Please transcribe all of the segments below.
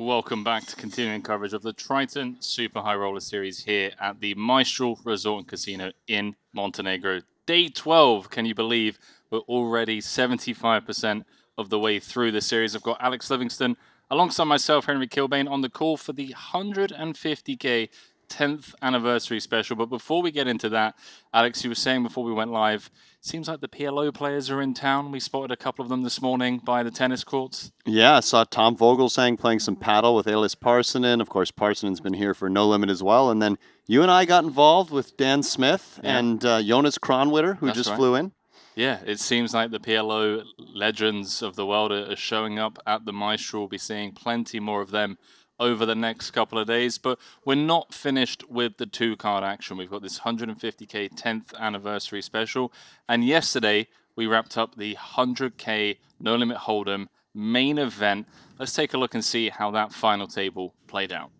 Welcome back to continuing coverage of the Triton Super High Roller Series here at the Maestral Resort and Casino in Montenegro. Day 12, can you believe we're already 75% of the way through the series? I've got Alex Livingston alongside myself, Henry Kilbane, on the call for the 150K 10th anniversary special. But before we get into that, Alex, you were saying before we went live, seems like the PLO players are in town. We spotted a couple of them this morning by the tennis courts. Yeah, I saw Tom Vogelsang playing some paddle with Elis Parsonen. Of course, Parsonen's been here for No Limit as well. And then you and I got involved with Dan Smith and Jonas Kronwitter, who just flew in. Yeah, it seems like the PLO legends of the world are showing up at the Maestral. We'll be seeing plenty more of them over the next couple of days, but we're not finished with the two-card action. We've got this 150K 10th anniversary special, and yesterday we wrapped up the 100K No Limit Hold'em main event. Let's take a look and see how that final table played out.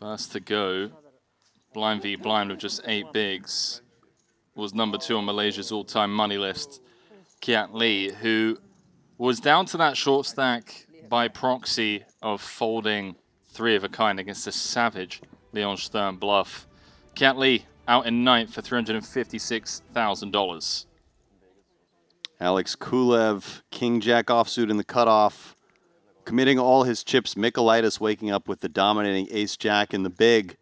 First to go, blind v blind with just 8 bigs, was number 2 on Malaysia's all-time money list, Kiat Lee, who was down to that short stack by proxy of folding 3 of a kind against a savage Leon Stern bluff. Kiat Lee out in 9th for $356,000. Alex Kulev, King-Jack offsuit in the cutoff, committing all his chips. Michaelitis waking up with the dominating Ace-Jack in the big.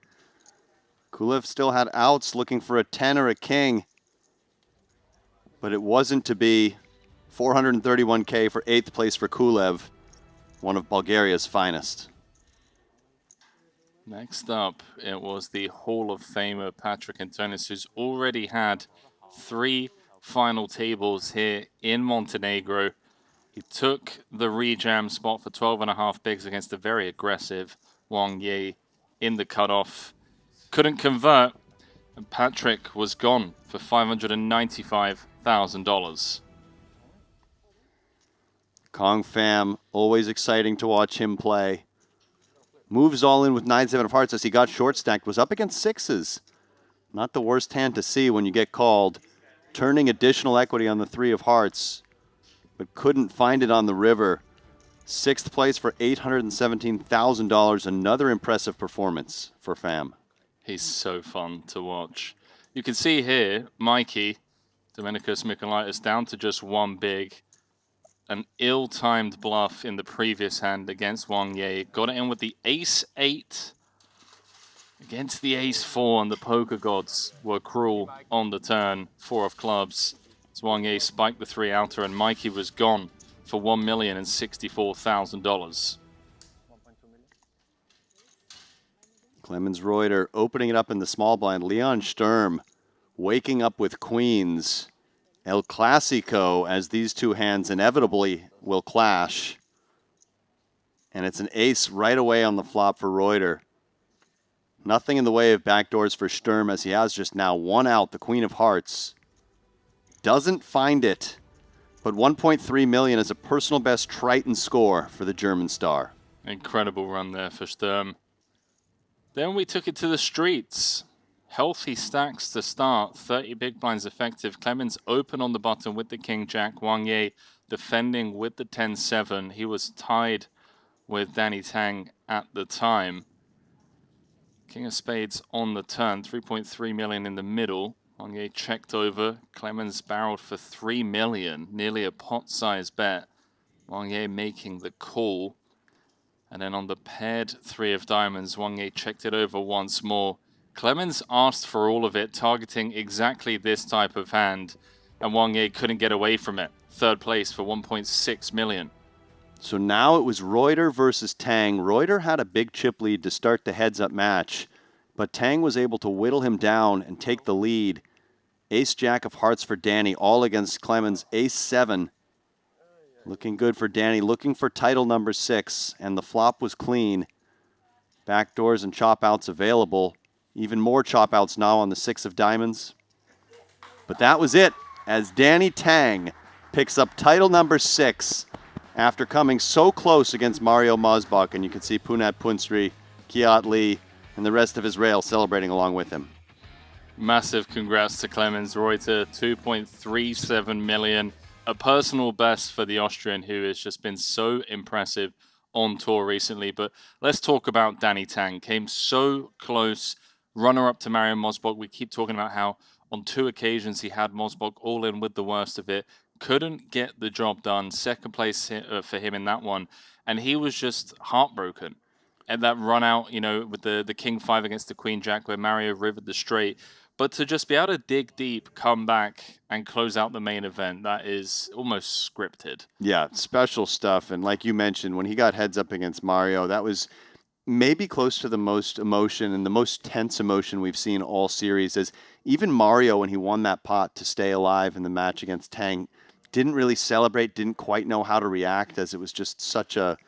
Kulev still had outs, looking for a 10 or a king, but it wasn't to be. 431K for 8th place for Kulev, one of Bulgaria's finest. Next up, it was the Hall of Famer Patrick Antonis, who's already had 3 final tables here in Montenegro. He took the rejam spot for 12.5 bigs against a very aggressive Wang Yi in the cutoff. Couldn't convert, and Patrick was gone for $595,000. Kong Pham, always exciting to watch him play. Moves all in with 9-7 of hearts as he got short stacked. Was up against 6s. Not the worst hand to see when you get called. Turning additional equity on the 3 of hearts, but couldn't find it on the river. 6th place for $817,000. Another impressive performance for Pham. He's so fun to watch. You can see here, Mikey, Domenikus Michaelitis, down to just 1 big. An ill-timed bluff in the previous hand against Wang Yi. Got it in with the Ace-8 against the Ace-4, and the poker gods were cruel on the turn. 4 of clubs. As Wang Yi spiked the 3 outer, and Mikey was gone for $1,064,000. Clemens Reuter opening it up in the small blind. Leon Sturm waking up with queens. El Clasico, as these two hands inevitably will clash. And it's an ace right away on the flop for Reuter. Nothing in the way of backdoors for Sturm, as he has just now 1 out, the Queen of Hearts. Doesn't find it, but 1.3 million is a personal best Triton score for the German star. Incredible run there for Sturm. Then we took it to the streets. Healthy stacks to start, 30 big blinds effective. Clemens open on the button with the King-Jack. Wang Yi defending with the 10-7. He was tied with Danny Tang at the time. King of Spades on the turn, 3.3 million in the middle. Wang Yi checked over. Clemens barreled for 3 million, nearly a pot-sized bet. Wang Yi making the call. And then on the paired 3 of diamonds, Wang Yi checked it over once more. Clemens asked for all of it, targeting exactly this type of hand, and Wang Yi couldn't get away from it. 3rd place for 1.6 million. So now it was Reuter versus Tang. Reuter had a big chip lead to start the heads-up match, but Tang was able to whittle him down and take the lead. Ace-Jack of hearts for Danny, all against Clemens. Ace-7. Looking good for Danny, looking for title number 6, and the flop was clean. Backdoors and chop-outs available. Even more chop-outs now on the 6 of diamonds. But that was it, as Danny Tang picks up title number 6 after coming so close against Mario Mosbach. And you can see Punat Punsri, Kiat Lee, and the rest of Israel celebrating along with him. Massive congrats to Clemens Reuter, 2.37 million. a personal best for the Austrian, who has just been so impressive on tour recently. But let's talk about Danny Tang. Came so close, runner-up to Mario Mosbok. We keep talking about how on 2 occasions he had Mosbok all in with the worst of it. Couldn't get the job done. Second place for him in that one. And he was just heartbroken at that run out, you know, with the King 5 against the Queen Jack where Mario rivered the straight. But to just be able to dig deep, come back, and close out the main event, that is almost scripted. Yeah, special stuff. And like you mentioned, when he got heads up against Mario, that was maybe close to the most emotion and the most tense emotion we've seen all series. As even Mario, when he won that pot to stay alive in the match against Tang, didn't really celebrate, didn't quite know how to react, as it was just such a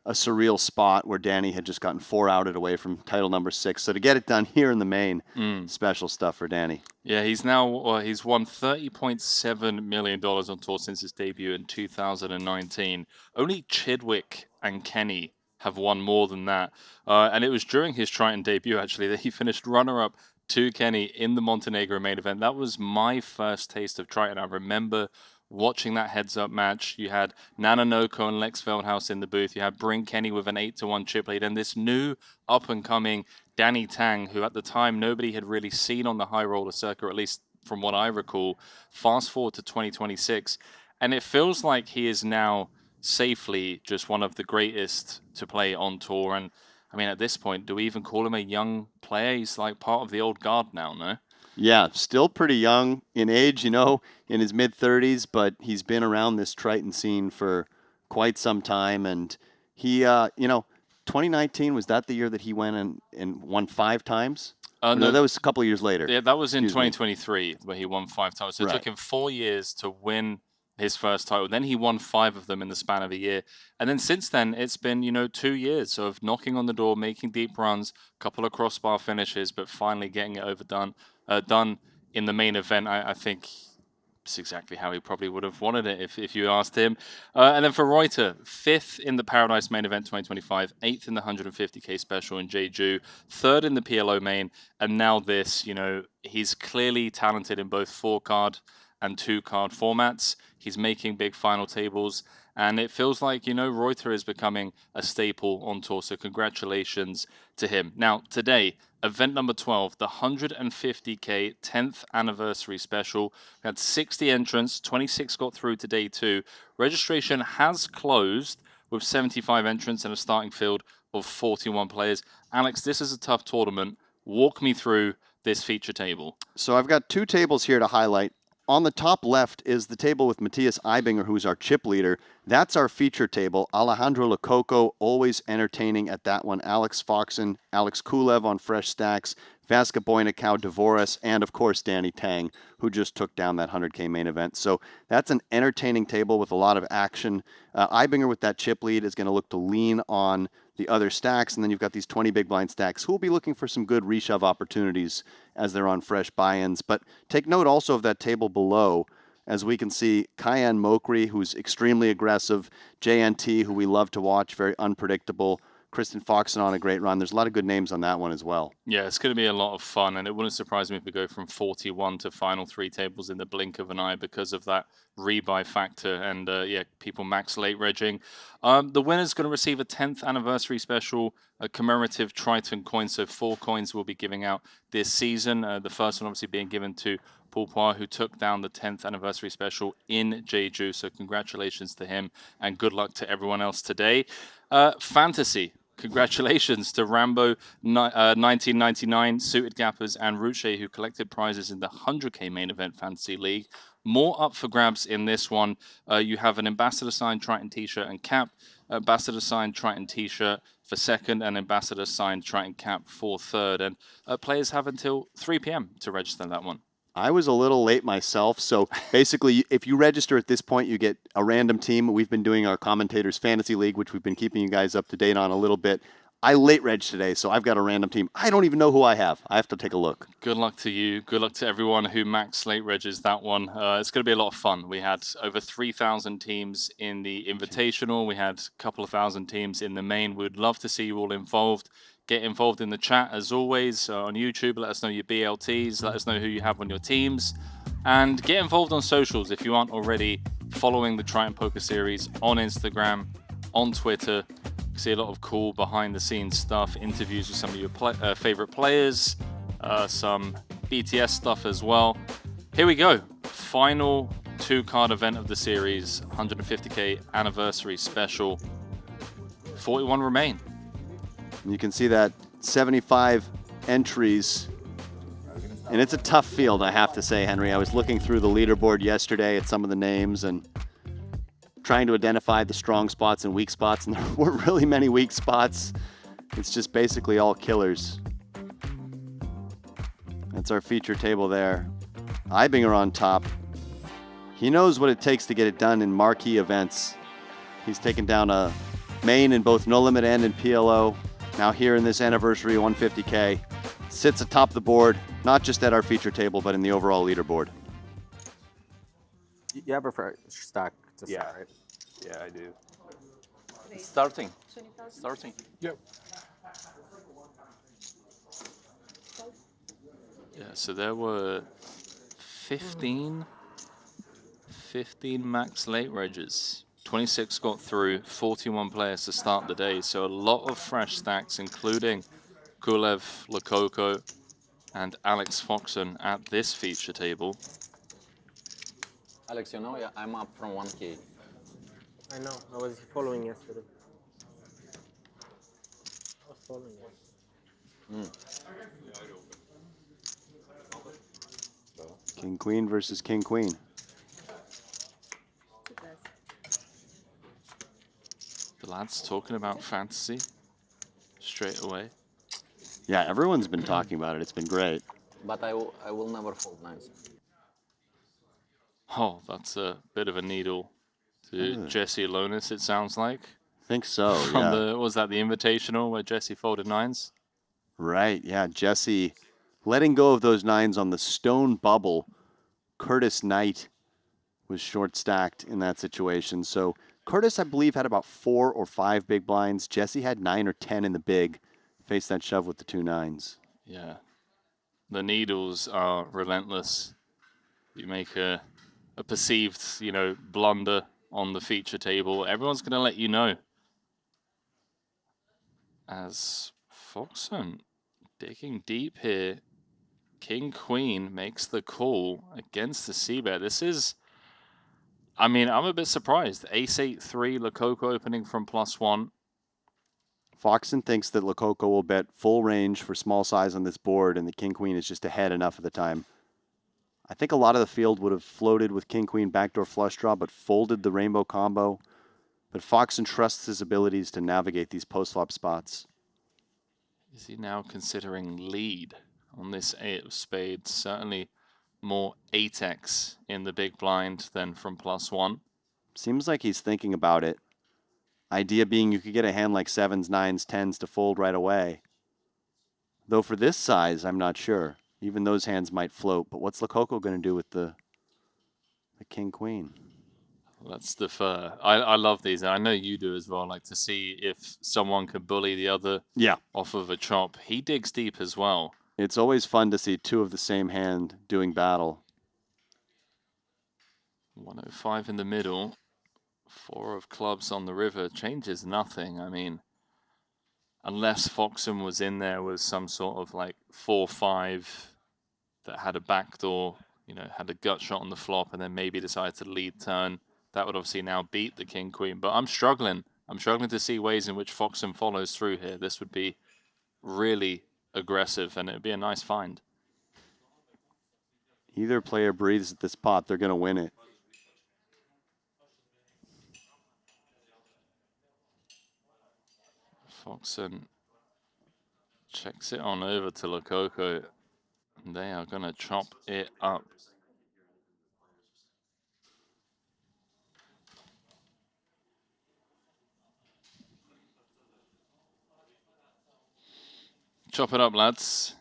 surreal spot where Danny had just gotten 4 outed away from title number 6. So to get it done here in the main, special stuff for Danny. Yeah, he's now he's won $30.7 million on tour since his debut in 2019. Only Chidwick and Kenny have won more than that. And it was during his Triton debut, actually, that he finished runner-up to Kenny in the Montenegro main event. That was my first taste of Triton. I remember watching that heads-up match. You had Nana Noko and Lex Veldhouse in the booth. You had Bring Kenny with an 8-1 chip lead, and this new up-and-coming Danny Tang, who at the time nobody had really seen on the high roller circuit, at least from what I recall. Fast forward to 2026, and it feels like he is now safely just one of the greatest to play on tour. And I mean, at this point, do we even call him a young player? He's like part of the old guard now, no? Yeah, still pretty young in age, you know, in his mid-30s, but he's been around this Triton scene for quite some time. And he, you know, 2019, was that the year that he went and won 5 times? No, that was a couple of years later. Yeah, that was in 2023 where he won 5 times. So it Right. took him 4 years to win his first title. Then he won 5 of them in the span of a year. And then since then, it's been, you know, 2 years of knocking on the door, making deep runs, a couple of crossbar finishes, but finally getting it overdone. Done in the main event. I think it's exactly how he probably would have wanted it if you asked him. And then for Reuter, 5th in the Paradise main event 2025, 8th in the 150K special in Jeju, 3rd in the PLO main, and now this. You know, he's clearly talented in both 4-card and 2-card formats. He's making big final tables, and it feels like, you know, Reuter is becoming a staple on tour, so congratulations to him. Now, today, event number 12, the 150K 10th anniversary special. We had 60 entrants, 26 got through to day 2. Registration has closed with 75 entrants and a starting field of 41 players. Alex, this is a tough tournament. Walk me through this feature table. So I've got 2 tables here to highlight. On the top left is the table with Matthias Eibinger, who's our chip leader. That's our feature table. Alejandro Lococo, always entertaining at that one. Alex Foxen, Alex Kulev on fresh stacks, Vasca Boynikau, Dvoris, and of course Danny Tang, who just took down that 100K main event. So that's an entertaining table with a lot of action. Eibinger with that chip lead is going to look to lean on the other stacks, and then you've got these 20 big blind stacks who will be looking for some good reshove opportunities as they're on fresh buy-ins. But take note also of that table below, as we can see Kyan Mokri, who's extremely aggressive, JNT, who we love to watch, very unpredictable, Kristen Foxen on a great run. There's a lot of good names on that one as well. Yeah, it's going to be a lot of fun, and it wouldn't surprise me if we go from 41 to final 3 tables in the blink of an eye because of that rebuy factor and, yeah, people max late regging. The winner's going to receive a 10th anniversary special, a commemorative Triton coin, so 4 coins we'll be giving out this season. The first one obviously being given to Paul Poir, who took down the 10th anniversary special in Jeju, so congratulations to him, and good luck to everyone else today. Fantasy. Congratulations to Rambo 1999, Suited Gappers, and Ruche, who collected prizes in the 100K main event fantasy league. More up for grabs in this one. You have an Ambassador signed Triton t-shirt and cap, Ambassador signed Triton t-shirt for 2nd, and Ambassador signed Triton cap for 3rd. And players have until 3 p.m. to register that one. I was a little late myself, so basically, if you register at this point, you get a random team. We've been doing our Commentators Fantasy League, which we've been keeping you guys up to date on a little bit. I late reg today, so I've got a random team. I don't even know who I have. I have to take a look. Good luck to you. Good luck to everyone who max late regs that one. It's going to be a lot of fun. We had over 3,000 teams in the Invitational. We had a couple of thousand teams in the main. We'd love to see you all involved. Get involved in the chat as always on YouTube. Let us know your BLTs. Let us know who you have on your teams. And get involved on socials if you aren't already following the Triton Poker series on Instagram, on Twitter. You see a lot of cool behind-the-scenes stuff, interviews with some of your favorite players, some BTS stuff as well. Here we go. Final 2-card event of the series, 150K anniversary special. 41 remain. You can see that 75 entries. And it's a tough field, I have to say, Henry. I was looking through the leaderboard yesterday at some of the names and trying to identify the strong spots and weak spots, and there weren't really many weak spots. It's just basically all killers. That's our feature table there. Ibinger on top. He knows what it takes to get it done in marquee events. He's taken down a main in both No Limit and in PLO. Now here in this anniversary 150K. Sits atop the board, not just at our feature table, but in the overall leaderboard. You have a stack to start, right? Yeah, I do. Starting. Yep. Yeah, so there were 15 max late regs. 26 got through, 41 players to start the day. So a lot of fresh stacks, including Kulev, Lococo, and Alex Foxon at this feature table. Alex, you know, I'm up from 1K. I know. I was following yesterday. I was following yesterday. King Queen versus King Queen. The lads talking about fantasy straight away. Yeah, everyone's been talking about it. It's been great. But I will never fold nines. Oh, that's a bit of a needle to Jesse Alonis, it sounds like. I think so, From yeah. was that the Invitational where Jesse folded nines? Right, yeah. Jesse letting go of those nines on the stone bubble. Curtis Knight was short stacked in that situation. So Curtis, I believe, had about 4 or 5 big blinds. Jesse had 9 or 10 in the big. Faced that shove with the 2 nines. Yeah. The needles are relentless. You make a perceived, blunder on the feature table, everyone's going to let you know. As Foxon digging deep here, King Queen makes the call against the c-bet. This is, I'm a bit surprised. Ace 8-3, Lococo opening from +1. Foxon thinks that Lococo will bet full range for small size on this board, and the King Queen is just ahead enough of the time. I think a lot of the field would have floated with King Queen backdoor flush draw, but folded the rainbow combo. But Foxon trusts his abilities to navigate these post-flop spots. Is he now considering lead on this 8 of spades? Certainly more 8x in the big blind than from +1. Seems like he's thinking about it. Idea being you could get a hand like 7s, 9s, 10s to fold right away. Though for this size, I'm not sure. Even those hands might float, but what's Lococo going to do with the King Queen? Let's defer. I love these. I know you do as well. Like to see if someone can bully the other off of a chop. He digs deep as well. It's always fun to see 2 of the same hand doing battle. 105 in the middle. 4 of clubs on the river changes nothing. Unless Foxon was in there with some sort of like 4-5 that had a backdoor, had a gut shot on the flop and then maybe decided to lead turn. That would obviously now beat the King Queen. But I'm struggling. I'm struggling to see ways in which Foxon follows through here. This would be really aggressive and it would be a nice find. Either player breathes at this pot, they're going to win it. Foxon checks it on over to Lococo. And they are going to chop it up. Chop it up, lads.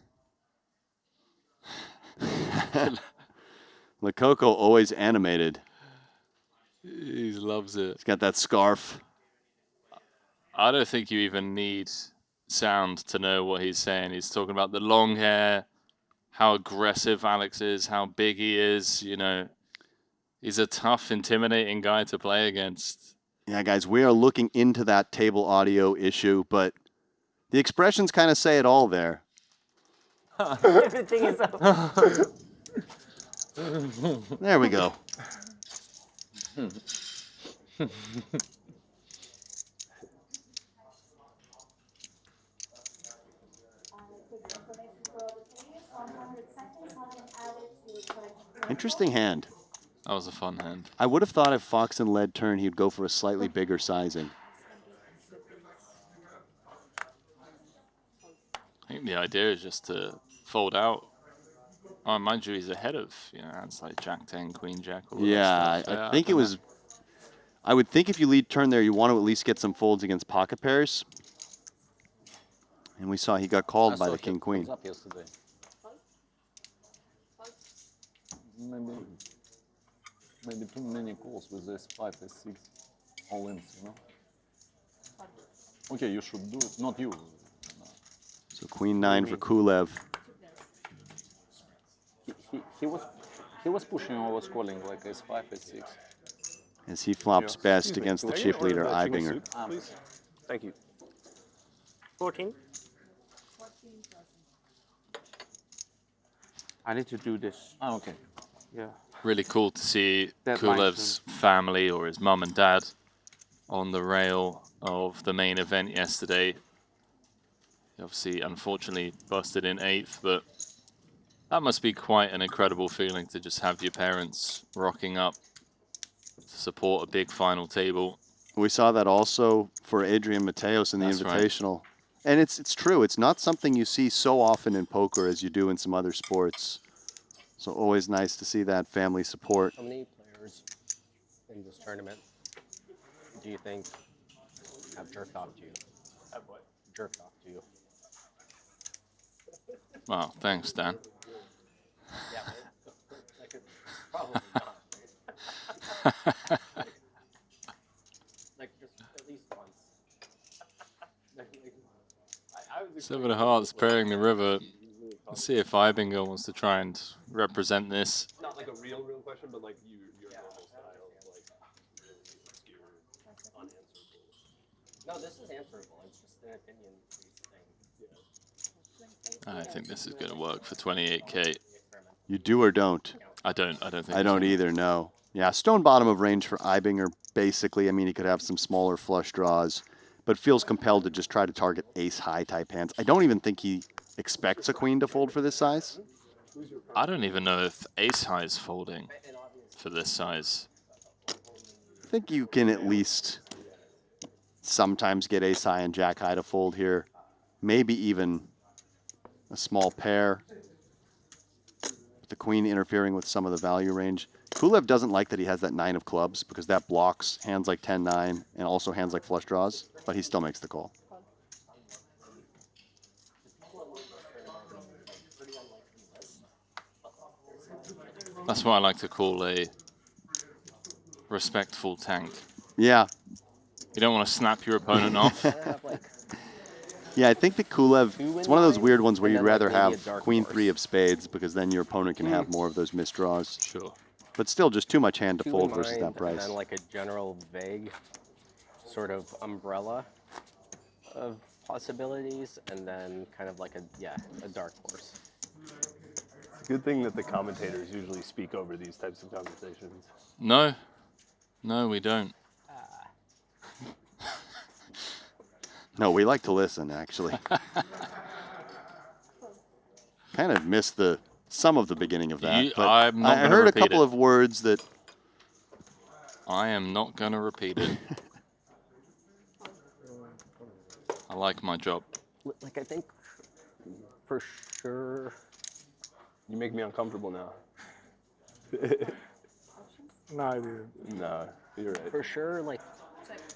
Lococo always animated. He loves it. He's got that scarf. I don't think you even need sound to know what he's saying. He's talking about the long hair, how aggressive Alex is, how big he is, He's a tough, intimidating guy to play against. Yeah, guys, we are looking into that table audio issue, but the expressions kind of say it all there. Everything is up. There we go. Interesting hand. That was a fun hand. I would have thought if Fox and Lead turn, he'd go for a slightly bigger sizing. I think the idea is just to fold out. Oh, mind you, he's ahead of, you know, hands like Jack 10, Queen Jack. All that Yeah, stuff. I think it was. I would think if you lead turn there, you want to at least get some folds against pocket pairs. And we saw he got called by the King Queen. Up yesterday. Maybe too many calls with this 5 and 6 all ins, you know. Okay, you should do it. Not you. So Queen 9 for Kulev. He was pushing. I was calling like S5, S6. As he flops best against the chip leader, Ibinger. Please. Thank you. 14. I need to do this. Ah, okay. Yeah. really cool to see That Kulev's family or his mum and dad on the rail of the main event yesterday. He obviously, unfortunately, busted in 8th, but that must be quite an incredible feeling to just have your parents rocking up to support a big final table. We saw that also for Adrian Mateos in the That's right. Invitational. And it's true. It's not something you see so often in poker as you do in some other sports. So always nice to see that family support. How many players in this tournament do you think have jerked off to you? Have what? Jerked off to you. Wow, thanks, Dan. Yeah, I could probably not. Like just at least once. I was 7 of Hearts pairing the river. Let's see if Ibinger wants to try and represent this. Not like a real question, but like your normal style, like really obscure, unanswerable. No, this is answerable. It's just an opinion thing. I think this is going to work for 28k. You do or don't? I don't think I don't either, no. Yeah, stone bottom of range for Ibinger, basically. I mean, he could have some smaller flush draws, but feels compelled to just try to target ace-high type hands. I don't even think he expects a queen to fold for this size. I don't even know if ace-high is folding for this size. I think you can at least sometimes get ace-high and jack-high to fold here. Maybe even a small pair. With the queen interfering with some of the value range. Kulev doesn't like that he has that 9 of clubs because that blocks hands like 10-9 and also hands like flush draws, but he still makes the call. That's what I like to call a respectful tank. Yeah. You don't want to snap your opponent off. Yeah, I think that Kulev, it's one of those weird ones where and you'd then, like, rather maybe a have dark queen horse. 3 of spades because then your opponent can have more of those misdraws. Sure. But still just too much hand to Two fold in versus mind, that price. And then like a general vague sort of umbrella of possibilities, and then kind of like a dark horse. It's a good thing that the commentators usually speak over these types of conversations. No. No, we don't. No, we like to listen, actually. Kind of missed some of the beginning of that. But I'm not I gonna heard a repeat couple it. of words that I am not going to repeat it. I like my job. Like I think for sure. You make me uncomfortable now. No, I didn't. No, you're right. For sure, like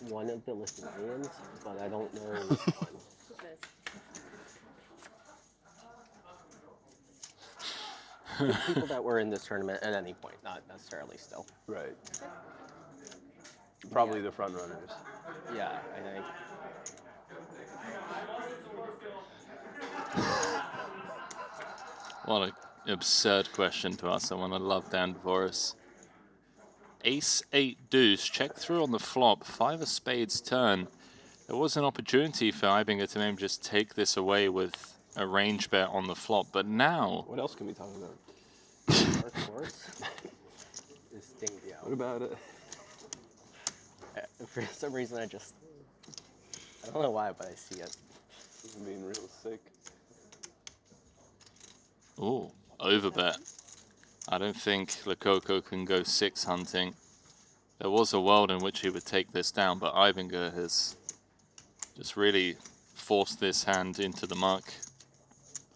one of the Lithuanians, but I don't know which one. The people that were in this tournament at any point, not necessarily still. Right. Probably the front runners. Yeah, I think. What an absurd question to ask someone. I love Dan Voris. Ace-8 deuce. Check through on the flop. 5 of spades turn. There was an opportunity for Ibinger to maybe just take this away with a range bet on the flop, but now... What else can we talk about? Dark horse. This thing, yeah. What about it? For some reason, I don't know why, but I see it. This is being real sick. Ooh, overbet. I don't think Lococo can go 6 hunting. There was a world in which he would take this down, but Ibinger has just really forced this hand into the muck.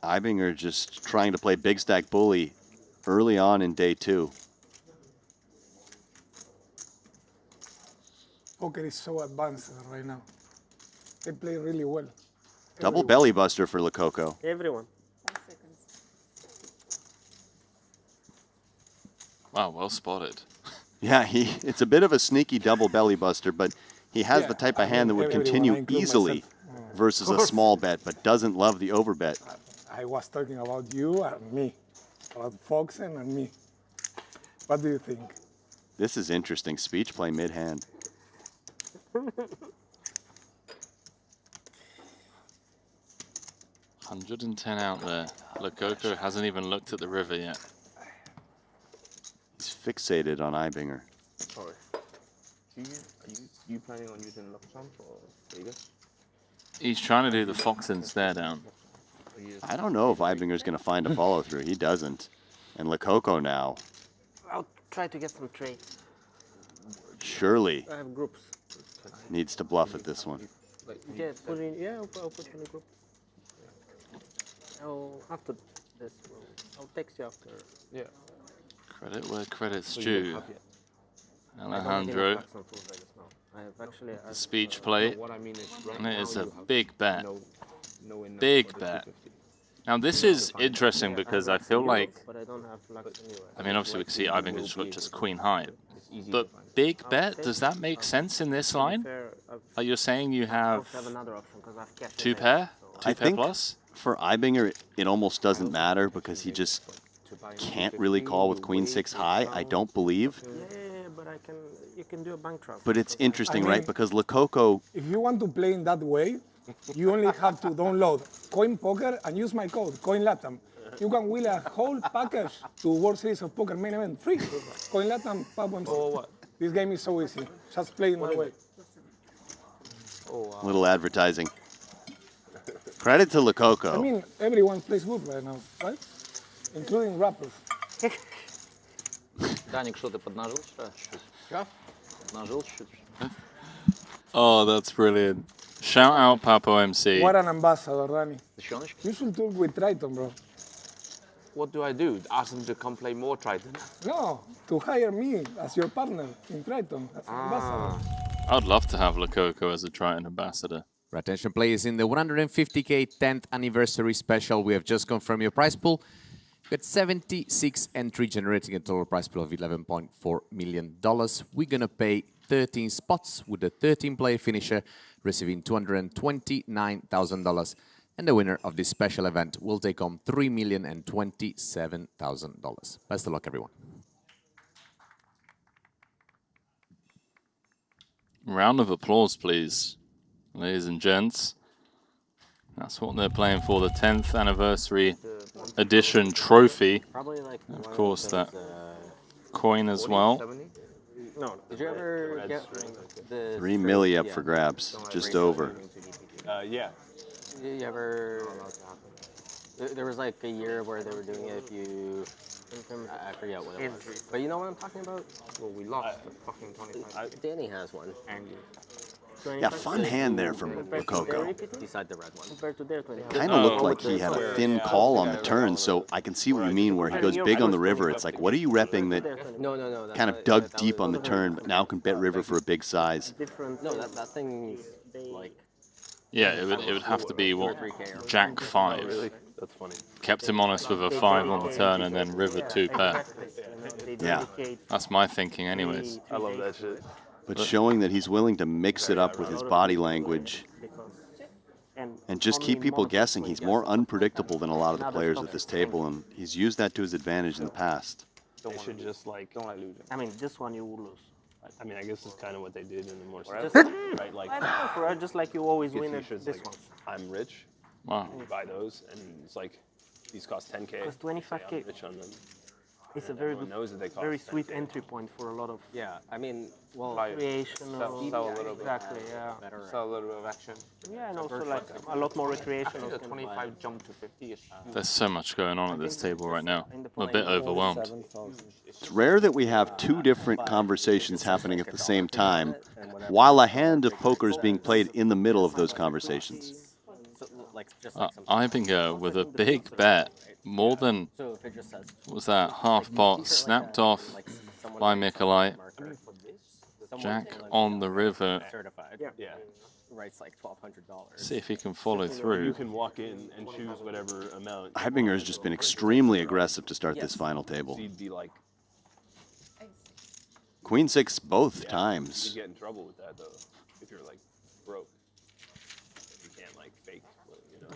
Ibinger just trying to play big stack bully early on in day 2. Poker is so advanced right now. They play really well. Double belly buster for Lococo. Everyone. 5 seconds. Wow, well spotted. Yeah, it's a bit of a sneaky double belly buster, but he has the type of hand that would everyone, I continue include easily myself. versus a Of course. small bet, but doesn't love the overbet. I was talking about you and me, about Foxen and me. What do you think? This is interesting. Speech play mid-hand. $110 out there. Lococo hasn't even looked at the river yet. He's fixated on Ibinger. Sorry. You planning on using Luck Champ or Vega? He's trying to do the Foxen stare down. I don't know if Ibinger's going to find a follow-through. He doesn't. And Lococo now, I'll try to get some trades. surely I have groups. needs to bluff at this one. Yeah, put in. Yeah, I'll put in a group. After this, I'll text you after. Yeah. Credit where credit's So you don't due. have yet. Alejandro, I have actually. the speech play, No, what I mean is right and it now is you a have big bet. no enough Big for the bet. 250. Now this is interesting because I feel like, But I don't have luck anywhere. I mean obviously we can see Ibinger's got just queen high, It's easy but to find. big bet, does that make sense in this line? Like you're saying you have have another option because I've cashed 2 it in, pair? so- 2 I pair think plus? for Ibinger, it almost doesn't matter because he just To buy can't really call with queen 6 high, I don't believe. Yeah, but you can do a bank transfer. But it's interesting, I right? mean- Because Lococo, If you want to play in that way, you only have to download CoinPoker and use my code, CoinLatam. You can win a whole package to World Series of Poker main event free. CoinLatam, Pablo. Oh, what? This game is so easy. Just play in my way. Oh, wow. little advertising. Credit to Lococo. I mean, everyone plays good right now, right? Including rappers. Даник, что ты поднажил? Что? Поднажил чуть-чуть? Oh, that's brilliant. Shout out Papo MC. What an ambassador, Rani. Девчоночки? You should talk with Triton, bro. What do I do? Ask them to come play more Triton? No, to hire me as your partner in Triton as an ambassador. I'd love to have Lococo as a Triton ambassador. For attention players, in the 150K 10th anniversary special, we have just confirmed your prize pool. We got 76 entry, generating a total prize pool of $11.4 million. We're going to pay 13 spots with the 13-player finisher, receiving $229,000. And the winner of this special event will take home $3,027,000. Best of luck, everyone. Round of applause, please, ladies and gents. That's what they're playing for, the 10th anniversary edition trophy. Probably like. Of course, that coin as well. No. Did you ever get the 3 milli up for grabs, just over. Yeah. You ever? There was like a year where they were doing it if you. I forget what it was. But you know what I'm talking about? Well, we lost the fucking 25. Danny has one. Angry. Yeah, fun hand there from Lococo. Beside the red one. Compared to their 25. Kind of looked like he had a thin call on the turn, so I can see what you mean where he goes big on the river. It's like, what are you repping that No. kind of dug deep on the turn, but now can bet river for a big size? Different. No, that thing's like. Yeah, it would have to be, what, Jack 5. Really? That's funny. Kept him honest with a 5 on the turn and then river 2 pair. Yeah. That's my thinking anyways. I love that shit. But showing that he's willing to mix it up with his body language and just keep people guessing. He's more unpredictable than a lot of the players at this table, and he's used that to his advantage in the past. They should just like. Don't like losing. I mean, this one you will lose. I mean, I guess it's kind of what they did in the more Just, right. Like, I don't know, for just like you always get win at t-shirts this like, one. I'm rich. Wow. You buy those, and it's like these cost 10K. Because Say 25K. I'm rich on them. It's a And very everyone good, knows that they cost very sweet 10K. entry point for a lot of Yeah, I mean, well, recreational. sell a little bit. Exactly, yeah. better. Sell a little bit of action. Yeah, and also like a lot more recreational. The 25 jump to 50 is There's so much going on at this table right now. I'm a bit overwhelmed. It's rare that we have two different conversations happening at the same time, while a hand of poker is being played in the middle of those conversations. So, like, just like some Ibinger with a big bet, more than, So if it just says was that half pot snapped off like someone by writes a Mikolai. marker, someone Jack like, on the river. certified, Yeah. writes like $1,200. See if he can follow You through. can walk in and choose whatever amount. Ibinger has just been extremely aggressive to start this final table. So you'd be like, Queen 6 both you'd times. get in trouble with that though, if you're like broke. You can't like fake, you know.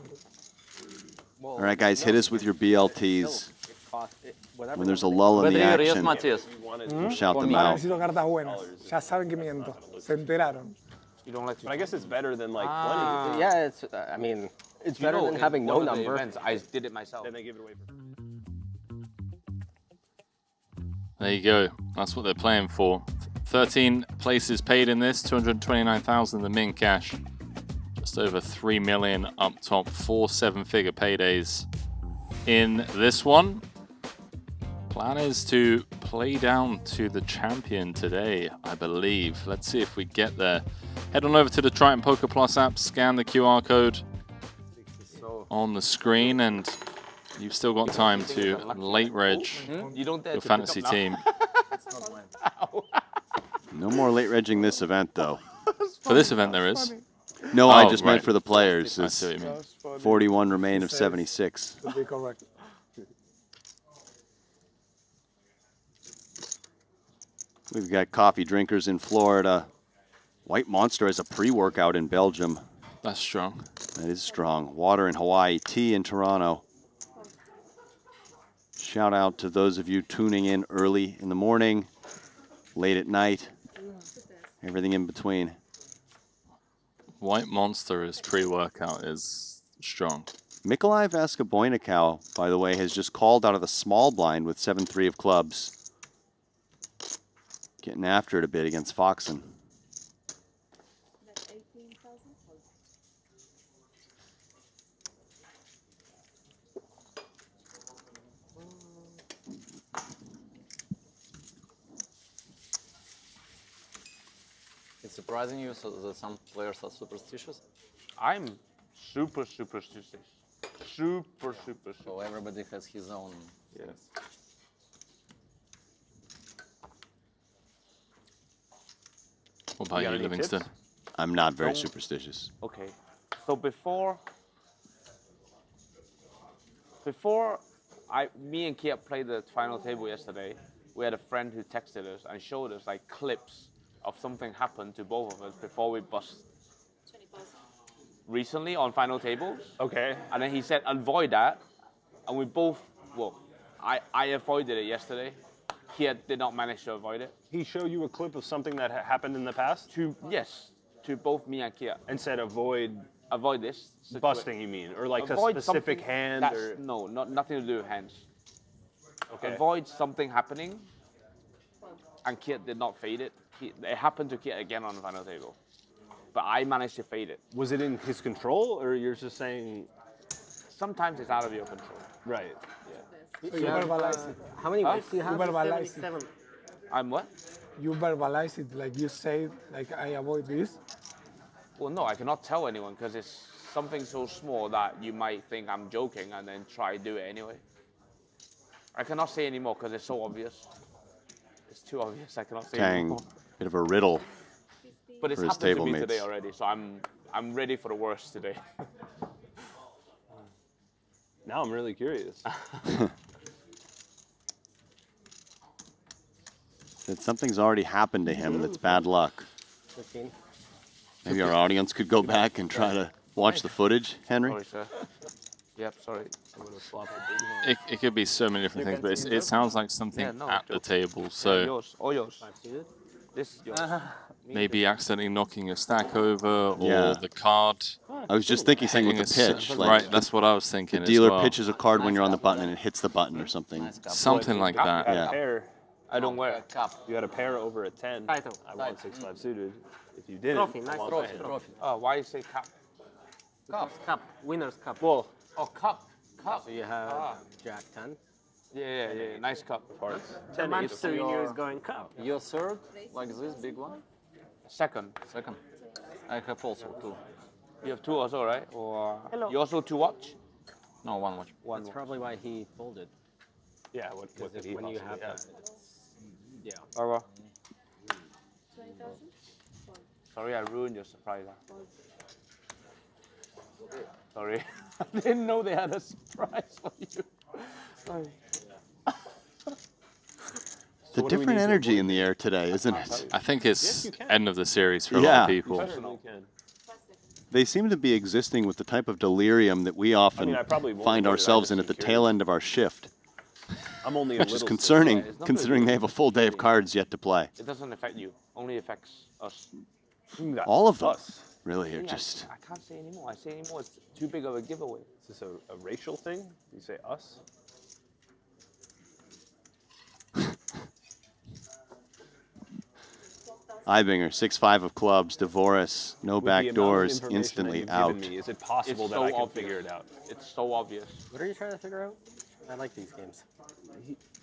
Well, All right, guys, hit us with your BLTs. whatever When there's a number lull in the Rodrigo Ríos action, Matías. You wanted, we'll shout them Ahora out. necesito cartas buenas. Ya saben que miento. Se enteraron. You don't like to. but I guess it's better than like they, yeah, it's. I mean, it's better than in having no one of the number. events, I did it myself. 20. Then they give it away for There you go. That's what they're playing for. 13 places paid in this, 229,000 the min cash. Just over 3 million up top, 4 7-figure paydays in this one. Plan is to play down to the champion today, I believe. Let's see if we get there. Head on over to the Triton Poker Plus app, scan the QR code on the screen, and you've still got time to late reg You don't dare your to fantasy pick up now. team. No more late regging this event, though. For this event, there is. No, I Oh, just right. meant for the players. I It's see what you mean. 41 remain of 76. To be correct. We've got coffee drinkers in Florida. White Monster has a pre-workout in Belgium. That's strong. That is strong. Water in Hawaii, tea in Toronto. Shout out to those of you tuning in early in the morning, late at night, everything in between. White Monster's pre-workout is strong. Mikolai Vaskaboynikau, by the way, has just called out of the small blind with 7-3 of clubs. Getting after it a bit against Foxen. That's 18,000. It's surprising you that some players are superstitious. I'm super superstitious. Super superstitious. So everybody has his own. Yes. What about you, any Livingston? tips? I'm not very superstitious. Okay. So before me and Kia played the final table yesterday, we had a friend who texted us and showed us like clips of something happened to both of us before we bust 20,000. recently on final tables. Okay. And then he said avoid that, and we both, well, I avoided it yesterday. Kia did not manage to avoid it. He showed you a clip of something that happened in the past Yes, to both me and Kia. and said avoid Avoid this. busting, you mean? Or like Avoid a specific something hand? that's- Or No, nothing to do with hands. okay. Avoid something happening, and Kia did not fade it. It happened to Kia again on the final table, but I managed to fade it. Was it in his control, or you're just saying, Sometimes it's out of your control. right? So you verbalize it. How many ways do you You have? verbalize it. 77. I'm what? You verbalize it, like you say, like I avoid this. Well, no, I cannot tell anyone because it's something so small that you might think I'm joking and then try to do it anyway. I cannot say anymore because it's so obvious. It's too obvious. I cannot say Tang, anymore. bit of a riddle. But it's for his happened to table me mates. today already, so I'm ready for the worst today. Now I'm really curious. That something's already happened to him that's bad luck. 15. Maybe our audience could go back and try to watch the footage, Henry. Sorry, sir. Yep, sorry. I'm gonna flop a big hand. It could be so many different things, but it sounds like something Yeah, no, at the table. Yeah, So yours, all yours. This is yours. maybe accidentally knocking a stack over or Yeah. the card. I was just thinking something with hitting the a pitch. s- Like right, that's what I was thinking the as dealer well. pitches a card when you're on the button and it hits the button or something. Something like You that. had Yeah. a pair. I don't wear. You had a pair over a 10. Title. I won 6-5 suited. If you didn't, Trophy, I nice won trophy, my hand. trophy. Why you say cup? Cup, winner's cup. Well, Oh, cup. Cup. So you have Jack 10. Yeah. Nice cup. parts. The 10 monster in you is going cup. Your third, like this big one? Second. Second. I have also two. You have two also, right? Or Hello. you also two watch? No, one watch. One. That's probably why he folded. Yeah, what did he When you possibly have have? that, it's, yeah. Alright. Sorry, I ruined your surprise. Sorry. I didn't know they had a surprise for you. Sorry. The what do we different need to energy avoid? in the air today, isn't it? I think it's you can. end of the series for a lot Yeah. of people. Certainly can. They seem to be existing with the type of delirium that we often I probably won't find avoid it, I ourselves just in am at the curious. tail end of our shift, I'm only a which is little concerning, it's not considering they have a full day of cards yet to play. It doesn't affect you. Only affects us. All of them, Us. really, are Yeah, just... I can't say anymore. I say anymore. It's too big of a giveaway. Is this a racial thing? You say us? Ibinger, 6-5 of clubs, Devoris, no With the back amount of doors, information that instantly you've out. given me, is it possible It's that so I can obvious. figure it out? It's so obvious. What are you trying to figure out? I like these games.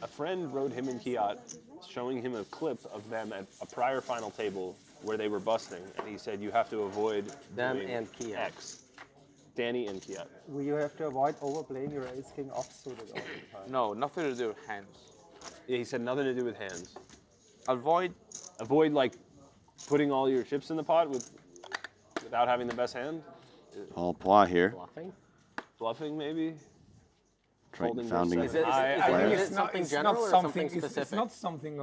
A friend wrote him and Kiat showing him a clip of them at a prior final table where they were busting, and he said you have to avoid Them doing and Kiat. X. Danny and Kiat. You have to avoid overplaying your ace king offsuited all the time. No, nothing to do with hands. Yeah, he said nothing to do with hands. Avoid. Avoid like putting all your chips in the pot without having the best hand. Paul Pois here, Bluffing? Bluffing maybe. Triton Folding founding. versus- Is it, I is think it it's not, something it's general not or something. something It's specific? not something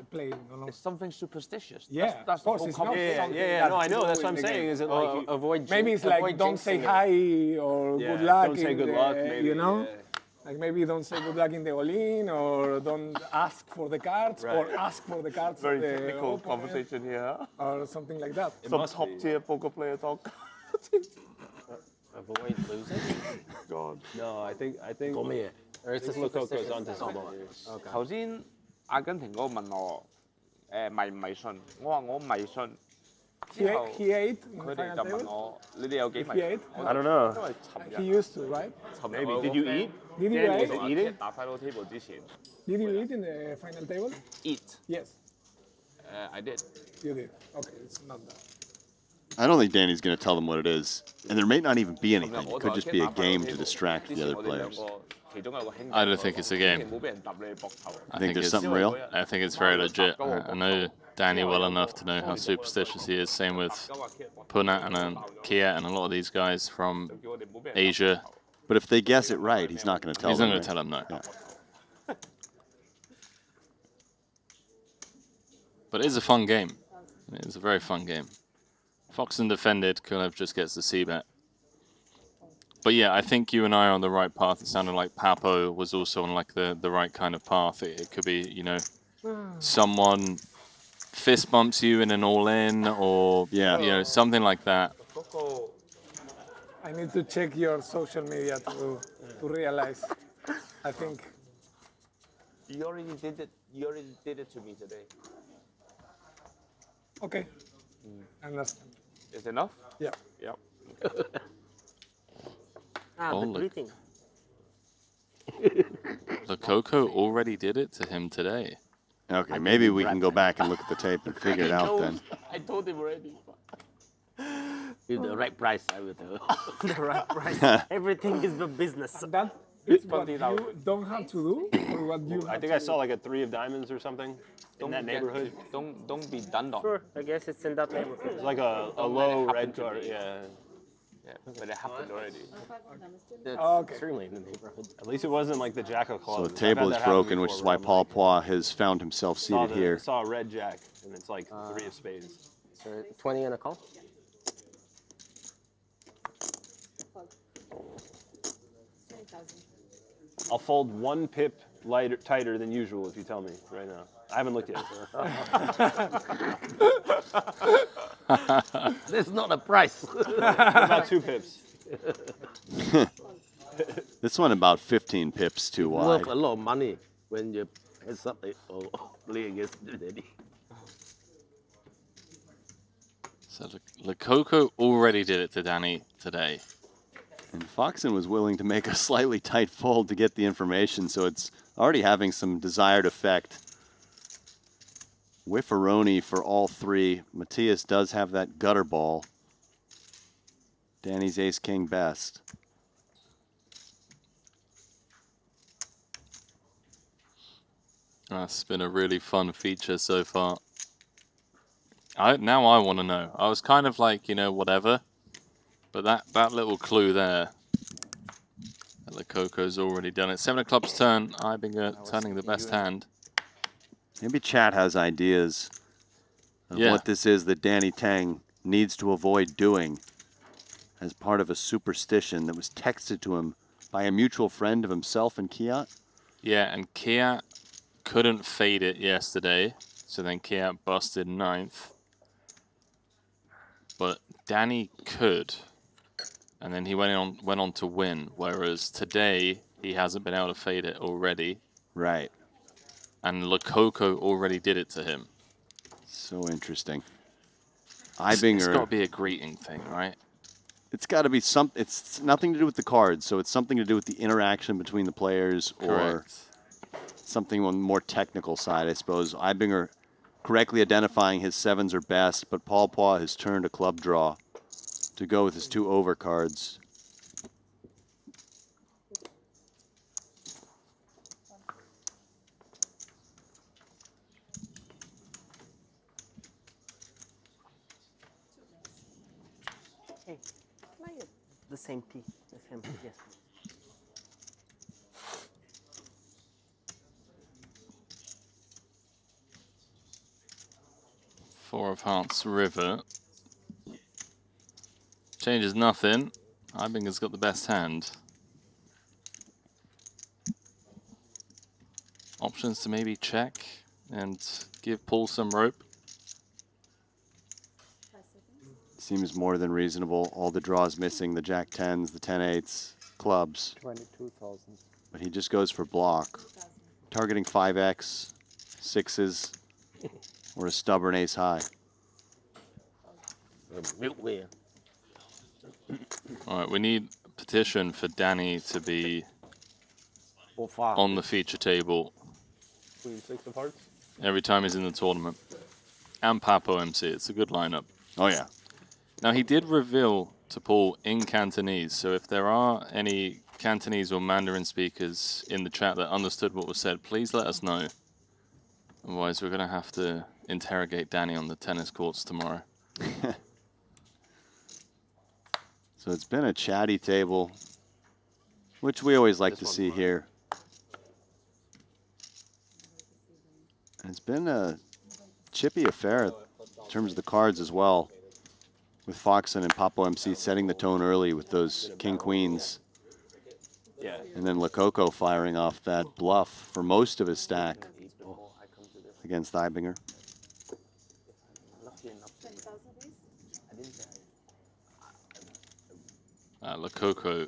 playing. No, no. It's something superstitious. Yeah, that's of course, the whole it's not concept. something Yeah, that no, I to know. do That's what in I'm the saying. game. Is it Like like avoid Maybe it's avoid like don't say jinxing it. hi or yeah, good luck. don't say in good the, luck, maybe, you know, yeah. like maybe don't say good luck in the all-in or don't ask for the cards or Right. ask for the cards. Very of the technical opponent conversation here. or something like that. Some must top be. tier poker player talk. Avoid losing? God. No, I think Or is this Lococo's superstitious? onto something. Okay. 頭先阿根廷嗰個問我迷唔迷信，我話我迷信。 He 之後 he ate in 佢 the 哋 final 就問 table. 我：你哋有幾迷 He 信 ate.？ I don't know. 因為尋 He 日 used to, right? Maybe. Did you eat? Did you Danny, eat? was it eating? 打 final table 之前 Did you eat in the final table? eat。 Yes, I did。 you did. Okay, it's not that. I don't think Danny's going to tell them what it is. And there may not even be anything. It could just be a game to distract the other players. I don't think it's a game. I think there's it's something real? I think it's very legit. I know Danny well enough to know how superstitious he is. Same with Punat and Kia and a lot of these guys from Asia. But if they guess it right, he's not going to tell He's them. not going to right? tell them no. But it is a fun game. It's a very fun game. Foxen defended, kind of just gets the C-bet. But yeah, I think you and I are on the right path. It sounded like Papo was also on like the right kind of path. It could be, you know, someone fist bumps you in an all-in or, Yeah. you know, something like that. I need to check your social media to realize. I think You already did it. You already did it to me today. okay. Understand. Is it enough? Yeah. Yep. Ah, the Holy. greeting. The Coco already did it to him today. Okay, maybe we can go back and look at the tape and figure it out then. I told him already. With the right price, I would do. The right price. Everything is the business. That is what you don't have to do, or what you. I have think to I saw like a 3 of diamonds or something in that neighborhood. Don't be done on. Sure, I guess it's in that neighborhood. It's like a low red card. Yeah. Yeah, but it happened already. It's Okay. extremely in the neighborhood. At least it wasn't like the jack of So clubs. the I've table had is that happen broken, which before is where why I'm Paul like, Pois has found himself seated here. saw a red jack, and it's like 3 of spades. So 20 and a call? I'll fold 1 pip tighter than usual if you tell me right now. I haven't looked yet. That's not a price. About 2 pips. This one about 15 pips too wide. Worth a lot of money when you heads up or play against the daddy. So Lococo already did it to Danny today. And Foxen was willing to make a slightly tight fold to get the information, so it's already having some desired effect. Whiffaroni for all 3. Matthias does have that gutter ball. Danny's ace-king best. That's been a really fun feature so far. Now I want to know. I was kind of like, you know, whatever. But that little clue there. Lococo's already done it. 7 of clubs turn. Ibinger turning the best hand. Maybe chat has ideas of what this is that Danny Tang needs to avoid doing as part of a superstition that was texted to him by a mutual friend of himself and Kiat. Yeah, and Kiat couldn't fade it yesterday, so then Kiat busted 9th. But Danny could, and then he went on to win, whereas today he hasn't been able to fade it already. Right. And Lococo already did it to him. So interesting. Ibinger. It's got to be a greeting thing, right? It's got to be something. It's nothing to do with the cards, so it's something to do with the interaction between the players. Correct. Or something on the more technical side, I suppose. Ibinger correctly identifying his 7s are best, but Paul Paw has turned a club draw to go with his 2 overcards. Hey, can I get the same P? The same P, yes. 4 of hearts river. Changes nothing. Ibinger's got the best hand. Options to maybe check and give Paul some rope. Seems more than reasonable. All the draws missing, the Jack 10s, the 10-8s, clubs. 22,000. But he just goes for block. Targeting 5x, 6s, or a stubborn ace high. All right, we need a petition for Danny to be on the feature table Queen 6 of hearts. every time he's in the tournament. And Papo MC. It's a good lineup. Oh, yeah. Now, he did reveal to Paul in Cantonese, so if there are any Cantonese or Mandarin speakers in the chat that understood what was said, please let us know. Otherwise, we're going to have to interrogate Danny on the tennis courts tomorrow. So it's been a chatty table, which we always like to see here. And it's been a chippy affair in terms of the cards as well, with Foxen and Papo MC setting the tone early with those king-queens. Yeah. And then Lococo firing off that bluff for most of his stack against Ibinger. Lococo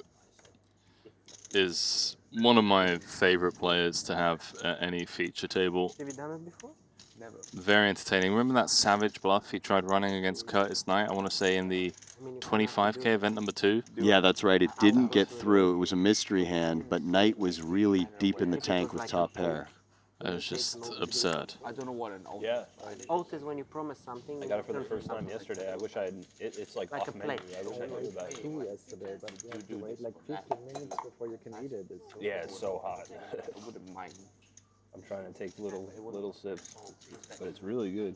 is one of my favorite players to have at any feature table. Have you done it before? Never. Very entertaining. Remember that savage bluff he tried running against Curtis Knight? I want to say in the 25K event number 2. Yeah, that's right. It didn't get through. It was a mystery hand, but Knight was really deep in the tank with top pair. It was just absurd. I don't know what an alt Yeah. Alt is when you promise something. I got it for the first time yesterday. I wish I had. It's like Like off a plate. menu. I wish I knew about it. Two yesterday, but you have to wait like 15 minutes before you can eat it. It's so Yeah, it's so hot. I wouldn't mind. I'm trying to take little sips, but it's really good.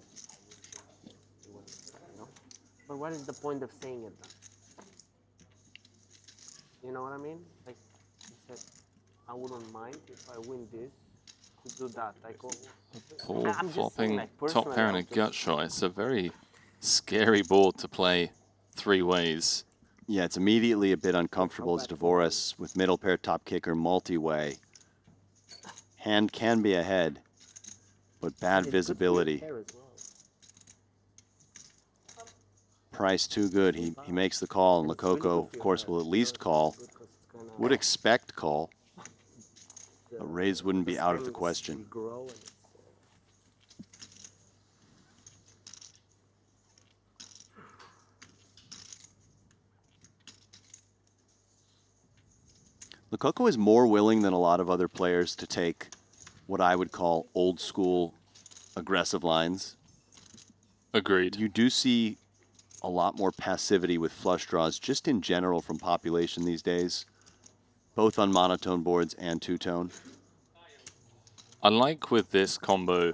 But what is the point of saying it? You know what I mean? Like, you said, I wouldn't mind if I win this. To do that, I go. Paul I'm just flopping saying, like, top pair and a gut shot. It's a very scary board to play 3 ways Yeah, it's immediately a bit uncomfortable as Dvoris with middle pair top kicker multi-way. Hand can be ahead, but bad visibility. Price too good. He makes the call, and Lococo, of course, will at least call. Would expect call. A raise wouldn't be out of the question. Lococo is more willing than a lot of other players to take what I would call old school aggressive lines. Agreed. You do see a lot more passivity with flush draws just in general from population these days, both on monotone boards and two-tone. I like with this combo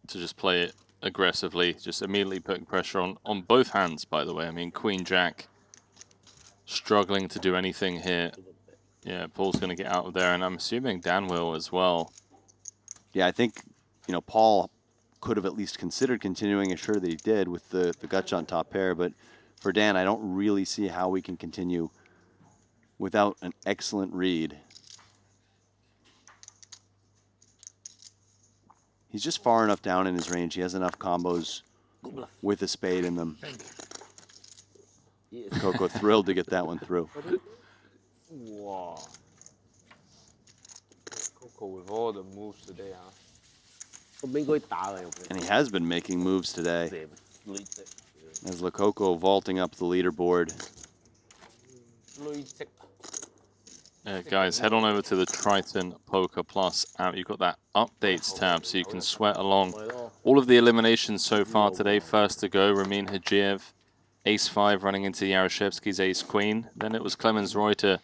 to just play it aggressively, just immediately putting pressure on both hands, by the way. I mean, Queen Jack struggling to do anything here. Yeah, Paul's going to get out of there, and I'm assuming Dan will as well. Yeah, I think, you know, Paul could have at least considered continuing, as sure that he did with the gut shot top pair, but for Dan, I don't really see how we can continue without an excellent read. He's just far enough down in his range. He has enough combos with a spade in them. Coco thrilled to get that one through. Wow. Coco with all the moves today, huh? And he has been making moves today. As Lococo vaulting up the leaderboard. Guys, head on over to the Triton Poker Plus app. You've got that updates tab, so you can sweat along all of the eliminations so far today. First to go, Ramin Hadjiev, ace-5 running into Yaroshevsky's ace-queen. Then it was Clemens Reuter,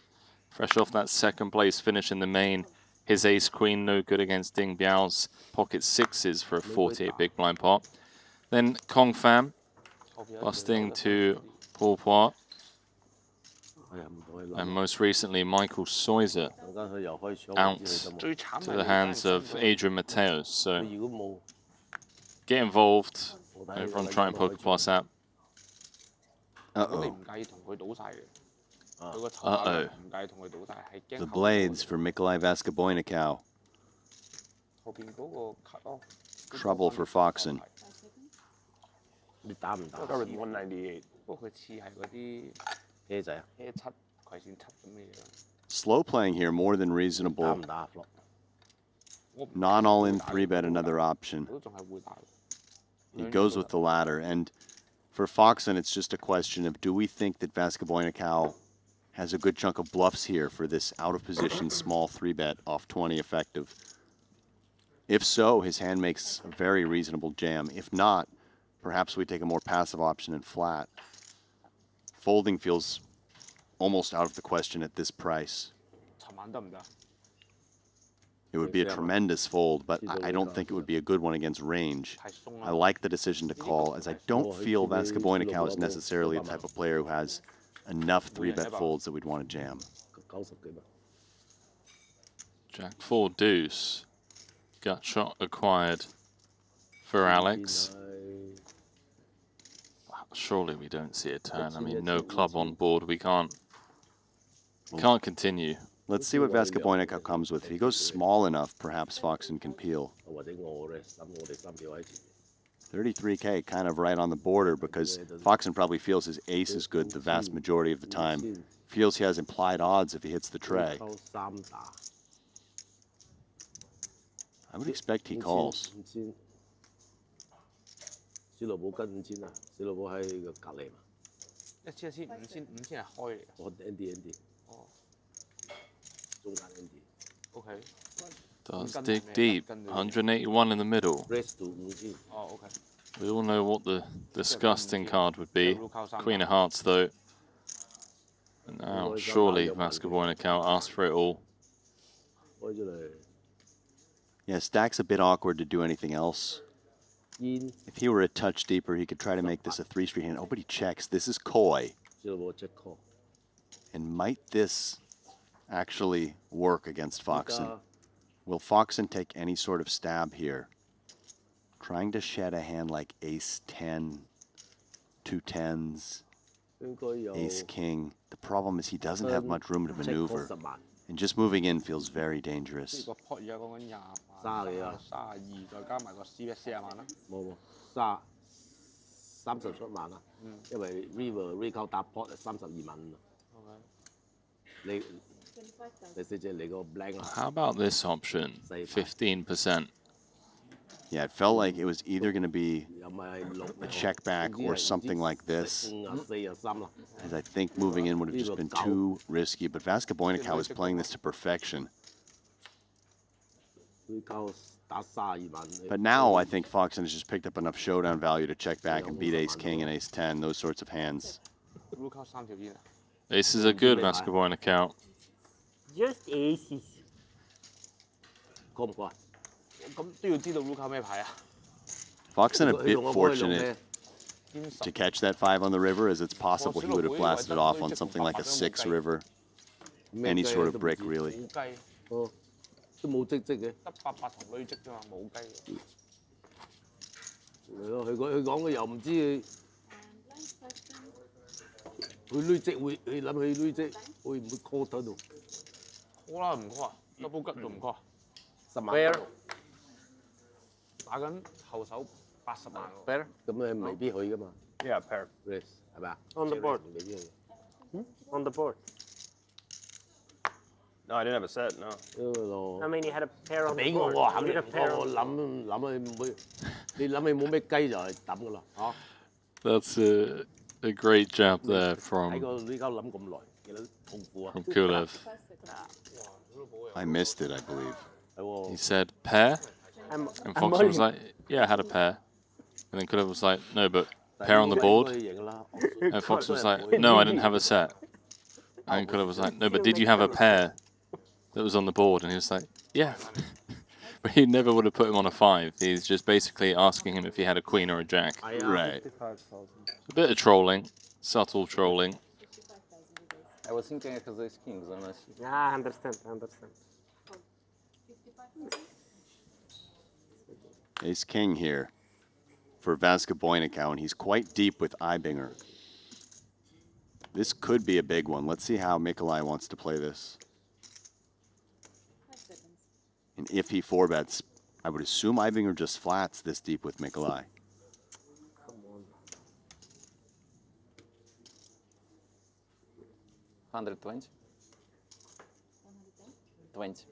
fresh off that second place finish in the main. His ace-queen no good against Ding Biao's pocket sixes for a 48 big blind pot. Then Kong Pham, busting to Paul Poit. And most recently, Michael Soiser out to the hands of Adrian Mateos. So get involved over on Triton Poker Plus app. Uh-oh. Uh-oh. The blades for Nikolai Vaskaboynikau. Trouble for Foxen. Start with 198. Slow playing here, more than reasonable. Non-all-in 3-bet, another option. He goes with the latter. And for Foxen, it's just a question of, do we think that Vaskaboynikau has a good chunk of bluffs here for this out-of-position small 3-bet off 20 effective? If so, his hand makes a very reasonable jam. If not, perhaps we take a more passive option and flat. Folding feels almost out of the question at this price. It would be a tremendous fold, but I don't think it would be a good one against range. I like the decision to call, as I don't feel Vaskaboynikau is necessarily the type of player who has enough 3-bet folds that we'd want to jam. Jack 4 deuce. Gut shot acquired for Alex. Surely we don't see a turn. I mean, no club on board. We can't continue. Let's see what Vaskaboynikau comes with. If he goes small enough, perhaps Foxen can peel. 33K, kind of right on the border, because Foxen probably feels his ace is good the vast majority of the time. Feels he has implied odds if he hits the tray. I would expect he calls. Does dig deep. 181 in the middle. We all know what the disgusting card would be. Queen of Hearts, though. And now, surely Vaskaboynikau asked for it all. Yeah, stack's a bit awkward to do anything else. If he were a touch deeper, he could try to make this a 3-street hand. Oh, but he checks. This is coy. And might this actually work against Foxen? Will Foxen take any sort of stab here? Trying to shed a hand like ace 10, 2 10s. Ace King. The problem is he doesn't have much room to maneuver. And just moving in feels very dangerous. 個 pot 而家講緊30幾啊，32再加埋個 CPS 40萬啦。冇30出萬啦，因為 River 搭 pot 係32萬啊。你四隻你個 blank 啊。 How about this option? 15%. Yeah, it felt like it was either going to be a check back or something like this. As I think moving in would have just been too risky, but Vasco Boynikau is playing this to perfection. But now I think Foxen has just picked up enough showdown value to check back and beat Ace King and Ace 10, those sorts of hands. Aces are good, Vasco Boynikau. Just aces. 過唔過啊？咁都要知道 Ruka 咩牌啊？ Foxen a bit fortunate to catch that 5 on the river, as it's possible he would have blasted off on something like a 6 river. Any sort of brick, really. 冇雞。都冇積嘅。得88同累積啫嘛，冇雞。係咯，佢講嘅又唔知佢累積會，佢諗佢累積會唔會 call 到度 call 啦，唔 call 啊？double 吉仲唔 call 啊？10萬。Pair 打緊後手80萬喎。Pair 咁你未必去噶嘛 Yeah, pair. 係咪啊 On the board. 未必去。On the board. No, I didn't have a set, no. I mean, you had a pair on the 俾我 board. 我肯 You 定 had a pair 我 on the board. 諗你唔會，你諗你冇咩雞就係抌噶啦嚇。 That's a great jab there 喺 from 個呢家諗咁耐，幾多痛苦啊 Kulev. I missed it, I believe. He said, pair? And Foxen was like, yeah, I had a pair. And then Kulev was like, no, but pair on the board? And Foxen was like, no, I didn't have a set. And Kulev was like, no, but did you have a pair that was on the board? And he was like, yeah. But he never would have put him on a 5. He's just basically asking him if he had a queen or a jack. Right. A bit of trolling, subtle trolling. I was thinking it has ace kings, honestly. Yeah, I understand. Ace King here for Vasco Boynikau, and he's quite deep with Ibinger. This could be a big one. Let's see how Mikolai wants to play this. And if he 4-bets, I would assume Ibinger just flats this deep with Mikolai. Come on. 120. 20.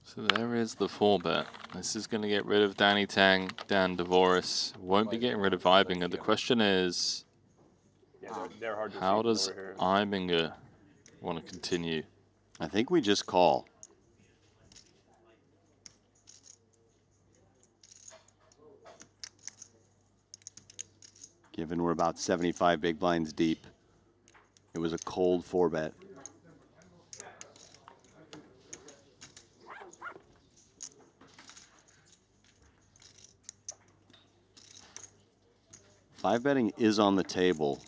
So there is the 4-bet. This is going to get rid of Danny Tang, Dan Dvoris. Won't be getting rid of Ibinger. The question is, Yeah, they're hard to how see does over here. Ibinger want to continue? I think we just call. Given we're about 75 big blinds deep, it was a cold 4-bet. Five betting is on the table.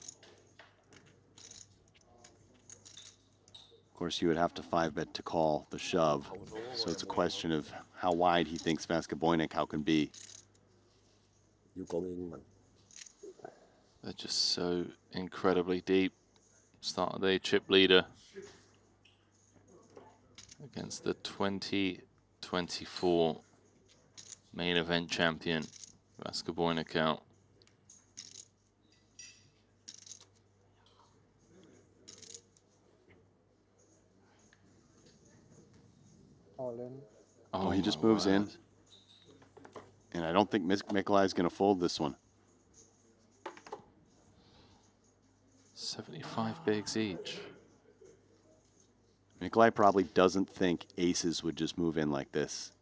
Of course, you would have to 5-bet to call the shove. So it's a question of how wide he thinks Vasco Boynikau can be. 要講英文。 They're just so incredibly deep. Start of the chip leader against the 2024 main event champion, Vasco Boynikau. All in. Oh, he just moves in. And I don't think Mikolai is going to fold this one. 75 bigs each. Mikolai probably doesn't think aces would just move in like this.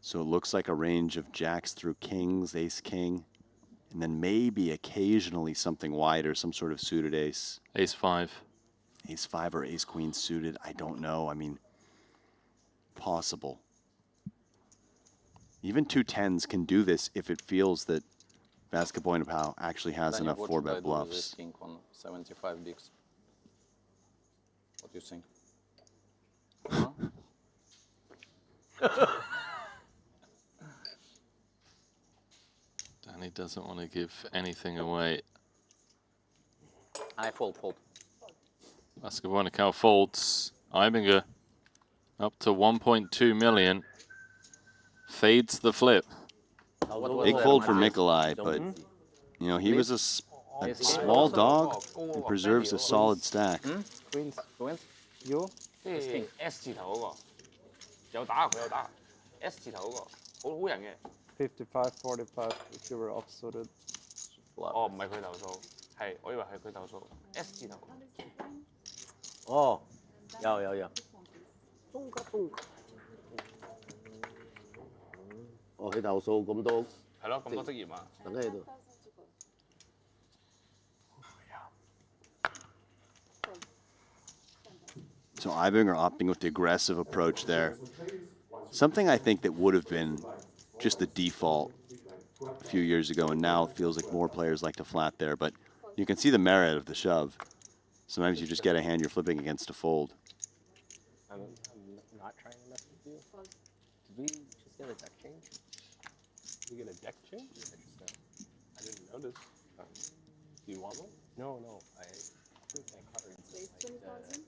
So it looks like a range of jacks through kings, ace, king, and then maybe occasionally something wider, some sort of suited ace. Ace 5. Ace 5 or ace queen suited, I don't know. I mean, possible. Even 2 10s can do this if it feels that Vasco Boynikau actually has Daniel, enough what 4-bet should I do with bluffs. this king on 75 bigs? What do you think? Huh? Danny doesn't want to give anything away. I fold. Vasco folds. Ibinger up to 1.2 million. Fades the flip. Big fold for Nikolai, but you know, he was a small dog and preserves a solid stack. Queens. You? 即係 S 字頭嗰個，有打佢有打 S 字頭嗰個，好人嘅。55-45 if you were offsuited. 哦，唔係佢投訴，係我以為係佢投訴 S 字頭。哦，有。哦，佢投訴咁多。係咯，咁多職業啊。等喺度。So Ibinger opting with the aggressive approach there. Something I think that would have been just the default a few years ago, and now it feels like more players like to flat there. But you can see the merit of the shove. Sometimes you just get a hand you're flipping against a fold. I'm not trying to mess with you. Did we just get a deck change? Did we get a deck change? I didn't notice. Do you want one? No. I think my cards, like,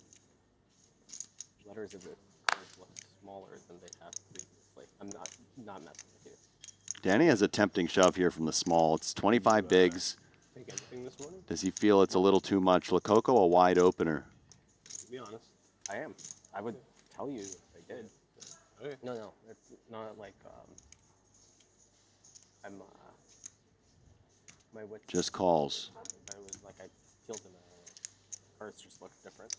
letters of the cards look smaller than they have previously. I'm not messing with you. Danny has a tempting shove here from the small. It's 25 bigs. Take anything this morning? Does he feel it's a little too much? Lococo, a wide opener. To be honest. I am. I would tell you if I did. Okay. No. It's not like I'm my wits. Just calls. I was like I feel the cards just look different.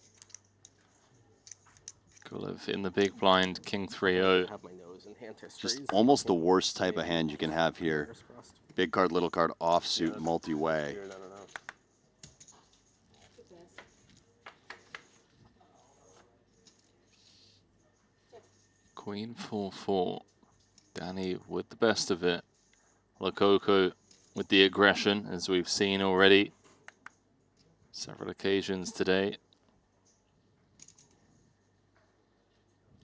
Gulev in the big blind, King 3-0. Have my nose in hand Just histories. almost the worst type of hand you can have here. Fingers crossed. Big card, little card, offsuit, multi-way. Figure that one out. Queen 4-4. Danny with the best of it. Lococo with the aggression, as we've seen already. Several occasions today.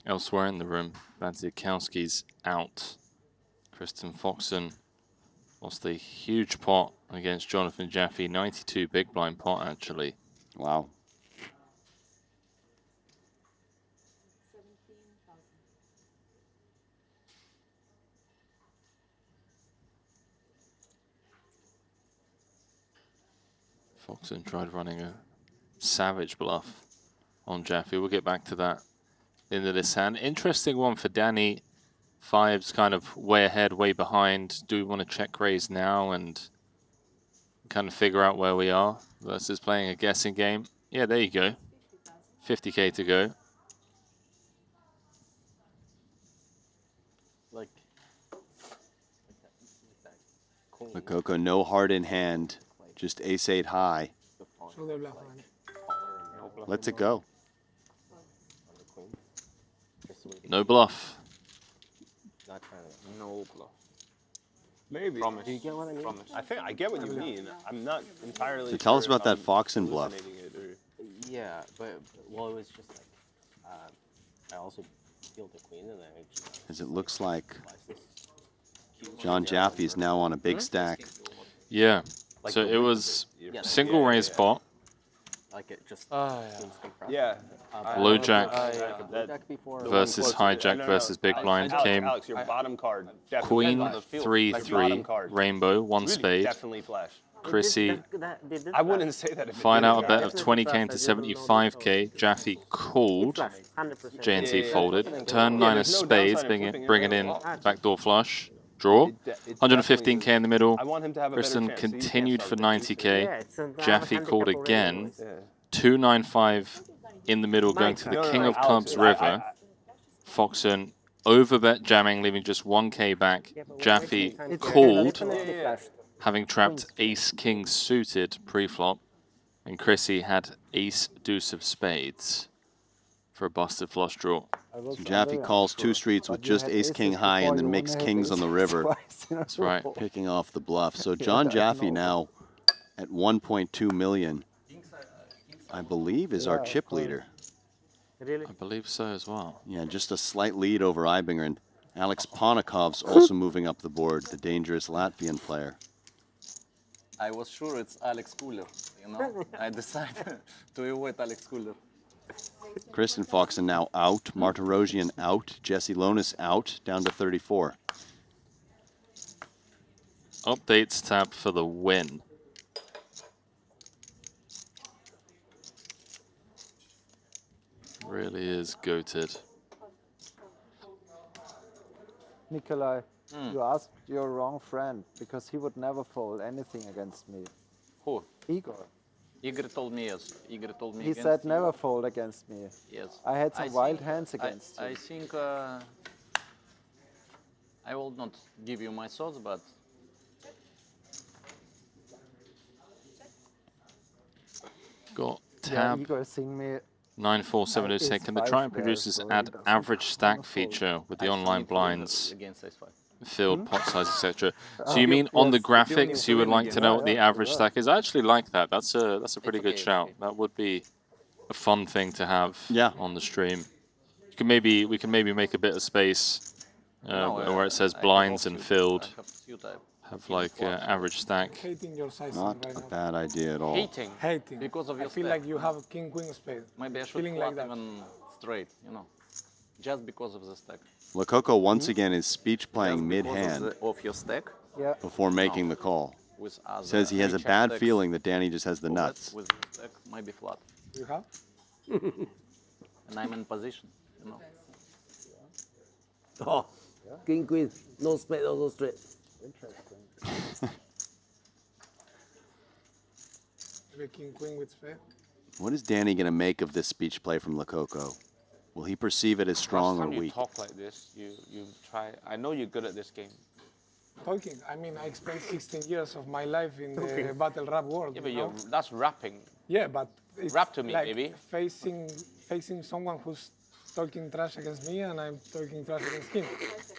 Elsewhere in the room, Vadziakowski's out. Kristen Foxen lost a huge pot against Jonathan Jaffe. 92 big blind pot, actually. Wow. Foxen tried running a savage bluff on Jaffe. We'll get back to that into this hand. Interesting one for Danny. Five's kind of way ahead, way behind. Do we want to check raise now and kind of figure out where we are versus playing a guessing game? Yeah, there you go. 50K to go. Like that Lococo, no heart in hand. Just ace-8 high. Lets it go. No bluff. Not trying to. No bluff. Maybe. Promise. Do you get what I mean? Promise. I get what you mean. I'm not entirely So tell us sure about if that I'm Foxen bluff. hallucinating it or- Yeah, but well, it was just like I also feel the queen, and then I just As it looks like realized this cute John Jaffe is now on a big stack. Yeah. Like So the it width of was it. single raise pot. like it just Yeah. seems compressed. Yeah. Low jack That- Deck before the one versus close to- hijack versus big blind Alex, came Alex, your bottom card. Definitely Queen on the field. 3-3 Bottom card. rainbow, one Really spade. Definitely flash. Chrissy I wouldn't say that if it find out a didn't. bet of 20K into 75K. Jaffe called. 100%. JNT Yeah. folded. Turn 9 of there's no spades, downside in flipping bringing it. in backdoor flush. Draw. It's 115K in the middle. I want him to have a better Kristen chance, so you can't continued start for with the 90K. Yeah, it's a Jaffe called handicap again. already. Yeah. 295 in the middle, going to the No, no, King no, of Alex, Clubs I- river. Foxen overbet jamming, leaving just 1K back. Jaffe called, Definitely flashed. having trapped ace king suited pre-flop, and Chrissy had ace deuce of spades for a busted flush draw. So Jaffe calls two streets with just ace-king high and then makes kings on the river. That's right. Picking off the bluff. So John Jaffe now at 1.2 million, I believe, is our chip leader. Really? I believe so as well. Yeah, just a slight lead over Ibinger. And Alex Ponikov's also moving up the board, the dangerous Latvian player. I was sure it's Alex Cooler, you know. I decided to avoid Alex Cooler. Kristen Foxen now out, Martirosian out, Jesse Lonis out, down to 34. Updates tab for the win. Really is goated. Nikolai, you asked your wrong friend because he would never fold anything against me. Who? Igor. Igor told me yes. Igor told me He against said you. never fold against me. Yes. I had some I wild think- hands against I you. think I will not give you my thoughts, but Got Yeah, tab Igor seen me 9470 can the five Triton there, producers so add he doesn't average stack wanna fold. feature with the I online think he will blinds, against Ace-5. field, pot size, etc. So Oh, you mean on the yes. graphics you would like to know what the Yeah, average yeah. stack is? I actually like that. That's a pretty good okay, shout. okay. That would be a fun thing to have Yeah. on the stream. We can maybe make a bit of space No, where it says I have blinds and offsuit. filled. I have suit type. Have like average stack. Hating your sizing Not right a now. bad idea at all. Hating. Hating. Because of I your feel stack. like you have king queen spade. Maybe I should Feeling flat like that. even straight, you know. Just because of the stack. Lococo once again is speech playing Just because mid-hand of your stack Yeah. before making the call. with other Says he has a check bad stacks, feeling that Danny just has the or nuts. With the stack might be flat. You have? And I'm in position, you know. Oh, king, queen, no spade, also straight. Interesting. Maybe king queen with spade. What is Danny going to make of this speech play from Lococo? Will he perceive it as strong Last or time you weak? talk like this, you try. I know you're good at this game. Talking. I mean, I spent 16 years of my life in the battle rap world. Yeah, but you know? that's rapping. Yeah, but it's Rap to me, like baby. facing someone who's talking trash against me and I'm talking trash against him,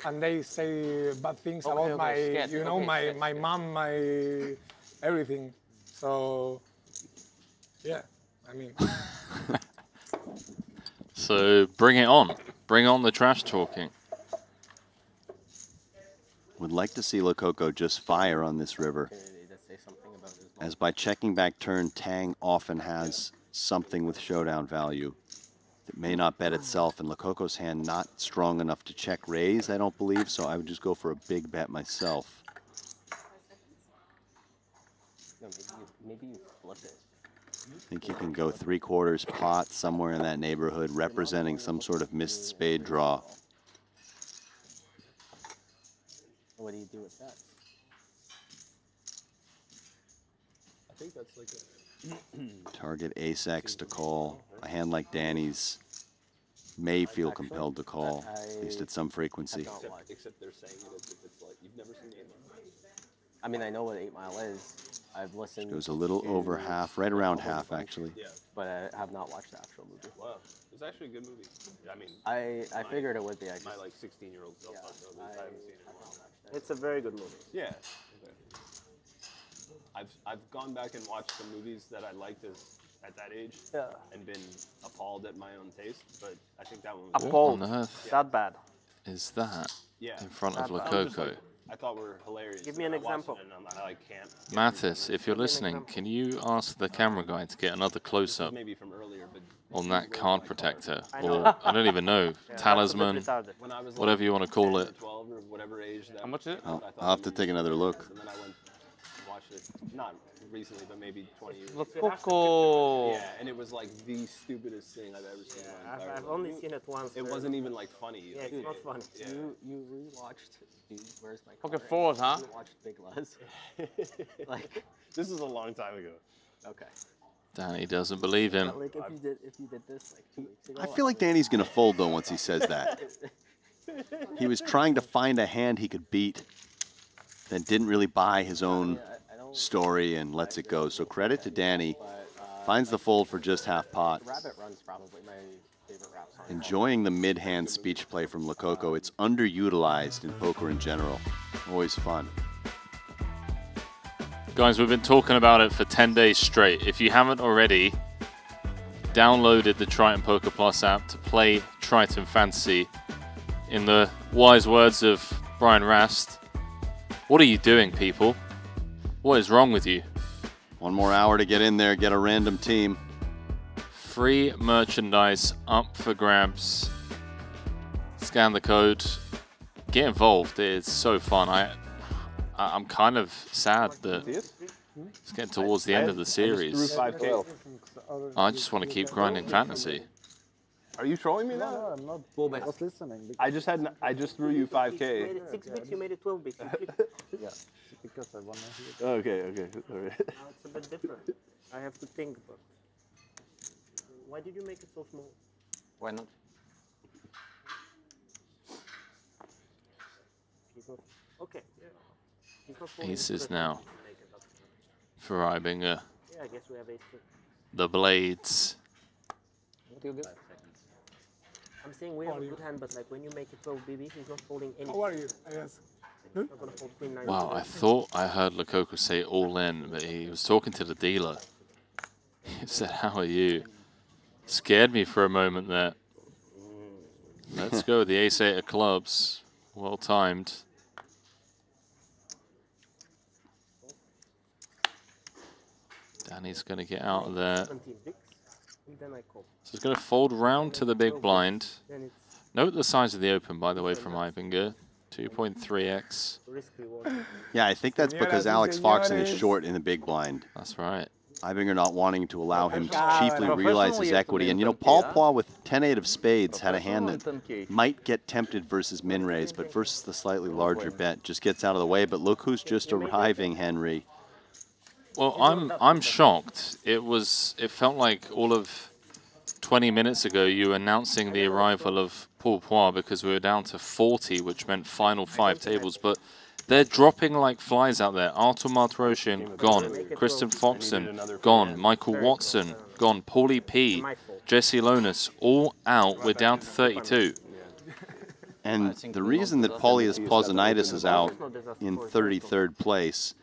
and they say bad things Okay, about okay, my, scared, you know, okay, my scared. my mom, my everything. So yeah, I mean, So bring it on. Bring on the trash talking. Would like to see Lococo just fire on this river, Can you just say something about his as by checking back turn, Tang often has something with showdown value that may not bet itself, and Lococo's hand not strong enough to check raise, I don't believe, so I would just go for a big bet myself. No, maybe you flip it. I think you can go 3/4 pot somewhere in that neighborhood, representing some sort of missed spade draw. What do you do with that? I think that's like a Target ace-X to call. A hand like Danny's may feel compelled to call, at least at some frequency. except they're saying it as if it's like you've never seen 8 Mile. I mean, I know what 8 Mile is. I've listened. Goes a little over half, right around half actually. Yeah. But I have not watched the actual movie. Wow. It's actually a good movie. I mean, I figured it would be. I just, my like 16-year-old self yeah, doesn't know this. I haven't seen it. have not watched it. It's a very good movie. Yeah. Okay. I've gone back and watched some movies that I liked at that age Yeah. and been appalled at my own taste, but I think that one was What Appalled. on earth That bad. is that Yeah. in front of That- Some just, Lococo? like, I thought were hilarious. Give me an and I watched example. it and I like can't. Mattis, if you're listening, can you ask the camera guy to get another close-up Maybe from earlier, but on that card protector? I know. Or, I don't even know, talisman, when I was like whatever you want to call 10 or it. 12 or whatever age that How much is it? I thought I'll have the to take movie another was look. badass, and then I went and watched it, not recently, but maybe 20 years ago. Lococo. Yeah, and it was like the stupidest thing I've ever seen in my entire I've life. only seen it once. It wasn't even like funny. Yeah, like, it's not funny. Yeah. You rewatched Dude, Where's My Poker Car? fours, huh? You watched Big Les. Like, This is a long time ago. okay. Danny doesn't believe him. Like if you did this like 2 weeks ago. I feel like Danny's going to fold though once he says that. He was trying to find a hand he could beat, then didn't really buy his own story and lets it go. So credit to Danny. Finds the fold for just half pot. Rabbit Run's probably my favorite rap song. Enjoying the mid-hand speech play from Lococo. It's underutilized in poker in general. Always fun. Guys, we've been talking about it for 10 days straight. If you haven't already downloaded the Triton Poker Plus app to play Triton Fantasy, in the wise words of Brian Rast, what are you doing, people? What is wrong with you? One more hour to get in there, get a random team. Free merchandise up for grabs. Scan the code. Get involved. It's so fun. I'm kind of sad that it's getting towards the end of the series. I just want to keep grinding fantasy. Are you trolling me now? No, I'm not. I was listening. I just threw you 5K. You made it 6 bits, you made it 12 bits. Yeah, because I want to hear. Okay, all right. Now it's a bit different. I have to think, but why did you make it so small? Why not? Okay, yeah. He's not folding Aces into now it. for Ibinger. Yeah, I guess we have ace too. The blades. What do you get? I'm saying we have a good hand, but like when you make it 12 BB, he's not folding anything. How are you? Yes. He's not gonna fold queen 9. Wow, I thought I heard Lococo say all in, but he was talking to the dealer. He said, "How are you?" Scared me for a moment there. Let's go with the ace-8 of clubs. Well timed. Danny's going to get out of there. 17 bigs, and then I call. So he's going to fold round to the big blind. Then it's Note the size of the open, by the way, from Ibinger. 2.3x. risk reward. Yeah, I think that's because Alex Foxen is short in the big blind. That's right. Ibinger not wanting to allow him to cheaply realize his equity. And, you know, Paul Poix with 10-8 of spades had a hand that might get tempted versus min raise, but versus the slightly larger bet just gets out of the way. But look who's just arriving, Henry. Well, I'm shocked. It felt like all of 20 minutes ago you were announcing the arrival of Paul Poix because we were down to 40, which meant final 5 tables. But they're dropping like flies out there. Artur Martirosyan, gone. Kristen Foxen, gone. Michael Watson, gone. Paulie P, Jesse Lonis, all out. We're down to 32. And the reason that Paulius Plazonitis is out in 33rd place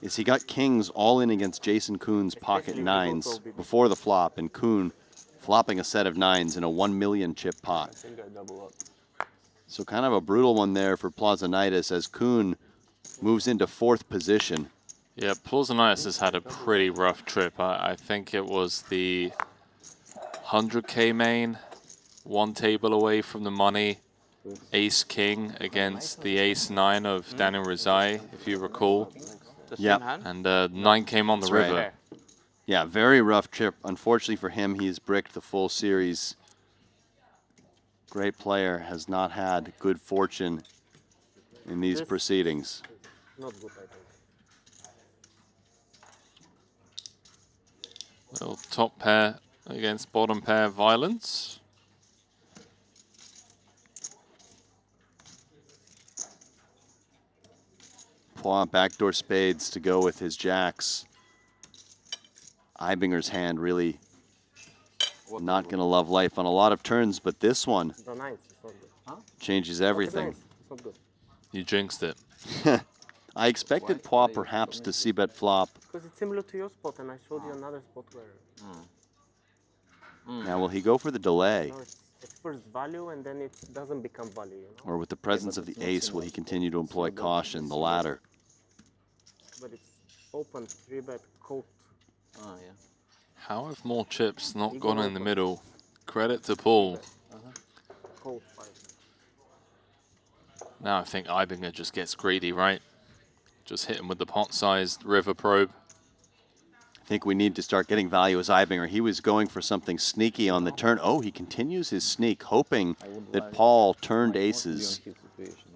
is he got kings all in against Jason Kuhn's pocket 9s before the flop, and Kuhn flopping a set of 9s in a 1 million chip pot. So kind of a brutal one there for Plazonitis as Kuhn moves into 4th position. Yeah, Plazonitis has had a pretty rough trip. I think it was the 100K main, 1 table away from the money. Ace-King against the Ace-9 of Daniel Rizai, if you recall. Yeah. And 9 came on the river. Right. Yeah, very rough trip. Unfortunately for him, he's bricked the full series. Great player, has not had good fortune in these proceedings. Not good, I think. Little top pair against bottom pair violence. Poix backdoor spades to go with his jacks. Ibinger's hand really not going to love life on a lot of turns, but this one The 9th is not good. Huh? changes everything. It's not good. You jinxed it. I expected Poix perhaps to see bet flop. Because it's similar to your spot, and I showed you another spot where Now, will he go for the delay? no, it's first value, and then it doesn't become value. You know? Or with the presence of the ace, will he continue to employ caution, the latter? But it's open, 3-bet, cold. Oh, yeah. How have more chips not gone in the middle? Credit to Paul. Cold 5. Now I think Ibinger just gets greedy, right? Just hit him with the pot-sized river probe. I think we need to start getting value as Ibinger. He was going for something sneaky on the turn. Oh, he continues his sneak, hoping that Paul turned aces,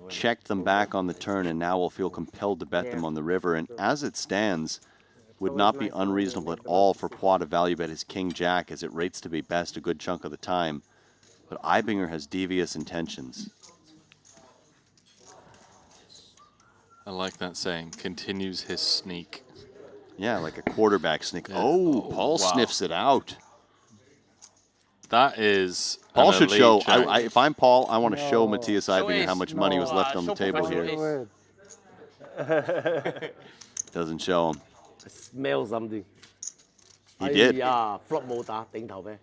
checked them back on the turn, and now will feel compelled to bet them on the river. And as it stands, would not be unreasonable at all for Poix to value bet his king-jack, as it rates to be best a good chunk of the time. But Ibinger has devious intentions. I like that saying, continues his sneak. Yeah, like a quarterback sneak. Yeah. Oh, Paul wow. sniffs it out. That is Paul an should elite show, jack. if I'm Paul, I want to show Matthias Ibinger how much money was left on the table here. Doesn't show him. I smell something. He did. Yeah, flop 冇打頂頭啤。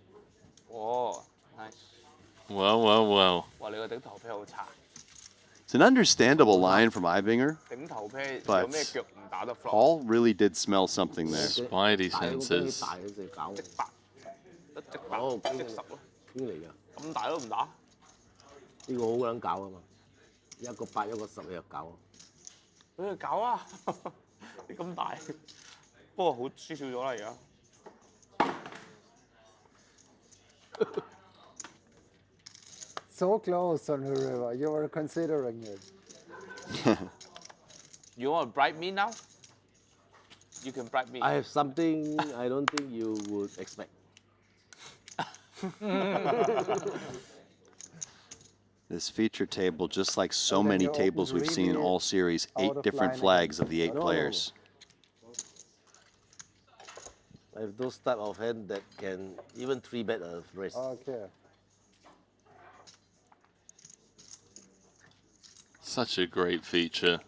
哦，nice。 Well, well, well. 哇！你個頂頭皮好殘。It's It's an understandable line from Ibinger, 頂頭啤 But 有咩腳唔打得 flop？ Paul really did smell something there. Spidey 大嗰 senses. 大嗰隻搞。一百，一隻八，哦，一隻十咯，邊嚟㗎？咁大都唔打。呢個好撚搞啊嘛，一個8一個10你又搞啊。俾佢搞啊！你咁大，不過好輸少咗啦而家。So close on the river. You were considering it. You want to bribe me now? You can bribe me. I have something I don't think you would expect. This feature table, just like so And then many you tables open we've seen in really all series, out 8 of different line flags again. of the 8 No. players. I have those type of hand that can even 3-bet a race. Okay. Such a great feature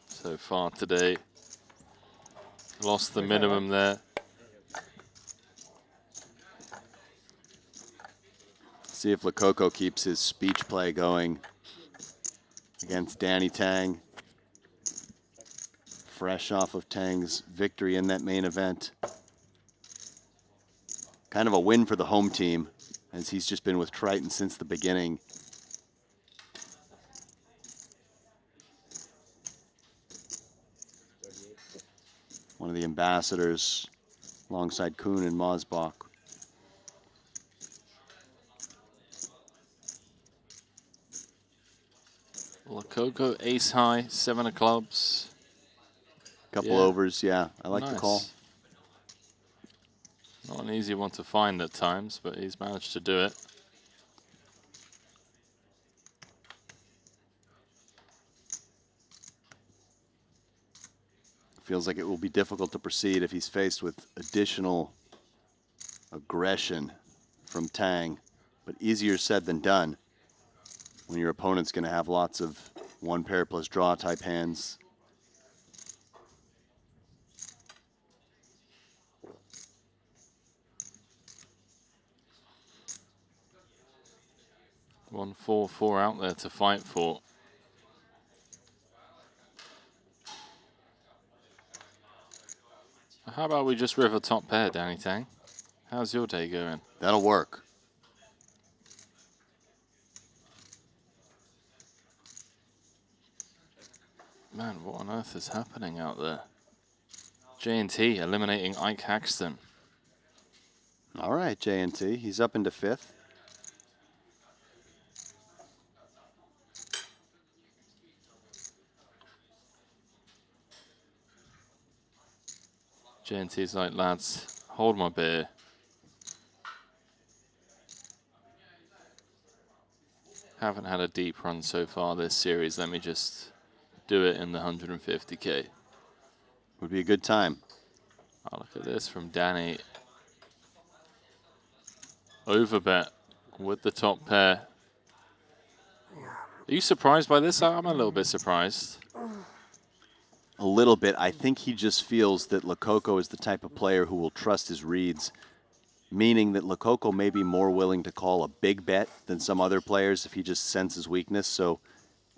so far today. Lost the minimum there. See if Lococo keeps his speech play going against Danny Tang. Fresh off of Tang's victory in that main event. Kind of a win for the home team, as he's just been with Triton since the beginning. One of the ambassadors alongside Kuhn and Mosbach. Lococo ace high, 7 of clubs. Couple Yeah. overs, yeah. I like the call. Nice. Not an easy one to find at times, but he's managed to do it. Feels like it will be difficult to proceed if he's faced with additional aggression from Tang, but easier said than done when your opponent's going to have lots of 1 pair plus draw type hands. One 4-4 out there to fight for. How about we just river top pair, Danny Tang? How's your day going? That'll work. Man, what on earth is happening out there? J&T eliminating Ike Haxton. All right, J&T. He's up into 5th. J&T's like, lads, hold my beer. Haven't had a deep run so far this series. Let me just do it in the 150K. Would be a good time. Oh, look at this from Danny. Overbet with the top pair. Are you surprised by this? I'm a little bit surprised. A little bit. I think he just feels that Lococo is the type of player who will trust his reads, meaning that Lococo may be more willing to call a big bet than some other players if he just senses weakness. So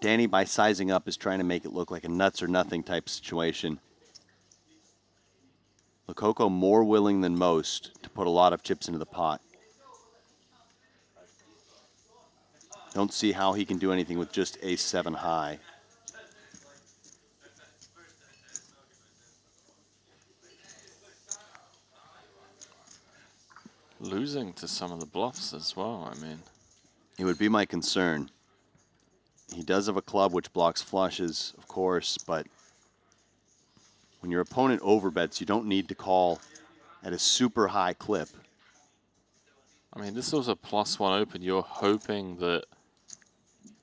Danny, by sizing up, is trying to make it look like a nuts or nothing type situation. Lococo more willing than most to put a lot of chips into the pot. Don't see how he can do anything with just ace-7 high. Losing to some of the bluffs as well, I mean. It would be my concern. He does have a club which blocks flushes, of course, but when your opponent overbets, you don't need to call at a super high clip. I mean, this was a +1 open. You're hoping that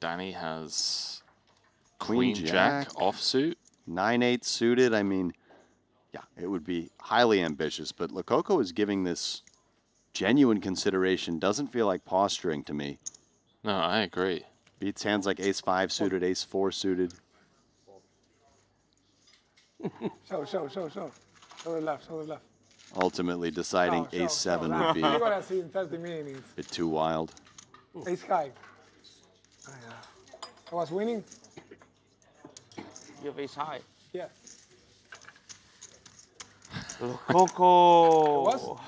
Danny has Queen Jack offsuit. 9-8 suited. I mean, yeah, it would be highly ambitious, but Lococo is giving this genuine consideration. Doesn't feel like posturing to me. No, I agree. Beats hands like ace-5 suited, ace-4 suited. Show. Show the left, show the left. Ultimately deciding Show, ace-7 show. would be You're a gonna see in 30 minutes. bit too wild. Ace high. I was winning. Your face high. Yeah. Coco. Was?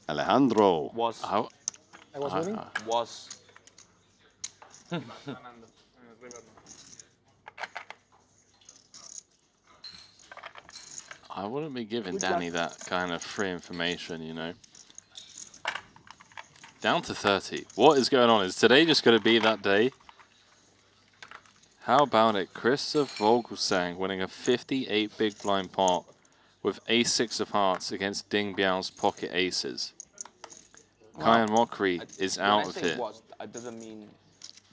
Alejandro. Was. I was winning. Was. I wouldn't be giving Danny that kind of free information, you know. Down to 30. What is going on? Is today just going to be that day? How about it? Christoph Vogelsang winning a 58 big blind pot with ace-6 of hearts against Ding Biao's pocket aces. Kyan Mokri is out of here. I doesn't mean...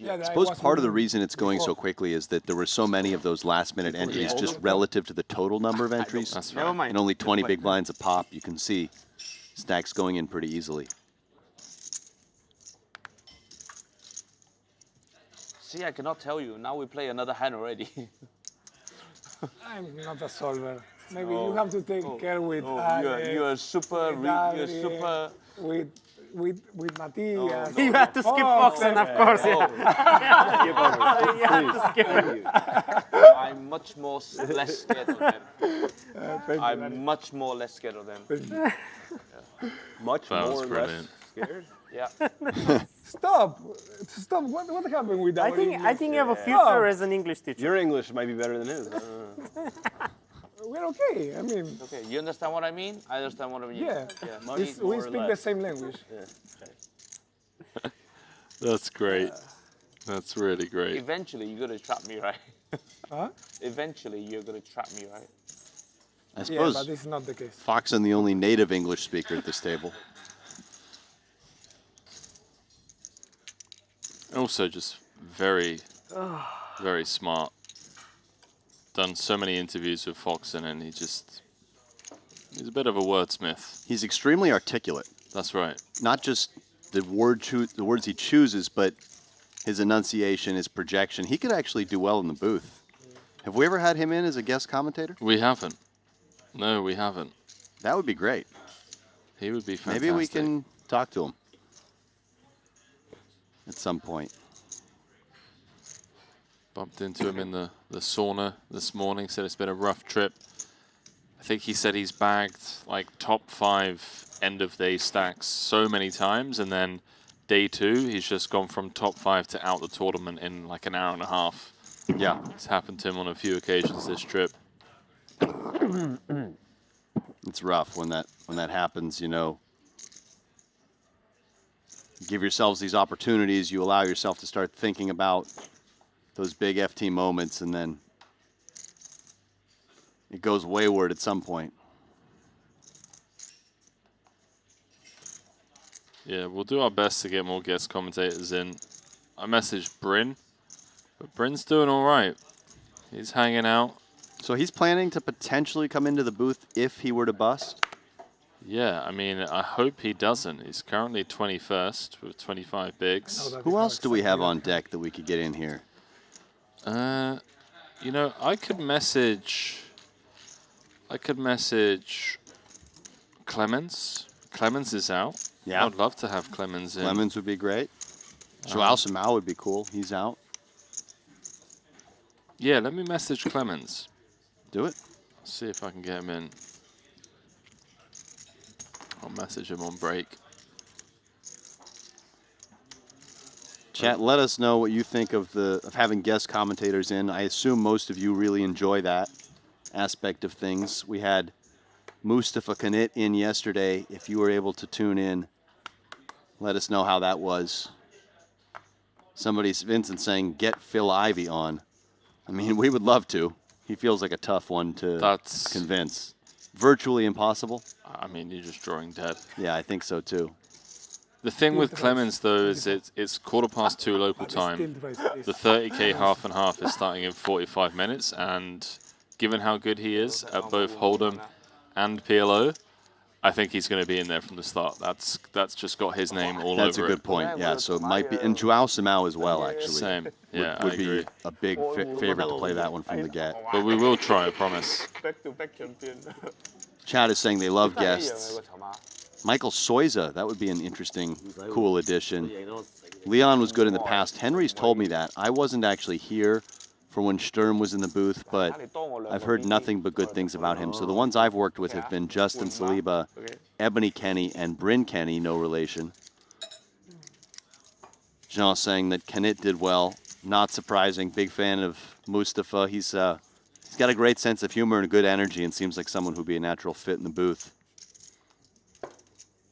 I suppose part of the reason it's going so quickly is that there were so many of those last-minute entries just relative to the total number of entries. That's right. And only 20 big blinds a pop. You can see stacks going in pretty easily. See, I cannot tell you. Now we play another hand already. I'm not a solver. Maybe you have to take care with. You're super. With Matthias. You have to skip Foxen, of course. Yeah. You have to skip. I'm much more less scared of them. I'm much more less scared of them. Much That was more brilliant. less scared. Yeah. Stop! Stop! What happened with that? I think you have a future as an English teacher. Your English might be better than his. We're okay. I mean. Okay, you understand what I mean? I understand what I mean. Yeah. Much We more speak or the less. same language. Yeah. That's great. That's really great. Eventually, you're gonna trap me, right? Huh? Eventually, you're gonna trap me, right? I Yeah, suppose but this is not the case. Foxen, the only native English speaker at this table. Also just very, very smart. Done so many interviews with Foxen and he's a bit of a wordsmith. He's extremely articulate. That's right. Not just the words he chooses, but his enunciation, his projection. He could actually do well in the booth. Have we ever had him in as a guest commentator? We haven't. No, we haven't. That would be great. He would be fantastic. Maybe we can talk to him at some point. Bumped into him in the sauna this morning, said it's been a rough trip. I think he said he's bagged like top 5 end of day stacks so many times, and then day 2 he's just gone from top 5 to out the tournament in like an hour and a half. Yeah. It's happened to him on a few occasions this trip. It's rough when that happens, you know. You give yourselves these opportunities, you allow yourself to start thinking about those big FT moments, and then it goes wayward at some point. Yeah, we'll do our best to get more guest commentators in. I messaged Bryn, but Bryn's doing all right. He's hanging out. So he's planning to potentially come into the booth if he were to bust? Yeah, I mean, I hope he doesn't. He's currently 21st with 25 bigs. Who else do we have on deck that we could get in here? You know, I could message Clemens. Clemens is out. Yeah. I'd love to have Clemens in. Clemens would be great. Joao Samao would be cool. He's out. Yeah, let me message Clemens. Do it. See if I can get him in. I'll message him on break. Chat, let us know what you think of having guest commentators in. I assume most of you really enjoy that aspect of things. We had Mustafa Kanit in yesterday. If you were able to tune in, let us know how that was. Somebody's Vincent saying, get Phil Ivey on. I mean, we would love to. He feels like a tough one to convince. Virtually impossible? I mean, you're just drawing dead. Yeah, I think so too. The thing with Clemens, though, is it's 2:15 local time. The 30K half and half is starting in 45 minutes, and given how good he is at both Hold'em and PLO, I think he's going to be in there from the start. That's just got his name all over it. That's a good point, yeah. So it might be, and Joao Samao as well, actually. Same, yeah, Would I be agree. a big favorite to play that one from the get. But we will try, I promise. Back-to-back champion. Chat is saying they love guests. Michael Soiza, that would be an interesting, cool addition. Leon was good in the past. Henry's told me that. I wasn't actually here for when Sturm was in the booth, but I've heard nothing but good things about him. So the ones I've worked with have been Justin Saliba, Ebony Kenny, and Bryn Kenny, no relation. Jean saying that Kenit did well. Not surprising. Big fan of Mustafa. He's got a great sense of humor and a good energy and seems like someone who'd be a natural fit in the booth.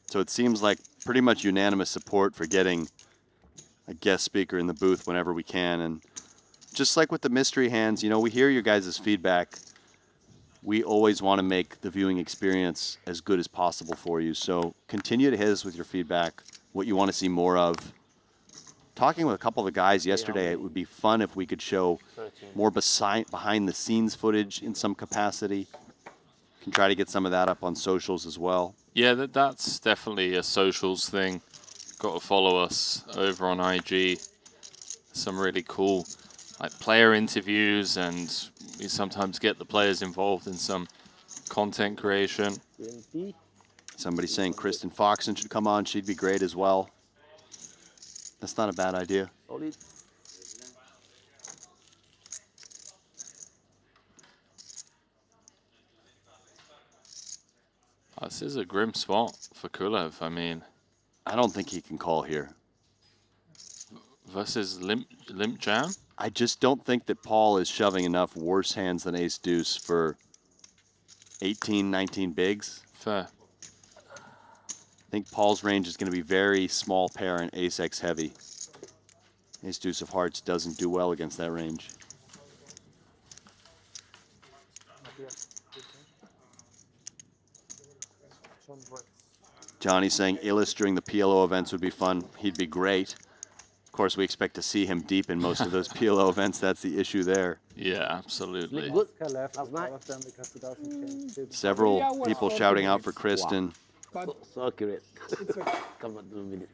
So it seems like pretty much unanimous support for getting a guest speaker in the booth whenever we can. And just like with the mystery hands, you know, we hear your guys' feedback. We always want to make the viewing experience as good as possible for you. So continue to hit us with your feedback, what you want to see more of. Talking with a couple of the guys yesterday, it would be fun if we could show more behind-the-scenes footage in some capacity. Can try to get some of that up on socials as well. Yeah, that's definitely a socials thing. Got to follow us over on IG. Some really cool player interviews, and we sometimes get the players involved in some content creation. Somebody saying Kristen Foxen should come on. She'd be great as well. That's not a bad idea. This is a grim spot for Kulev. I mean, I don't think he can call here. Versus Limp Jam? I just don't think that Paul is shoving enough worse hands than Ace Deuce for 18, 19 bigs. Fair. I think Paul's range is going to be very small pair and Ace X heavy. Ace Deuce of Hearts doesn't do well against that range. Johnny saying Illis during the PLO events would be fun. He'd be great. Of course, we expect to see him deep in most of those PLO events. That's the issue there. Yeah, absolutely. Several people shouting out for Kristen. So accurate. Come on, 2 minutes.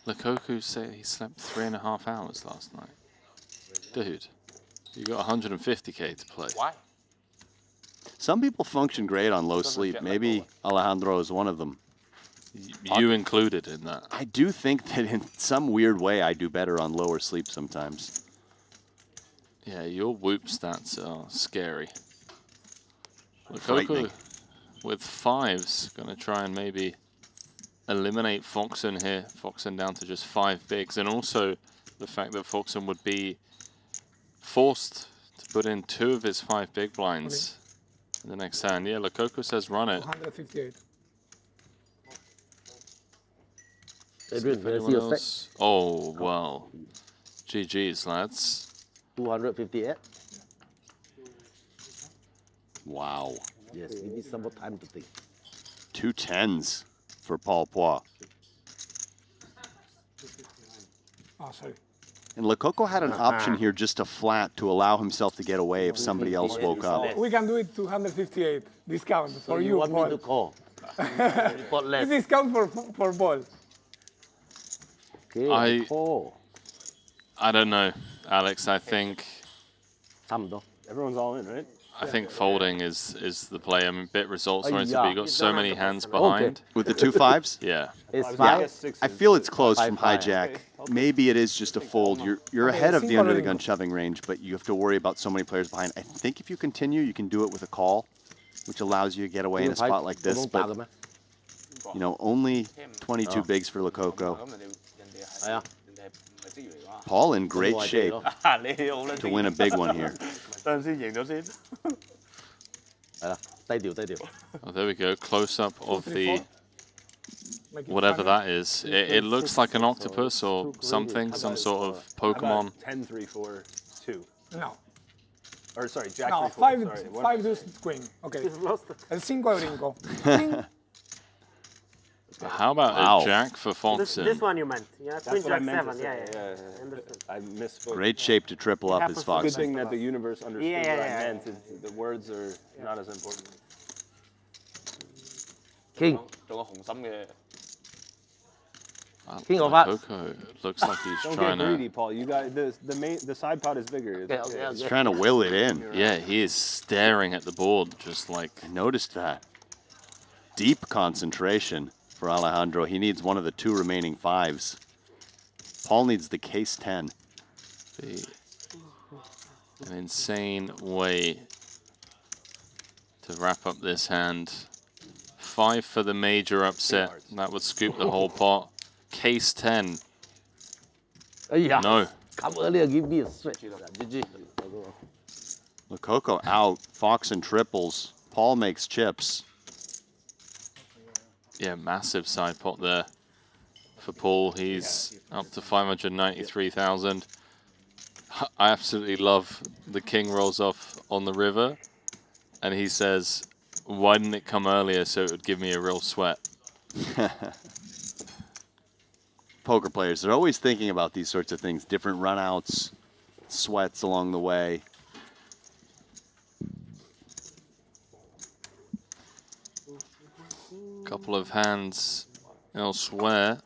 Lukaku said he slept 3.5 hours last night. Dude, you got 150K to play. Why? Some people function great on low sleep. Maybe Alejandro is one of them. You included in that. I do think that in some weird way I do better on lower sleep sometimes. Yeah, your whoop stats are scary. Lukaku with 5s, going to try and maybe eliminate Foxen here. Foxen down to just 5 bigs. And also the fact that Foxen would be forced to put in 2 of his 5 big blinds in the next hand. Yeah, Lukaku says run it. 158. Oh, well. GG's, lads. 258. Wow. Yes, we need some more time to think. 2 10s for Paul Poix. Oh, sorry. And Lukaku had an option here just to flat to allow himself to get away if somebody else woke up. We can do it 258 discount So for you you, want Paul. me to call? This discount for Paul. Okay. I don't know, Alex. I think everyone's all in, right? I think folding is the play. I mean, bit results oriented, but you got so many hands behind. With the 2 5s? Yeah. I feel it's close from hijack. Maybe it is just a fold. You're ahead of the under the gun shoving range, but you have to worry about so many players behind. I think if you continue, you can do it with a call, which allows you to get away in a spot like this. But you know, only 22 bigs for Lukaku. Paul in great shape to win a big one here. Oh, there we go. Close up of the whatever that is. It looks like an octopus or something, some sort of Pokemon. 10, 3, 4, 2. No. Or sorry, Jack. No, 3, 4, 5 deuce queen. Okay. El 5 de brinco. How about a jack for Foxen? This one you meant. Yeah, Queen what I Jack meant 7. to Yeah, say, yeah. Understood. I misspoke. Great shape to triple up his Good Foxen. thing that the universe understood Yeah, what I yeah. meant. The words are not as important. King. King of Hearts. Looks like he's Don't trying get greedy, to. Paul. You got the side pot is bigger. He's trying to will it in. Yeah, he is staring at the board, just like. I noticed that. Deep concentration for Alejandro. He needs one of the 2 remaining 5s. Paul needs the case 10. Be an insane way to wrap up this hand. 5 for the major upset. That would scoop the whole pot. Case 10. No. Come earlier, give me a stretch. GG. Lococo out. Fox and triples. Paul makes chips. Yeah, massive side pot there for Paul. He's up to 593,000. I absolutely love the king rolls off on the river, and he says, why didn't it come earlier so it would give me a real sweat? Poker players, they're always thinking about these sorts of things, different runouts, sweats along the way. Couple of hands elsewhere.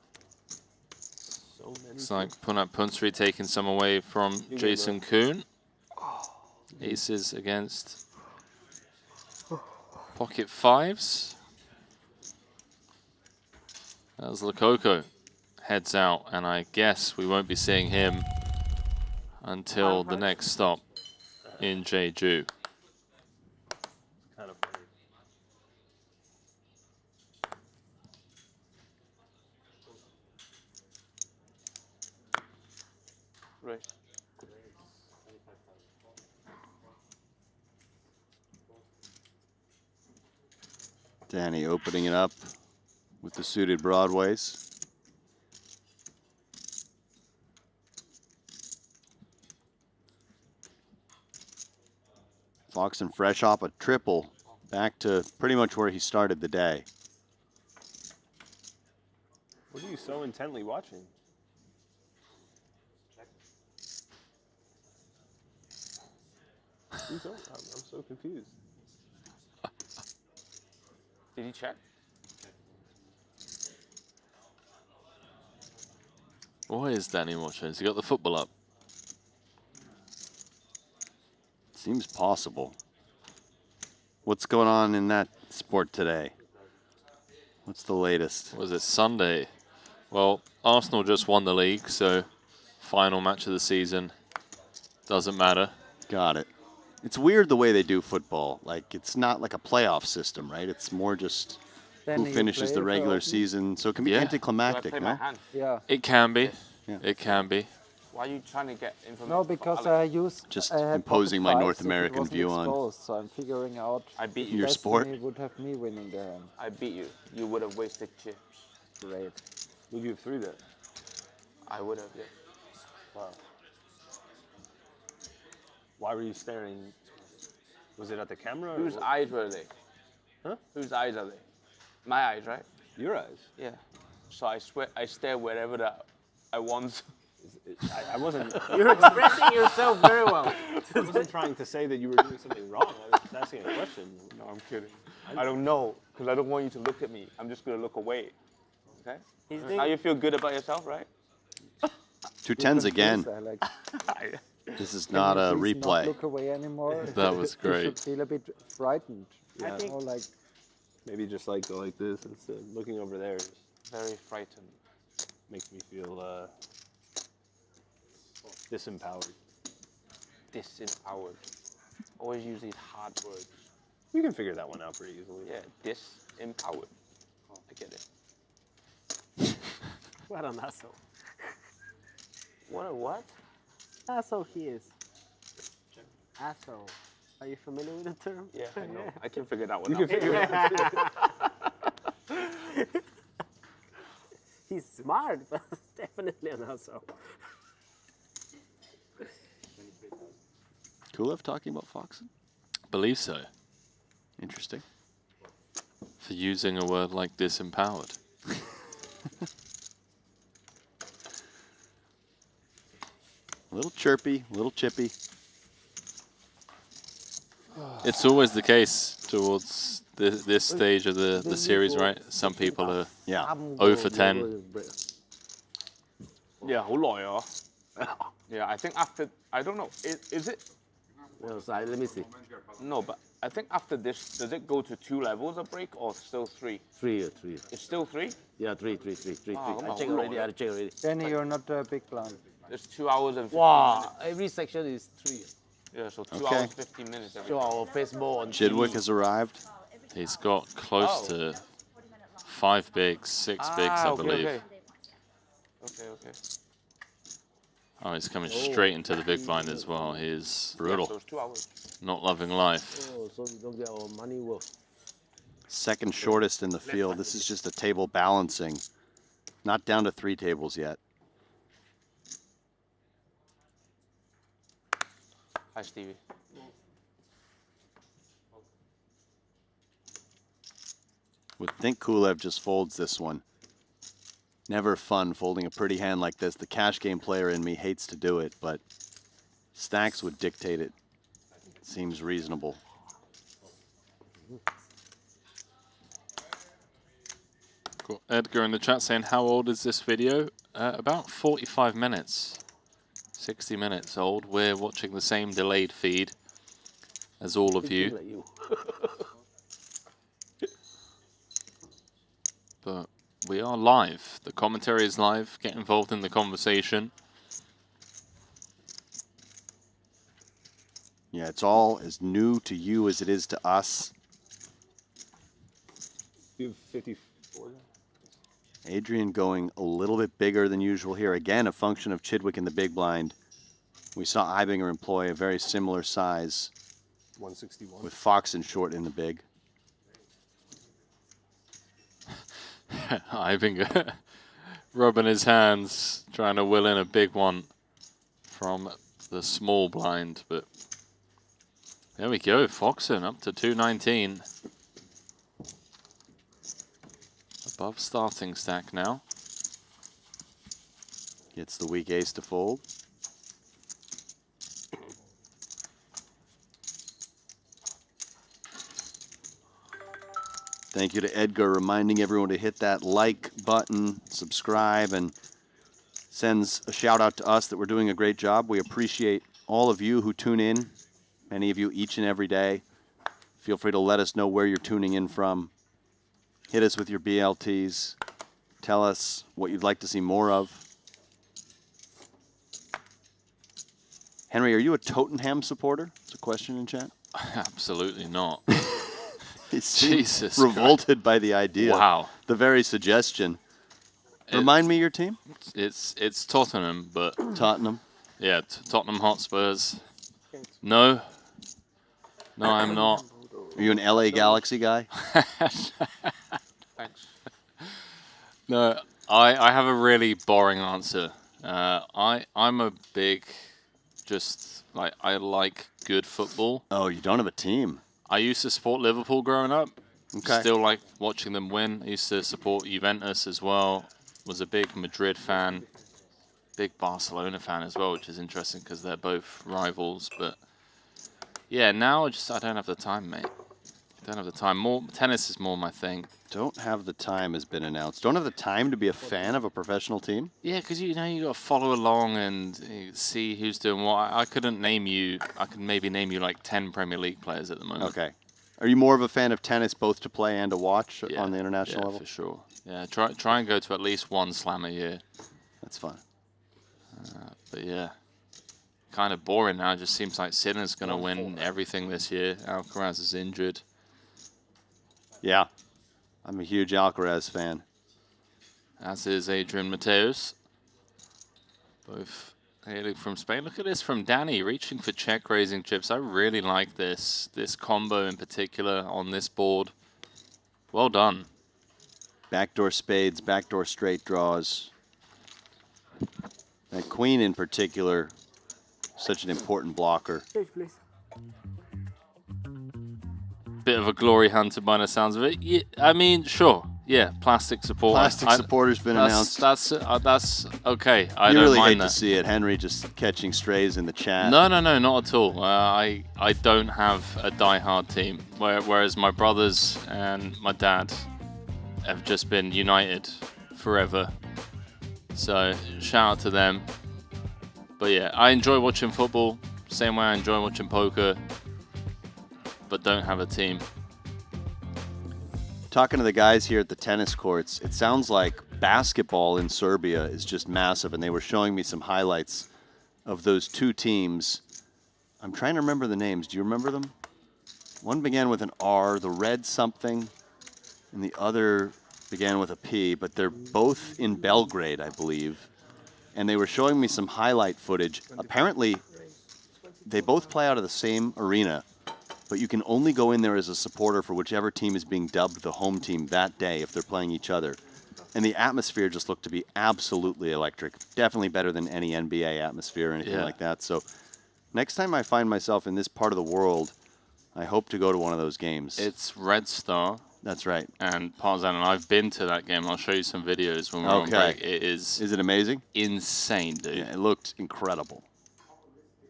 Looks like Punat Punsri taking some away from Jason Kuhn. Aces against pocket fives. As Lococo heads out, and I guess we won't be seeing him until the next stop in Jeju. Kind of funny. Right. Danny opening it up with the suited broadways. Foxen fresh off a triple, back to pretty much where he started the day. What are you so intently watching? I'm so confused. Did he check? Why is Danny watching? Has he got the football up? Seems possible. What's going on in that sport today? What's the latest? Was it Sunday? Well, Arsenal just won the league, so final match of the season. Doesn't matter. Got it. It's weird the way they do football. Like, it's not like a playoff system, right? It's more just who finishes the regular season. So it can be anticlimactic, no? Yeah. It can be. Yeah. It can be. Why are you trying to get information? No, because I used just had imposing pocket my fives North if it American wasn't view on exposed, so I'm figuring out I beat you. your sport. Destiny would have me winning the hand. I beat you. You would have wasted chips. Great. Would you have threw that? I would have, yeah. Wow. Why were you staring? Was it at the camera? Whose eyes were they? Huh? Whose eyes are they? My eyes, right? Your eyes. Yeah. So I swear, I stare wherever that I want. I wasn't. You're expressing yourself very well. I wasn't trying to say that you were doing something wrong. I was just asking a question. No, I'm kidding. I don't know, because I don't want you to look at me. I'm just going to look away. Okay? Now you feel good about yourself, right? 2 10s again. Like, This is not a please replay. Not look away anymore. That was You great. should feel a bit frightened. Yeah. You know, like Maybe just like go like this instead. Looking over there just Very frightened. makes me feel disempowered. Disempowered. Always use these hard words. You can figure that one out pretty easily. Yeah, disempowered. I get it. What an asshole. What a what? Asshole he is. Asshole. Are you familiar with the term? Yeah, I know. I can figure that one You out. can figure it out. He's smart, but definitely an asshole. Kulev talking about Foxen? Believe so. Interesting. For using a word like disempowered. A little chirpy, a little chippy. It's always the case towards this stage of the series, right? Some people are 0 for 10. Yeah, 好耐啊. Yeah, I think after, I don't know, is it No, sorry, let me see. No, but I think after this, does it go to 2 levels of break or still 3? 3. It's still 3? Yeah, 3. Wow, I check already. I check already. Danny, you're not a big blind. It's 2 hours and 15 Wow, minutes. every section is 3. Yeah, so 2 Okay. hours 15 minutes. Every Show our Facebook on Chidwick TV. has arrived. He's got close to 5 bigs, 6 bigs, I okay, believe. okay. Oh, he's coming straight into the big blind as well. He's brutal. Yeah, so it's 2 hours. Not loving life. Oh, so we don't get our money worth. Second shortest in the field. This is just a table balancing. Not down to 3 tables yet. Hi, Stevie. Would think Kulev just folds this one. Never fun folding a pretty hand like this. The cash game player in me hates to do it, but stacks would dictate it. Seems reasonable. Cool. Edgar in the chat saying, how old is this video? About 45 minutes. 60 minutes old. We're watching the same delayed feed as all of you. But we are live. The commentary is live. Get involved in the conversation. Yeah, it's all as new to you as it is to us. You have 54. Adrian going a little bit bigger than usual here. Again, a function of Chidwick in the big blind. We saw Ibinger employ a very similar size 161. with Fox and short in the big. Ibinger rubbing his hands, trying to will in a big one from the small blind, but there we go. Foxen up to 219. Above starting stack now. Gets the weak ace to fold. Thank you to Edgar, reminding everyone to hit that like button, subscribe, and sends a shout out to us that we're doing a great job. We appreciate all of you who tune in, many of you each and every day. Feel free to let us know where you're tuning in from. Hit us with your BLTs. Tell us what you'd like to see more of. Henry, are you a Tottenham supporter? It's a question in chat. Absolutely not. He seemed Jesus revolted by the idea. Wow. The very suggestion. Remind me your team? It's Tottenham, but Tottenham. yeah, Tottenham Hotspurs. No, I'm not. Are you an LA Galaxy guy? Thanks. No, I have a really boring answer. I'm a big, just like I like good football. Oh, you don't have a team. I used to support Liverpool growing up. Okay. Still like watching them win. I used to support Juventus as well. Was a big Madrid fan. Big Barcelona fan as well, which is interesting because they're both rivals. But yeah, now I don't have the time, mate. Don't have the time. Tennis is more my thing. Don't have the time has been announced. Don't have the time to be a fan of a professional team? Yeah, because you got to follow along and see who's doing what. I couldn't name you. I could maybe name you like 10 Premier League players at the moment. Okay. Are you more of a fan of tennis both to play and to watch on the international yeah, level? for sure. Yeah, try and go to at least one slam a year. That's fun. But yeah, kind of boring now. It just seems like Sinner's going to win everything this year. Alcaraz is injured. Yeah. I'm a huge Alcaraz fan. As is Adrian Mateos. Both hailing from Spain. Look at this from Danny, reaching for check raising chips. I really like this combo in particular on this board. Well done. Backdoor spades, backdoor straight draws. That queen in particular, such an important blocker. Page, please. Bit of a glory hunter by the sounds of it. Yeah, I mean, sure. Yeah, plastic support. Plastic supporter's been announced. That's okay. I You don't really mind hate to see it. Henry just catching strays in the chat. No, not at all. I don't have a die-hard team, whereas my brothers and my dad have just been united forever. So shout out to them. But yeah, I enjoy watching football. Same way I enjoy watching poker, but don't have a team. Talking to the guys here at the tennis courts, it sounds like basketball in Serbia is just massive, and they were showing me some highlights of those two teams. I'm trying to remember the names. Do you remember them? One began with an R, the red something, and the other began with a P, but they're both in Belgrade, I believe. And they were showing me some highlight footage. Apparently, they both play out of the same arena, but you can only go in there as a supporter for whichever team is being dubbed the home team that day if they're playing each other. And the atmosphere just looked to be absolutely electric. Definitely better than any NBA atmosphere or anything like that. So next time I find myself in this part of the world, I hope to go to one of those games. It's Red Star. That's right. And Partizan, and I've been to that game. I'll show you some videos when we're on break. It is... Is it amazing? Insane, dude. Yeah, it looked incredible.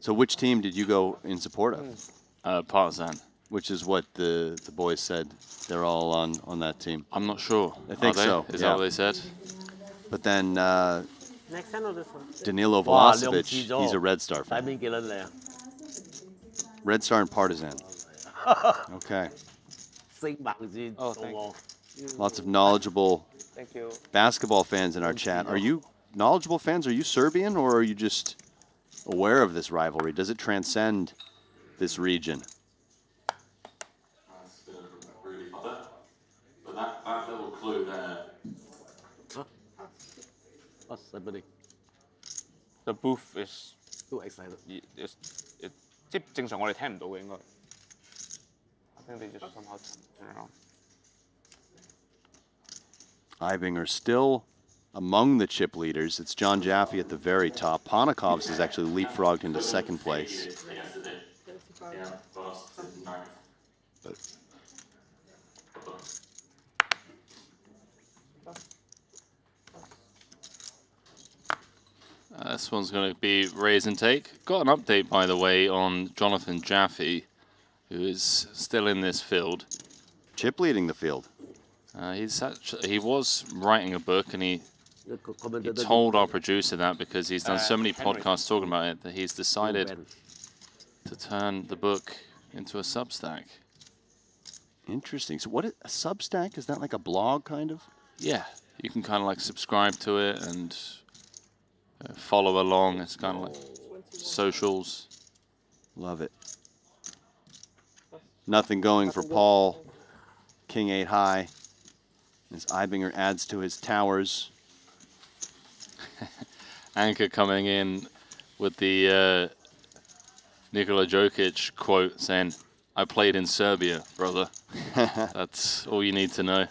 So which team did you go in support of? Partizan. Which is what the boys said. They're all on that team. I'm not sure. I think so. Is that what they said? But then Next hand or this one? Danilo Vlahovic, he's a Red Star fan. Red Star and Partizan. Okay. Oh, thank you. Lots of knowledgeable Thank you. basketball fans in our chat. Are you knowledgeable fans? Are you Serbian, or are you just aware of this rivalry? Does it transcend this region? But that little clue there. What's happening? The booth is Too excited. it's 即係正常我哋聽唔到嘅應該。I think they just somehow turn around. Ibinger still among the chip leaders. It's John Jaffe at the very top. Ponikovs has actually leapfrogged into second place. This one's going to be raise and take. Got an update, by the way, on Jonathan Jaffe, who is still in this field. Chip leading the field. He was writing a book, and he told our producer that because he's done so many podcasts talking about it that he's decided to turn the book into a Substack. Interesting. So what is a Substack? Is that like a blog kind of? Yeah, you can kind of like subscribe to it and follow along. It's kind of like socials. Love it. Nothing going for Paul. King 8 high. As Ibinger adds to his towers. Anchor coming in with the Nikola Jokic quote saying, "I played in Serbia, brother." That's all you need to know.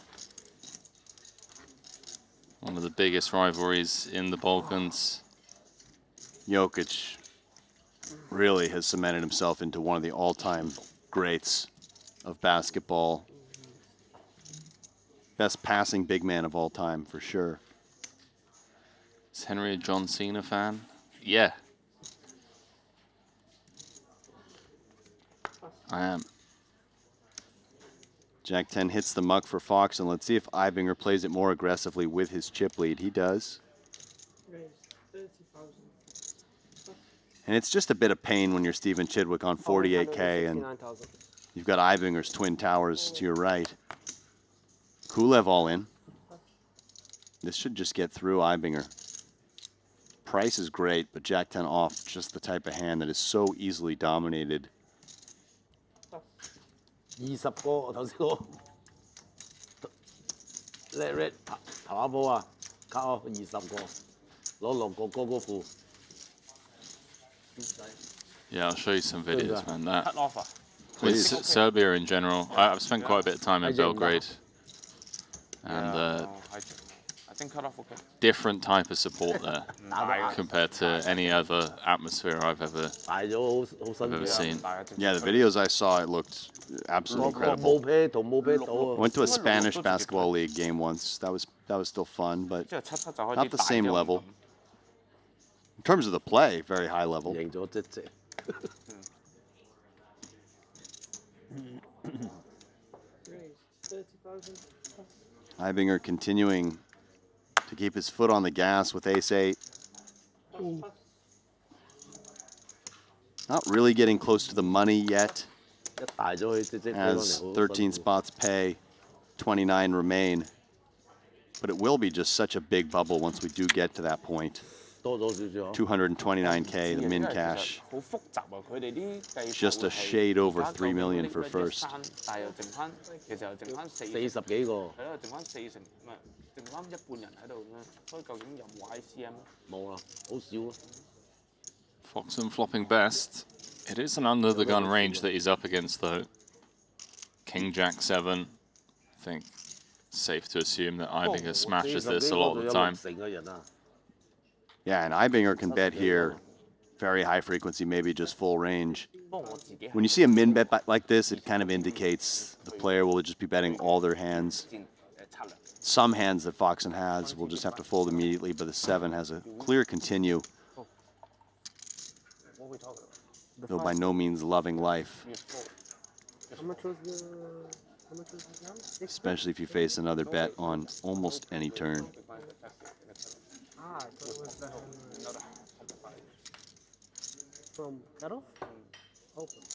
One of the biggest rivalries in the Balkans. Jokic really has cemented himself into one of the all-time greats of basketball. Best passing big man of all time, for sure. Is Henry a John Cena fan? Yeah. I am. Jack 10 hits the muck for Fox, and let's see if Ibinger plays it more aggressively with his chip lead. He does. And it's just a bit of pain when you're Stephen Chidwick on 48K and you've got Ibinger's Twin Towers to your right. Kulev all in. This should just get through Ibinger. Price is great, but Jack 10 off, just the type of hand that is so easily dominated. 20個頭先我叻頭下波啊，cut off 20個，攞6個高高褲。Yeah, I'll show you some videos, man. That Cut off. with Serbia in general, I've spent quite a bit of time in Belgrade, and I think cut off okay. different type of support there compared to any other atmosphere I've ever seen. Yeah, the videos I saw, it looked absolutely incredible. Went to a Spanish basketball league game once. That was still fun, but not the same level. In terms of the play, very high level. Ibinger continuing to keep his foot on the gas with ace-8. Not really getting close to the money yet, 一大咗佢直接飛返 as 嚟，好 13 辛苦 spots pay, 29 remain. But it will be just such a big bubble once we do get to that point. 多咗少少。 229K, the min cash. 好複雜啊！佢哋啲計法 Just a 會係 shade over 而家 3 million 究竟 for 呢一 first. 山但係又剩翻，其實又剩翻四40幾個。係咯，剩翻四成，唔係剩翻一半人喺度咁樣，所以究竟有冇 ICM 冇啦，好少啊。 Foxen flopping best. It is an under the gun range that he's up against though. King Jack 7. I think it's safe to assume that Ibinger smashes this a lot of the time. Yeah, and Ibinger can bet here very high frequency, maybe just full range. When you see a min bet like this, it kind of indicates the player will just be betting all their hands. Some hands that Foxen has will just have to fold immediately, but the 7 has a clear continue. Though by no means loving life. Especially if you face another bet on almost any turn.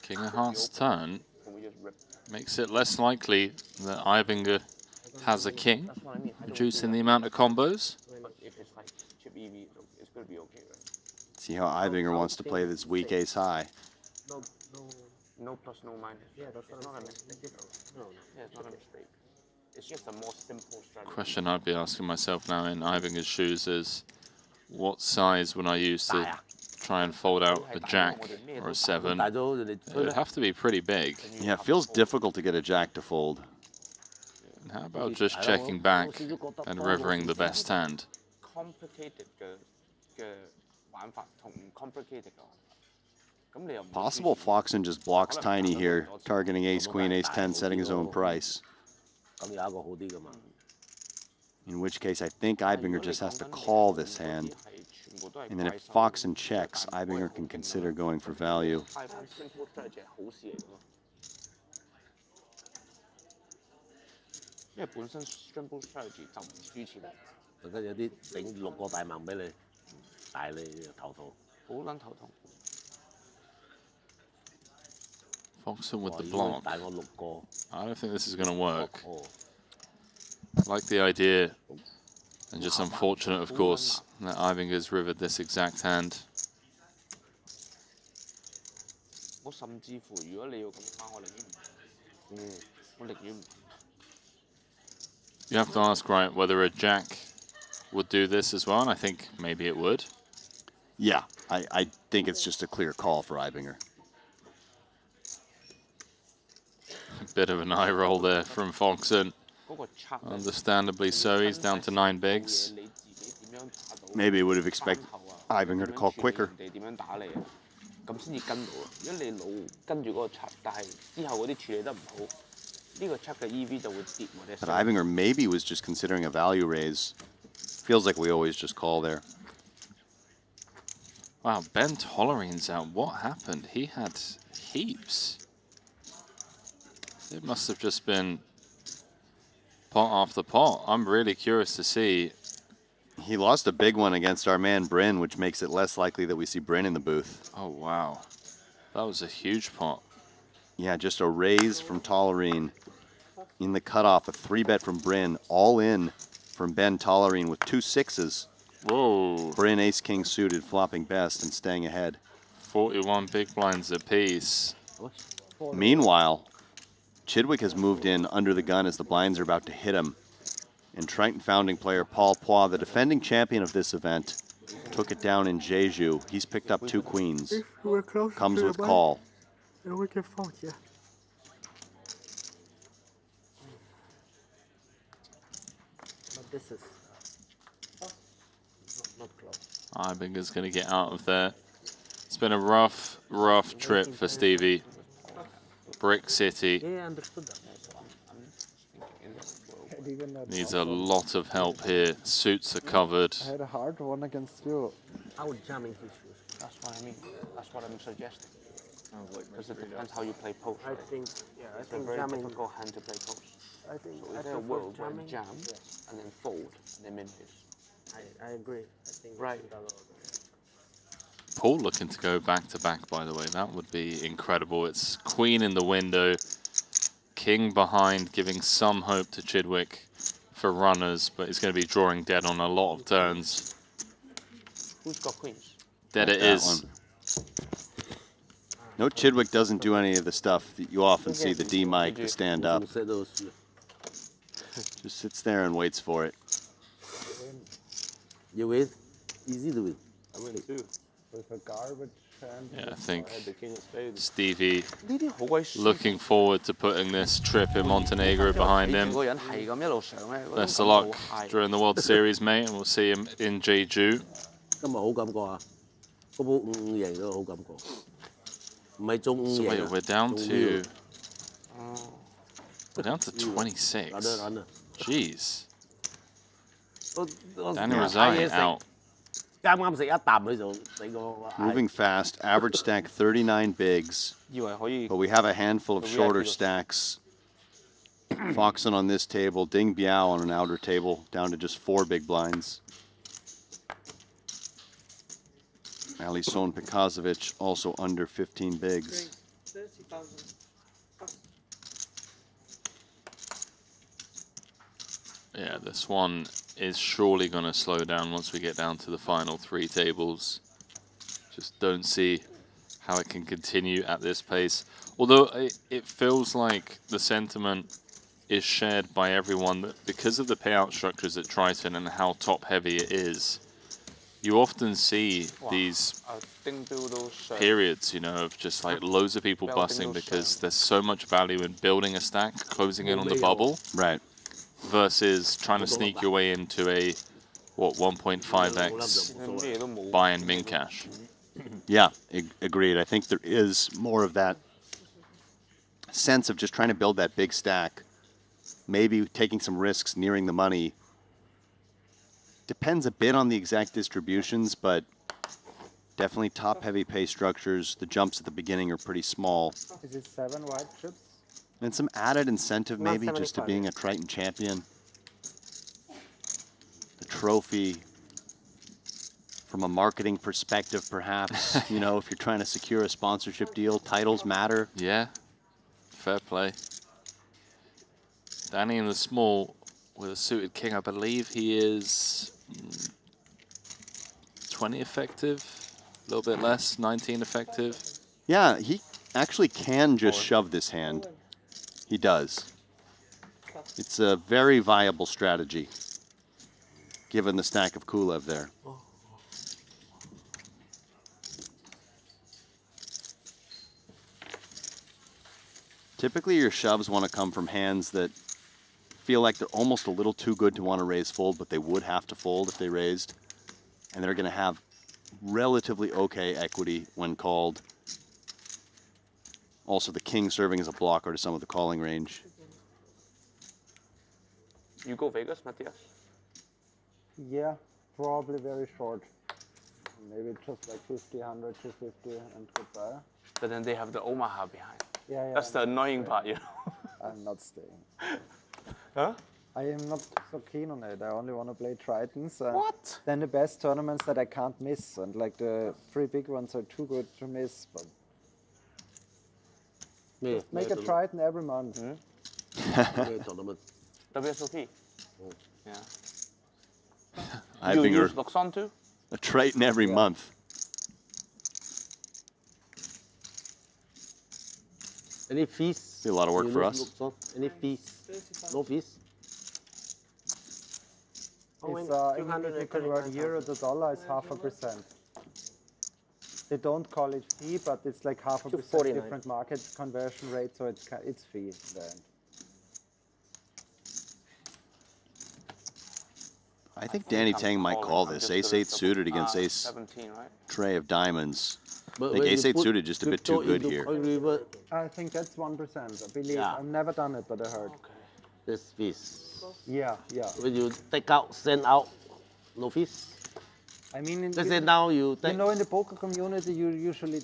King of Hearts turn makes it less likely that Ibinger has a king, reducing the amount of combos. See how Ibinger wants to play this weak ace high. No plus, no minus. Yeah, that's not a mistake. No, yeah, it's not a mistake. It's just a more simple strategy. Question I'd be asking myself now in Ibinger's shoes is, what size would I use to try and fold out a jack or a 7? It would have to be pretty big. Yeah, it feels difficult to get a jack to fold. And how about just checking back and rivering the best hand? Complicated 嘅玩法同唔 complicated 嘅玩法。 Possible Foxen just blocks tiny here, targeting ace, queen, ace 10, setting his own price. In which case, I think Ibinger just has to call this hand. And then if Foxen checks, Ibinger can consider going for value. 因為本身 simple strategy 就唔輸錢。陣間有啲整6個大盲俾你，大你頭痛。好撚頭痛。 Foxen with the block. 大我6個。 I don't think this is going to work. I like the idea, and just unfortunate, of course, that Ibinger's rivered this exact hand. 我甚至乎，如果你要咁翻，我寧願唔，我寧願唔。 You have to ask, right, whether a jack would do this as well, and I think maybe it would. Yeah, I think it's just a clear call for Ibinger. A bit of an eye roll there from Foxen. Understandably so, he's down to 9 bigs. Maybe would have expected Ibinger to call quicker. But Ibinger maybe was just considering a value raise. Feels like we always just call there. Wow, Ben Tollerine's out. What happened? He had heaps. It must have just been pot after pot. I'm really curious to see. He lost a big one against our man Bryn, which makes it less likely that we see Bryn in the booth. Oh, wow. That was a huge pot. Yeah, just a raise from Tollerine. In the cutoff, a 3-bet from Bryn, all in from Ben Tollerine with 2 6s. Whoa. Bryn ace-king suited, flopping best and staying ahead. 41 big blinds apiece. Meanwhile, Chidwick has moved in under the gun as the blinds are about to hit him. And Triton founding player Paul Poix, the defending champion of this event, took it down in Jeju. He's picked up 2 queens. Comes with call. We can fold, yeah. But this is not close. Ibinger's going to get out of there. It's been a rough, rough trip for Stevie. Brick City Yeah, I understood that. needs a lot of help here. Suits are covered. I had a hard one against you. I would jam in his shoes. That's what I mean. That's what I'm suggesting. Because it depends how you play post. I think, yeah, I It's a think very jamming. difficult hand to play post. I think So I is there a prefer world where jamming. you jam and then fold and then min his? I agree. I think Right. we should allow Paul looking to go back-to-back, by the way. That would be incredible. It's queen in the window, king behind, giving some hope to Chidwick for runners, but he's going to be drawing dead on a lot of turns. Who's got queens? Dead it That is. one. No, Chidwick doesn't do any of the stuff that you often see the D-Mike, the stand-up. Just sits there and waits for it. You win. Easy to win. I win too. With a garbage hand. Yeah, I think I had the king of spades. Stevie looking forward to putting this trip in Montenegro behind him. Best of luck during the World Series, mate, and we'll see him in Jeju. 今日好感覺啊！嗰鋪5贏都好感覺，唔係中5 So 贏 wait, 啊 we're down 中 to 5 we're down to 26. Runner. Jeez. 我 Daniel 嗌嘢 Rosari 食 out. 啱啱食一啖佢就俾我嗌 Moving fast, average stack 39 bigs, 以為可以 but we have a handful of The shorter VIP stacks. Foxen on this table, Ding Biao on an outer table, down to just 4 big blinds. Alison Pekazovic also under 15 bigs. 30,000. Yeah, this one is surely going to slow down once we get down to the final 3 tables. Just don't see how it can continue at this pace. Although it feels like the sentiment is shared by everyone that because of the payout structures at Triton and how top heavy it is, you often see these periods, you know, of just like loads of people busting because there's so much value in building a stack, closing in on the bubble. Right. Versus trying to sneak your way into a, what, 1.5x buy and min cash. Yeah, agreed. I think there is more of that sense of just trying to build that big stack, maybe taking some risks nearing the money. Depends a bit on the exact distributions, but definitely top-heavy pay structures. The jumps at the beginning are pretty small. Is it 7 white chips? And some added incentive Not maybe just to 75. being a Triton champion. The trophy from a marketing perspective, perhaps. You know, if you're trying to secure a sponsorship deal, titles matter. Yeah, fair play. Danny in the small with a suited king. I believe he is 20 effective, a little bit less, 19 effective. Yeah, he actually can just shove this hand. He does. It's a very viable strategy, given the stack of Kulev there. Typically, your shoves want to come from hands that feel like they're almost a little too good to want to raise fold, but they would have to fold if they raised. And they're going to have relatively okay equity when called. Also, the king serving as a blocker to some of the calling range. You go Vegas, Matthias? Yeah, probably very short. Maybe just like 50, 100, 250 and goodbye. But then they have the Omaha behind. Yeah. That's the annoying part, you know. I'm not staying. Huh? I am not so keen on it. I only want to play Tritons. And What? Then the best tournaments that I can't miss. And like the 3 big ones are too good to miss. But just make a Triton every month. WSOP. Yeah. I you think use Luxon too? a Triton every month. Any fees? Be a lot of work You for know, us. Luxon? Any fees? No fees? It's, even if you convert euro to dollar, it's 0.5%. They don't call it fee, but it's like 0.5% different market conversion rate, so it's fee in the end. I think Danny Tang might call this. Ace-8 suited against ace 17, right? tray of diamonds. But I think when you ace-8 put suited just a bit too crypto good into here. Coin River, I think that's 1%. I believe. Yeah. I've never done it, but I heard. there's fees. Yeah. When you take out, send out, no fees. I mean, Let's say now you take. You know, in the poker community, you usually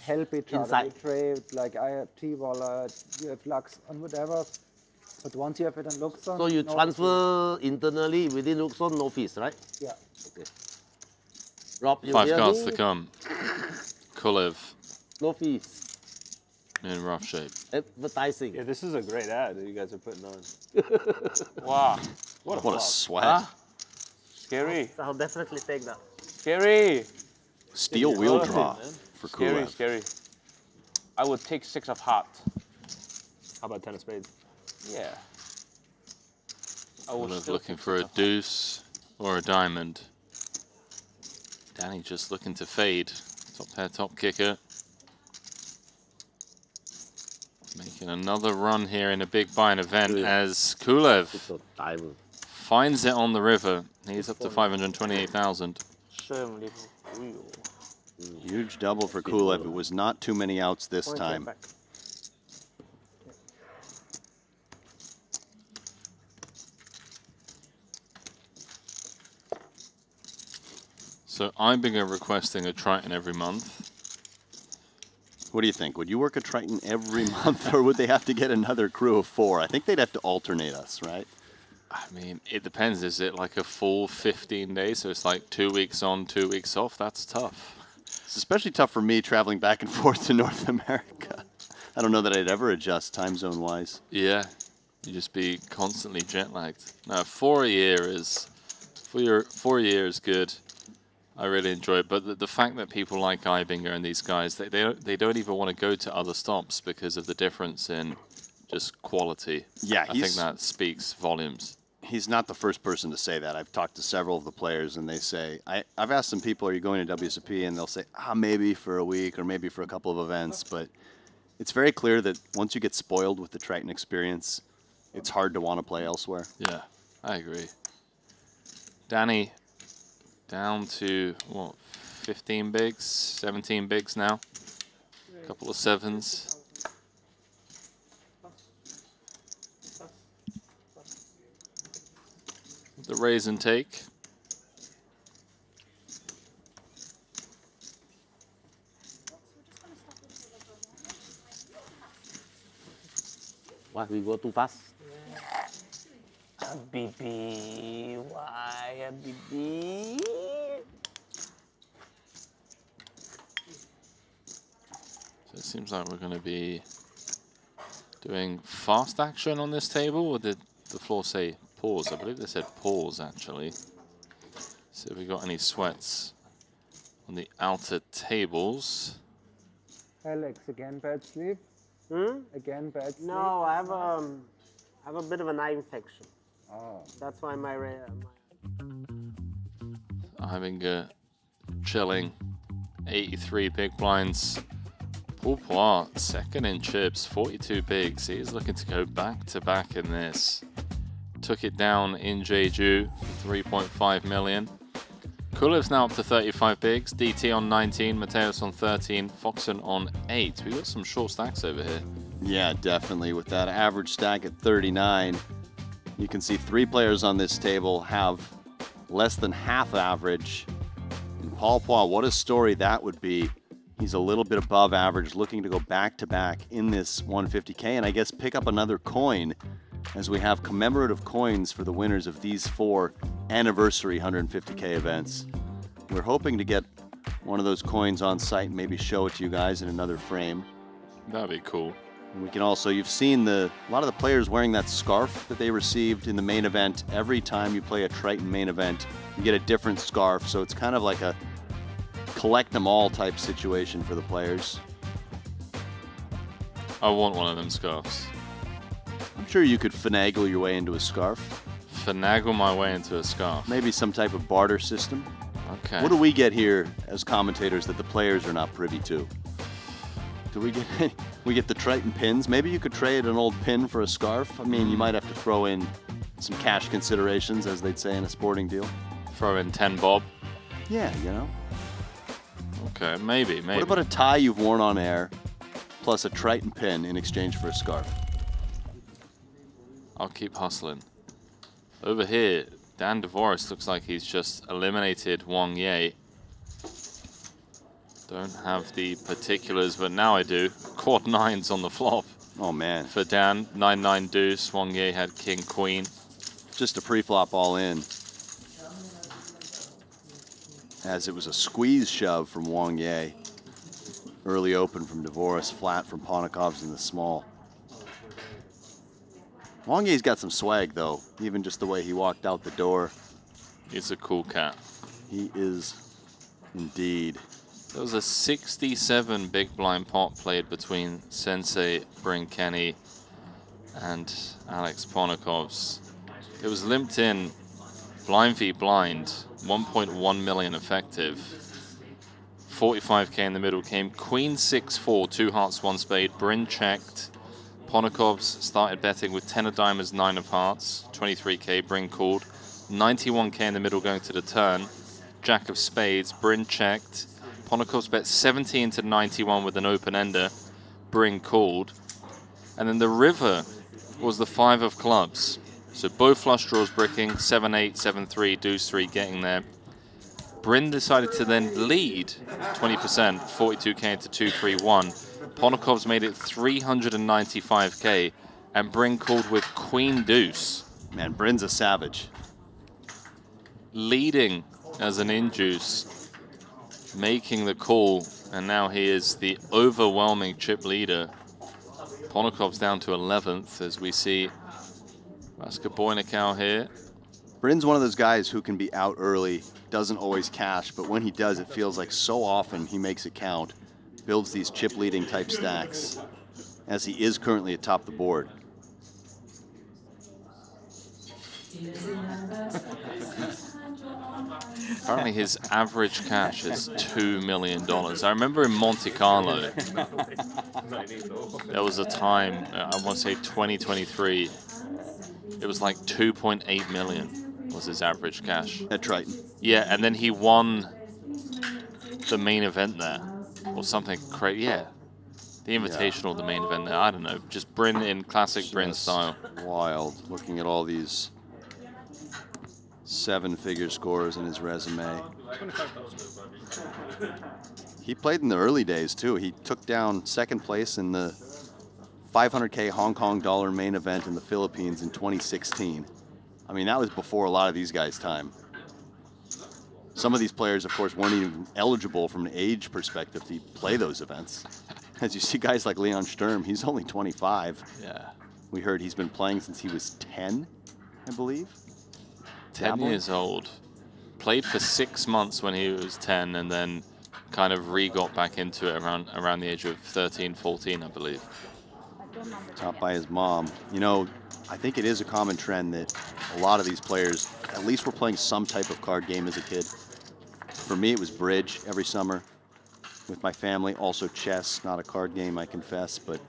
help each other. Inside. You trade, like I have T-Wallet, you have Lux, and whatever. But once you have it on Luxon, So you no transfer internally within Luxon, no fees, right? Yeah. Okay. Rob, you 5 hear cards me? to come. Kulev No fees. in rough shape. Advertising. Yeah, this is a great ad that you guys are putting on. Wow. What a What a flop. sweat. Huh? Scary. I'll definitely take that. Scary. Steel wheel Close it, draw man. for Scary, Kulev. scary. I would take 6 of heart. How about 10 of spades? Yeah. I would Kulev still looking take for a 6 of heart. deuce or a diamond. Danny just looking to fade. Top pair, top kicker. Making another run here in a big buy-in event as Kulev So diamond. finds it on the river. He's up to 528,000. Huge double for Kulev. It was not too many outs this Point time. back. So Ibinger requesting a Triton every month. What do you think? Would you work a Triton every month, or would they have to get another crew of 4? I think they'd have to alternate us, right? I mean, it depends. Is it like a full 15 days? So it's like 2 weeks on, 2 weeks off? That's tough. It's especially tough for me traveling back and forth to North America. I don't know that I'd ever adjust time zone-wise. Yeah, you just be constantly jet lagged. No, 4 a year is 4 years good. I really enjoy it, but the fact that people like Ibinger and these guys, they don't even want to go to other stops because of the difference in just quality. Yeah, I think that speaks volumes. He's not the first person to say that. I've talked to several of the players, and they say, I've asked some people, are you going to WSOP? And they'll say, maybe for a week or maybe for a couple of events. But it's very clear that once you get spoiled with the Triton experience, it's hard to want to play elsewhere. Yeah, I agree. Danny down to, what, 15 bigs, 17 bigs now. A couple of 7s. The raise and take. Why we go too fast? BB, why BB? So it seems like we're going to be doing fast action on this table, or did the floor say pause? I believe they said pause, actually. See if we got any sweats on the outer tables. Alex, again bad sleep? Again bad sleep? No, I have a bit of an eye infection. Oh. That's why my Ibinger chilling. 83 big blinds. Pourpois, second in chips, 42 bigs. He's looking to go back to back in this. Took it down in Jeju, 3.5 million. Kulev's now up to 35 bigs. DT on 19, Mateus on 13, Foxen on 8. We got some short stacks over here. Yeah, definitely. With that average stack at 39, you can see 3 players on this table have less than half average. And Pourpois, what a story that would be. He's a little bit above average, looking to go back-to-back in this 150K, and I guess pick up another coin as we have commemorative coins for the winners of these 4 anniversary 150K events. We're hoping to get one of those coins on site and maybe show it to you guys in another frame. That'd be cool. And we can also, you've seen a lot of the players wearing that scarf that they received in the main event. Every time you play a Triton main event, you get a different scarf, so it's kind of like a collect them all type situation for the players. I want one of them scarves. I'm sure you could finagle your way into a scarf. Finagle my way into a scarf. Maybe some type of barter system. Okay. What do we get here as commentators that the players are not privy to? Do we get we get the Triton pins? Maybe you could trade an old pin for a scarf. I mean, you might have to throw in some cash considerations, as they'd say in a sporting deal. Throw in 10 bob. Yeah, you know. Okay, maybe. What about a tie you've worn on air, plus a Triton pin in exchange for a scarf? I'll keep hustling. Over here, Dan Dvorak looks like he's just eliminated Wang Ye. Don't have the particulars, but now I do. Quad 9s on the flop. Oh, man. For Dan, 9-9 deuce. Wang Ye had king, queen. Just a pre-flop all in. as it was a squeeze shove from Wang Ye. Early open from Dvoris, flat from Ponikov's in the small. Wang Ye's got some swag, though, even just the way he walked out the door. He's a cool cat. He is indeed. There was a 67 big blind pot played between Sensei Bryn Kenny and Alex Ponikovs. It was limped in blind v blind, 1.1 million effective. 45k in the middle came Queen 6-4, 2 hearts, 1 spade. Bryn checked. Ponikovs started betting with 10 of diamonds, 9 of hearts. 23k, Bryn called. 91k in the middle going to the turn. Jack of spades, Bryn checked. Ponikovs bet 70 into 91 with an open ender. Bryn called. And then the river was the 5 of clubs. So both flush draws bricking, 7-8, 7-3, deuce 3 getting there. Bryn decided to then lead 20%, 42k into 2-3-1. Ponikovs made it 395k, and Bryn called with Queen Deuce. Man, Bryn's a savage. Leading as an in-juice, making the call, and now he is the overwhelming chip leader. Ponikovs down to 11th as we see Vaska Boynikau here. Bryn's one of those guys who can be out early, doesn't always cash, but when he does, it feels like so often he makes it count, builds these chip leading type stacks, as he is currently atop the board. Apparently his average cash is $2 million. I remember in Monte Carlo, there was a time, I want to say 2023, it was like 2.8 million was his average cash. At Triton. Yeah, and then he won the main event there, or something crazy. Yeah, the Invitational, the main event there. I don't know, just Bryn in classic Bryn style. Wild, looking at all these 7-figure scores in his resume. He played in the early days too. He took down second place in the 500k Hong Kong dollar main event in the Philippines in 2016. I mean, that was before a lot of these guys' time. Some of these players, of course, weren't even eligible from an age perspective to play those events. As you see guys like Leon Sturm, he's only 25. Yeah. We heard he's been playing since he was 10, I believe. 10 years old. Played for 6 months when he was 10, and then kind of got back into it around the age of 13, 14, I believe. Taught by his mom. You know, I think it is a common trend that a lot of these players, at least were playing some type of card game as a kid. For me, it was bridge every summer with my family. Also chess, not a card game, I confess, but...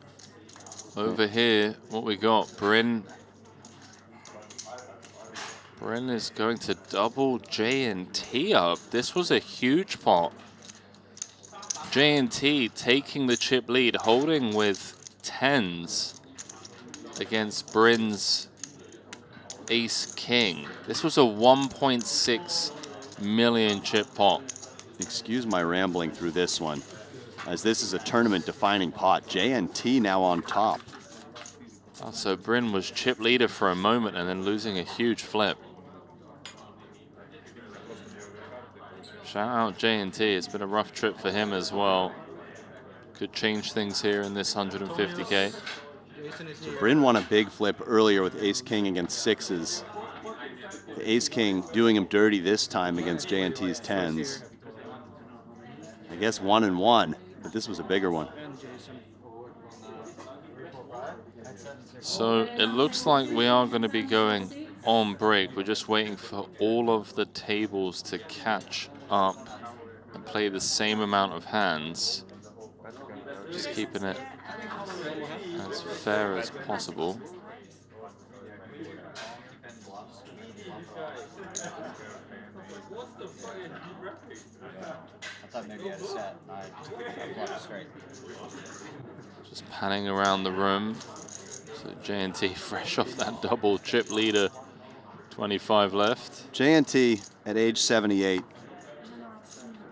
Over here, what we got, Bryn is going to double J&T up. This was a huge pot. J&T taking the chip lead, holding with 10s against Bryn's Ace King. This was a 1.6 million chip pot. Excuse my rambling through this one, as this is a tournament defining pot. J&T now on top. Oh, so Bryn was chip leader for a moment and then losing a huge flip. Shout out J&T, it's been a rough trip for him as well. Could change things here in this 150K. So Bryn won a big flip earlier with Ace King against sixes. The Ace King doing him dirty this time against J&T's 10s. I guess 1-1, but this was a bigger one. So it looks like we are going to be going on break. We're just waiting for all of the tables to catch up and play the same amount of hands. Just keeping it as fair as possible. I thought maybe you had a set. I just straight. Just panning around the room. So J&T fresh off that double chip leader. 25 left. J&T at age 78.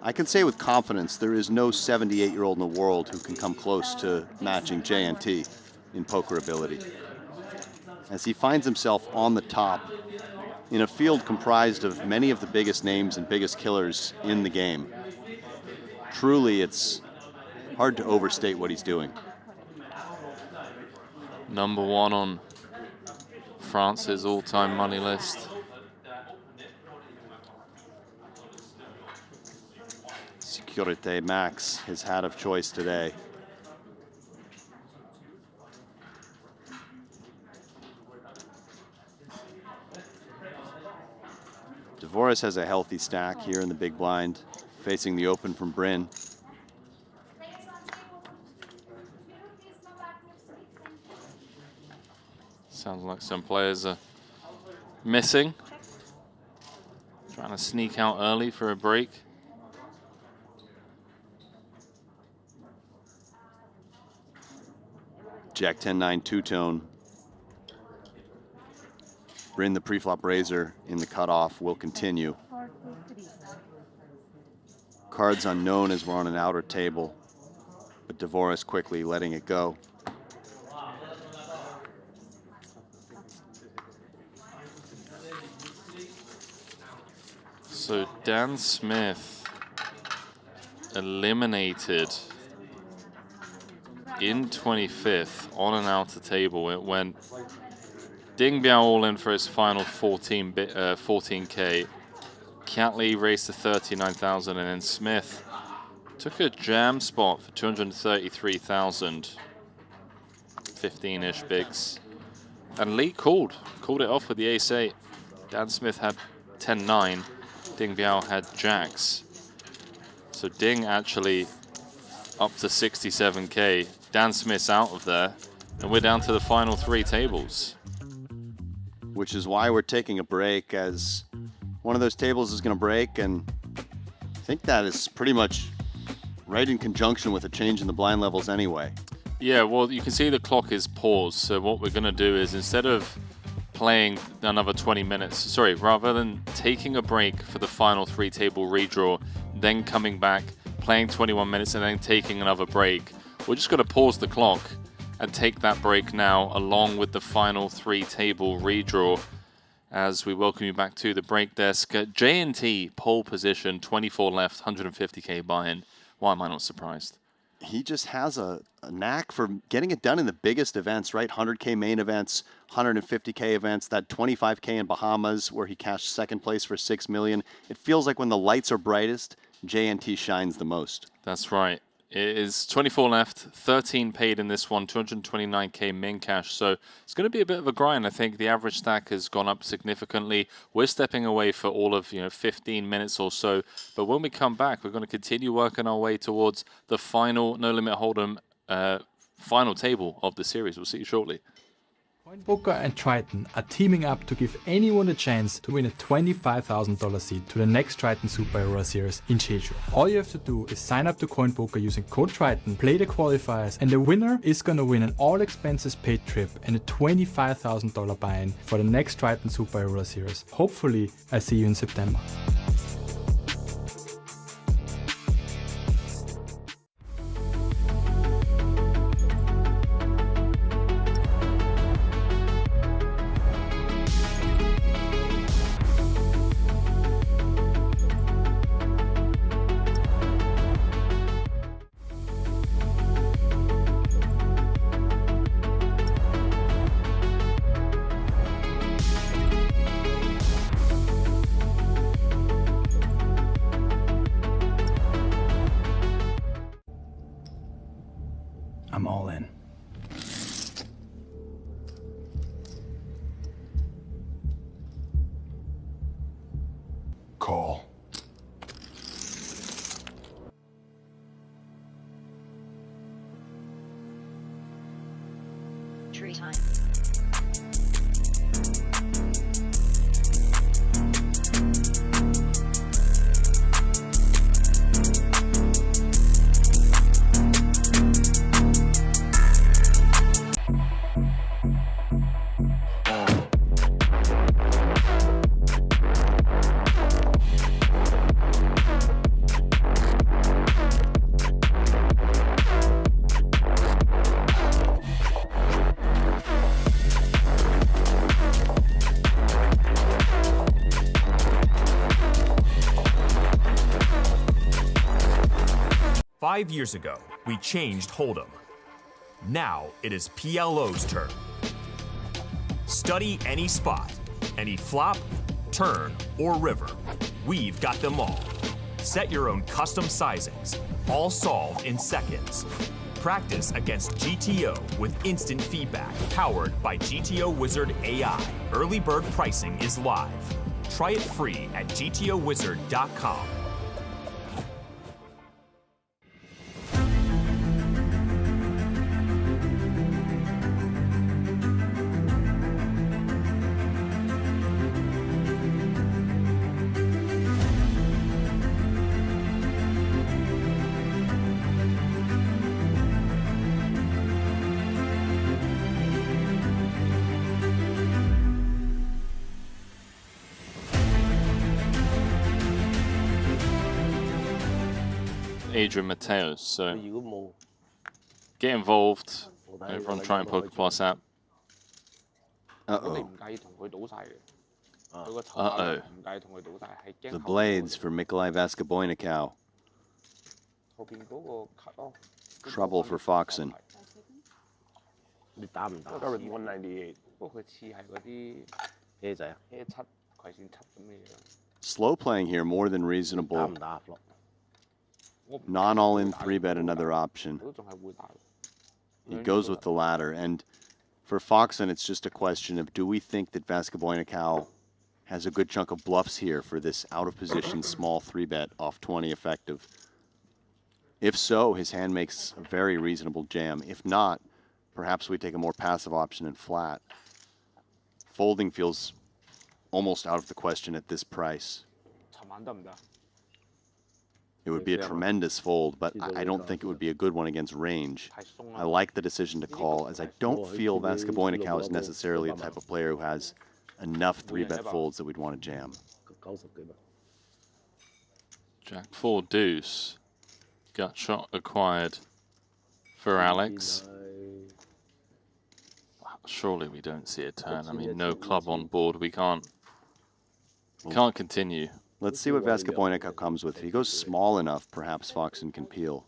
I can say with confidence there is no 78-year-old in the world who can come close to matching J&T in poker ability. As he finds himself on the top in a field comprised of many of the biggest names and biggest killers in the game. Truly, it's hard to overstate what he's doing. Number one on France's all-time money list. Securite Max, his hat of choice today. Dvorak has a healthy stack here in the big blind, facing the open from Bryn. Sounds like some players are missing. Trying to sneak out early for a break. Jack 10-9 two-tone. Bryn, the pre-flop raiser in the cutoff, will continue. Cards unknown as we're on an outer table, but Dvorak quickly letting it go. So Dan Smith eliminated in 25th on an outer table. It went Ding Biao all in for his final 14K. Catley raced to 39,000, and then Smith took a jam spot for 233,000. 15-ish bigs. And Lee called it off with the ace-8. Dan Smith had 10-9. Ding Biao had jacks. So Ding actually up to 67K. Dan Smith's out of there, and we're down to the final 3 tables. Which is why we're taking a break, as one of those tables is going to break, and I think that is pretty much right in conjunction with a change in the blind levels anyway. Yeah, well, you can see the clock is paused, so what we're going to do is, instead of playing another 20 minutes, sorry, rather than taking a break for the final 3 table redraw, then coming back, playing 21 minutes, and then taking another break, we're just going to pause the clock and take that break now, along with the final 3 table redraw, as we welcome you back to the break desk. J&T pole position, 24 left, 150K buy-in. Why am I not surprised? He just has a knack for getting it done in the biggest events, right? 100K main events, 150K events, that 25K in Bahamas where he cashed second place for $6 million. It feels like when the lights are brightest, J&T shines the most. That's right. It is 24 left, 13 paid in this one, 229K min cash. So it's going to be a bit of a grind. I think the average stack has gone up significantly. We're stepping away for all of 15 minutes or so. But when we come back, we're going to continue working our way towards the final No Limit Hold'em final table of the series. We'll see you shortly. CoinPoker and Triton are teaming up to give anyone a chance to win a $25,000 seat to the next Triton SHRS Series in Jeju. All you have to do is sign up to CoinPoker using code Triton, play the qualifiers, and the winner is gonna win an all expenses paid trip and a $25,000 buy-in for the next Triton SHRS Series. Hopefully, I see you in September. I'm all in. Call. Triton. 5 years ago, we changed Hold'em. Now it is PLO's turn. Study any spot, any flop, turn, or river. We've got them all. Set your own custom sizings, all solved in seconds. Practice against GTO with instant feedback, powered by GTO Wizard AI. Early bird pricing is live. Try it free at gtowizard.com. Adrian Mateos, so get involved over on Triton Poker Plus app. Uh-oh. Uh-oh. The blades for Mikolai Vaskaboynikau. Trouble for Foxen. Start with 198. Slow playing here, more than reasonable. Non-all-in 3-bet, another option. He goes with the latter. And for Foxen, it's just a question of, do we think that Vaskaboynikau has a good chunk of bluffs here for this out-of-position small 3-bet off 20 effective? If so, his hand makes a very reasonable jam. If not, perhaps we take a more passive option and flat. Folding feels almost out of the question at this price. It would be a tremendous fold, but I don't think it would be a good one against range. I like the decision to call, as I don't feel Vaskaboynikau is necessarily the type of player who has enough 3-bet folds that we'd want to jam. Jack 4 deuce. Gut shot acquired for Alex. Surely we don't see a turn. I mean, no club on board. We can't continue. Let's see what Vaskaboynikau comes with. If he goes small enough, perhaps Foxen can peel.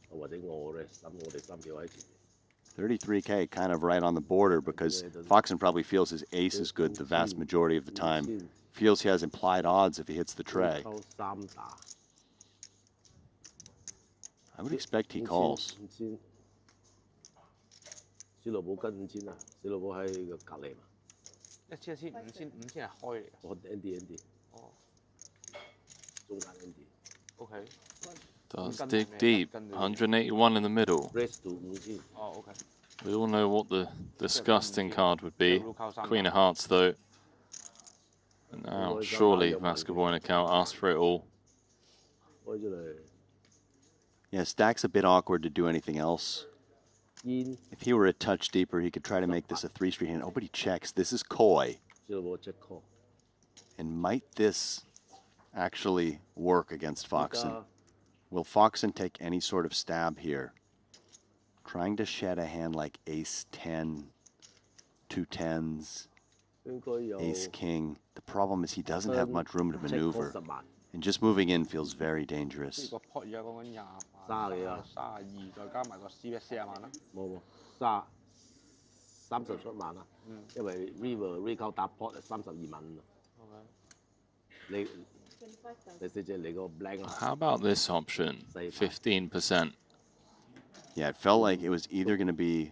33K, kind of right on the border, because Foxen probably feels his ace is good the vast majority of the time. Feels he has implied odds if he hits the tray. I would expect he calls. Okay. Does dig deep. 181 in the middle. We all know what the disgusting card would be. Queen of Hearts, though. And now, surely Vaskaboynikau asked for it all. Yeah, stack's a bit awkward to do anything else. If he were a touch deeper, he could try to make this a 3-street hand. Oh, but he checks. This is coy. And might this actually work against Foxen? Will Foxen take any sort of stab here? Trying to shed a hand like ace-10, 2 10s, ace-king. The problem is he doesn't have much room to maneuver. And just moving in feels very dangerous. How about this option? 15%. Yeah, it felt like it was either going to be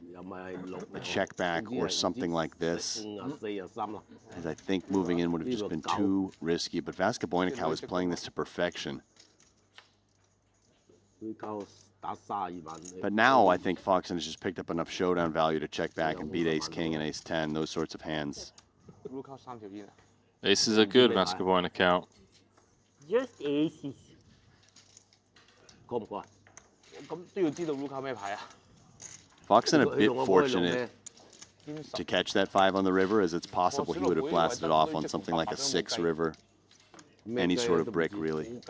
a check back or something like this. As I think moving in would have just been too risky. But Vaskaboynikau is playing this to perfection. But now I think Foxen has just picked up enough showdown value to check back and beat ace-king and ace-10, those sorts of hands. Aces are good, Vaskaboynikau. Just aces. Foxen a bit fortunate to catch that 5 on the river, as it's possible he would have blasted it off on something like a 6 river. Any sort of brick, really.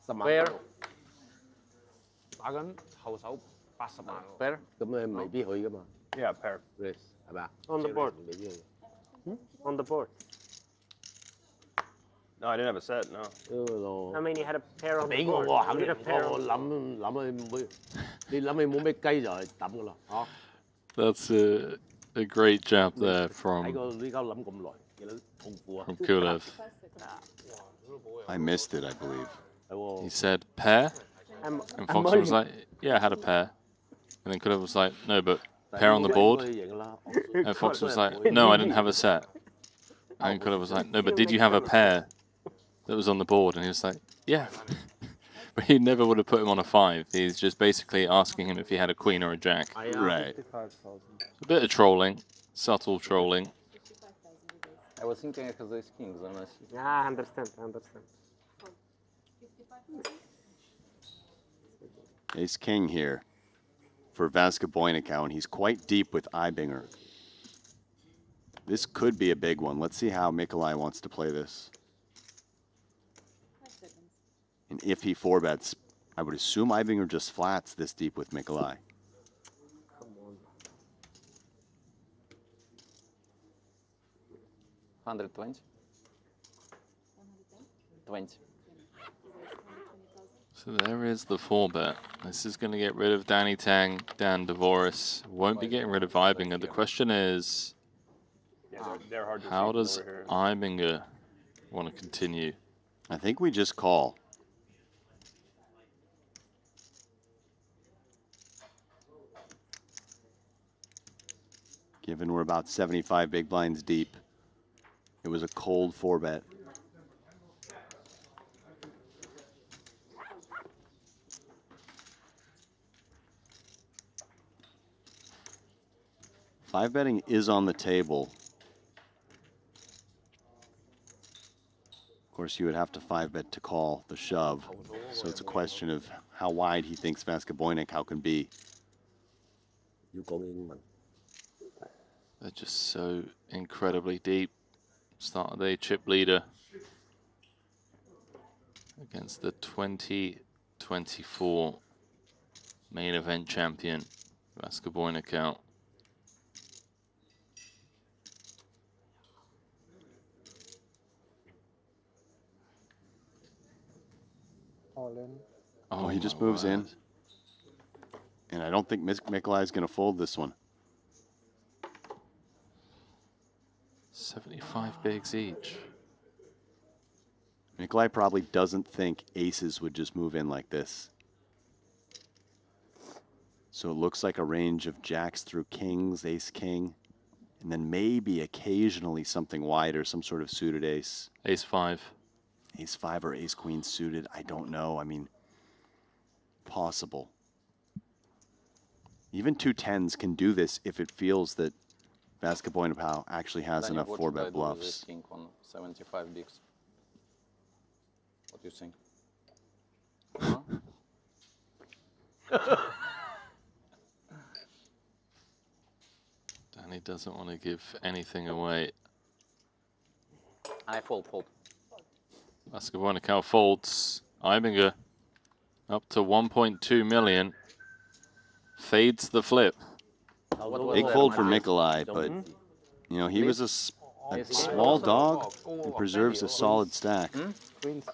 Where? Pair? Yeah, pair. On the board. On the board. No, I didn't have a set, no. I mean, you had a pair on the 俾 board. 我，肯 You 定 had a pair 我 on the board. 諗起冇，你諗起冇咩雞就係抌噶啦嚇。 That's a great jab there 睇 from 個呢家諗咁耐，幾多痛苦啊！ Kulev. I missed it, I believe. He said pair, and Fox was like, "Yeah, I had a pair," and then Kulev was like, "No, but pair on the board," and Fox was like, "No, I didn't have a set," and Kulev was like, "No, but did you have a pair that was on the board?" And he was like, "Yeah." But he never would have put him on a 5. He's just basically asking him if he had a queen or a jack. Right. A bit of trolling, subtle trolling. I was thinking it has ace kings, honestly. Yeah, I understand. Ace king here for Vasca Boynicau, and he's quite deep with Ibinger. This could be a big one. Let's see how Mikolai wants to play this. And if he 4-bets, I would assume Ibinger just flats this deep with Mikolai. Come on. 120? 20. So there is the 4-bet. This is going to get rid of Danny Tang, Dan Dvoris. Won't be getting rid of Ibinger. The question is, they're hard to how see does over here. Ibinger want to continue? I think we just call. Given we're about 75 big blinds deep, it was a cold 4-bet. Five betting is on the table. Of course, you would have to 5-bet to call the shove. So it's a question of how wide he thinks Vasca Boynicau can be. They're just so incredibly deep. Start of the chip leader against the 2024 main event champion, Vasca Boynicau. All in. Oh, he just moves in. And I don't think Mikolai is going to fold this one. 75 bigs each. Mikolai probably doesn't think aces would just move in like this. So it looks like a range of jacks through kings, ace, king, and then maybe occasionally something wider, some sort of suited ace. Ace 5. Ace 5 or ace queen suited, I don't know. I mean, possible. Even 2 10s can do this if it feels that Vasca Boynicau actually has Daniel, enough what should I 4-bet do with this bluffs. king on 75 bigs? What do you think? Danny doesn't want to give anything away. I fold. Vasca Boynicau folds. Ibinger up to 1.2 million. Fades the flip. Big fold for Mikolai, but you know, he was a small dog and preserves a solid stack. Queens.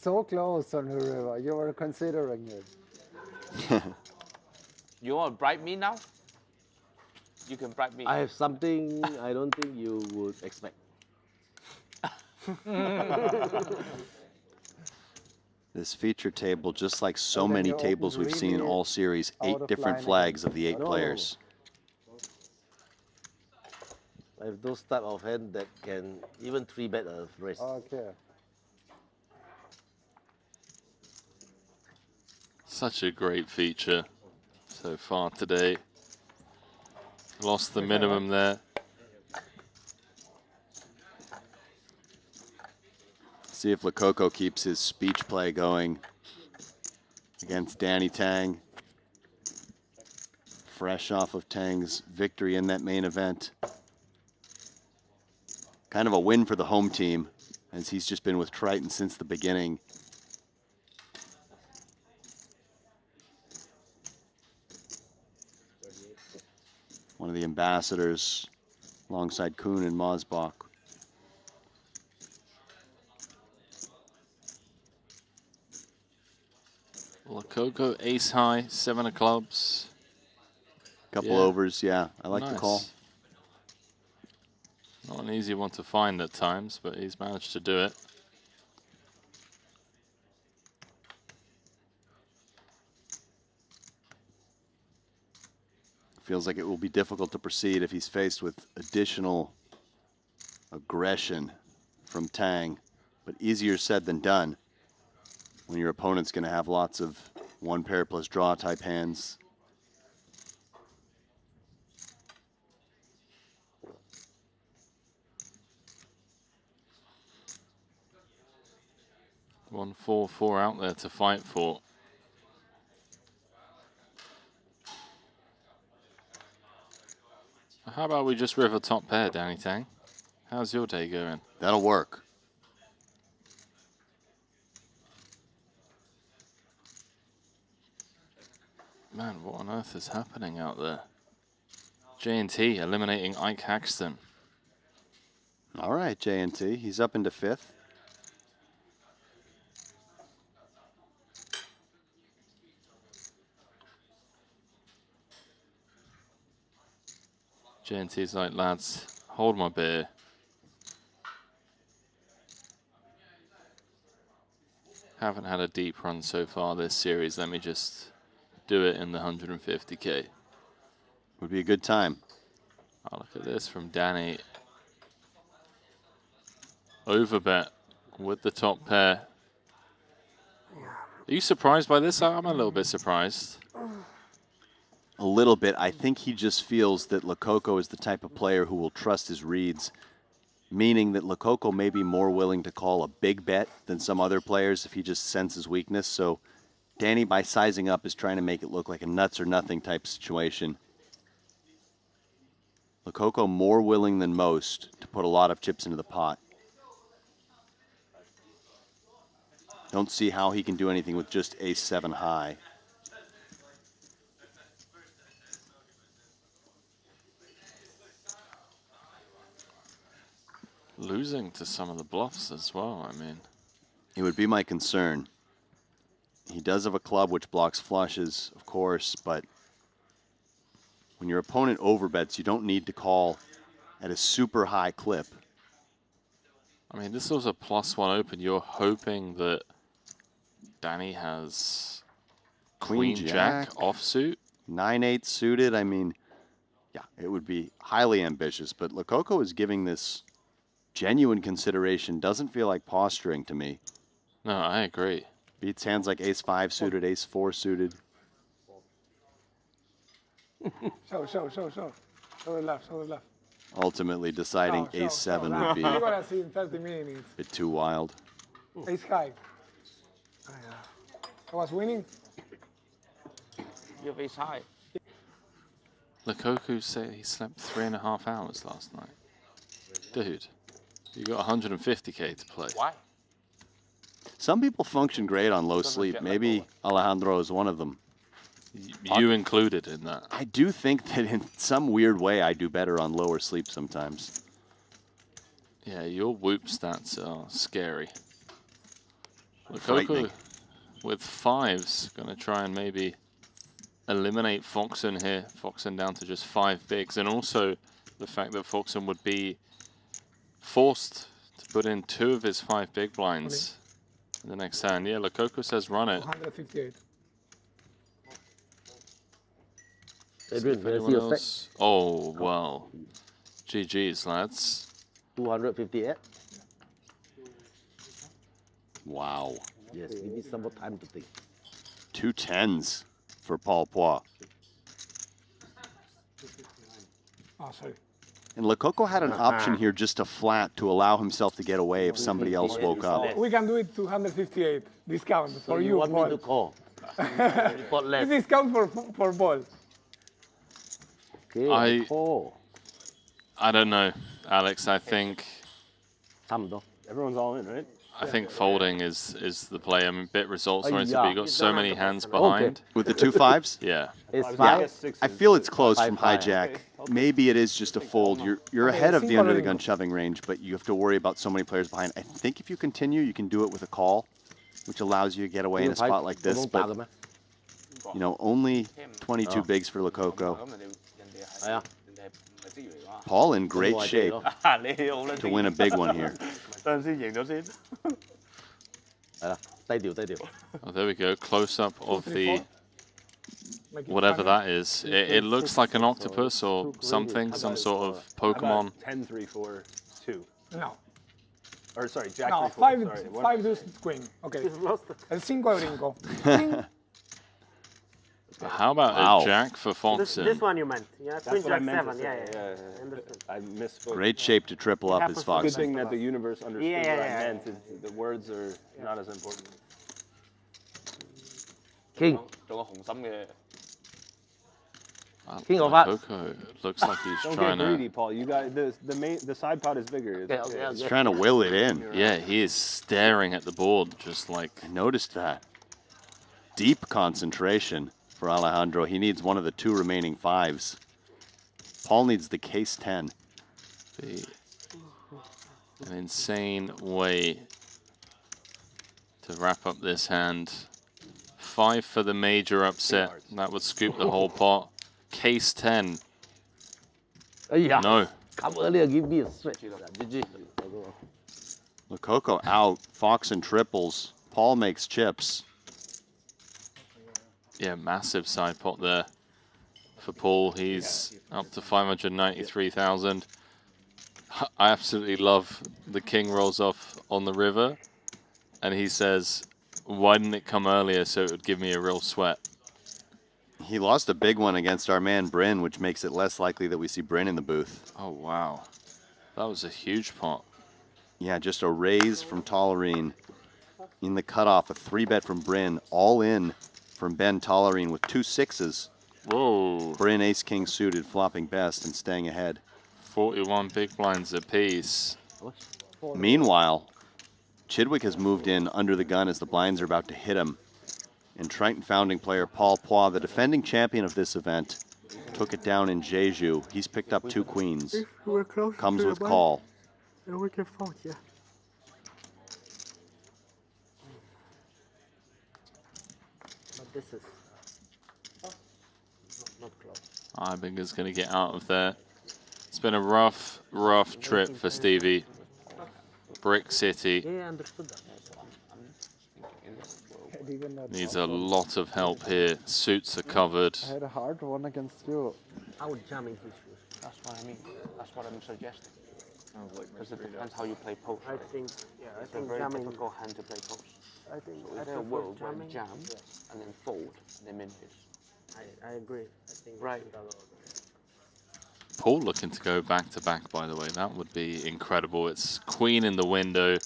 So close on the river. You were considering it. You want to bribe me now? You can bribe me. I have something I don't think you would expect. This feature table, just like so many tables we've seen in all series, 8 different flags of the 8 players. I have those type of hand that can even 3-bet a raise. Okay. Such a great feature so far today. Lost the minimum there. See if Lococo keeps his speech play going against Danny Tang. Fresh off of Tang's victory in that main event. Kind of a win for the home team, as he's just been with Triton since the beginning. One of the ambassadors alongside Kuhn and Mosbach. Lococo ace high, 7 of clubs. Couple overs, yeah. I like the call. Not an easy one to find at times, but he's managed to do it. Feels like it will be difficult to proceed if he's faced with additional aggression from Tang, but easier said than done when your opponent's going to have lots of 1 pair plus draw type hands. One 4-4 out there to fight for. How about we just river top pair, Danny Tang? How's your day going? That'll work. Man, what on earth is happening out there? J&T eliminating Ike Haxton. All right, J&T. He's up into 5th. J&T's like, lads, hold my beer. Haven't had a deep run so far this series. Let me just do it in the 150K. Would be a good time. Oh, look at this from Danny. Overbet with the top pair. Are you surprised by this? I'm a little bit surprised. A little bit. I think he just feels that Lococo is the type of player who will trust his reads, meaning that Lococo may be more willing to call a big bet than some other players if he just senses weakness. So Danny, by sizing up, is trying to make it look like a nuts or nothing type situation. Lococo more willing than most to put a lot of chips into the pot. Don't see how he can do anything with just ace-7 high. Losing to some of the bluffs as well, I mean. It would be my concern. He does have a club which blocks flushes, of course, but when your opponent overbets, you don't need to call at a super high clip. I mean, this was a +1 open. You're hoping that Danny has Queen Jack offsuit. 9-8 suited. I mean, yeah, it would be highly ambitious, but Lococo is giving this genuine consideration. Doesn't feel like posturing to me. No, I agree. Beats hands like ace-5 suited, ace-4 suited. Show the left, show the left. Ultimately deciding ace-7 would be You're gonna see in 30 minutes. a bit too wild. Ace high. I was winning. You have ace high. Lococo said he slept 3.5 hours last night. Dude, you got 150K to play. Why? Some people function great on low sleep. Maybe Alejandro is one of them. You included in that. I do think that in some weird way I do better on lower sleep sometimes. Yeah, your whoop stats are scary. Frightening. Lococo with 5s, going to try and maybe eliminate Foxen here. Foxen down to just 5 bigs. And also the fact that Foxen would be forced to put in 2 of his 5 big blinds in the next hand. Yeah, Lococo says run it. 158. Adrian, Else? Oh, well. GG's, lads. 258. Wow. Yes, we need some more time to think. 2 10s for Paul Poix. Oh, sorry. And Lococo had an option here just to flat to allow himself to get away if somebody else woke up. We can do it 258 discount So for you you, want Paul. me to call? Report less. This discount for Paul. Okay, call. I don't know, Alex. I think Everyone's all in, right? I think folding is the play. I'm a bit results oriented, yeah. but you got so many hands behind. With the 2 5s? Yeah. It's Yeah, 5. I feel it's close from Five, hijack. maybe it is just a fold. You're ahead of the under the gun shoving range, but you have to worry about so many players behind. I think if you continue, you can do it with a call, which allows you to get away in a spot like this. But you know, only 22 bigs for Lococo. Paul in great shape to win a big one here. Oh, there we go. Close up of the whatever that is. It looks like an octopus or something, some sort of Pokemon. 10, 3, 4, 2. No. Or sorry, Jack No, 3, 4. Sorry, five deuce queen. Okay. El cinco de brinco. How about a jack for Foxen? This one you meant. Yeah, That's Queen what I Jack meant 7. to Yeah, say. yeah. Understood. I misspoke. Great shape to triple up his Good Foxen. thing that the universe understood Yeah, what yeah, I meant. The words are not as important. King. King of Hearts. Looks like he's Don't trying get greedy, to. Paul. You got the side pot is bigger. He's trying to will it in. Yeah, he is staring at the board, just like. I noticed that. Deep concentration for Alejandro. He needs one of the 2 remaining 5s. Paul needs the case 10. An insane way to wrap up this hand. 5 for the major upset. That would scoop the whole pot. Case 10. No. Come earlier, give me a stretch. GG. Lococo out. Foxen triples. Paul makes chips. Yeah, massive side pot there for Paul. He's up to 593,000. I absolutely love the king rolls off on the river, and he says, "Why didn't it come earlier so it would give me a real sweat?" He lost a big one against our man Bryn, which makes it less likely that we see Bryn in the booth. Oh wow, that was a huge pot. Yeah, just a raise from Tollerine. In the cutoff, a 3-bet from Bryn, all in from Ben Tollerine with 2 6s. Whoa. Bryn ace-king suited, flopping best and staying ahead. 41 big blinds apiece. Meanwhile, Chidwick has moved in under the gun as the blinds are about to hit him. And Triton founding player Paul Poix, the defending champion of this event, took it down in Jeju. He's picked up 2 queens. Comes with call. And we can fold, yeah. But this is not close. Ibinger's going to get out of there. It's been a rough, rough trip for Stevie. Brick City Yeah, understood that. needs a lot of help here. Suits are covered. I had a hard one against you. I would jam in his shoes. That's what I mean. That's what I'm suggesting. Because it depends how you play post. I think, yeah, I It's a think very jamming. difficult hand to play post. I think So I is there a prefer world where jamming. you jam and then fold and then min his? I agree. I think Right. Paul looking to go back to back, by the way. That would be incredible. It's queen in the window,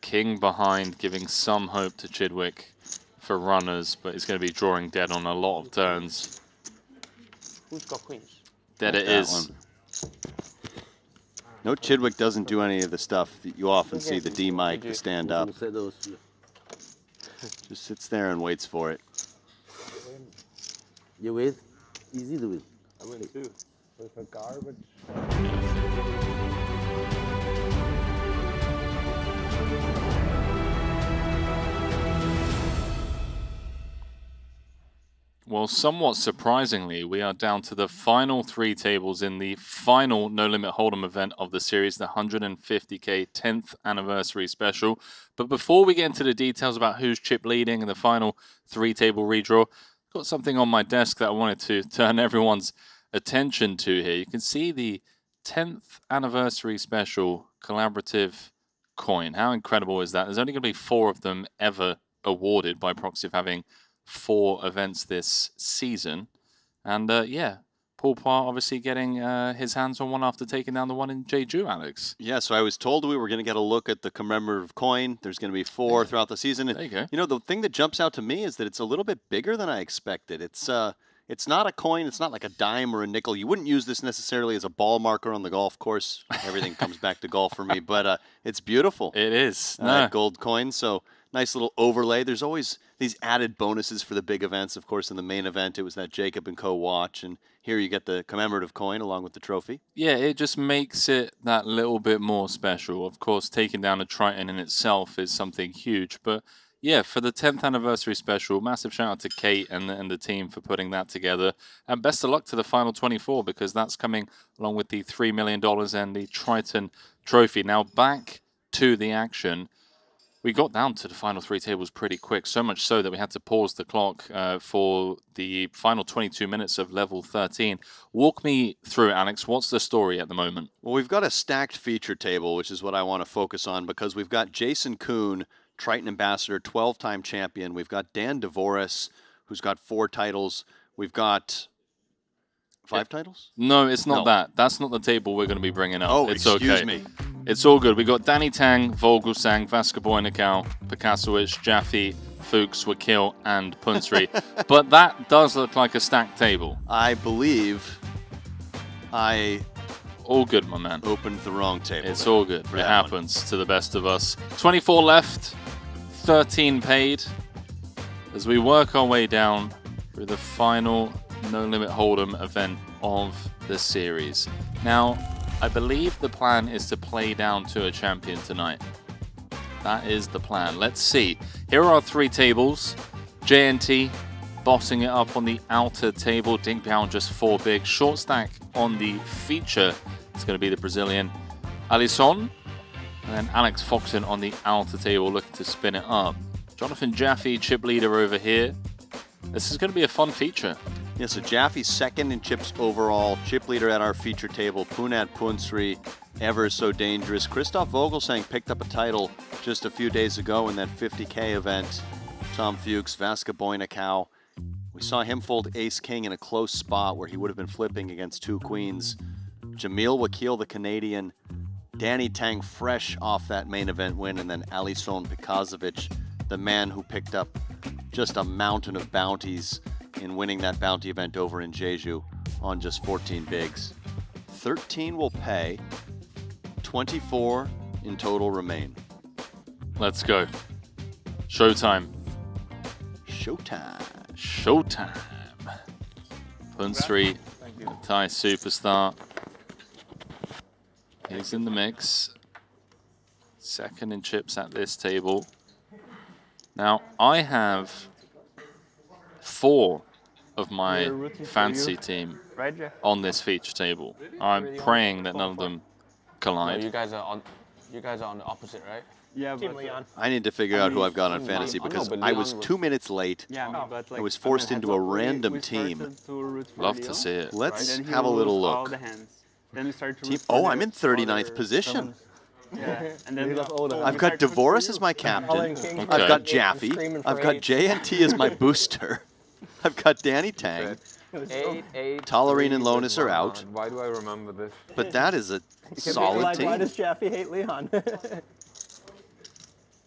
king behind, giving some hope to Chidwick for runners, but he's going to be drawing dead on a lot of turns. Who's got queens? Dead it That is. one. No, Chidwick doesn't do any of the stuff that you often see the D mic, the stand up. Just sits there and waits for it. You win. Easy to win. I win too. With a garbage. Well, somewhat surprisingly, we are down to the final 3 tables in the final No Limit Hold'em event of the series, the 150K 10th anniversary special. But before we get into the details about who's chip leading in the final 3-table redraw, I've got something on my desk that I wanted to turn everyone's attention to here. You can see the 10th anniversary special collaborative coin. How incredible is that? There's only going to be 4 of them ever awarded by proxy of having 4 events this season. And yeah, Paul Poix obviously getting his hands on one after taking down the one in Jeju, Alex. Yeah, so I was told we were going to get a look at the commemorative coin. There's going to be 4 throughout the season. There you go. You know, the thing that jumps out to me is that it's a little bit bigger than I expected. It's not a coin. It's not like a dime or a nickel. You wouldn't use this necessarily as a ball marker on the golf course. Everything comes back to golf for me, but it's beautiful. It is. That gold coin. So nice little overlay. There's always these added bonuses for the big events. Of course, in the main event, it was that Jacob & Co. watch, and here you get the commemorative coin along with the trophy. Yeah, it just makes it that little bit more special. Of course, taking down a Triton in itself is something huge, but yeah, for the 10th anniversary special, massive shout out to Kate and the team for putting that together. And best of luck to the final 24, because that's coming along with the $3 million and the Triton trophy. Now back to the action. We got down to the final 3 tables pretty quick, so much so that we had to pause the clock for the final 22 minutes of level 13. Walk me through it, Alex. What's the story at the moment? Well, we've got a stacked feature table, which is what I want to focus on, because we've got Jason Kuhn, Triton Ambassador, 12-time champion. We've got Dan Devoris, who's got 4 titles. We've got 5 titles? No, it's not that. That's not the table we're going to be bringing up. Oh, it's excuse okay. me. It's all good. We got Danny Tang, Vogelsang, Vasco Boynikau, Pikasowicz, Jaffe, Fuchs, Wakil, and Punsri. But that does look like a stacked table. I believe I... All good, my man. Opened the wrong table. It's all good. It happens to the best of us. 24 left, 13 paid. As we work our way down through the final No Limit Hold'em event of the series. Now, I believe the plan is to play down to a champion tonight. That is the plan. Let's see. Here are our 3 tables. JNT bossing it up on the outer table. Ding Piao just 4 big. Short stack on the feature. It's going to be the Brazilian Alisson. And then Alex Foxen on the outer table looking to spin it up. Jonathan Jaffe, chip leader over here. This is going to be a fun feature. Yeah, so Jaffe's second in chips overall, chip leader at our feature table. Punat Punsri, ever so dangerous. Christoph Vogelsang picked up a title just a few days ago in that 50K event. Tom Fuchs, Vasco Boynikau. We saw him fold ace-king in a close spot where he would have been flipping against 2 queens. Jamil Wakil, the Canadian. Danny Tang fresh off that main event win. And then Alisson Pikasowicz, the man who picked up just a mountain of bounties in winning that bounty event over in Jeju on just 14 bigs. 13 will pay. 24 in total remain. Let's go. Showtime. Showtime. Showtime. Punsri, Thai superstar. He's in the mix. Second in chips at this table. Now, I have 4 of my fancy team on this feature table. I'm praying that none of them collide. No, you guys are on the opposite, right? Yeah, Team Leon. I need to figure out who I've got on fantasy because I was 2 minutes late. Yeah, no, but like, I was forced into a random team. Love to see it. Let's have a little look. All the hands. Then we start to Oh, I'm in 39th position. Yeah, and then I've got Devoris as my captain. Okay. I've got Jaffe. I've got JNT as my booster. I've got Danny Tang. Tolerine and Lonis are out. Why do I remember this? But that is a solid team. Why does Jaffe hate Leon?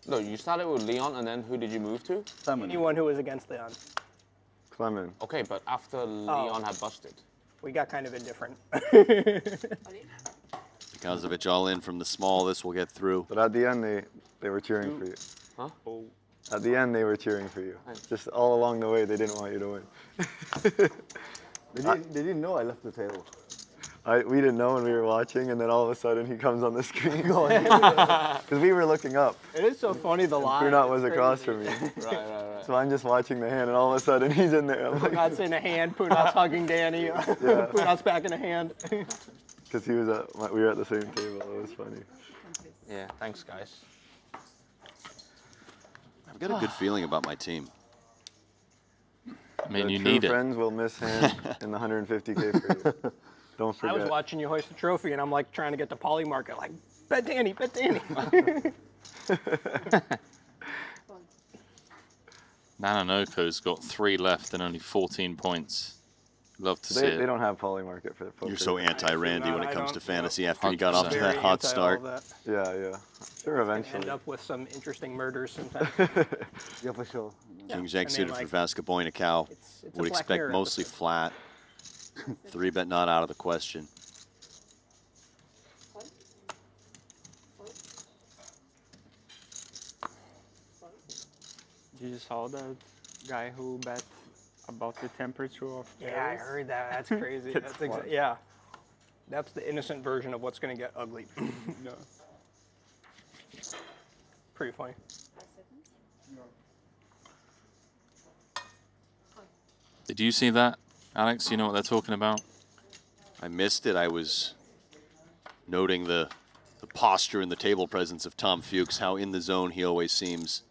No, you started with Leon, and then who did you move to? Anyone who was against Leon. Clement. Okay, but after Leon had busted. We got kind of indifferent. Pikasowicz all in from the small. This will get through. But at the end, they were cheering for you. Huh? At the end, they were cheering for you. Just all along the way, they didn't want you to win. They didn't know I left the table. We didn't know when we were watching, and then all of a sudden he comes on the screen going, because we were looking up. It is so funny, the lie. Punat was across from me. Right. So I'm just watching the hand, and all of a sudden he's in there. I'm like, Punat's in a hand, Punat's hugging Danny, Punat's back in a hand. because we were at the same table. It was funny. Yeah, thanks, guys. I've got a good feeling about my team. I mean, The you true need it. friends will miss hand in the 150K for you. Don't forget. I was watching you hoist the trophy, and I'm like trying to get the poly market, like, bet Danny, bet Danny. Nananoko's got 3 left and only 14 points. Love to see They it. don't have poly market for the poker. You're so anti-Randy when it comes to fantasy after you 100%. got off to that hot start. Yeah. Sure, eventually. End up with some interesting murders sometimes. Yeah, for sure. King Jack suited for Vasco Boynikau. it's a Would Black expect Mirror mostly flat. 3-bet not out of the question. Did you saw that guy who bet about the temperature of Yeah, I cherries? heard that. That's crazy. That's fun. Yeah. That's the innocent version of what's going to get ugly. No. Pretty funny. Did you see that, Alex? You know what they're talking about? I missed it. I was noting the posture and the table presence of Tom Fuchs, how in the zone he always seems.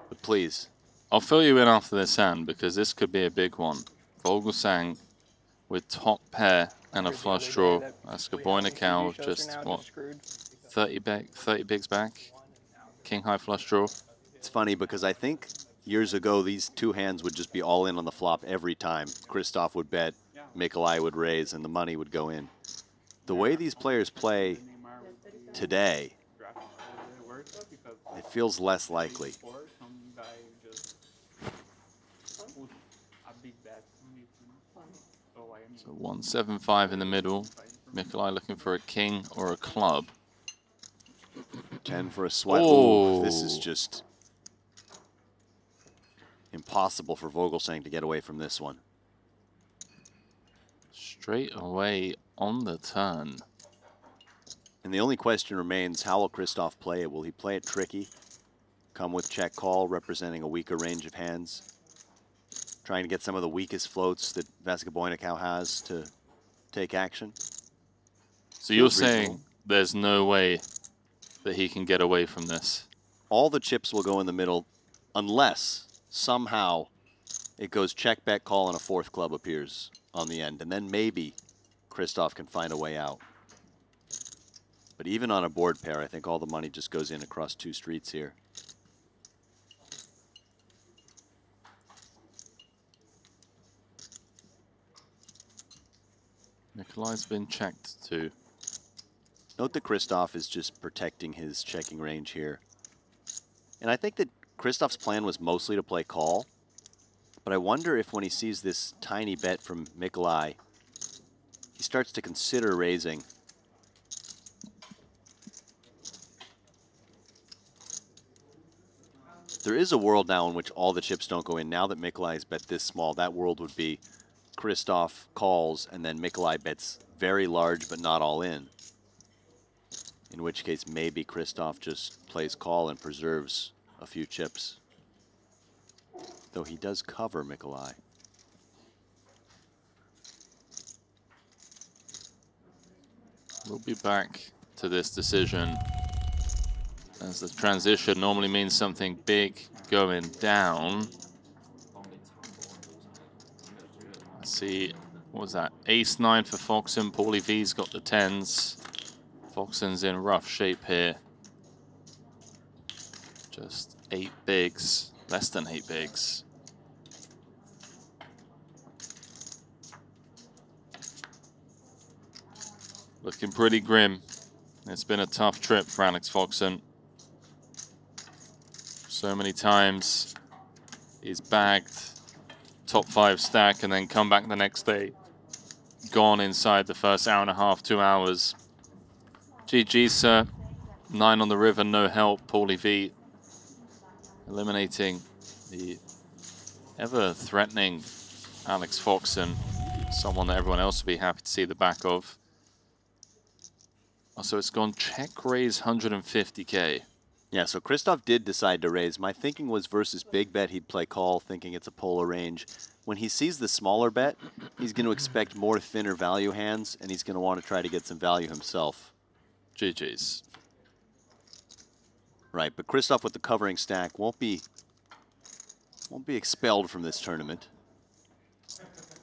But please. I'll fill you in after this hand because this could be a big one. Vogelsang with top pair and a flush draw. That's Gaboynikau just, what, 30 bigs back? King high flush draw. It's funny because I think years ago these two hands would just be all in on the flop every time. Christoph would bet, Mikolai would raise, and the money would go in. The way these players play today, it feels less likely. So 175 in the middle. Mikolai looking for a king or a club. 10 for a sweat. Oh. Ooh, this is just impossible for Vogelsang to get away from this one. Straight away on the turn. And the only question remains, how will Christoph play it? Will he play it tricky? Come with check call, representing a weaker range of hands? Trying to get some of the weakest floats that Vasca Boynikau has to take action? So you're Feels saying reasonable. there's no way that he can get away from this? All the chips will go in the middle unless somehow it goes check, bet, call, and a fourth club appears on the end. And then maybe Christoph can find a way out. But even on a board pair, I think all the money just goes in across two streets here. Nikolai's been checked too. Note that Christoph is just protecting his checking range here. And I think that Christoph's plan was mostly to play call. But I wonder if when he sees this tiny bet from Mikolai, he starts to consider raising. There is a world now in which all the chips don't go in. Now that Mikolai has bet this small, that world would be Christoph calls and then Mikolai bets very large but not all in. In which case maybe Christoph just plays call and preserves a few chips. Though he does cover Mikolai. We'll be back to this decision, as the transition normally means something big going down. Let's see, what was that? Ace-9 for Foxen. Paulie V's got the 10s. Foxen's in rough shape here. Just 8 bigs, less than 8 bigs. Looking pretty grim. It's been a tough trip for Alex Foxen. So many times he's bagged top 5 stack and then come back the next day. Gone inside the first hour and a half, 2 hours. GG, sir. 9 on the river, no help. Paulie V eliminating the ever-threatening Alex Foxen. Someone that everyone else will be happy to see the back of. So it's gone check raise 150K. Yeah, so Christoph did decide to raise. My thinking was versus big bet, he'd play call, thinking it's a polar range. When he sees the smaller bet, he's going to expect more thinner value hands, and he's going to want to try to get some value himself. GG's. Right, but Christoph with the covering stack won't be expelled from this tournament.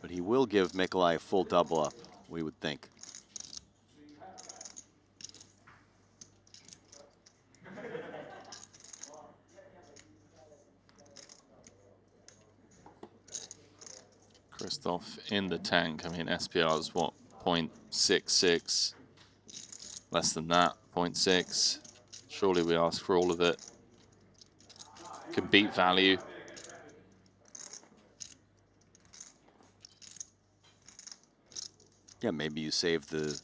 But he will give Mikolai a full double up, we would think. Christoph in the tank. I mean, SPR is what, 0.66? Less than that, 0.6. Surely we ask for all of it. Can beat value. Yeah, maybe you save the...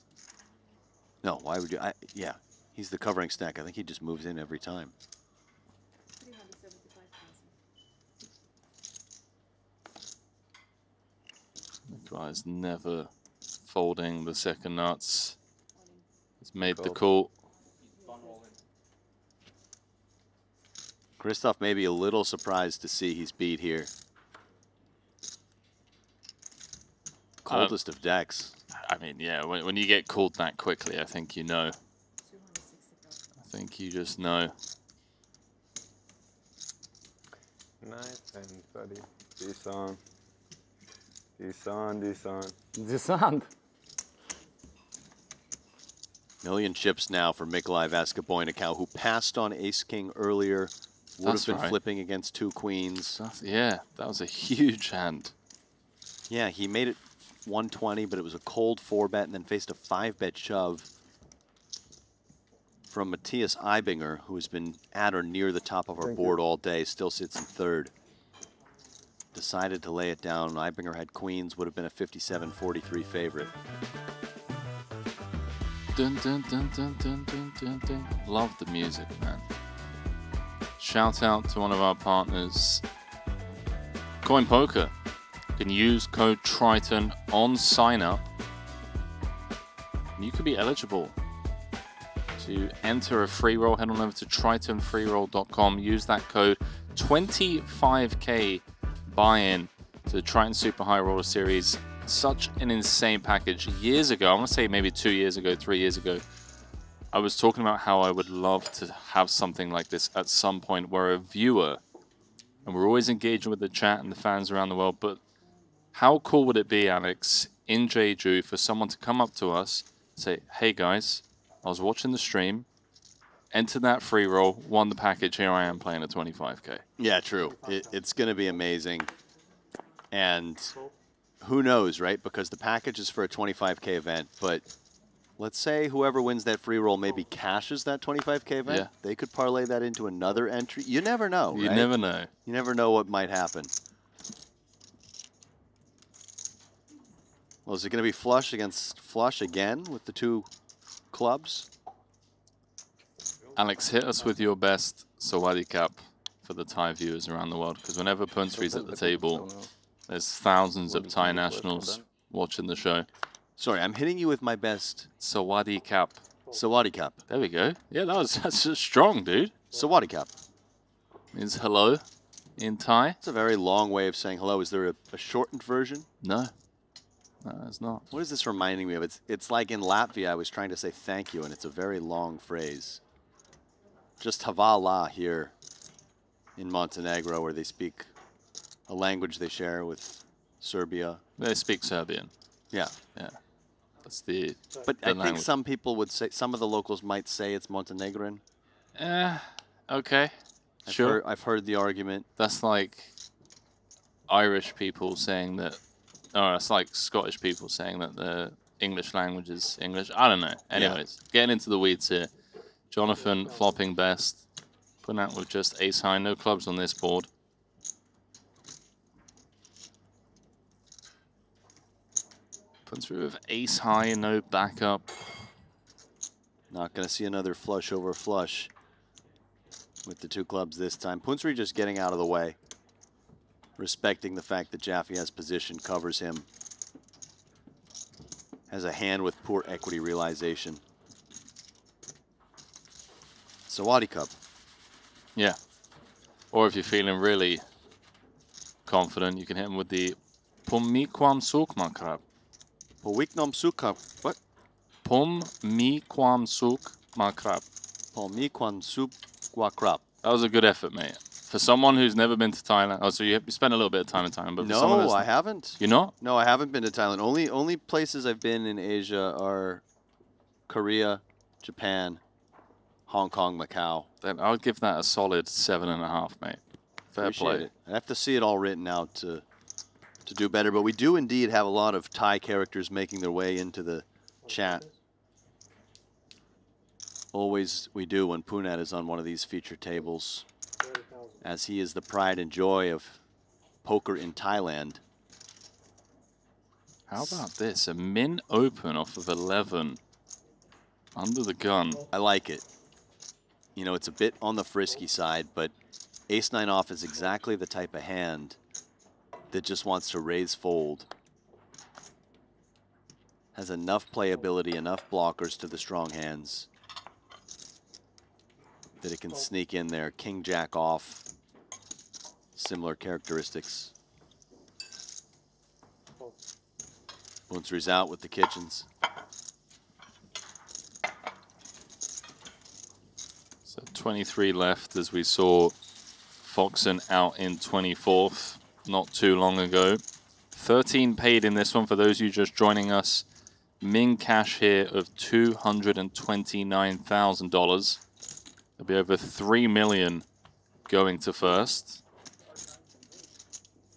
No, why would you... yeah, he's the covering stack. I think he just moves in every time. Budva is never folding the second nuts. He's made the call. Christoph may be a little surprised to see he's beat here. Coldest of decks. I mean, yeah, when you get called that quickly, I think you know. I think you just know. Nice and steady. Decent. Decent, decent. Decent. Million chips now for Mikolai Vaskaboynikau, who passed on ace-king earlier. Would have been flipping against 2 queens. Yeah, that was a huge hand. Yeah, he made it 120, but it was a cold 4-bet and then faced a 5-bet shove from Matthias Eibinger, who has been at or near the top of our board all day, still sits in 3rd. Decided to lay it down. Eibinger had queens, would have been a 57-43 favorite. Dun, dun, dun, dun, dun, dun, dun, dun. Love the music, man. Shout out to one of our partners, CoinPoker. You can use code Triton on sign up. And you could be eligible to enter a free roll. Head on over to tritonfreeroll.com. Use that code 25K buy-in to the Triton Super High Roller Series. Such an insane package. Years ago, I want to say maybe 2 years ago, 3 years ago, I was talking about how I would love to have something like this at some point where a viewer, and we're always engaging with the chat and the fans around the world, but how cool would it be, Alex, in Jeju, for someone to come up to us and say, hey guys, I was watching the stream, entered that free roll, won the package, here I am playing a 25K. Yeah, true. It's going to be amazing. And who knows, right? Because the package is for a 25K event, but let's say whoever wins that free roll maybe cashes that 25K event. Yeah. They could parlay that into another entry. You never know, You right? never know. You never know what might happen. Well, is it going to be flush against flush again with the 2 clubs? Alex, hit us with your best Sawadi Cup for the Thai viewers around the world, because whenever Punsri's at the table, there's thousands of Thai nationals watching the show. Sorry, I'm hitting you with my best Sawadi Cup. Sawadi Cup. There we go. Yeah, that's just strong, dude. Sawadi Cup means hello in Thai. It's a very long way of saying hello. Is there a shortened version? No. No, it's not. What is this reminding me of? It's like in Latvia, I was trying to say thank you, and it's a very long phrase. Just havala here in Montenegro, where they speak a language they share with Serbia. They speak Serbian. Yeah. Yeah. That's the But the I language. think some people would say, some of the locals might say it's Montenegrin. Okay. Sure. I've heard the argument. That's like Irish people saying that, or it's like Scottish people saying that the English language is English. I don't know. Anyways, getting into the weeds here. Jonathan flopping best, putting out with just ace high, no clubs on this board. Putting through with ace high, no backup. Not going to see another flush over flush with the 2 clubs this time. Punsri just getting out of the way, respecting the fact that Jaffe has position, covers him, has a hand with poor equity realization. Sawadi Cup. Yeah. Or if you're feeling really confident, you can hit him with the Pummiquam Sukmakrab. Pummiquam Sukmakrab. What? Pummiquam Sukmakrab. Pummiquam Sukmakrab. That was a good effort, mate. For someone who's never been to Thailand, oh, so you spent a little bit of time in Thailand, but for someone No, that's I haven't. You're not? No, I haven't been to Thailand. Only places I've been in Asia are Korea, Japan, Hong Kong, Macau. Then I'll give that a solid 7.5, mate. Fair Appreciate play. it. I have to see it all written out to do better, but we do indeed have a lot of Thai characters making their way into the chat. Always we do when Punat is on one of these feature tables, as he is the pride and joy of poker in Thailand. How about this? A min open off of 11. Under the gun. I like it. You know, it's a bit on the frisky side, but ace-9 off is exactly the type of hand that just wants to raise fold. has enough playability, enough blockers to the strong hands that it can sneak in there. King Jack off, similar characteristics. Munster's out with the kitchens. So 23 left as we saw Foxen out in 24th not too long ago. 13 paid in this one for those of you just joining us. Min cash here of $229,000. There'll be over 3 million going to first.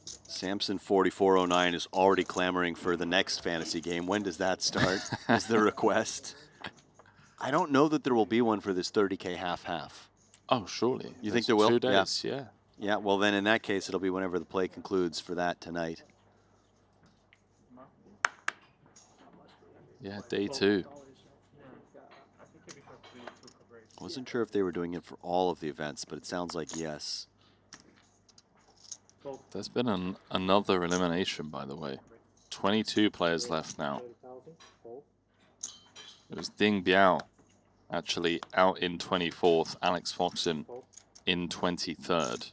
Samson 4409 is already clamoring for the next fantasy game. When does that start? Is the request. I don't know that there will be one for this 30K half-half. Oh, surely. You think there will? 2 days, yeah. Yeah, well then in that case it'll be whenever the play concludes for that tonight. Yeah, day 2. I wasn't sure if they were doing it for all of the events, but it sounds like yes. There's been another elimination, by the way. 22 players left now. It was Ding Biao actually out in 24th, Alex Foxen in 23rd.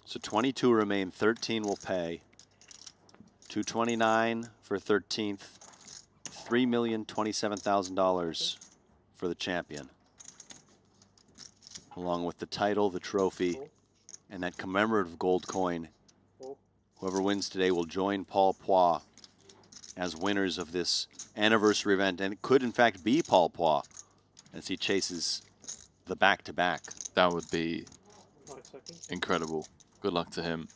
So 22 remain, 13 will pay. 229 for 13th, $3,027,000 for the champion. Along with the title, the trophy, and that commemorative gold coin. Whoever wins today will join Paul Poix as winners of this anniversary event, and it could in fact be Paul Poix as he chases the back-to-back. That would be incredible. Good luck to him.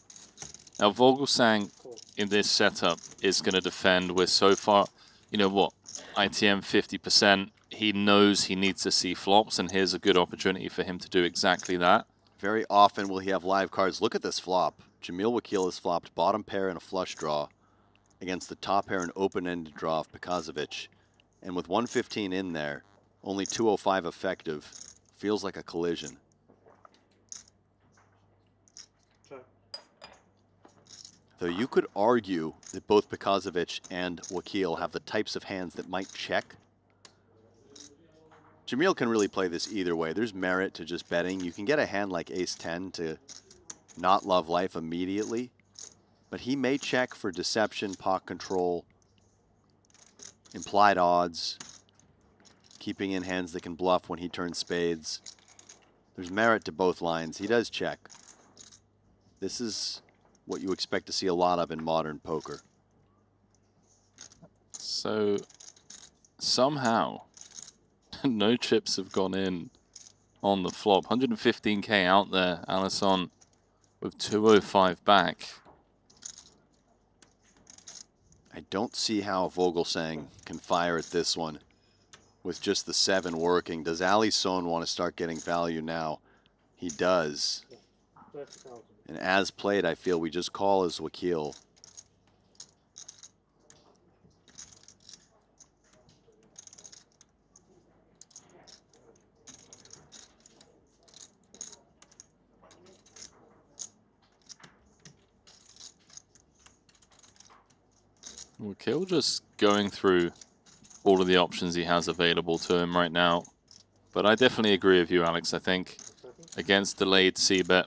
Now Vogelsang in this setup is going to defend with so far, you know what, ITM 50%. He knows he needs to see flops, and here's a good opportunity for him to do exactly that. Very often will he have live cards. Look at this flop. Jamil Wakil has flopped bottom pair and a flush draw against the top pair and open-ended draw of Pekazovic. And with 115 in there, only 205 effective, feels like a collision. Though you could argue that both Pekazovic and Wakil have the types of hands that might check. Jamil can really play this either way. There's merit to just betting. You can get a hand like Ace-10 to not love life immediately, but he may check for deception, pot control, implied odds, keeping in hands that can bluff when he turns spades. There's merit to both lines. He does check. This is what you expect to see a lot of in modern poker. So somehow no chips have gone in on the flop. 115K out there. Alisson with 205 back. I don't see how Vogelsang can fire at this one with just the 7 working. Does Alisson want to start getting value now? He does. And as played, I feel we just call as Wakil. Wakil just going through all of the options he has available to him right now. But I definitely agree with you, Alex. I think against delayed c-bet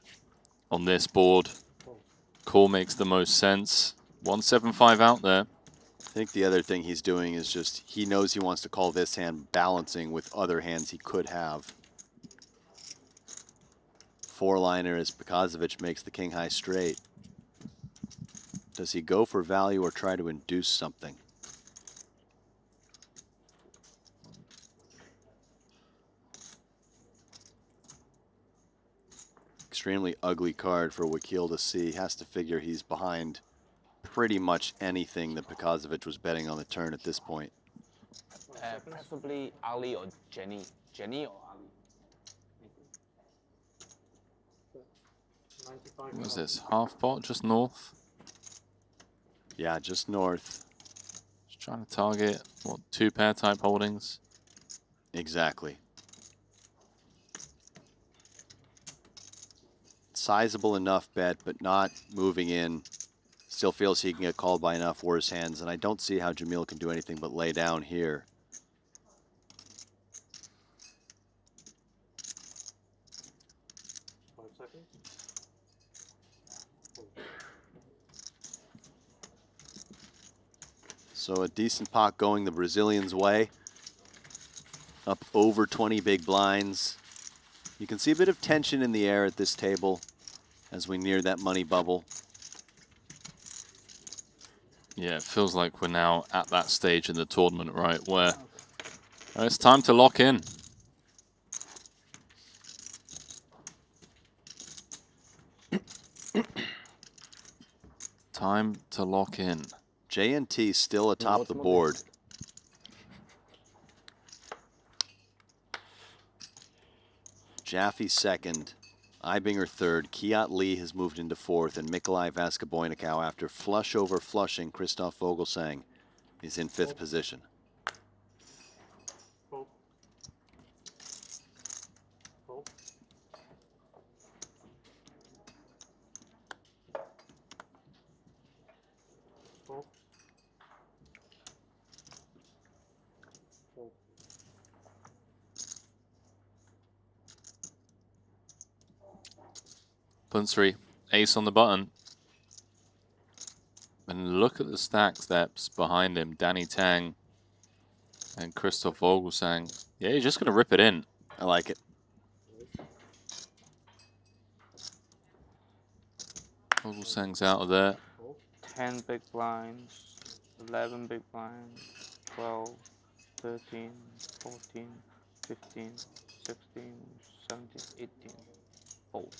on this board, call makes the most sense. 175 out there. I think the other thing he's doing is just he knows he wants to call this hand balancing with other hands he could have. 4-liner as Pekazovic makes the king high straight. Does he go for value or try to induce something? Extremely ugly card for Wakil to see. Has to figure he's behind pretty much anything that Pekazovic was betting on the turn at this point. Preferably Ali or Jenny. Jenny or Ali? What is this? Half pot, just north? Yeah, just north. Just trying to target, what, 2-pair type holdings? Exactly. Sizable enough bet, but not moving in Still feels he can get called by enough worse hands, and I don't see how Jamil can do anything but lay down here. So a decent pot going the Brazilians' way. Up over 20 big blinds. You can see a bit of tension in the air at this table as we near that money bubble. Yeah, it feels like we're now at that stage in the tournament, right, where it's time to lock in. Time to lock in. JNT still atop the board. Jaffe second, Ibinger third, Kiat Lee has moved into fourth, and Mikolai Vaskaboynikau, after flush over flushing, Christoph Vogelsang is in fifth position. Punsri, ace on the button. And look at the stack steps behind him. Danny Tang and Christoph Vogelsang. Yeah, he's just going to rip it in. I like it. Vogelsang's out of there. 10 big blinds, 11 big blinds, 12, 13, 14, 15, 16, 17, 18. Fold.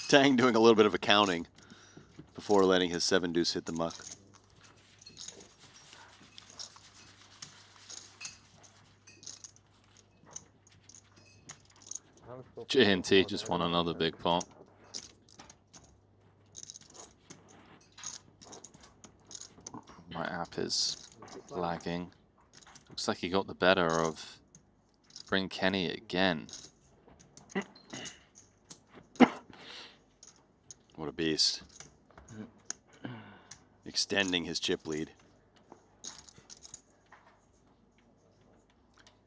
Tang doing a little bit of accounting before letting his 7-deuce hit the muck. JNT just won another big pot. My app is lagging. Looks like he got the better of Bring Kenny again. What a beast. Extending his chip lead.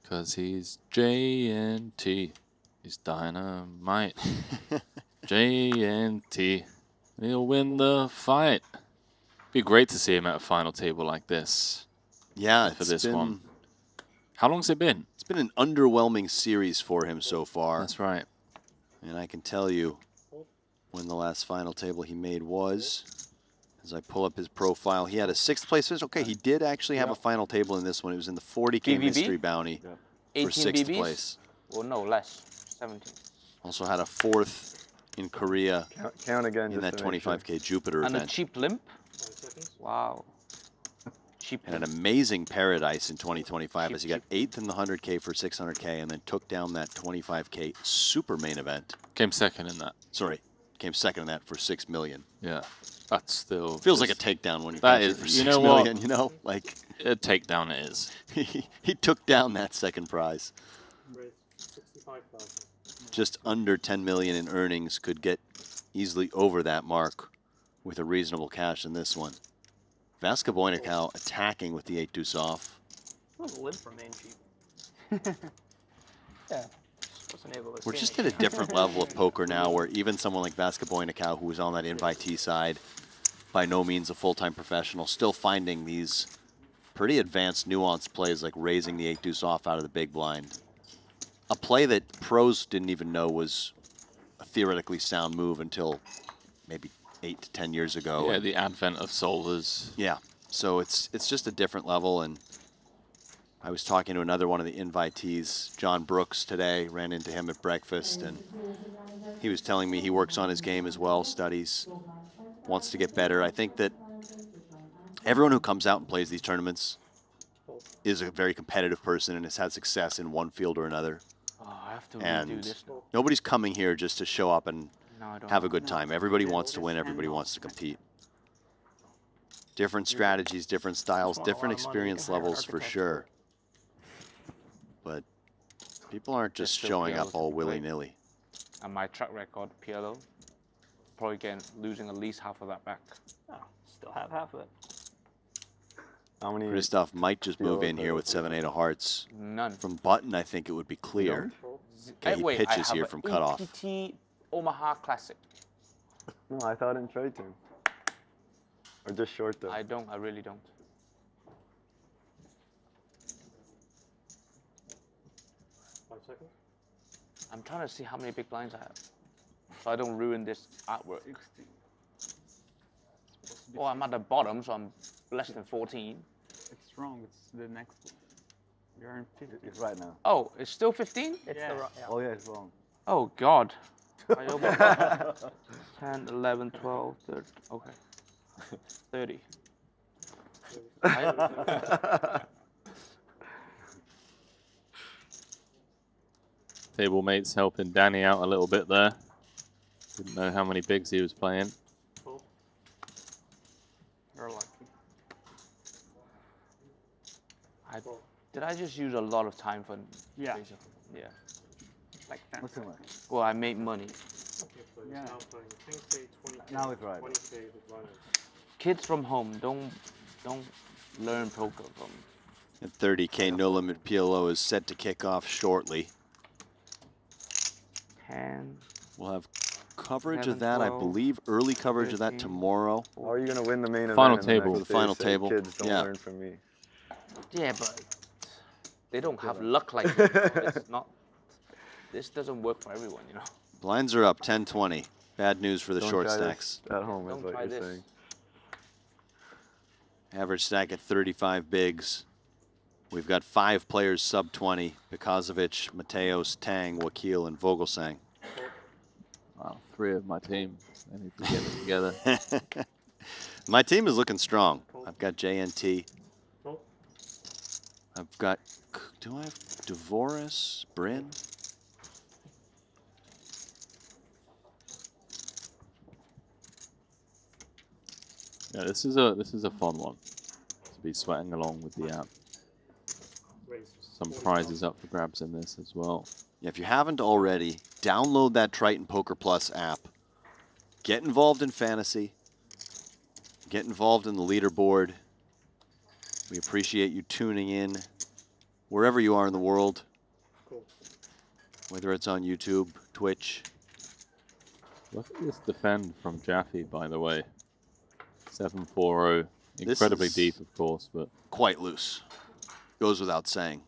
Cause he's JNT. He's dynamite. JNT. He'll win the fight. Be great to see him at a final table like this. Yeah, for this one. How long's it been? It's been an underwhelming series for him so far. That's right. And I can tell you when the last final table he made was. As I pull up his profile, he had a 6th place finish. Okay, he did actually have a final table in this one. It was in the 40K BBB? mystery bounty for 18 6th BBs? place. Or no, less. 17. Also had a 4th in Korea Count again in that 25K Jupiter And event. a cheap limp? Wow. Cheap And an limp. amazing paradise in 2025 as he got 8th in the 100K for 600K and then took down that 25K super main event. Came second in that. Sorry, came second in that for 6 million. Yeah, that's still feels like a takedown when you that catch is it for you 6 know million, what? you know, like a takedown it is. he took down that second prize. 65,000. Just under 10 million in earnings, could get easily over that mark with a reasonable cash in this one. Vaskaboynikau attacking with the 8-deuce off. Well, limp remained cheap. Yeah. Wasn't able to We're see just any. at a different level of poker now where even someone like Vaskaboynikau, who was on that invitee side, by no means a full-time professional, still finding these pretty advanced, nuanced plays like raising the 8-deuce off out of the big blind. A play that pros didn't even know was a theoretically sound move until maybe 8 to 10 years ago. Yeah, the advent of solvers. Yeah, so it's just a different level. And I was talking to another one of the invitees, John Brooks, today. Ran into him at breakfast, and he was telling me he works on his game as well, studies, wants to get better. I think that everyone who comes out and plays these tournaments is a very competitive person and has had success in one field or another. Oh, I have to redo And this now. nobody's coming here just to show up and No, I don't have a know. good time. Everybody wants to win. Everybody wants to compete. Different strategies, different styles, different experience levels for sure. But people aren't just Still showing PLO up all to play. willy-nilly. And my track record, PLO. probably losing at least half of that back. Oh, still have half of it. How many? Christoph might just move in here with 7-8 of hearts. None. From button, I think it would be clear. Okay, he Wait, pitches I here have from a cutoff. EPT Omaha Classic. No, I thought in Triton. Or just short though. I don't. I really don't. I'm trying to see how many big blinds I have, so I don't ruin this artwork. Oh, I'm at the bottom, so I'm less than 14. It's wrong. It's the next one. You're in 50. It's right now. Oh, it's still 15? It's the yeah. Oh yeah, it's wrong. Oh God. I opened 10, 11, 12, 13. Okay. 30. Table mates helping Danny out a little bit there. Didn't know how many bigs he was playing. You're lucky. Did I just use a lot of time for? Yeah. Yeah. Like 10. What's too much? Well, I made money. Yeah. Now it's right. Kids from home don't learn poker from. And 30K no limit PLO is set to kick off shortly. 10. We'll have coverage 11, of that, 12, I believe, early coverage of that 13. tomorrow. How are you gonna win the main event? Final in table. The, The final table. Kids don't Yeah. learn from me. Yeah, but they don't have luck like that. It's not. This doesn't work for everyone, you know. Blinds are up 10-20. Bad news for the Don't short try this stacks. at home is Don't what try you're this. saying. Average stack at 35 bigs. We've got 5 players sub 20. Pekazovic, Mateos, Tang, Wakil, and Vogelsang. Wow, 3 of my team. I need to get it together. My team is looking strong. I've got JNT. I've got, do I have Devoris, Bryn? Yeah, this is a fun one to be sweating along with the app. Some prizes up for grabs in this as well. Yeah, if you haven't already, download that Triton Poker Plus app. Get involved in fantasy. Get involved in the leaderboard. We appreciate you tuning in wherever you are in the world. Whether it's on YouTube, Twitch. Look at this defend from Jaffe, by the way. 7-4-0. This Incredibly is deep, of course, but quite loose. Goes without saying.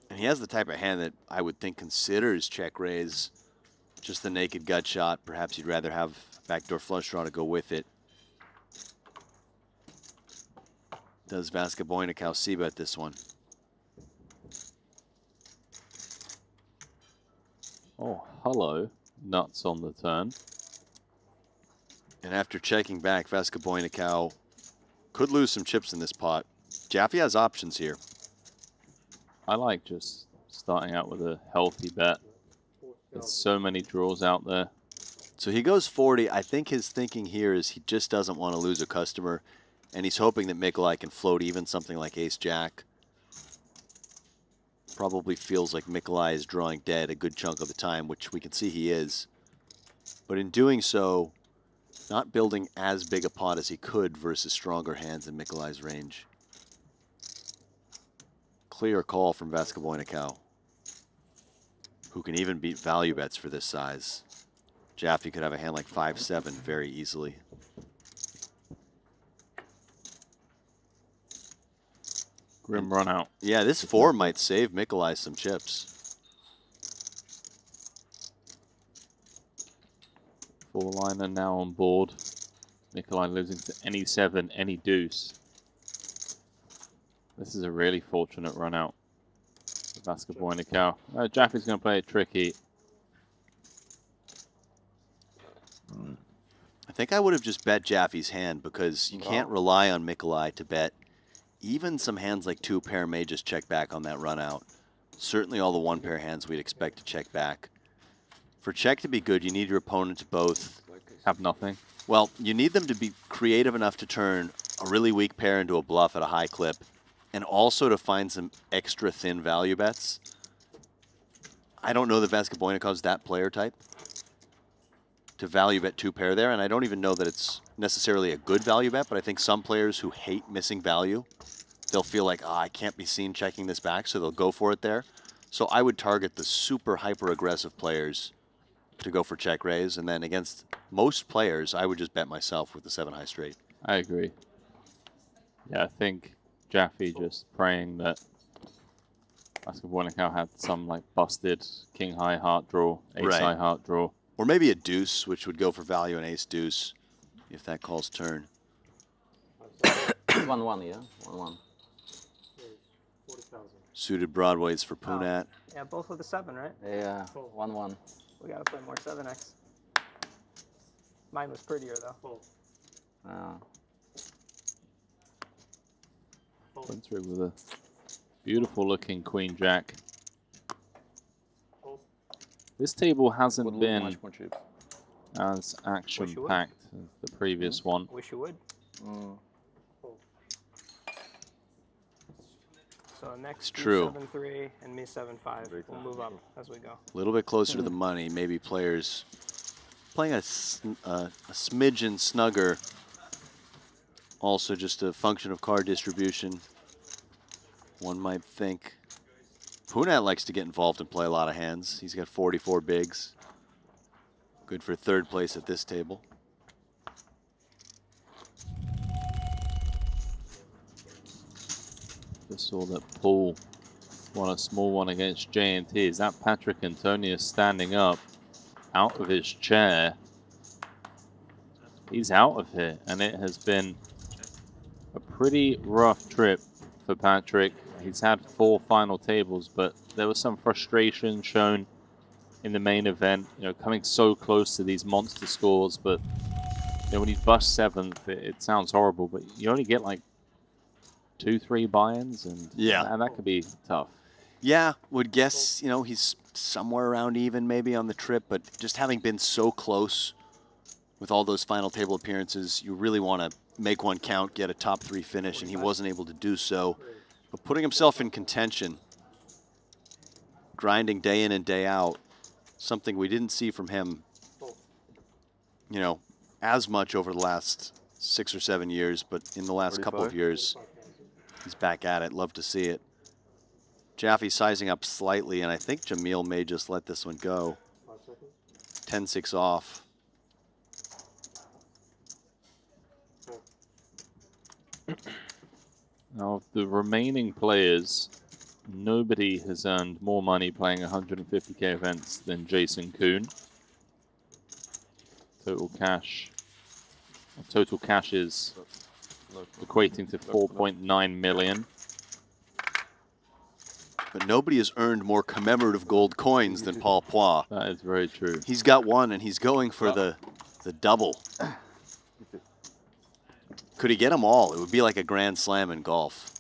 And he has the type of hand that I would think considers check raise just the naked gut shot. Perhaps you'd rather have backdoor flush draw to go with it. Does Vasca Boynikau c-bet this one? oh, hello. Nuts on the turn. And after checking back, Vasca Boynikau could lose some chips in this pot. Jaffe has options here. I like just starting out with a healthy bet. There's so many draws out there. So he goes 40. I think his thinking here is he just doesn't want to lose a customer, and he's hoping that Mikolai can float even something like ace-jack. Probably feels like Mikolai is drawing dead a good chunk of the time, which we can see he is. But in doing so, not building as big a pot as he could versus stronger hands in Mikolai's range. Clear call from Vasca Boynikau, who can even beat value bets for this size. Jaffe could have a hand like 5-7 very easily. Grim run out. Yeah, this 4 might save Mikolai some chips. Full liner now on board. Mikolai losing to any 7, any deuce. This is a really fortunate run out for Vasca Boynikau. Jaffe's going to play it tricky. I think I would have just bet Jaffe's hand because you can't rely on Mikolai to bet. Even some hands like 2-pair may just check back on that run out. Certainly all the 1-pair hands we'd expect to check back. For check to be good, you need your opponent to both have nothing. Well, you need them to be creative enough to turn a really weak pair into a bluff at a high clip, and also to find some extra thin value bets. I don't know that Vascoboynikov's that player type to value bet 2 pair there, and I don't even know that it's necessarily a good value bet, but I think some players who hate missing value, they'll feel like, I can't be seen checking this back, so they'll go for it there. So I would target the super hyper-aggressive players to go for check raise, and then against most players, I would just bet myself with the 7 high straight. I agree. Yeah, I think Jaffe just praying that Vascoboynikov had some like busted king high heart draw, ace high heart draw. Or maybe a deuce, which would go for value, an ace deuce, if that calls turn. 1-1, yeah? 1-1. Suited broadways for Punat. Yeah, both with the 7, right? Yeah, 1-1. We gotta play more 7x. Mine was prettier though. Went through with a beautiful looking queen jack. This table hasn't been as action packed as the previous one. Wish you would. So next, true. 7-3 and me 7-5. We'll move up as we go. A little bit closer to the money. Maybe players playing a smidgen snugger. Also just a function of card distribution. One might think. Punat likes to get involved and play a lot of hands. He's got 44 bigs. Good for 3rd place at this table. Just saw that Paul won a small one against J&T. Is that Patrick Antonius standing up out of his chair? He's out of here, and it has been a pretty rough trip for Patrick. He's had 4 final tables, but there was some frustration shown in the main event, you know, coming so close to these monster scores, but you know, when you bust 7th, it sounds horrible, but you only get like 2-3 buy-ins, and that could be tough. Yeah, would guess, you know, he's somewhere around even maybe on the trip, but just having been so close with all those final table appearances, you really want to make one count, get a top 3 finish, and he wasn't able to do so. But putting himself in contention, grinding day in and day out, something we didn't see from him, you know, as much over the last 6 or 7 years, but in the last couple of years, he's back at it. Love to see it. Jaffe sizing up slightly, and I think Jamil may just let this one go. 10-6 off. Now, of the remaining players, nobody has earned more money playing 150k events than Jason Kuhn. Total cash is equating to 4.9 million. But nobody has earned more commemorative gold coins than Paul Poix. That is very true. He's got one, and he's going for the double. Could he get them all? It would be like a grand slam in golf.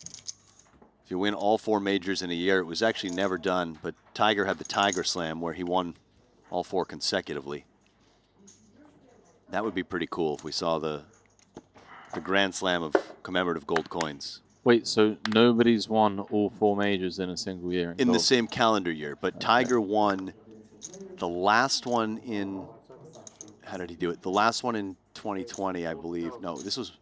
If you win all 4 majors in a year, it was actually never done, but Tiger had the Tiger Slam where he won all 4 consecutively. That would be pretty cool if we saw the grand slam of commemorative gold coins. Wait, so nobody's won all 4 majors in a single year? In the same calendar year, but Tiger won the last one in, how did he do it? The last one in 2020, I believe. No, this was,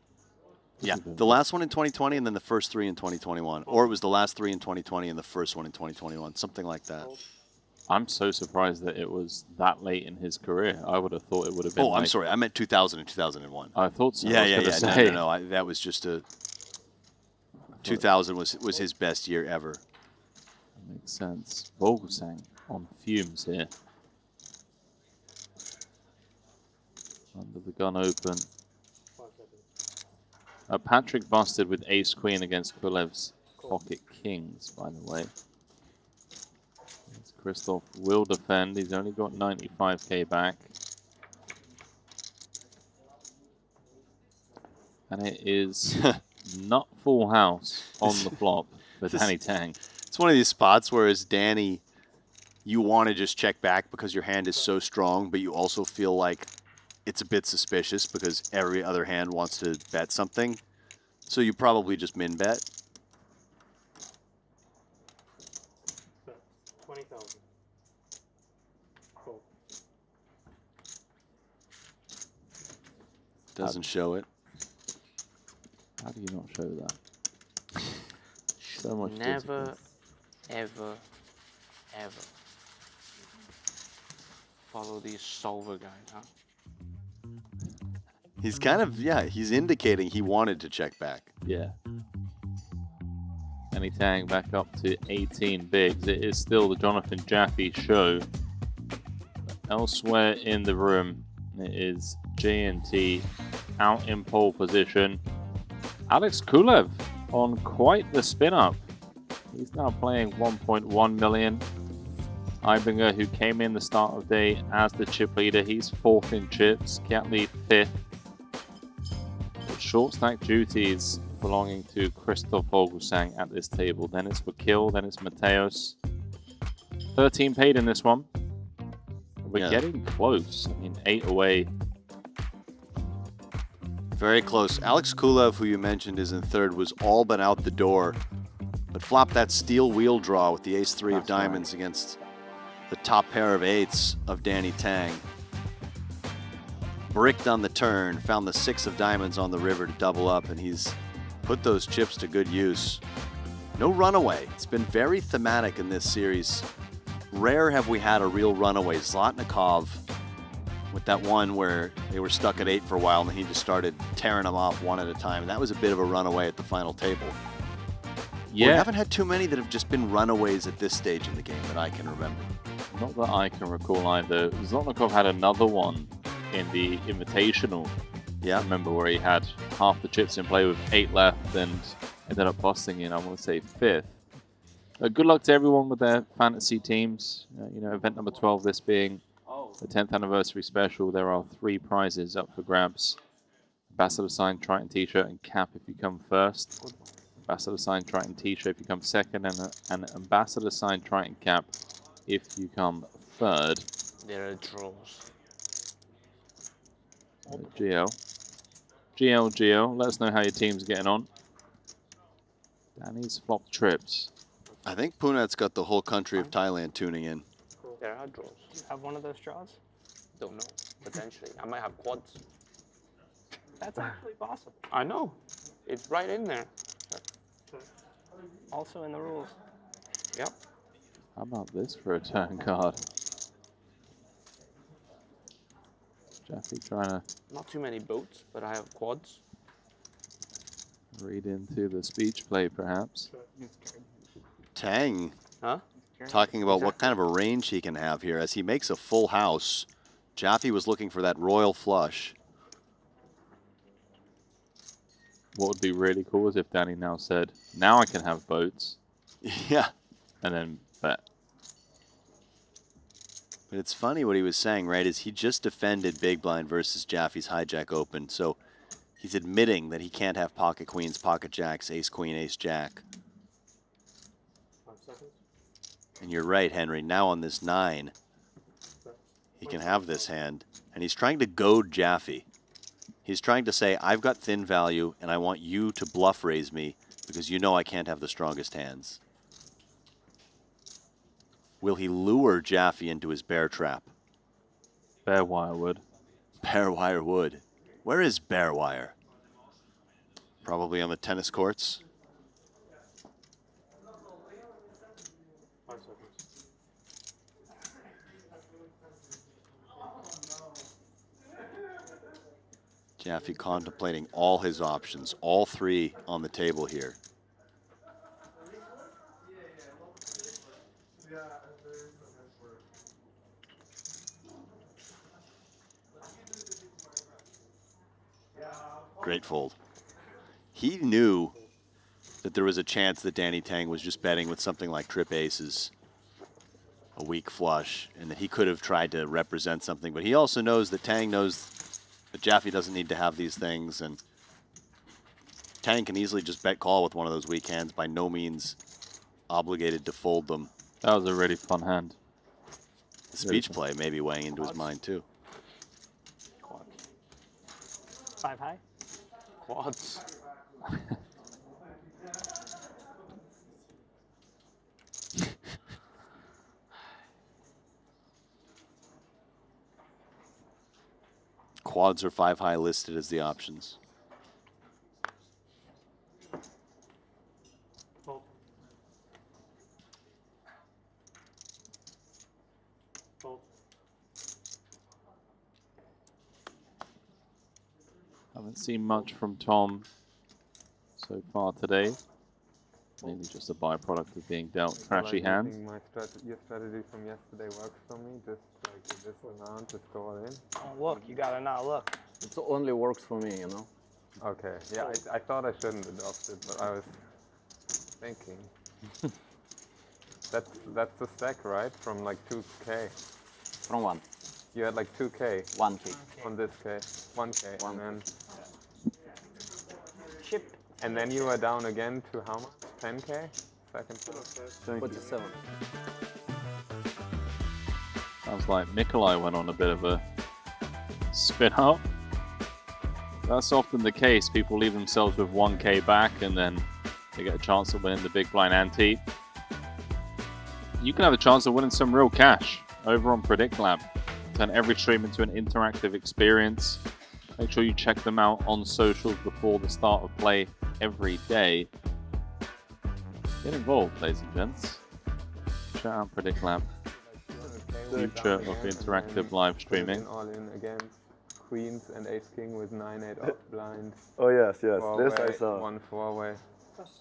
yeah, the last one in 2020 and then the first 3 in 2021. Or it was the last 3 in 2020 and the first one in 2021, something like that. I'm so surprised that it was that late in his career. I would have thought it would have been. Oh, I'm sorry. I meant 2000 and 2001. I thought so. Yeah. No. That was just a. 2000 was his best year ever. That makes sense. Vogelsang on fumes here. Under the gun open. Patrick busted with ace queen against Kulev's pocket kings, by the way. Christoph will defend. He's only got 95k back. And it is not full house on the flop for Danny Tang. It's one of these spots where as Danny, you want to just check back because your hand is so strong, but you also feel like it's a bit suspicious because every other hand wants to bet something. So you probably just min bet. 20,000. Doesn't show it. How do you not show that? So much Never, discipline. ever, ever follow these solver guys, huh? He's kind of, yeah, he's indicating he wanted to check back. Yeah. Danny Tang back up to 18 bigs. It is still the Jonathan Jaffe show. Elsewhere in the room, it is J&T out in pole position. Alex Kulev on quite the spin up. He's now playing 1.1 million. Ibinger, who came in the start of day as the chip leader, he's 4th in chips. Catley 5th. With short stack duties belonging to Christoph Vogelsang at this table. Then it's Wakil, then it's Mateos. 13 paid in this one. We're getting close. I mean, 8 away. Very close. Alex Kulev, who you mentioned is in 3rd, was all but out the door, but flopped that steel wheel draw with the ace-3 of diamonds against the top pair of 8s of Danny Tang. Bricked on the turn, found the 6 of diamonds on the river to double up, and he's put those chips to good use. No runaway. It's been very thematic in this series. Rare have we had a real runaway. Zlotnikov with that one where they were stuck at 8 for a while and he just started tearing them off one at a time. And that was a bit of a runaway at the final table. Yeah. We haven't had too many that have just been runaways at this stage in the game that I can remember. Not that I can recall either. Zlotnikov had another one in the Invitational. Yeah. I remember where he had half the chips in play with 8 left and ended up busting in, I want to say, 5th. Good luck to everyone with their fantasy teams. You know, event number 12, this being the 10th anniversary special. There are 3 prizes up for grabs. Ambassador signed Triton t-shirt and cap if you come first. Ambassador signed Triton t-shirt if you come second, and an ambassador signed Triton cap if you come third. There are draws. GL, let us know how your team's getting on. Danny's flopped trips. I think Punat's got the whole country of Thailand tuning in. There are draws. Do you have one of those draws? Don't know. Potentially. I might have quads. That's actually possible. I know. It's right in there. Also in the rules. Yep. How about this for a turn card? Jaffe trying to Not too many boats, but I have quads. read into the speech play, perhaps. Tang. Huh? Talking about what kind of a range he can have here. As he makes a full house, Jaffe was looking for that royal flush. What would be really cool is if Danny now said, now I can have boats. Yeah. And then bet. But it's funny what he was saying, right, is he just defended Big Blind versus Jaffe's hijack open. So he's admitting that he can't have pocket queens, pocket jacks, ace queen, ace jack. 5 seconds. And you're right, Henry. Now on this 9, he can have this hand. And he's trying to goad Jaffe. He's trying to say, I've got thin value, and I want you to bluff raise me because you know I can't have the strongest hands. Will he lure Jaffe into his bear trap? Bear wire would. Bear wire would. Where is bear wire? Probably on the tennis courts. 5 seconds. Jaffe contemplating all his options, all 3 on the table here. Great fold. He knew that there was a chance that Danny Tang was just betting with something like trip aces, a weak flush, and that he could have tried to represent something. But he also knows that Tang knows that Jaffe doesn't need to have these things, and Tang can easily just bet call with one of those weak hands, by no means obligated to fold them. That was a really fun hand. The speech play may be weighing into his mind too. 5 high. Quads. quads or 5 high listed as the options. Haven't seen much from Tom so far today. Mainly just a byproduct of being dealt trashy hands. Your strategy from yesterday works for me. Just like this amount, just go all in. Oh, look, you gotta not look. It only works for me, you know. Okay, yeah, I thought I shouldn't adopt it, but I was thinking. That's the stack, right? From like 2K. From one. You had like 2K. 1K. On this K. 1K. And then chip. And then you were down again to how much? 10K? Second. 47. Sounds like Nikolai went on a bit of a spin up. That's often the case. People leave themselves with 1K back and then they get a chance of winning the big blind ante. You can have a chance of winning some real cash over on Predict Lab. Turn every stream into an interactive experience. Make sure you check them out on socials before the start of play every day. Get involved, ladies and gents. Check out Predict Lab. Future of interactive live streaming. All in against queens and ace king with 9-8 off blind. Oh yes, yes. This I Four-way, saw. 1 4-way.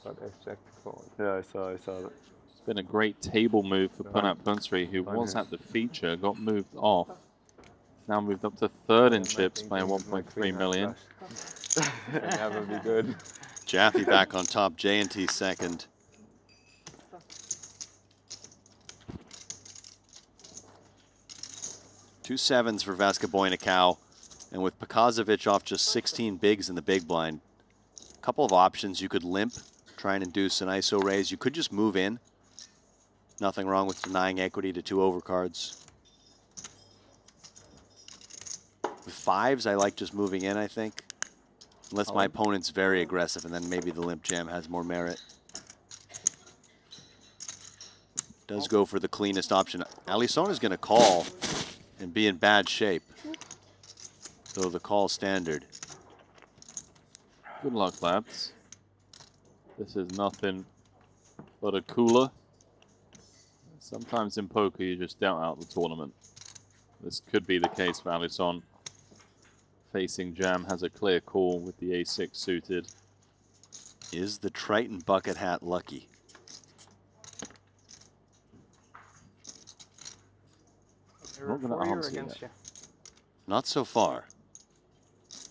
But ace jack to fold. Yeah, I saw that. It's been a great table move for Punat Punsri, who was at the feature, got moved off. Now moved up to third in chips, playing 1.3 million. That would be good. Jaffe back on top, J&T second. Two sevens for Vaska Boynikau, and with Pekazovic off just 16 bigs in the big blind, a couple of options. You could limp, try and induce an ISO raise. You could just move in. Nothing wrong with denying equity to 2 overcards. With fives, I like just moving in, I think. Unless my opponent's very aggressive, and then maybe the limp jam has more merit. Does go for the cleanest option. Alisson is going to call and be in bad shape. So the call standard. Good luck, lads. This is nothing but a cooler. Sometimes in poker, you just doubt out the tournament. This could be the case for Alisson. Facing jam, has a clear call with the a6 suited. Is the Triton bucket hat lucky? For you or against you? Not so far.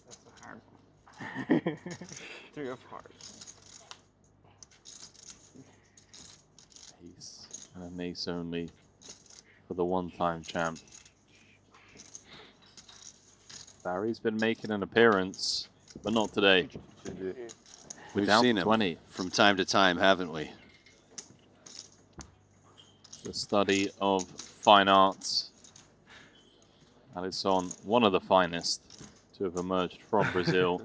That's a hard one. 3 of hearts. Ace and an ace only for the one-time champ. Barry's been making an appearance, but not today. We've down seen him 20 from time to time, haven't we? The study of fine arts. Alisson, one of the finest to have emerged from Brazil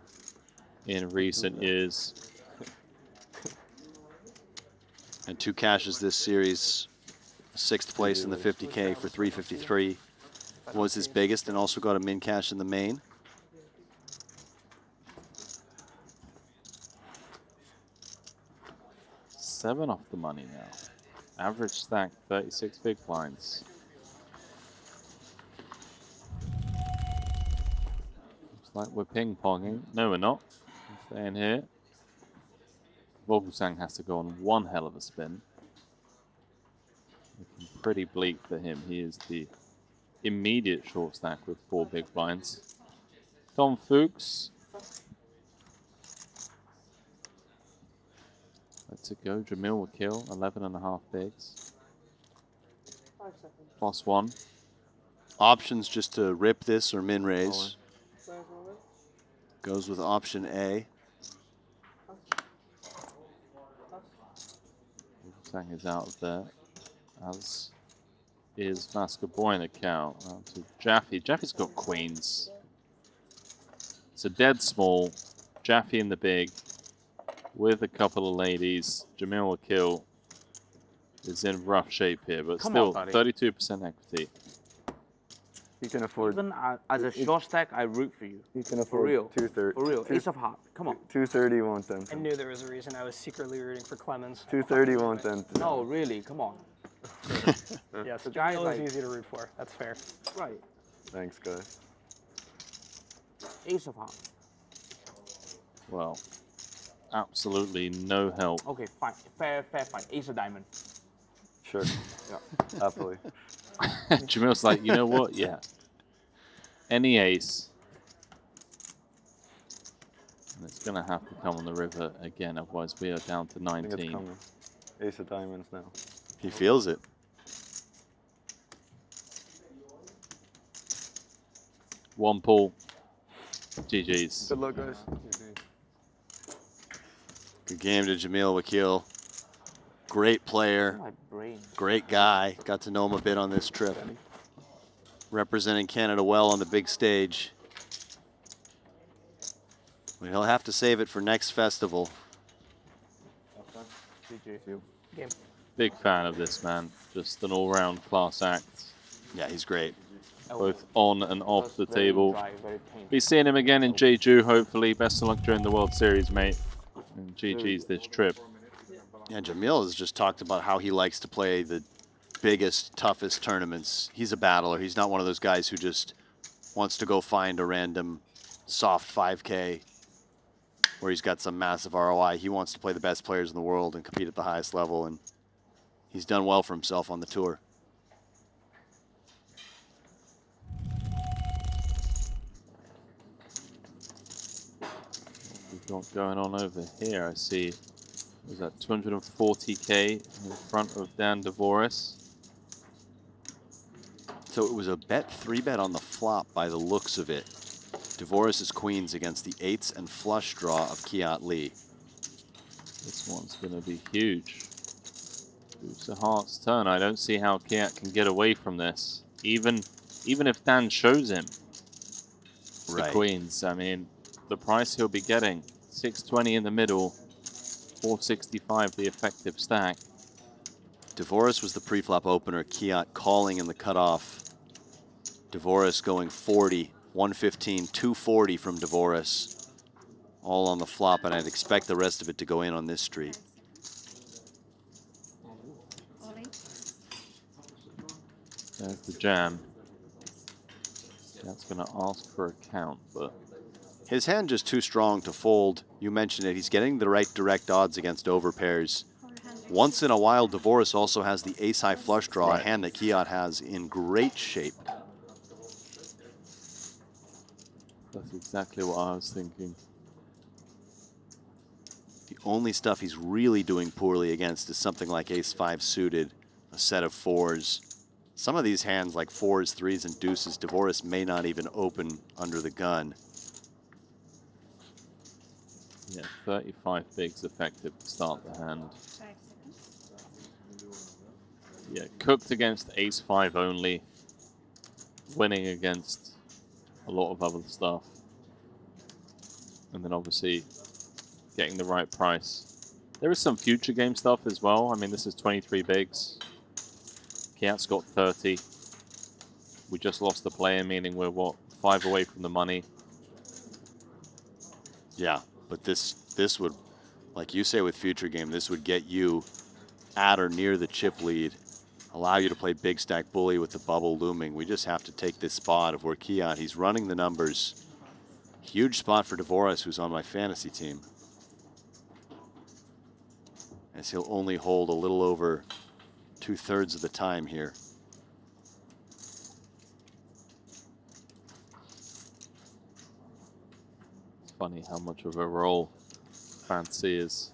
in recent years. And 2 cashes this series. 6th place in the 50K for 353 was his biggest, and also got a min cash in the main. Seven off the money now. Average stack, 36 big blinds. Looks like we're ping-ponging. No, we're not. We're staying here. Vogelsang has to go on one hell of a spin. Looking pretty bleak for him. He is the immediate short stack with 4 big blinds. Tom Fuchs. Let's it go. Jamil will kill. 11.5 bigs. +1. Options just to rip this or min raise. Goes with option A. Sang is out of there, as is Vaska Boynikau. To Jaffe. Jaffe's got queens. It's a dead small. Jaffe in the big with a couple of ladies. Jamil Akil is in rough shape here, but Come still on, buddy. 32% equity. He can afford. Even as a short stack, I root for you. He can For afford real. 230. For real. Ace of heart. Come on. 230 won't tempt I him. knew there was a reason I was secretly rooting for Clemens. 230 won't tempt him. No, really. Come on. Yes, The guy's Jamil is like- easy to root for. That's fair. Right. Thanks, guys. Ace of heart. Well, absolutely no help. Okay, fine. Fair fight. Ace of diamond. Sure. Yeah. Happily. Jamil's like, you know what? Yeah. Any ace. And it's going to have to come on the river again, otherwise we are down to I think it's 19. coming. Ace of diamonds now. He feels it. One pull. GG's. Good luck, guys. Good game to Jamil Wakil. Great player. My brain. Great guy. Got to know him a bit on this trip. Representing Canada well on the big stage. But he'll have to save it for next festival. GG. Game. Big fan of this man. Just an all-round class act. Yeah, he's great. Both on and off the Very table. dry, very painful. Be seeing him again in Jeju, hopefully. Best of luck during the World Series, mate. And GG's this trip. Yeah, Jamil has just talked about how he likes to play the biggest, toughest tournaments. He's a battler. He's not one of those guys who just wants to go find a random soft 5K where he's got some massive ROI. He wants to play the best players in the world and compete at the highest level, and he's done well for himself on the tour. We've got going on over here, I see. Was that 240K in front of Dan Dvoris? So it was a bet, 3-bet on the flop by the looks of it. Dvoris' queens against the 8s and flush draw of Kiat Lee. This one's going to be huge. Deuce of Hearts turn. I don't see how Kiat can get away from this. Even if Dan shows him the Right. queens, I mean, the price he'll be getting, 620 in the middle, 465 the effective stack. Dvoris was the pre-flop opener, Kiat calling in the cutoff. Dvoris going 40, 115, 240 from Dvoris. All on the flop, and I'd expect the rest of it to go in on this street. There's the jam. That's going to ask for a count, but His hand just too strong to fold. You mentioned it. He's getting the right direct odds against overpairs. Once in a while, Dvoris also has the ace-high flush draw, a hand that Kiat has in great shape. that's exactly what I was thinking. The only stuff he's really doing poorly against is something like ace-5 suited, a set of 4s. Some of these hands, like 4s, 3s, and deuces, Dvoris may not even open under the gun. Yeah, 35 bigs effective to start the hand. Yeah, cooked against ace-5 only. Winning against a lot of other stuff. And then obviously getting the right price. There is some future game stuff as well. I mean, this is 23 bigs. Kiat's got 30. We just lost the player, meaning we're, what, 5 away from the money. Yeah, but this would, like you say with future game, this would get you at or near the chip lead, allow you to play big stack bully with the bubble looming. We just have to take this spot of where Kiat, he's running the numbers. Huge spot for Dvoris, who's on my fantasy team, as he'll only hold a little over 2/3 of the time here. It's funny how much of a role fantasy is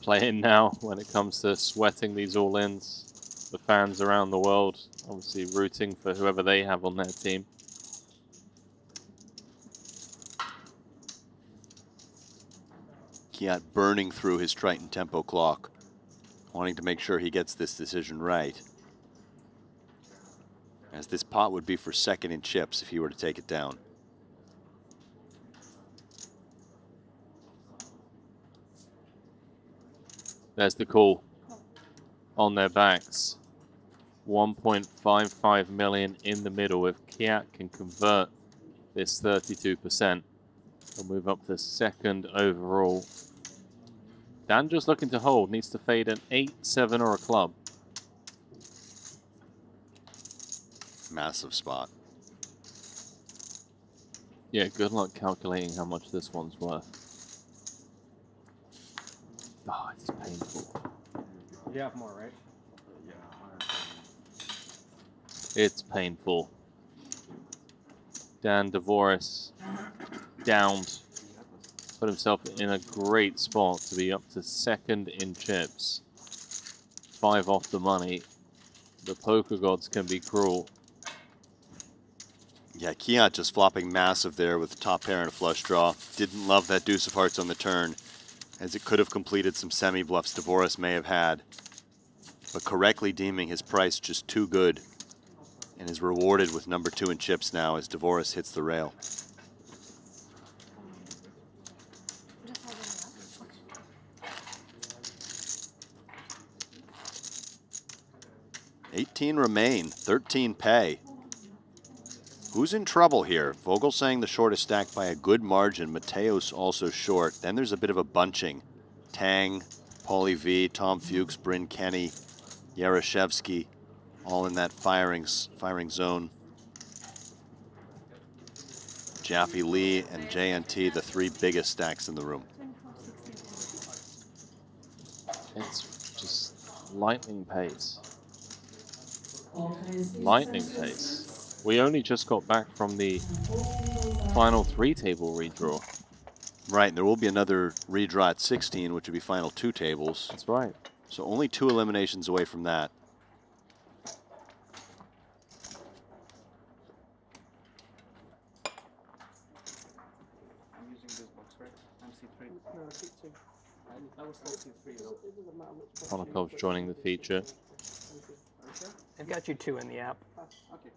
playing now when it comes to sweating these all-ins. The fans around the world obviously rooting for whoever they have on their team. Kiat burning through his Triton tempo clock, wanting to make sure he gets this decision right, as this pot would be for second in chips if he were to take it down. There's the call on their backs. 1.55 million in the middle. If Kiat can convert this 32%, he'll move up to second overall. Dan just looking to hold, needs to fade an 8, 7, or a club. Massive spot. Yeah, good luck calculating how much this one's worth. Oh, it's painful. You have more, right? It's painful. Dan Dvoris downed. Put himself in a great spot to be up to second in chips. 5 off the money. The poker gods can be cruel. Yeah, Kiat just flopping massive there with the top pair and a flush draw. Didn't love that deuce of hearts on the turn, as it could have completed some semi-bluffs Dvoris may have had. But correctly deeming his price just too good, and is rewarded with number 2 in chips now as Dvoris hits the rail. $18 remain, 13 pay. Who's in trouble here? Vogel saying the short is stacked by a good margin. Mateos also short. Then there's a bit of a bunching. Tang, Paulie V, Tom Fuchs, Bryn Kenny, Yaroshevsky, all in that firing zone. Jaffe Lee and JNT, the 3 biggest stacks in the room. It's just lightning pace. Lightning pace. We only just got back from the final 3-table redraw. Right, and there will be another redraw at 16, which would be final 2 tables. That's right. So only 2 eliminations away from that. I'm using this box, right? I'm C3. No, C2. I was told C3. Ponikov's joining the feature. I've got you 2 in the app. Okay.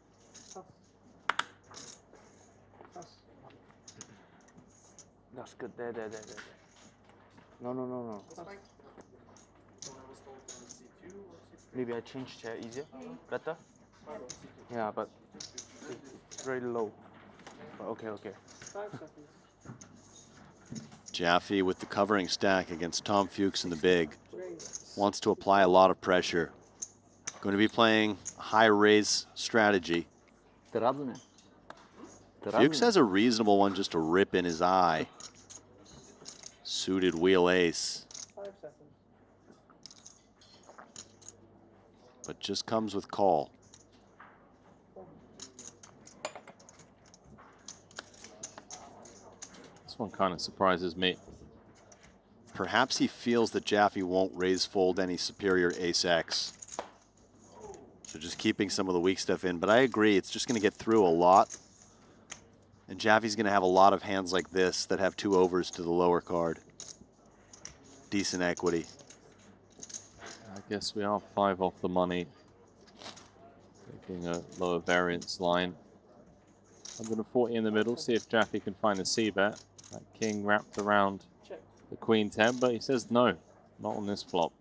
That's good. There. No. Maybe I change chair easier. Better? Yeah, but it's very low. But okay. Jaffe with the covering stack against Tom Fuchs in the big. Wants to apply a lot of pressure. Going to be playing high raise strategy. Fuchs has a reasonable one just to rip in his eye. Suited wheel ace. But just comes with call. This one kind of surprises me. Perhaps he feels that Jaffe won't raise fold any superior ace-X. So just keeping some of the weak stuff in. But I agree, it's just going to get through a lot. And Jaffe's going to have a lot of hands like this that have 2 overs to the lower card. Decent equity. I guess we are 5 off the money. Taking a lower variance line. 140 in the middle, see if Jaffe can find a C-bet. That king wrapped around the queen 10, but he says no, not on this flop.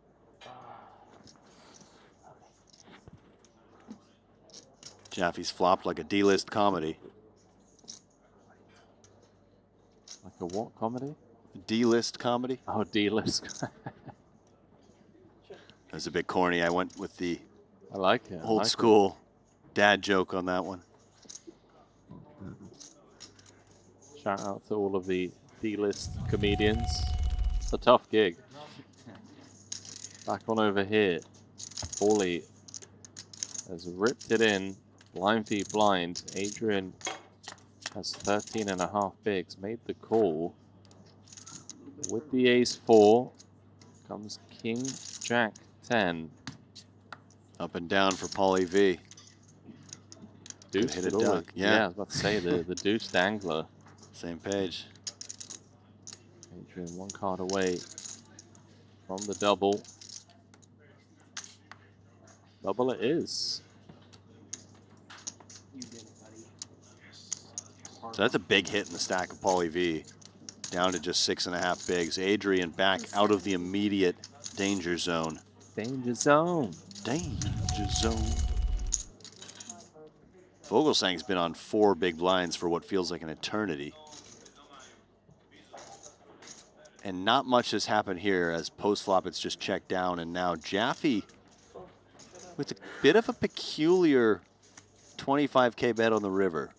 Jaffe's flopped like a D-list comedy. Like a what comedy? D-list comedy. Oh, D-list. That was a bit corny. I went with the I like it. old school dad joke on that one. Shout out to all of the D-list comedians. It's a tough gig. Back on over here. Paulie has ripped it in. Blind v blind. Adrian has 13.5 bigs. Made the call. With the ace-4 comes king, jack, 10. Up and down for Paulie V. Deuce hit a would duck. Yeah, I was about to say the deuce dangler. Same page. Adrian 1 card away from the double. Double it is. So that's a big hit in the stack of Paulie V. Down to just 6.5 bigs. Adrian back out of the immediate danger zone. Danger zone. Danger zone. Vogelsang's been on 4 big blinds for what feels like an eternity. And not much has happened here as post-flop it's just checked down, and now Jaffe with a bit of a peculiar 25K bet on the river.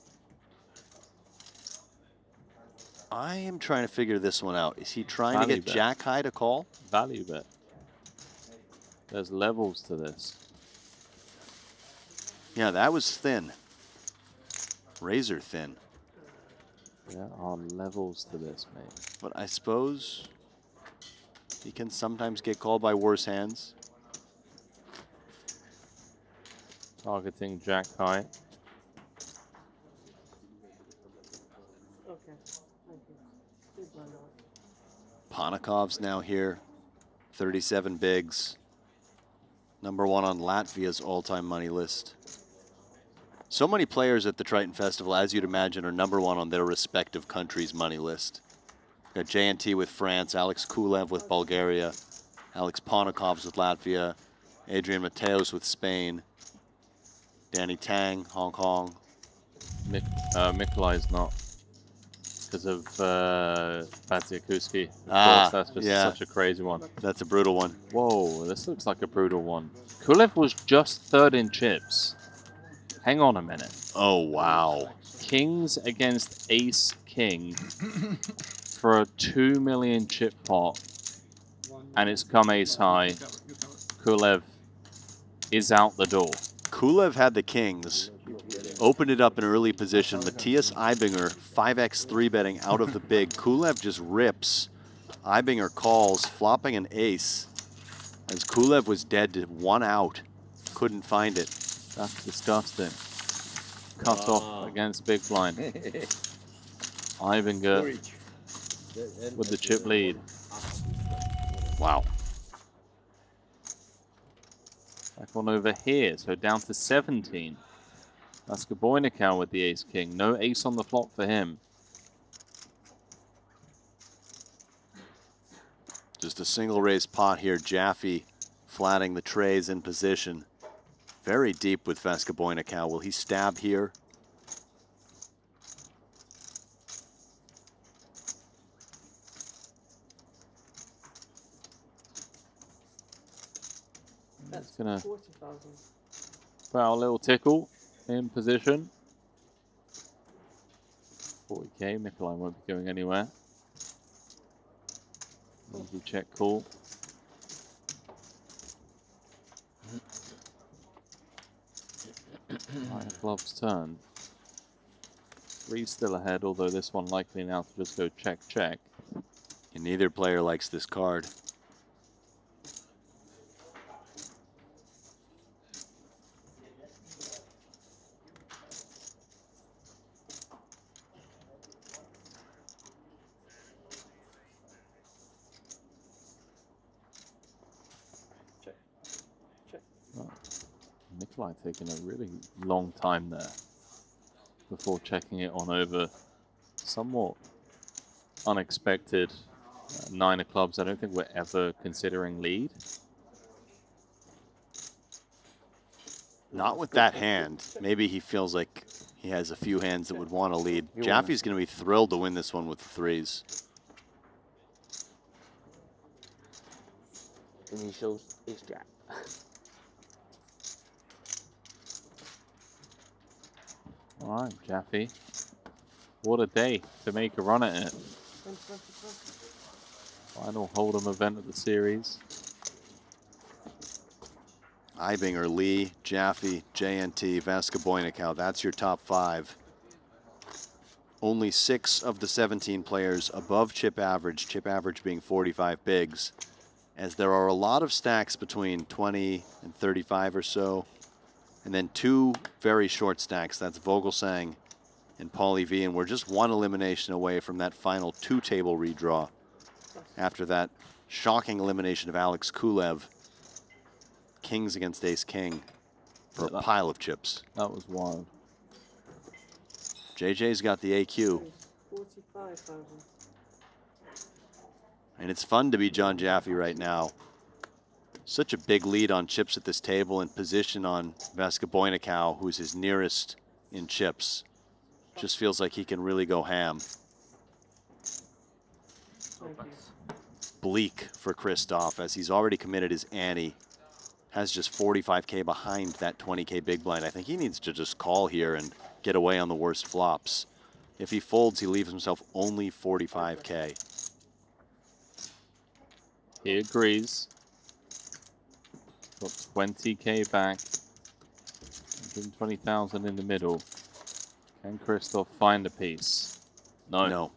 I am trying to figure this one out. Is he trying to get jack high to call? Value bet. There's levels to this. Yeah, that was thin. Razor thin. There are levels to this, mate. But I suppose he can sometimes get called by worse hands. Targeting jack high. Ponikov's now here. 37 bigs. #1 on Latvia's all-time money list. So many players at the Triton Festival, as you'd imagine, are #1 on their respective countries' money list. Got JNT with France, Alex Kulev with Bulgaria, Alex Ponikovs with Latvia, Adrian Mateos with Spain, Danny Tang, Hong Kong. Mikolai's not because of Badziakuski. Of Ah, course, that's just yeah. such a crazy one. That's a brutal one. Whoa, this looks like a brutal one. Kulev was just 3rd in chips. Hang on a minute. Oh, wow. Kings against Ace King for a 2 million chip pot, and it's come ace high. Kulev is out the door. Kulev had the kings, opened it up in early position. Matthias Eibinger, 5x 3-betting out of the big. Kulev just rips. Eibinger calls, flopping an ace, as Kulev was dead to 1 out. Couldn't find it. That's disgusting. Cut off against big blind. Eibinger with the chip lead. Wow. Back on over here, so down to 17. That's Gaboynikau with the ace king. No ace on the flop for him. Just a single raise pot here. Jaffe flatting the trays in position. Very deep with Vaskaboynikau. Will he stab here? That's gonna foul a little tickle in position. 40k, Mikolai won't be going anywhere. Easy check call. Right, club's turn. 3 still ahead, although this one likely now to just go check, check. And neither player likes this card. Nikolai taking a really long time there before checking it on over. Somewhat unexpected 9 of clubs. I don't think we're ever considering lead. Not with that hand. Maybe he feels like he has a few hands that would want to lead. Jaffe's going to be thrilled to win this one with the 3s. And he shows ace jack. All right, Jaffe. What a day to make a run at it. Final Hold'em event of the series. Eibinger, Lee, Jaffe, JNT, Vaskaboynikau. That's your top 5. Only 6 of the 17 players above chip average being 45 bigs, as there are a lot of stacks between 20 and 35 or so. And then 2 very short stacks. That's Vogelsang and Paulie V. And we're just 1 elimination away from that final 2-table redraw after that shocking elimination of Alex Kulev. Kings against Ace King for a pile of chips. That was wild. JJ's got the AQ. 45,000. And it's fun to be John Jaffe right now. Such a big lead on chips at this table and position on Vaskaboynikau, who's his nearest in chips. Just feels like he can really go ham. Bleak for Christoph, as he's already committed his ante. Has just 45K behind that 20K big blind. I think he needs to just call here and get away on the worst flops. If he folds, he leaves himself only 45K. He agrees. Got 20K back. 120,000 in the middle. Can Christoph find a piece? No. No.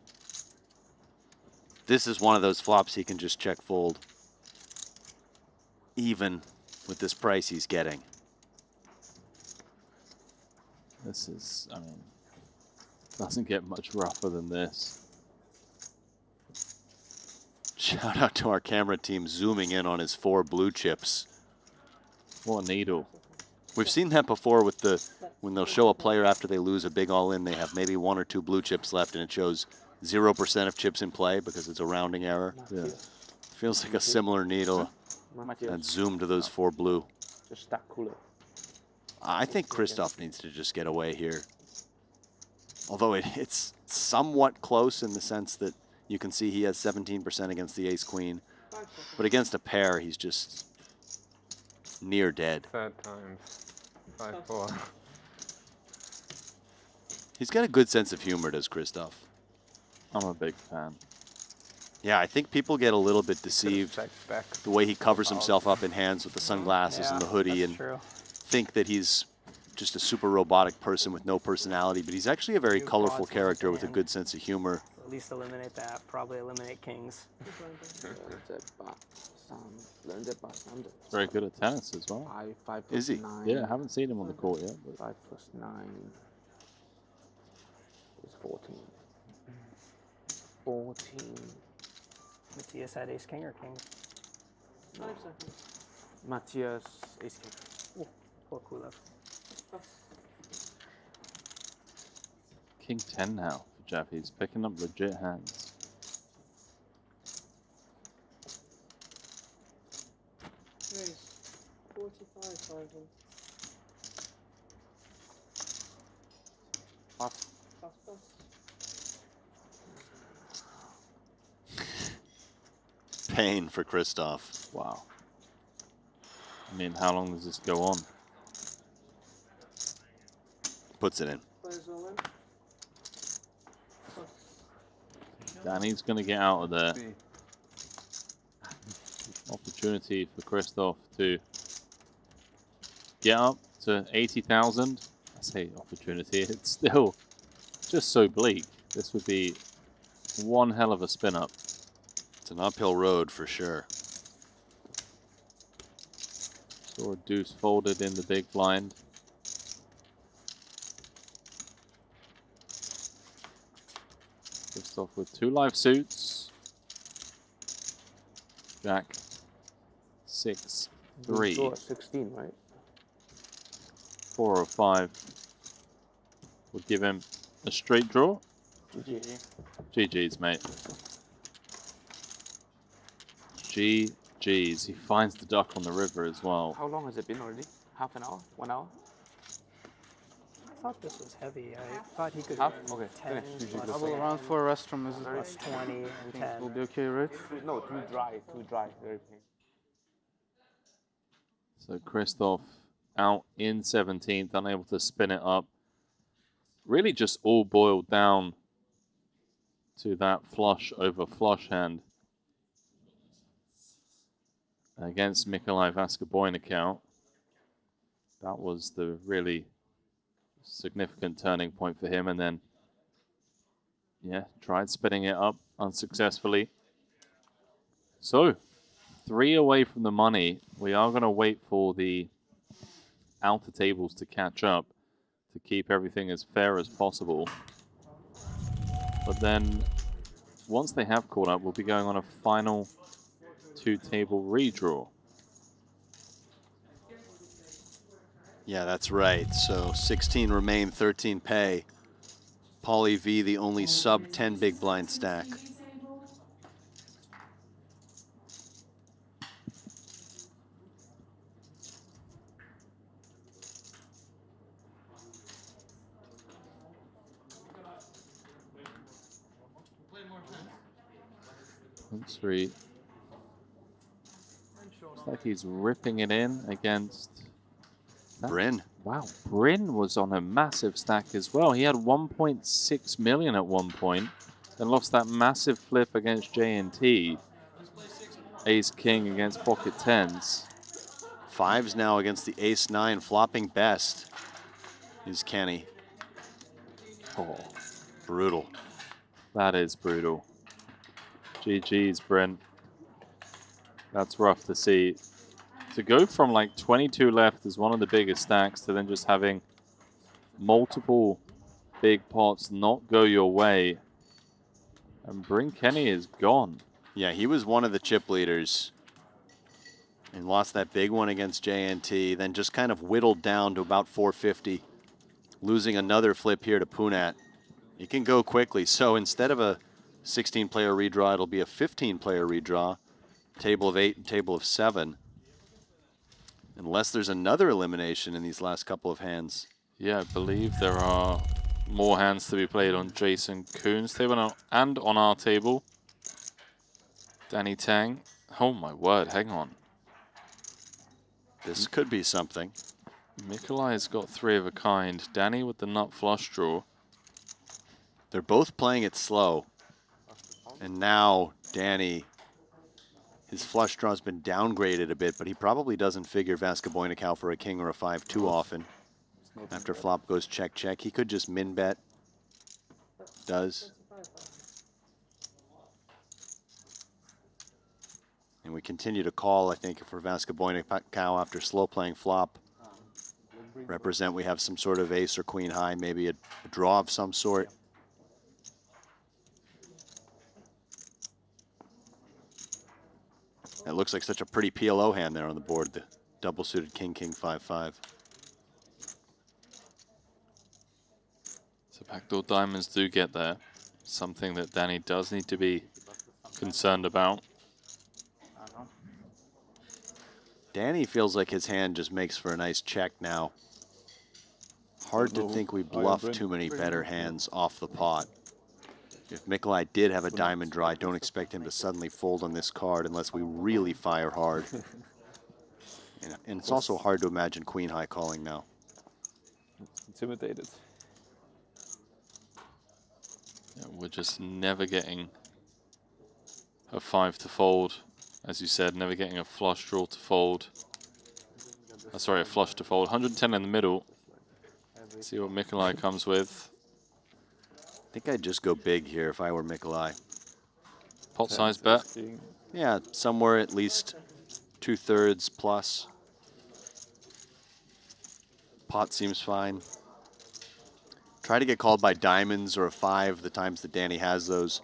This is one of those flops he can just check fold. Even with this price he's getting. This is, I mean, doesn't get much rougher than this. Shout out to our camera team zooming in on his 4 blue chips. What a needle. We've seen that before with when they'll show a player after they lose a big all-in, they have maybe 1 or 2 blue chips left, and it shows 0% of chips in play because it's a rounding error. Yeah. Feels like a similar needle. And zoom to those 4 blue. Just stack cooler. I think Christoph needs to just get away here. Although it's somewhat close in the sense that you can see he has 17% against the ace-queen. But against a pair, he's just near dead. Third times. 5-4. He's got a good sense of humor, does Christoph? I'm a big fan. Yeah, I think people get a little bit deceived the way he covers himself up in hands with the sunglasses and the hoodie and think that he's just a super robotic person with no personality, but he's actually a very colorful character with a good sense of humor. At least eliminate that. Probably eliminate kings. Very good at tennis as well. 5 Is he? 9. Yeah, I haven't seen him on the court yet. But 5 plus 9 is 14. 14. Matthias had ace king or king? No. Matthias ace king. Oh, poor Kulov. King 10 now for Jeff. He's picking up legit hands. Nice. 45,000. Pass. Pass. Pain for Christoph. Wow. I mean, how long does this go on? Puts it in. Danny's going to get out of there. Opportunity for Christoph to get up to 80,000. I say opportunity, it's still just so bleak. This would be one hell of a spin up. It's an uphill road for sure. Saw a deuce folded in the big blind. Christoph with 2 live suits. Jack 6, 3. 16, right? 4 or 5 would give him a straight draw. GG's, mate. GG's. He finds the duck on the river as well. How long has it been already? Half an hour? 1 hour? I thought this was heavy. I thought he could Half? win Okay, 10 finish. plus, I will run for a restroom. Is it plus 20 and 10. will be okay, right? No, too dry, very painful. So Christoph out in 17th, unable to spin it up. Really just all boiled down to that flush over flush hand against Mikolaj Vaska-Boynikau. That was the really significant turning point for him, and then yeah, tried spinning it up unsuccessfully. So 3 away from the money. We are going to wait for the outer tables to catch up to keep everything as fair as possible. But then once they have caught up, we'll be going on a final 2-table redraw. Yeah, that's right. So 16 remain, 13 pay. Paulie V, the only sub 10 big blind stack. 3. Looks like he's ripping it in against Bryn. Wow, Bryn was on a massive stack as well. He had 1.6 million at one point, then lost that massive flip against J&T. Ace King against pocket tens. 5s now against the Ace 9, flopping best is Kenny. Oh, brutal. That is brutal. GG's, Brent. That's rough to see. To go from like 22 left as one of the biggest stacks to then just having multiple big pots not go your way. And Bryn Kenny is gone. Yeah, he was one of the chip leaders and lost that big one against JNT, then just kind of whittled down to about 450, losing another flip here to Punat. It can go quickly, so instead of a 16-player redraw, it'll be a 15-player redraw, table of 8 and table of 7. Unless there's another elimination in these last couple of hands. Yeah, I believe there are more hands to be played on Jason Kuhn's table and on our table. Danny Tang. Oh my word, hang on. This could be something. Mikolai's got 3 of a kind. Danny with the nut flush draw. They're both playing it slow. And now Danny, his flush draw's been downgraded a bit, but he probably doesn't figure Vaskeboinikau for a king or a 5 too often. After flop goes check, check. He could just min bet. Does. And we continue to call, I think, for Vaskeboinikau after slow playing flop. Represent we have some sort of ace or queen high, maybe a draw of some sort. It looks like such a pretty PLO hand there on the board, the double suited king, king, 5-5. So backdoor diamonds do get there. Something that Danny does need to be concerned about. Danny feels like his hand just makes for a nice check now. Hard to think we bluff too many better hands off the pot. If Mikolai did have a diamond draw, I don't expect him to suddenly fold on this card unless we really fire hard. And it's also hard to imagine queen high calling now. Intimidated. Yeah, we're just never getting a 5 to fold. As you said, never getting a flush draw to fold. Sorry, a flush to fold. 110 in the middle. See what Mikolai comes with. I think I'd just go big here if I were Mikolai. Pot size bet? Yeah, somewhere at least 2/3 plus. Pot seems fine. Try to get called by diamonds or a 5 the times that Danny has those.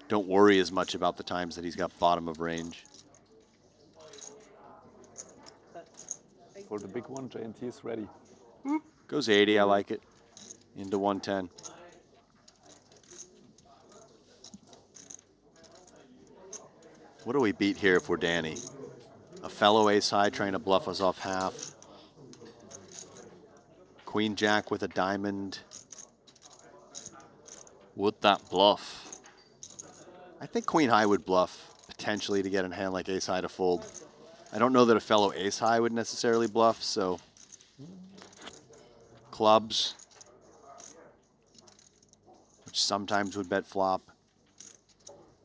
Don't worry as much about the times that he's got bottom of range. For the big one, JNT is ready. Goes 80, I like it. Into 110. What do we beat here if we're Danny? A fellow ace high trying to bluff us off half. Queen jack with a diamond. Would that bluff? I think queen high would bluff, potentially, to get a hand like ace high to fold. I don't know that a fellow ace high would necessarily bluff, so clubs, which sometimes would bet flop.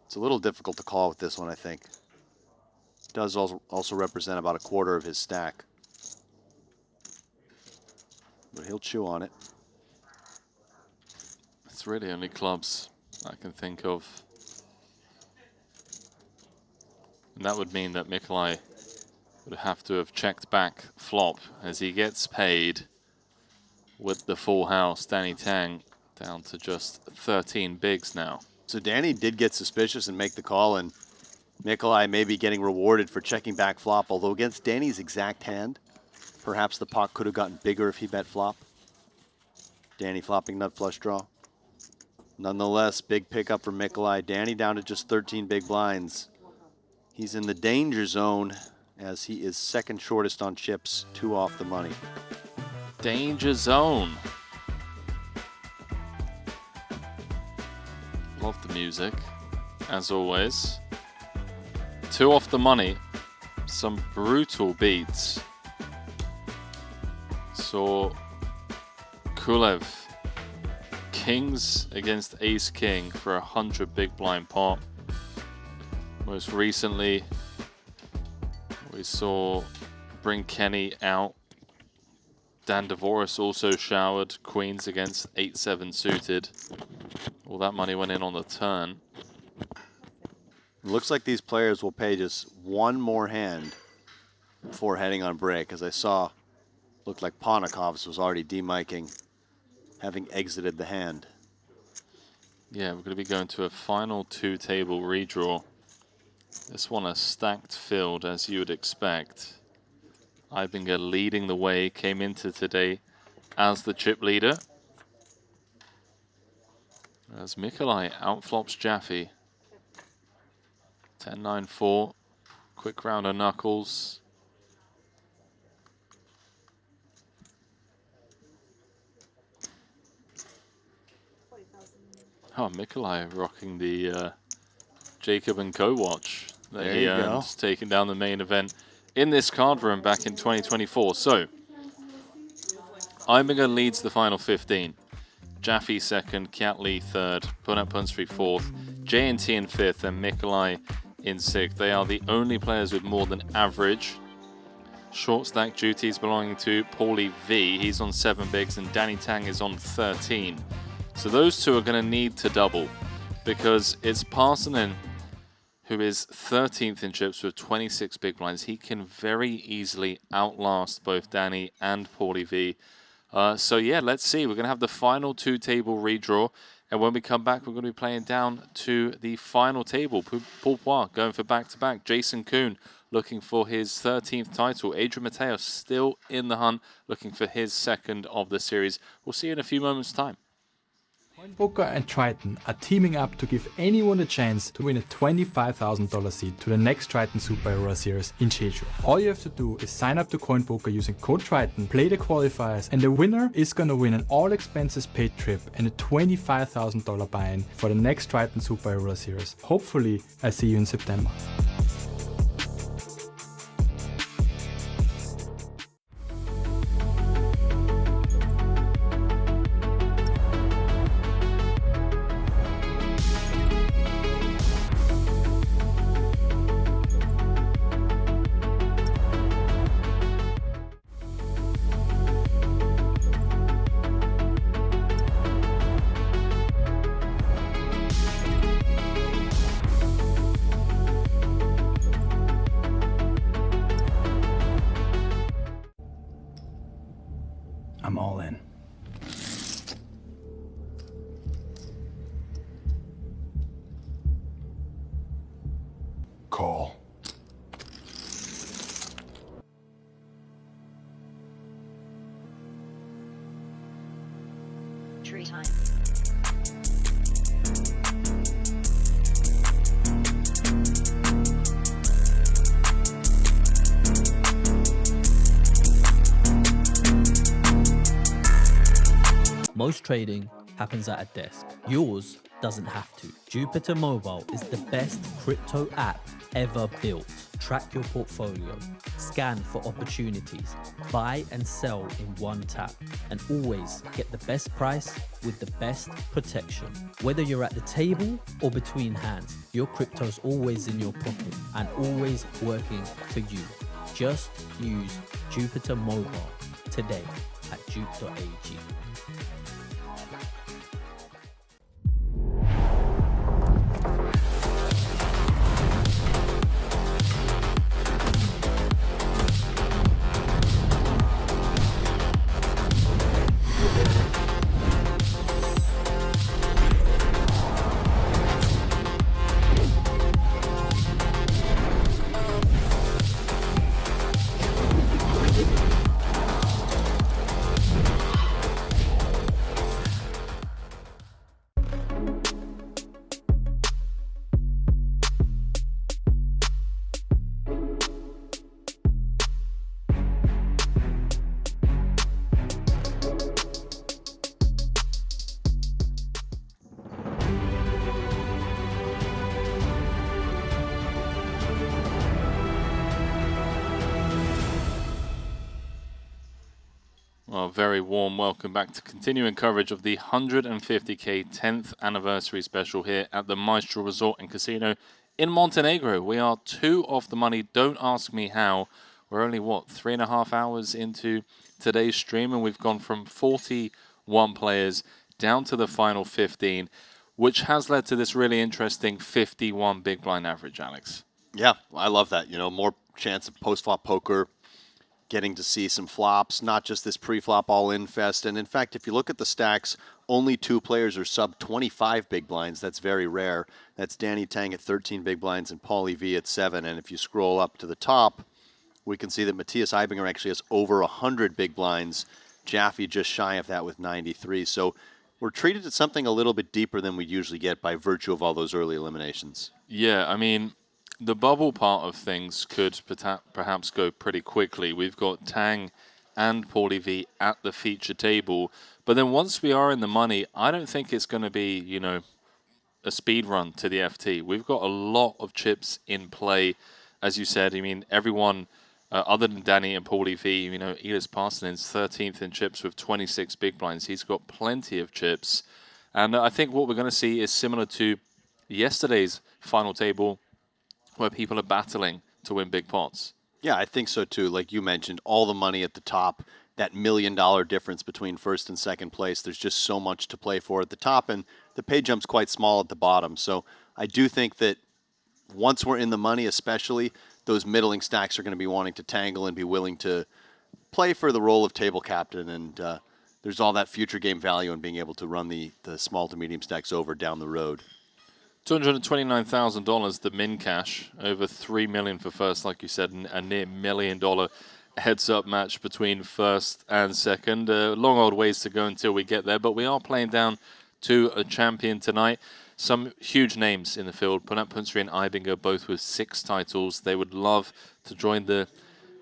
It's a little difficult to call with this one, I think. Does also represent about a quarter of his stack. But he'll chew on it. It's really only clubs I can think of. And that would mean that Mikolai would have to have checked back flop as he gets paid with the full house. Danny Tang down to just 13 bigs now. So Danny did get suspicious and make the call, and Mikolai may be getting rewarded for checking back flop, although against Danny's exact hand, perhaps the pot could have gotten bigger if he bet flop. Danny flopping nut flush draw. Nonetheless, big pickup for Mikolai. Danny down to just 13 big blinds. He's in the danger zone as he is second shortest on chips, 2 off the money. Danger zone. Love the music, as always. 2 off the money. Some brutal beats. Saw Kulev kings against ace king for 100 big blind pot. Most recently, we saw Bring Kenny out. Dan Devoris also showered queens against 8-7 suited. All that money went in on the turn. Looks like these players will pay just one more hand before heading on break, as I saw, looked like Ponikov's was already demiking, having exited the hand. Yeah, we're going to be going to a final 2-table redraw. This one a stacked field, as you would expect. Ibinger leading the way, came into today as the chip leader. As Mikolai outflops Jaffe. 10-9-4, quick round of knuckles. Oh, Mikolai rocking the Jacob & Co watch that he earned, taking down the main event in this card room back in 2024. So, Ibinger leads the final 15. Jaffe second, Kiatley third, Punat Punsri fourth, J&T in fifth, and Mikolai in sixth. They are the only players with more than average. Short stack duties belonging to Paulie V. He's on 7 bigs, and Danny Tang is on 13. So those two are going to need to double, because it's Parsonen who is 13th in chips with 26 big blinds. He can very easily outlast both Danny and Paulie V. So yeah, let's see. We're going to have the final 2-table redraw. And when we come back, we're going to be playing down to the final table. Paul Poir going for back-to-back. Jason Kuhn looking for his 13th title. Adrian Mateo still in the hunt, looking for his second of the series. We'll see you in a few moments' time. CoinPoker and Triton are teaming up to give anyone a chance to win a $25,000 seat to the next Triton SHRS Series in Jeju. All you have to do is sign up to CoinPoker using code Triton, play the qualifiers, and the winner is gonna win an all expenses paid trip and a $25,000 buy-in for the next Triton SHRS Series. Hopefully, I see you in September. I'm all in. Call. Triton. Most trading happens at a desk. Yours doesn't have to. Jupiter Mobile is the best crypto app ever built. Track your portfolio, scan for opportunities, buy and sell in one tap, and always get the best price with the best protection. Whether you're at the table or between hands, your crypto's always in your pocket and always working for you. Just use Jupiter Mobile today at jupe.ag. Well, very warm welcome back to continuing coverage of the 150K 10th anniversary special here at the Maestral Resort and Casino in Montenegro. We are 2 off the money. Don't ask me how. We're only, what, 3.5 hours into today's stream, and we've gone from 41 players down to the final 15, which has led to this really interesting 51 big blind average, Alex. Yeah, I love that. You know, more chance of post-flop poker, getting to see some flops, not just this pre-flop all-in fest. And in fact, if you look at the stacks, only 2 players are sub 25 big blinds. That's very rare. That's Danny Tang at 13 big blinds and Paulie V at 7. And if you scroll up to the top, we can see that Matthias Eibinger actually has over 100 big blinds. Jaffe just shy of that with 93. So we're treated to something a little bit deeper than we usually get by virtue of all those early eliminations. Yeah, I mean, the bubble part of things could perhaps go pretty quickly. We've got Tang and Paulie V at the feature table. But then once we are in the money, I don't think it's going to be, you know, a speed run to the FT. We've got a lot of chips in play. As you said, I mean, everyone other than Danny and Paulie V, you know, Elias Parsonin's 13th in chips with 26 big blinds. He's got plenty of chips. And I think what we're going to see is similar to yesterday's final table, where people are battling to win big pots. Yeah, I think so too. Like you mentioned, all the money at the top, that $1 million difference between first and second place. There's just so much to play for at the top, and the pay jump's quite small at the bottom. So I do think that once we're in the money, especially, those middling stacks are going to be wanting to tangle and be willing to play for the role of table captain. And there's all that future game value in being able to run the small to medium stacks over down the road. $229,000, the min cash, over $3 million for first, like you said, a near $1 million heads-up match between first and second. Long old ways to go until we get there, but we are playing down to a champion tonight. Some huge names in the field, Punat Punsri and Eibinger, both with 6 titles. They would love to join the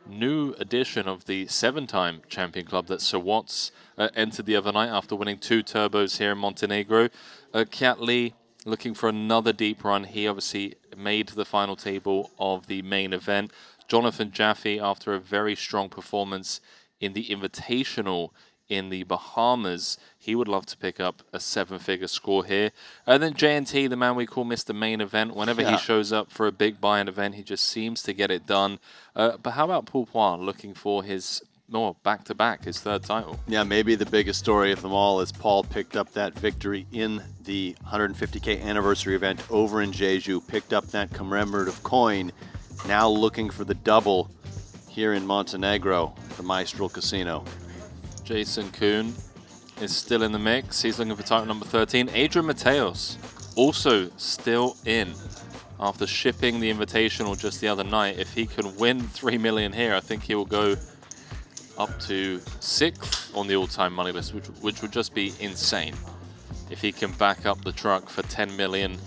new edition of the 7-time champion club that Sir Watts entered the other night after winning 2 turbos here in Montenegro. Kiat Lee, looking for another deep run. He obviously made the final table of the main event. Jonathan Jaffe, after a very strong performance in the Invitational in the Bahamas, he would love to pick up a 7-figure score here. And then JNT, the man we call Mr. Main Event, whenever he shows up for a big buy-in event, he just seems to get it done. But how about Paul Poir looking for his back-to-back, his 3rd title? Yeah, maybe the biggest story of them all is Paul picked up that victory in the 150K anniversary event over in Jeju, picked up that commemorative coin, now looking for the double here in Montenegro, the Maestral Casino. Jason Kuhn is still in the mix. He's looking for title number 13. Adrian Mateos also still in after shipping the Invitational just the other night. If he can win $3 million here, I think he will go up to 6th on the all-time money list, which would just be insane if he can back up the truck for $10 million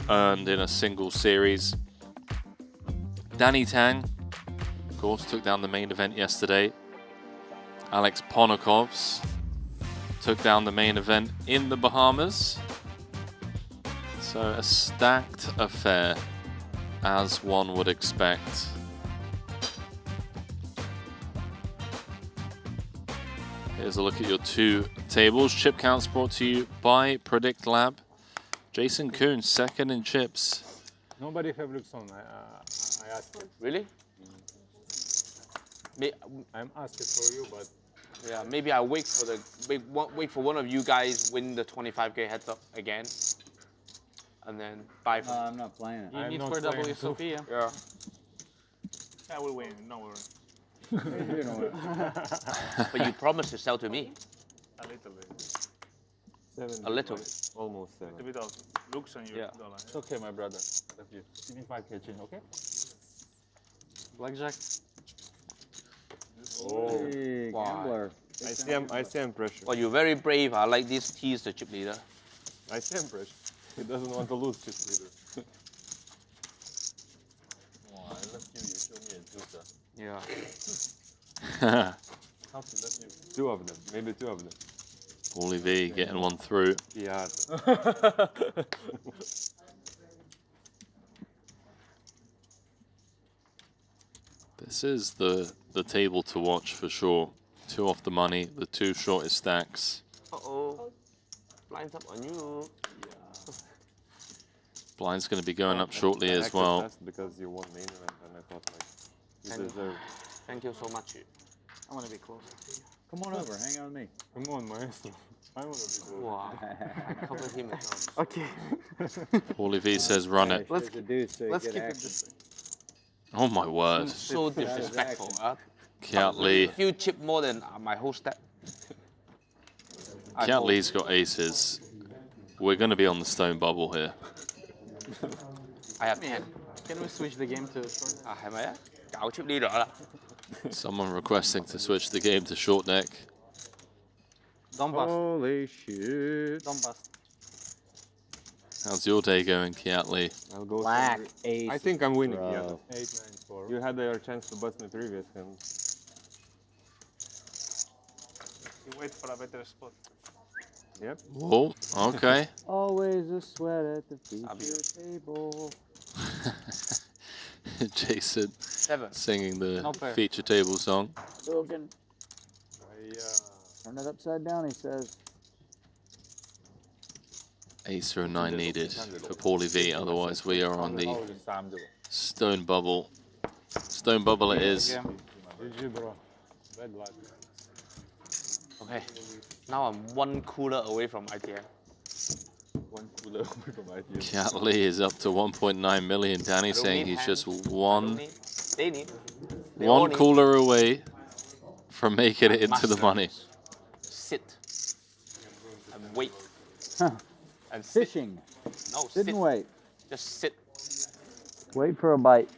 earned in a single series. Danny Tang, of course, took down the main event yesterday. Alex Ponokovs took down the main event in the Bahamas. So a stacked affair, as one would expect. Here's a look at your 2 tables. Chip counts brought to you by Predict Lab. Jason Kuhn, 2nd in chips. Nobody have looks on. I asked him. Really? I'm asking for you, but yeah, maybe I wait for one of you guys win the 25K heads up again, and then buy. No, I'm not playing it. You need for WSOP, yeah. Yeah. I will win. No worry. You know But you promised to sell to me. A little bit. 7. A little bit. Almost 7. A bit of looks on your dollar. It's okay, my brother. Love you. give me 5K chin, okay? Blackjack. Oh. Hey, gambler. I see him pressure. Well, you're very brave. I like this tease the chip leader. I see him pressure. He doesn't want to lose chip leader. Wow, I love you. You show me a juicer. Yeah. How to let you? 2 of them. Maybe 2 of them. Paulie V getting one through. Yeah. This is the table to watch for sure. 2 off the money, the 2 shortest stacks. Uh-oh. Blinds up on you. Blind's going to be going up shortly as well. That's because you won main event, and I thought like you deserve. Thank you so much. I want to be closer to you. Come on over, hang out with me. Come on, Maestral. I want to be close. Wow. I covered him as well. Okay. Paulie V says run it. Let's keep it this way. Oh my word. So disrespectful. Kiat Lee. Few chip more than my whole stack. Kiat Lee's got aces. We're going to be on the stone bubble here. I have 10. Can we switch the game to short?係咪啊？搞chip leader啦。Someone requesting to switch the game to short neck. Don't bust. Holy shit. Don't bust. How's your day going, Kiat Lee? I'll go Black for- ace. I think I'm winning. Bro. Yeah. 8-9-4. You had your chance to bust me previous and You wait for a better spot. yep. Oh, okay. Always a sweat at the feature table. Jason 7. singing the Not fair. feature table song. Broken. Turn it upside down, he says. Ace or a 9 needed for Paulie V, otherwise we are on the stone bubble. Stone bubble it is. GG, bro. Bad luck. Okay. Now I'm 1 cooler away from ITM. 1 cooler away from ITM. Kiat Lee is up to 1.9 million. Danny saying he's just one They need. They all need. cooler away from making it into the money. Sit. And wait. Huh. And sit. Fishing. No, Sit sit. and wait. Just sit. Wait for a bite.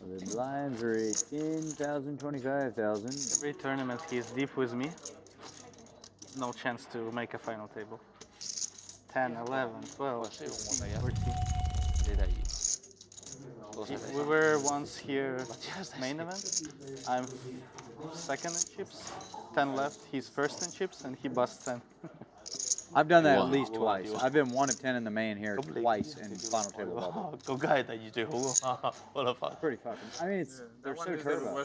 The blinds are 18,000, 25,000. Every tournament he's deep with me. No chance to make a final table. 10, 11, 12, 13, 14. We were once here main event. I'm second in chips. 10 left. He's first in chips and he busts 10. I've done that Wow. at least twice. I've been 1 of 10 in the main here twice in final table bubble. 咁梗係第二最好啊！我諗法。 Pretty fucking. I mean, it's they're so turbo.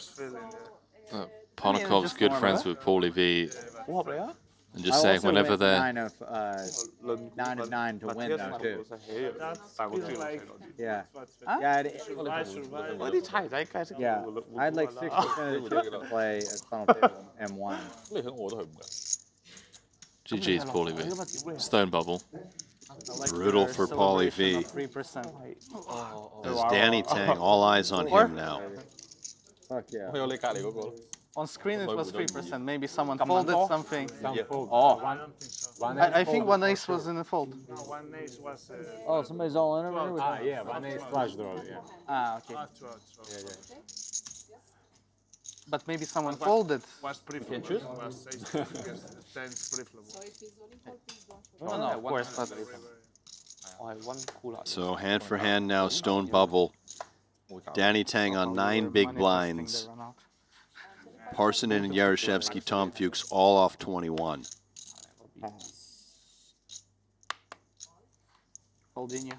Ponakov's good friends with Paulie V. 好合理啊！ And just saying, whenever they're 9 of 9 to win though too. Yeah. Yeah.嗰啲柴仔雞識。 Yeah. I had like 6% of the chips to play at final table and won. GG's Paulie V. Stone bubble. Like Brutal our for Paulie celebration V. of 3%. There's Danny Tang, all eyes on him now. Fuck yeah. On screen it was 3%. Maybe someone folded something. Oh. I think one ace was in the fold. No, 1 ace was. Oh, somebody's all in over with that? Yeah, 1 ace flush draw. Yeah. Ah, okay. Yeah. But maybe someone folded. Was pre-flop. Was ace 10 pre-flop. Oh, no, of course, but I have 1 cooler. So hand for hand now, stone bubble. Danny Tang on 9 big blinds. Parsonen and Yaroshevsky, Tom Fuchs all off 21. Folding you.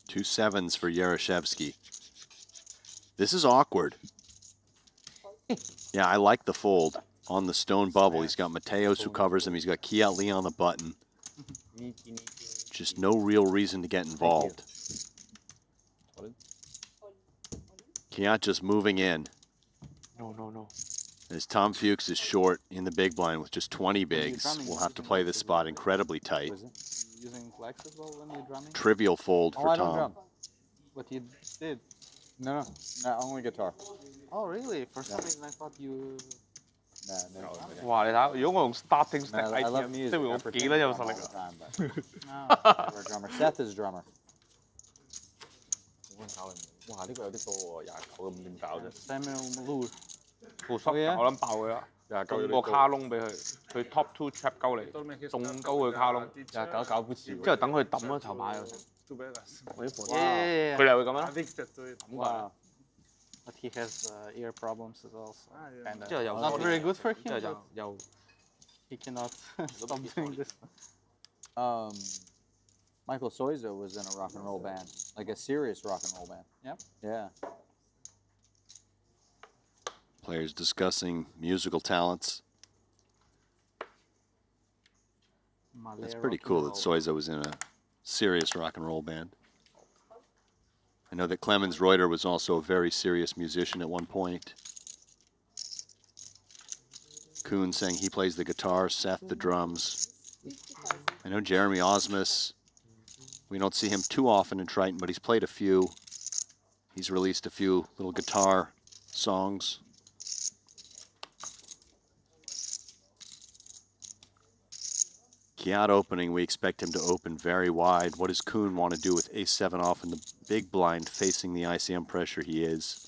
Two 7s for Yaroshevsky. This is awkward. Yeah, I like the fold. On the stone bubble, he's got Mateos who covers him. He's got Kiat Lee on the button. Just no real reason to get involved. Kiat just moving in. No. As Tom Fuchs is short in the big blind with just 20 bigs. We'll have to play this spot incredibly tight. Using flex as well when you're drumming? Trivial fold for I don't Tom. drum. What you did? No, only guitar. Oh, really? For some reason I thought you... 哇！你睇，如果我用 starting stack I love ITM， music. 即係會 I 我 pretend 幾多有 I'm 實力 all the 啊 time, but never a drummer. Seth is a drummer. 哇！呢個有啲多喎，29咁點搞啫 Samuel Malou 部塞搞撚爆佢啦，中個卡窿俾佢，佢 top 2 trap 鳩你，中鳩佢卡窿，29不似，之後等佢抌咗頭牌嗰陣，我啲貨，佢哋會咁樣 Addicted to it. 咁㗎。 But he has ear problems as well, so kind 之後又 not very good for him. 之後又 He cannot stop doing this. Michael Soiza was in a rock and roll band, like a serious rock and roll band. Yep. Yeah. Players discussing musical talents. It's pretty cool that Soiza was in a serious rock and roll band. I know that Clemens Reuter was also a very serious musician at one point. Kuhn saying he plays the guitar, Seth the drums. I know Jeremy Osmus, we don't see him too often in Triton, but he's played a few. He's released a few little guitar songs. Kiat opening, we expect him to open very wide. What does Kuhn want to do with ace-7 off in the big blind facing the ICM pressure he is?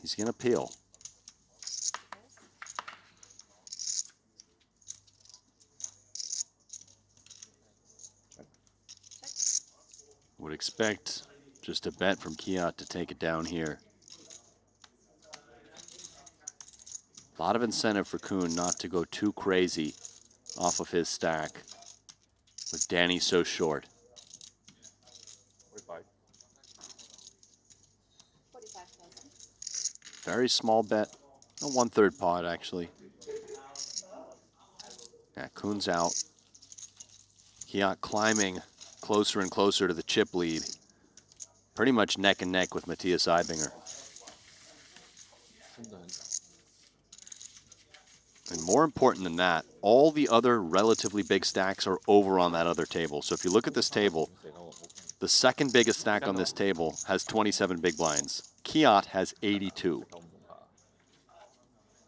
He's going to peel. Would expect just a bet from Kiat to take it down here. A lot of incentive for Kuhn not to go too crazy off of his stack with Danny so short. 45. Very small bet, a 1/3 pot actually. Yeah, Kuhn's out. Kiat climbing closer and closer to the chip lead. Pretty much neck and neck with Matthias Eibinger. And more important than that, all the other relatively big stacks are over on that other table. So if you look at this table, the second biggest stack on this table has 27 big blinds. Kiat has 82.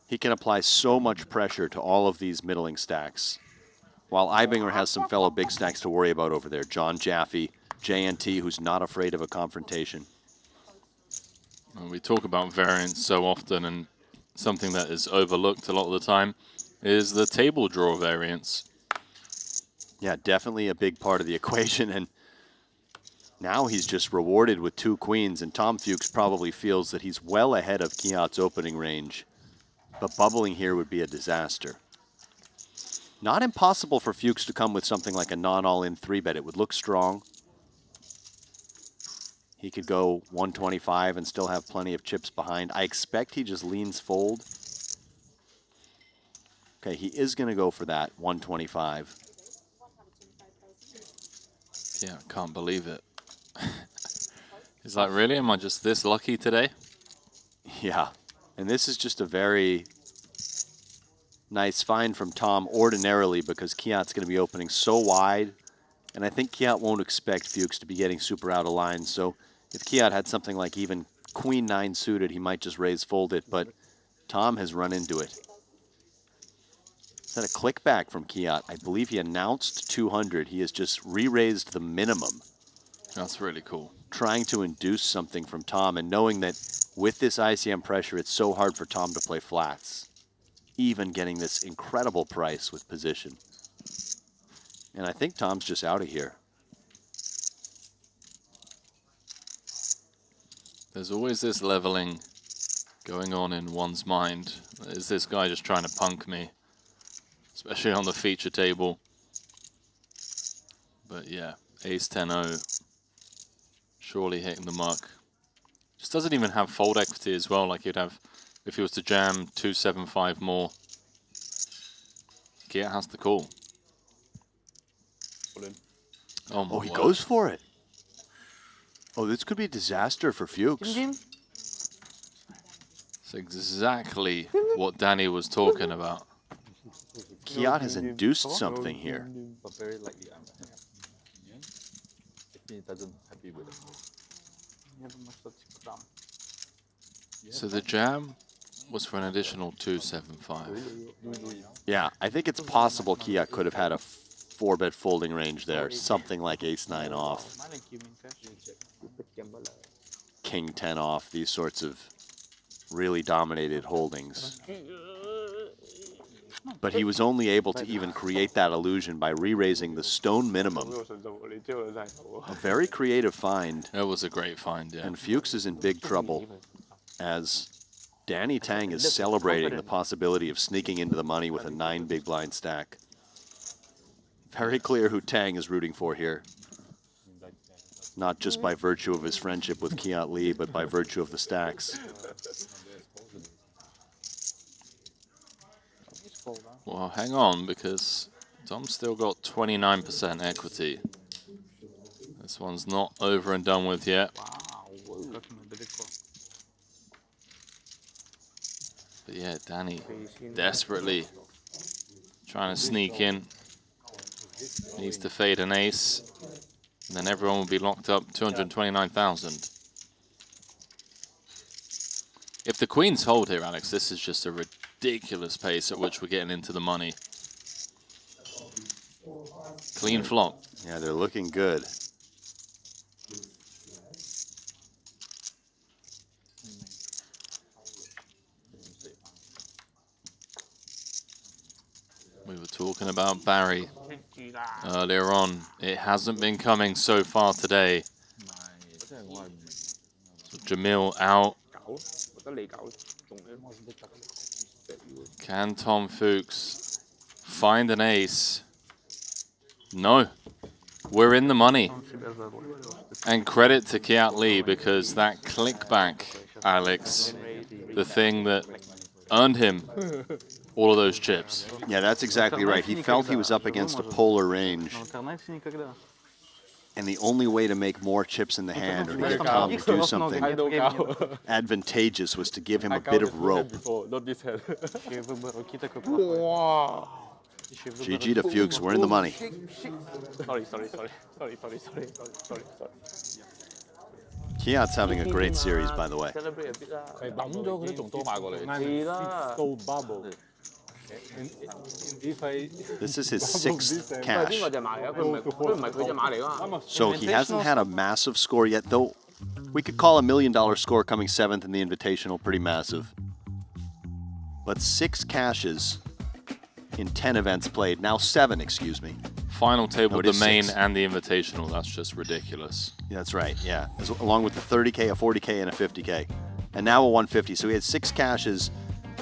He can apply so much pressure to all of these middling stacks, while Eibinger has some fellow big stacks to worry about over there. John Jaffe, JNT, who's not afraid of a confrontation. Well, we talk about variance so often, and something that is overlooked a lot of the time is the table draw variance. Yeah, definitely a big part of the equation, and now he's just rewarded with 2 queens, and Tom Fuchs probably feels that he's well ahead of Kiat's opening range, but bubbling here would be a disaster. Not impossible for Fuchs to come with something like a non-all-in 3-bet. It would look strong. He could go 125 and still have plenty of chips behind. I expect he just leans fold. Okay, he is going to go for that 125. Yeah, I can't believe it. He's like, really? Am I just this lucky today? Yeah, and this is just a very nice find from Tom ordinarily because Kiat's going to be opening so wide, and I think Kiat won't expect Fuchs to be getting super out of line. So if Kiat had something like even Queen 9 suited, he might just raise fold it, but Tom has run into it. Is that a click back from Kiat? I believe he announced 200. He has just re-raised the minimum. That's really cool. Trying to induce something from Tom, and knowing that with this ICM pressure, it's so hard for Tom to play flats, even getting this incredible price with position. And I think Tom's just out of here. There's always this leveling going on in one's mind. Is this guy just trying to punk me? Especially on the feature table. But yeah, ace-10-0. Surely hitting the mark. Just doesn't even have fold equity as well, like you'd have if he was to jam 275 more. Kiat has to call. Oh, my he word. goes for it. Oh, this could be a disaster for Fuchs. It's exactly what Danny was talking about. Kiat has induced something here. But very likely I'm if he doesn't happy with it. So the jam was for an additional 275. Yeah, I think it's possible Kiat could have had a 4-bet folding range there. Something like ace-9 off, king-10 off, these sorts of really dominated holdings. But he was only able to even create that illusion by re-raising the stone minimum. A very creative find. That was a great find, yeah. And Fuchs is in big trouble as Danny Tang is celebrating the possibility of sneaking into the money with a 9 big blind stack. Very clear who Tang is rooting for here. Not just by virtue of his friendship with Kiat Lee, but by virtue of the stacks. Well, hang on, because Tom's still got 29% equity. This one's not over and done with yet. But yeah, Danny desperately trying to sneak in. Needs to fade an ace. And then everyone will be locked up 229,000. If the queens hold here, Alex, this is just a ridiculous pace at which we're getting into the money. Clean flop. Yeah, they're looking good. We were talking about Barry earlier on. It hasn't been coming so far today. So Jamil out. Can Tom Fuchs find an ace? No. We're in the money. And credit to Kiat Lee, because that click back, Alex, the thing that earned him all of those chips. Yeah, that's exactly right. He felt he was up against a polar range. And the only way to make more chips in the hand or to get Tom to do something advantageous was to give him a bit of rope. GG to Fuchs, we're in the money. Sorry. Kiat's having a great series, by the way. This is his 6th cash. So he hasn't had a massive score yet, though we could call $1 million score coming 7th in the Invitational pretty massive. But 6 cashes in 10 events played. Now 7, excuse me. Final table, the main 6. and the Invitational. That's just ridiculous. Yeah, that's right, yeah. Along with the 30K, a 40K, and a 50K. And now a 150. So he had 6 cashes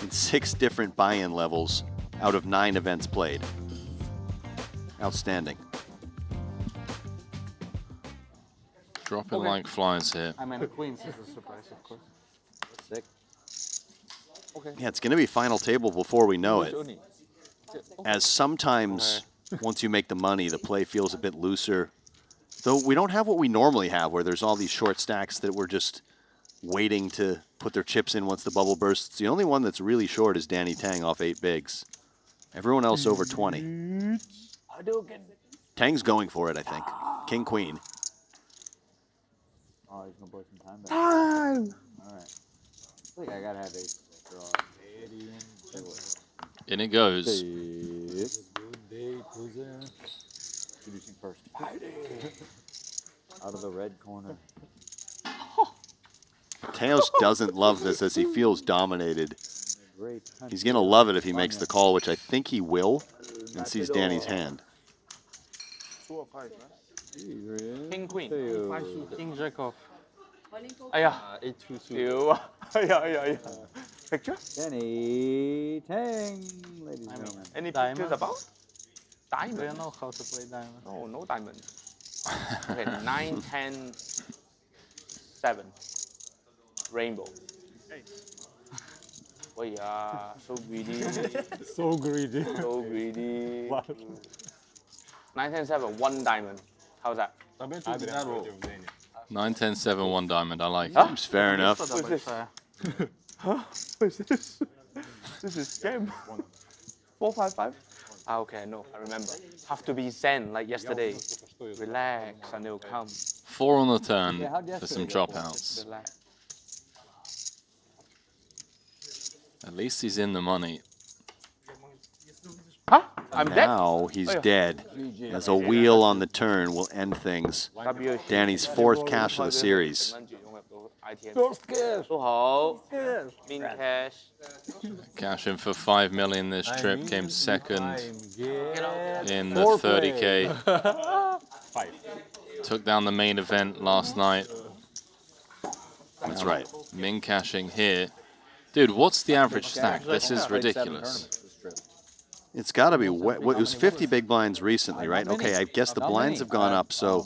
in 6 different buy-in levels out of 9 events played. Outstanding. Dropping like flies here. I mean, queens is a surprise, of course. Sick. Yeah, it's going to be final table before we know it. As sometimes, once you make the money, the play feels a bit looser. Though we don't have what we normally have, where there's all these short stacks that we're just waiting to put their chips in once the bubble bursts. The only one that's really short is Danny Tang off 8 bigs. Everyone else over 20. Tang's going for it, I think. King, queen. Oh, he's gonna blow some time back. All right. I think I gotta have ace draw. In it goes. Introducing first. Out of the red corner. Teos doesn't love this as he feels dominated. He's going to love it if he makes the call, which I think he will, and sees Danny's hand. King, queen. King, jack off. Picture? Danny Tang, ladies and gentlemen. Any pictures about? Diamond. Do you know how to play diamond? No, no diamond. Okay, 9, 10, 7. Rainbow. Oh yeah, so greedy. So greedy. So greedy. 9, 10, 7, 1 diamond. How's that? 9, 10, 7, 1 diamond. I like Huh? it. Seems fair enough. What's this? Huh? What is this? This is game. 4, 5, 5? Ah, okay, no, I remember. Have to be zen like yesterday. Relax and it'll come. 4 on the turn for some dropouts. Relax. At least he's in the money. Huh? I'm dead? Now he's dead, as a wheel on the turn will end things. Danny's 4th cash of the series. ITM。 First cash. 都好 Yes.，min cash。 Cash in for 5 million this trip, came second in the Foreplay. 30K. 5. Took down the main event last night. That's right. Min cashing here. Dude, what's the average stack? This is ridiculous. It's got to be, it was 50 big blinds recently, right? Okay, I guess the blinds have gone up, so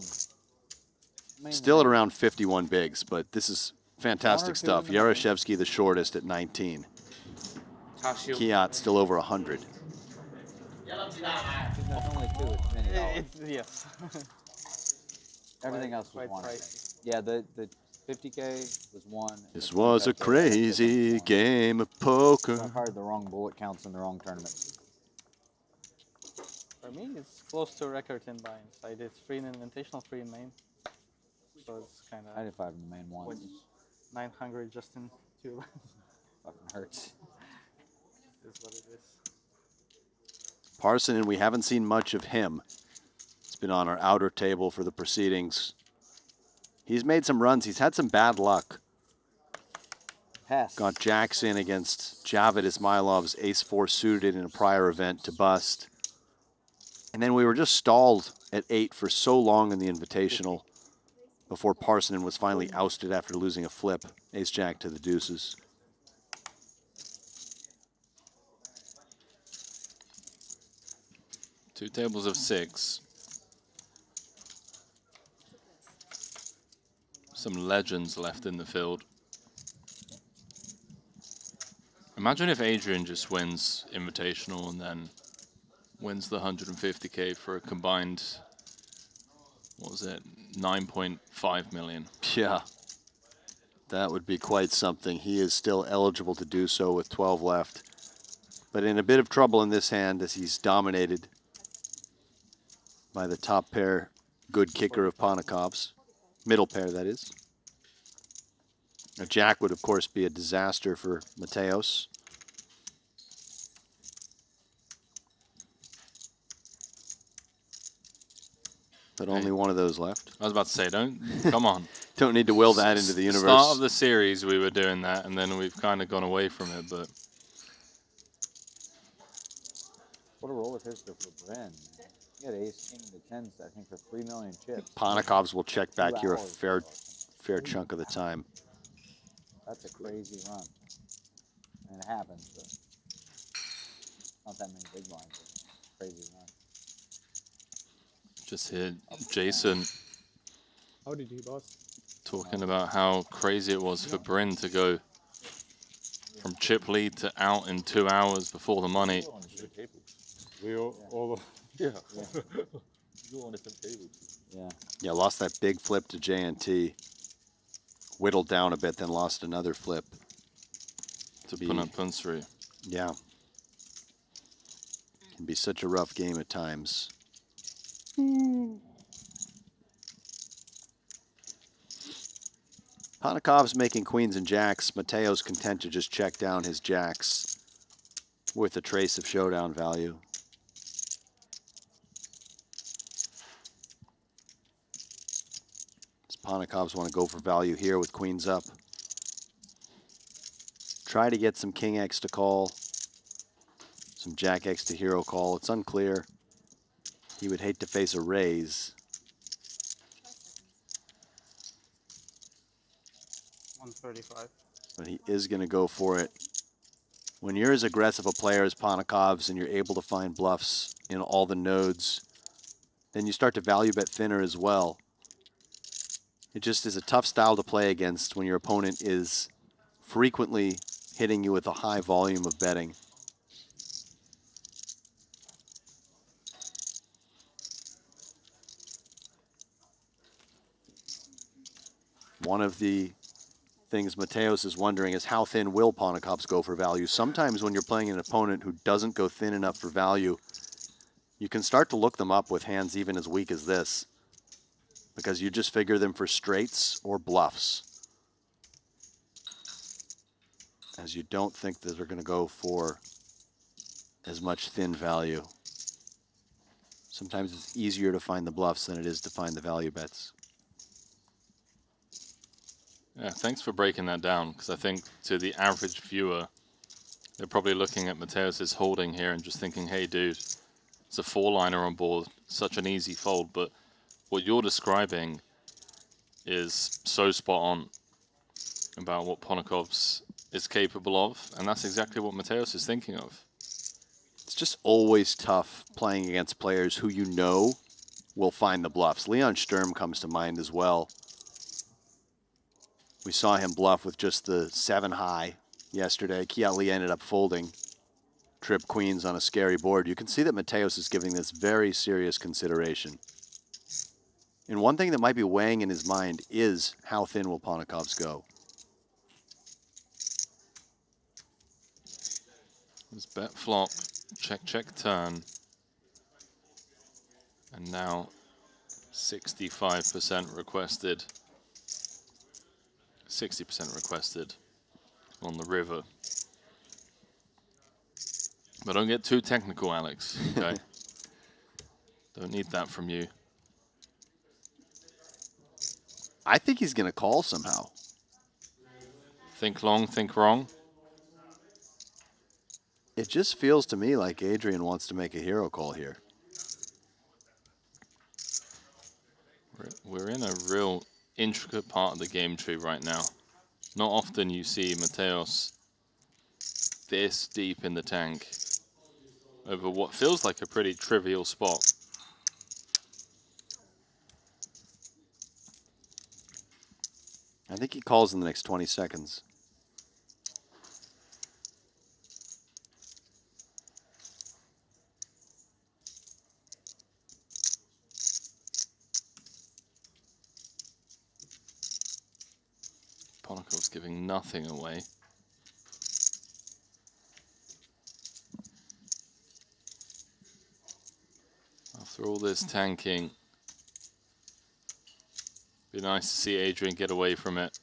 still at around 51 bigs, but this is fantastic stuff. Yaroshevsky the shortest at 19. Kiat still over 100. Yes. Everything else was one. Yeah, the 50K was one. This was a crazy game of poker. I've heard the wrong bullet counts in the wrong tournament. For me, it's close to record in buy-ins. I did 3 in Invitational, 3 in main. So it's kind of... I did 5 in the main once. 900 just in 2. Fucking hurts. Is what it is. Parson, and we haven't seen much of him. It's been on our outer table for the proceedings. He's made some runs. He's had some bad luck. Pass. Got jacks in against Javid Ismailov's ace-4 suited in a prior event to bust. And then we were just stalled at 8 for so long in the Invitational before Parsonen was finally ousted after losing a flip. Ace-jack to the deuces. Two tables of 6. Some legends left in the field. Imagine if Adrian just wins Invitational and then wins the 150K for a combined, what was it, 9.5 million. Yeah, that would be quite something. He is still eligible to do so with 12 left, but in a bit of trouble in this hand as he's dominated by the top pair, good kicker of Panakov's. Middle pair, that is. A jack would, of course, be a disaster for Mateos. But only one of those left. I was about to say, come on. Don't need to will that into the universe. Start of the series, we were doing that, and then we've kind of gone away from it, but... What a roller coaster for Bren. He had ace king to 10s, I think, for 3 million chips. Panakov's will check back 2 here a hours. fair chunk of the time. That's a crazy run. And it happens, but not that many big blinds. Crazy run. Just hear Jason How did you, boss? talking about how crazy it was for Bryn to go from chip lead to out in 2 hours before the money. We all yeah. You on the same table. Yeah. Yeah, lost that big flip to JNT. Whittled down a bit, then lost another flip. To Punsri. Yeah. Can be such a rough game at times. Panakov's making queens and jacks. Mateo's content to just check down his jacks with a trace of showdown value. Panakovs want to go for value here with queens up. Try to get some king X to call. Some jack X to hero call. It's unclear. He would hate to face a raise. 135. But he is going to go for it. When you're as aggressive a player as Panakovs and you're able to find bluffs in all the nodes, then you start to value bet thinner as well. It just is a tough style to play against when your opponent is frequently hitting you with a high volume of betting. One of the things Mateos is wondering is how thin will Panakovs go for value? Sometimes when you're playing an opponent who doesn't go thin enough for value, you can start to look them up with hands even as weak as this, because you just figure them for straights or bluffs, as you don't think that they're going to go for as much thin value. Sometimes it's easier to find the bluffs than it is to find the value bets. Yeah, thanks for breaking that down, because I think to the average viewer, they're probably looking at Mateus's holding here and just thinking, hey, dude, it's a 4-liner on board, such an easy fold. But what you're describing is so spot on about what Ponokov's is capable of, and that's exactly what Mateus is thinking of. It's just always tough playing against players who you know will find the bluffs. Leon Sturm comes to mind as well. We saw him bluff with just the 7 high yesterday. Kiat Lee ended up folding. Trip queens on a scary board. You can see that Mateus is giving this very serious consideration. And one thing that might be weighing in his mind is how thin will Ponokov's go? There's bet flop, check, check, turn. And now 65% requested. 60% requested on the river. But don't get too technical, Alex, okay? Don't need that from you. I think he's going to call somehow. Think long, think wrong. It just feels to me like Adrian wants to make a hero call here. We're in a real intricate part of the game tree right now. Not often you see Mateus this deep in the tank over what feels like a pretty trivial spot. I think he calls in the next 20 seconds. Ponokov's giving nothing away. After all this tanking, be nice to see Adrian get away from it.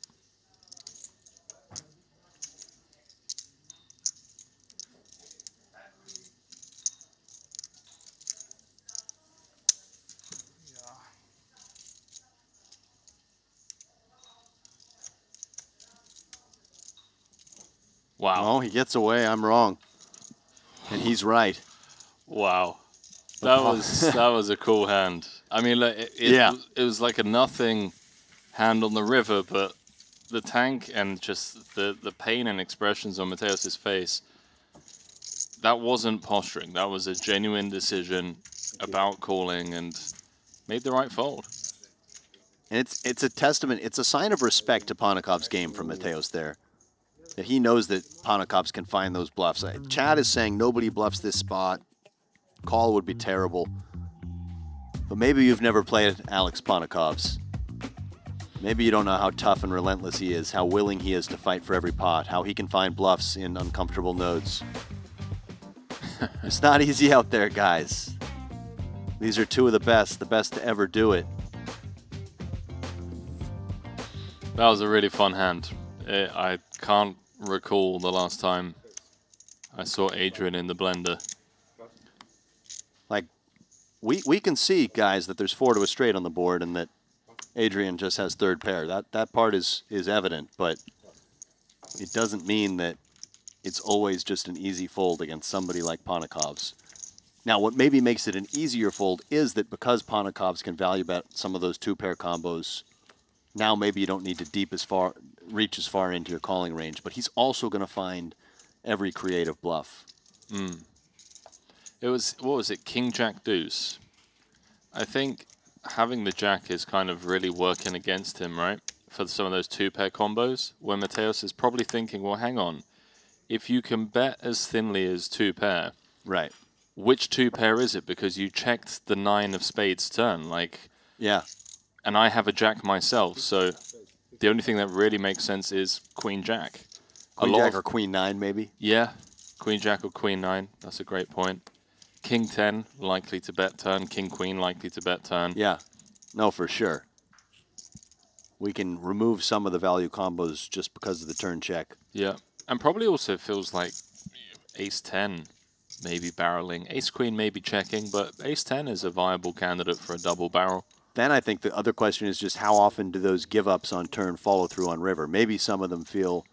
Wow. Oh, he gets away. I'm wrong. And he's right. Wow. That was a cool hand. I mean, like, it was like a nothing hand on the river, but the tank and just the pain and expressions on Mateus's face, that wasn't posturing. That was a genuine decision about calling and made the right fold. And it's a testament, it's a sign of respect to Ponokov's game from Mateus there. That he knows that Ponokovs can find those bluffs. Chad is saying nobody bluffs this spot. Call would be terrible. But maybe you've never played Alex Ponokovs. Maybe you don't know how tough and relentless he is, how willing he is to fight for every pot, how he can find bluffs in uncomfortable nodes. It's not easy out there, guys. These are two of the best to ever do it. That was a really fun hand. I can't recall the last time I saw Adrian in the blender. Like, we can see, guys, that there's 4 to a straight on the board and that Adrian just has third pair. That part is evident, but it doesn't mean that it's always just an easy fold against somebody like Ponokovs. Now, what maybe makes it an easier fold is that because Ponokovs can value bet some of those 2-pair combos, now maybe you don't need to reach as far into your calling range, but he's also going to find every creative bluff. It was, what was it, King Jack Deuce? I think having the Jack is kind of really working against him, right? For some of those 2-pair combos, where Mateus is probably thinking, well, hang on, if you can bet as thinly as 2-pair, right? Which 2-pair is it? Because you checked the 9 of spades turn, like, yeah. And I have a Jack myself, so the only thing that really makes sense is Queen Jack. Queen Jack or Queen 9, maybe? Yeah, Queen Jack or Queen 9. That's a great point. King 10, likely to bet turn. King Queen, likely to bet turn. Yeah, no, for sure. We can remove some of the value combos just because of the turn check. Yeah, and probably also feels like Ace 10 maybe barreling. Ace Queen maybe checking, but Ace 10 is a viable candidate for a double barrel. Then I think the other question is just how often do those give-ups on turn follow through on river? Maybe some of them feel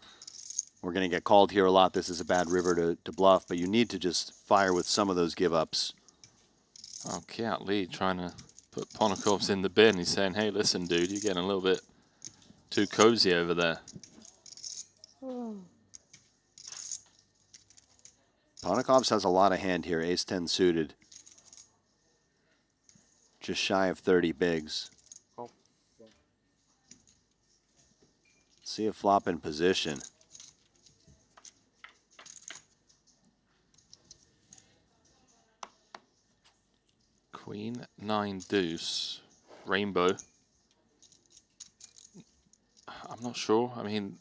we're going to get called here a lot. This is a bad river to bluff, but you need to just fire with some of those give-ups. Oh, Kiat Lee trying to put Ponokov's in the bin. He's saying, hey, listen, dude, you're getting a little bit too cozy over there. Ponokov's has a lot of hand here, ace-10 suited. Just shy of 30 bigs. See a flop in position. Queen, 9, deuce, rainbow. I'm not sure. I mean,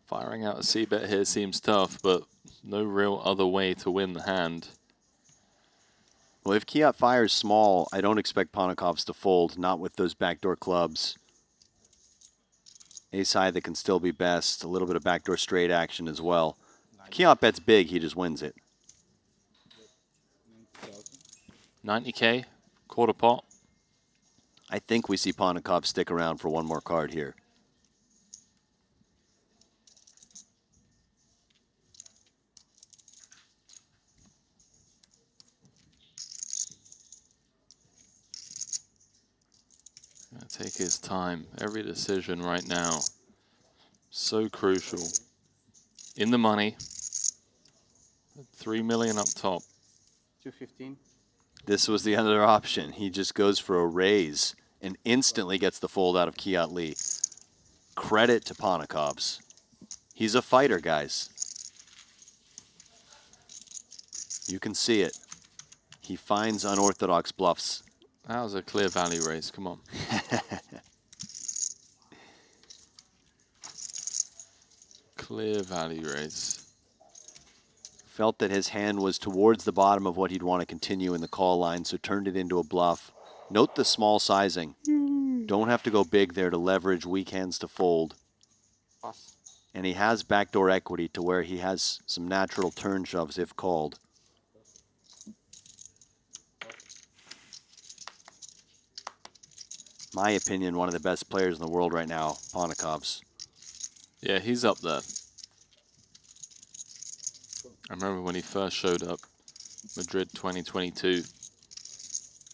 firing out a c-bet here seems tough, but no real other way to win the hand. Well, if Kiat fires small, I don't expect Ponokov's to fold, not with those backdoor clubs. Ace high that can still be best, a little bit of backdoor straight action as well. If Kiat bets big, he just wins it. 90K, quarter pot. I think we see Ponokov stick around for one more card here. Gonna take his time. Every decision right now, so crucial. In the money, 3 million up top. 215. This was the other option. He just goes for a raise and instantly gets the fold out of Kiat Lee. Credit to Ponokov's. He's a fighter, guys. You can see it. He finds unorthodox bluffs. That was a clear value raise. Come on. Clear value raise. Felt that his hand was towards the bottom of what he'd want to continue in the call line, so turned it into a bluff. Note the small sizing. Don't have to go big there to leverage weak hands to fold. And he has backdoor equity to where he has some natural turn shoves if called. My opinion, one of the best players in the world right now, Ponokov's. Yeah, he's up there. I remember when he first showed up, Madrid 2022,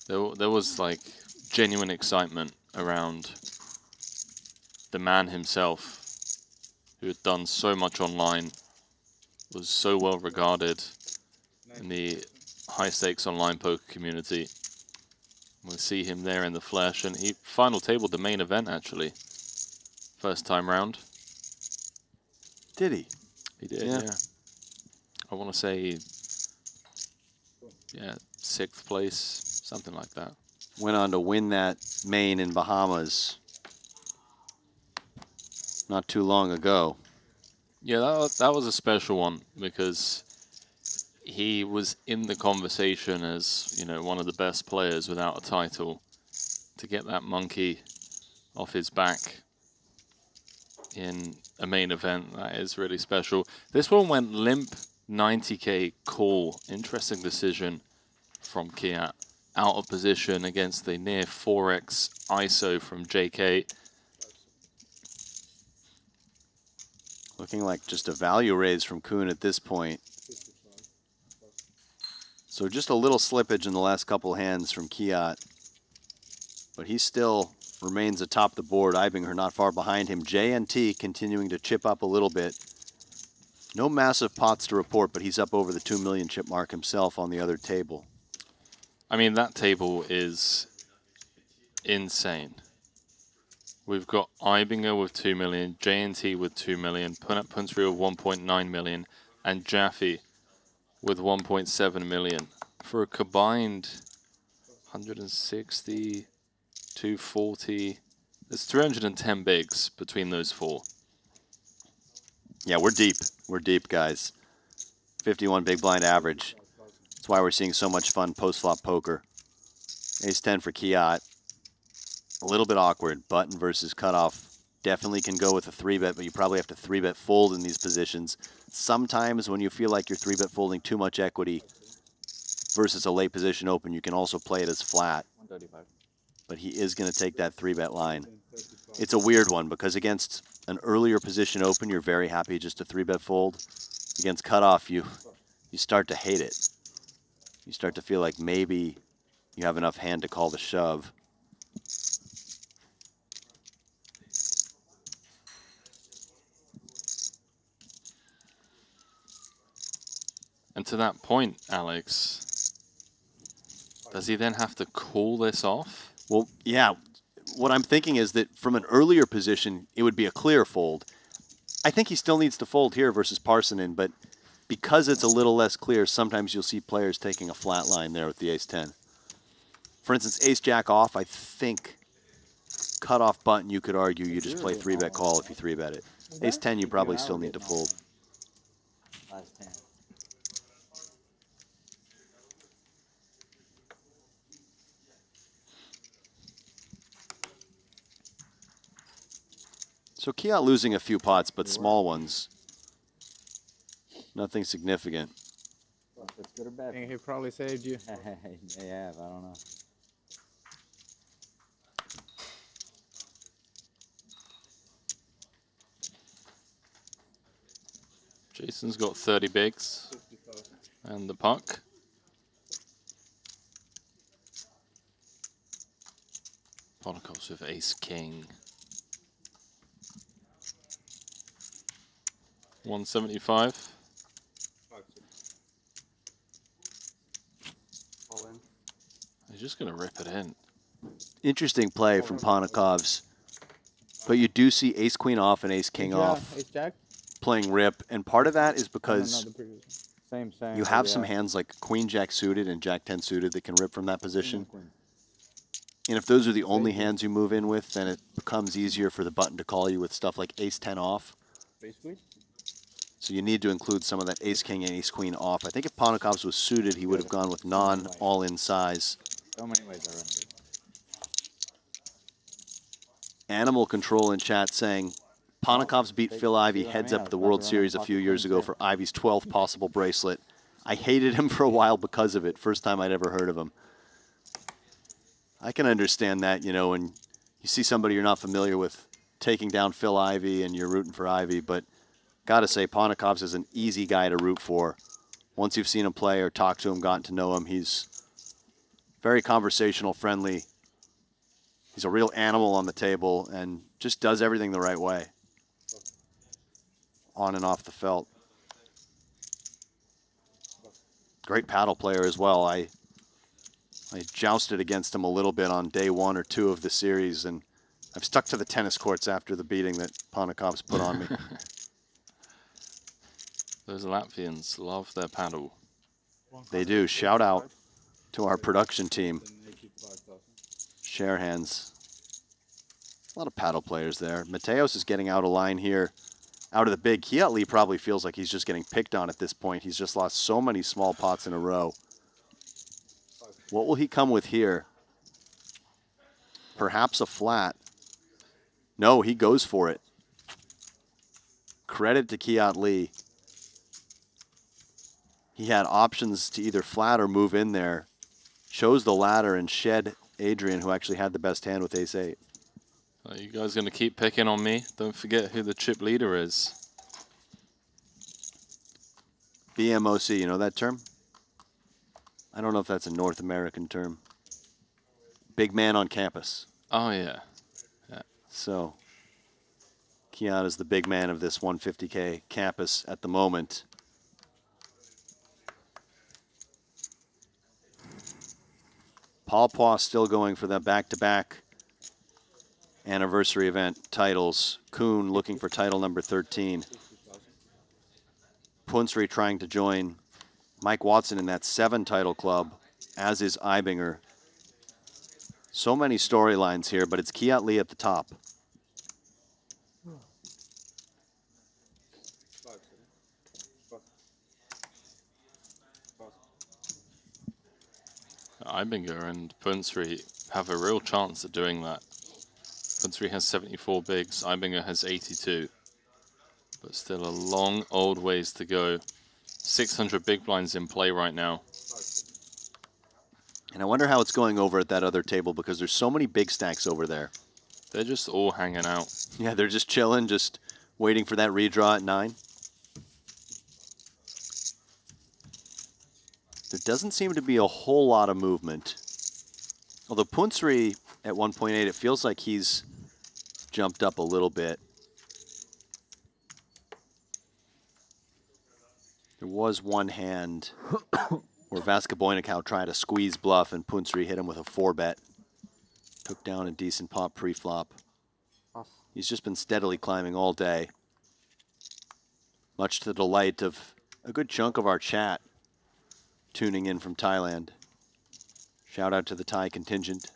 there was like genuine excitement around the man himself, who had done so much online, was so well regarded in the high stakes online poker community. We'll see him there in the flesh, and he final tabled the main event actually, first time round. Did he? He did, yeah. I want to say, yeah, 6th place, something like that. Went on to win that main in Bahamas not too long ago. Yeah, that was a special one because he was in the conversation as, you know, one of the best players without a title. To get that monkey off his back in a main event, that is really special. This one went limp. 90K call. Interesting decision from Kiat. Out of position against the near 4x ISO from JK. Looking like just a value raise from Kuhn at this point. So just a little slippage in the last couple hands from Kiat. But he still remains atop the board. Ibinger not far behind him. JNT continuing to chip up a little bit. No massive pots to report, but he's up over the 2 million chip mark himself on the other table. I mean, that table is insane. We've got Ibinger with 2 million, JNT with 2 million, Punat Puntri with 1.9 million, and Jaffe with 1.7 million. For a combined 160, 240, there's 310 bigs between those four. Yeah, we're deep. We're deep, guys. 51 big blind average. That's why we're seeing so much fun post-flop poker. Ace-10 for Kiat. A little bit awkward. Button versus cutoff. Definitely can go with a 3-bet, but you probably have to 3-bet fold in these positions. Sometimes when you feel like you're 3-bet folding too much equity versus a late position open, you can also play it as flat. 135. but he is going to take that 3-bet line. It's a weird one because against an earlier position open, you're very happy just to 3-bet fold. Against cutoff, you start to hate it. You start to feel like maybe you have enough hand to call the shove. And to that point, Alex, does he then have to call this off? Well, yeah. What I'm thinking is that from an earlier position, it would be a clear fold. I think he still needs to fold here versus Parsonen, but because it's a little less clear, sometimes you'll see players taking a flat line there with the ace-10. For instance, ace-jack off, I think cutoff button, you could argue you just play 3-bet call if you 3-bet it. Ace-10, you probably still need to fold. So Kiat losing a few pots, but small ones. Nothing significant. That's good or bad? I think he probably saved you. They have, I don't know. Jason's got 30 bigs. And the puck. Ponakov's with ace-king. 175. He's just going to rip it in. Interesting play from Ponakov's. But you do see ace-queen off and ace-king off Ace-jack? playing rip. And part of that is because Same. you have some hands like queen-jack suited and jack-10 suited that can rip from that position. And if those are the only hands you move in with, then it becomes easier for the button to call you with stuff like ace-10 off. So you need to include some of that ace-king and ace-queen off. I think if Ponakov's was suited, he would have gone with non-all-in size. So many ways around it. Animal Control in chat saying, Ponakov's beat Phil Ivey heads up at the World Series a few years ago for Ivey's 12th possible bracelet. I hated him for a while because of it. First time I'd ever heard of him. I can understand that, you know, when you see somebody you're not familiar with taking down Phil Ivey and you're rooting for Ivey, but gotta say, Ponakov's is an easy guy to root for. Once you've seen him play or talked to him, gotten to know him, he's very conversational, friendly. He's a real animal on the table and just does everything the right way. On and off the felt. Great paddle player as well. I jousted against him a little bit on day 1 or 2 of the series, and I've stuck to the tennis courts after the beating that Ponakov's put on me. Those Latvians love their paddle. They do. Shout out to our production team. Share hands. A lot of paddle players there. Mateos is getting out of line here. Out of the big. Kiat Lee probably feels like he's just getting picked on at this point. He's just lost so many small pots in a row. What will he come with here? Perhaps a flat. No, he goes for it. Credit to Kiat Lee. He had options to either flat or move in there. Chose the latter and shed Adrian, who actually had the best hand with ace-8. Are you guys going to keep picking on me? Don't forget who the chip leader is. BMOC, you know that term? I don't know if that's a North American term. Big man on campus. Oh, yeah. So, Kiat is the big man of this 150K campus at the moment. Paul Pois still going for the back-to-back anniversary event titles. Kuhn looking for title number 13. Punsri trying to join Mike Watson in that 7-title club, as is Ibinger. So many storylines here, but it's Kiat Lee at the top. Ibinger and Punsri have a real chance at doing that. Punsri has 74 bigs, Ibinger has 82. But still a long old ways to go. 600 big blinds in play right now. And I wonder how it's going over at that other table because there's so many big stacks over there. They're just all hanging out. Yeah, they're just chilling, just waiting for that redraw at 9. There doesn't seem to be a whole lot of movement. Although Punsri at 1.8, it feels like he's jumped up a little bit. There was one hand where Vaska Boynikau tried a squeeze bluff and Punsri hit him with a 4-bet. Took down a decent pot pre-flop. He's just been steadily climbing all day. Much to the delight of a good chunk of our chat tuning in from Thailand. Shout out to the Thai contingent.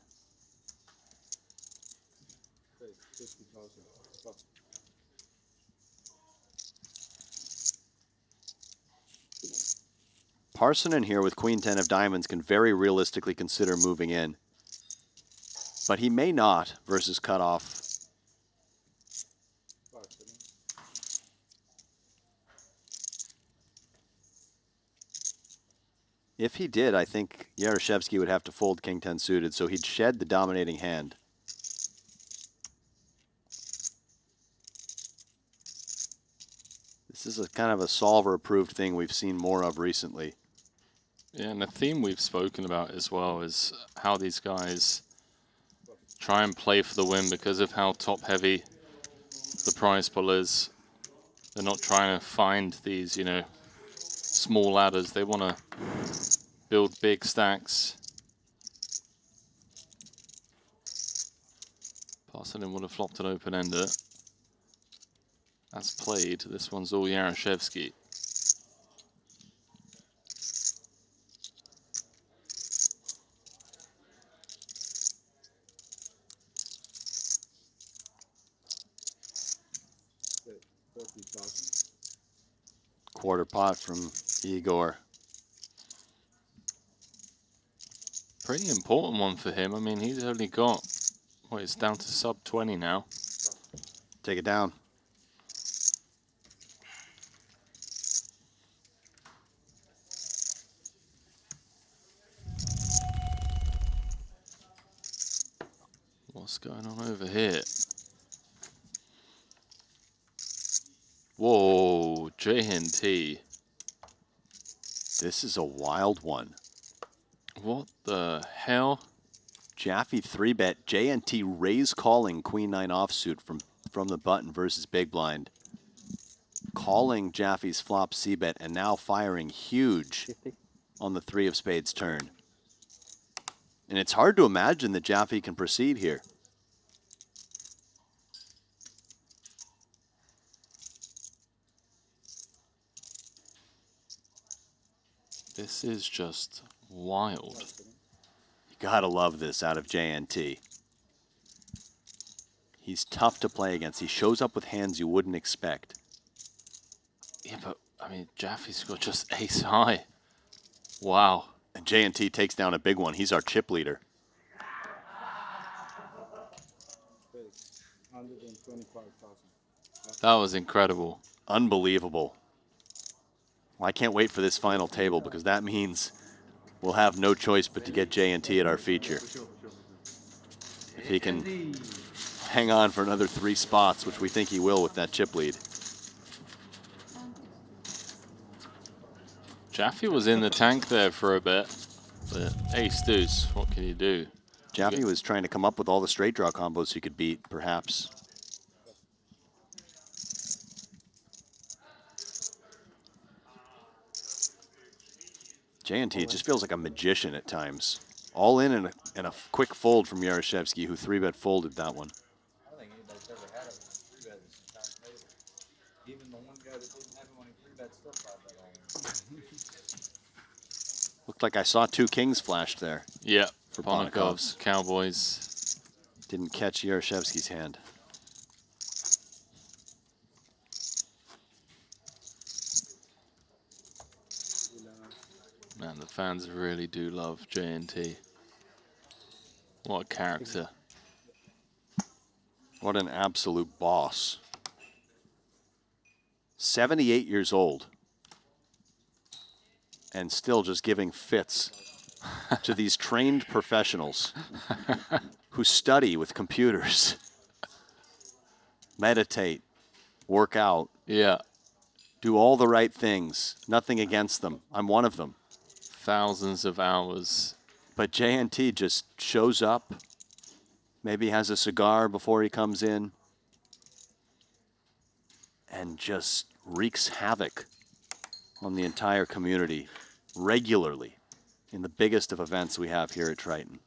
Parsonen here with Queen 10 of diamonds can very realistically consider moving in. But he may not versus cutoff. If he did, I think Yaroshevsky would have to fold King 10 suited, so he'd shed the dominating hand. This is a kind of a solver-approved thing we've seen more of recently. Yeah, and the theme we've spoken about as well is how these guys try and play for the win because of how top-heavy the prize pool is. They're not trying to find these, you know, small ladders. They want to build big stacks. Parsonen would have flopped an open-ender. That's played. This one's all Yaroshevsky. Quarter pot from Igor. Pretty important one for him. I mean, he's only got, well, it's down to sub 20 now. Take it down. What's going on over here? Whoa, JNT. This is a wild one. What the hell? Jaffe 3-bet, JNT raise calling Queen 9 offsuit from the button versus big blind. Calling Jaffe's flop c-bet and now firing huge on the 3 of spades turn. And it's hard to imagine that Jaffe can proceed here. This is just wild. You gotta love this out of JNT. He's tough to play against. He shows up with hands you wouldn't expect. Yeah, but, I mean, Jaffe's got just ace high. Wow. And JNT takes down a big one. He's our chip leader. That was incredible. Unbelievable. Well, I can't wait for this final table because that means we'll have no choice but to get JNT at our feature. If he can hang on for another 3 spots, which we think he will with that chip lead. Jaffe was in the tank there for a bit, but ace deuce, what can you do? Jaffe was trying to come up with all the straight draw combos he could beat, perhaps. JNT just feels like a magician at times. All in and a quick fold from Yaroshevsky, who 3-bet folded that one. I don't think anybody's ever had a 3-bet this entire table. Even the one guy that didn't have him on a 3-bet still 5-bet all in. Looked like I saw 2 kings flashed there. Yeah, for Ponakov's Cowboys. Didn't catch Yaroshevsky's hand. Man, the fans really do love JNT. What a character. What an absolute boss. 78 years old. And still just giving fits to these trained professionals who study with computers, meditate, work out, do all the right things. Nothing against them. I'm one of them. Thousands of hours. But JNT just shows up, maybe has a cigar before he comes in, and just wreaks havoc on the entire community regularly in the biggest of events we have here at Triton.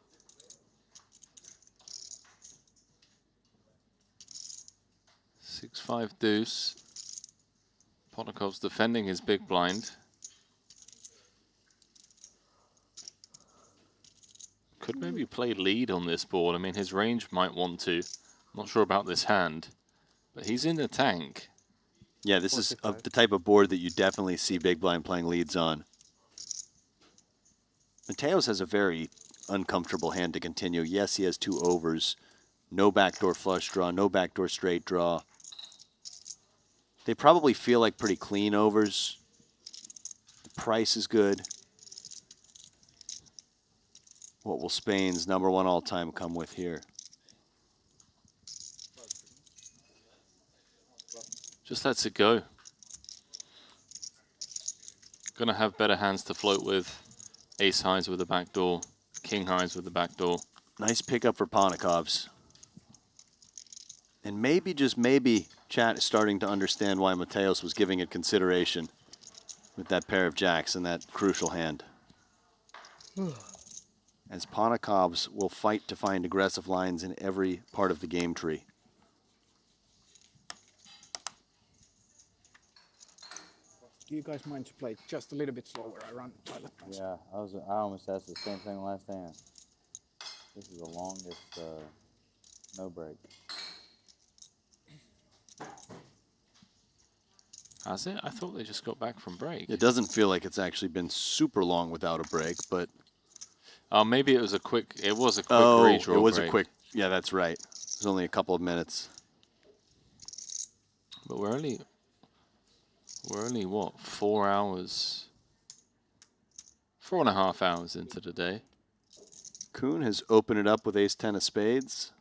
Six-five deuce. Potakov's defending his big blind. Could maybe play lead on this board. I mean, his range might want to. Not sure about this hand, but he's in the tank. Yeah, this is the type of board that you definitely see big blind playing leads on. Mateos has a very uncomfortable hand to continue. Yes, he has 2 overs. No backdoor flush draw, no backdoor straight draw. They probably feel like pretty clean overs. The price is good. What will Spain's #1 all-time come with here? Just lets it go. Gonna have better hands to float with. Ace highs with the backdoor. King highs with the backdoor. Nice pickup for Ponikovs. And maybe, just maybe, chat is starting to understand why Mateos was giving it consideration with that pair of jacks and that crucial hand. As Ponikovs will fight to find aggressive lines in every part of the game tree. Do you guys mind to play just a little bit slower around the toilet? Yeah, I almost asked the same thing last hand. This is the longest no break. Has it? I thought they just got back from break. It doesn't feel like it's actually been super long without a break, but... maybe it was a quick, redraw it was break. a quick, yeah, that's right. It was only a couple of minutes. But we're only what, 4 hours, 4.5 hours into the day. Kuhn has opened it up with ace-10 of spades.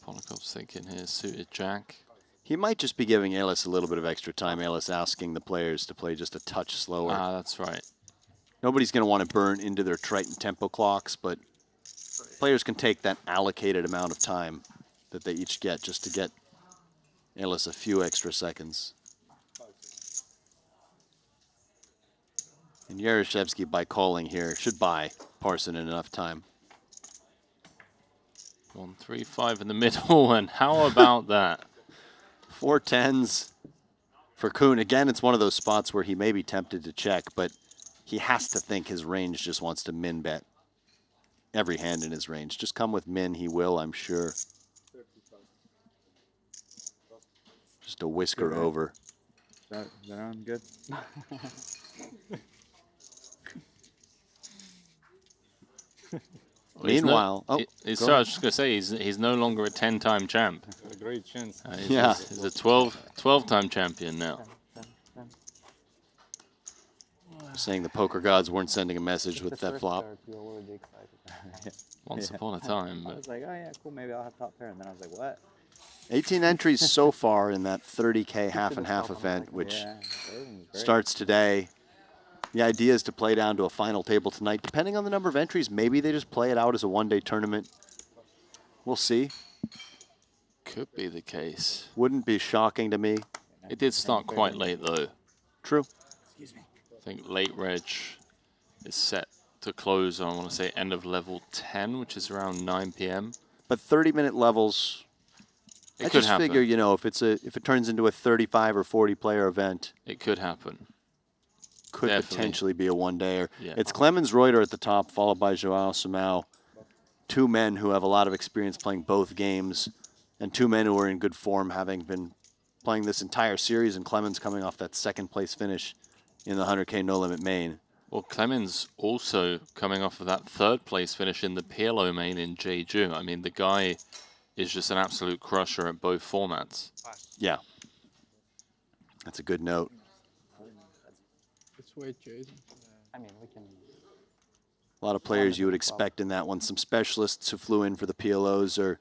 Ponikov's thinking here, suited jack. He might just be giving Ellis a little bit of extra time. Ellis asking the players to play just a touch slower. Ah, that's right. Nobody's going to want to burn into their Triton tempo clocks, but players can take that allocated amount of time that they each get just to get Ellis a few extra seconds. And Yaroshevsky, by calling here, should buy Parson in enough time. 1-3-5 in the middle, and how about that? 4 10s for Kuhn. Again, it's one of those spots where he may be tempted to check, but he has to think his range just wants to min bet every hand in his range. Just come with min, he will, I'm sure. Just a whisker over. Is that on good? Meanwhile, I was just going to say, he's no longer a 10-time champ. A great chance. He's a 12-time champion now. Saying the poker gods weren't sending a message with that flop. Once upon a time. I was like, oh yeah, cool, maybe I'll have top pair. And then I was like, what? 18 entries so far in that 30K half and half event, which starts today. The idea is to play down to a final table tonight. Depending on the number of entries, maybe they just play it out as a one-day tournament. We'll see. Could be the case. Wouldn't be shocking to me. It did start quite late, though. True. Excuse me. I think late reg is set to close on, I want to say, end of level 10, which is around 9 p.m. But 30-minute levels, I just figure, you know, if it turns into a 35 or 40 player event, it could happen. Could potentially be a one-dayer. Yeah. It's Clemens Reuter at the top, followed by Joao Simão. 2 men who have a lot of experience playing both games, and 2 men who are in good form, having been playing this entire series, and Clemens coming off that second-place finish in the 100K No Limit main. Well, Clemens also coming off of that third-place finish in the PLO main in Jeju. I mean, the guy is just an absolute crusher at both formats. Yeah. That's a good note. Let's wait, Jason. I mean, we can. A lot of players you would expect in that one. Some specialists who flew in for the PLOs are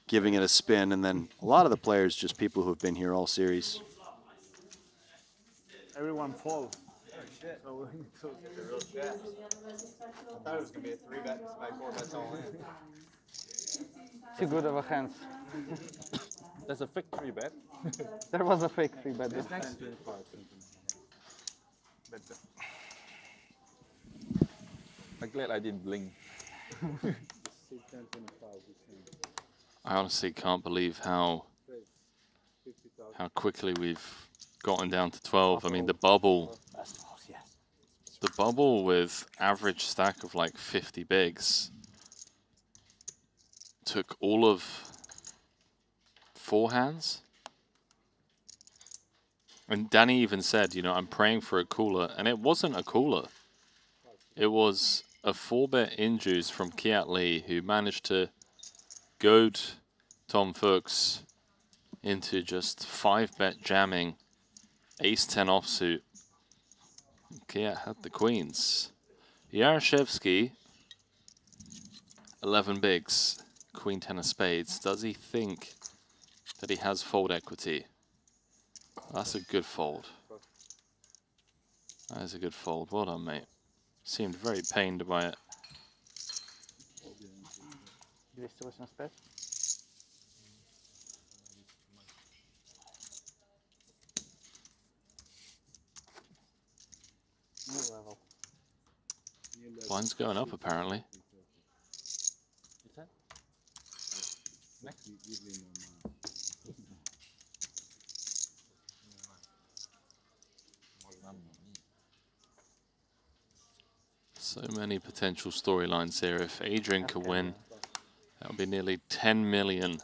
giving it a spin, and then a lot of the players just people who have been here all series. Everyone falls. Oh shit. So, The real shit. I thought it was gonna be a 3-bet by 4-bets all in. Too good of a hand. That's a fake 3-bet. There was a fake 3-bet. This next. I'm glad I didn't blink. I honestly can't believe how quickly we've gotten down to 12. I mean, the bubble with average stack of like 50 bigs took all of 4 hands. And Danny even said, you know, I'm praying for a cooler, and it wasn't a cooler. It was a 4-bet in-juice from Kiat Lee, who managed to goad Tom Fuchs into just 5-bet jamming, ace-10 offsuit. Kiat had the queens. Yarashevsky, 11 bigs, queen 10 of spades. Does he think that he has fold equity? That's a good fold. That is a good fold. Well done, mate. Seemed very pained by it. Blind's going up, apparently. So many potential storylines here. If Adrian could win, that would be nearly 10 million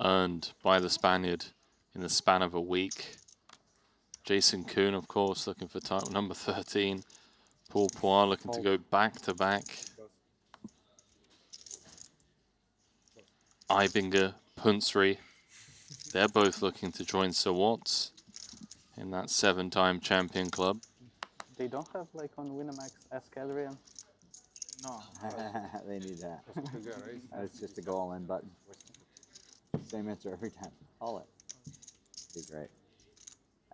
earned by the Spaniard in the span of a week. Jason Kuhn, of course, looking for title number 13. Paul Poir looking to go back-to-back. Ibinger, Punsri, they're both looking to join Sir Watts in that 7-time champion club. They don't have like on Winamax Ascadrian? No. They need that. It's just a go all in button. Same answer every time. Call it. Be great.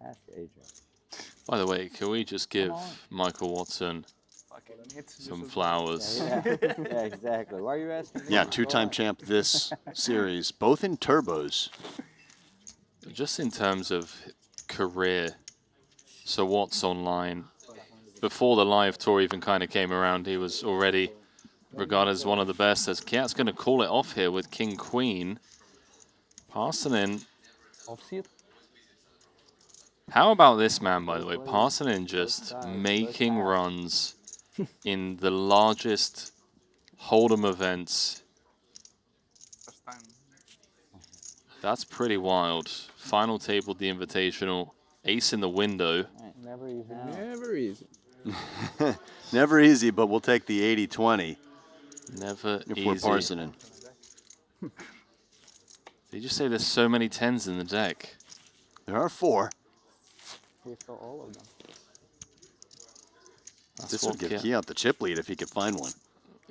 Ask Adrian. By the way, can we just give Michael Watson some flowers? Yeah, yeah, exactly. Why are you asking me? Yeah, 2-time champ this series, both in turbos. Just in terms of career, so Watts online, before the live tour even kind of came around, he was already regarded as one of the best. As Kiat's going to call it off here with King Queen. Parsonen. How about this man, by the way? Parsonen just making runs in the largest Hold'em events. That's pretty wild. Final table, the Invitational. Ace in the window. Never easy. Never easy. Never easy, but we'll take the 80-20. Never if easy. We're Parsonen. Did you just say there's so many 10s in the deck? There are 4. We saw all of them. This would give Kiat the chip lead if he could find one.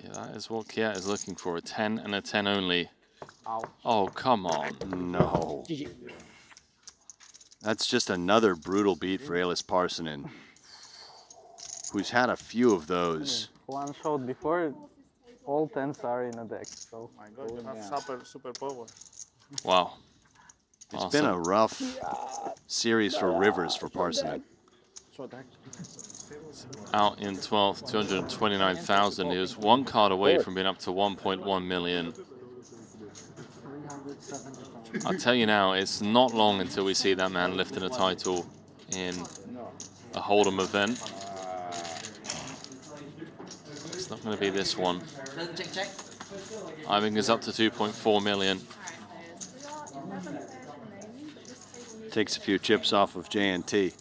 Yeah, that is what Kiat is looking for. A 10 and a 10 only. Ow. Oh, come on. No. That's just another brutal beat for Elis Parsonen, who's had a few of those. One showed before, all 10s are in a deck. So my God, you have super power. Wow. It's Awesome. been a rough series for Rivers for Parsonen. Out in 12th, 229,000. He was 1 card away from being up to 1.1 million. I'll tell you now, it's not long until we see that man lifting a title in a Hold'em event. It's not going to be this one. Ibinger's up to 2.4 million. Takes a few chips off of JNT.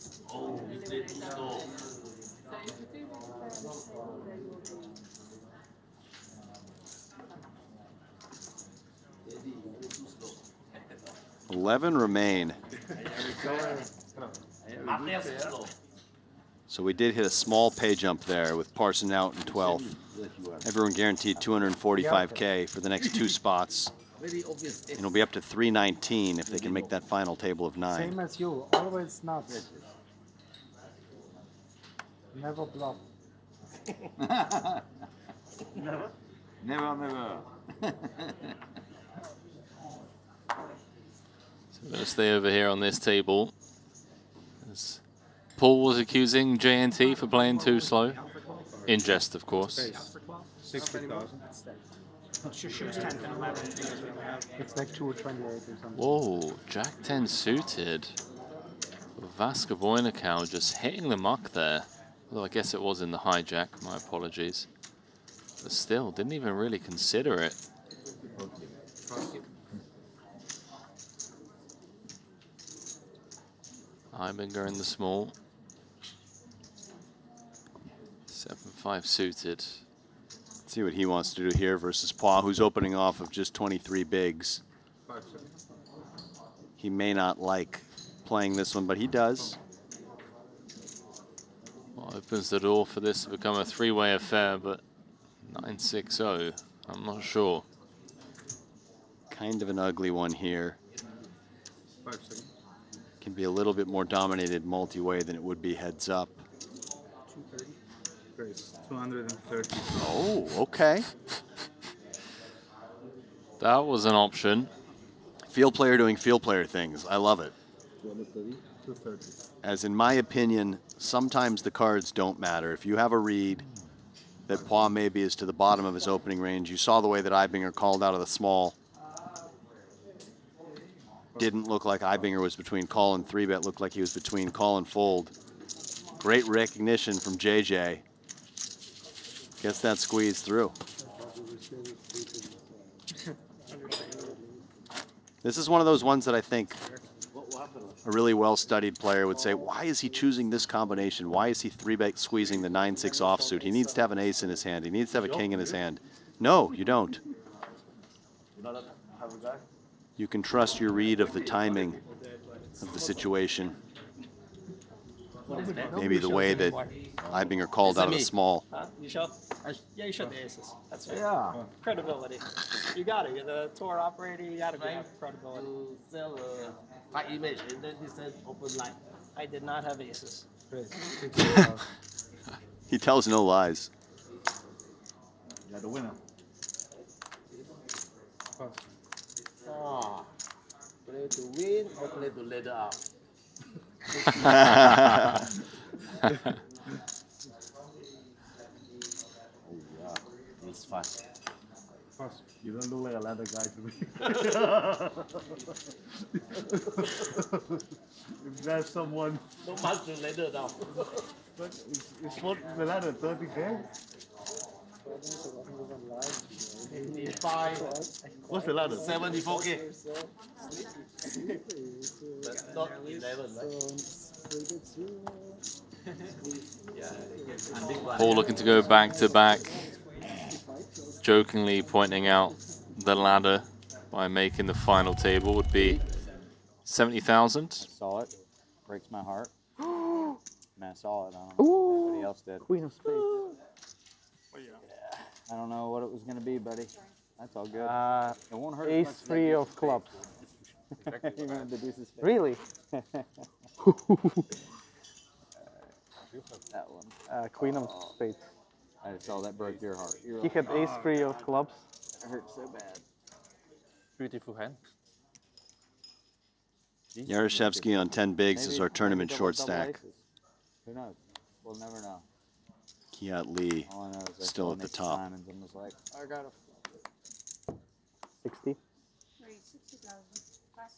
11 remain. So we did hit a small pay jump there with Parson out in 12th. Everyone guaranteed 245K for the next 2 spots. And it'll be up to 319 if they can make that final table of 9. Same as you, always nuts. Never bluff. Never? Never. So I'm going to stay over here on this table. As Paul was accusing JNT for playing too slow. In jest, of course. 60,000. Shoes 10 and 11. It's like 228 or something. Whoa, Jack 10 suited. Vasca Voynikow just hitting the muck there. Although I guess it was in the hijack, my apologies. But still, didn't even really consider it. Ibinger in the small. 7-5 suited. See what he wants to do here versus Paul, who's opening off of just 23 bigs. He may not like playing this one, but he does. Well, opens the door for this to become a 3-way affair, but 9-6-0, I'm not sure. Kind of an ugly one here. Can be a little bit more dominated multi-way than it would be heads up. 230. Oh, okay. That was an option. Field player doing field player things. I love it. 230. As in my opinion, sometimes the cards don't matter. If you have a read that Paul maybe is to the bottom of his opening range, you saw the way that Ibinger called out of the small. Didn't look like Ibinger was between call and 3-bet, looked like he was between call and fold. Great recognition from JJ. Gets that squeeze through. This is one of those ones that I think a really well-studied player would say, why is he choosing this combination? Why is he 3-bet squeezing the 9-6 offsuit? He needs to have an ace in his hand. He needs to have a king in his hand. No, you don't. You can trust your read of the timing of the situation. Maybe the way that Ibinger called out of the small. Huh? You showed? Yeah, you showed the aces. That's right. Yeah. Credibility. You got it. You're the tour operator. You got to have credibility. Sell a 5 image and then he said open line. I did not have aces. He tells no lies. You're the winner. Oh, play to win or play to ladder up? Oh yeah, he's fast. You don't look like a ladder guy to me. If there's someone. Not much to ladder now. But it's what the ladder 30K? 85. What's the ladder? 74K. But not 11, right? Paul looking to go back to back, jokingly pointing out the ladder by making the final table would be 70,000. Saw it. Breaks my heart. Man, I saw it. I don't know. Everybody else did. Queen of spades. Yeah. I don't know what it was going to be, buddy. That's all good. It won't hurt. Ace 3 of clubs. Even the deuces. Really? That one. Queen of spades. I saw that broke your heart. He had ace 3 of clubs. It hurt so bad. Beautiful hand. Yaroshevsky on 10 bigs Maybe- is our tournament maybe short double stack. aces. Who knows? We'll never know. Kiat Lee All I know is I still saw at the Nick's top. diamonds and was like, I got 60. 60,000. Pass.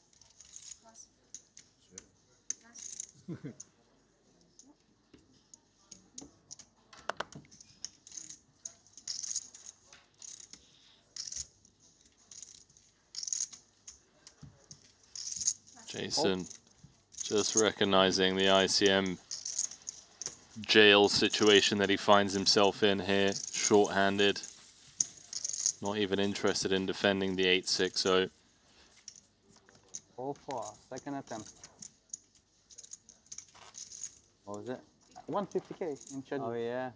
Jason just recognizing the ICM jail situation that he finds himself in here, short-handed, not even interested in defending the 8-6-0. All 4, second attempt. What was it? 150K in Jeju. Oh yeah.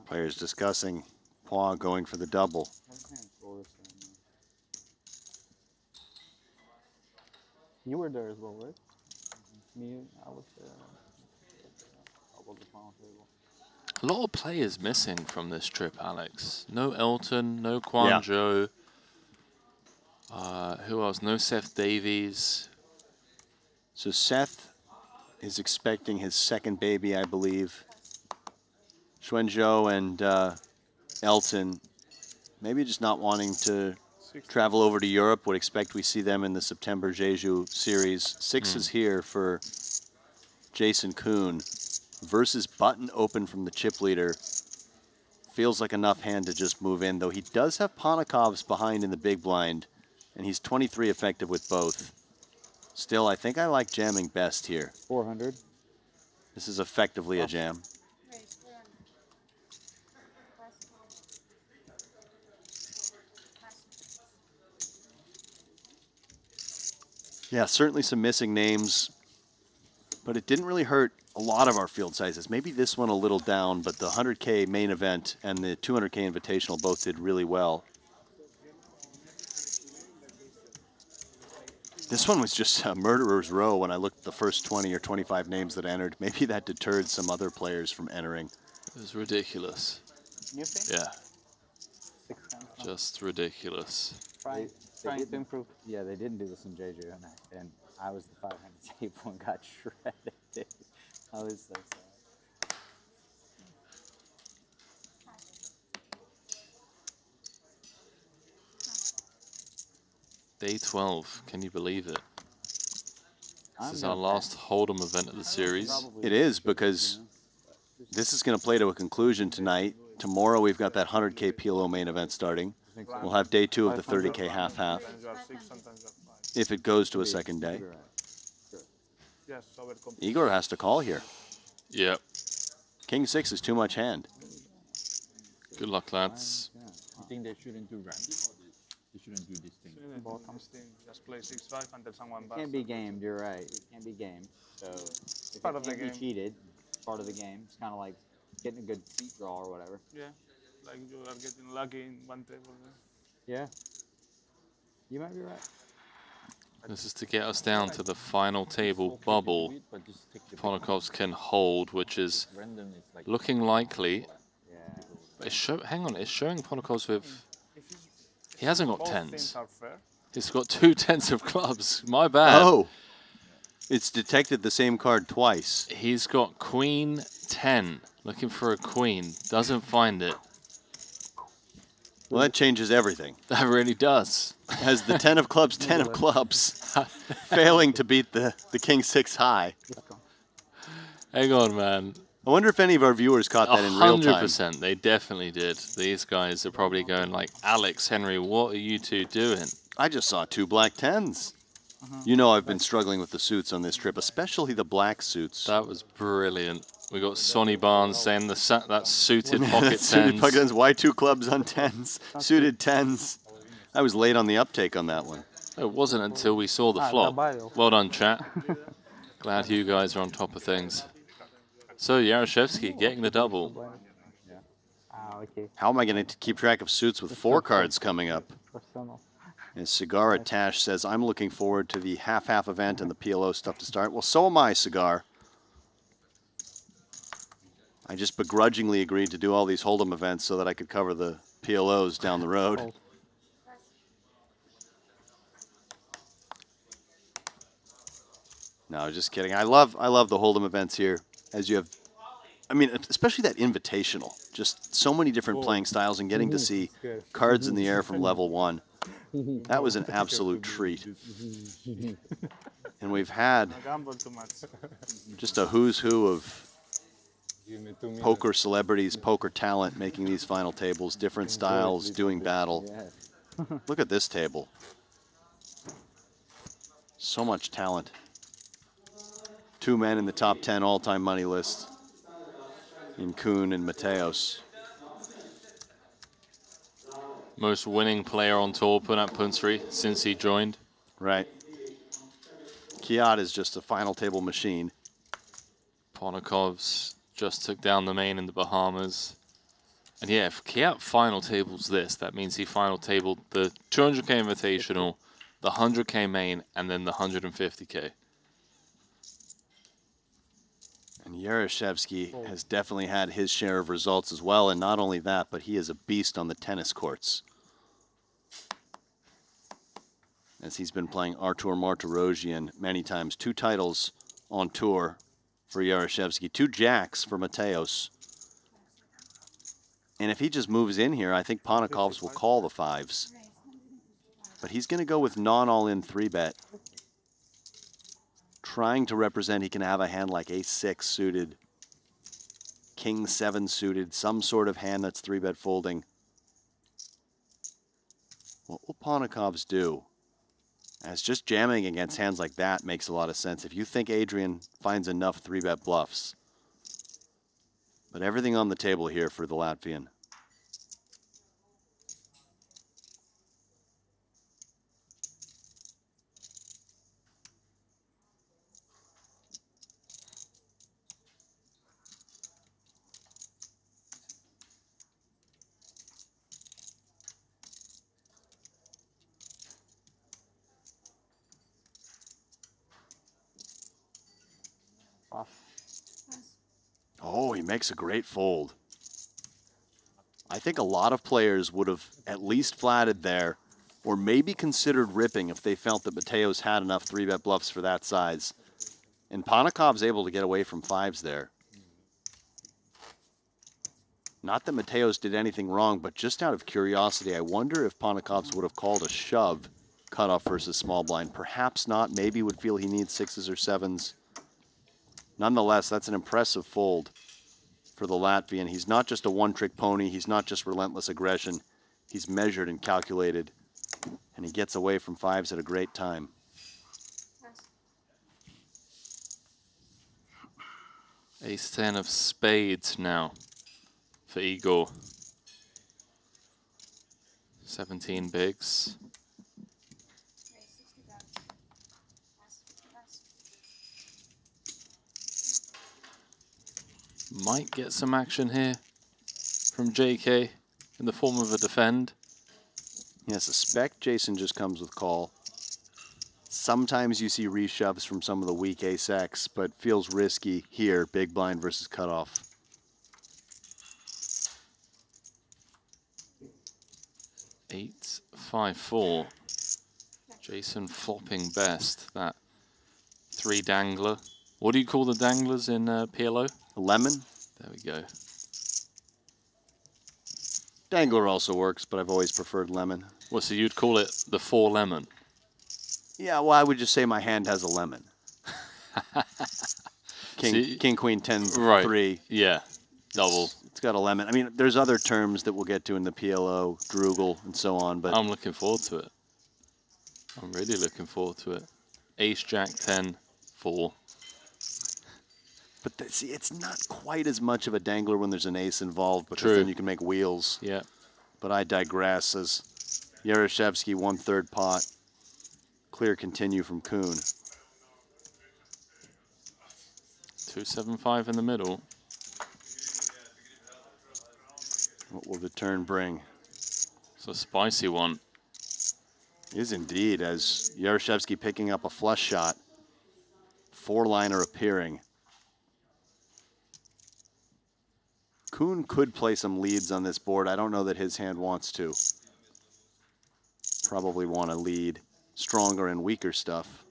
Players discussing Paw going for the double. You were there as well, right? Me, I was there. A lot of players missing from this trip, Alex. No Elton, no Guangzhou. Who else? No Seth Davies. So Seth is expecting his second baby, I believe. Xuanzhou and Elton, maybe just not wanting to travel over to Europe. Would expect we see them in the September Jeju series. 6 is here for Jason Kuhn versus Button open from the chip leader. Feels like enough hand to just move in, though he does have Ponikov's behind in the big blind, and he's 23 effective with both. Still, I think I like jamming best here. 400. This is effectively a jam. Yeah, certainly some missing names, but it didn't really hurt a lot of our field sizes. Maybe this one a little down, but the 100K main event and the 200K invitational both did really well. This one was just a murderer's row when I looked at the first 20 or 25 names that entered. Maybe that deterred some other players from entering. It was ridiculous. You think? Yeah. Just ridiculous. Trying to improve. Yeah, they didn't do this in Jeju, and I was the 500 table and got shredded. I was so sad. Day 12, can you believe it? I'm This is our last Hold'em event of the series. It is, because this is going to play to a conclusion tonight. Tomorrow we've got that 100K PLO main event starting. We'll have day 2 of the 30K half-half, if it goes to a second day. Igor has to call here. Yep. King 6 is too much hand. Good luck, lads. I think they shouldn't do rank. They shouldn't do this thing. Just play 6-5 until someone busts. Can't be gamed, you're right. It can't be gamed. So if part it of the can't be game. cheated, it's part of the game. It's kind of like getting a good seat draw or whatever. Yeah, like you are getting lucky in one table. Yeah. You might be right. This is to get us down to the final table bubble. Ponikovs can hold, which is looking likely. But it's hang on, it's showing Ponikovs with... He hasn't got tens. He's got 2 tens of clubs. My bad. Oh! It's detected the same card twice. He's got Queen 10. Looking for a queen. Doesn't find it. Well, that changes everything. That really does. Has the 10 of clubs, 10 of clubs, failing to beat the King 6 high. Hang on, man. I wonder if any of our viewers caught that in real time. 100%. They definitely did. These guys are probably going like, Alex, Henry, what are you two doing? I just saw 2 black 10s. You know I've been struggling with the suits on this trip, especially the black suits. That was brilliant. We got Sonny Barnes saying that suited pocket Suited 10s. pocket 10s. Why 2 clubs on 10s? Suited 10s. I was late on the uptake on that one. It wasn't until we saw the flop. Well done, chat. Glad you guys are on top of things. So, Yaroshevsky getting the double. How am I going to keep track of suits with 4 cards coming up? And Cigar Tash says, I'm looking forward to the half-half event and the PLO stuff to start. Well, so am I, Cigar. I just begrudgingly agreed to do all these Hold'em events so that I could cover the PLOs down the road. No, just kidding. I love the Hold'em events here, as you have. I mean, especially that invitational. Just so many different playing styles and getting to see cards in the air from level 1. That was an absolute treat. And we've had just a who's who of poker celebrities, poker talent making these final tables, different styles, doing battle. Look at this table. So much talent. 2 men in the top 10 all-time money list in Kuhn and Mateos. Most winning player on tour, Punat Punsri, since he joined. Right. Kiat is just a final table machine. Ponakov's just took down the main in the Bahamas. And yeah, if Kiat final tables this, that means he final tabled the 200K Invitational, the 100K main, and then the 150K. And Yaroshevsky has definitely had his share of results as well. And not only that, but he is a beast on the tennis courts. As he's been playing Artur Martirosyan many times. 2 titles on tour for Yaroshevsky. 2 jacks for Mateos. And if he just moves in here, I think Ponakovs will call the 5s. But he's going to go with non-all-in 3-bet. Trying to represent he can have a hand like Ace-6 suited, King-7 suited, some sort of hand that's 3-bet folding. What will Ponakovs do? As just jamming against hands like that makes a lot of sense. If you think Adrian finds enough 3-bet bluffs. But everything on the table here for the Latvian. Oh, he makes a great fold. I think a lot of players would have at least flatted there or maybe considered ripping if they felt that Mateos had enough 3-bet bluffs for that size. And Ponakov's able to get away from 5s there. Not that Mateos did anything wrong, but just out of curiosity, I wonder if Ponakov's would have called a shove cutoff versus small blind. Perhaps not. Maybe would feel he needs 6s or 7s. Nonetheless, that's an impressive fold for the Latvian. He's not just a one-trick pony. He's not just relentless aggression. He's measured and calculated, and he gets away from 5s at a great time. Ace-10 of spades now for Igor. 17 bigs. Might get some action here from JK in the form of a defend. Yeah, I suspect Jason just comes with call. Sometimes you see reshoves from some of the weak ace-X, but feels risky here, big blind versus cutoff. Eight, 5-4. Jason flopping best. That 3 dangler. What do you call the danglers in PLO? Lemon. There we go. Dangler also works, but I've always preferred lemon. Well, so you'd call it the 4 lemon? Yeah, well, I would just say my hand has a lemon. King, queen, 10, right. 3. Yeah, double. It's got a lemon. I mean, there's other terms that we'll get to in the PLO, Drugel, and so on. But I'm looking forward to it. I'm really looking forward to it. Ace, Jack, 10, 4. But see, it's not quite as much of a dangler when there's an ace involved, because True. then you can make wheels. Yeah. But I digress, as Yaroshevsky 1/3 pot. Clear continue from Kuhn. 2-7-5 in the middle. What will the turn bring? It's a spicy one. Is indeed, as Yaroshevsky picking up a flush shot. 4-liner appearing. Kuhn could play some leads on this board. I don't know that his hand wants to. Probably want to lead stronger and weaker stuff.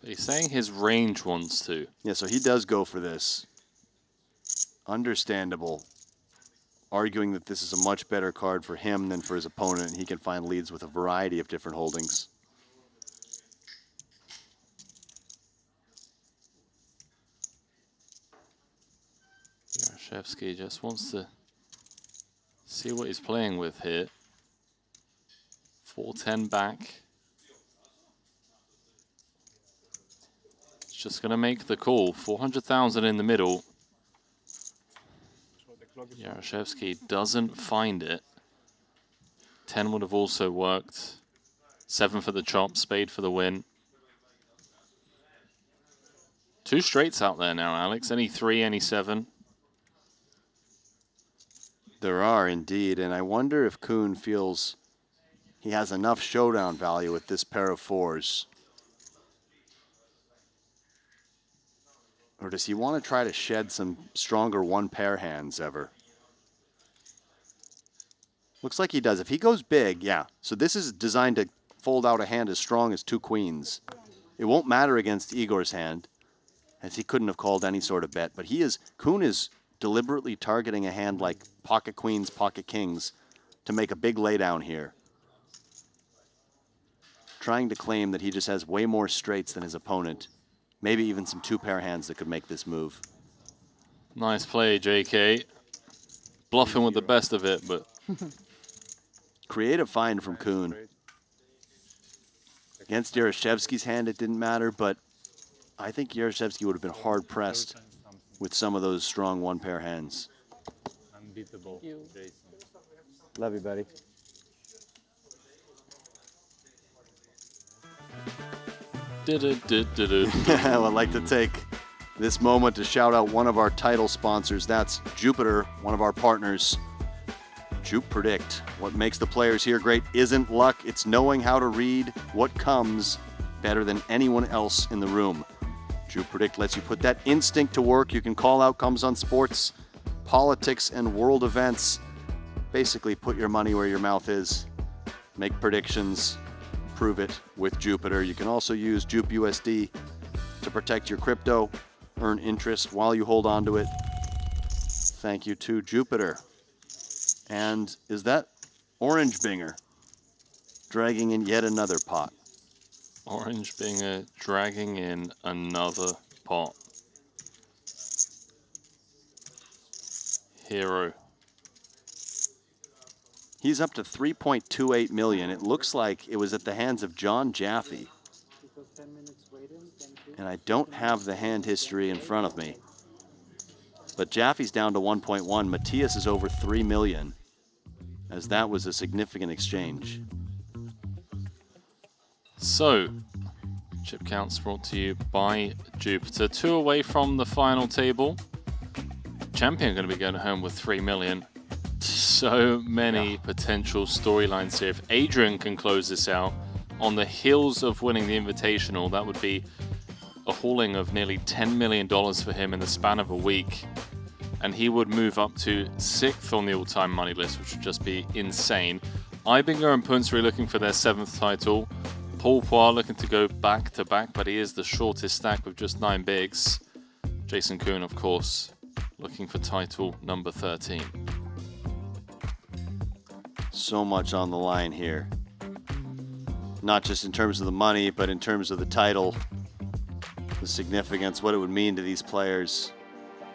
He's saying his range wants to. Yeah, so he does go for this. Understandable. Arguing that this is a much better card for him than for his opponent, and he can find leads with a variety of different holdings. Yaroshevsky just wants to see what he's playing with here. 4-10 back. It's just going to make the call. 400,000 in the middle. Jaroszewski doesn't find it. 10 would have also worked. 7 for the chop, spade for the win. 2 straights out there now, Alex. Any 3, any 7? There are indeed, and I wonder if Kuhn feels he has enough showdown value with this pair of 4s. Or does he want to try to shed some stronger one-pair hands ever? Looks like he does. If he goes big, yeah. So this is designed to fold out a hand as strong as 2 queens. It won't matter against Igor's hand, as he couldn't have called any sort of bet. But Kuhn is deliberately targeting a hand like pocket queens, pocket kings to make a big laydown here. Trying to claim that he just has way more straights than his opponent. Maybe even some 2-pair hands that could make this move. Nice play, JK. Bluffing with the best of it, but... Creative find from Kuhn. Against Jaroszewski's hand, it didn't matter, but I think Jaroszewski would have been hard-pressed with some of those strong one-pair hands. Unbeatable, Jason. Love you, buddy. I would like to take this moment to shout out one of our title sponsors. That's Jupiter, one of our partners. Jupe Predict. What makes the players here great isn't luck, it's knowing how to read what comes better than anyone else in the room. Jupe Predict lets you put that instinct to work. You can call outcomes on sports, politics, and world events. Basically, put your money where your mouth is. Make predictions. Prove it with Jupiter. You can also use Jupe USD to protect your crypto, earn interest while you hold on to it. Thank you to Jupiter. And is that Orange Binger dragging in yet another pot? Orange Binger dragging in another pot. Hero. He's up to 3.28 million. It looks like it was at the hands of John Jaffe. And I don't have the hand history in front of me. But Jaffe's down to 1.1. Matthias is over 3 million, as that was a significant exchange. So, chip counts brought to you by Jupiter. 2 away from the final table. Champion going to be going home with 3 million. So many potential storylines here. If Adrian can close this out on the heels of winning the Invitational, that would be a hauling of nearly $10 million for him in the span of a week. And he would move up to 6th on the all-time money list, which would just be insane. Ibinger and Punsri looking for their 7th title. Paul Poir looking to go back-to-back, but he is the shortest stack with just 9 bigs. Jason Kuhn, of course, looking for title number 13. So much on the line here. Not just in terms of the money, but in terms of the title, the significance, what it would mean to these players.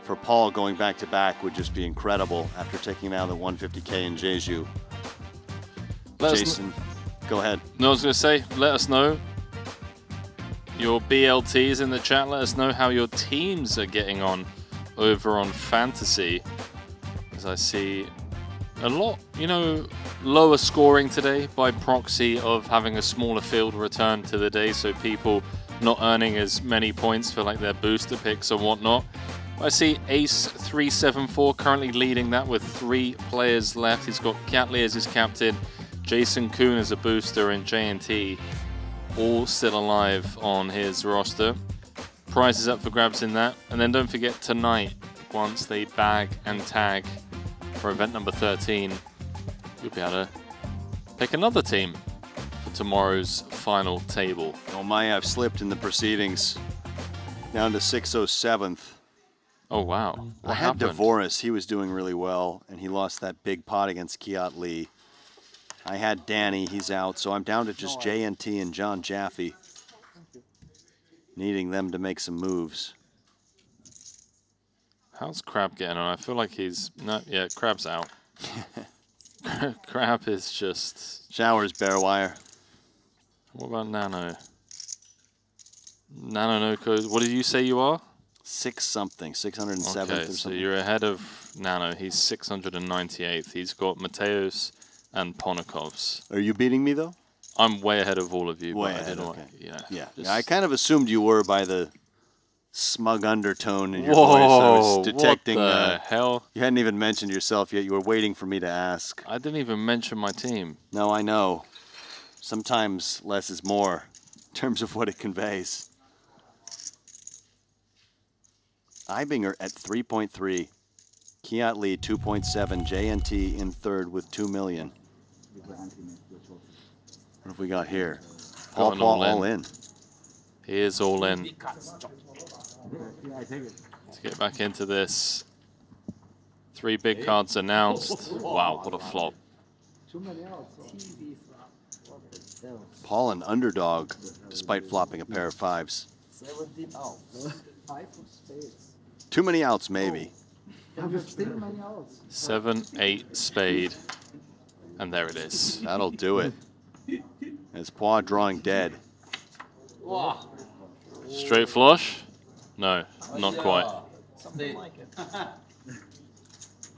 For Paul, going back-to-back would just be incredible after taking out the 150K in Jeju. Jason, go ahead. No, I was going to say, let us know your BLTs in the chat. Let us know how your teams are getting on over on Fantasy. As I see a lot, lower scoring today by proxy of having a smaller field return to the day, so people not earning as many points for like their booster picks and whatnot. I see Ace 374 currently leading that with 3 players left. He's got Catley as his captain, Jason Kuhn as a booster, and JNT all still alive on his roster. Prizes up for grabs in that. And then don't forget tonight, once they bag and tag for event number 13, you'll be able to pick another team for tomorrow's final table. Oh my, I've slipped in the proceedings. Down to 607th. Oh wow. I had Devoris, he was doing really well, and he lost that big pot against Kiat Lee. I had Danny, he's out, so I'm down to just JNT and John Jaffe. Needing them to make some moves. How's Crab getting on? I feel like he's... No, yeah, Crab's out. Crab is just... Showers, bare wire. What about Nano? Nano no code. What did you say you are? 6 something, 607th Okay, or so something. you're ahead of Nano. He's 698th. He's got Mateos and Ponakovs. Are you beating me though? I'm way ahead of all of you. Way but ahead, I didn't okay. want, yeah. Yeah. just- I kind of assumed you were by the smug undertone in your Whoa, voice. I was detecting. what the hell? You hadn't even mentioned yourself yet. You were waiting for me to ask. I didn't even mention my team. No, I know. Sometimes less is more in terms of what it conveys. Ibinger at 3.3. Kiat Lee 2.7. JNT in third with 2 million. What have we got here? Got an all in. He is all in. Let's get back into this. 3 big cards announced. Wow, what a flop. Paul an underdog, despite flopping a pair of 5s. 17 outs. 5 of spades. Too many outs, maybe. 7, 8, spade. And there it is. That'll do it. As Paul drawing dead. Straight flush? No, not quite. Something like it.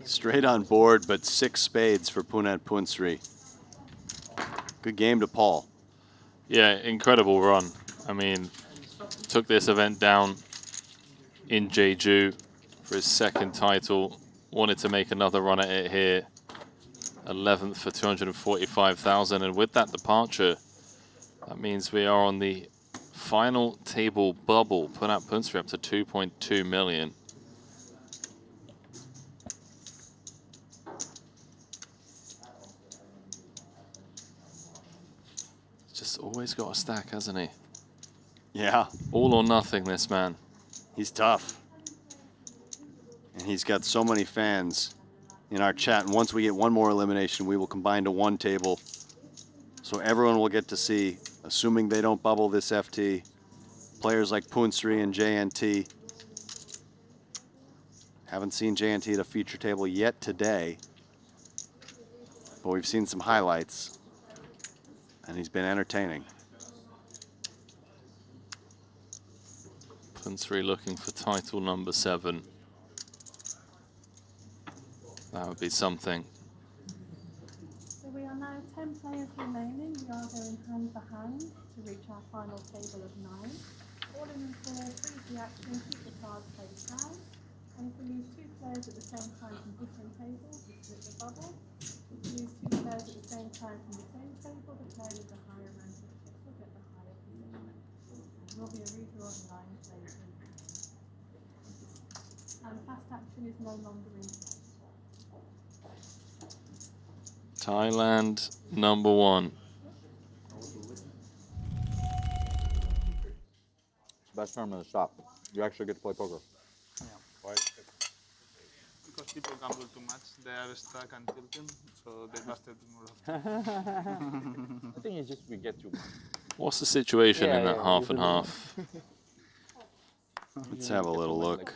Straight on board, but 6 spades for Punat Punsri. Good game to Paul. Yeah, incredible run. I mean, took this event down in Jeju for his 2nd title. Wanted to make another run at it here. 11th for 245,000. And with that departure, that means we are on the final table bubble. Punat Punsri up to 2.2 million. Just always got a stack, hasn't he? Yeah. All or nothing, this man. He's tough. And he's got so many fans in our chat. And once we get one more elimination, we will combine to one table. So everyone will get to see, assuming they don't bubble this FT, players like Punsri and JNT. Haven't seen JNT at a feature table yet today, but we've seen some highlights, and he's been entertaining. Punsri looking for title number 7. That would be something. So we are now 10 players remaining. We are going hand for hand to reach our final table of 9. All in and four, freeze the action, keep the cards face down. And if we use 2 players at the same time from different tables, we split the bubble. If we use 2 players at the same time from the same table, the player with the higher amount of chips will get the higher position. There will be a redraw and 9 players in. And fast action is no longer in place. Thailand number 1. Best term in the shop. You actually get to play poker. Yeah. Why? Because people gamble too much, they are stuck and tilting, so they busted more often. I think it's just we get too much. What's the situation in that half and usually. half? Let's have a little look.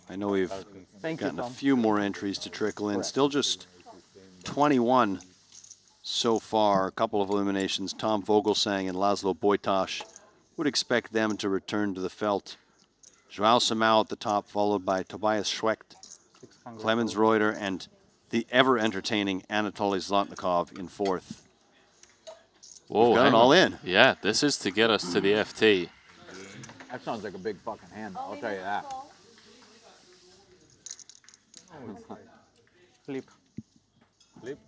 I know we've Thank you, gotten a Tom. few more entries to trickle in. Still just 21 so far. A couple of eliminations. Tom Vogelsang and Laszlo Boytosh. Would expect them to return to the felt. Joao Samao at the top, followed by Tobias Schwecht, Clemens Reuter, and the ever-entertaining Anatoly Zlotnikov in 4th. Whoa, We've got hang it all on. in. Yeah, this is to get us to the FT. That sounds like a big fucking hand. I'll tell you that. Flip. Flip?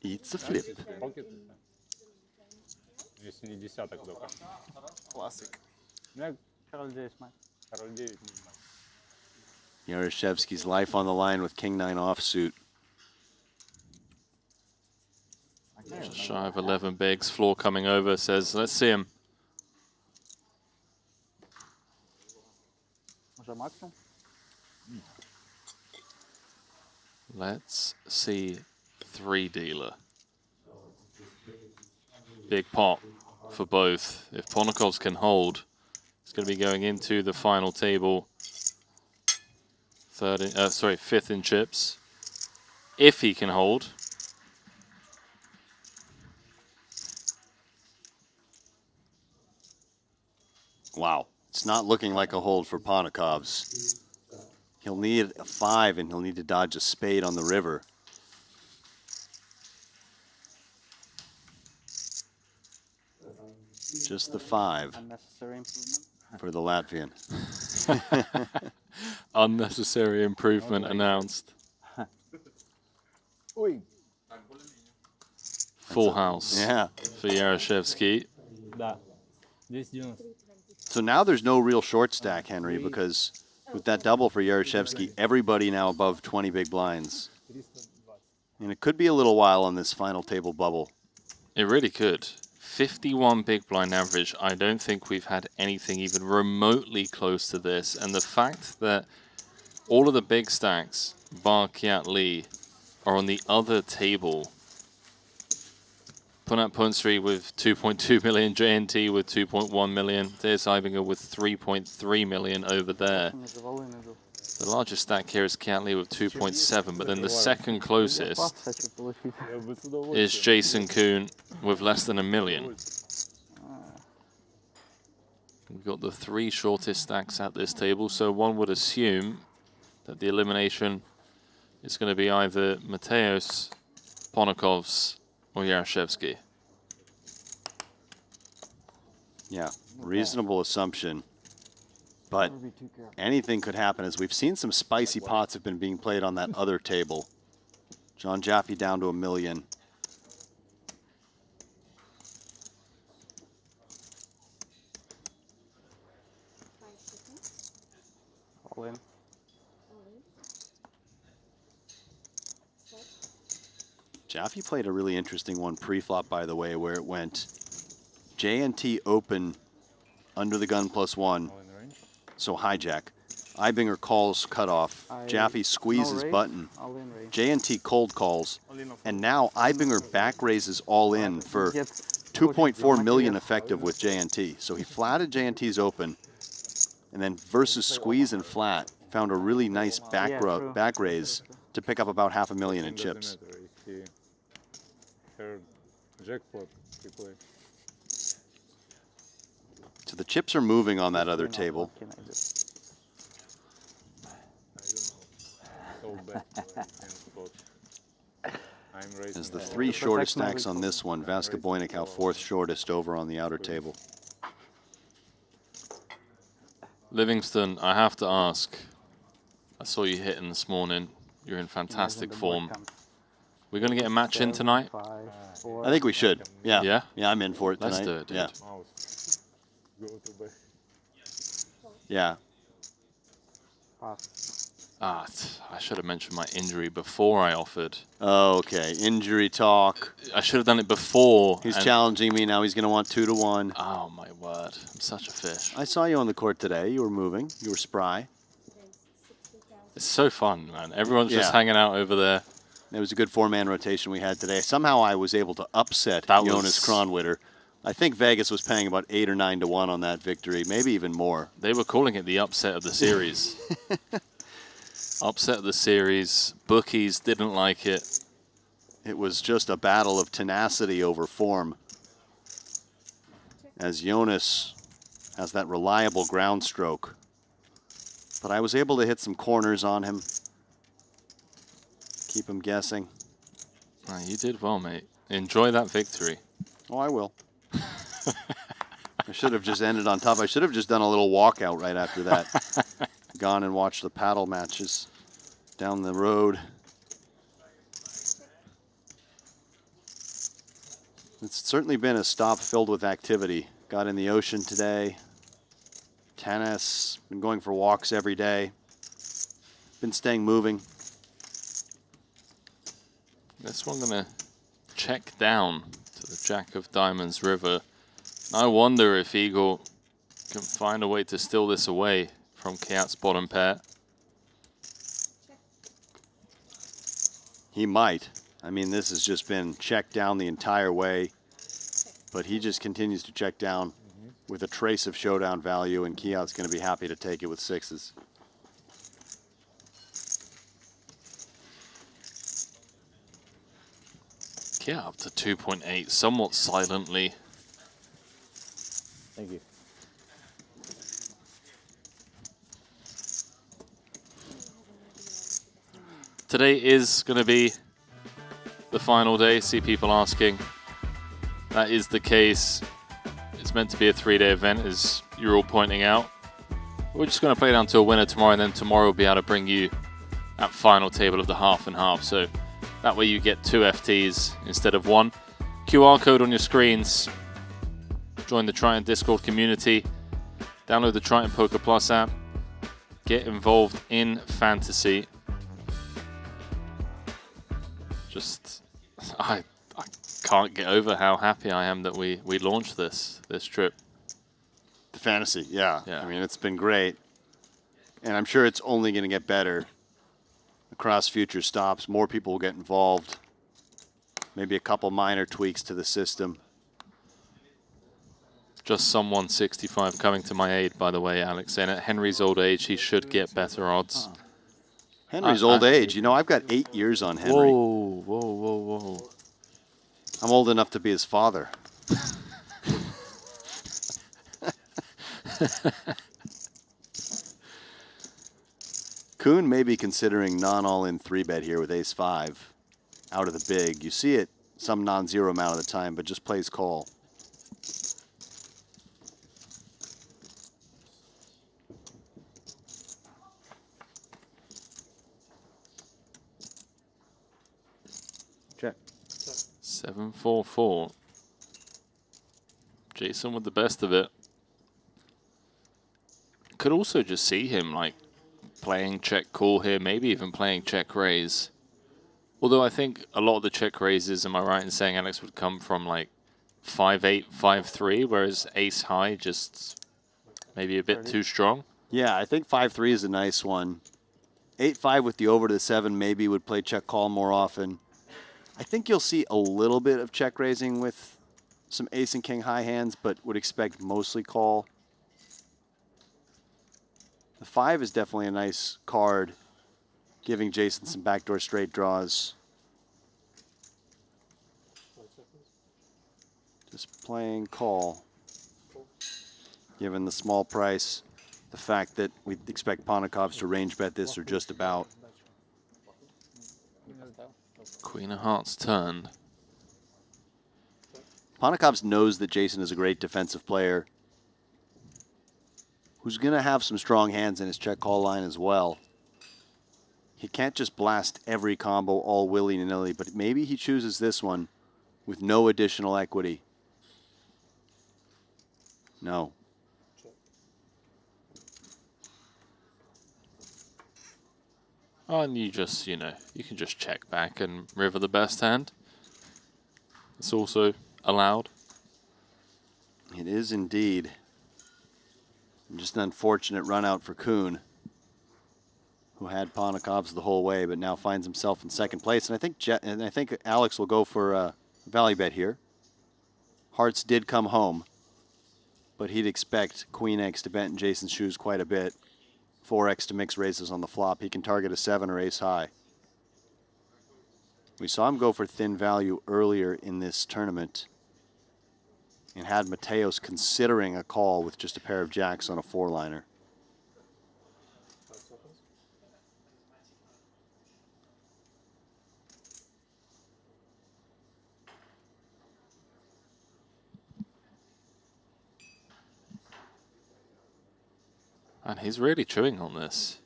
It's a flip. Если не десяток только. Classic. Король 9 мать. Король 9. Yaroshevsky's life on the line with King 9 offsuit. Just shy of 11 bigs. Floor coming over, says, let's see him. Może maksimum? Let's see 3 dealer. Big pot for both. If Ponakovs can hold, it's going to be going into the final table. 5th in chips. If he can hold. Wow. It's not looking like a hold for Ponikov's. He'll need a 5, and he'll need to dodge a spade on the river. Just the 5 Unnecessary improvement. for the Latvian. Unnecessary improvement announced. Full house. Yeah. For Yaroshevsky. So now there's no real short stack, Henry, because with that double for Yaroshevsky, everybody now above 20 big blinds. And it could be a little while on this final table bubble. It really could. 51 big blind average. I don't think we've had anything even remotely close to this. And the fact that all of the big stacks, bar Kiat Lee, are on the other table. Punat Punsri with 2.2 million, JNT with 2.1 million, there's Ibinger with 3.3 million over there. The largest stack here is Kiat Lee with 2.7, but then the second closest is Jason Kuhn with less than 1 million. We've got the 3 shortest stacks at this table, so one would assume that the elimination is going to be either Mateos, Ponikov's, or Yaroshevsky. Yeah, reasonable assumption. But anything could happen, as we've seen some spicy pots have been being played on that other table. John Jaffe down to 1 million. All in. Jaffe played a really interesting one pre-flop, by the way, where it went JNT open under the gun +1, so hijack. Ibinger calls cutoff. Jaffe squeezes button. JNT cold calls. And now Ibinger back raises all in for 2.4 million effective with JNT. So he flatted JNT's open, and then versus squeeze and flat, found a really nice back raise to pick up about 500,000 in chips. Jackpot he played. So the chips are moving on that other table. As the 3 shortest stacks on this one, Vaska Boynikau 4th shortest over on the outer table. Livingston, I have to ask. I saw you hitting this morning. You're in fantastic form. We're going to get a match in tonight? I think we should. Yeah. Yeah? Yeah, I'm in for it tonight. Let's do it, dude. Yeah. I should have mentioned my injury before I offered. Oh, okay. Injury talk. I should have done it before. He's challenging me now. He's going to want 2 to 1. Oh my word! I'm such a fish. I saw you on the court today. You were moving. You were spry. It's so fun, man. Everyone's just hanging out over there. It was a good 4-man rotation we had today. Somehow I was able to upset Jonas Kronwitter. I think Vegas was paying about 8 or 9 to 1 on that victory, maybe even more. They were calling it the upset of the series. Upset of the series. Bookies didn't like it. It was just a battle of tenacity over form. As Jonas has that reliable ground stroke. But I was able to hit some corners on him. Keep him guessing. Oh, you did well, mate. Enjoy that victory. Oh, I will. I should have just ended on top. I should have just done a little walkout right after that. Gone and watched the paddle matches down the road. It's certainly been a stop filled with activity. Got in the ocean today. Tennis. Been going for walks every day. Been staying moving. This one going to check down to the Jack of Diamonds river. I wonder if Eagle can find a way to steal this away from Kiat's bottom pair. He might. I mean, this has just been checked down the entire way, but he just continues to check down with a trace of showdown value, and Kiat's going to be happy to take it with 6s. Kiat up to 2.8, somewhat silently. Thank you. Today is going to be the final day. See people asking. That is the case. It's meant to be a 3-day event, as you're all pointing out. We're just going to play down to a winner tomorrow, and then tomorrow we'll be able to bring you that final table of the half and half. So that way you get 2 FTs instead of 1. QR code on your screens. Join the Triton Discord community. Download the Triton Poker Plus app. Get involved in fantasy. Just, I can't get over how happy I am that we launched this trip. The fantasy, yeah. I mean, it's been great. And I'm sure it's only going to get better across future stops. More people will get involved. Maybe a couple minor tweaks to the system. Just someone 65 coming to my aid, by the way, Alex, saying at Henry's old age, he should get better odds. Henry's old age. You know, I've got 8 years on Henry. Whoa, whoa, whoa, whoa. I'm old enough to be his father. Kuhn may be considering non-all-in 3-bet here with ace-5 out of the big. You see it some non-zero amount of the time, but just plays call. Check. 7-4-4. Jason with the best of it. Could also just see him like playing check call here, maybe even playing check raise. Although I think a lot of the check raises, am I right in saying, Alex, would come from like 5-8, 5-3, whereas ace high just maybe a bit too strong? Yeah, I think 5-3 is a nice one. 8-5 with the over to the 7 maybe would play check call more often. I think you'll see a little bit of check raising with some ace and king high hands, but would expect mostly call. The 5 is definitely a nice card, giving Jason some backdoor straight draws. Just playing call, given the small price, the fact that we expect Ponikovs to range bet this or just about. Queen of Hearts turned. Ponikovs knows that Jason is a great defensive player who's going to have some strong hands in his check call line as well. He can't just blast every combo all willy-nilly, but maybe he chooses this one with no additional equity. No. Oh, and you just, you can just check back and river the best hand. It's also allowed. It is indeed. Just an unfortunate run out for Kuhn, who had Ponikovs the whole way, but now finds himself in second place. And I think Alex will go for a value bet here. Hearts did come home, but he'd expect Queen X to bet in Jason's shoes quite a bit. 4X to mix raises on the flop. He can target a 7 or ace high. We saw him go for thin value earlier in this tournament and had Mateos considering a call with just a pair of jacks on a 4-liner. And he's really chewing on this.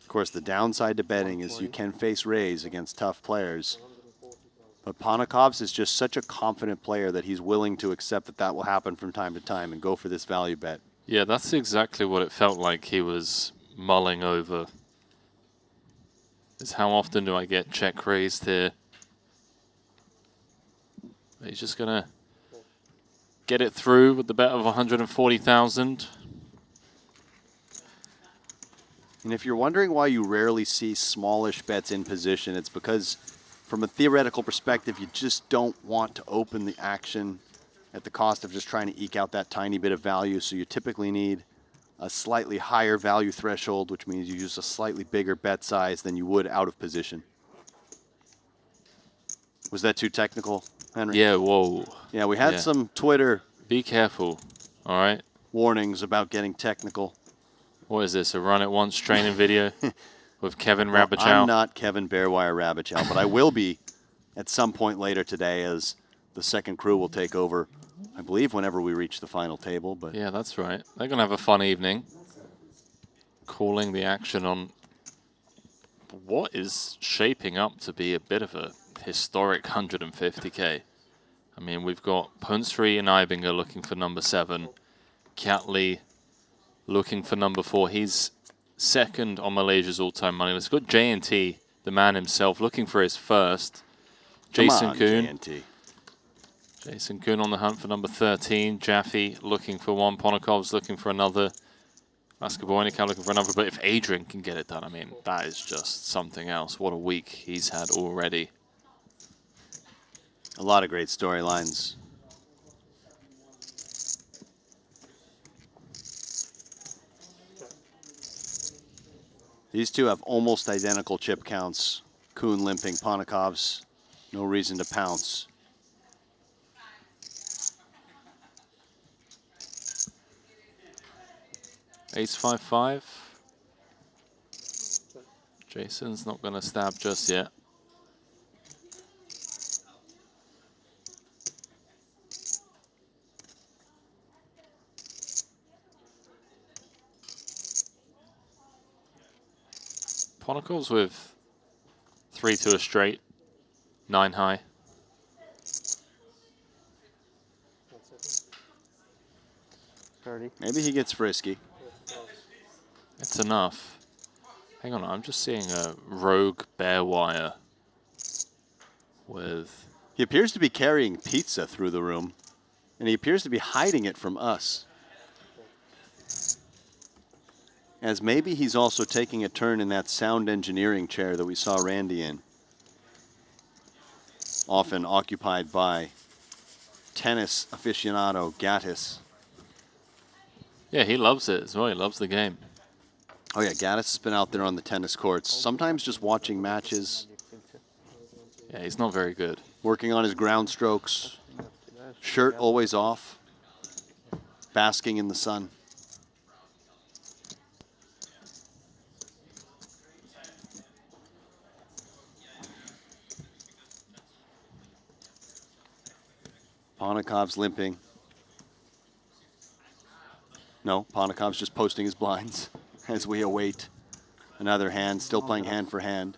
Of course, the downside to betting is you can face raise against tough players. But Ponikovs is just such a confident player that he's willing to accept that that will happen from time to time and go for this value bet. Yeah, that's exactly what it felt like he was mulling over. Is how often do I get check raised here? He's just going to get it through with the bet of 140,000. And if you're wondering why you rarely see smallish bets in position, it's because from a theoretical perspective, you just don't want to open the action at the cost of just trying to eke out that tiny bit of value. So you typically need a slightly higher value threshold, which means you use a slightly bigger bet size than you would out of position. Was that too technical, Henry? Yeah, whoa. Yeah, we had some Twitter. Be careful, all right? warnings about getting technical. What is this, a run at once training video with Kevin Well, Rabichow? I'm not Kevin Bearwire Rabichow, but I will be at some point later today as the second crew will take over, I believe, whenever we reach the final table. But yeah, that's right. They're going to have a fun evening calling the action on what is shaping up to be a bit of a historic 150K. I mean, we've got Punsri and Ibinger looking for number 7. Catley looking for number 4. He's second on Malaysia's all-time money list. We've got J&T, the man himself, looking for his first. Jason Kuhn. J&T. Jason Kuhn on the hunt for number 13. Jaffe looking for one. Ponakov's looking for another. Vaskabojnika looking for another. But if Adrian can get it done, I mean, that is just something else. What a week he's had already. A lot of great storylines. These two have almost identical chip counts. Kuhn limping, Ponakov's no reason to pounce. Ace-5-5. Jason's not going to stab just yet. Ponakov's with 3 to a straight, 9 high. Maybe he gets frisky. It's enough. Hang on, I'm just seeing a rogue bear wire with... He appears to be carrying pizza through the room, and he appears to be hiding it from us. As maybe he's also taking a turn in that sound engineering chair that we saw Randy in. Often occupied by tennis aficionado Gattis. Yeah, he loves it as well. He loves the game. Oh yeah, Gattis has been out there on the tennis courts, sometimes just watching matches. Yeah, he's not very good. Working on his ground strokes. Shirt always off. Basking in the sun. Ponakov's limping. No, Ponakov's just posting his blinds as we await another hand, still playing hand for hand.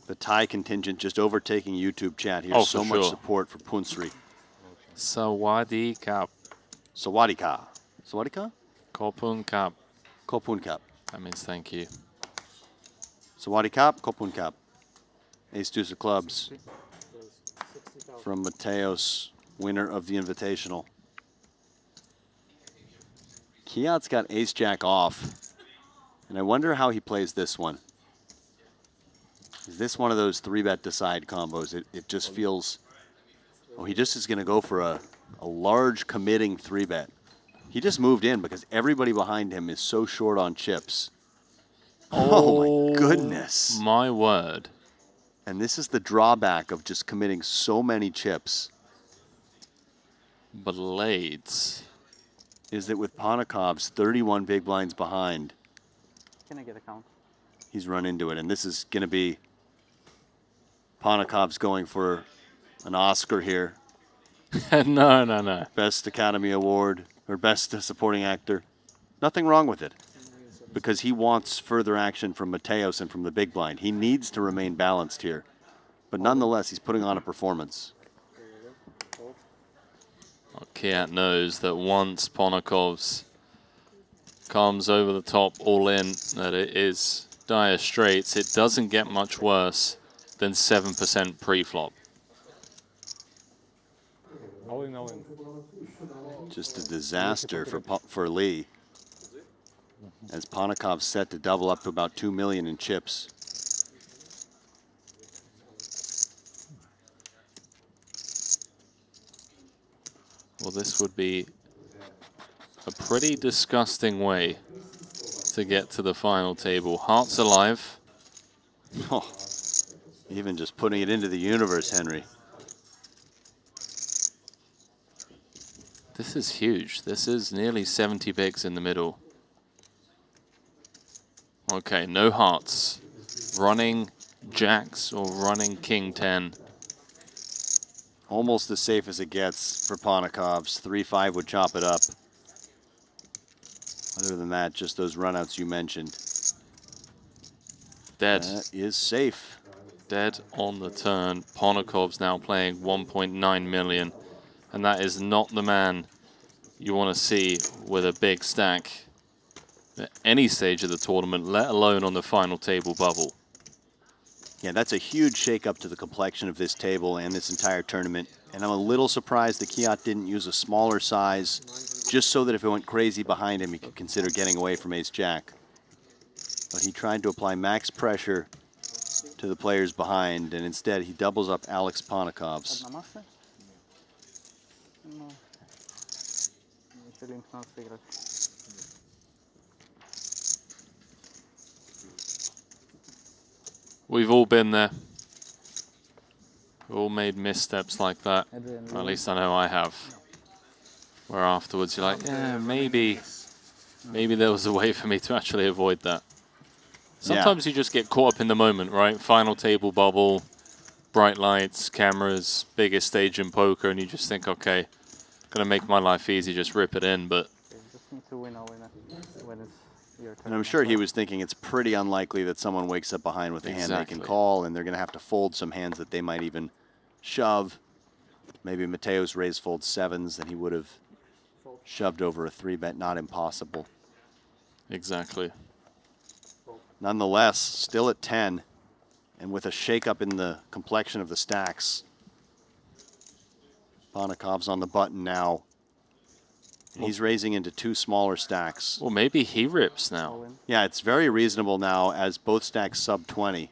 The Thai contingent just overtaking YouTube chat here. Oh, so for much sure. support for Punsri. Sawadee Kap. Sawadee Ka. Sawadee Ka? Kopun Kap. Kopun Kap. That means thank you. Sawadee Kap, Kopun Kap. Ace deuce of clubs from Mateos, winner of the Invitational. Kiat's got ace jack off, and I wonder how he plays this one. Is this one of those 3-bet decide combos? It just feels, oh, he just is going to go for a large committing 3-bet. He just moved in because everybody behind him is so short on chips. Oh my goodness. My word. And this is the drawback of just committing so many chips. Blades. Is that with Ponakov's 31 big blinds behind, Can I get a count? he's run into it. And this is going to be Ponakov's going for an Oscar here. No. Best Academy Award or Best Supporting Actor. Nothing wrong with it. Because he wants further action from Mateos and from the big blind. He needs to remain balanced here. But nonetheless, he's putting on a performance. Well, Kiat knows that once Ponakov's comes over the top all in, that it is dire straits. It doesn't get much worse than 7% pre-flop. All in, all in. Just a disaster for Lee. As Ponakov's set to double up to about 2 million in chips. Well, this would be a pretty disgusting way to get to the final table. Hearts alive. Oh, Even just putting it into the universe, Henry. This is huge. This is nearly 70 bigs in the middle. Okay, no hearts. Running jacks or running king 10. Almost as safe as it gets for Ponikovs. 3-5 would chop it up. Other than that, just those runouts you mentioned. Dead. That is safe. Dead on the turn. Ponikov's now playing 1.9 million. And that is not the man you want to see with a big stack at any stage of the tournament, let alone on the final table bubble. Yeah, that's a huge shakeup to the complexion of this table and this entire tournament. And I'm a little surprised that Kiat didn't use a smaller size, just so that if it went crazy behind him, he could consider getting away from ace-jack. But he tried to apply max pressure to the players behind, and instead he doubles up Alex Ponikovs. We've all been there. We've all made missteps like that. Or at least I know I have. Where afterwards you're like, yeah, maybe there was a way for me to actually avoid that. Sometimes you just get caught up in the moment, right? Final table bubble, bright lights, cameras, biggest stage in poker, and you just think, okay, gonna make my life easy, just rip it in, but... And I'm sure he was thinking it's pretty unlikely that someone wakes up behind with a hand they can call, and they're going to have to fold some hands that they might even shove. Maybe Mateos raised fold sevens, then he would have shoved over a 3-bet, not impossible. Exactly. Nonetheless, still at 10, and with a shakeup in the complexion of the stacks. Ponikov's on the button now. And he's raising into 2 smaller stacks. Well, maybe he rips now. Yeah, it's very reasonable now as both stacks sub 20.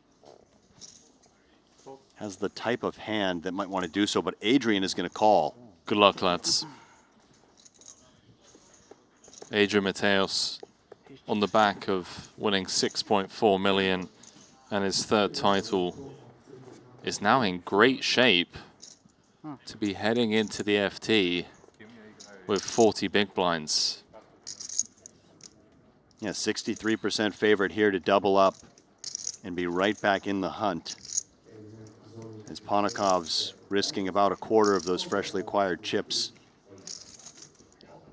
Has the type of hand that might want to do so, but Adrian is going to call. Good luck, lads. Adrian Mateos on the back of winning 6.4 million, and his 3rd title is now in great shape to be heading into the FT with 40 big blinds. Yeah, 63% favorite here to double up and be right back in the hunt. As Ponikov's risking about a quarter of those freshly acquired chips.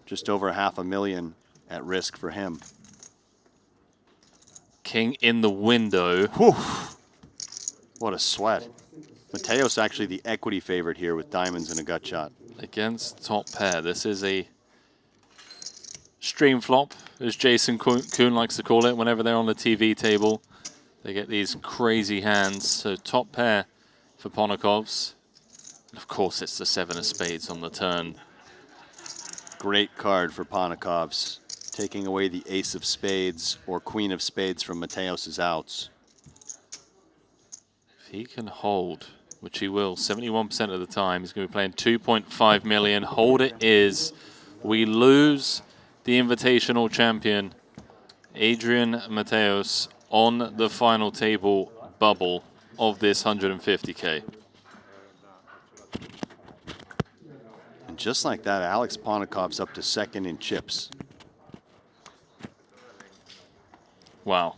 Just over $500,000 at risk for him. King in the window. Whew. What a sweat. Mateos actually the equity favorite here with diamonds and a gut shot. Against top pair. This is a stream flop, as Jason Kuhn likes to call it, whenever they're on the TV table. They get these crazy hands. So top pair for Ponikovs. And of course, it's the 7 of spades on the turn. Great card for Ponikovs, taking away the ace of spades or queen of spades from Mateos' outs. If he can hold, which he will, 71% of the time, he's going to be playing 2.5 million. Hold it is. We lose the invitational champion, Adrian Mateos, on the final table bubble of this 150K. And just like that, Alex Ponikov's up to 2nd in chips. Wow.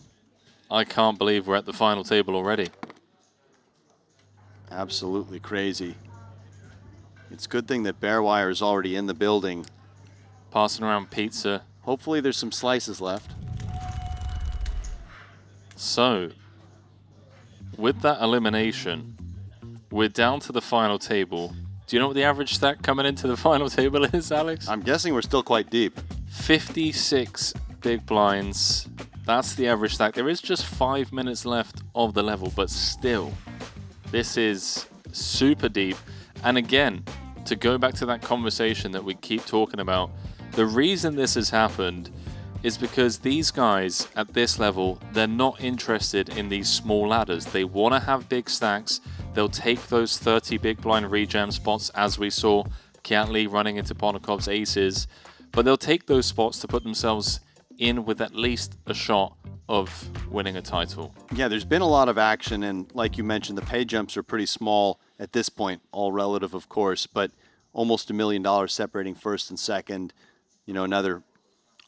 I can't believe we're at the final table already. Absolutely crazy. It's a good thing that Bearwire is already in the building. Passing around pizza. Hopefully there's some slices left. So, with that elimination, we're down to the final table. Do you know what the average stack coming into the final table is, Alex? I'm guessing we're still quite deep. 56 big blinds. That's the average stack. There is just 5 minutes left of the level, but still, this is super deep. And again, to go back to that conversation that we keep talking about, the reason this has happened is because these guys at this level, they're not interested in these small ladders. They want to have big stacks. They'll take those 30 big blind rejam spots, as we saw Kiat Lee running into Ponikov's aces, but they'll take those spots to put themselves in with at least a shot of winning a title. Yeah, there's been a lot of action, and like you mentioned, the pay jumps are pretty small at this point, all relative, of course, but almost $1 million separating first and second, you know, another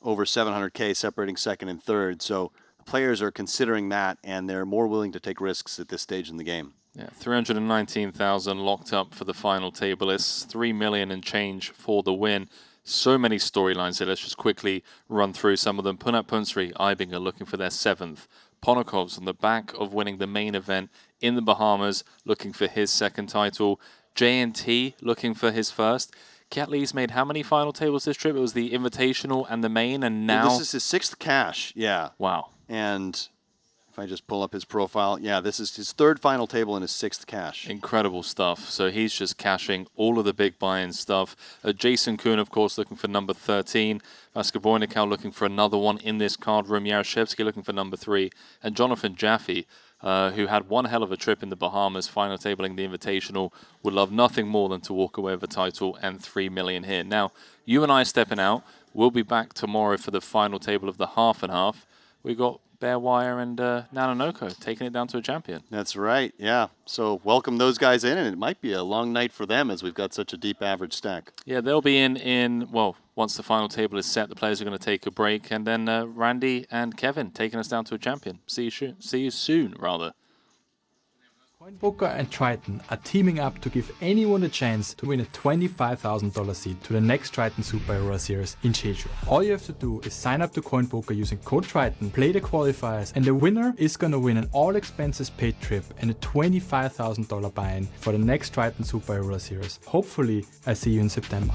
over 700K separating second and third. So players are considering that, and they're more willing to take risks at this stage in the game. Yeah, 319,000 locked up for the final table lists, 3 million and change for the win. So many storylines here. Let's just quickly run through some of them. Punat Punsri, Ibinger looking for their 7th. Ponokov's on the back of winning the main event in the Bahamas, looking for his 2nd title. JNT looking for his 1st. Kiat Lee's made how many final tables this trip? It was the Invitational and the main, and now... This is his 6th cash, yeah. Wow. And if I just pull up his profile, yeah, this is his 3rd final table and his 6th cash. Incredible stuff. So he's just cashing all of the big buy-in stuff. Jason Kuhn, of course, looking for number 13. Vaska Boynikau looking for another one in this card room. Yaroshevsky looking for number 3. And Jonathan Jaffe, who had one hell of a trip in the Bahamas, final tabling the Invitational, would love nothing more than to walk away with a title and 3 million here. Now, you and I stepping out. We'll be back tomorrow for the final table of the half and half. We got Bearwire and Nanonoko taking it down to a champion. That's right, yeah. So welcome those guys in, and it might be a long night for them as we've got such a deep average stack. Yeah, they'll be well, once the final table is set, the players are going to take a break, and then Randy and Kevin taking us down to a champion. See you soon, rather. CoinPoker and Triton are teaming up to give anyone a chance to win a $25,000 seat to the next Triton SHRS Series in Jeju. All you have to do is sign up to CoinPoker using code Triton, play the qualifiers, and the winner is gonna win an all expenses paid trip and a $25,000 buy-in for the next Triton SHRS Series. Hopefully, I see you in September.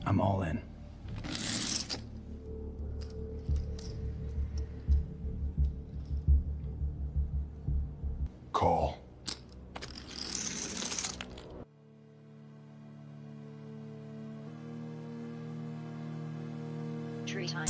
I'm all in. Call. Tree time.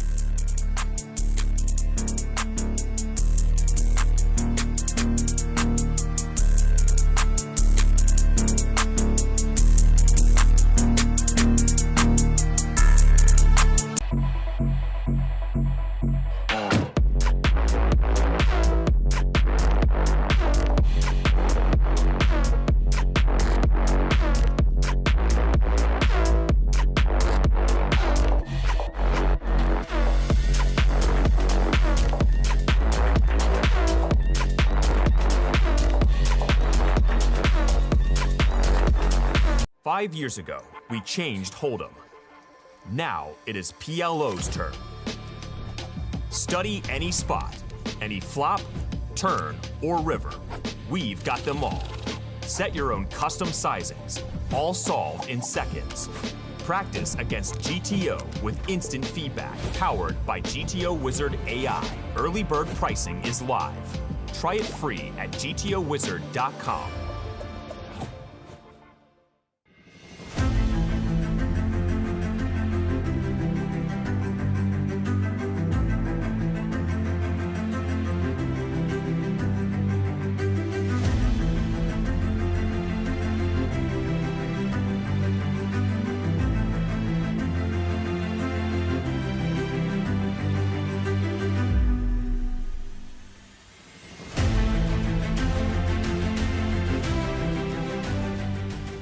Five years ago, we changed Hold'em. Now it is PLO's turn. Study any spot, any flop, turn, or river. We've got them all. Set your own custom sizings, all solved in seconds. Practice against GTO with instant feedback, powered by GTO Wizard AI. Early bird pricing is live. Try it free at gtowizard.com.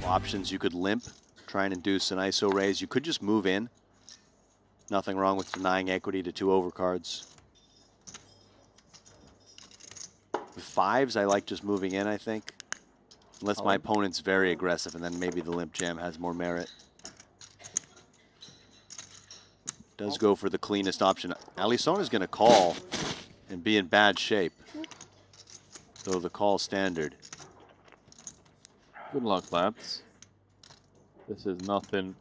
Options, you could limp, try and induce an ISO raise. You could just move in. Nothing wrong with denying equity to 2 overcards. With 5s, I like just moving in, I think. Unless my opponent's very aggressive, and then maybe the limp jam has more merit. Does go for the cleanest option. Alisson is going to call and be in bad shape. So the call standard. Good luck, lads. This is nothing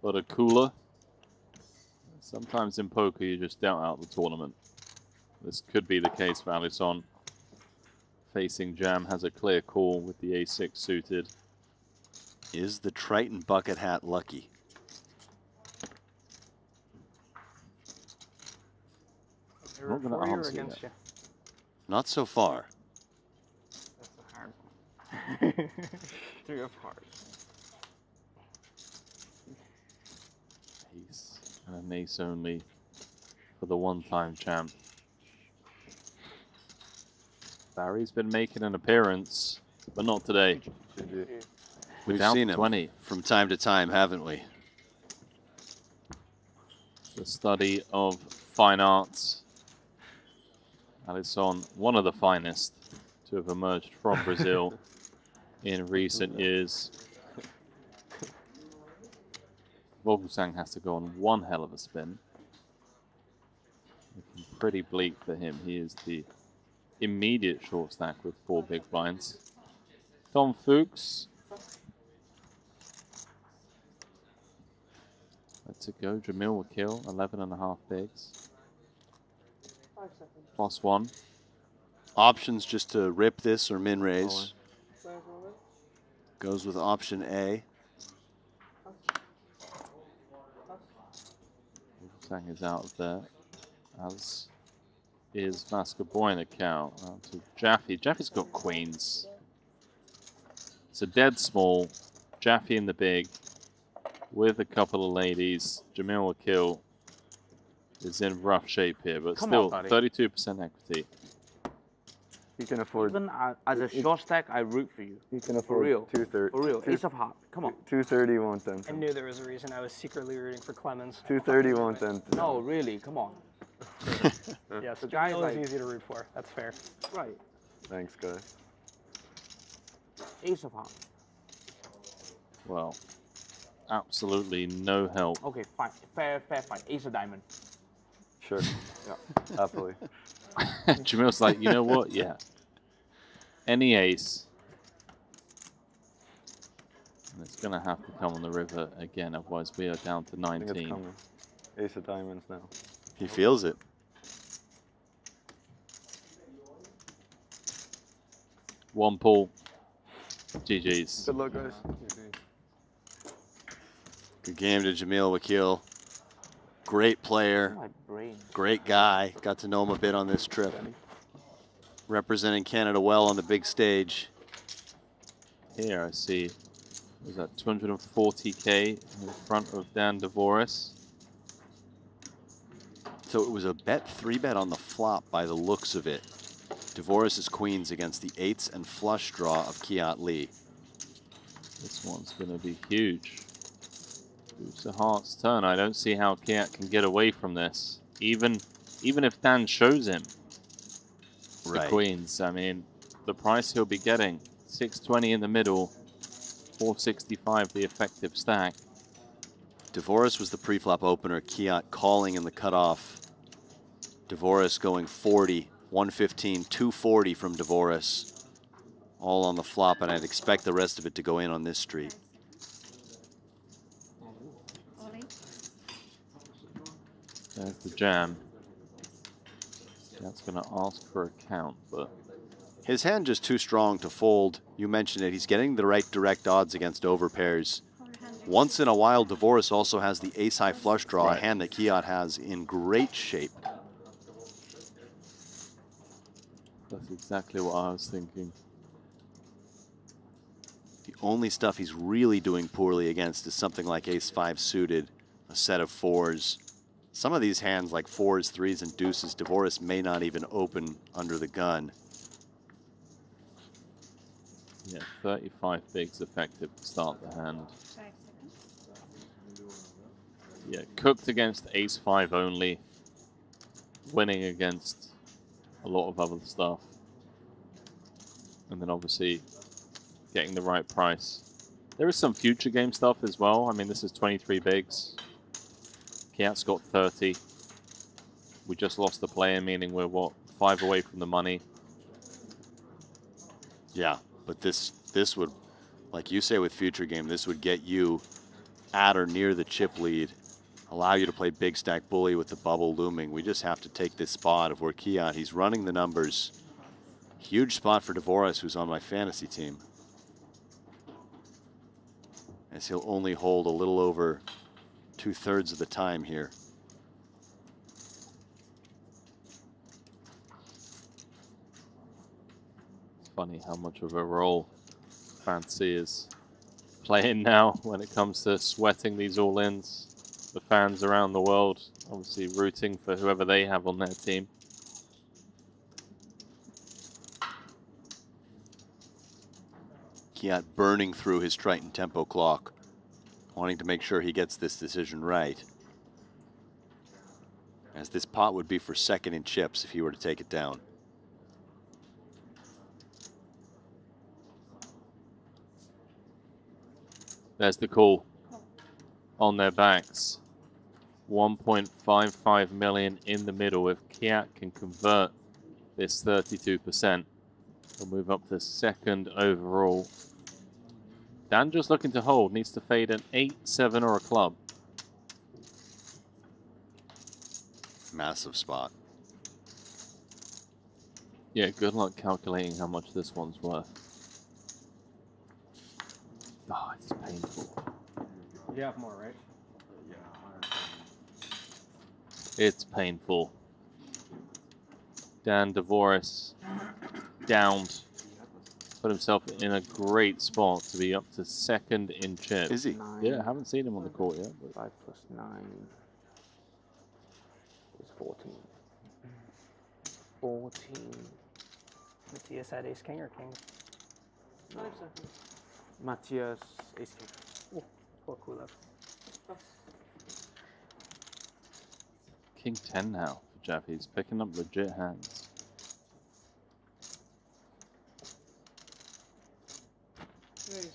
but a cooler. Sometimes in poker, you just doubt out the tournament. This could be the case for Alisson. Facing jam, has a clear call with the A6 suited. Is the Triton bucket hat lucky? They're Not gonna for you or answer against yet. Not so far. That's a hard one. 3 of hearts. Ace and an ace only for the one-time champ. Barry's been making an appearance, but not today. We've Without seen him 20. from time to time, haven't we? The study of fine arts. Alisson, one of the finest to have emerged from Brazil in recent years. Vogelsang has to go on one hell of a spin. Looking pretty bleak for him. He is the immediate short stack with 4 big blinds. Tom Fuchs. Let's it go. Jamil will kill. 11.5 bigs. +1. Options just to rip this or min raise. Goes with option A. Sang is out of there, as is Mascaboy in account. To Jaffe. Jaffe's got queens. It's a dead small. Jaffe in the big with a couple of ladies. Jamil will kill. Is in rough shape here, but Come still on, buddy. 32% equity. He can afford. Even as a short stack, I root for you. He can For afford real. 230. For real. Ace of heart. Come on. 230 won't end. I knew there was a reason I was secretly rooting for Clemens. 230 won't end. No, really. Come on. Yes, The Jamil guy's is like- easy to root for. That's fair. Right. Thanks, guys. Ace of heart. Well, absolutely no help. Okay, fine. Fair fight. Ace of diamond. Sure. Yeah. Happily. Jamil's like, you know what? Yeah. Any ace. And it's going to have to come on the river again, otherwise we are down to I think it's 19. coming. Ace of diamonds now. He feels it. One pull. GG's. Good luck, guys. Good game to Jamil Wakil. Great player. My brain. Great guy. Got to know him a bit on this trip. Representing Canada well on the big stage. Here I see, was that 240K in front of Dan Dvoris. So it was a bet, 3-bet on the flop by the looks of it. Dvoris's queens against the 8s and flush draw of Kiat Lee. This one's going to be huge. Deuce of hearts turn. I don't see how Kiat can get away from this. Even if Dan shows him the Right. queens, I mean, the price he'll be getting, 620 in the middle, 465 the effective stack. Dvoris was the pre-flop opener. Kiat calling in the cutoff. Dvoris going 40, 115, 240 from Dvoris. All on the flop, and I'd expect the rest of it to go in on this street. There's the jam. That's going to ask for a count, but His hand just too strong to fold. You mentioned it. He's getting the right direct odds against overpairs. Once in a while, Dvoris also has the ace-high flush draw, a hand that Kiat has in great shape. that's exactly what I was thinking. The only stuff he's really doing poorly against is something like ace-5 suited, a set of 4s. Some of these hands, like 4s, 3s, and deuces, Dvoris may not even open under the gun. Yeah, 35 bigs effective to start the hand. Yeah, cooked against ace-5 only. Winning against a lot of other stuff. And then obviously getting the right price. There is some future game stuff as well. I mean, this is 23 bigs. Kiat's got 30. We just lost the player, meaning we're, what, 5 away from the money. Yeah, but this would, like you say with future game, this would get you at or near the chip lead, allow you to play big stack bully with the bubble looming. We just have to take this spot of where Kiat, he's running the numbers. Huge spot for Dvoris, who's on my fantasy team, as he'll only hold a little over 2/3 of the time here. It's funny how much of a role fantasy is playing now when it comes to sweating these all-ins. The fans around the world obviously rooting for whoever they have on their team. Kiat burning through his Triton tempo clock, wanting to make sure he gets this decision right, as this pot would be for second in chips if he were to take it down. There's the call on their backs. 1.55 million in the middle. If Kiat can convert this 32%, he'll move up to second overall. Dan just looking to hold, needs to fade an 8, 7 or a club. Massive spot. Yeah, good luck calculating how much this one's worth. Oh, it's painful. You have more, right? It's painful. Dan Dvoris downed. Put himself in a great spot to be up to second in chips. Is he? Yeah, I haven't seen him on the court yet. But 5 plus 9 is 14. 14. Matthias had ace king or king? 5 seconds. Matthias ace king. Oh, poor Kulak. King 10 now for Jeff. He's picking up legit hands. Nice.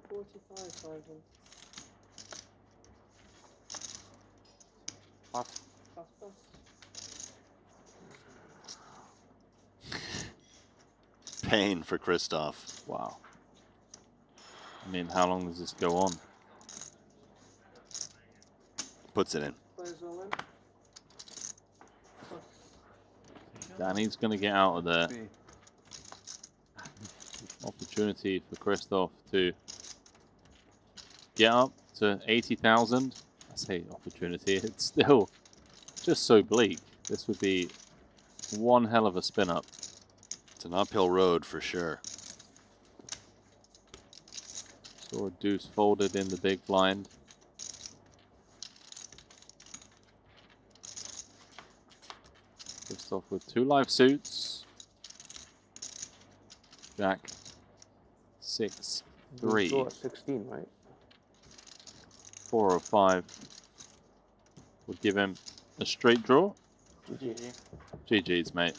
45,000. Pass. Pass, pass. Pain for Christoph. Wow. I mean, how long does this go on? Puts it in. Plays all in. Danny's going to get out of there. Opportunity for Christoph to get up to 80,000. I say opportunity, it's still just so bleak. This would be one hell of a spin up. It's an uphill road for sure. Saw a deuce folded in the big blind. Christoph with 2 live suits. Jack 6, 3. Draw at 16, right? 4 or 5 would give him a straight draw. GG. GG's, mate.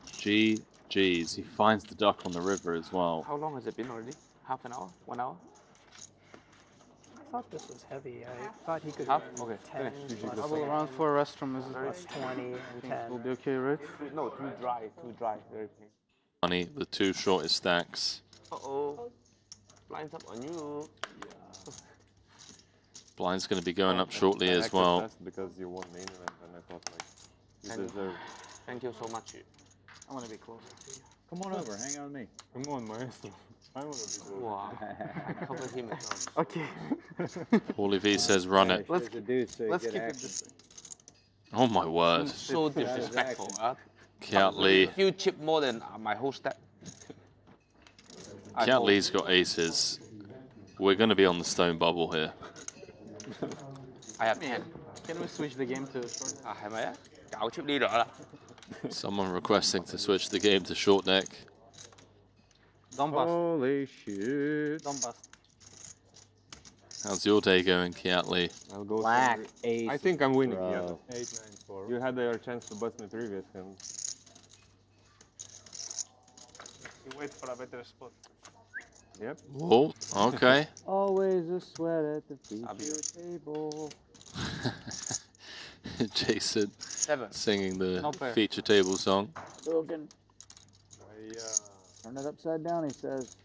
GG's. He finds the duck on the river as well. How long has it been already? Half an hour? 1 hour? I thought this was heavy. I thought he could Half? win Okay. 10 Finish. plus, Double around for a restroom is plus 20 and 10. will be okay, right? No, too dry. Too dry. Very painful. Money, the 2 shortest stacks. Uh-oh. Blinds up on you. Blind's going to be going up shortly as well. Because you won main event, and I thought like you deserve. Thank you so much. I want to be closer to you. Come on over, hang out with me. Come on, Maestral. I want to be good. Wow. I covered him as well. Okay. Paulie V says run it. Let's keep it this way. Oh my word. So disrespectful. Kiat Lee. You chip more than my whole stack. Kiat Lee's got aces. We're going to be on the stone bubble here. I have 10. Can we switch the game to short? Hay mấy á? Cậu chip đi rồi đó. Someone requesting to switch the game to short deck. Don't bust. Holy shit. Don't bust. How's your day going, Kiat Lee? I'll go Black for ace. I think I'm winning. Bro. Yeah. 8-9-4. You had your chance to bust me previous and You wait for a better spot. yep. Oh, okay. Always a sweat at the feature table. Jason 7. singing the Not fair. feature table song. Logan. Turn it upside down, he says.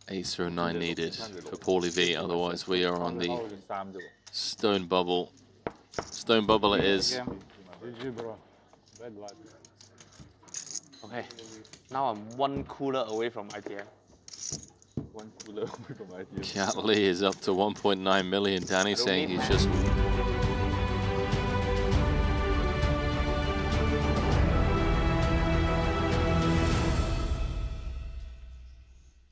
Ace or 9 needed for Paulie V, otherwise we are on the stone bubble. Stone bubble it is. Okay, now I'm one cooler away from ITM. One cooler away from ITM. Cat Lee is up to 1.9 million. Danny saying he's just...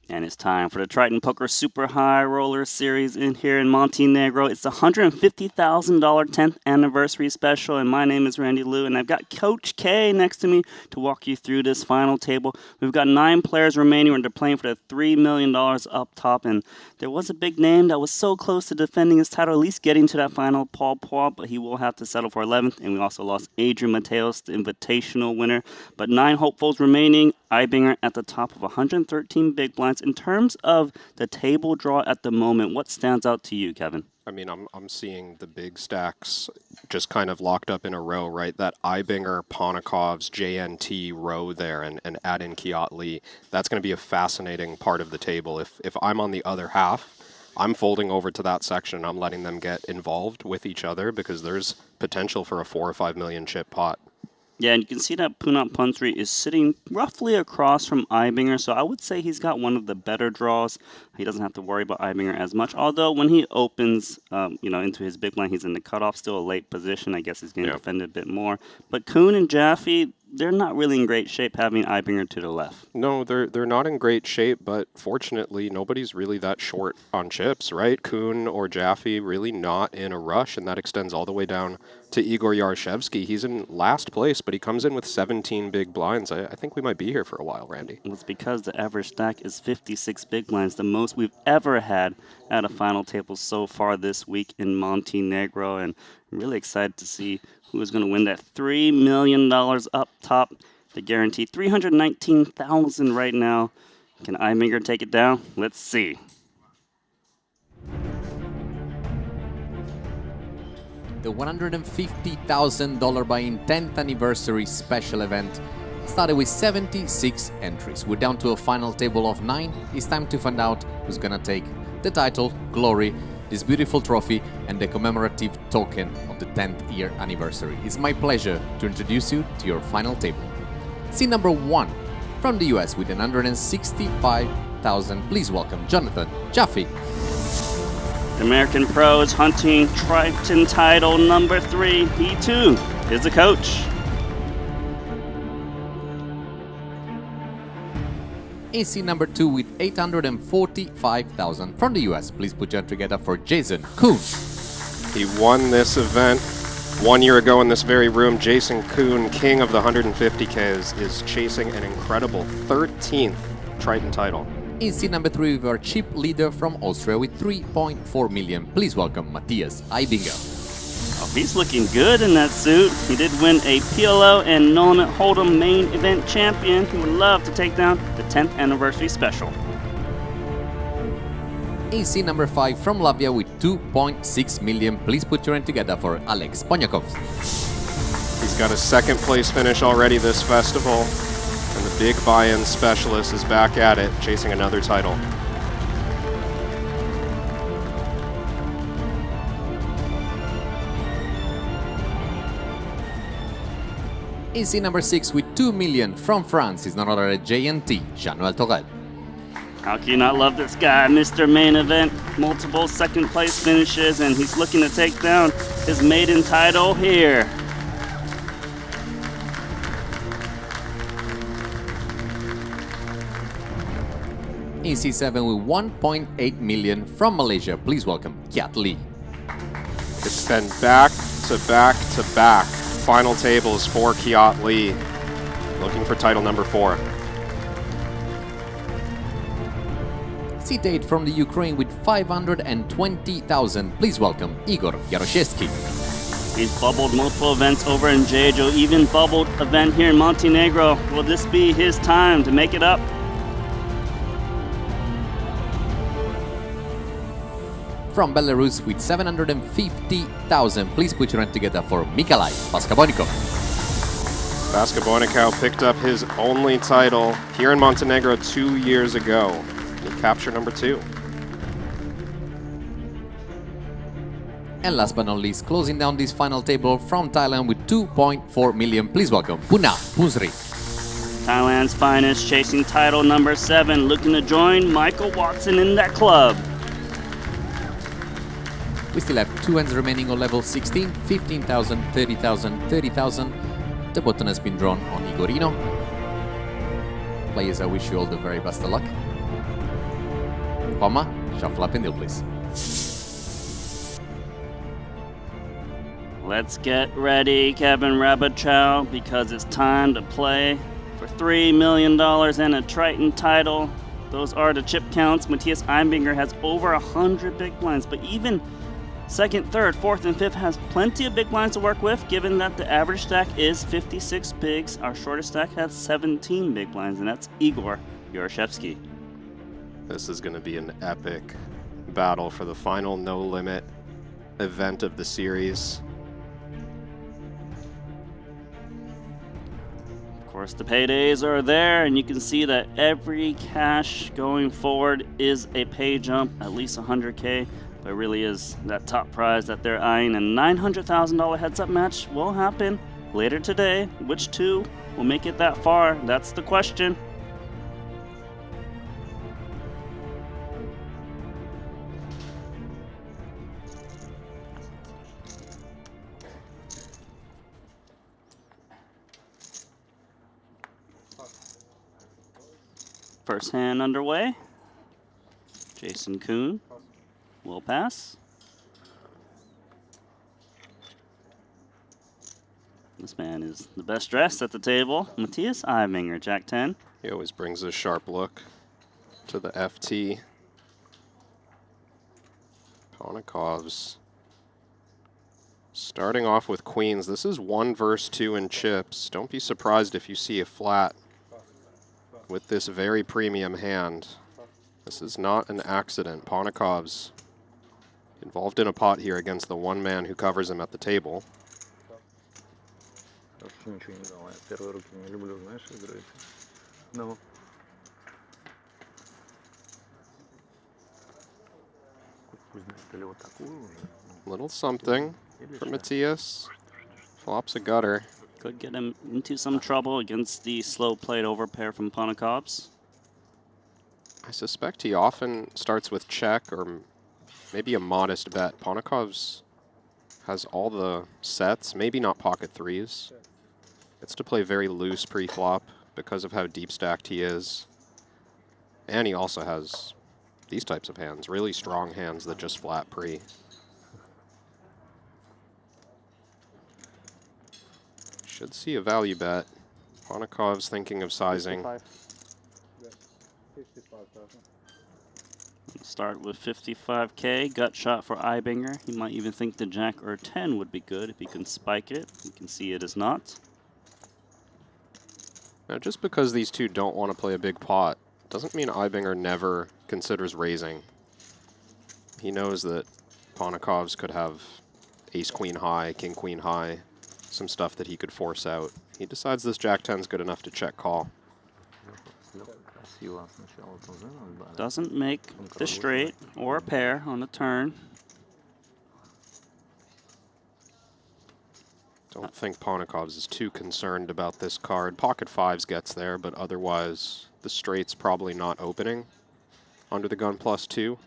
And it's time for the Triton Poker Super High Roller Series in here in Montenegro. It's the $150,000 10th anniversary special, and my name is Randy Liu, and I've got Coach K next to me to walk you through this final table. We've got 9 players remaining, and they're playing for the $3 million up top, and there was a big name that was so close to defending his title, at least getting to that final, Paul Poit, but he will have to settle for 11th, and we also lost Adrian Mateos, the invitational winner. But 9 hopefuls remaining. Ibinger at the top of 113 big blinds. In terms of the table draw at the moment, what stands out to you, Kevin? I mean, I'm seeing the big stacks just kind of locked up in a row, right? That Ibinger, Ponikov's, JNT row there, and add in Kiat Lee. That's going to be a fascinating part of the table. If I'm on the other half, I'm folding over to that section and I'm letting them get involved with each other because there's potential for a 4 or 5 million chip pot. Yeah, and you can see that Punat Puntri is sitting roughly across from Ibinger, so I would say he's got one of the better draws. He doesn't have to worry about Ibinger as much, although when he opens into his big blind, he's in the cutoff, still a late position. I guess he's going to defend it a bit more. But Kuhn and Jaffe, they're not really in great shape having Ibinger to the left. No, they're not in great shape, but fortunately, nobody's really that short on chips, right? Kuhn or Jaffe really not in a rush, and that extends all the way down to Igor Yarshevsky. He's in last place, but he comes in with 17 big blinds. I think we might be here for a while, Randy. Well, it's because the average stack is 56 big blinds, the most we've ever had at a final table so far this week in Montenegro, and I'm really excited to see who is going to win that $3 million up top. The guarantee $319,000 right now. Can Ibinger take it down? Let's see. The $150,000 buy-in 10th anniversary special event started with 76 entries. We're down to a final table of 9. It's time to find out who's gonna take the title, glory, this beautiful trophy, and the commemorative token of the 10th year anniversary. It's my pleasure to introduce you to your final table. Seat number 1 from the US with $165,000. Please welcome Jonathan Jaffe. The American Pro is hunting Triton title number 3. He too is the coach. In seat number 2 with $845,000 from the US. Please put your hand together for Jason Kuhn. He won this event 1 year ago in this very room. Jason Kuhn, king of the 150K, is chasing an incredible 13th Triton title. In seat number 3 with our chip leader from Austria with 3.4 million. Please welcome Matthias Ibinger. Oh, he's looking good in that suit. He did win a PLO and Nolan Hold'em main event champion. He would love to take down the 10th anniversary special. In seat number 5 from Latvia with 2.6 million. Please put your hand together for Alex Ponyakov. He's got a 2nd place finish already this festival. And the big buy-in specialist is back at it, chasing another title. In seat number 6 with 2 million from France is none other than JNT, Jean-Noël Torel. How can you not love this guy, Mr. Main Event? Multiple 2nd place finishes, and he's looking to take down his maiden title here. In C7 with 1.8 million from Malaysia, please welcome Kiat Lee. It's been back to back to back final tables for Kiat Lee, looking for title number 4. Seat 8 from the Ukraine with 520,000, please welcome Igor Yaroshevsky. He's bubbled multiple events over in Jeju, even bubbled event here in Montenegro. Will this be his time to make it up? From Belarus with 750,000. Please put your hand together for Mikolai Paskabonikov. Paskabonikov picked up his only title here in Montenegro 2 years ago. Capture number 2. And last but not least, closing down this final table from Thailand with 2.4 million. Please welcome Puna Punsri. Thailand's finest, chasing title number 7, looking to join Michael Watson in that club. We still have 2 hands remaining on level 16, 15,000, 30,000, 30,000. The button has been drawn on Igorino. Players, I wish you all the very best of luck. Poma, shuffle up and deal, please. Let's get ready, Kevin Rabachow, because it's time to play for $3 million and a Triton title. Those are the chip counts. Matthias Einbinger has over 100 big blinds, but even second, third, fourth, and fifth has plenty of big blinds to work with, given that the average stack is 56 bigs. Our shortest stack has 17 big blinds, and that's Igor Yaroshevsky. This is going to be an epic battle for the final no-limit event of the series. Of course, the paydays are there, and you can see that every cash going forward is a pay jump, at least 100K. But it really is that top prize that they're eyeing. A $900,000 heads-up match will happen later today. Which two will make it that far? That's the question. First hand underway. Jason Kuhn will pass. This man is the best dressed at the table. Matthias Einbinger, Jack 10. He always brings a sharp look to the FT. Ponikov's starting off with queens. This is 1 versus 2 in chips. Don't be surprised if you see a flat with this very premium hand. This is not an accident. Ponikov's involved in a pot here against the one man who covers him at the table. Little something for Matthias. Flops a gutter. Could get him into some trouble against the slow played overpair from Ponikov's. I suspect he often starts with check or maybe a modest bet. Ponikov's has all the sets, maybe not pocket threes. Gets to play very loose pre-flop because of how deep stacked he is. And he also has these types of hands, really strong hands that just flat pre. Should see a value bet. Ponikov's thinking of sizing. Start with 55K. Gut shot for Einbinger. He might even think the jack or 10 would be good if he can spike it. You can see it is not. Now, just because these two don't want to play a big pot doesn't mean Einbinger never considers raising. He knows that Ponikov's could have ace-queen high, king-queen high, some stuff that he could force out. He decides this jack-10's good enough to check call. Doesn't make the straight or a pair on the turn. Don't think Ponikov's is too concerned about this card. Pocket fives gets there, but otherwise the straight's probably not opening under the gun +2.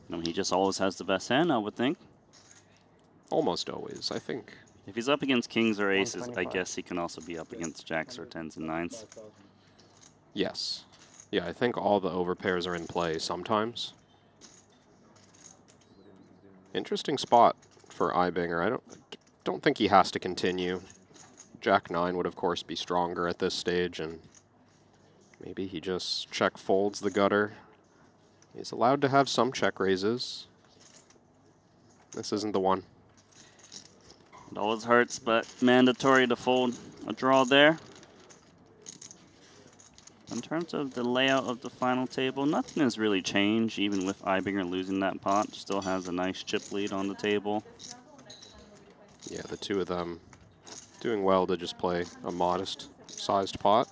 I mean, he just always has the best hand, I would think. Almost always, I think. If he's up against kings or aces, I guess he can also be up against jacks or 10s and 9s. Yes. Yeah, I think all the overpairs are in play sometimes. Interesting spot for Einbinger. I don't think he has to continue. Jack 9 would, of course, be stronger at this stage, and maybe he just check folds the gutter. He's allowed to have some check raises. This isn't the one. It always hurts, but mandatory to fold a draw there. In terms of the layout of the final table, nothing has really changed, even with Einbinger losing that pot. Still has a nice chip lead on the table. Yeah, the two of them doing well to just play a modest-sized pot.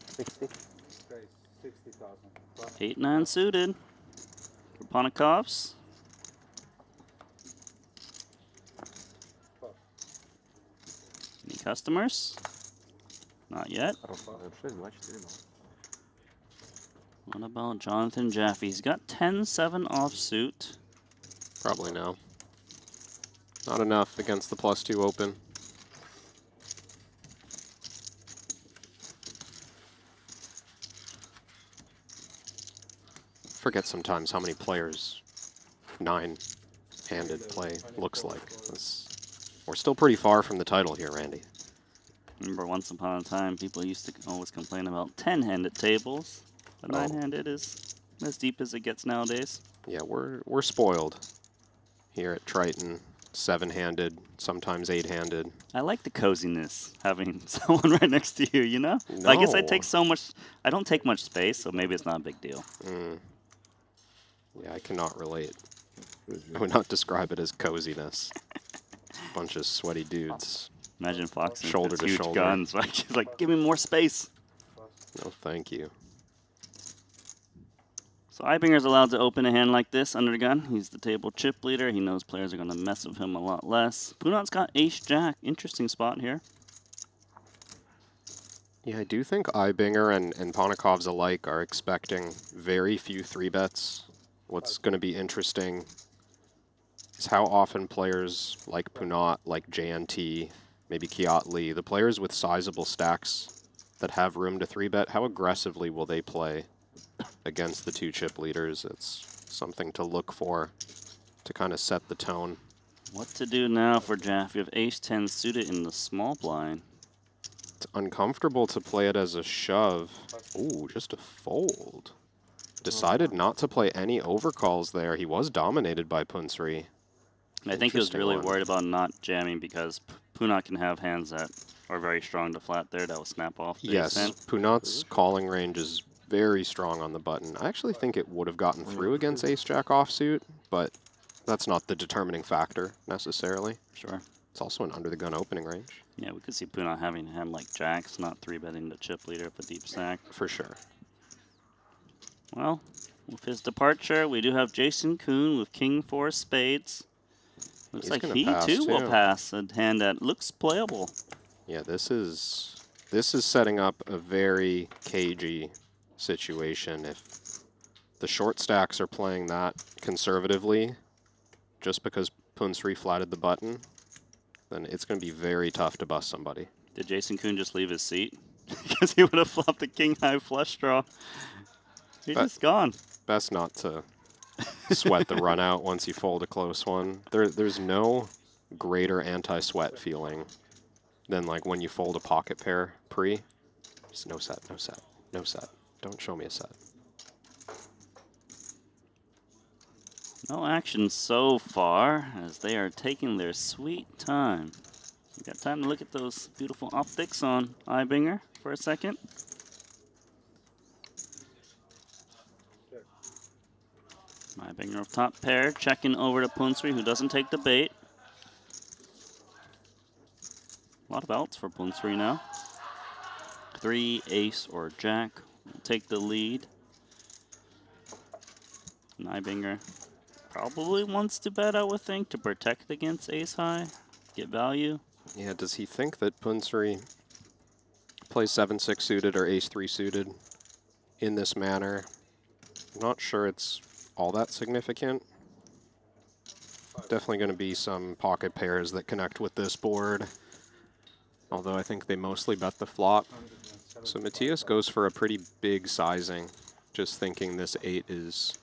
60. 60,000. 8-9 suited for Ponikovs. Any customers? Not yet. What about Jonathan Jaffe? He's got 10-7 offsuit. Probably no. Not enough against the +2 open. Forget sometimes how many players 9-handed play looks like. We're still pretty far from the title here, Randy. Remember, once upon a time, people used to always complain about 10-handed tables. The 9-handed is as deep as it gets nowadays. Yeah, we're spoiled here at Triton. 7-handed, sometimes 8-handed. I like the coziness, having someone right next to you, you know? No. I guess I don't take much space, so maybe it's not a big deal. Yeah, I cannot relate. I would not describe it as coziness. Bunch of sweaty dudes. Imagine Fox shoulder to huge shoulder. guns. Right? He's like, give me more space. No, thank you. So Ibinger's allowed to open a hand like this under the gun. He's the table chip leader. He knows players are going to mess with him a lot less. Punat's got ace-jack. Interesting spot here. Yeah, I do think Ibinger and Ponikovs alike are expecting very few 3-bets. What's going to be interesting is how often players like Punat, like JNT, maybe Kiatli, the players with sizable stacks that have room to 3-bet, how aggressively will they play against the 2 chip leaders? It's something to look for to kind of set the tone. What to do now for Jaff? You have ace-10 suited in the small blind. It's uncomfortable to play it as a shove. Ooh, just a fold. Decided not to play any overcalls there. He was dominated by Punsri. I think he was really one. worried about not jamming because Punat can have hands that are very strong to flat there that will snap off. Yes, Punat's calling range is very strong on the button. I actually think it would have gotten through against ace-jack offsuit, but that's not the determining factor necessarily. Sure. It's also an under-the-gun opening range. Yeah, we could see Punat having a hand like jacks, not 3-betting the chip leader with a deep stack. For sure. Well, with his departure, we do have Jason Kuhn with King 4 spades. Looks like he too will pass a hand that looks playable. Yeah, this is setting up a very cagey situation. If the short stacks are playing that conservatively, just because Punsri flatted the button, then it's going to be very tough to bust somebody. Did Jason Kuhn just leave his seat? Because he would have flopped the king-high flush draw. He's just gone. Best not to sweat the run out once you fold a close one. There's no greater anti-sweat feeling than like when you fold a pocket pair pre. Just no set, no set, no set. Don't show me a set. No action so far as they are taking their sweet time. You got time to look at those beautiful optics on Ibinger for a second. Ibinger of top pair, checking over to Punsri, who doesn't take the bait. A lot of outs for Punsri now. 3, ace, or jack will take the lead. And Ibinger probably wants to bet, I would think, to protect against ace-high, get value. Yeah, does he think that Punsri plays 7-6 suited or ace-3 suited in this manner? I'm not sure it's all that significant. Definitely going to be some pocket pairs that connect with this board, although I think they mostly bet the flop. So Matthias goes for a pretty big sizing, just thinking this 8 is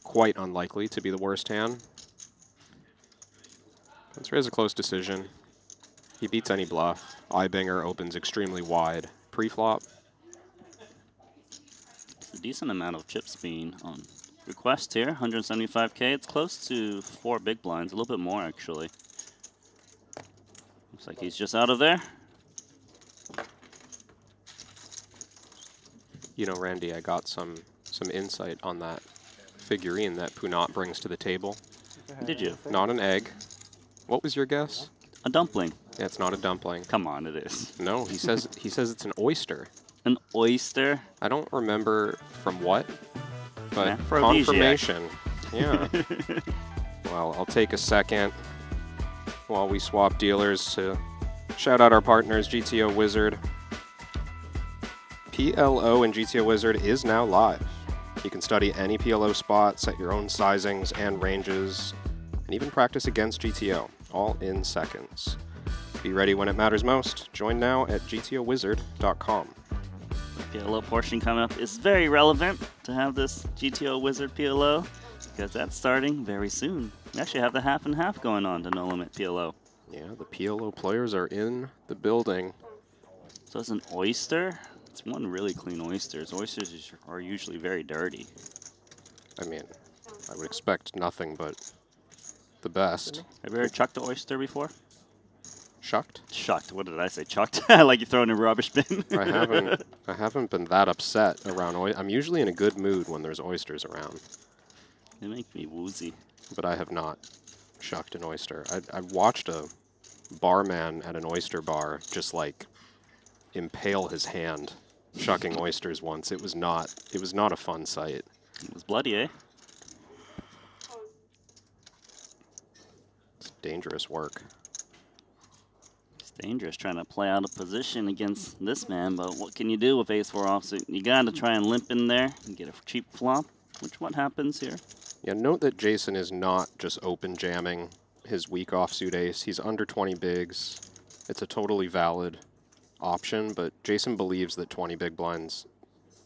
quite unlikely to be the worst hand. Punsri has a close decision. He beats any bluff. Ibinger opens extremely wide pre-flop. It's a decent amount of chips being on request here, 175K. It's close to 4 big blinds, a little bit more actually. Looks like he's just out of there. You know, Randy, I got some insight on that figurine that Punat brings to the table. Did you? Not an egg. What was your guess? A dumpling. It's not a dumpling. Come on, it is. No, he says it's an oyster. An oyster? I don't remember from what, but Yeah, aphrodisiac. confirmation. Yeah. Well, I'll take a second while we swap dealers to shout out our partners, GTO Wizard. PLO in GTO Wizard is now live. You can study any PLO spot, set your own sizings and ranges, and even practice against GTO, all in seconds. Be ready when it matters most. Join now at gtowizard.com. PLO portion coming up is very relevant to have this GTO Wizard PLO because that's starting very soon. We actually have the half and half going on to No Limit PLO. Yeah, the PLO players are in the building. So it's an oyster. It's one really clean oysters. Oysters are usually very dirty. I mean, I would expect nothing but the best. Have you ever chucked an oyster before? Shucked? Shucked. What did I say? Chucked? Like you throw in a rubbish bin. I haven't been that upset around oysters. I'm usually in a good mood when there's oysters around. They make me woozy. But I have not shucked an oyster. I watched a barman at an oyster bar just like impale his hand shucking oysters once. It was not a fun sight. It was bloody, eh? It's dangerous work. It's dangerous trying to play out a position against this man, but what can you do with ace-4 offsuit? You gotta try and limp in there and get a cheap flop, which what happens here. Yeah, note that Jason is not just open jamming his weak offsuit ace. He's under 20 bigs. It's a totally valid option, but Jason believes that 20 big blinds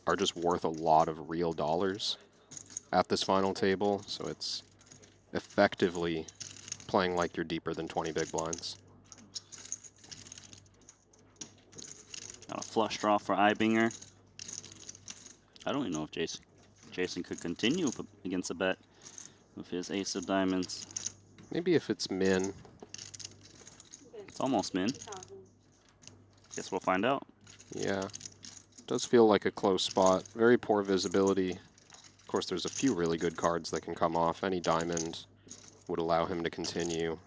are just worth a lot of real dollars at this final table, so it's effectively playing like you're deeper than 20 big blinds. Got a flush draw for Ibinger. I don't even know if Jason could continue against a bet with his ace of diamonds. Maybe if it's min. It's almost min. Guess we'll find out. Yeah. Does feel like a close spot. Very poor visibility. Of course, there's a few really good cards that can come off. Any diamond would allow him to continue.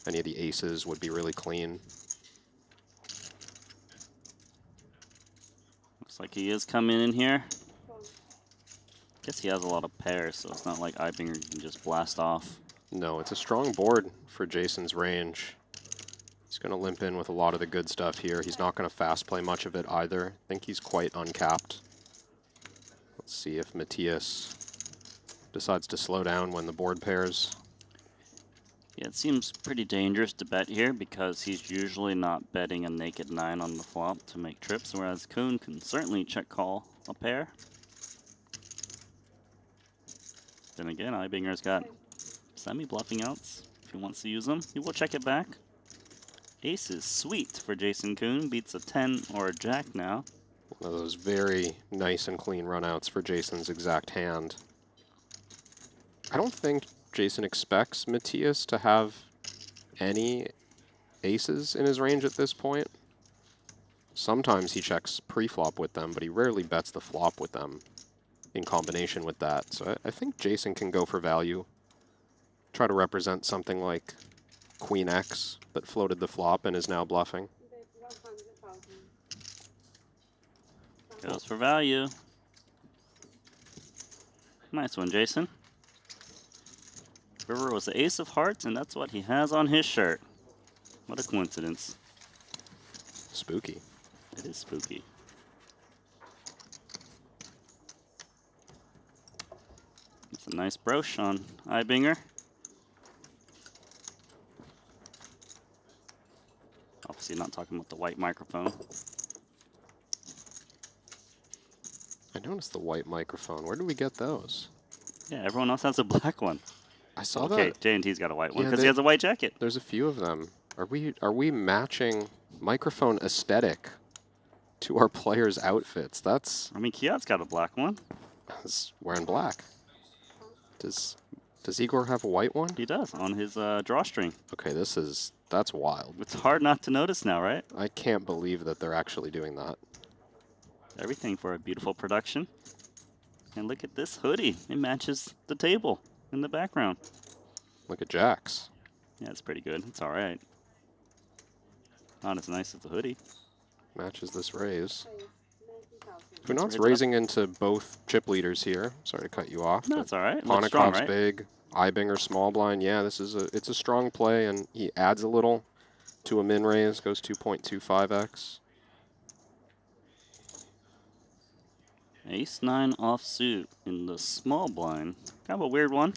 Any of the aces would be really clean. Looks like he is coming in here. Guess he has a lot of pairs, so it's not like Ibinger can just blast off. No, it's a strong board for Jason's range. He's going to limp in with a lot of the good stuff here. He's not going to fast play much of it either. I think he's quite uncapped. Let's see if Matthias decides to slow down when the board pairs. Yeah, it seems pretty dangerous to bet here because he's usually not betting a naked 9 on the flop to make trips, whereas Kuhn can certainly check call a pair. Then again, Ibinger's got semi-bluffing outs. If he wants to use them, he will check it back. Ace is sweet for Jason Kuhn. Beats a 10 or a jack now. One of those very nice and clean runouts for Jason's exact hand. I don't think Jason expects Matthias to have any aces in his range at this point. Sometimes he checks pre-flop with them, but he rarely bets the flop with them in combination with that. So I think Jason can go for value. Try to represent something like Queen X that floated the flop and is now bluffing. Goes for value. Nice one, Jason. River was the ace of hearts, and that's what he has on his shirt. What a coincidence. Spooky. It is spooky. It's a nice brooch on Ibinger. Obviously not talking about the white microphone. I noticed the white microphone. Where did we get those? Yeah, everyone else has a black one. I saw okay, that. J&T's got a white one Yeah, because he has a white jacket. There's a few of them. Are we matching microphone aesthetic to our players' outfits? That's. I mean, Kiat's got a black one. He's wearing black. Does Igor have a white one? He does on his drawstring. Okay, that's wild. It's hard not to notice now, right? I can't believe that they're actually doing that. Everything for a beautiful production. And look at this hoodie. It matches the table in the background. Look at Jax. Yeah, it's pretty good. It's all right. Not as nice as the hoodie. Matches this raise. Punat's raising into both chip leaders here. Sorry to cut you off. No, but it's all right. Looks strong, Ponikov's right? big. Ibinger small blind. Yeah, it's a strong play, and he adds a little to a min raise. Goes 2.25x. Ace-9 offsuit in the small blind. Kind of a weird one.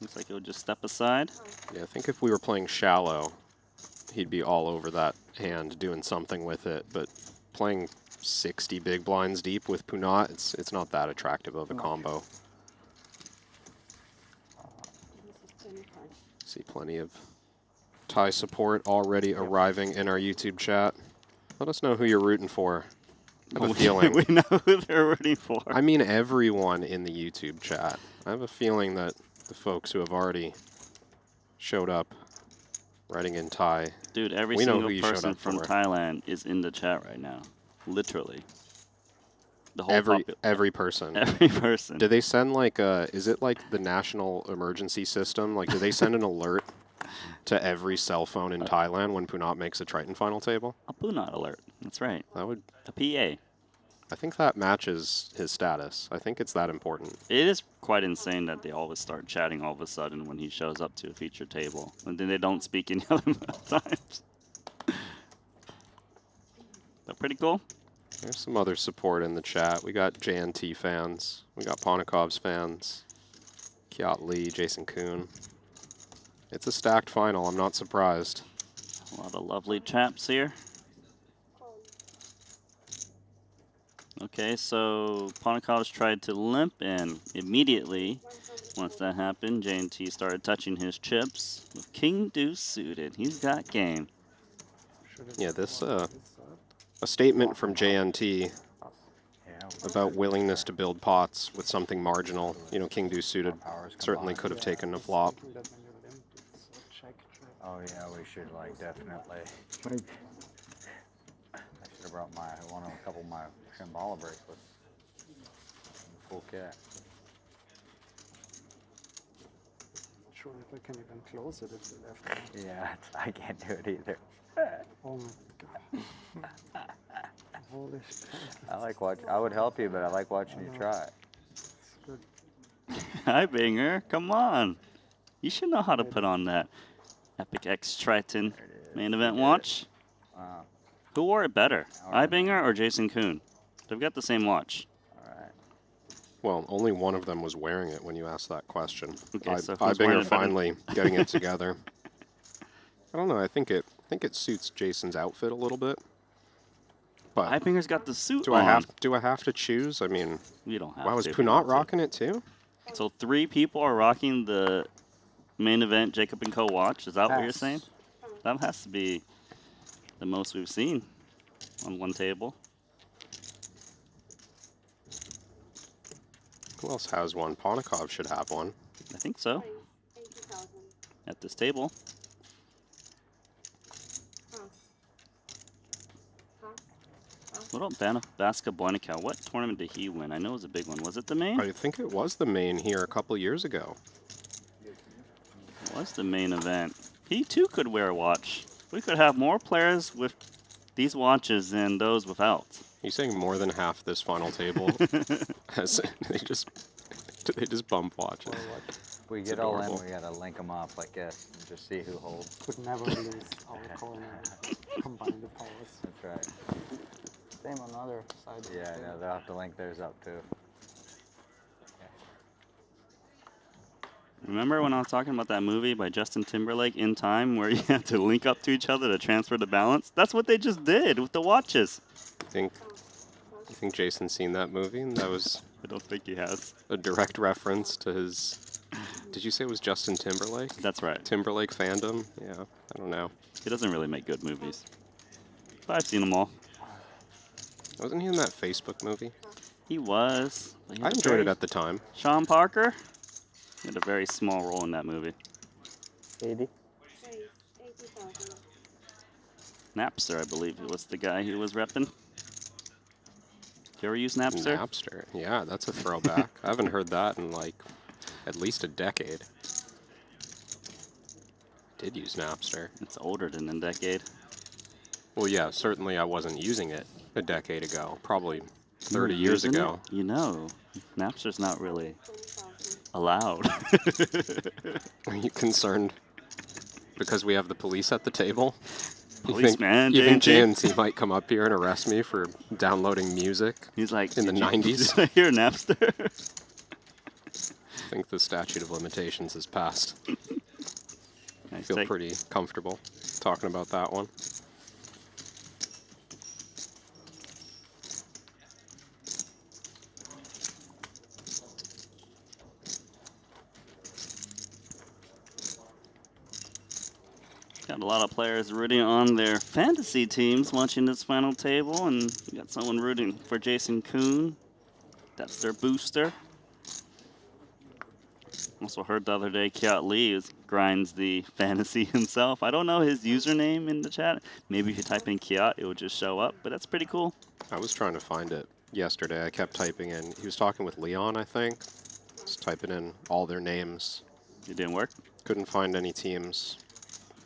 Looks like it would just step aside. Yeah, I think if we were playing shallow, he'd be all over that hand doing something with it. But playing 60 big blinds deep with Punat, it's not that attractive of a combo. See plenty of Thai support already arriving in our YouTube chat. Let us know who you're rooting for. I have a feeling. We know who they're rooting for. I mean everyone in the YouTube chat. I have a feeling that the folks who have already showed up writing in Thai. Dude, every we know single who you showed person up from for. Thailand is in the chat right now. Literally. The whole Every person. Every person. Do they send like is it like the national emergency system? Like do they send an alert to every cell phone in Thailand when Punat makes a Triton final table? A Punat alert. That's right. That would a PA. I think that matches his status. I think it's that important. It is quite insane that they always start chatting all of a sudden when he shows up to a feature table. And then they don't speak any other times. But pretty cool. There's some other support in the chat. We got JNT fans. We got Ponikov's fans. Kiat Lee, Jason Kuhn. It's a stacked final. I'm not surprised. A lot of lovely chaps here. Okay, so Ponikov's tried to limp, and immediately, once that happened, JNT started touching his chips with King Deuce suited. He's got game. Yeah, this a statement from JNT about willingness to build pots with something marginal. You know, King Deuce suited certainly could have taken a flop. Oh yeah, we should like definitely. I should have brought a couple of my Shambhala bracelets. Full kit. Not sure if I can even close it if they left it. Yeah, I can't do it either. Oh my god. Holy shit. I would help you, but I like watching you try. It's good. Hi, Banger. Come on. You should know how to put on that Epic X Triton main event watch. Wow. Who wore it better, Ibinger or Jason Kuhn? They've got the same watch. Well, only one of them was wearing it when you asked that question. Okay, so who's wearing Ibinger it better? finally getting it together. I don't know. I think it suits Jason's outfit a little bit. But Ibinger's got the suit do on. I have to choose? I mean, you don't have wow, to. is if you Punat want to. rocking it too? So 3 people are rocking the main event Jacob & Co. watch. Is that what you're Yes. saying? That has to be the most we've seen on one table. Who else has one? Ponikov should have one. I think so. At this table. What about Baska Buenacal? What tournament did he win? I know it was a big one. Was it the main? I think it was the main here a couple years ago. It was the main event. He too could wear a watch. We could have more players with these watches than those without. You're saying more than half this final table has they just bump watches. If we It's get all adorable. in, we gotta link them up like this and just see who holds. Could never lose our corner. Combine the powers. That's right. Same on the other side. Yeah, no, they'll have to link theirs up too. Remember when I was talking about that movie by Justin Timberlake, In Time, where you had to link up to each other to transfer the balance? That's what they just did with the watches. You think Jason's seen that movie? And that was I don't think he has. A direct reference to his. Did you say it was Justin Timberlake? That's right. Timberlake fandom? Yeah, I don't know. He doesn't really make good movies. But I've seen them all. Wasn't he in that Facebook movie? He was. I enjoyed it at the time. Sean Parker? He had a very small role in that movie. 80. Napster, I believe, was the guy who was repping. Did you ever use Napster? Napster, yeah, that's a throwback. I haven't heard that in like at least a decade. Did use Napster. It's older than a decade. Well, yeah, certainly I wasn't using it a decade ago, probably 30 years ago. You know, Napster's not really allowed. Are you concerned because we have the police at the table? Policeman, you think JNT? JNT might come up here and arrest me for downloading music? He's like, in the 90s. Did I hear Napster? I think the statute of limitations has passed. I Nice feel take. pretty comfortable talking about that one. Got a lot of players rooting on their fantasy teams watching this final table, and we got someone rooting for Jason Kuhn. That's their booster. Also heard the other day, Kiat Lee grinds the fantasy himself. I don't know his username in the chat. Maybe if you type in Kiat, it would just show up, but that's pretty cool. I was trying to find it yesterday. I kept typing in. He was talking with Leon, I think. Just typing in all their names. It didn't work? Couldn't find any teams.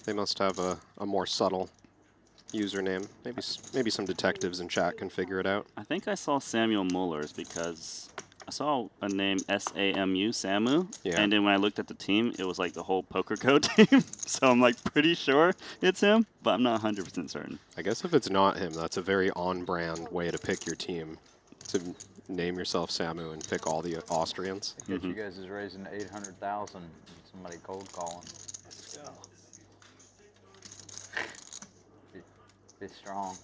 They must have a more subtle username. Maybe some detectives in chat can figure it out. I think I saw Samuel Muller's because I saw a name SAMU, Samu, Yeah. and then when I looked at the team, it was like the whole poker code team. So I'm like pretty sure it's him, but I'm not 100% certain. I guess if it's not him, that's a very on-brand way to pick your team. To name yourself Samu and pick all the Austrians. I guess you guys is raising 800,000. Somebody cold calling. Be strong.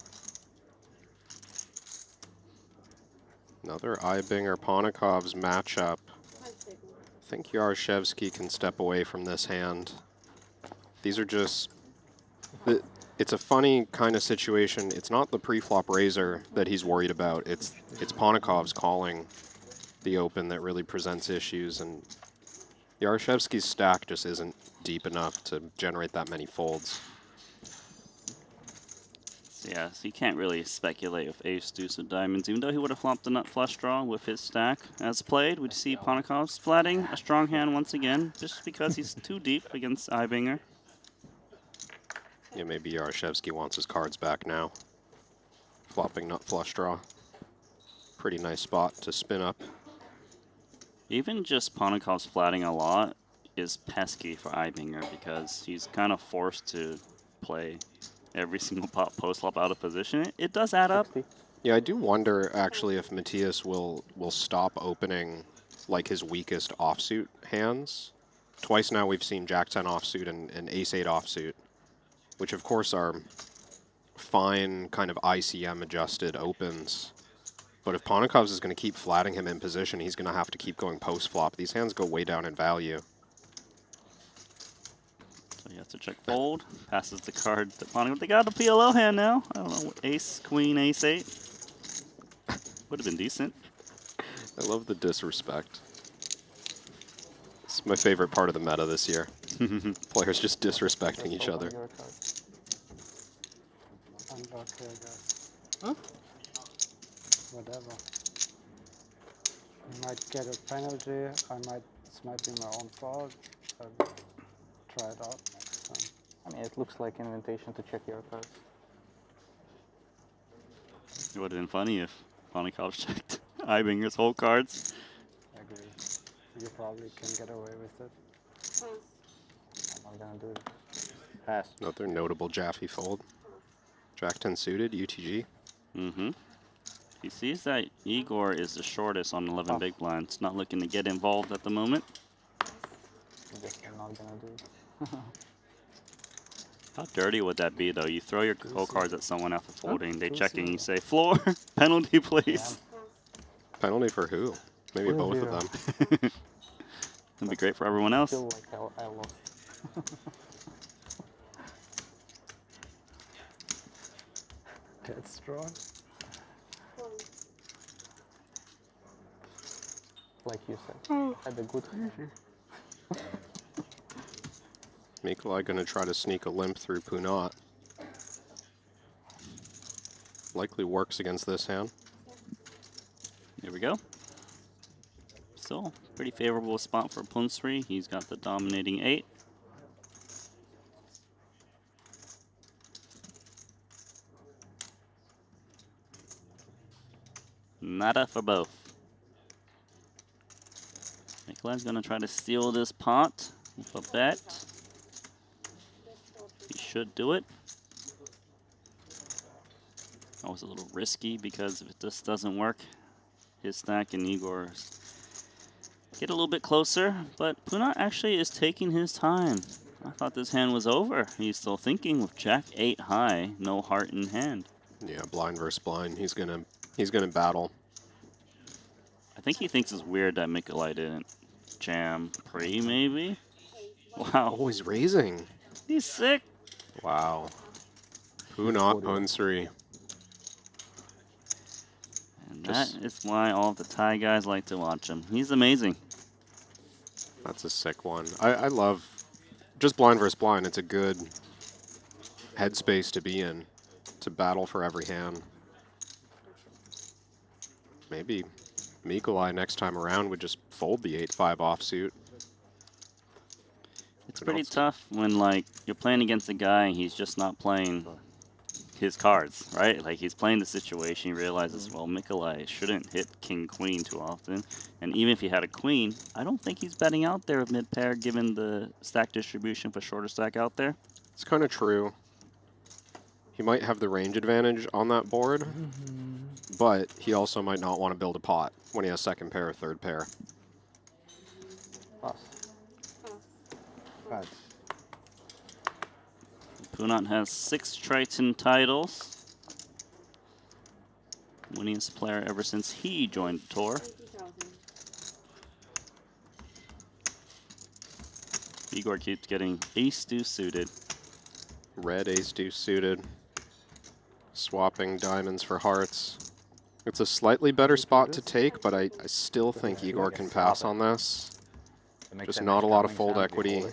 Another Ibinger Ponikov's matchup. I think Yarshevsky can step away from this hand. These are just... It's a funny kind of situation. It's not the pre-flop raiser that he's worried about. It's Ponikov's calling the open that really presents issues, and Yarshevsky's stack just isn't deep enough to generate that many folds. Yeah, so you can't really speculate with ace, deuce of diamonds, even though he would have flopped the nut flush draw with his stack. As played, we'd see Ponikov's flatting a strong hand once again, just because he's too deep against Ibinger. Yeah, maybe Yarshevsky wants his cards back now. Flopping nut flush draw. Pretty nice spot to spin up. Even just Ponikov's flatting a lot is pesky for Ibinger because he's kind of forced to play every single pot post-flop out of position. It does add up. Yeah, I do wonder actually if Matthias will stop opening like his weakest offsuit hands. Twice now we've seen Jack-10 offsuit and Ace-8 offsuit, which of course are fine kind of ICM adjusted opens. But if Ponikov's is going to keep flatting him in position, he's going to have to keep going post-flop. These hands go way down in value. So he has to check fold, passes the card to Ponikov. They got a PLO hand now. I don't know, ace, queen, ace-8. Would have been decent. I love the disrespect. It's my favorite part of the meta this year. Players just disrespecting each other. Huh? Whatever. I might get a penalty. This might be my own fault. I'll try it out next time. I mean, it looks like an invitation to check your cards. It would have been funny if Ponikov checked Ibinger's whole cards. I agree. You probably can get away with it. I'm not gonna do it. Pass. Another notable Jaffe fold. Jack-10 suited, UTG. Mm-hmm. He sees that Igor is the shortest on 11 big blinds, not looking to get involved at the moment. I guess I'm not gonna do it. How dirty would that be, though? You throw your whole cards at someone after folding, they check and you say, floor, penalty, please. Penalty for who? Maybe both of them. That'd be great for everyone else. I feel like I lost. That's strong. Like you said, had a good hand. Mikolai gonna try to sneak a limp through Punat. Likely works against this hand. Here we go. Still pretty favorable spot for Punsri. He's got the dominating 8. Nada for both. Nikolai's gonna try to steal this pot with a bet. He should do it. That was a little risky because if this doesn't work, his stack and Igor's get a little bit closer, but Punat actually is taking his time. I thought this hand was over. He's still thinking with Jack 8 high, no heart in hand. Yeah, blind versus blind. He's gonna battle. I think he thinks it's weird that Nikolai didn't jam pre, maybe? Wow. Oh, he's raising. He's sick. Wow. Punat Unsri. And that is why all of the Thai guys like to watch him. He's amazing. That's a sick one. I love just blind versus blind. It's a good headspace to be in, to battle for every hand. Maybe Nikolai next time around would just fold the 8-5 offsuit. It's pretty tough when, like, you're playing against a guy and he's just not playing his cards, right? Like, he's playing the situation, he realizes, well, Nikolai shouldn't hit king-queen too often. And even if he had a queen, I don't think he's betting out there with mid-pair given the stack distribution for shorter stack out there. It's kind of true. He might have the range advantage on that board, but he also might not want to build a pot when he has second pair or third pair. Punat has 6 Triton titles. Winningest player ever since he joined the tour. Igor keeps getting ace-deuce suited. Red ace-deuce suited. Swapping diamonds for hearts. It's a slightly better spot to take, but I still think Igor can pass on this. Just not a lot of fold equity.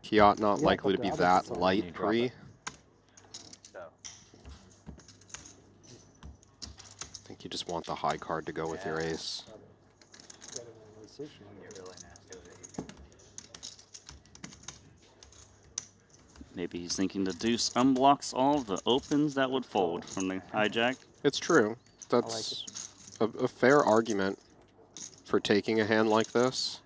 Kiat not likely to be that light pre. I think you just want the high card to go with your ace. Maybe he's thinking the deuce unblocks all the opens that would fold from the hijack. It's true. That's a fair argument for taking a hand like this.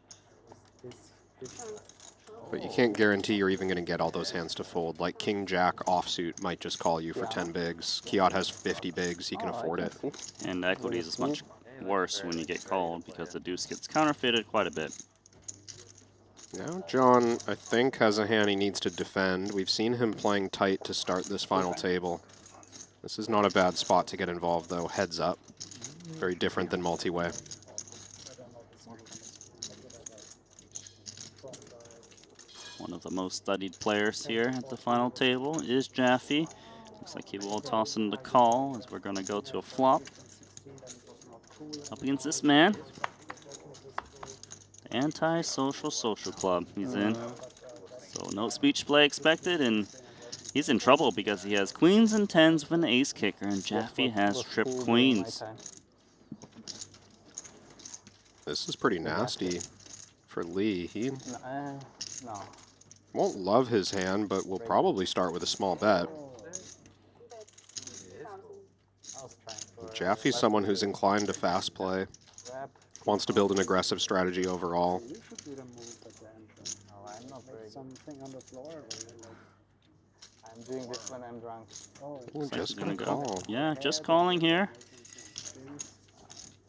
But you can't guarantee you're even going to get all those hands to fold. Like King Jack offsuit might just call you for 10 bigs. Kiat has 50 bigs, he can afford it. And equities is much worse when you get called because the deuce gets counterfeited quite a bit. Now John, I think, has a hand he needs to defend. We've seen him playing tight to start this final table. This is not a bad spot to get involved, though. Heads up. Very different than multi-way. One of the most studied players here at the final table is Jaffe. Looks like he will toss in the call as we're going to go to a flop. Up against this man. The Anti-Social Social Club. He's in. So no speech play expected, and he's in trouble because he has queens and tens with an ace kicker, and Jaffe has trip queens. This is pretty nasty for Lee. He No. won't love his hand, but will probably start with a small bet. Jaffe's someone who's inclined to fast play. Wants to build an aggressive strategy overall. Something on the floor. I'm doing this when I'm drunk. Ooh, just gonna go. call. Yeah, just calling here.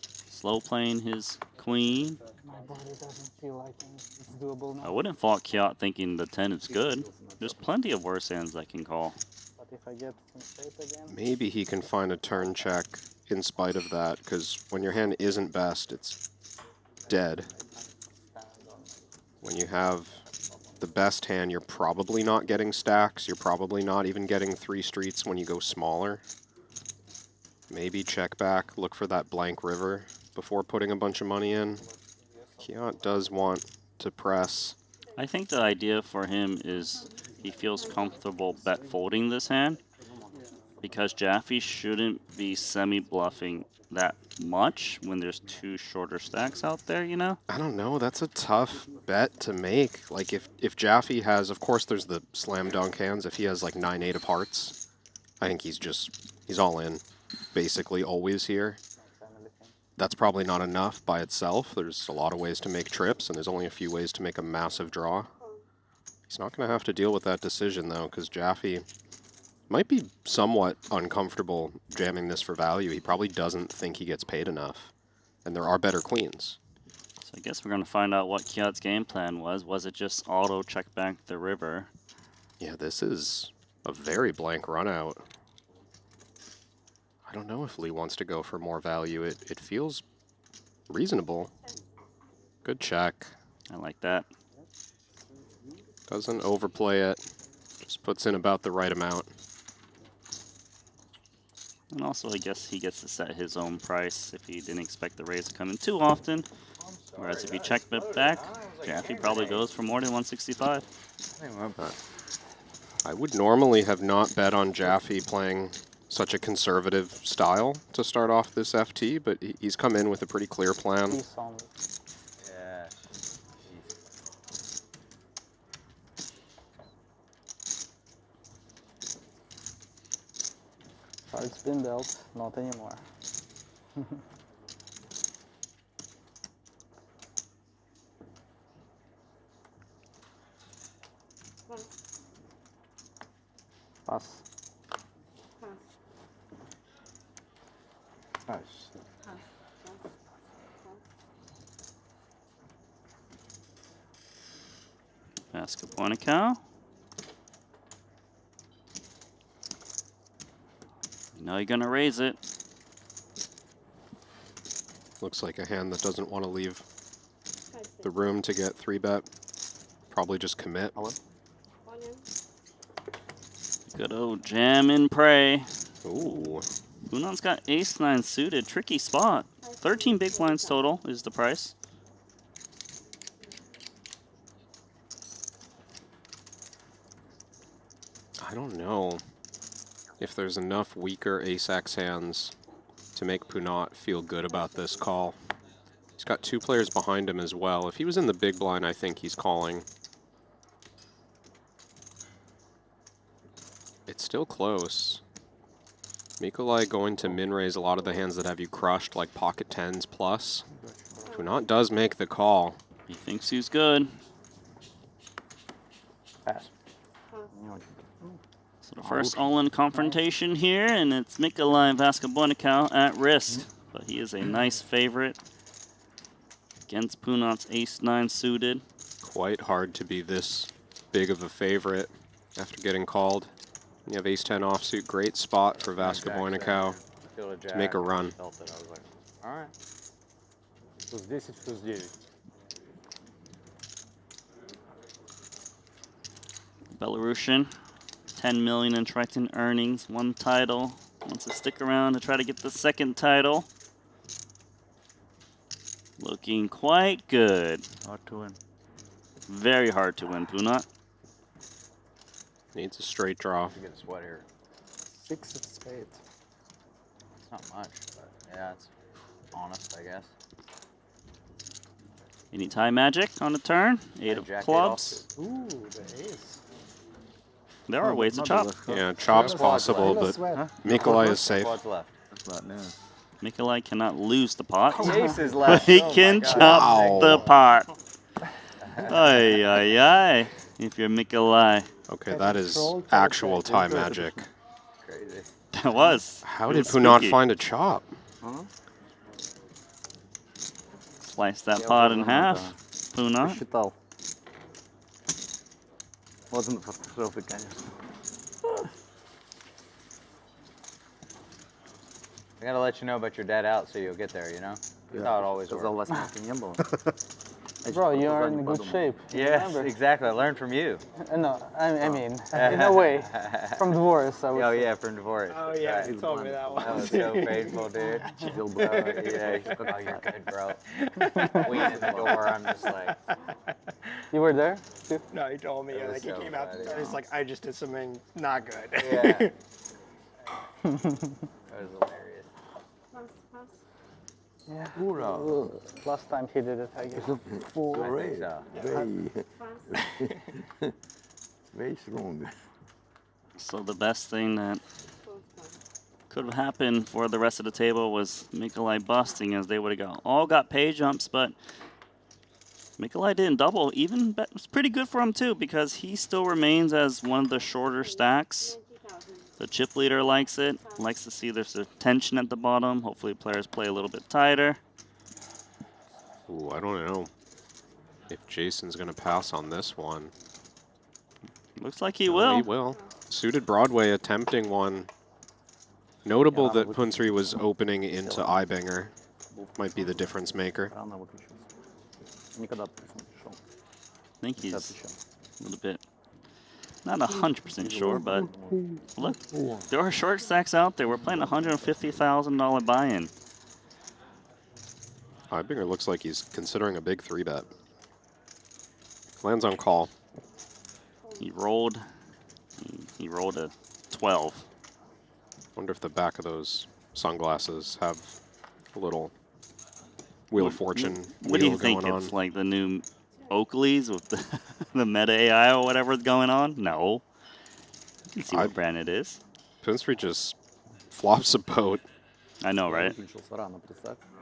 Slow playing his queen. My body doesn't feel like it's doable now. I wouldn't fault Kiat thinking the 10 is good. There's plenty of worse hands I can call. But if I get some straight again... Maybe he can find a turn check in spite of that, because when your hand isn't best, it's dead. When you have the best hand, you're probably not getting stacks. You're probably not even getting 3 streets when you go smaller. Maybe check back, look for that blank river before putting a bunch of money in. Kiat does want to press. I think the idea for him is he feels comfortable bet folding this hand because Jaffe shouldn't be semi-bluffing that much when there's 2 shorter stacks out there, you know? I don't know, that's a tough bet to make. Like if Jaffe has, of course there's the slam dunk hands. If he has like 9-8 of hearts, I think he's all in, basically always here. that's probably not enough by itself. There's a lot of ways to make trips, and there's only a few ways to make a massive draw. He's not going to have to deal with that decision, though, because Jaffe might be somewhat uncomfortable jamming this for value. He probably doesn't think he gets paid enough, and there are better queens. So I guess we're going to find out what Kiat's game plan was. Was it just auto check back the river? Yeah, this is a very blank run out. I don't know if Lee wants to go for more value. It feels reasonable. Good check. I like that. Doesn't overplay it. Just puts in about the right amount. And also, I guess he gets to set his own price if he didn't expect the raise to come in too often. Whereas if you check it back, Jaffe probably goes for more than 165. I would normally have not bet on Jaffe playing such a conservative style to start off this FT, but he's come in with a pretty clear plan. Yeah. Cards been dealt, not anymore. Pass. Pass. Ask a point account. You know you're going to raise it. Looks like a hand that doesn't want to leave the room to get 3-bet. Probably just commit. Good old jam and pray. Ooh. Punan's got ace-9 suited. Tricky spot. 13 big blinds total is the price. I don't know if there's enough weaker ace-x hands to make Punat feel good about this call. He's got 2 players behind him as well. If he was in the big blind, I think he's calling. It's still close. Mikolai going to min-raise a lot of the hands that have you crushed, like pocket 10s plus. Punat does make the call. He thinks he's good. Pass. So the first all-in confrontation here, and it's Mikolai Vaskabonikau at risk. But he is a nice favorite against Punat's ace-9 suited. Quite hard to be this big of a favorite after getting called. You have ace-10 offsuit, great spot for Vaskabonikau to make a run. Alright. Plus 10, plus 9. Belarusian, 10 million in Triton earnings, 1 title. Wants to stick around to try to get the 2nd title. Looking quite good. Hard to win. Very hard to win, Punat. Needs a straight draw. You get a sweat here. 6 of spades. It's not much, but yeah, it's honest, I guess. Any tie magic on the turn? 8 of clubs. Ooh, the ace. There are ways to chop. Yeah, chop's possible, but Mikolai is safe. Mikolai cannot lose the pot. Ace is left. He can chop the pot. Ay, ay, ay. If you're Mikolai. Okay, that is actual tie magic. Crazy. That was. How did Punat find a chop? Huh? Slice that pot in half. Punat. Считал. Wasn't фотографии, конечно. I gotta let you know about your dad out so you'll get there, you know? That's how it always works. Bro, you are in good shape. Yes, exactly. I learned from you. No, I mean, in a way, from divorce. I would Oh say. yeah, from divorce. Oh yeah, you told me that one. That was so painful, dude. Yeah, he's like, oh, you're good, bro. Queen in the door, I'm just like... You were there, too? No, he told me. Like, he came out the door, he's like, I just did something not good. Yeah. That was hilarious. Yeah. Last time he did it, I guess. So the best thing that could have happened for the rest of the table was Mikolai busting, as they would have all got pay jumps, but Mikolai didn't double. Even bet was pretty good for him too, because he still remains as one of the shorter stacks. The chip leader likes it, likes to see there's a tension at the bottom. Hopefully players play a little bit tighter. Ooh, I don't know if Jason's going to pass on this one. Looks like he will. He will. Suited Broadway attempting one. Notable that Punsri was opening into Ibinger. Might be the difference maker. I think he's a little bit, not 100% sure, but look, there are short stacks out there. We're playing $150,000 buy-in. Ibinger looks like he's considering a big 3-bet. Lands on call. He rolled a 12. Wonder if the back of those sunglasses have a little Wheel of Fortune. What do you think? Going It's on. like the new Oakleys with the meta AI or whatever's going on? No. You can see what brand it is. Punsri just flops a boat. I know, right?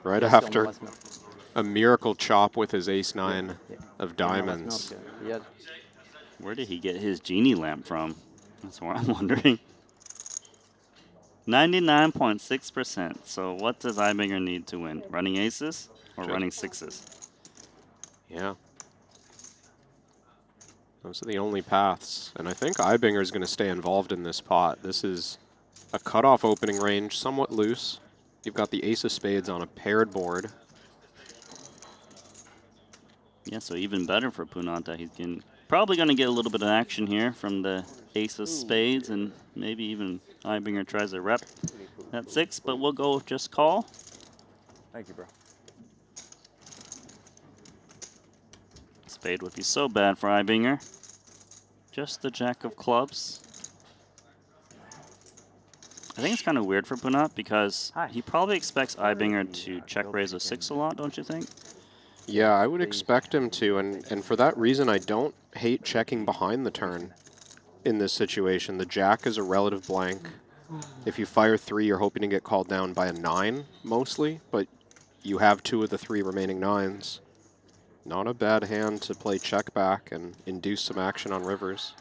Right after a miracle chop with his ace-9 of diamonds. Where did he get his genie lamp from? That's what I'm wondering. 99.6%. So what does Ibinger need to win? Running aces or running sixes? Yeah. Those are the only paths. And I think Ibinger is going to stay involved in this pot. This is a cutoff opening range, somewhat loose. You've got the ace of spades on a paired board. Yeah, so even better for Punanta. He's probably going to get a little bit of action here from the ace of spades, and maybe even Ibinger tries to rep at 6, but we'll go just call. Thank you, bro. Spade would be so bad for Ibinger. Just the jack of clubs. I think it's kind of weird for Punat because he probably expects Ibinger to check raise a 6 a lot, don't you think? Yeah, I would expect him to, and for that reason, I don't hate checking behind the turn in this situation. The jack is a relative blank. If you fire 3, you're hoping to get called down by a 9, mostly, but you have 2 of the 3 remaining 9s. Not a bad hand to play check back and induce some action on rivers.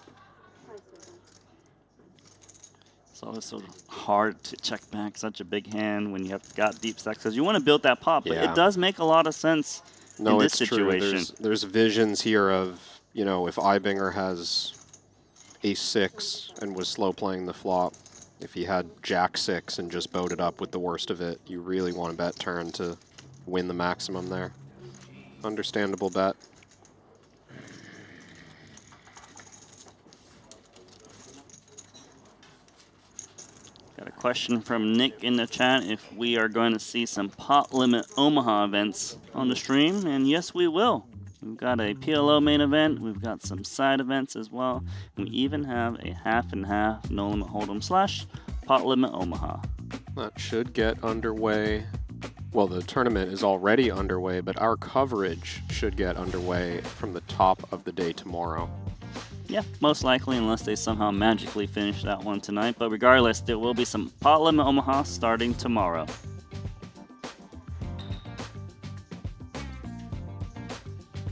It's always so hard to check back such a big hand when you have got deep stacks, because you want to build that pot, but Yeah. it does make a lot of sense in this it's situation. True. There's visions here of, you know, if Ibinger has ace 6 and was slow playing the flop, if he had jack 6 and just bowed it up with the worst of it, you really want to bet turn to win the maximum there. Understandable bet. Got a question from Nick in the chat if we are going to see some pot limit Omaha events on the stream, and yes, we will. We've got a PLO main event, we've got some side events as well, and we even have a half and half no limit hold'em / pot limit Omaha. That should get underway. Well, the tournament is already underway, but our coverage should get underway from the top of the day tomorrow. Yeah, most likely, unless they somehow magically finish that one tonight. But regardless, there will be some pot limit Omaha starting tomorrow.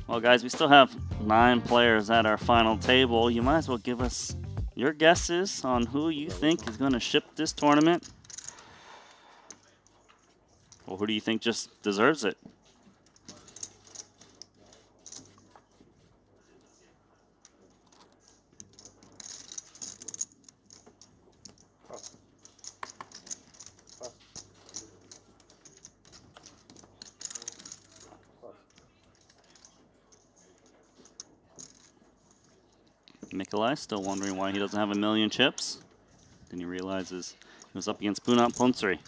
Well, guys, we still have 9 players at our final table. You might as well give us your guesses on who you think is going to ship this tournament. Or who do you think just deserves it? Nikolai still wondering why he doesn't have a million chips. Then he realizes he was up against Punat Punsri.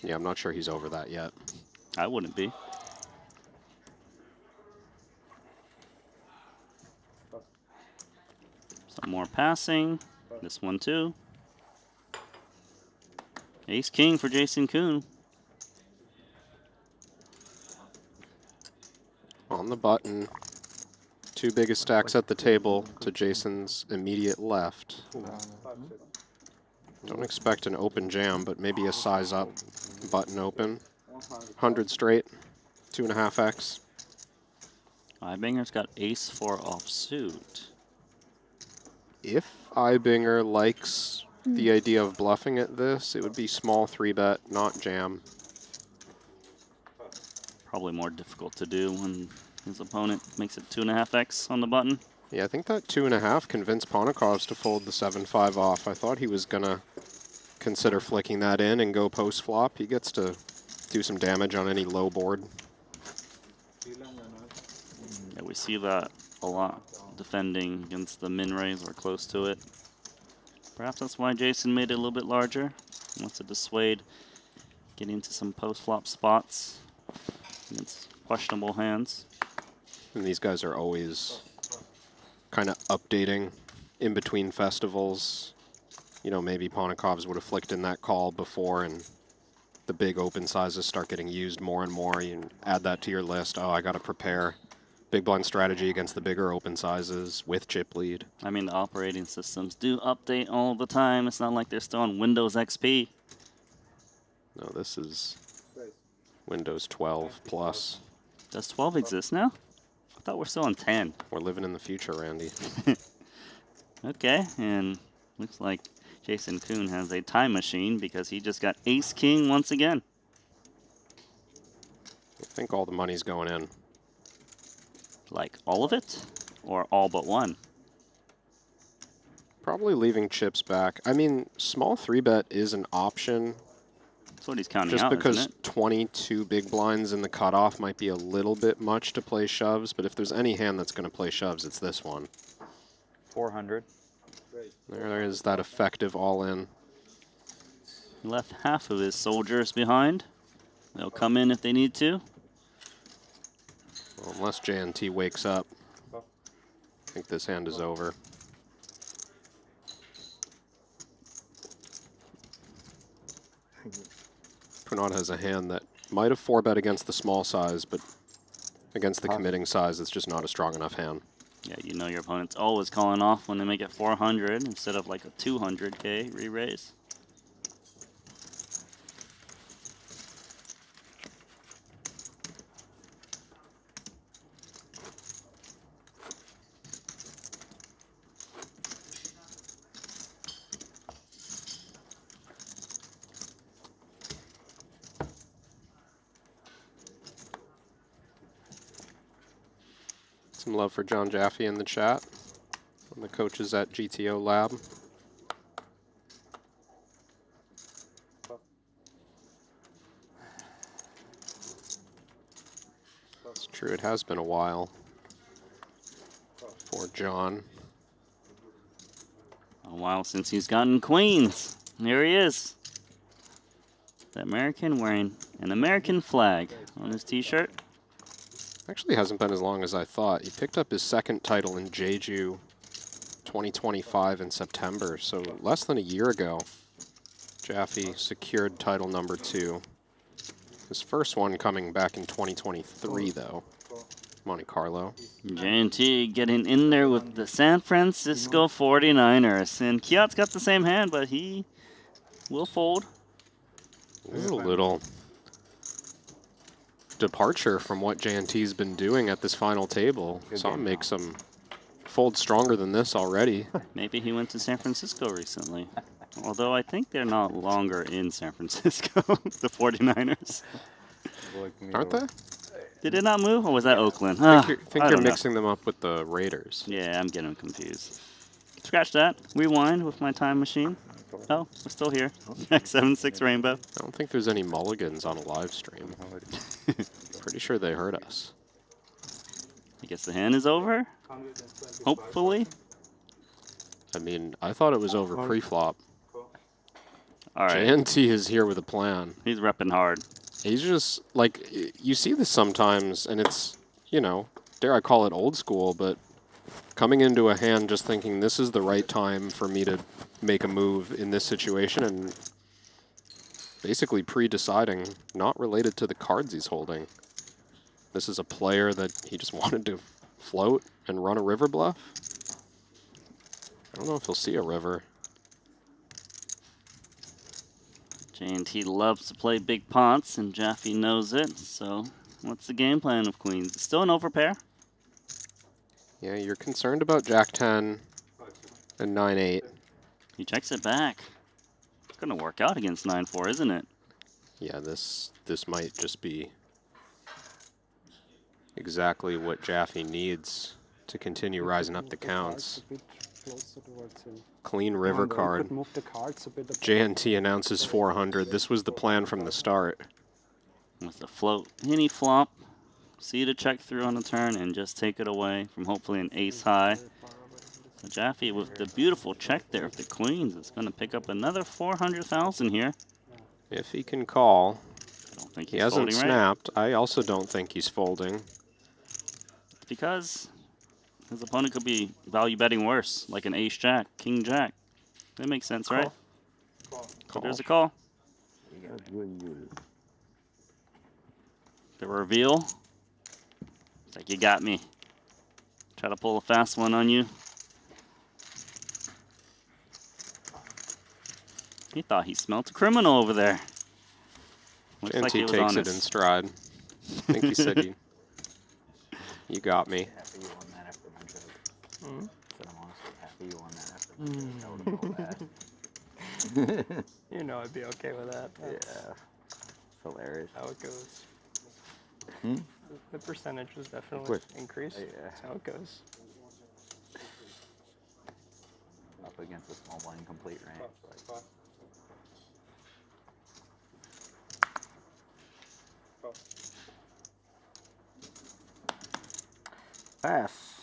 Yeah, I'm not sure he's over that yet. I wouldn't be. Some more passing. This one too. Ace King for Jason Kuhn. On the button. Two biggest stacks at the table to Jason's immediate left. Don't expect an open jam, but maybe a size up button open. 100 straight, 2.5x. Ibinger's got ace-4 offsuit. If Ibinger likes the idea of bluffing at this, it would be small 3-bet, not jam. Probably more difficult to do when his opponent makes it 2.5x on the button. Yeah, I think that 2.5 convinced Ponikovs to fold the 7-5 off. I thought he was going to consider flicking that in and go post-flop. He gets to do some damage on any low board. Yeah, we see that a lot defending against the min-raise or close to it. Perhaps that's why Jason made it a little bit larger. He wants to dissuade getting into some post-flop spots against questionable hands. And these guys are always kind of updating in between festivals. You know, maybe Ponikovs would have flicked in that call before and the big open sizes start getting used more and more. You add that to your list. Oh, I got to prepare big blind strategy against the bigger open sizes with chip lead. I mean, the operating systems do update all the time. It's not like they're still on Windows XP. No, this is Windows 12 plus. Does 12 exist now? I thought we're still on 10. We're living in the future, Randy. Okay, and looks like Jason Kuhn has a time machine because he just got ace-king once again. I think all the money's going in. Like all of it? Or all but one? Probably leaving chips back. I mean, small 3-bet is an option. That's what he's counting Just out, because isn't it? 22 big blinds in the cutoff might be a little bit much to play shoves, but if there's any hand that's going to play shoves, it's this one. 400. There is that effective all-in. He left half of his soldiers behind. They'll come in if they need to. Well, unless JNT wakes up, I think this hand is over. Pernod has a hand that might have 4-bet against the small size, but against the committing size, it's just not a strong enough hand. Yeah, you know your opponent's always calling off when they make it 400 instead of like a 200K re-raise. Some love for John Jaffe in the chat, from the coaches at GTO Lab. It's true, it has been a while for John. A while since he's gotten queens. And here he is. The American wearing an American flag on his t-shirt. Actually hasn't been as long as I thought. He picked up his second title in Jeju 2025 in September, so less than a year ago. Jaffe secured title number 2. His first one coming back in 2023, though. Monte Carlo. JNT getting in there with the San Francisco 49ers. And Kiat's got the same hand, but he will fold. This is a little departure from what JNT's been doing at this final table. Saw him make some folds stronger than this already. Maybe he went to San Francisco recently. Although I think they're not longer in San Francisco, the 49ers. Aren't they? Did it not move, or was that Oakland? I think I you're don't know. mixing them up with the Raiders. Yeah, I'm getting confused. Scratch that. Rewind with my time machine. Oh, we're still here. X76 Rainbow. I don't think there's any mulligans on a live stream. Pretty sure they heard us. I guess the hand is over. Hopefully. I mean, I thought it was over pre-flop. All right. JNT is here with a plan. He's repping hard. He's just, like, you see this sometimes, and it's, you know, dare I call it old school, but coming into a hand just thinking this is the right time for me to make a move in this situation and basically pre-deciding, not related to the cards he's holding. This is a player that he just wanted to float and run a river bluff? I don't know if he'll see a river. J&T loves to play big pots, and Jaffe knows it. So what's the game plan of queens? It's still an overpair. Yeah, you're concerned about Jack 10 and 9-8. He checks it back. It's going to work out against 9-4, isn't it? Yeah, this might just be exactly what Jaffe needs to continue rising up the counts. Clean river card. J&T announces 400. This was the plan from the start. With the float, any flop, see to check through on the turn and just take it away from hopefully an ace high. So Jaffe with the beautiful check there of the queens is going to pick up another 400,000 here. If he can call. I don't think he he's hasn't folding, right? snapped. I also don't think he's folding. It's because his opponent could be value betting worse, like an ace jack, king jack. That makes sense, right? So there's a call. The reveal. It's like, you got me. Try to pull a fast one on you. He thought he smelt a criminal over there. Looks like he was takes honest. it in stride. I think he said, you got me. You know I'd be okay with that. Yeah. Hilarious. How it goes. Hmm? The percentage was definitely course. increased. Yeah. That's how it goes. Up against a small blind complete range. Like. Pass.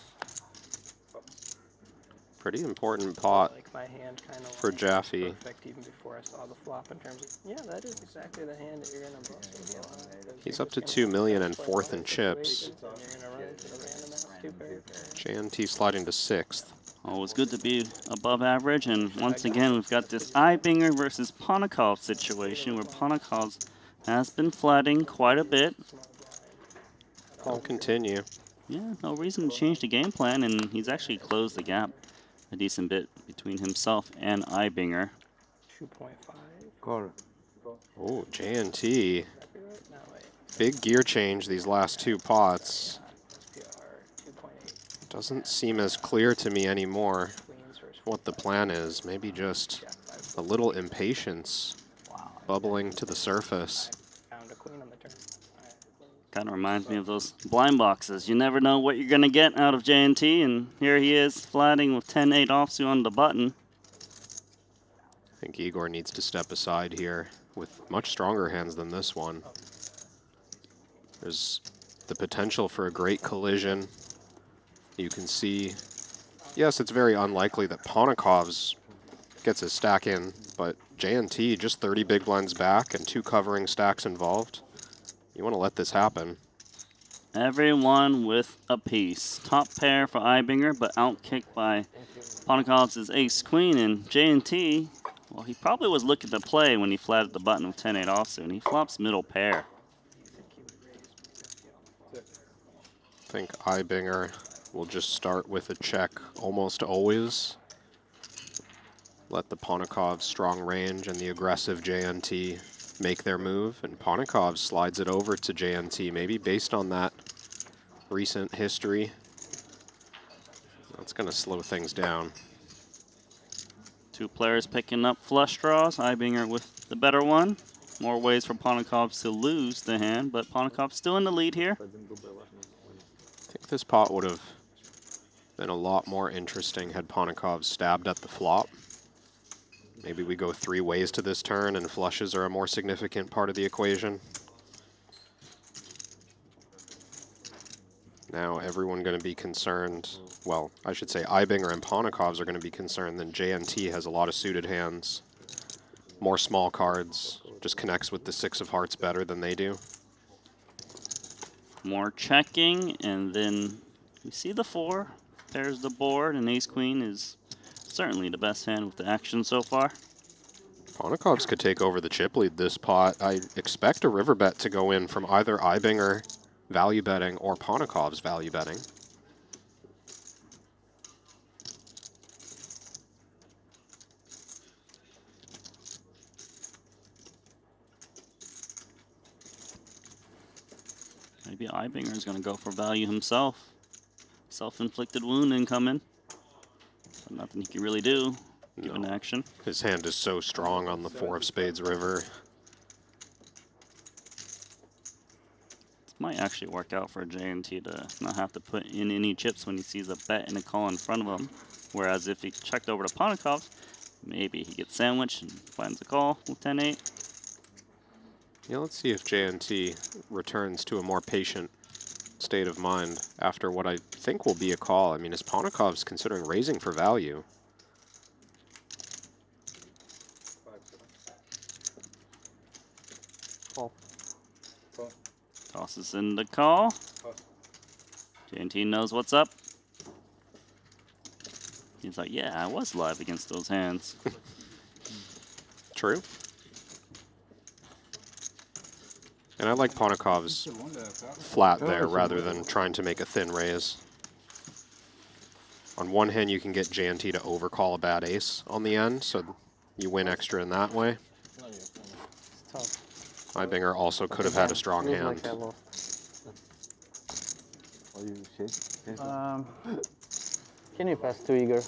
Pretty important pot Like my hand kind of for Jaffe. perfect even before I saw the flop in terms of, yeah, that is exactly the hand that you're going to bust. He's up to 2 million and fourth in chips. You're going to run into the random ass two-pair. J&T sliding to 6th. Always good to be above average, and once again we've got this Ibinger versus Ponakov situation where Ponakov has been flatting quite a bit. I'll continue. Yeah, no reason to change the game plan, and he's actually closed the gap a decent bit between himself and Ibinger. 2.5. Oh, J&T. Big gear change these last two pots. Doesn't seem as clear to me anymore what the plan is. Maybe just a little impatience bubbling to the surface. Found a queen on the turn. Kind of reminds me of those blind boxes. You never know what you're going to get out of J&T, and here he is flatting with 10-8 offsuit on the button. I think Igor needs to step aside here with much stronger hands than this one. There's the potential for a great collision. You can see, yes, it's very unlikely that Ponakov's gets his stack in, but J&T just 30 big blinds back and 2 covering stacks involved. You want to let this happen. Everyone with a piece. Top pair for Ibinger, but outkicked by Ponakov's ace-queen, and J&T, well, he probably was looking to play when he flatted the button with 10-8 offsuit, and he flops middle pair. I think Ibinger will just start with a check almost always. Let the Ponakov strong range and the aggressive J&T make their move, and Ponakov slides it over to J&T, maybe based on that recent history. That's going to slow things down. Two players picking up flush draws. Ibinger with the better one. More ways for Ponakov to lose the hand, but Ponakov still in the lead here. I think this pot would have been a lot more interesting had Ponakov stabbed at the flop. Maybe we go 3 ways to this turn and flushes are a more significant part of the equation. Now everyone going to be concerned, well, I should say Ibinger and Ponakovs are going to be concerned that J&T has a lot of suited hands, more small cards, just connects with the 6 of hearts better than they do. More checking, and then we see the 4. There's the board, and ace-queen is certainly the best hand with the action so far. Ponakovs could take over the chip lead this pot. I expect a river bet to go in from either Ibinger value betting or Ponakov's value betting. Maybe Ibinger is going to go for value himself. Self-inflicted wound incoming. But nothing he can really do, given action. His hand is so strong on the 4 of spades river. This might actually work out for J&T to not have to put in any chips when he sees a bet and a call in front of him. Whereas if he checked over to Ponakov, maybe he gets sandwiched and finds a call with 10-8. Yeah, let's see if J&T returns to a more patient state of mind after what I think will be a call. I mean, is Ponakov's considering raising for value? Tosses in the call. J&T knows what's up. He's like, yeah, I was live against those hands. True. And I like Ponakov's flat there rather than trying to make a thin raise. On one hand, you can get J&T to overcall a bad ace on the end, so you win extra in that way. Ibinger also could have had a strong hand. Can you pass to Igor?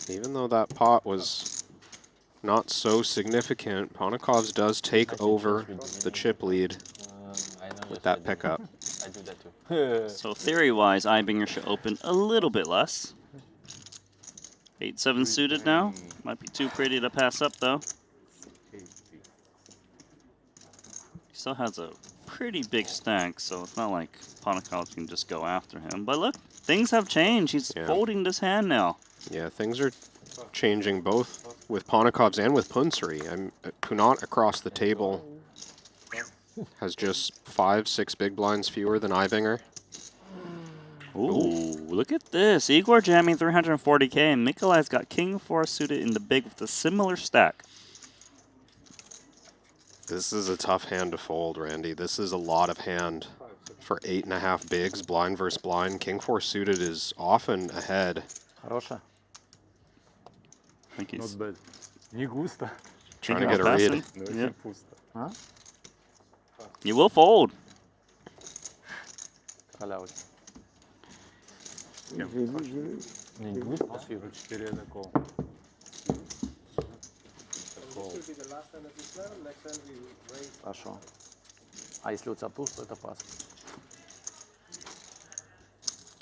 Even though that pot was not so significant, Ponakov's does take over the chip lead with that pickup. I do that too. So theory-wise, Ibinger should open a little bit less. 8-7 suited now. Might be too pretty to pass up, though. He still has a pretty big stack, so it's not like Ponakov can just go after him. But look, things have changed. He's folding this hand now. Yeah, things are changing both with Ponakov's and with Punsri. Punat across the table has just 5-6 big blinds fewer than Ibinger. Ooh, look at this. Igor jamming 340K, and Mikolai's got King 4 suited in the big with a similar stack. This is a tough hand to fold, Randy. This is a lot of hand for 8.5 bigs, blind versus blind. King 4 suited is often ahead. I think he's Not bad. Не густо. Trying to get a read. Yep. Huh? You will fold. Не густо. 4 это call. Хорошо. А если у тебя пусто, это пас.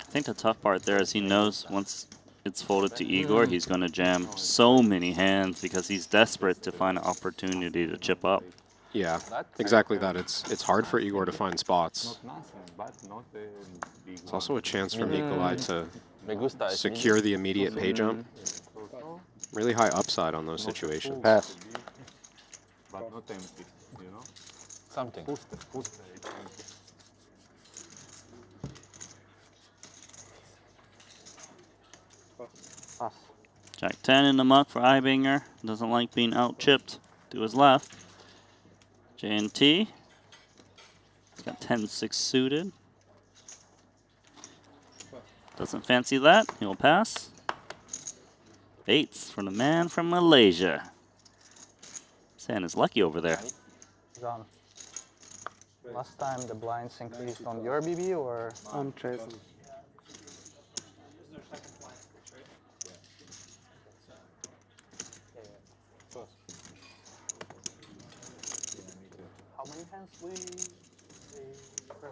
I think the tough part there is he knows once it's folded to Igor, he's going to jam so many hands because he's desperate to find an opportunity to chip up. Yeah, exactly that. It's hard for Igor to find spots. It's also a chance for Nikolai to secure the immediate pay jump. Really high upside on those situations. Pass. But not empty, you know? Something. Jack 10 in the muck for Ibinger. Doesn't like being out chipped to his left. J&T. He's got 10-6 suited. Doesn't fancy that. He'll pass. 8s from the man from Malaysia. San is lucky over there. John, last time the blinds increased on your BB or on Jason? how many hands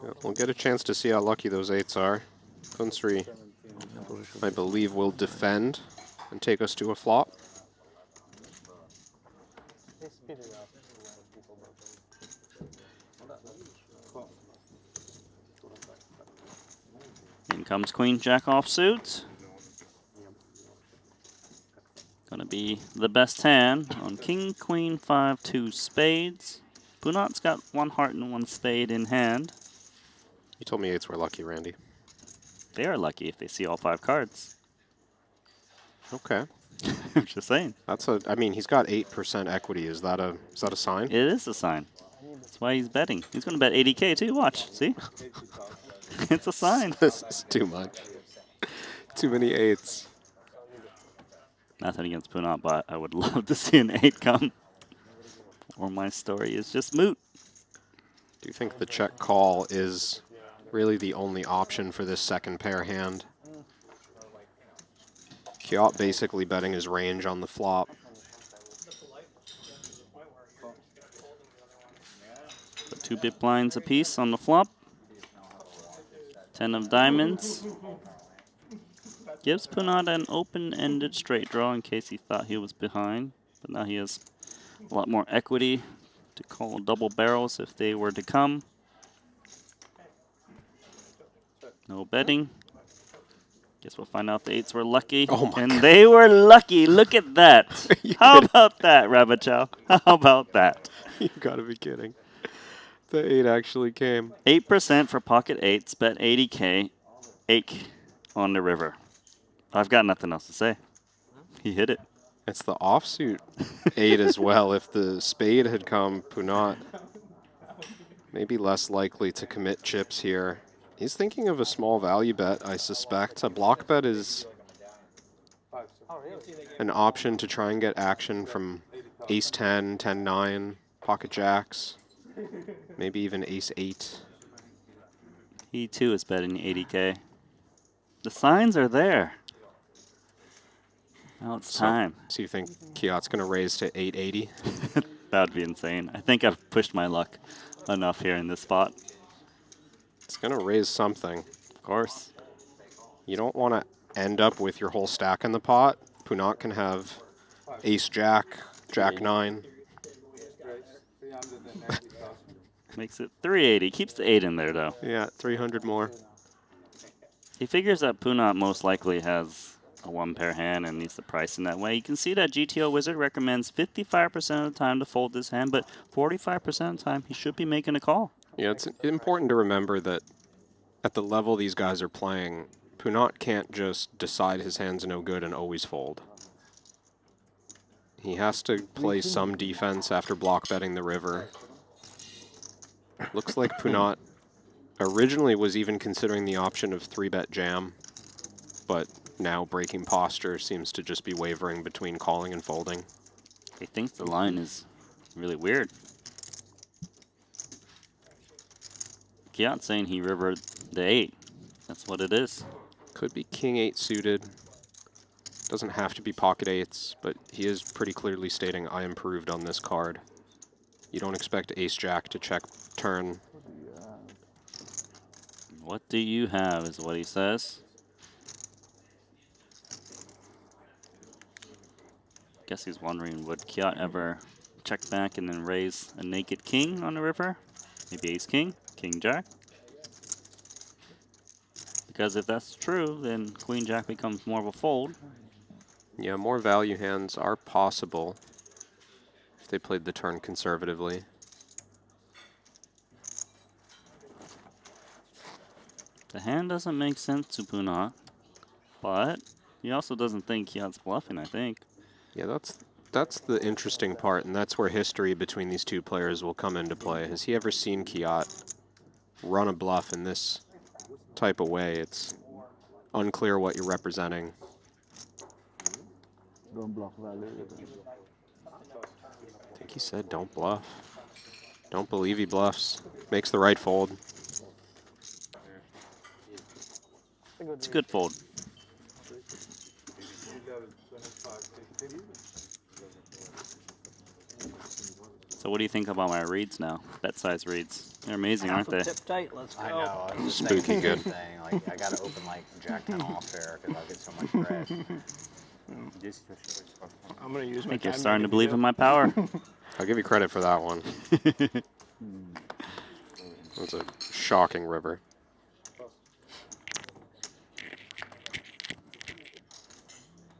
Yeah, we'll get a chance to see how lucky those 8s are. Punsri, I believe, will defend and take us to a flop. They speed it up. In comes Queen Jack offsuit. Gonna be the best hand on King, Queen, 5, 2 spades. Punat's got 1 heart and 1 spade in hand. You told me 8s were lucky, Randy. They are lucky if they see all 5 cards. Okay. I'm just saying. That's a. I mean, he's got 8% equity. Is that a sign? It is a sign. That's why he's betting. He's gonna bet 80K too. Watch. See? It's a sign. This is too much. Too many 8s. Nothing against Punat, but I would love to see an 8 come. or my story is just moot. Do you think the check call is really the only option for this second pair hand? Kiot basically betting his range on the flop. Put 2 big blinds apiece on the flop. 10 of diamonds. Gives Punat an open-ended straight draw in case he thought he was behind. But now he has a lot more equity to call double barrels if they were to come. No betting. Guess we'll find out the 8s were lucky. Oh my and God. They were lucky. Look at that. How about that, Rabbit-chow? How about that? You gotta be kidding. The 8 actually came. 8% for pocket 8s, bet 80K, 8 on the river. I've got nothing else to say. He hit it. It's the offsuit 8 as well. If the spade had come, Punat maybe less likely to commit chips here. He's thinking of a small value bet, I suspect. A block bet is an option to try and get action from ace 10, 10, 9, pocket jacks, maybe even ace 8. He too is betting 80K. The signs are there. Now it's time. So you think Kiot's going to raise to 880? That would be insane. I think I've pushed my luck enough here in this spot. It's going to raise something. Of course. You don't want to end up with your whole stack in the pot. Punat can have ace jack, jack 9. Makes it 380. Keeps the 8 in there, though. Yeah, 300 more. He figures that Punat most likely has a 1-pair hand and needs to price in that way. You can see that GTO Wizard recommends 55% of the time to fold this hand, but 45% of the time he should be making a call. Yeah, it's important to remember that at the level these guys are playing, Punat can't just decide his hand's no good and always fold. He has to play some defense after block betting the river. Looks like Punat originally was even considering the option of 3-bet jam, but now breaking posture seems to just be wavering between calling and folding. He thinks the line is really weird. Kiot's saying he rivered the 8. That's what it is. Could be king 8 suited. Doesn't have to be pocket 8s, but he is pretty clearly stating, I improved on this card. You don't expect ace jack to check turn. What do you have is what he says. Guess he's wondering, would Kiot ever check back and then raise a naked king on the river? Maybe ace king, king jack? Because if that's true, then queen jack becomes more of a fold. Yeah, more value hands are possible if they played the turn conservatively. The hand doesn't make sense to Punat, but he also doesn't think Kiot's bluffing, I think. Yeah, that's the interesting part, and that's where history between these two players will come into play. Has he ever seen Kiot run a bluff in this type of way? It's unclear what you're representing. Don't bluff value. I think he said don't bluff. Don't believe he bluffs. Makes the right fold. It's a good fold. So what do you think about my reads now? Bet size reads. They're amazing, aren't they? Tip tight, let's go. I know. I was just Spooky thinking good. the same thing. Like, I gotta open like Jack 10 off there because I'll get so much bread. I'm gonna use I my think you're time starting to limit believe too. in my power. I'll give you credit for that one. That's a shocking river.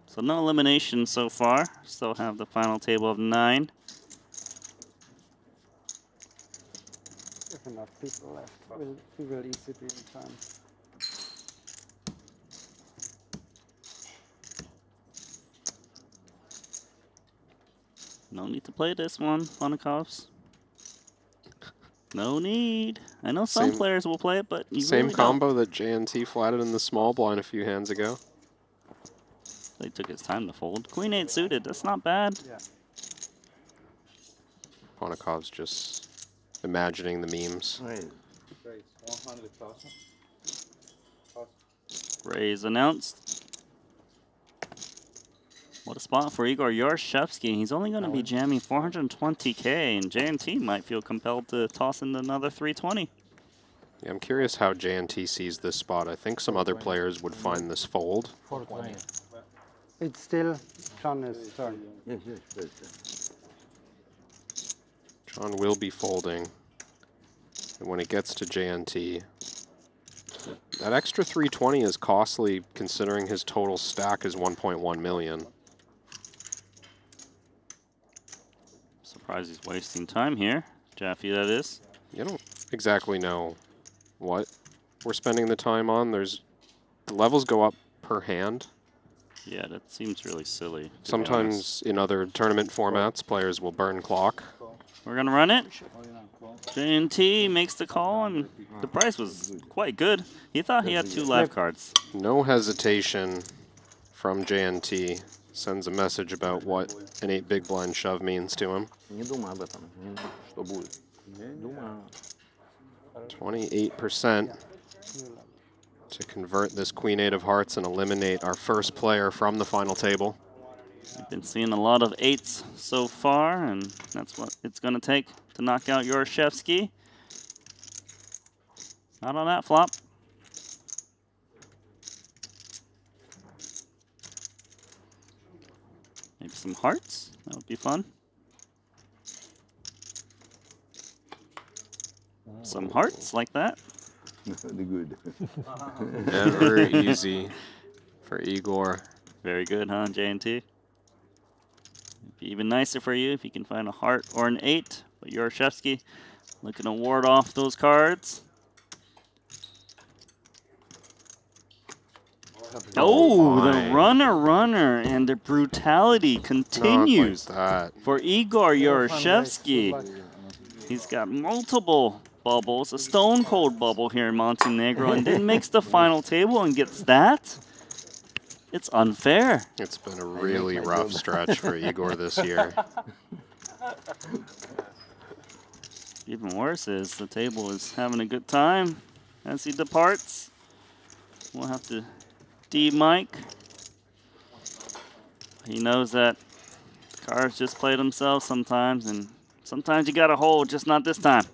So no elimination so far. Still have the final table of 9. If enough people left, we will easily be in time. No need to play this one, Ponikovs. No need. I know some Same- players will play it, but you Same really combo that JNT flatted in the small blind a few hands ago. They took his time to fold. Queen 8 suited, that's not bad. Yeah. Ponikov's just imagining the memes. Raise announced. What a spot for Igor Yarshevsky. He's only going to be jamming 420K, and JNT might feel compelled to toss in another 320. Yeah, I'm curious how JNT sees this spot. I think some other players would find this fold. 420. It's still John's turn. John will be folding. And when it gets to JNT, that extra 320 is costly considering his total stack is 1.1 million. Surprised he's wasting time here. Jaffe, that is. You don't exactly know what we're spending the time on. The levels go up per hand. Yeah, that seems really silly. Sometimes in other tournament formats, players will burn clock. We're going to run it. JNT makes the call, and the price was quite good. He thought he had 2 live cards. No hesitation from JNT. Sends a message about what an 8 big blind shove means to him. 28% to convert this Queen 8 of Hearts and eliminate our first player from the final table. We've been seeing a lot of 8s so far, and that's what it's going to take to knock out Yarshevsky. Not on that flop. Maybe some hearts. That would be fun. Some hearts like that. Good. Never easy for Igor. Very good, huh, JNT? It'd be even nicer for you if you can find a heart or an 8. But Yarshevsky looking to ward off those cards. Oh, the runner, and the brutality continues for Igor Yarshevsky. He's got multiple bubbles, a stone cold bubble here in Montenegro, and then makes the final table and gets that. It's unfair. It's been a really rough stretch for Igor this year. Even worse is the table is having a good time as he departs. We'll have to D-Mike. He knows that cards just play themselves sometimes, and sometimes you gotta hold, just not this time.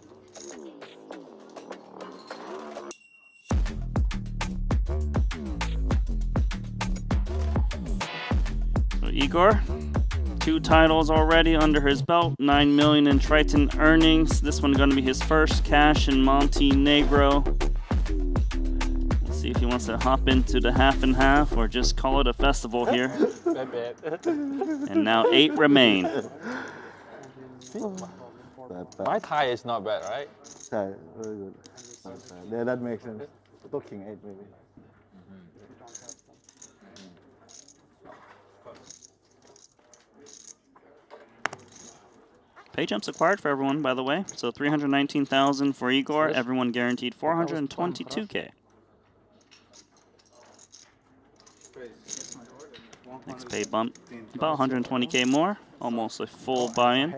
So Igor, 2 titles already under his belt, 9 million in Triton earnings. This one gonna be his first cash in Montenegro. See if he wants to hop into the half and half or just call it a festival here. And now 8 remain. My tie is not bad, right? Very good. Yeah, that makes sense. Looking 8 maybe. Pay jumps acquired for everyone, by the way. So 319,000 for Igor. Everyone guaranteed 422K. Next pay bump, about 120K more, almost a full buy-in.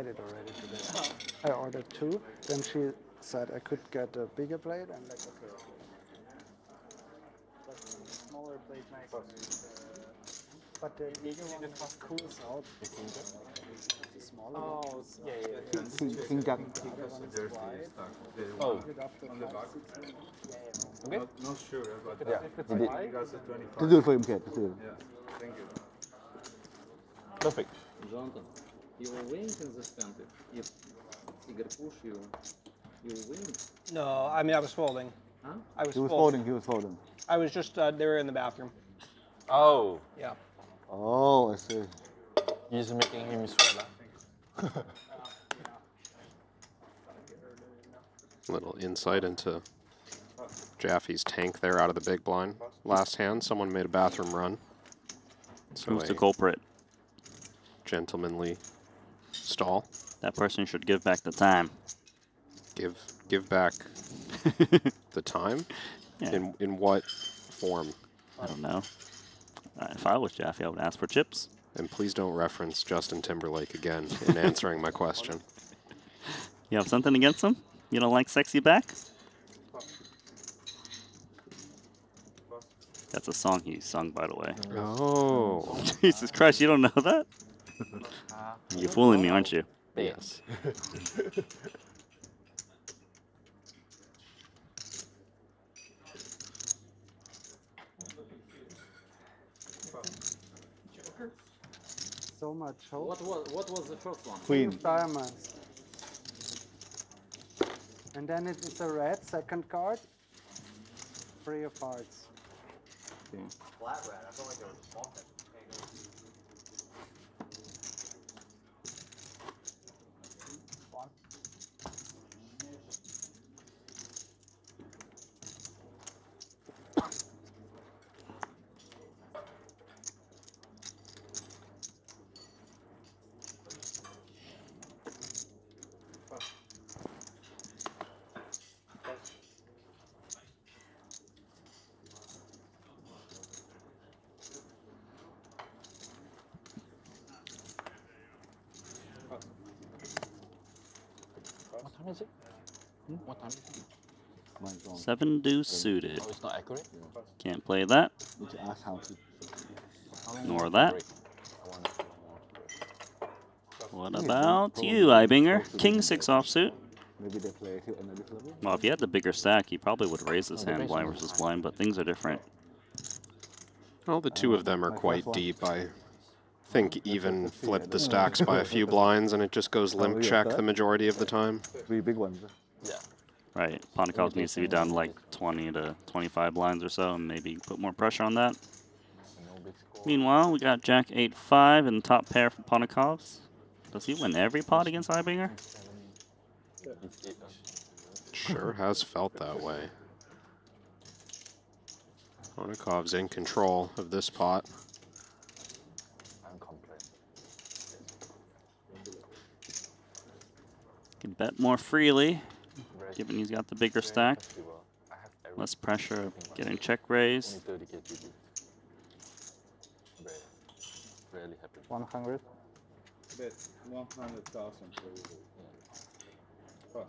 I ordered 2, then she said I could get a bigger blade, and like, okay. But smaller blade nice. But the bigger one cools out. The smaller one. Oh, on the back. Okay. Not sure, but yeah, if it's high, you guys are 25. To do it for him, Kat. Yeah, thank you. Perfect. Jonathan, you will win consistently. If Igor push you, you will win. No, I mean I was folding. Huh? I was He was folding. folding. He was folding. I was just they were in the bathroom. Oh. Yeah. Oh, I see. He's making him sweat. Little insight into Jaffe's tank there out of the big blind. Last hand, someone made a bathroom run. So Who's the culprit? Gentlemanly stall. That person should give back the time. Give back the time? Yeah. In what form? I don't know. If I was Jaffe, I would ask for chips. And please don't reference Justin Timberlake again in answering my question. You have something against him? You don't like sexy back? That's a song he sung, by the way. Oh. Jesus Christ, you don't know that? You're fooling me, aren't you? Yes. So much hope. What was the first one? Queen of diamonds. And then it is a red second card. 3 of hearts. Flat red. I felt like there was a pocket. What time is it? What time is it? 7 deuce suited. Oh, it's not accurate? Can't play that. Nor that. What about you, Ibinger? King 6 offsuit. Maybe they play another level. Well, if he had the bigger stack, he probably would raise his hand blind versus blind, but things are different. Well, the two of them are quite deep. I think even flip the stacks by a few blinds and it just goes limp check the majority of the time. 3 big ones. Yeah. Right. Pontikov needs to be down like 20 to 25 blinds or so, and maybe put more pressure on that. Meanwhile, we got Jack 8-5 and top pair for Ponikovs. Does he win every pot against Ibinger? Sure has felt that way. Ponikov's in control of this pot. Can bet more freely, given he's got the bigger stack. Less pressure of getting check raised. 100. Bet 100,000 plus.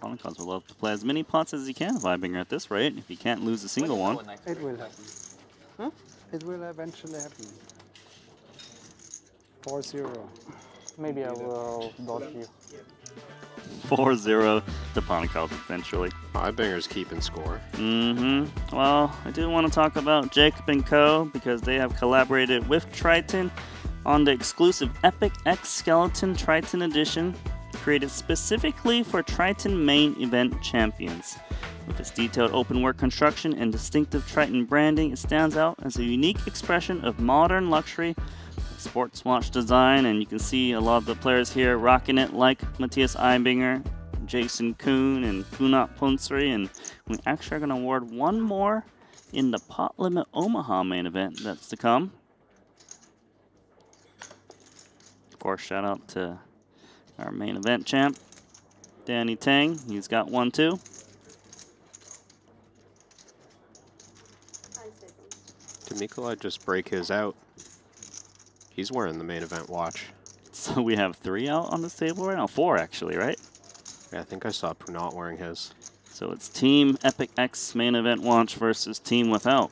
Ponikovs would love to play as many pots as he can of Ibinger at this rate, if he can't lose a single one. It will happen. Huh? It will eventually happen. 4-0. Maybe I will dodge you. 4-0 to Ponikovs eventually. Ibinger's keeping score. Well, I do want to talk about Jacob & Co. because they have collaborated with Triton on the exclusive Epic X Skeleton Triton Edition, created specifically for Triton main event champions. With its detailed open-work construction and distinctive Triton branding, it stands out as a unique expression of modern luxury sports watch design, and you can see a lot of the players here rocking it like Matthias Ibinger, Jason Kuhn, and Kunat Punsri, and we actually are going to award one more in the Pot Limit Omaha main event that's to come. Of course, shout out to our main event champ, Danny Tang. He's got one too. Did Nikolai just break his out? He's wearing the main event watch. So we have 3 out on this table right now? 4 actually, right? Yeah, I think I saw Punat wearing his. So it's Team Epic X main event watch versus Team Without.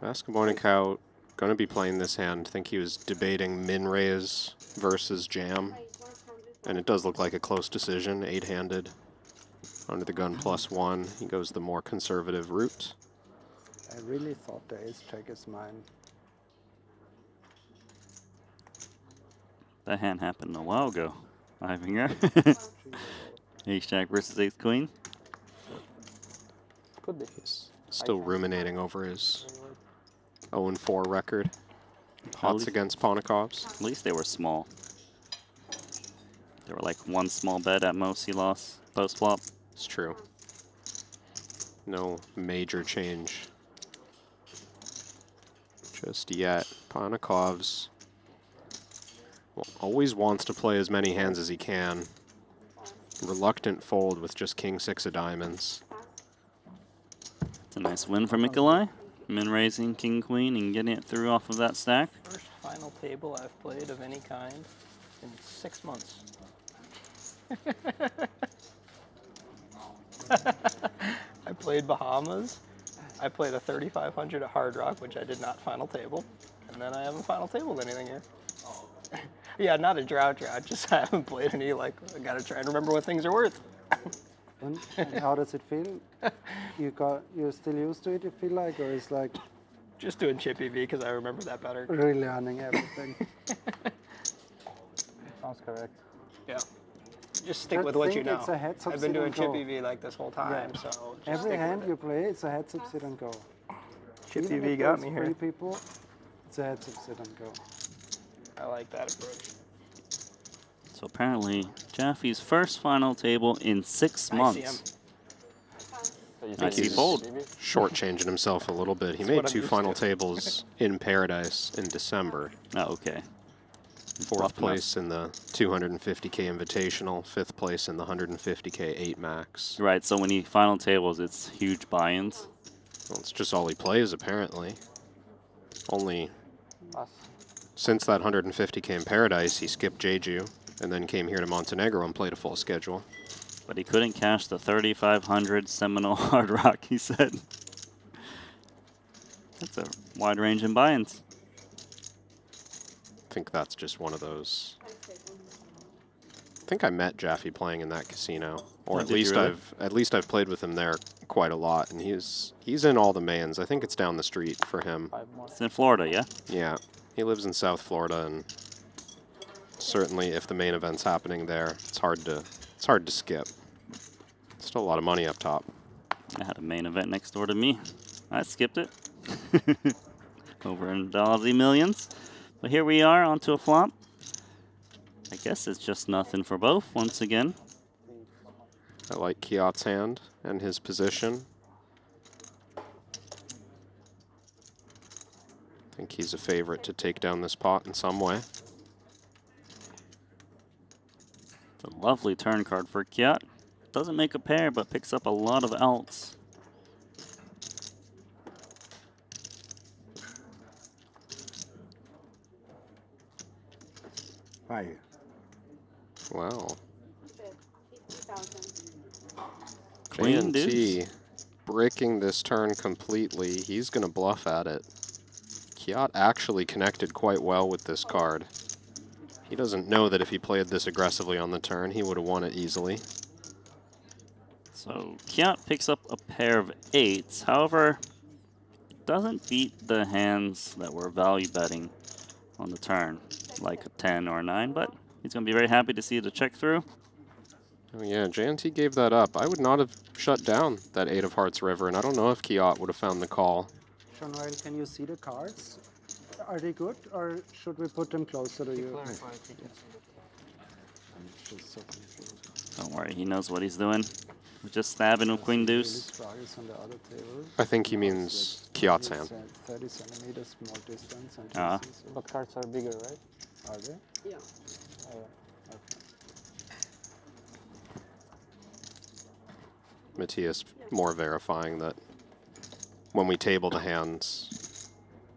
Basketball going to be playing this hand. I think he was debating min raise versus jam. And it does look like a close decision, 8-handed. Under the gun +1. He goes the more conservative route. I really thought the ace check is mine. That hand happened a while ago. Ibinger. Ace Jack versus Ace Queen. Could be. He's still ruminating over his 0-4 record. Pots against Ponikovs. At least they were small. They were like one small bet at most he lost post flop. It's true. No major change just yet. Ponikovs always wants to play as many hands as he can. Reluctant fold with just king 6 of diamonds. It's a nice win for Nikolai. Min raising king queen and getting it through off of that stack. final table I've played of any kind in 6 months. I played Bahamas. I played a 3,500 at Hard Rock, which I did not final table. And then I haven't final tabled anything here. Yeah, not a drought, just I haven't played any, like, I gotta try and remember what things are worth. And how does it feel? You're still used to it, you feel like, or it's like... Just doing chippy V because I remember that better. Relearning everything. Sounds correct. Yeah. Just stick with what you know. It's a heads up, I've been doing sit and chippy go. V like this whole time, so just every stick hand with you play, it's a heads up, sit and go. Chippy Even V if got there's me here. 3 people, it's a heads up, sit and go. I like that approach. So apparently, Jaffe's first final table in 6 months. I see fold. Shortchanging himself a little bit. He That's made what I'm 2 used final to. tables in Paradise in December. Oh, okay. 4th place in the 250K Invitational, 5th place in the 150K 8 Max. Right, so when he final tables, it's huge buy-ins. Well, it's just all he plays, apparently. Only since that 150K in Paradise, he skipped Jeju, and then came here to Montenegro and played a full schedule. But he couldn't cash the 3,500 Seminole Hard Rock, he said. That's a wide range in buy-ins. I think that's just one of those. I think I met Jaffe playing in that casino, or Oh, at did you least really? I've played with him there quite a lot, and he's in all the mains. I think it's down the street for him. It's in Florida, yeah? Yeah, he lives in South Florida, and certainly if the main event's happening there, it's hard to skip. Still a lot of money up top. I had a main event next door to me. I skipped it. Over in Aussie millions. But here we are, onto a flop. I guess it's just nothing for both, once again. I like Kiat's hand and his position. I think he's a favorite to take down this pot in some way. It's a lovely turn card for Kiat. Doesn't make a pair, but picks up a lot of outs. Hi. Wow. Queen JNT breaking this turn completely. He's going to bluff at it. Kiat actually connected quite well with this card. He doesn't know that if he played this aggressively on the turn, he would have won it easily. So Kiat picks up a pair of 8s. However, doesn't beat the hands that were value betting on the turn, like a 10 or a 9, but he's going to be very happy to see the check through. Oh yeah, JNT gave that up. I would not have shut down that 8 of Hearts river, and I don't know if Kiat would have found the call. Jean-Noel, can you see the cards? Are they good, or should we put them closer to you? Don't worry, he knows what he's doing. We're just stabbing with Queen Deuce. I think he means Kiat's hand. 30 centimeters more distance. And Ah. But cards are bigger, right? Are they? Yeah. Matthias more verifying that when we table the hands,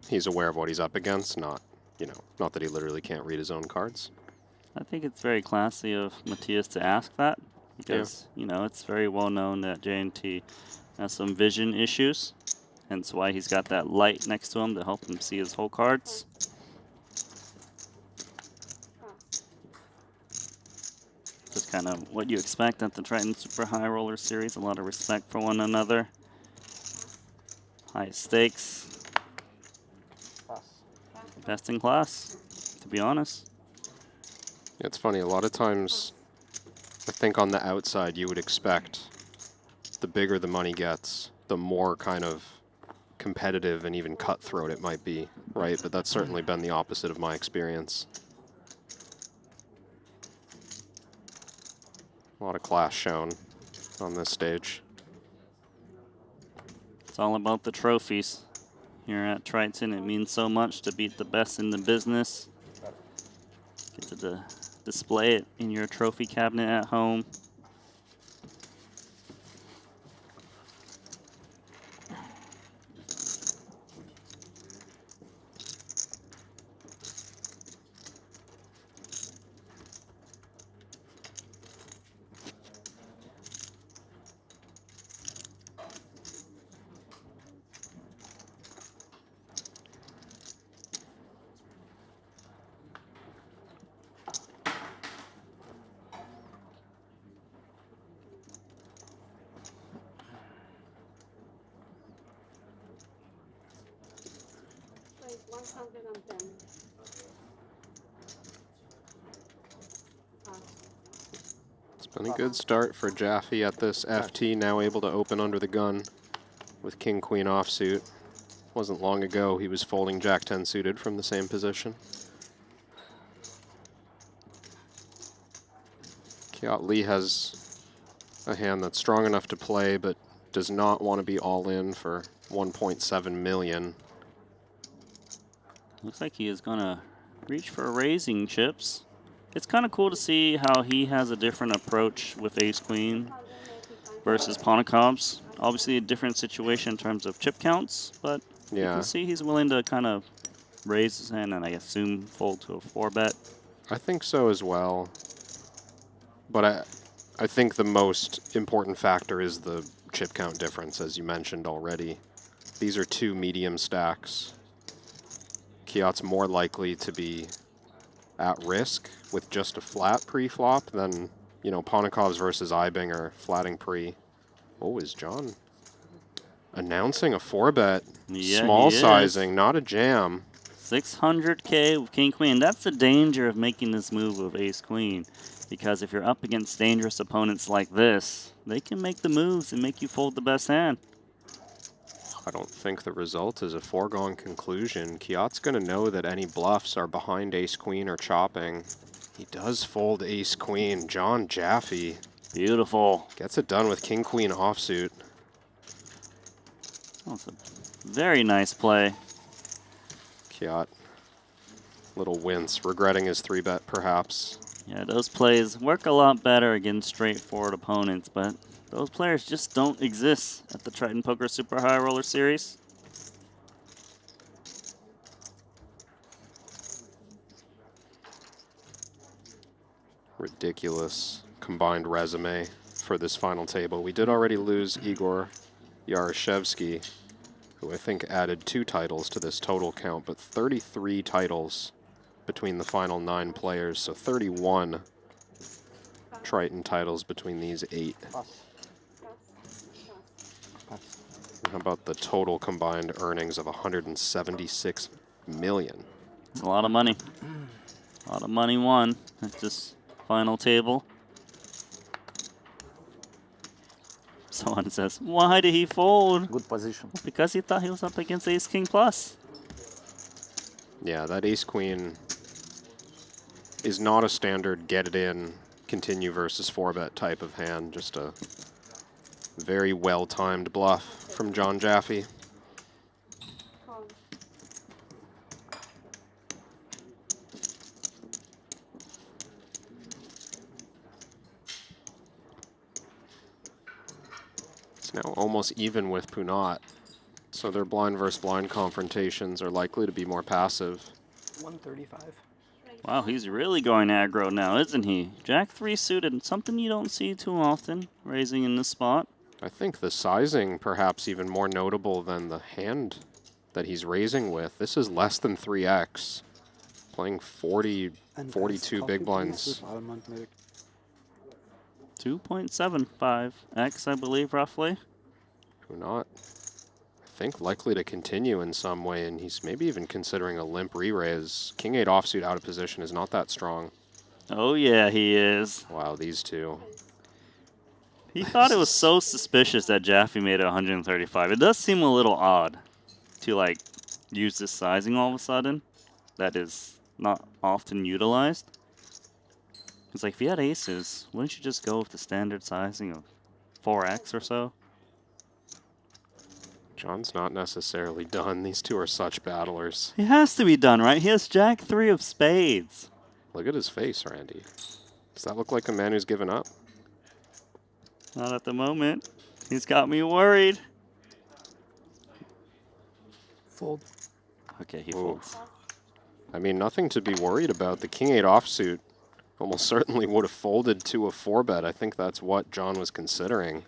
he's aware of what he's up against, not that he literally can't read his own cards. I think it's very classy of Matthias to ask that, because, it's very well known that JNT has some vision issues, hence why he's got that light next to him to help him see his whole cards. Just kind of what you expect at the Triton Super High Roller Series, a lot of respect for one another. High stakes. Best in class, to be honest. It's funny, a lot of times, I think on the outside you would expect the bigger the money gets, the more kind of competitive and even cutthroat it might be, right? But that's certainly been the opposite of my experience. A lot of class shown on this stage. It's all about the trophies. Here at Triton, it means so much to beat the best in the business. Get to display it in your trophy cabinet at home. 110. It's been a good start for Jaffe at this FT, now able to open under the gun with King-Queen offsuit. Wasn't long ago he was folding Jack-10 suited from the same position. Kiat Lee has a hand that's strong enough to play, but does not want to be all in for 1.7 million. Looks like he is gonna reach for raising chips. It's kind of cool to see how he has a different approach with ace-queen versus Ponakobs. Obviously a different situation in terms of chip counts, but you can see he's willing to kind of raise his hand and I assume fold to a 4-bet. I think so as well. But I think the most important factor is the chip count difference, as you mentioned already. These are two medium stacks. Kiat's more likely to be at risk with just a flat pre-flop than, you know, Ponakovs versus Ibinger flatting pre. Oh, is John announcing a 4-bet? Yeah, small he sizing, is. not a jam. 600K with King-Queen. That's the danger of making this move with ace-queen. Because if you're up against dangerous opponents like this, they can make the moves and make you fold the best hand. I don't think the result is a foregone conclusion. Kiat's going to know that any bluffs are behind ace-queen or chopping. He does fold ace-queen. John Jaffe. Beautiful. Gets it done with king-queen offsuit. That's a very nice play. Kiat, little wince, regretting his 3-bet perhaps. Yeah, those plays work a lot better against straightforward opponents, but those players just don't exist at the Triton Poker Super High Roller Series. Ridiculous combined resume for this final table. We did already lose Igor Yaroshevsky, who I think added 2 titles to this total count, but 33 titles between the final 9 players, so 31 Triton titles between these 8. How about the total combined earnings of 176 million? A lot of money. A lot of money won at this final table. Someone says, why did he fold? Good position. Because he thought he was up against ace-king plus. Yeah, that ace-queen is not a standard get it in, continue versus 4-bet type of hand. Just a very well-timed bluff from John Jaffe. It's now almost even with Punat, so their blind versus blind confrontations are likely to be more passive. 135. Wow, he's really going aggro now, isn't he? Jack 3 suited, something you don't see too often, raising in this spot. I think the sizing perhaps even more notable than the hand that he's raising with. This is less than 3x, playing 42 big blinds. 2.75x, I believe, roughly. Not, I think, likely to continue in some way, and he's maybe even considering a limp re-raise. King 8 offsuit out of position is not that strong. Oh yeah, he is. Wow, these two. He thought it was so suspicious that Jaffe made it 135. It does seem a little odd to like use this sizing all of a sudden. That is not often utilized. It's like if you had aces, wouldn't you just go with the standard sizing of 4x or so? John's not necessarily done. These two are such battlers. He has to be done, right? He has Jack 3 of spades. Look at his face, Randy. Does that look like a man who's given up? Not at the moment. He's got me worried. Fold. Okay, he folds. I mean, nothing to be worried about. The King 8 offsuit almost certainly would have folded to a 4-bet. I think that's what John was considering.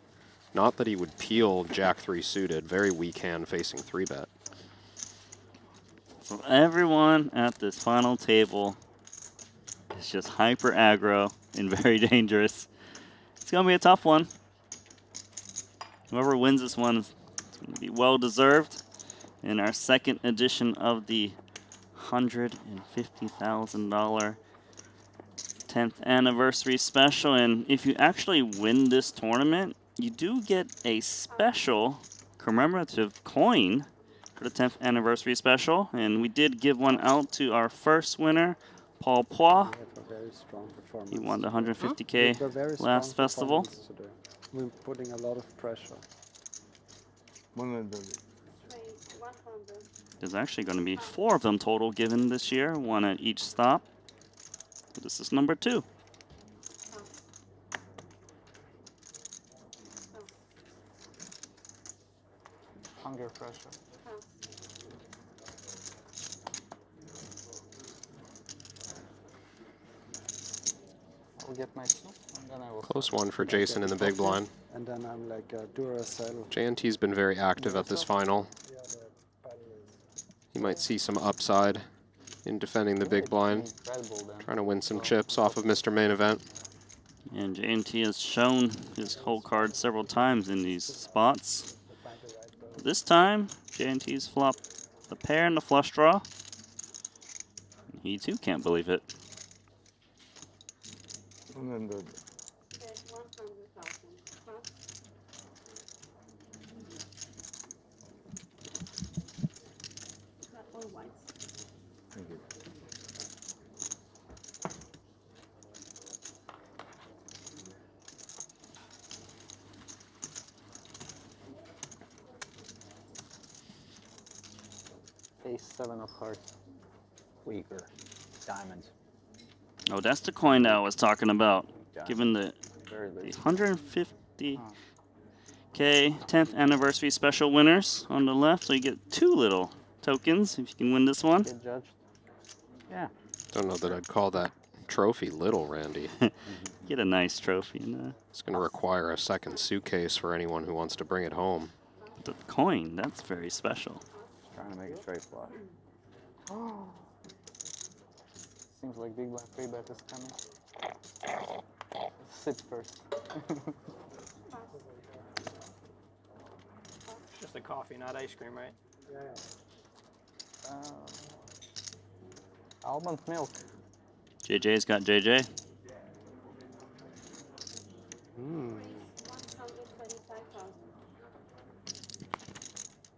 Not that he would peel Jack 3 suited. Very weak hand facing 3-bet. So everyone at this final table is just hyper aggro and very dangerous. It's going to be a tough one. Whoever wins this one is going to be well deserved. In our second edition of the $150,000 10th anniversary special. And if you actually win this tournament, you do get a special commemorative coin for the 10th anniversary special. And we did give one out to our first winner, Paul Poix. He won the 150K last festival. We're putting a lot of pressure. There's actually going to be 4 of them total given this year, 1 at each stop. This is number 2. Hunger pressure. I'll get my 2, and then I will. Close one for Jason in the big blind. And then I'm like a Duracell. JNT's been very active at this final. He might see some upside in defending the big blind, trying to win some chips off of Mr. Main Event. And JNT has shown his whole card several times in these spots. This time, JNT's flopped the pair and the flush draw. He too can't believe it. Ace 7 of hearts. Weaker. Diamonds. Oh, that's the coin that I was talking about. Given the 150K 10th anniversary special winners on the left, so you get 2 little tokens if you can win this one. Get judged. Yeah. Don't know that I'd call that trophy little, Randy. Get a nice trophy. It's going to require a second suitcase for anyone who wants to bring it home. The coin, that's very special. Trying to make a straight flush. Seems like big blind free bet is coming. Sit first. Just a coffee, not ice cream, right? Almond milk. JJ's got JJ.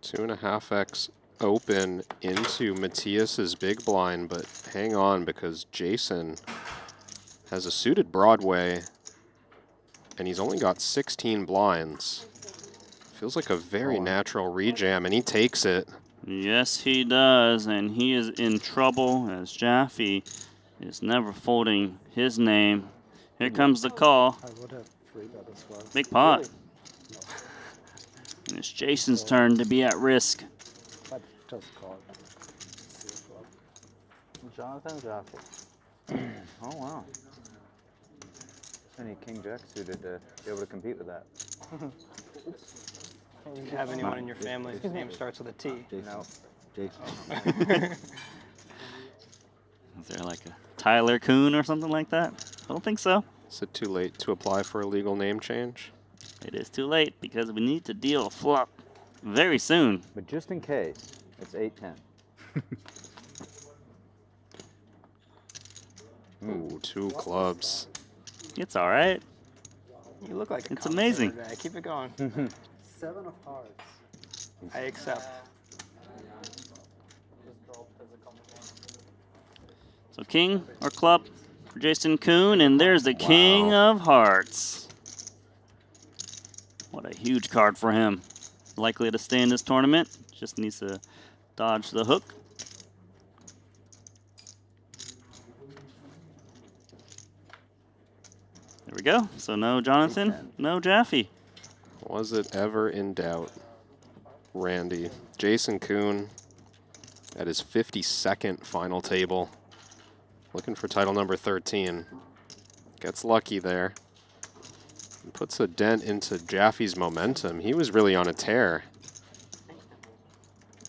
2.5x open into Matthias's big blind, but hang on because Jason has a suited Broadway and he's only got 16 blinds. Feels like a very natural rejam, and he takes it. Yes, he does, and he is in trouble as Jaffe is never folding his name. Here comes the call. I would have 3 bet as well. Big pot. And it's Jason's turn to be at risk. But just call. Jonathan Jaffe. Oh, wow. I need King Jack suited to be able to compete with that. Do you have anyone in your family whose name starts with a T? Jason. No. Jason. Is there like a Tyler Kuhn or something like that? I don't think so. Is it too late to apply for a legal name change? It is too late because we need to deal a flop very soon. But just in case, it's 8-10. Ooh, 2 clubs. It's all right. You look like a It's amazing. guy. Keep it going. 7 of hearts. I accept. So king or club for Jason Kuhn, and there's the king of hearts. What a huge card for him. Likely to stay in this tournament. Just needs to dodge the hook. There we go. So no Jonathan, no Jaffe. Was it ever in doubt? Randy. Jason Kuhn at his 52nd final table. Looking for title number 13. Gets lucky there. Puts a dent into Jaffe's momentum. He was really on a tear.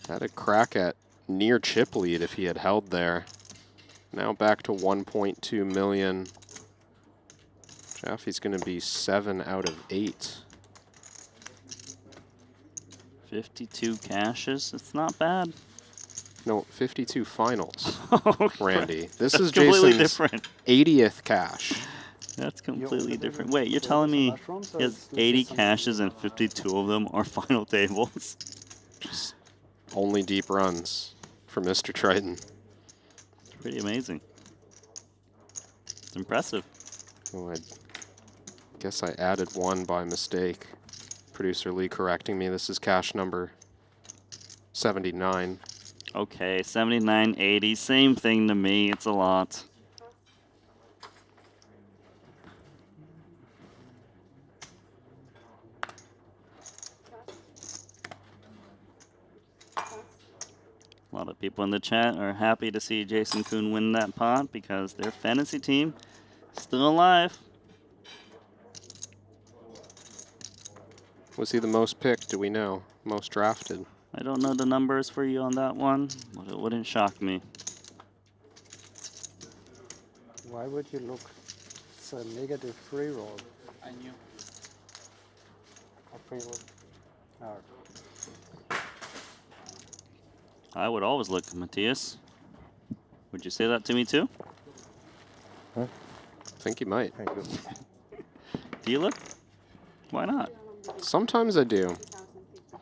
Had a crack at near chip lead if he had held there. Now back to 1.2 million. Jaffe's going to be 7 out of 8. 52 cashes. It's not bad. No, 52 finals. Oh, Randy, this That's is completely Jason's different. 80th cash. That's completely different. Wait, you're telling me he has 80 cashes and 52 of them are final tables? Just only deep runs for Mr. Triton. It's pretty amazing. It's impressive. Oh, I guess I added one by mistake. Producer Lee correcting me. This is cash number 79. Okay, 79, 80, same thing to me. It's a lot. A lot of people in the chat are happy to see Jason Kuhn win that pot because their fantasy team is still alive. Was he the most picked? Do we know? Most drafted? I don't know the numbers for you on that one, but it wouldn't shock me. Why would you look? It's a negative free roll. I knew. A free roll. Oh. I would always look, Matthias. Would you say that to me too? Huh? I think you might. Thank you. Do you look? Why not? Sometimes I do.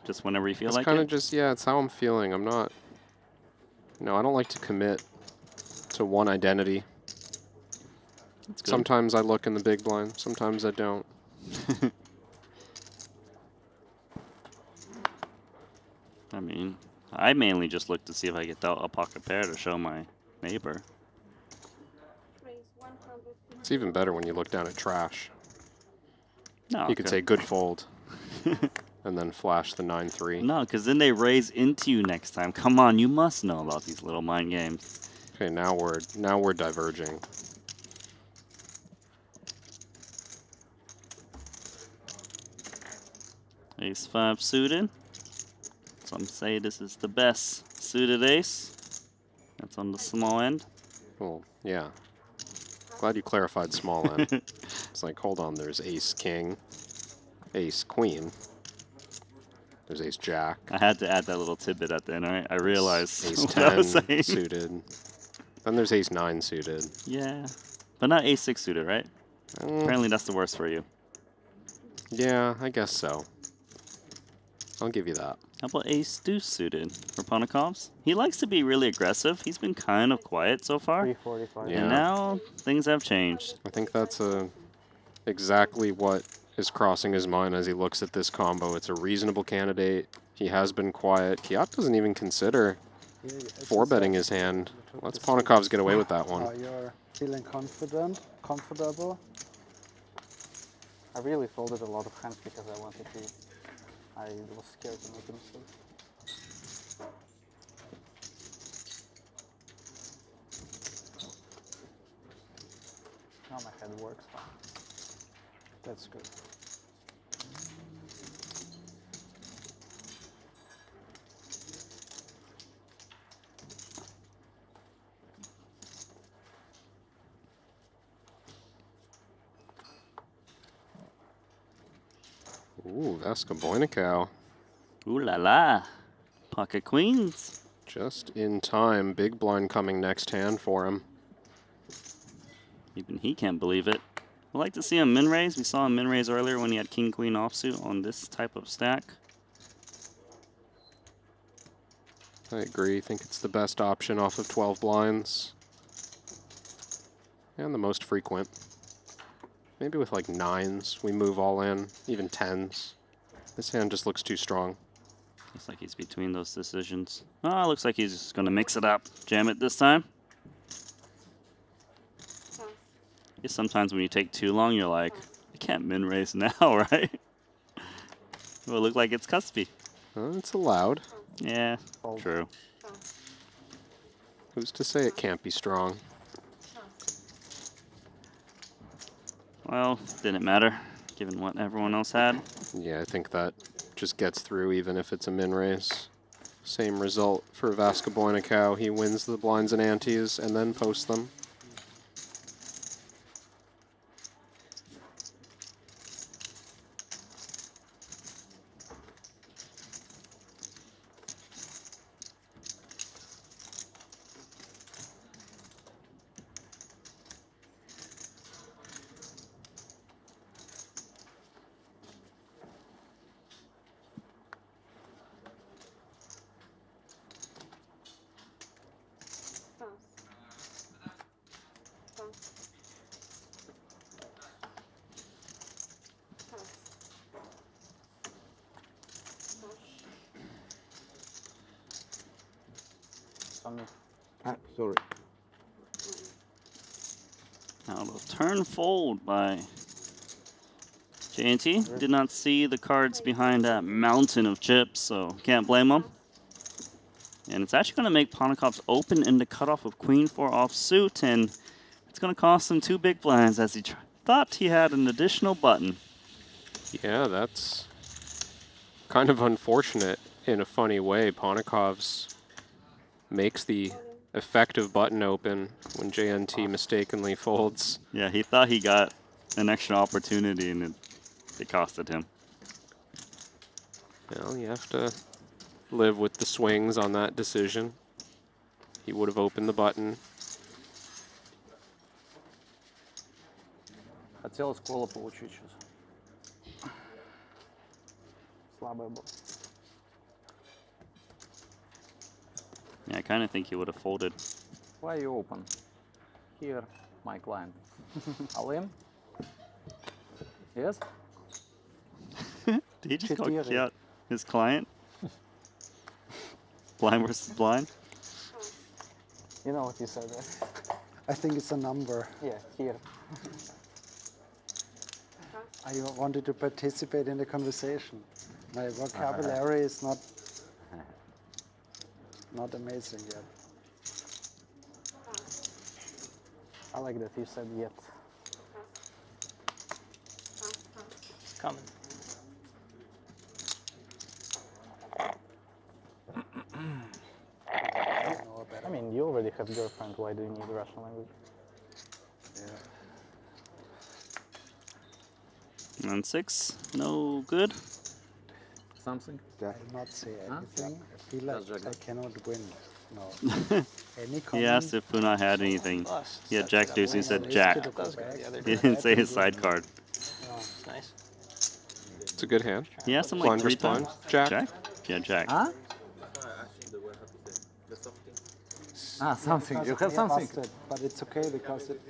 Just whenever you feel It's like kind it? of just, yeah, it's how I'm feeling. I'm not, I don't like to commit to one identity. That's good. Sometimes I look in the big blind, sometimes I don't. I mean, I mainly just look to see if I get dealt a pocket pair to show my neighbor. It's even better when you look down at trash. No, You could say good fold, and then flash the 9-3. No, because then they raise into you next time. Come on, you must know about these little mind games. Okay, now we're diverging. Ace 5 suited. Some say this is the best suited ace. That's on the small end. Well, yeah. Glad you clarified small end. It's like, hold on, there's ace king, ace queen. There's ace jack. I had to add that little tidbit at the end, right? I realized Ace what I was 10 saying. suited. Then there's ace 9 suited. Yeah, but not ace 6 suited, right? Apparently that's the worst for you. Yeah, I guess so. I'll give you that. How about ace deuce suited for Ponikovs? He likes to be really aggressive. He's been kind of quiet so far. 345. Yeah. And now things have changed. I think that's exactly what is crossing his mind as he looks at this combo. It's a reasonable candidate. He has been quiet. Kiat doesn't even consider four-betting his hand. Let's Ponikovs get away with that one. You're feeling comfortable? I really folded a lot of hands because I wanted to. I was scared to make a mistake. Now my head works fine. That's good. Ooh, Vasca Boinicau. Ooh la la. Pocket queens. Just in time. Big blind coming next hand for him. Even he can't believe it. I'd like to see him min raise. We saw him min raise earlier when he had king queen offsuit on this type of stack. I agree. I think it's the best option off of 12 blinds. And the most frequent. Maybe with like 9s, we move all in, even 10s. This hand just looks too strong. Looks like he's between those decisions. Oh, looks like he's just going to mix it up. Jam it this time. I guess sometimes when you take too long, you're like, I can't min raise now, right? It will look like it's cuspy. It's allowed. Yeah, true. Who's to say it can't be strong? Well, didn't matter, given what everyone else had. Yeah, I think that just gets through even if it's a min raise. Same result for Vasca Boinicau. He wins the blinds and antes and then posts them. on me. Sorry. Now the turn fold by J&T. Did not see the cards behind that mountain of chips, so can't blame him. And it's actually going to make Ponikov's open in the cutoff of Queen 4 offsuit, and it's going to cost him 2 big blinds as he thought he had an additional button. Yeah, that's kind of unfortunate in a funny way. Ponikov's makes the effective button open when JNT mistakenly folds. Yeah, he thought he got an extra opportunity, and it costed him. Well, you have to live with the swings on that decision. He would have opened the button. Хотелось кола получить сейчас. Слабая была. Yeah, I kind of think he would have folded. Why you open? Here, my client. All in? Yes? Did he just call Kiat his client? Blind versus blind? You know what you said, right? I think it's a number. Yeah, here. I wanted to participate in the conversation. My vocabulary is not amazing yet. I like that you said yet. It's coming. I mean, you already have girlfriend. Why do you need Russian language? Yeah. And 6, no good. Something? I will not say anything. I feel like I cannot win. No. Any comment? He asked if Puna had anything. He had Jack Deuce, he said Jack. He didn't say his side card. Oh, it's nice. It's a good hand. He asked him like 3 times. Jack? Jack? Yeah, Jack. Huh? Something. You have something. Busted, but it's okay because it.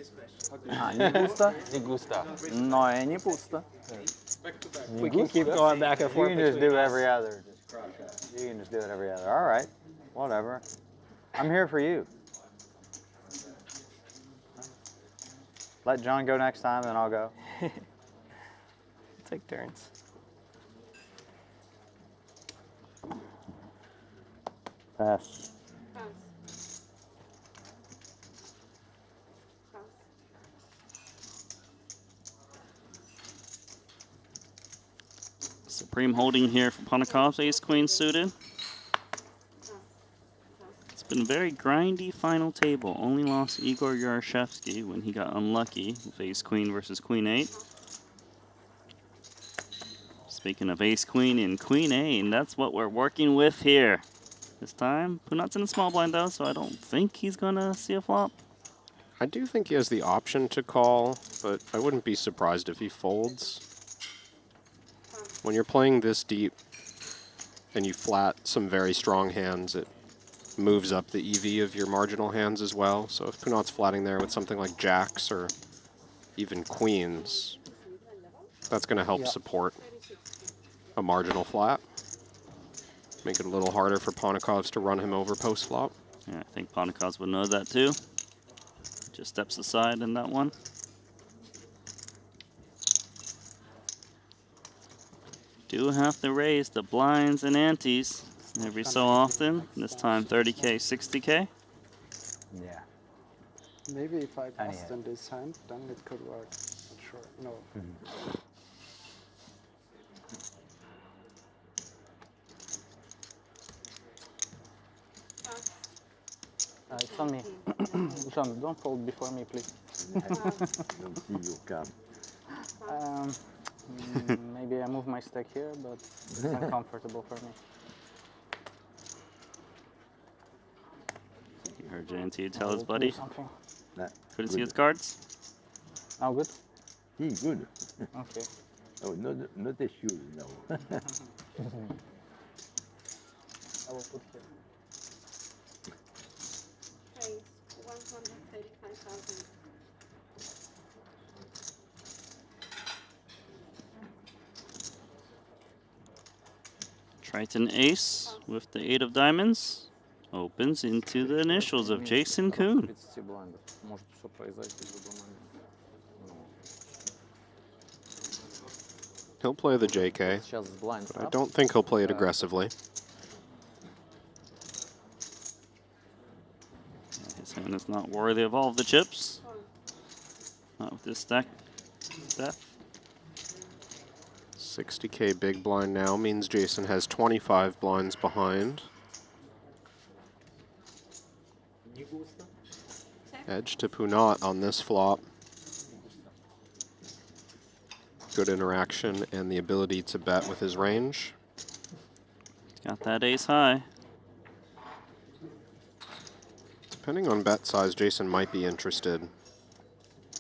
Не густо? Не густо. No, не пусто. We can keep going back and forth. You can just do every other. You can just do it every other. All right. Whatever. I'm here for you. Let John go next time, then I'll go. Take turns. Pass. Supreme holding here for Ponikov's ace-queen suited. It's been a very grindy final table. Only lost Igor Yarashevsky when he got unlucky with ace-queen versus queen-8. Speaking of ace-queen and queen-8, that's what we're working with here. This time, Punat's in a small blind though, so I don't think he's gonna see a flop. I do think he has the option to call, but I wouldn't be surprised if he folds. When you're playing this deep and you flat some very strong hands, it moves up the EV of your marginal hands as well. So if Punat's flatting there with something like jacks or even queens, that's going to help support a marginal flat. Make it a little harder for Ponikovs to run him over post-flop. Yeah, I think Ponikovs would know that too. Just steps aside in that one. Do have to raise the blinds and antes every so often. This time 30K, 60K. Yeah. Maybe if I bust in this hand, then it could work. Not sure. No. It's on me. John, don't fold before me, please. Don't see you come. Maybe I move my stack here, but it's uncomfortable for me. You heard JNT tell his buddy. Nah, Couldn't see his cards. Now good? Good. Okay. Oh, not a shoe, no. I will put here. Pays 135,000. Triton ace with the 8 of diamonds. opens into the initials of Jason Kuhn. He'll play the JK, but I don't think he'll play it aggressively. His hand is not worthy of all of the chips. Not with this stack depth. 60K big blind now means Jason has 25 blinds behind. Edge to Punat on this flop. Good interaction and the ability to bet with his range. Got that ace high. Depending on bet size, Jason might be interested,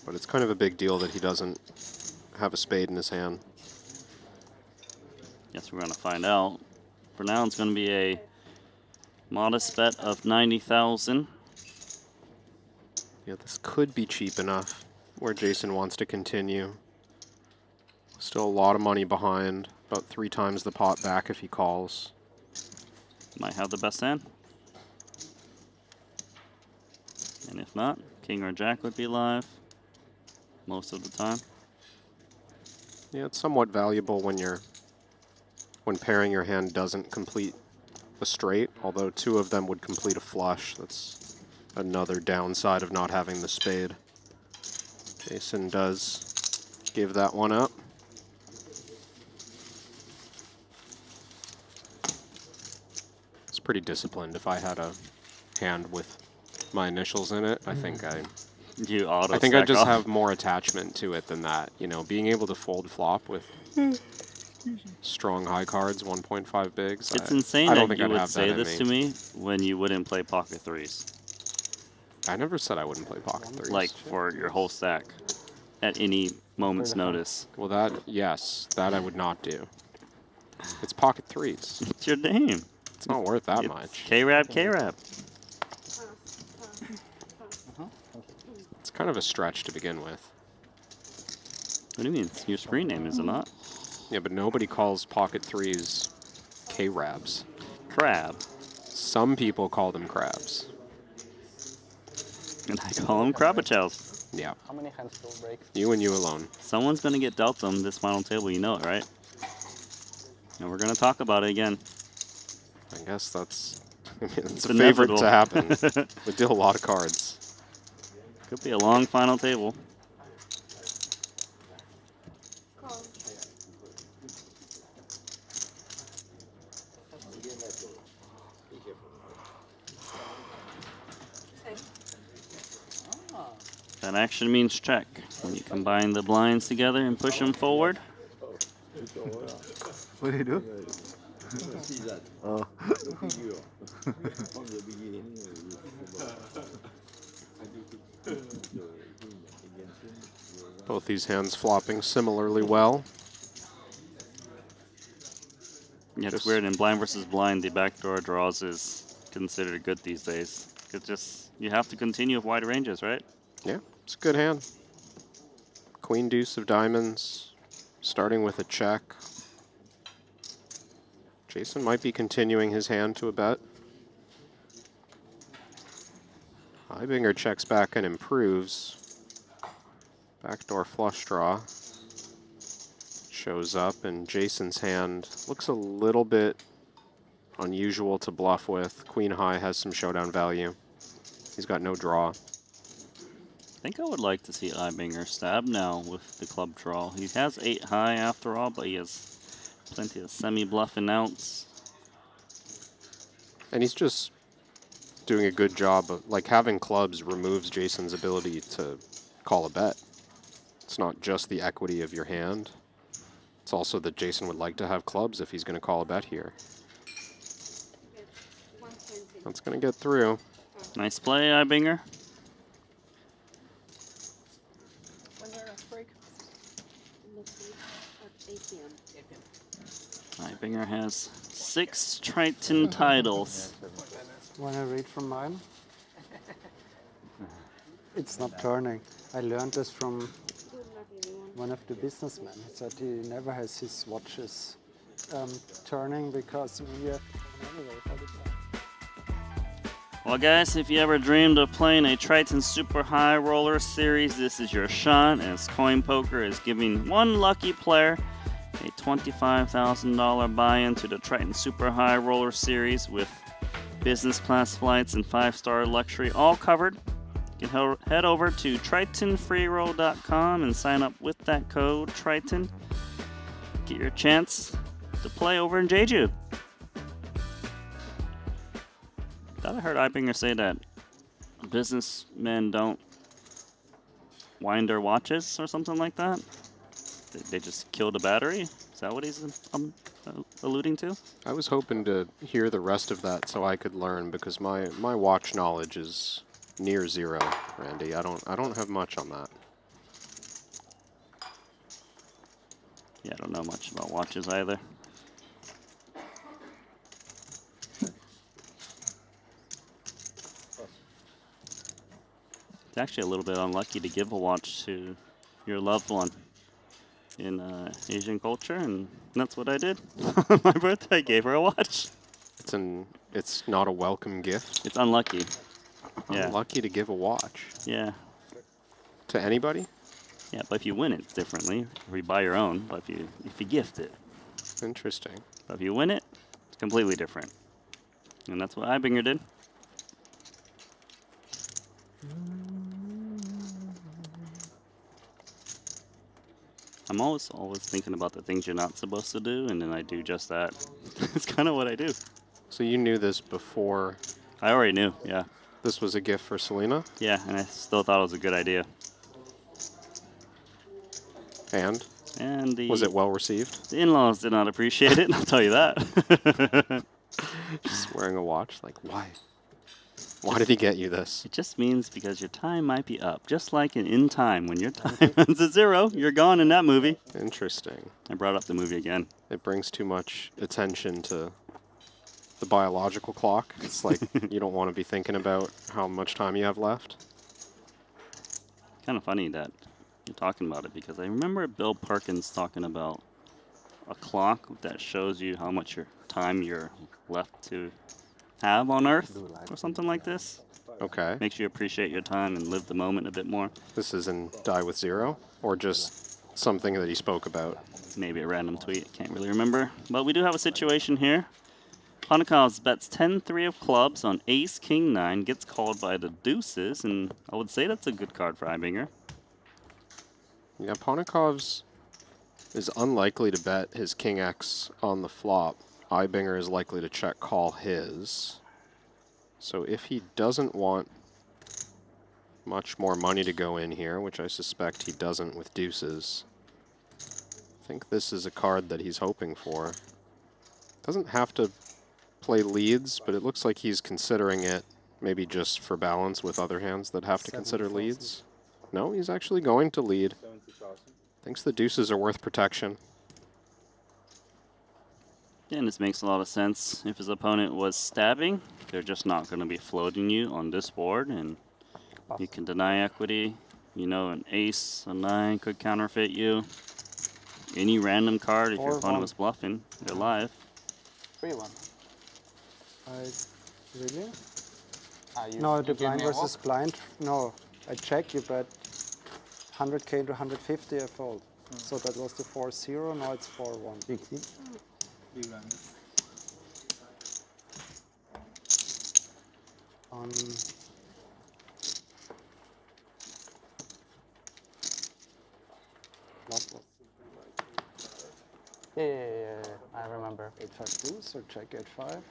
but it's kind of a big deal that he doesn't have a spade in his hand. Guess we're going to find out. For now, it's going to be a modest bet of 90,000. Yeah, this could be cheap enough where Jason wants to continue. Still a lot of money behind, about 3 times the pot back if he calls. Might have the best hand. And if not, king or jack would be live most of the time. Yeah, it's somewhat valuable when pairing your hand doesn't complete a straight, although 2 of them would complete a flush. That's another downside of not having the spade. Jason does give that one up. It's pretty disciplined. If I had a hand with my initials in it, I think I just have more attachment to it than that. You know, being able to fold flop with strong high cards, 1.5 bigs. It's insane that you would say this to me when you wouldn't play pocket threes. I never said I wouldn't play pocket threes. Like for your whole stack at any moment's notice. Well, that I would not do. It's pocket threes. It's your name. It's not worth that much. K-Rab, K-Rab. It's kind of a stretch to begin with. What do you mean? It's your screen name, is it not? Yeah, but nobody calls pocket threes K-Rabs. Crab. Some people call them crabs. And I call them Krabachels. Yeah. How many hands will break? You and you alone. Someone's going to get dealt them this final table, you know it, right? And we're going to talk about it again. I guess that's it's a favorite to happen. We deal a lot of cards. Could be a long final table. That action means check. When you combine the blinds together and push them forward. What do you do? Oh. Both these hands flopping similarly well. Yeah, it's weird. In blind versus blind, the backdoor draws is considered good these days. It's just, you have to continue with wide ranges, right? Yeah, it's a good hand. Queen deuce of diamonds, starting with a check. Jason might be continuing his hand to a bet. Heibinger checks back and improves. Backdoor flush draw shows up, and Jason's hand looks a little bit unusual to bluff with. Queen high has some showdown value. He's got no draw. I think I would like to see Heibinger stab now with the club draw. He has 8 high after all, but he has plenty of semi-bluff and outs. And he's just doing a good job of, like, having clubs removes Jason's ability to call a bet. It's not just the equity of your hand. It's also that Jason would like to have clubs if he's going to call a bet here. That's going to get through. Nice play, Heibinger. Heibinger has 6 Triton titles. Want to read from mine? It's not turning. I learned this from one of the businessmen. He said he never has his watches turning because we have to turn anyway for the time. Well, guys, if you ever dreamed of playing a Triton Super High Roller Series, this is your shot, as CoinPoker is giving one lucky player a $25,000 buy-in to the Triton Super High Roller Series with business class flights and 5-star luxury all covered. You can head over to tritonfreeroll.com and sign up with that code Triton. Get your chance to play over in Jeju. Thought I heard Ibinger say that businessmen don't wind their watches or something like that. They just kill the battery. Is that what he's alluding to? I was hoping to hear the rest of that so I could learn, because my watch knowledge is near zero, Randy. I don't have much on that. Yeah, I don't know much about watches either. It's actually a little bit unlucky to give a watch to your loved one in Asian culture, and that's what I did. On my birthday, I gave her a watch. It's not a welcome gift. It's unlucky. Yeah. Unlucky to give a watch. Yeah. To anybody? Yeah, but if you win it differently, or you buy your own, but if you gift it. Interesting. But if you win it, it's completely different. And that's what Ibinger did. I'm always thinking about the things you're not supposed to do, and then I do just that. It's kind of what I do. So you knew this before? I already knew, yeah. This was a gift for Selena? Yeah, and I still thought it was a good idea. And the was it well received? The in-laws did not appreciate it, I'll tell you that. Just wearing a watch, like why? Why did he get you this? It just means because your time might be up. Just like in time, when your time runs to zero, you're gone in that movie. Interesting. I brought up the movie again. It brings too much attention to the biological clock. It's like you don't want to be thinking about how much time you have left. Kind of funny that you're talking about it, because I remember Bill Perkins talking about a clock that shows you how much time you're left to have on Earth or something like this. Okay. Makes you appreciate your time and live the moment a bit more. This is in Die with Zero, or just something that he spoke about? Maybe a random tweet, can't really remember. But we do have a situation here. Panikov bets 10-3 of clubs on ace, king, 9, gets called by the deuces, and I would say that's a good card for Ibinger. Yeah, Ponikov's is unlikely to bet his king X on the flop. Ibinger is likely to check call his. So if he doesn't want much more money to go in here, which I suspect he doesn't with deuces, I think this is a card that he's hoping for. Doesn't have to play leads, but it looks like he's considering it maybe just for balance with other hands that have to consider leads. No, he's actually going to lead. Thinks the deuces are worth protection. Yeah, and this makes a lot of sense. If his opponent was stabbing, they're just not going to be floating you on this board, and you can deny equity. You know, an ace, a 9 could counterfeit you. Any random card, if your opponent was bluffing, they're live. 3-1. Really? You No, the give blind me a versus walk? blind. No, I check you bet 100K to 150, I fold. So that was the 4-0, now it's 4-1. Yeah, I remember. 8-5 deuce or check 8-5?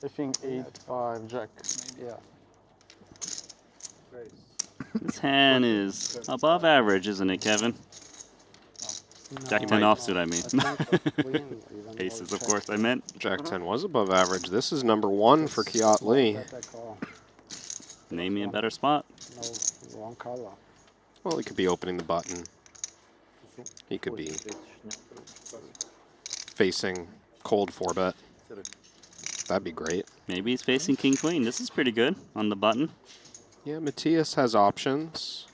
I think 8-5 jack. Yeah. This hand is above average, isn't it, Kevin? Jack 10 offsuit, I mean. Aces, of course, I meant. Jack 10 was above average. This is number 1 for Kiat Lee. Name me a better spot. No, wrong color. Well, he could be opening the button. He could be facing cold 4-bet. That'd be great. Maybe he's facing king queen. This is pretty good on the button. Yeah, Matthias has options.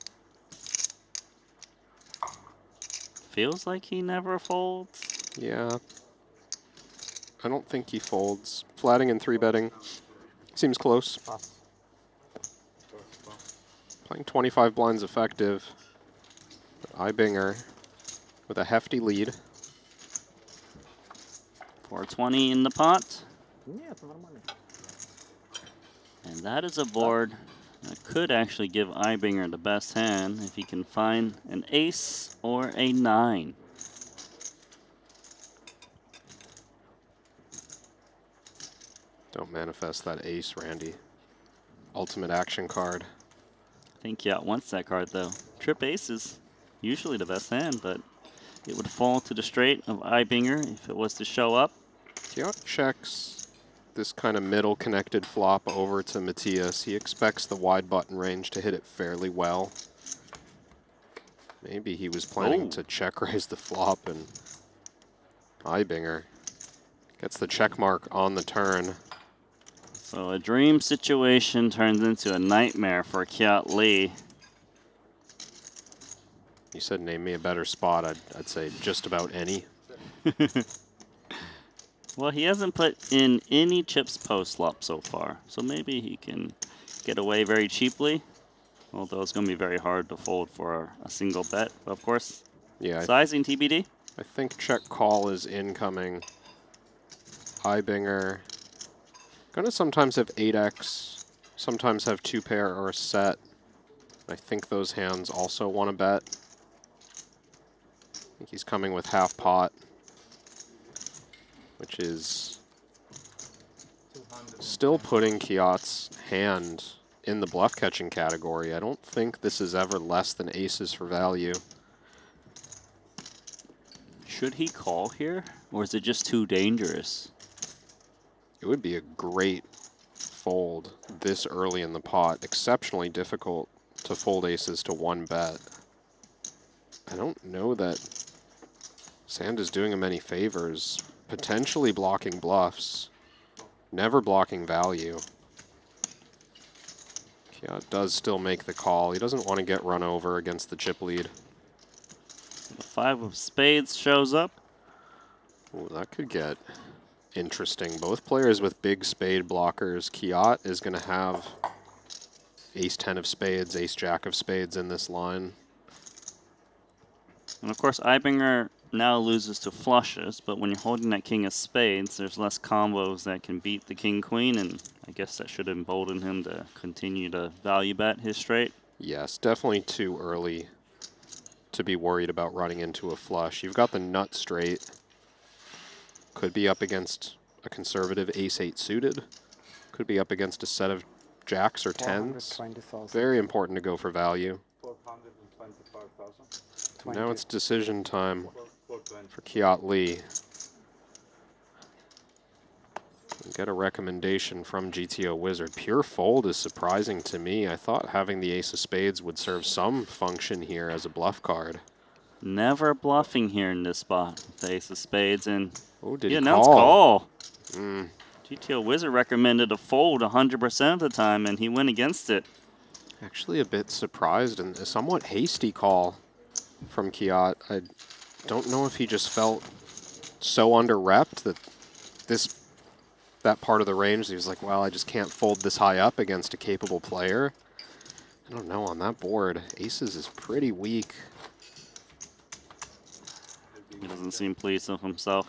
Feels like he never folds. Yeah. I don't think he folds. Flatting and 3-betting seems close. Playing 25 blinds effective. Ibinger with a hefty lead. 420 in the pot. Yeah, it's a lot of money. And that is a board that could actually give Ibinger the best hand if he can find an ace or a 9. Don't manifest that ace, Randy. Ultimate action card. I think Yacht wants that card though. Trip ace is usually the best hand, but it would fall to the straight of Ibinger if it was to show up. Yacht checks this kind of middle connected flop over to Matthias. He expects the wide button range to hit it fairly well. Maybe he was planning to check raise the flop, and Ibinger gets the check mark on the turn. So a dream situation turns into a nightmare for Kiat Lee. You said name me a better spot. I'd say just about any. Well, he hasn't put in any chips post flop so far, so maybe he can get away very cheaply. Although it's going to be very hard to fold for a single bet, of course. Yeah. Sizing TBD. I think check call is incoming. Ibinger. Gonna sometimes have 8x, sometimes have 2 pair or a set. I think those hands also want to bet. I think he's coming with half pot, which is still putting Kiat's hand in the bluff catching category. I don't think this is ever less than aces for value. Should he call here, or is it just too dangerous? It would be a great fold this early in the pot. Exceptionally difficult to fold aces to 1 bet. I don't know that Sand is doing him any favors. Potentially blocking bluffs. Never blocking value. Kiat does still make the call. He doesn't want to get run over against the chip lead. The 5 of spades shows up. Ooh, that could get interesting. Both players with big spade blockers. Kiat is going to have ace-10 of spades, ace-jack of spades in this line. And of course, Ibinger now loses to flushes, but when you're holding that king of spades, there's less combos that can beat the king-queen, and I guess that should embolden him to continue to value bet his straight. Yes, definitely too early to be worried about running into a flush. You've got the nut straight. Could be up against a conservative ace-8 suited. Could be up against a set of jacks or 10s. Very important to go for value. 425,000. Now it's decision time for Kiat Lee. Get a recommendation from GTO Wizard. Pure fold is surprising to me. I thought having the ace of spades would serve some function here as a bluff card. Never bluffing here in this spot. The ace of spades and oh, did he he announced call? GTO Wizard recommended a fold 100% of the time, and he went against it. Actually a bit surprised and a somewhat hasty call from Kiat. I don't know if he just felt so under-repped that that part of the range, he was like, well, I just can't fold this high up against a capable player. I don't know, on that board, aces is pretty weak. He doesn't seem pleased with himself.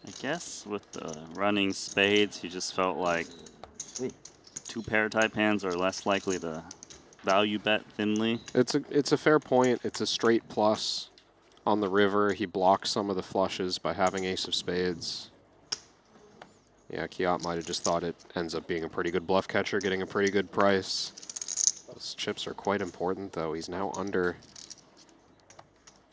I guess with the running spades, he just felt like 2 pair type hands are less likely to value bet thinly. It's a fair point. It's a straight plus on the river. He blocks some of the flushes by having ace of spades. Yeah, Kiat might have just thought it ends up being a pretty good bluff catcher, getting a pretty good price. Those chips are quite important, though. He's now under,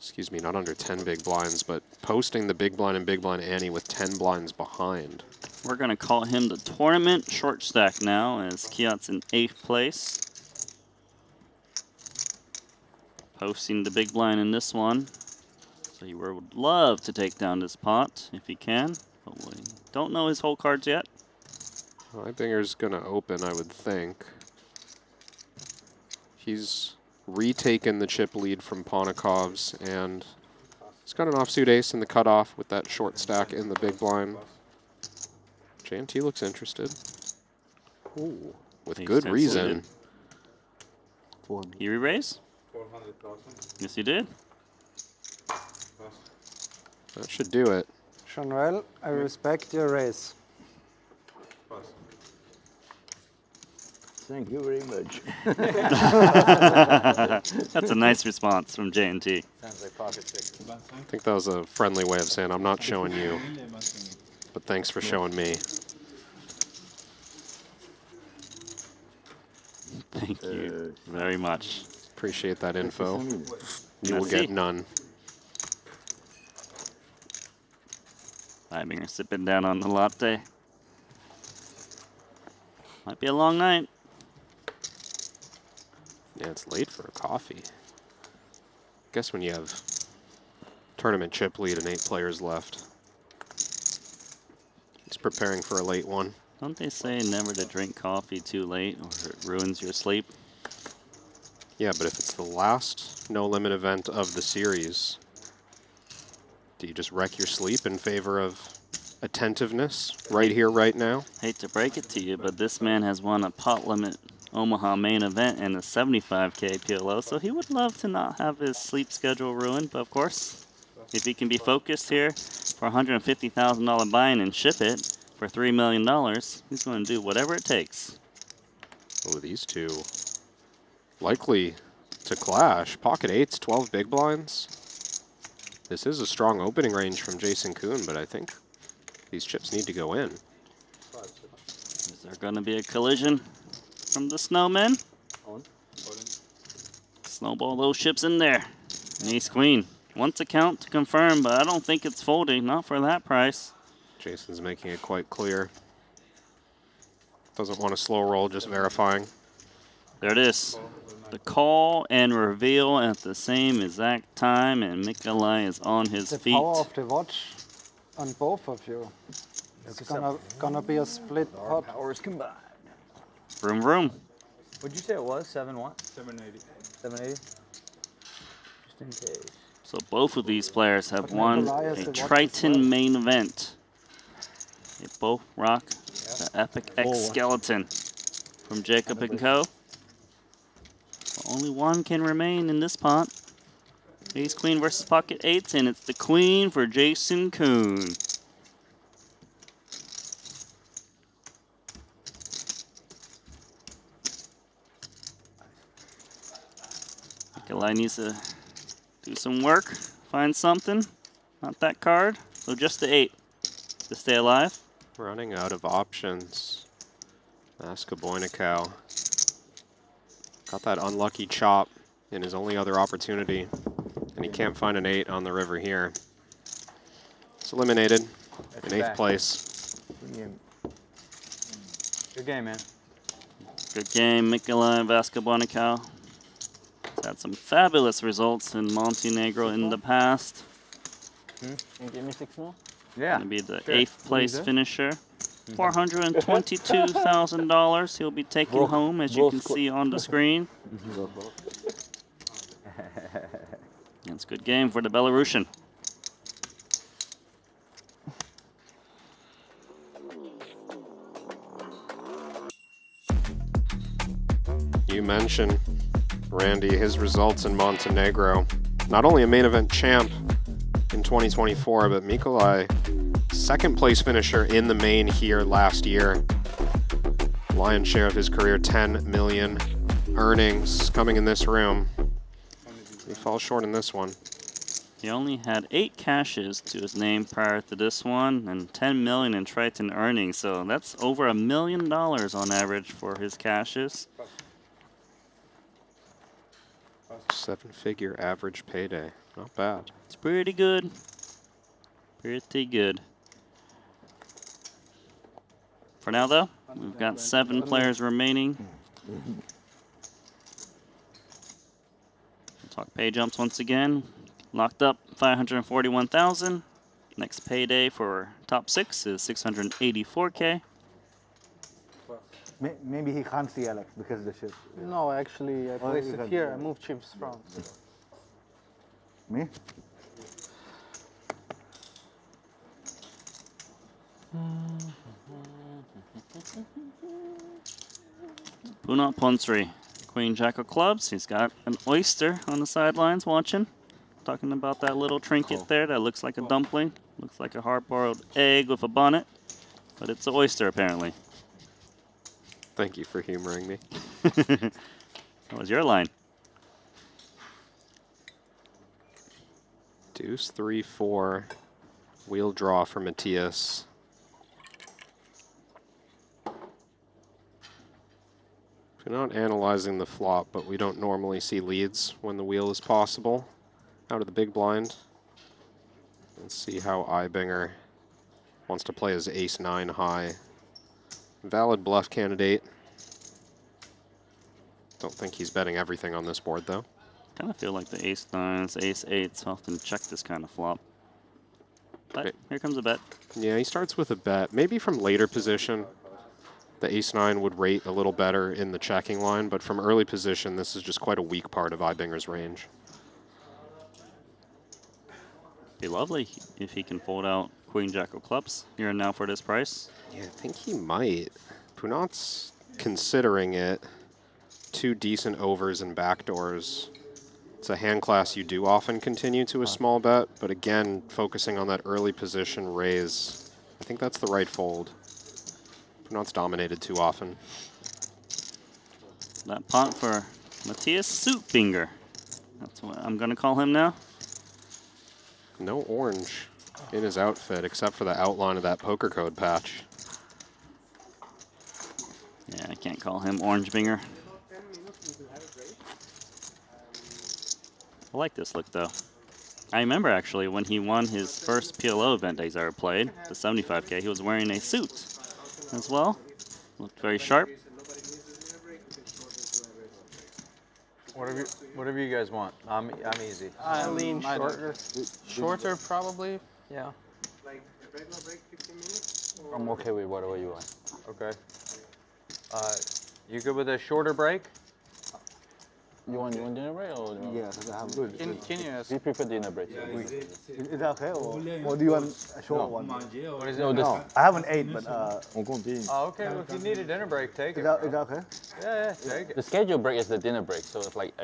excuse me, not under 10 big blinds, but posting the big blind and big blind ante with 10 blinds behind. We're going to call him the tournament short stack now, as Kiat's in 8th place. Posting the big blind in this one. So he would love to take down this pot if he can, but we don't know his whole cards yet. Ibinger's going to open, I would think. He's retaken the chip lead from Ponikov's, and he's got an offsuit ace in the cutoff with that short stack in the big blind. JMT looks interested. Ooh, with good reason. He re-raise? 400,000. Yes, he did. That should do it. Jean-Noel, I respect your race. Thank you very much. That's a nice response from J&T. Sounds like pocket six. I think that was a friendly way of saying I'm not showing you, but thanks for showing me. Thank you very much. Appreciate that info. You will Merci. get none. Ivinger sipping down on the latte. Might be a long night. Yeah, it's late for a coffee. Guess when you have tournament chip lead and 8 players left. He's preparing for a late one. Don't they say never to drink coffee too late or it ruins your sleep? Yeah, but if it's the last no-limit event of the series, do you just wreck your sleep in favor of attentiveness right here, right now? Hate to break it to you, but this man has won a pot limit Omaha main event and a 75K PLO, so he would love to not have his sleep schedule ruined, but of course, if he can be focused here for $150,000 buy-in and ship it for $3 million, he's going to do whatever it takes. Oh, these two likely to clash. Pocket eights, 12 big blinds. This is a strong opening range from Jason Kuhn, but I think these chips need to go in. Is there going to be a collision from the snowmen? Snowball those chips in there. And ace queen. Wants a count to confirm, but I don't think it's folding. Not for that price. Jason's making it quite clear. Doesn't want a slow roll, just verifying. There it is. The call and reveal at the same exact time, and Mikolai is on his The feet. power of the watch on both of you. It's gonna be a split pot. Powers combined. Vroom vroom. What'd you say it was? 7 what? 780. 780? Just in case. So both of these players have won Nikolai has a the watch as Triton well. main event. They both rock the Epic X skeleton from Jacob & Co. Only one can remain in this pot. Ace Queen versus Pocket Eights, and it's the Queen for Jason Kuhn. Nikolai needs to do some work, find something. Not that card, so just the 8 to stay alive. Running out of options. Askaboynikau. Got that unlucky chop in his only other opportunity, and he can't find an 8 on the river here. It's eliminated in 8th place. Good game, man. Good game, Mikolai Askaboynikau. He's had some fabulous results in Montenegro in the past. Can you give me 6 more? Going to be the 8th place finisher. $422,000 he'll be taking home, as you can see on the screen. It's a good game for the Belarusian. You mentioned, Randy, his results in Montenegro. Not only a main event champ in 2024, but Mikolai, second place finisher in the main here last year. Lion's share of his career, 10 million earnings coming in this room. He falls short in this one. He only had 8 cashes to his name prior to this one, and 10 million in Triton earnings, so that's over $1 million on average for his cashes. 7-figure average payday. Not bad. It's pretty good. Pretty good. For now, though, we've got 7 players remaining. We'll talk pay jumps once again. Locked up 541,000. Next payday for top 6 is 684K. Maybe he can't see Alex because of the shift. No, actually, I placed it here. I moved chips from. Me? Punat Ponsri, Queen Jack of clubs. He's got an oyster on the sidelines watching. Talking about that little trinket there that looks like a dumpling. Looks like a hard-boiled egg with a bonnet. But it's an oyster, apparently. Thank you for humoring me. That was your line. Deuce, 3, 4. Wheel draw for Matthias. We're not analyzing the flop, but we don't normally see leads when the wheel is possible. Out of the big blind. Let's see how Ibinger wants to play his ace-9 high. Valid bluff candidate. Don't think he's betting everything on this board, though. Kind of feel like the ace-9s, ace-8s often check this kind of flop. But here comes a bet. Yeah, he starts with a bet. Maybe from later position, the ace-9 would rate a little better in the checking line, but from early position, this is just quite a weak part of Ibinger's range. Be lovely if he can fold out Queen Jack of clubs here and now for this price. Yeah, I think he might. Punat's considering it. 2 decent overs and backdoors. It's a hand class you do often continue to a small bet, but again, focusing on that early position raise, I think that's the right fold. Punat's dominated too often. That pot for Matthias Suitbinger. That's what I'm going to call him now. No orange in his outfit, except for the outline of that poker code patch. Yeah, I can't call him Orange Binger. I like this look, though. I remember, actually, when he won his first PLO event that he's ever played, the 75K, he was wearing a suit as well. Looked very sharp. Whatever you guys want. I'm easy. I lean shorter. Shorter, probably. Yeah. Like a regular break, 15 minutes? Or I'm okay with whatever you want. Okay. You good with a shorter break? You want dinner break or? Yeah, I have good. Can you ask? We prefer dinner break. Is that okay, or do you want a short one? What is it? No, I have an 8, but Oh, okay. Well, if you need a dinner break, take it. Is that okay? Yeah, take it. The scheduled break is the dinner break, so it's like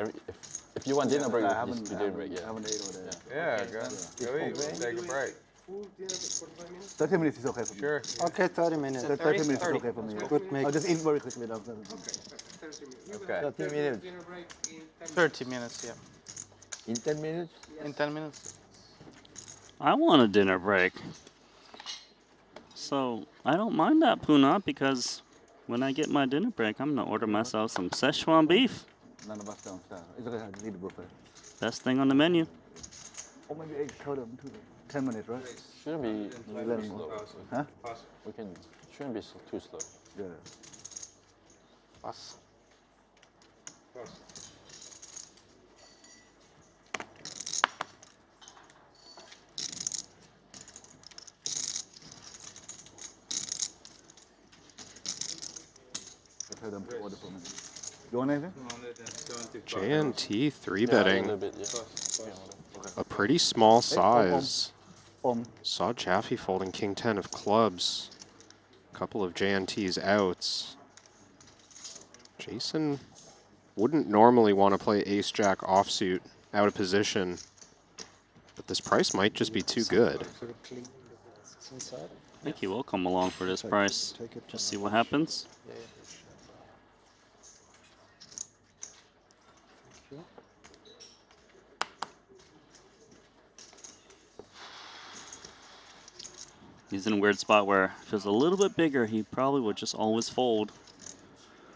if you want dinner break, I you just do dinner break. Yeah. I have an 8 over there. Yeah, go eat. Take a break. 30 minutes is okay for me. Sure. Okay, 30 minutes. 30 minutes is okay for me. Good mix. I'll just eat very quickly. Okay. 30 minutes. 30 minutes, yeah. In 10 minutes? In 10 minutes. I want a dinner break. So I don't mind that, Punat, because when I get my dinner break, I'm going to order myself some Szechuan beef. None of us downstairs. It's okay, I need a buffet. Best thing on the menu. Or maybe egg short them too. 10 minutes, right? Shouldn't be too slow. Huh? We can shouldn't be too slow. Yeah. Pass. You want anything? JNT 3-betting. A pretty small size. Saw Chaffee folding King 10 of clubs. A couple of JNT's outs. Jason wouldn't normally want to play ace-jack offsuit out of position, but this price might just be too good. I think he will come along for this price. Just see what happens. He's in a weird spot where if it was a little bit bigger, he probably would just always fold.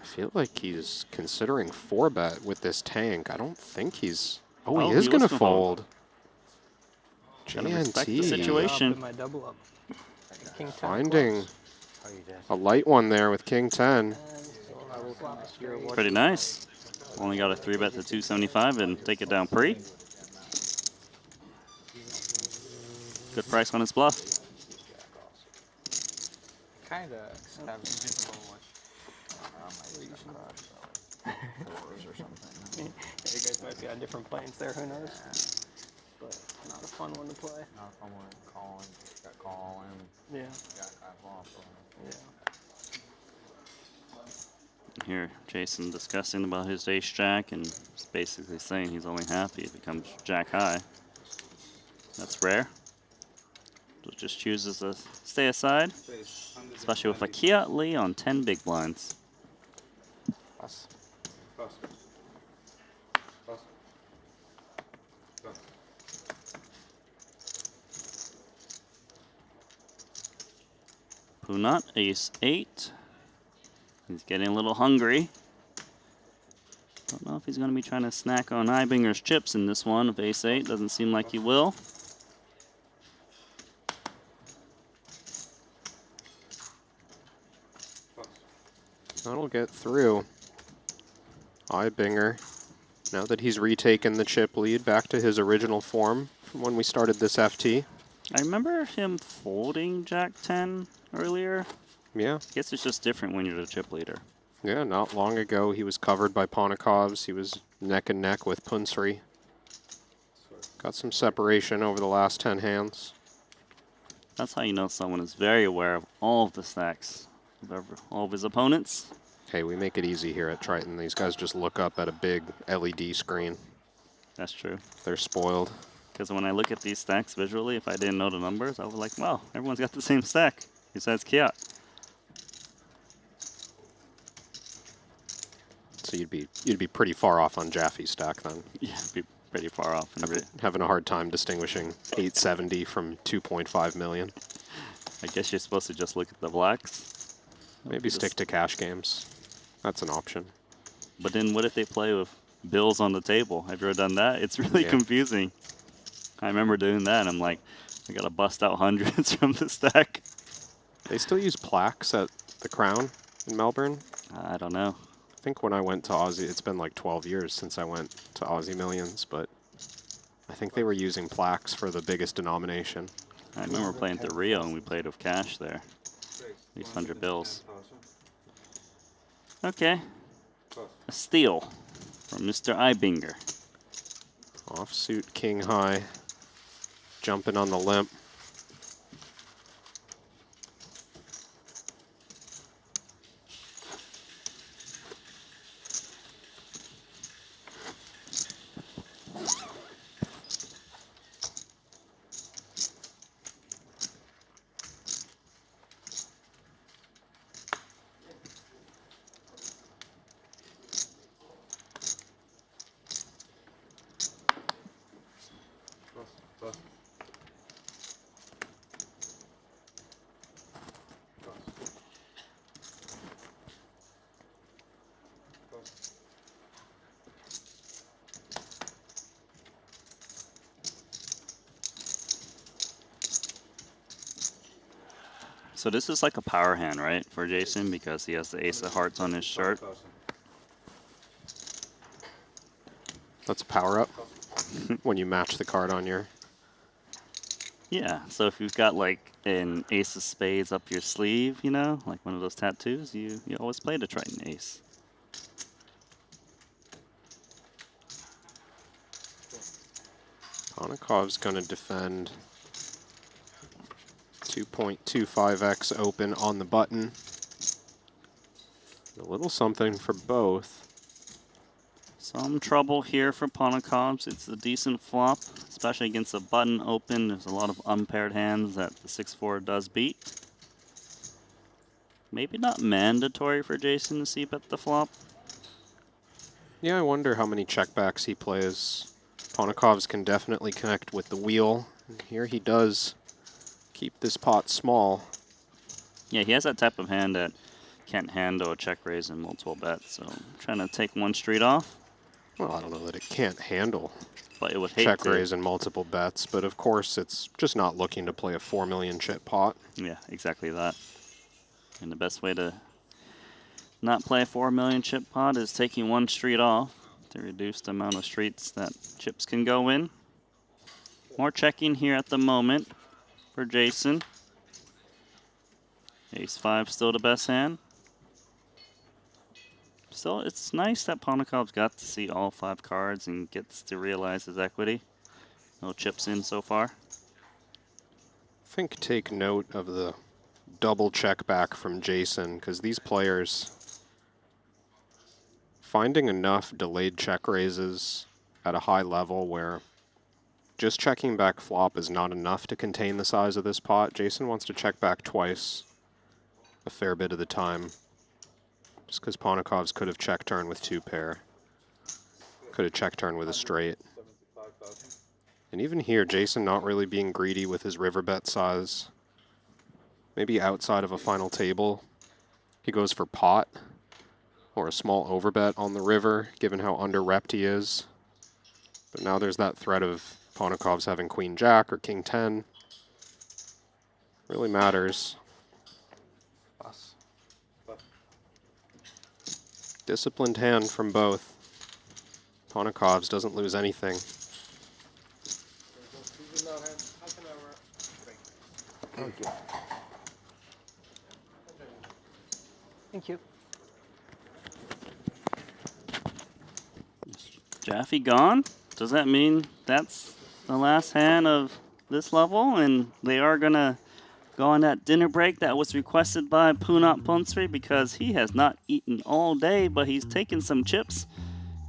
I feel like he's considering 4-bet with this tank. I don't think he's... Oh, he is going to fold. Respect the situation. My double up. King 10 Finding a light one there with King 10. Pretty nice. Only got a 3-bet to 275 and take it down pre. Good price on his bluff. Kind of have difficult watch. You guys might be on different planes there, who knows? But not a fun one to play. Not a fun one. Calling. Got calling. Yeah. Got off. Yeah. Here, Jason discussing about his ace jack and basically saying he's only happy if it comes jack high. That's rare. So just chooses to stay aside, especially with a Kiat on 10 big blinds. Pass. Pass. Pass. Pass. Punat, ace 8. He's getting a little hungry. Don't know if he's going to be trying to snack on Eibinger's chips in this one of ace 8. Doesn't seem like he will. That'll get through. Eibinger, now that he's retaken the chip lead back to his original form from when we started this FT. I remember him folding jack 10 earlier. Yeah. I guess it's just different when you're the chip leader. Yeah, not long ago he was covered by Ponikovs. He was neck and neck with Punsri. Got some separation over the last 10 hands. That's how you know someone is very aware of all of the stacks of all of his opponents. Hey, we make it easy here at Triton. These guys just look up at a big LED screen. That's true. They're spoiled. Because when I look at these stacks visually, if I didn't know the numbers, I was like, wow, everyone's got the same stack besides Kiat. So you'd be pretty far off on Jaffe's stack then. Yeah, be pretty far off. Having a hard time distinguishing 870 from 2.5 million. I guess you're supposed to just look at the blacks. Maybe stick to cash games. That's an option. But then what if they play with bills on the table? Have you ever done that? It's really confusing. I remember doing that, and I'm like, I gotta bust out hundreds from the stack. They still use plaques at the Crown in Melbourne? I don't know. I think when I went to Aussie, it's been like 12 years since I went to Aussie Millions, but I think they were using plaques for the biggest denomination. I remember playing to Rio, and we played with cash there. These 100 bills. Okay. A steal from Mr. Eibinger. Offsuit king high, jumping on the limp. So this is like a power hand, right, for Jason, because he has the ace of hearts on his shirt. That's a power up when you match the card on your... Yeah, so if you've got like an ace of spades up your sleeve, you know, like one of those tattoos, you always play the Triton ace. Ponikov's going to defend 2.25x open on the button. A little something for both. Some trouble here for Ponikovs. It's a decent flop, especially against a button open. There's a lot of unpaired hands that the 6-4 does beat. Maybe not mandatory for Jason to see bet the flop. Yeah, I wonder how many checkbacks he plays. Ponikovs can definitely connect with the wheel. And here he does keep this pot small. Yeah, he has that type of hand that can't handle a check raise and multiple bets. So I'm trying to take one street off. Well, I don't know that it can't handle but it would hate check to. raise and multiple bets, but of course it's just not looking to play a 4 million chip pot. Yeah, exactly that. And the best way to not play a 4 million chip pot is taking one street off to reduce the amount of streets that chips can go in. More checking here at the moment for Jason. Ace-5 still the best hand. Still, it's nice that Ponikov's got to see all 5 cards and gets to realize his equity. No chips in so far. I think take note of the double check back from Jason, because these players finding enough delayed check raises at a high level where just checking back flop is not enough to contain the size of this pot. Jason wants to check back twice a fair bit of the time, just because Ponikovs could have check turn with 2-pair. Could have check turn with a straight. And even here, Jason not really being greedy with his river bet size. Maybe outside of a final table, he goes for pot or a small overbet on the river, given how under-repped he is. But now there's that threat of Ponikovs having Queen Jack or King 10. Really matters. Disciplined hand from both. Ponikovs doesn't lose anything. Okay. Thank you. Jaffe gone? Does that mean that's the last hand of this level and they are going to go on that dinner break that was requested by Punat Ponsri because he has not eaten all day, but he's taken some chips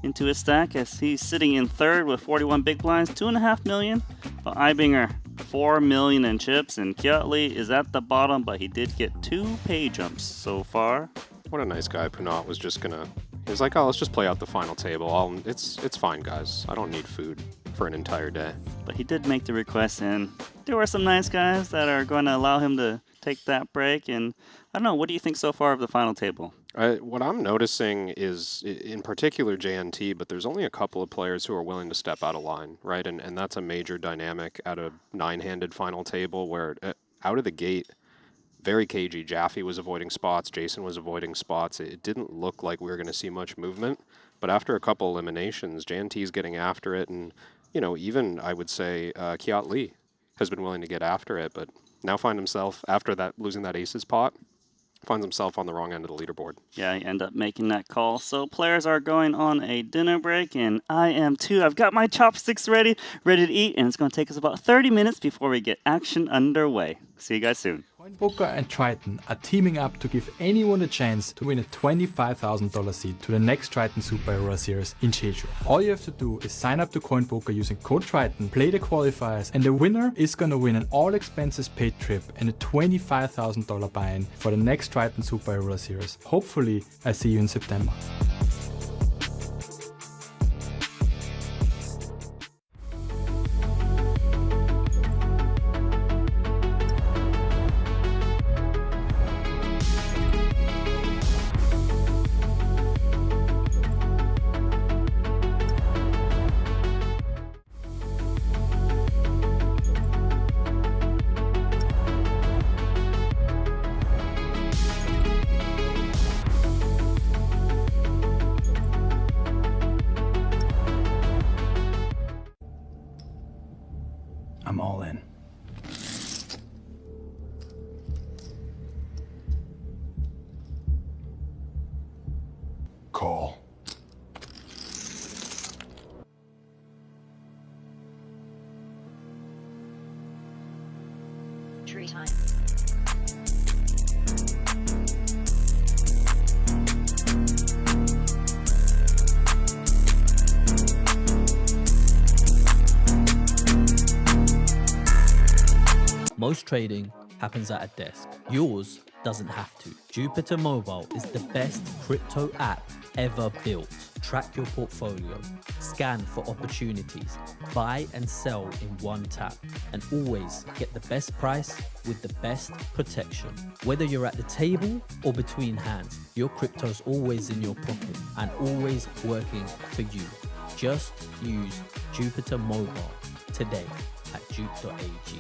into his stack as he's sitting in third with 41 big blinds, 2.5 million. But Ibinger, 4 million in chips, and Kiatli is at the bottom, but he did get 2 pay jumps so far. What a nice guy. Punat was just gonna, he was like, oh, let's just play out the final table. It's fine, guys. I don't need food for an entire day. But he did make the request, and there were some nice guys that are going to allow him to take that break. And I don't know, what do you think so far of the final table? What I'm noticing is, in particular, JNT, but there's only a couple of players who are willing to step out of line, right? And that's a major dynamic at a 9-handed final table where, out of the gate, very cagey. Jaffe was avoiding spots. Jason was avoiding spots. It didn't look like we were going to see much movement. But after a couple eliminations, JNT's getting after it. And, you know, even, I would say, Kiatli has been willing to get after it. But now find himself, after that losing that aces pot, finds himself on the wrong end of the leaderboard. Yeah, he ended up making that call. So players are going on a dinner break, and I am too. I've got my chopsticks ready to eat, and it's going to take us about 30 minutes before we get action underway. See you guys soon. CoinPoker and Triton are teaming up to give anyone a chance to win a $25,000 seat to the next Triton SHRS Series in Jeju. All you have to do is sign up to CoinPoker using code Triton, play the qualifiers, and the winner is gonna win an all expenses paid trip and a $25,000 buy-in for the next Triton SHRS Series. Hopefully, I see you in September. I'm all in. Call. Triton. Most trading happens at a desk. Yours doesn't have to. Jupiter Mobile is the best crypto app ever built. Track your portfolio, scan for opportunities, buy and sell in one tap, and always get the best price with the best protection. Whether you're at the table or between hands, your crypto's always in your pocket and always working for you. Just use Jupiter Mobile today at jupe.ag.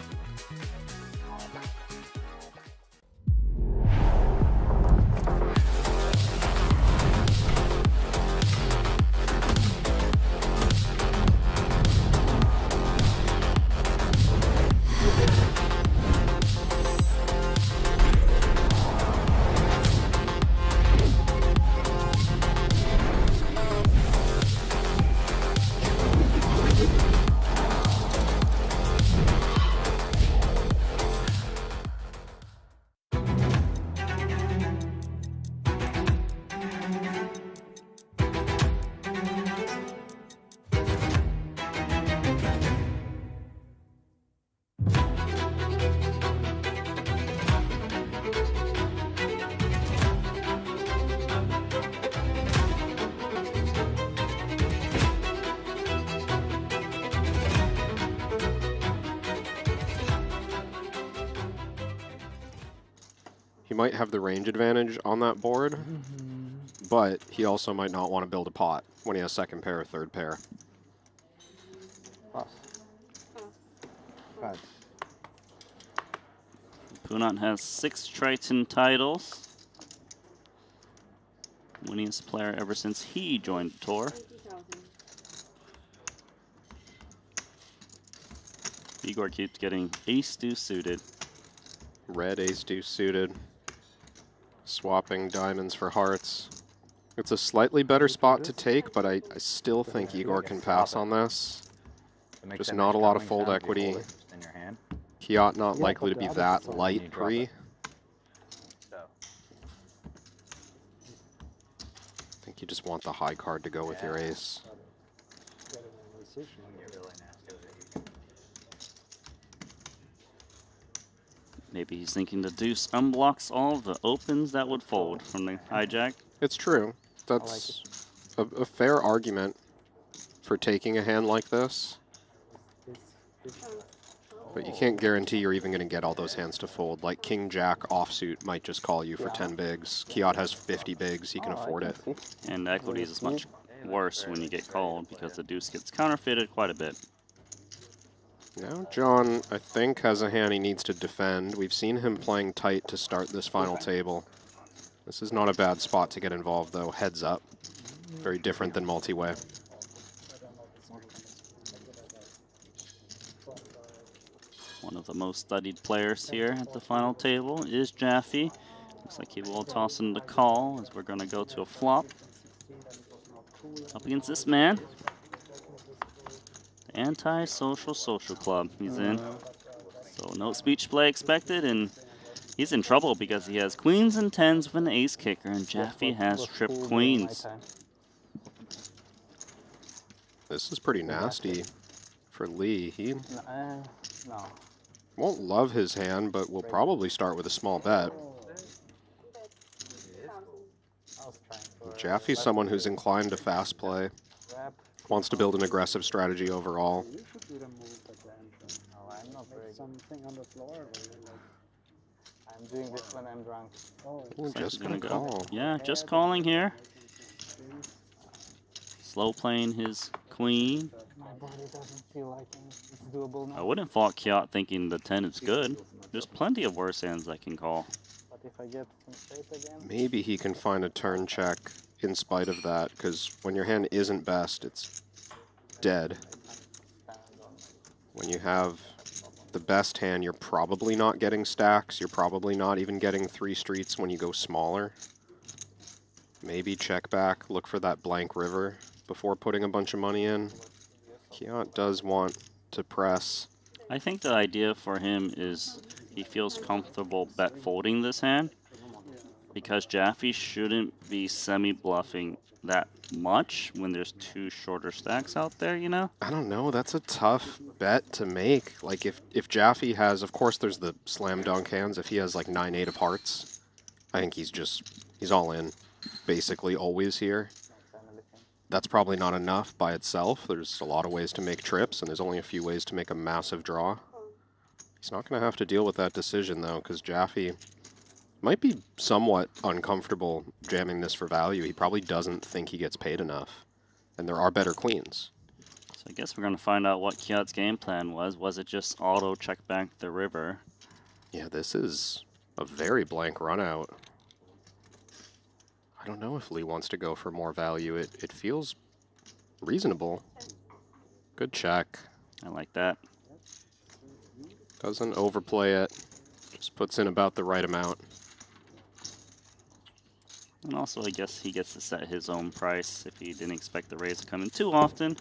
might have the range advantage on that board, but he also might not want to build a pot when he has second pair or third pair. Punat has 6 Triton titles. Winningest player ever since he joined the tour. Igor keeps getting ace-deuce suited. Red ace-deuce suited. Swapping diamonds for hearts. It's a slightly better spot to take, but I still think Igor can pass on this. Just not a lot of fold equity. Kiat not likely to be that light pre. I think you just want the high card to go with your ace. Maybe he's thinking the deuce unblocks all the opens that would fold from the hijack. It's true. That's a fair argument for taking a hand like this. But you can't guarantee you're even going to get all those hands to fold. Like King Jack offsuit might just call you for 10 bigs. Kiat has 50 bigs. He can afford it. And the equities is much worse when you get called because the deuce gets counterfeited quite a bit. Now John, I think, has a hand he needs to defend. We've seen him playing tight to start this final table. This is not a bad spot to get involved, though. Heads up. Very different than multi-way. One of the most studied players here at the final table is Jaffe. Looks like he will toss in the call as we're going to go to a flop. Up against this man. The Anti-Social Social Club he's in. So no speech play expected, and he's in trouble because he has queens and tens with an ace kicker, and Jaffe has trip queens. This is pretty nasty for Lee. He No. won't love his hand, but will probably start with a small bet. Jaffe's someone who's inclined to fast play. Wants to build an aggressive strategy overall. Something on the floor. I'm doing this when I'm drunk. We're just gonna call. Yeah, just calling here. Slow playing his queen. My body doesn't feel like it's doable now. I wouldn't fault Kiat thinking the 10 is good. There's plenty of worse hands I can call. But if I get some straight again... Maybe he can find a turn check in spite of that, because when your hand isn't best, it's dead. When you have the best hand, you're probably not getting stacks. You're probably not even getting 3 streets when you go smaller. Maybe check back, look for that blank river before putting a bunch of money in. Kiat does want to press. I think the idea for him is he feels comfortable bet folding this hand because Jaffe shouldn't be semi-bluffing that much when there's 2 shorter stacks out there, you know? I don't know, that's a tough bet to make. Like if Jaffe has, of course there's the slam dunk hands. If he has like 9-8 of hearts, I think he's all in basically always here. That's probably not enough by itself. There's a lot of ways to make trips, and there's only a few ways to make a massive draw. He's not going to have to deal with that decision, though, because Jaffe might be somewhat uncomfortable jamming this for value. He probably doesn't think he gets paid enough, and there are better queens. So I guess we're going to find out what Kiat's game plan was. Was it just auto check back the river? Yeah, this is a very blank run out. I don't know if Lee wants to go for more value. It feels reasonable. Good check. I like that. Doesn't overplay it. Just puts in about the right amount. And also, I guess he gets to set his own price if he didn't expect the raise to come in too often.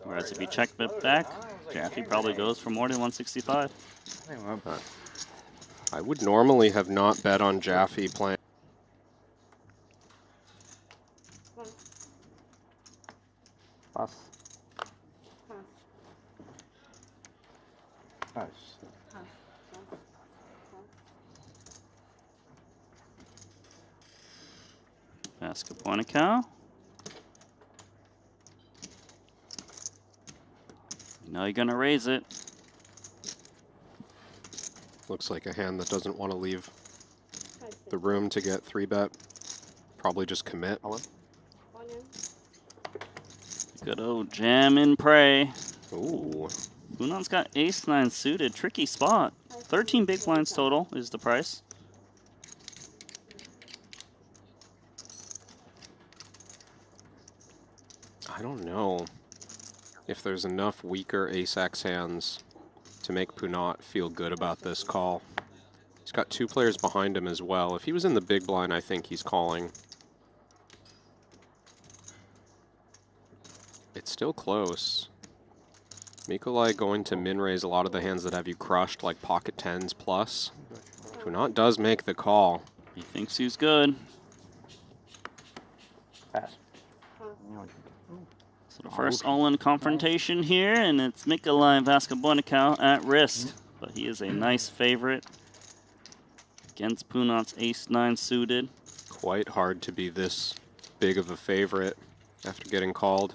Whereas if he checked it back, Jaffe probably goes for more than 165. I would normally have not bet on Jaffe playing. Pass. Nice. Ask a point account. You know you're gonna raise it. Looks like a hand that doesn't want to leave the room to get 3-bet. Probably just commit. Good old jam and pray. Ooh. Punat's got ace-9 suited. Tricky spot. 13 big blinds total is the price. I don't know if there's enough weaker ace-x hands to make Punat feel good about this call. He's got 2 players behind him as well. If he was in the big blind, I think he's calling. It's still close. Mikolai going to min-raise a lot of the hands that have you crushed, like pocket 10s plus. Punat does make the call. He thinks he's good. Pass. So the first all-in confrontation here, and it's Mikolai Vascobonikau at risk. But he is a nice favorite against Punat's ace-9 suited. Quite hard to be this big of a favorite after getting called.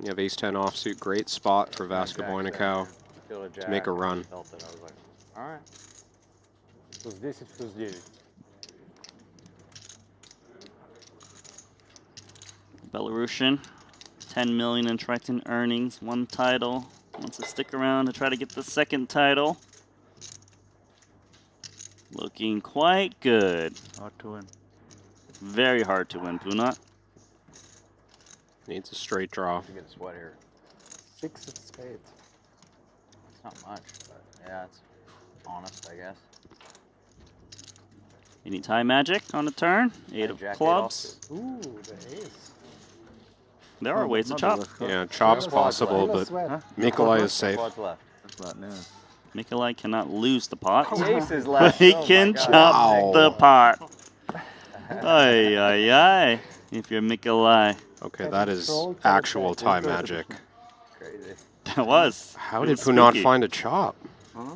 You have ace-10 offsuit, great spot for Vascobonikau to make a run. I was like, all right. Who's this? Who's this? Belarusian, 10 million in Triton earnings, 1 title. Wants to stick around to try to get the 2nd title. Looking quite good. Hard to win. Very hard to win, Punat. Needs a straight draw. You get a sweat here. 6 of spades. It's not much, but yeah, it's honest, I guess. Any tie magic on the turn? 8 of clubs. Ooh, the ace. There are ways to chop. Yeah, chop's possible, but Mikolai is safe. Mikolai cannot lose the pot. Ace is But left. he can chop the pot. Ay, ay, ay. If you're Mikolai. Okay, that is actual tie magic. Crazy. That was. How did Punat find a chop? Huh?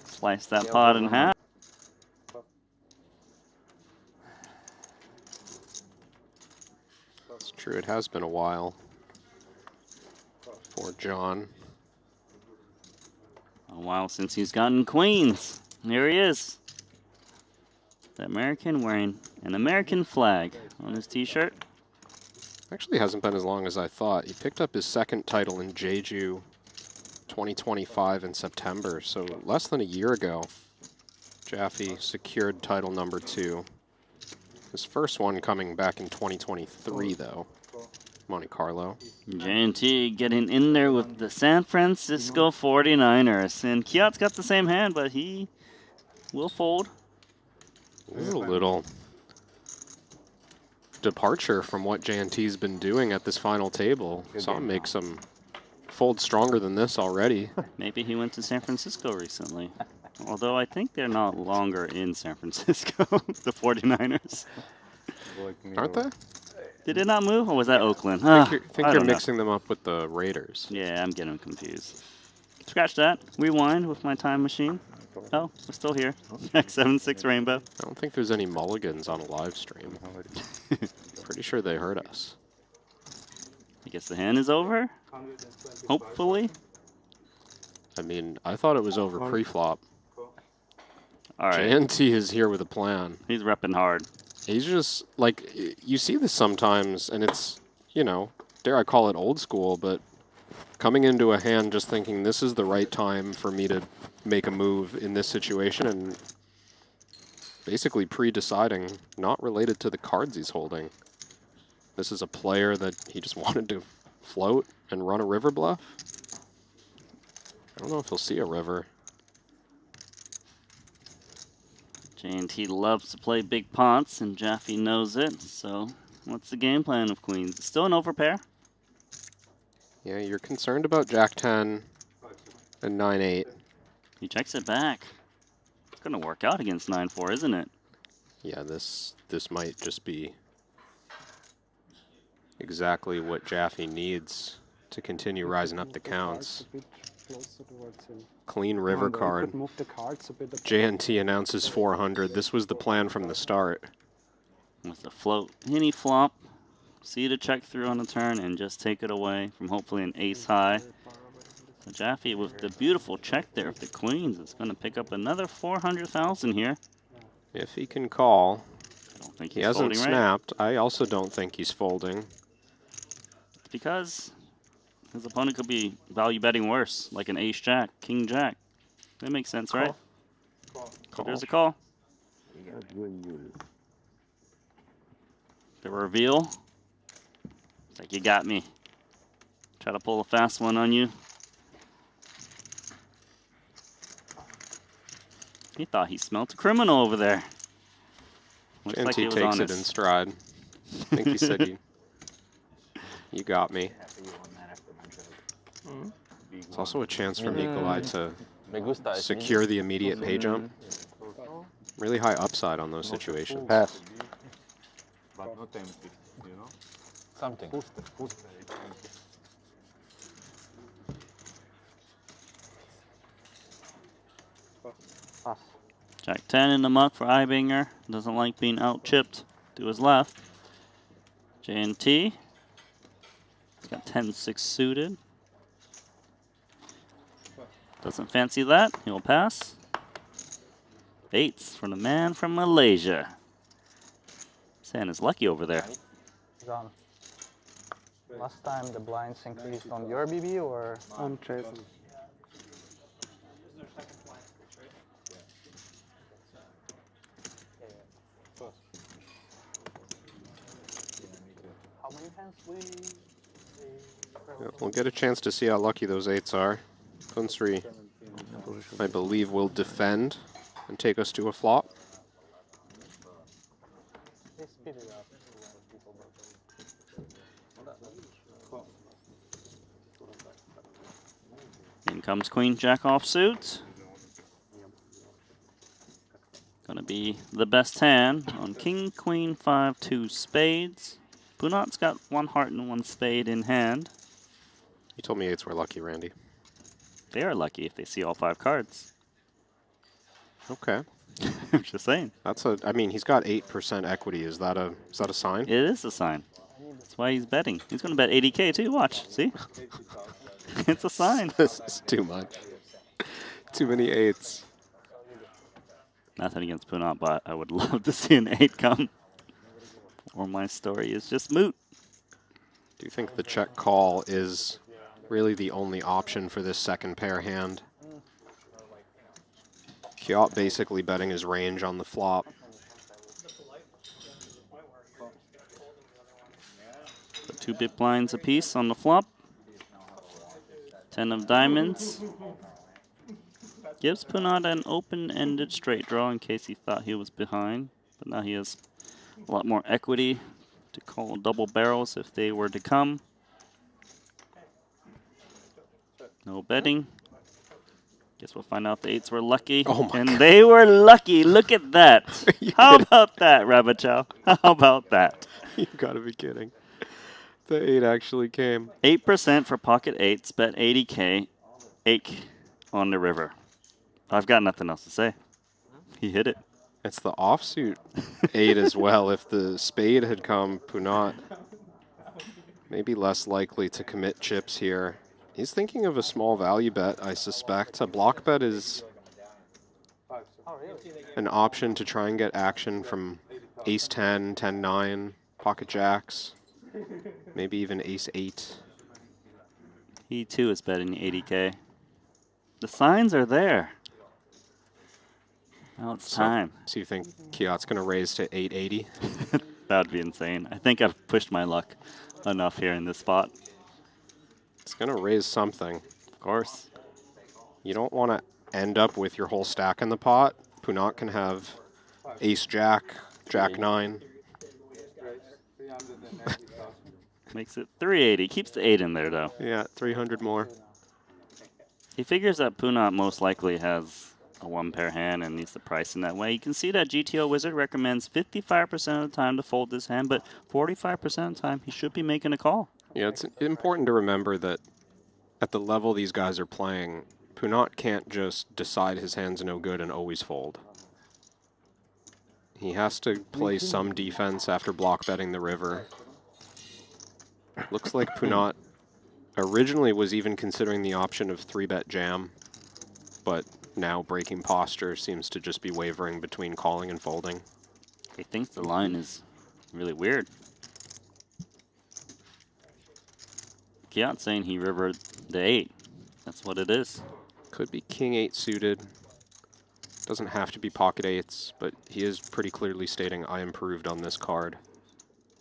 Slice that pot in half. It's true, it has been a while for John. A while since he's gotten queens. Here he is. The American wearing an American flag on his t-shirt. Actually hasn't been as long as I thought. He picked up his 2nd title in Jeju 2025 in September, so less than a year ago. Jaffe secured title number 2. His first one coming back in 2023 though. Monte Carlo. J&T getting in there with the San Francisco 49ers. And Kiat's got the same hand, but he will fold. This is a little departure from what J&T's been doing at this final table. Saw him make some fold stronger than this already. Maybe he went to San Francisco recently. Although I think they're not longer in San Francisco, the 49ers. Aren't they? Did it not move, or was that Oakland? I think I you're don't know. mixing them up with the Raiders. Yeah, I'm getting confused. Scratch that. Rewind with my time machine. Oh, we're still here. X76 Rainbow. I don't think there's any mulligans on a live stream. Pretty sure they heard us. I guess the hand is over? Hopefully. I mean, I thought it was over pre-flop. All right. JNT is here with a plan. He's repping hard. He's just, like, you see this sometimes, and it's, you know, dare I call it old school, but coming into a hand just thinking this is the right time for me to make a move in this situation, and basically pre-deciding, not related to the cards he's holding. This is a player that he just wanted to float and run a river bluff. I don't know if he'll see a river. J&T loves to play big pots, and Jaffe knows it, so what's the game plan of queens? Still an overpair? Yeah, you're concerned about Jack-10 and 9-8. He checks it back. It's going to work out against 9-4, isn't it? Yeah, this might just be exactly what Jaffe needs to continue rising up the counts. Clean river card. JNT announces 400. This was the plan from the start. With the float, any flop, see to check through on the turn and just take it away from hopefully an ace high. Jaffe with the beautiful check there of the queens. It's going to pick up another 400,000 here. If he can call. I don't think He he's hasn't folding, right? snapped. I also don't think he's folding. Because his opponent could be value betting worse, like an ace-jack, king-jack. That makes sense, right? So there's a call. The reveal. It's like, you got me. Try to pull a fast one on you. He thought he smelt a criminal over there. Looks like he was takes honest. it in stride. I think he said, you got me. It's also a chance for Nikolai to secure the immediate pay jump. Really high upside on those situations. Pass. But not empty, you know? Something. Jack 10 in the muck for Ibinger. Doesn't like being out-chipped to his left. JNT. He's got 10-6 suited. Doesn't fancy that. He'll pass. Eights from the man from Malaysia. San is lucky over there. John, last time the blinds increased on your BB or on Jason? how many hands we Yeah, we'll get a chance to see how lucky those eights are. Kunsri, I believe, will defend and take us to a flop. they speed it up. In comes Queen Jack offsuit. Gonna be the best hand on King Queen 5 2 spades. Punat's got one heart and one spade in hand. You told me eights were lucky, Randy. They are lucky if they see all 5 cards. Okay. I'm just saying. That's a. I mean, he's got 8% equity. Is that a sign? It is a sign. That's why he's betting. He's gonna bet 80K too. Watch, see? It's a sign. This is too much. Too many eights. Nothing against Punat, but I would love to see an 8 come. Or my story is just moot. Do you think the check call is really the only option for this second pair hand? Kiot basically betting his range on the flop. Put 2 big blinds apiece on the flop. 10 of diamonds. Gives Punat an open-ended straight draw in case he thought he was behind. But now he has a lot more equity to call double barrels if they were to come. No betting. Guess we'll find out the 8s were lucky. Oh my and God. they were lucky. Look at that. How about that, Rabachow? How about that? You gotta be kidding. The 8 actually came. 8% for pocket 8s, bet 80K, 8 on the river. I've got nothing else to say. He hit it. It's the offsuit 8 as well. If the spade had come, Punat maybe less likely to commit chips here. He's thinking of a small value bet, I suspect. A block bet is an option to try and get action from ace 10, 10 9, pocket jacks, maybe even ace 8. He too is betting 80K. The signs are there. Now it's time. So you think Kiot's going to raise to 880? That would be insane. I think I've pushed my luck enough here in this spot. It's going to raise something. Of course. You don't want to end up with your whole stack in the pot. Punat can have ace jack, jack 9. Makes it 380. Keeps the 8 in there, though. Yeah, 300 more. He figures that Punat most likely has a 1-pair hand and needs to price in that way. You can see that GTO Wizard recommends 55% of the time to fold this hand, but 45% of the time he should be making a call. Yeah, it's important to remember that at the level these guys are playing, Punat can't just decide his hand's no good and always fold. He has to play some defense after block betting the river. Looks like Punat originally was even considering the option of 3-bet jam, but now breaking posture seems to just be wavering between calling and folding. He thinks the line is really weird. Kiat saying he rivered the 8. That's what it is. Could be king 8 suited. Doesn't have to be pocket 8s, but he is pretty clearly stating, I improved on this card.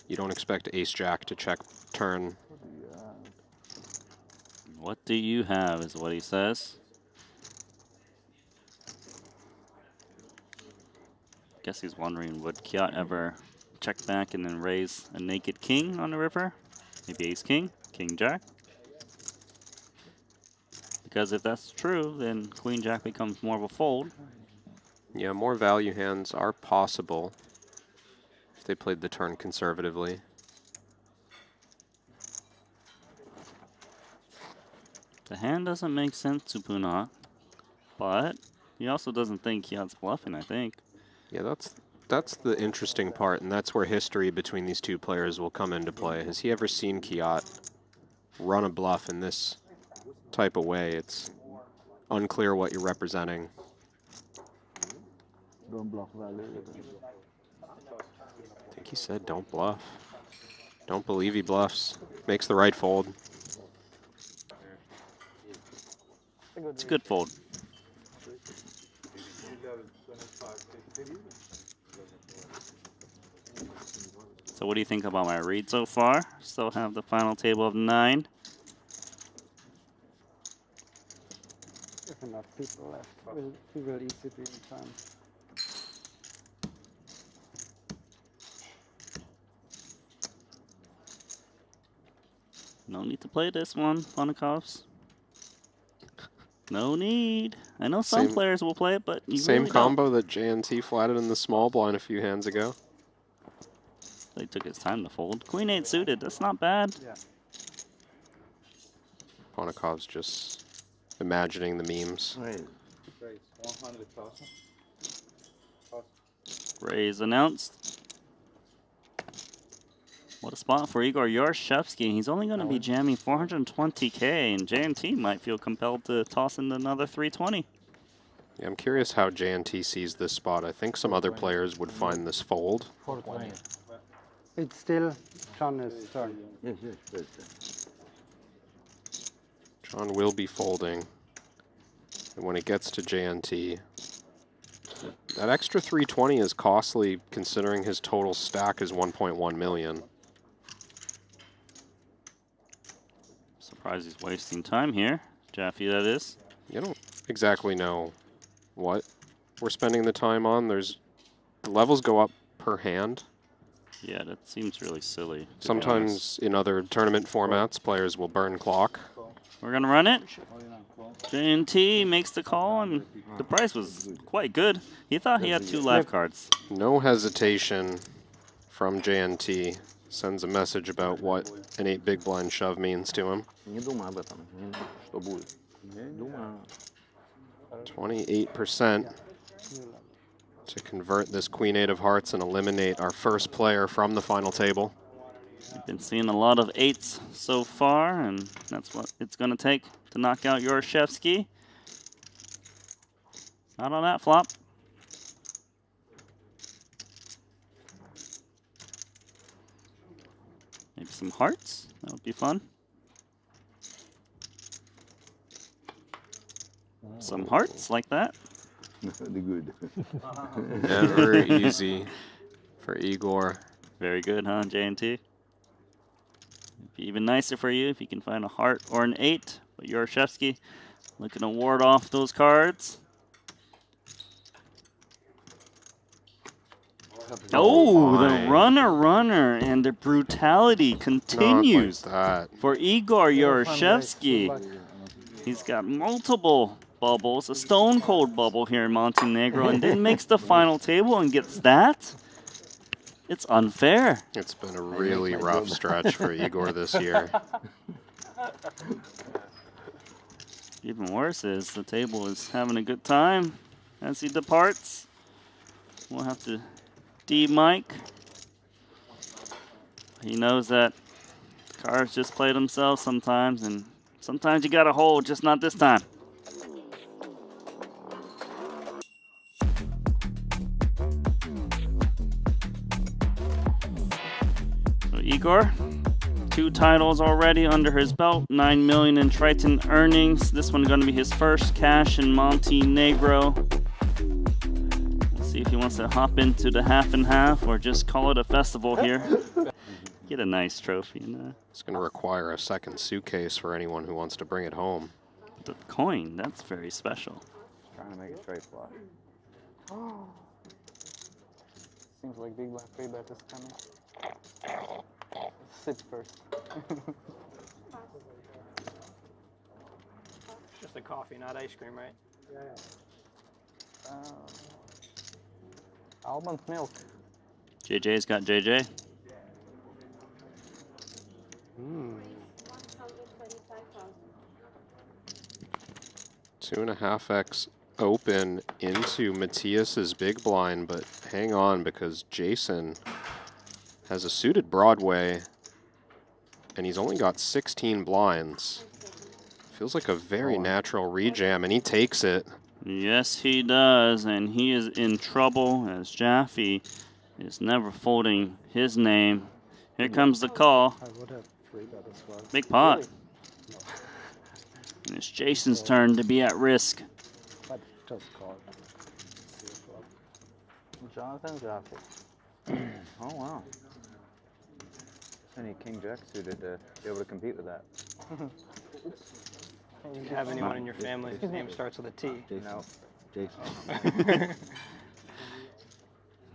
You don't expect ace jack to check turn. What do you have is what he says. Guess he's wondering, would Kiat ever check back and then raise a naked king on the river? Maybe ace king, king jack? Because if that's true, then queen jack becomes more of a fold. Yeah, more value hands are possible if they played the turn conservatively. The hand doesn't make sense to Punat, but he also doesn't think Kiat's bluffing, I think. Yeah, that's the interesting part, and that's where history between these two players will come into play. Has he ever seen Kiat run a bluff in this type of way? It's unclear what you're representing. Don't bluff value. I think he said don't bluff. Don't believe he bluffs. Makes the right fold. It's a good fold. So what do you think about my read so far? Still have the final table of 9. If enough people left, we will ease it in time. No need to play this one, Ponikovs. No need. I know some players will play it, but you Same really combo that JNT flatted in the small blind a few hands ago. They took his time to fold. Queen 8 suited, that's not bad. Yeah. Ponikov's just imagining the memes. Wait. Raise announced. What a spot for Igor Yarshevsky. He's only going to be jamming 420K, and JNT might feel compelled to toss in another 320. Yeah, I'm curious how JNT sees this spot. I think some other players would find this fold. 420. It's still John's turn. Yes, yes. John will be folding. And when it gets to JNT, that extra 320 is costly considering his total stack is 1.1 million. Surprised he's wasting time here. Jaffe, that is. You don't exactly know what we're spending the time on. The levels go up per hand. Yeah, that seems really silly. Sometimes in other tournament formats, players will burn clock. We're going to run it. JNT makes the call, and the price was quite good. He thought he had 2 live cards. No hesitation from JNT. Sends a message about what an 8 big blind shove means to him. 28% to convert this Queen 8 of hearts and eliminate our first player from the final table. We've been seeing a lot of 8s so far, and that's what it's going to take to knock out Yarshevsky. Not on that flop. Maybe some hearts. That would be fun. Some hearts like that. The good. Never easy for Igor. Very good, huh, JNT? It'd be even nicer for you if you can find a heart or an 8. But Yarshevsky looking to ward off those cards. Oh, the runner, and the brutality continues for Igor Yarshevsky. He's got multiple bubbles, a stone cold bubble here in Montenegro, and then makes the final table and gets that. It's unfair. It's been a really rough stretch for Igor this year. Even worse is the table is having a good time as he departs. We'll have to D-Mike. He knows that Cards just play themselves sometimes, and sometimes you gotta hold, just not this time. So Igor, 2 titles already under his belt, 9 million in Triton earnings. This one going to be his first cash in Montenegro. Let's see if he wants to hop into the half and half or just call it a festival here. Get a nice trophy. It's going to require a second suitcase for anyone who wants to bring it home. The coin, that's very special. Trying to make a straight flush. Oh. Seems like big blind 3-bet is coming. Sit first. Just a coffee, not ice cream, right? Yeah. Almond milk. JJ's got JJ. 2.5x open into Matthias's big blind, but hang on because Jason has a suited Broadway and he's only got 16 blinds. Feels like a very natural rejam, and he takes it. Yes, he does, and he is in trouble as Jaffe is never folding his name. Here comes the call. I would have 3-bet as well. Big pot. And it's Jason's turn to be at risk. But just call. Jonathan Jaffe. Oh, wow. I need King Jack suited to be able to compete with that. Do you have anyone in your family whose name starts with a T? No. Jason.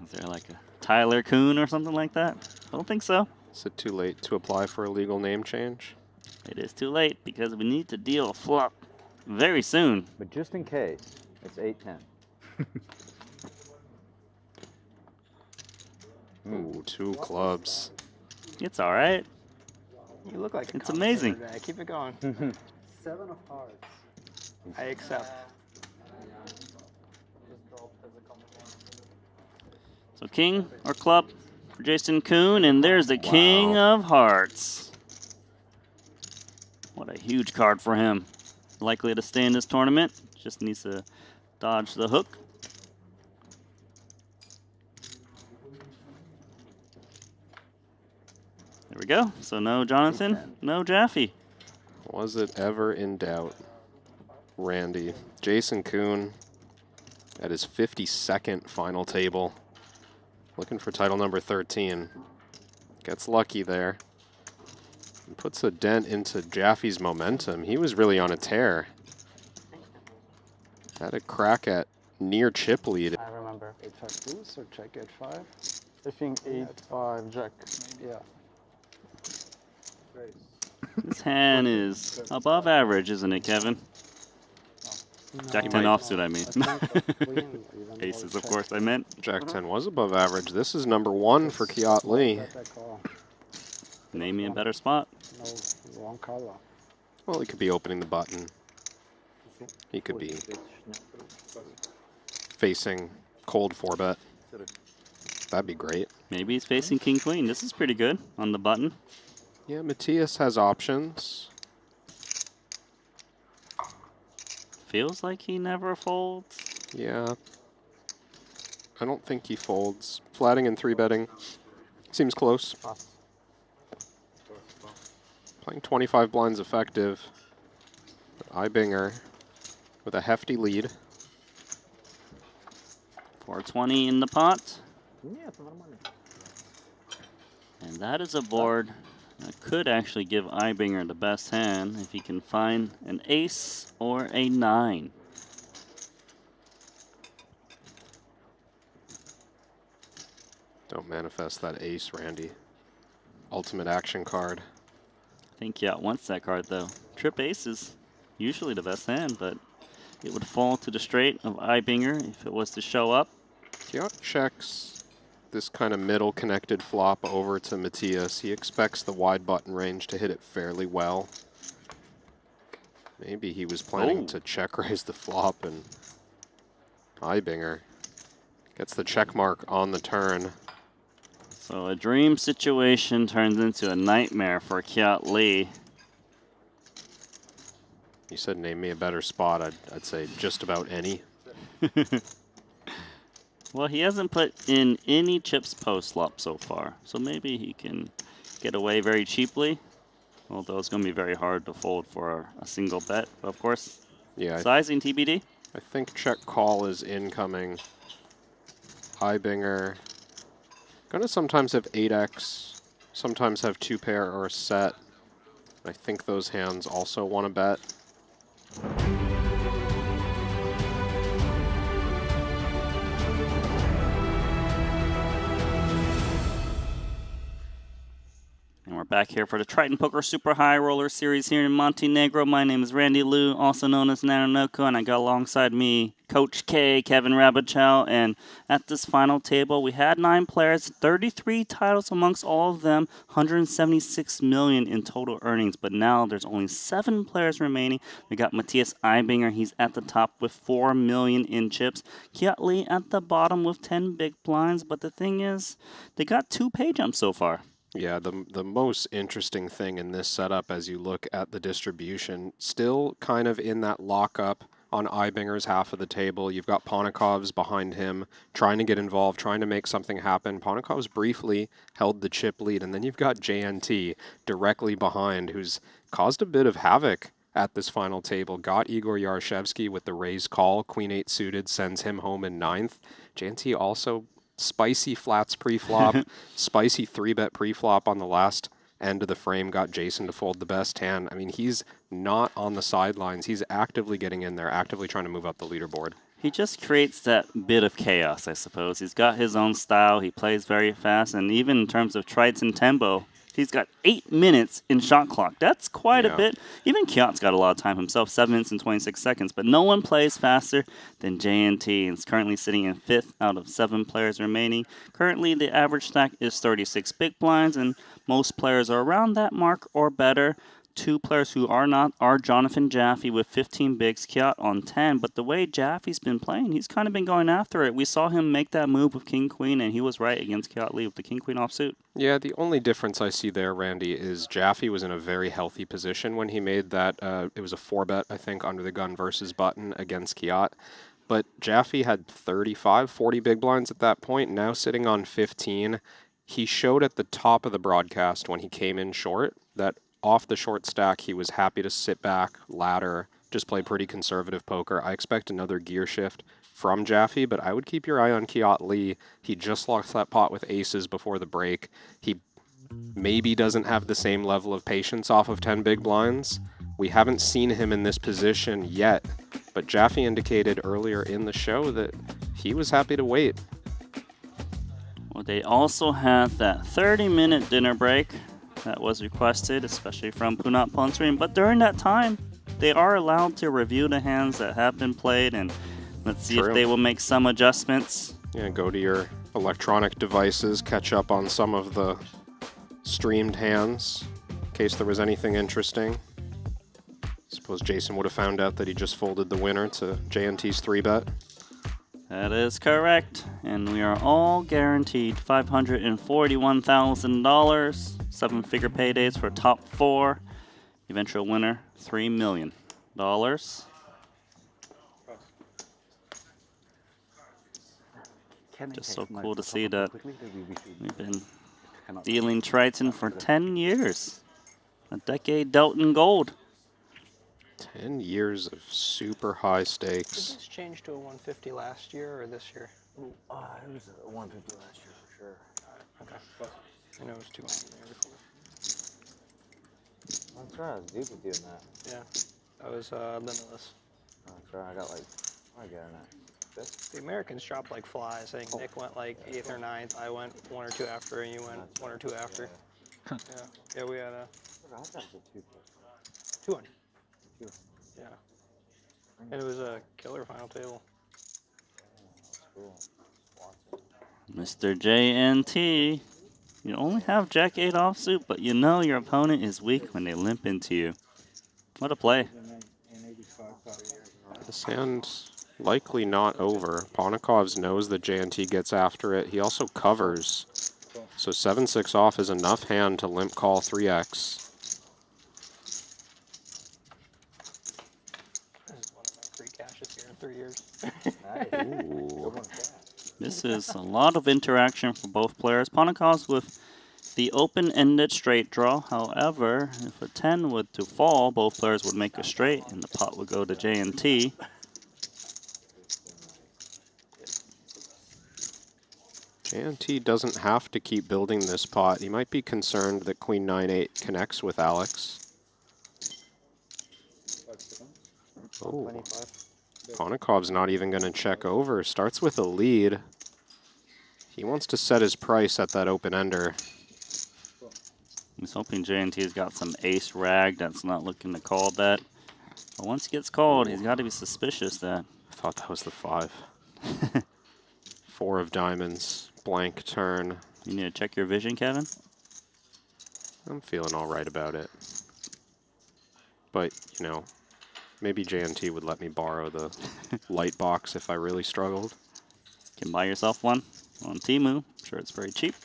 Is there like a Tyler Kuhn or something like that? I don't think so. Is it too late to apply for a legal name change? It is too late because we need to deal a flop very soon. But just in case, it's 8-10. Ooh, 2 clubs. It's all right. You look like a It's amazing. guy. Keep it going. 7 of hearts. I accept. So king or club for Jason Kuhn, and there's the king of hearts. What a huge card for him. Likely to stay in this tournament. Just needs to dodge the hook. There we go. So no Jonathan, no Jaffe. Was it ever in doubt? Randy. Jason Kuhn at his 52nd final table. Looking for title number 13. Gets lucky there. And puts a dent into Jaffe's momentum. He was really on a tear. Had a crack at near chip lead. I remember. 8-5 deuce or check 8-5? I think 8-5 jack. Yeah. This hand is above average, isn't it, Kevin? Jack 10 offsuit, I mean. Aces, of course, I meant. Jack 10 was above average. This is number 1 for Kiat Lee. Name me a better spot. No, wrong color. Well, he could be opening the button. He could be facing cold 4-bet. That'd be great. Maybe he's facing king queen. This is pretty good on the button. Yeah, Matthias has options. Feels like he never folds. Yeah. I don't think he folds. Flatting and 3-betting seems close. Playing 25 blinds effective. Ibinger with a hefty lead. 420 in the pot. And that is a board that could actually give Ibinger the best hand if he can find an ace or a 9. Don't manifest that ace, Randy. Ultimate action card. I think Kiat wants that card, though. Trip ace is usually the best hand, but it would fall to the straight of Ibinger if it was to show up. Kiat checks this kind of middle connected flop over to Matthias. He expects the wide button range to hit it fairly well. Maybe he was planning to check raise the flop, and Ibinger gets the check mark on the turn. So a dream situation turns into a nightmare for Kiat Lee. You said name me a better spot. I'd say just about any. Well, he hasn't put in any chips post-flop so far, so maybe he can get away very cheaply. Although it's going to be very hard to fold for a single bet, of course. Yeah. Sizing TBD? I think check call is incoming. Ibinger. Gonna sometimes have 8x, sometimes have 2 pair or a set. I think those hands also want to bet. And we're back here for the Triton Poker Super High Roller Series here in Montenegro. My name is Randy Liu, also known as Nanonoko, and I got alongside me Coach K, Kevin Rabichow. And at this final table, we had 9 players, 33 titles amongst all of them, 176 million in total earnings. But now there's only 7 players remaining. We got Matthias Ibinger, he's at the top with 4 million in chips. Kiat Lee at the bottom with 10 big blinds. But the thing is, they got 2 pay jumps so far. Yeah, the most interesting thing in this setup as you look at the distribution, still kind of in that lockup on Ibinger's half of the table. You've got Ponikov's behind him, trying to get involved, trying to make something happen. Ponikov's briefly held the chip lead, and then you've got JNT directly behind, who's caused a bit of havoc at this final table. Got Igor Yarashevsky with the raise call. Queen 8 suited sends him home in 9th. JNT also spicy flats pre-flop, spicy 3-bet pre-flop on the last end of the frame, got Jason to fold the best hand. I mean, he's not on the sidelines. He's actively getting in there, actively trying to move up the leaderboard. He just creates that bit of chaos, I suppose. He's got his own style. He plays very fast. And even in terms of Triton tempo, he's got 8 minutes in shot clock. That's quite a bit. Even Kiat's got a lot of time himself, 7 minutes and 26 seconds. But no one plays faster than JNT. And is currently sitting in 5th out of 7 players remaining. Currently, the average stack is 36 big blinds, and most players are around that mark or better. 2 players who are not are Jonathan Jaffe with 15 bigs, Kiat on 10. But the way Jaffe's been playing, he's kind of been going after it. We saw him make that move with King Queen, and he was right against Kiat Lee with the King Queen offsuit. Yeah, the only difference I see there, Randy, is Jaffe was in a very healthy position when he made that. It was a 4-bet, I think, under the gun versus button against Kiat. But Jaffe had 35, 40 big blinds at that point, now sitting on 15. He showed at the top of the broadcast when he came in short that off the short stack, he was happy to sit back, ladder, just play pretty conservative poker. I expect another gear shift from Jaffe, but I would keep your eye on Kiat Lee. He just lost that pot with aces before the break. He maybe doesn't have the same level of patience off of 10 big blinds. We haven't seen him in this position yet, but Jaffe indicated earlier in the show that he was happy to wait. Well, they also had that 30-minute dinner break that was requested, especially from Punat Ponstream. But during that time, they are allowed to review the hands that have been played, and let's see if they will make some adjustments. Yeah, go to your electronic devices, catch up on some of the streamed hands, in case there was anything interesting. Suppose Jason would have found out that he just folded the winner to JNT's 3-bet. That is correct, and we are all guaranteed $541,000, 7-figure paydays for top 4. Eventual winner, $3 million. Just so cool to see that we've been dealing Triton for 10 years. A decade dealt in gold. 10 years of super high stakes. Did this change to a 150 last year or this year? It was a 150 last year for sure. Okay. I know it was 200 the year before. That's right, I was deep with doing that. Yeah, that was limitless. Oh, that's right, I got like, I got in that. The Americans dropped like flies. I think Nick went like 8th or 9th. I went 1 or 2 after, and you went 1 or 2 after. Yeah, we had a 200. Yeah. And it was a killer final table. Mr. JNT, you only have Jack 8 offsuit, but you know your opponent is weak when they limp into you. What a play. This hand's likely not over. Ponikovs knows that JNT gets after it. He also covers. So 7-6 off is enough hand to limp call 3x. This is one of my free cashes here in 3 years. Ooh. This is a lot of interaction for both players. Ponikov with the open-ended straight draw. However, if a 10 were to fall, both players would make a straight, and the pot would go to J&T. J&T doesn't have to keep building this pot. He might be concerned that Queen 9-8 connects with Alex. Oh. Ponikov's not even going to check over. Starts with a lead. He wants to set his price at that open-ender. He's hoping J&T's got some ace rag that's not looking to call that. But once he gets called, he's got to be suspicious that... I thought that was the 5. 4 of diamonds. Blank turn. You need to check your vision, Kevin? I'm feeling all right about it. But, you know, maybe J&T would let me borrow the light box if I really struggled. You can buy yourself one on Temu. I'm sure it's very cheap.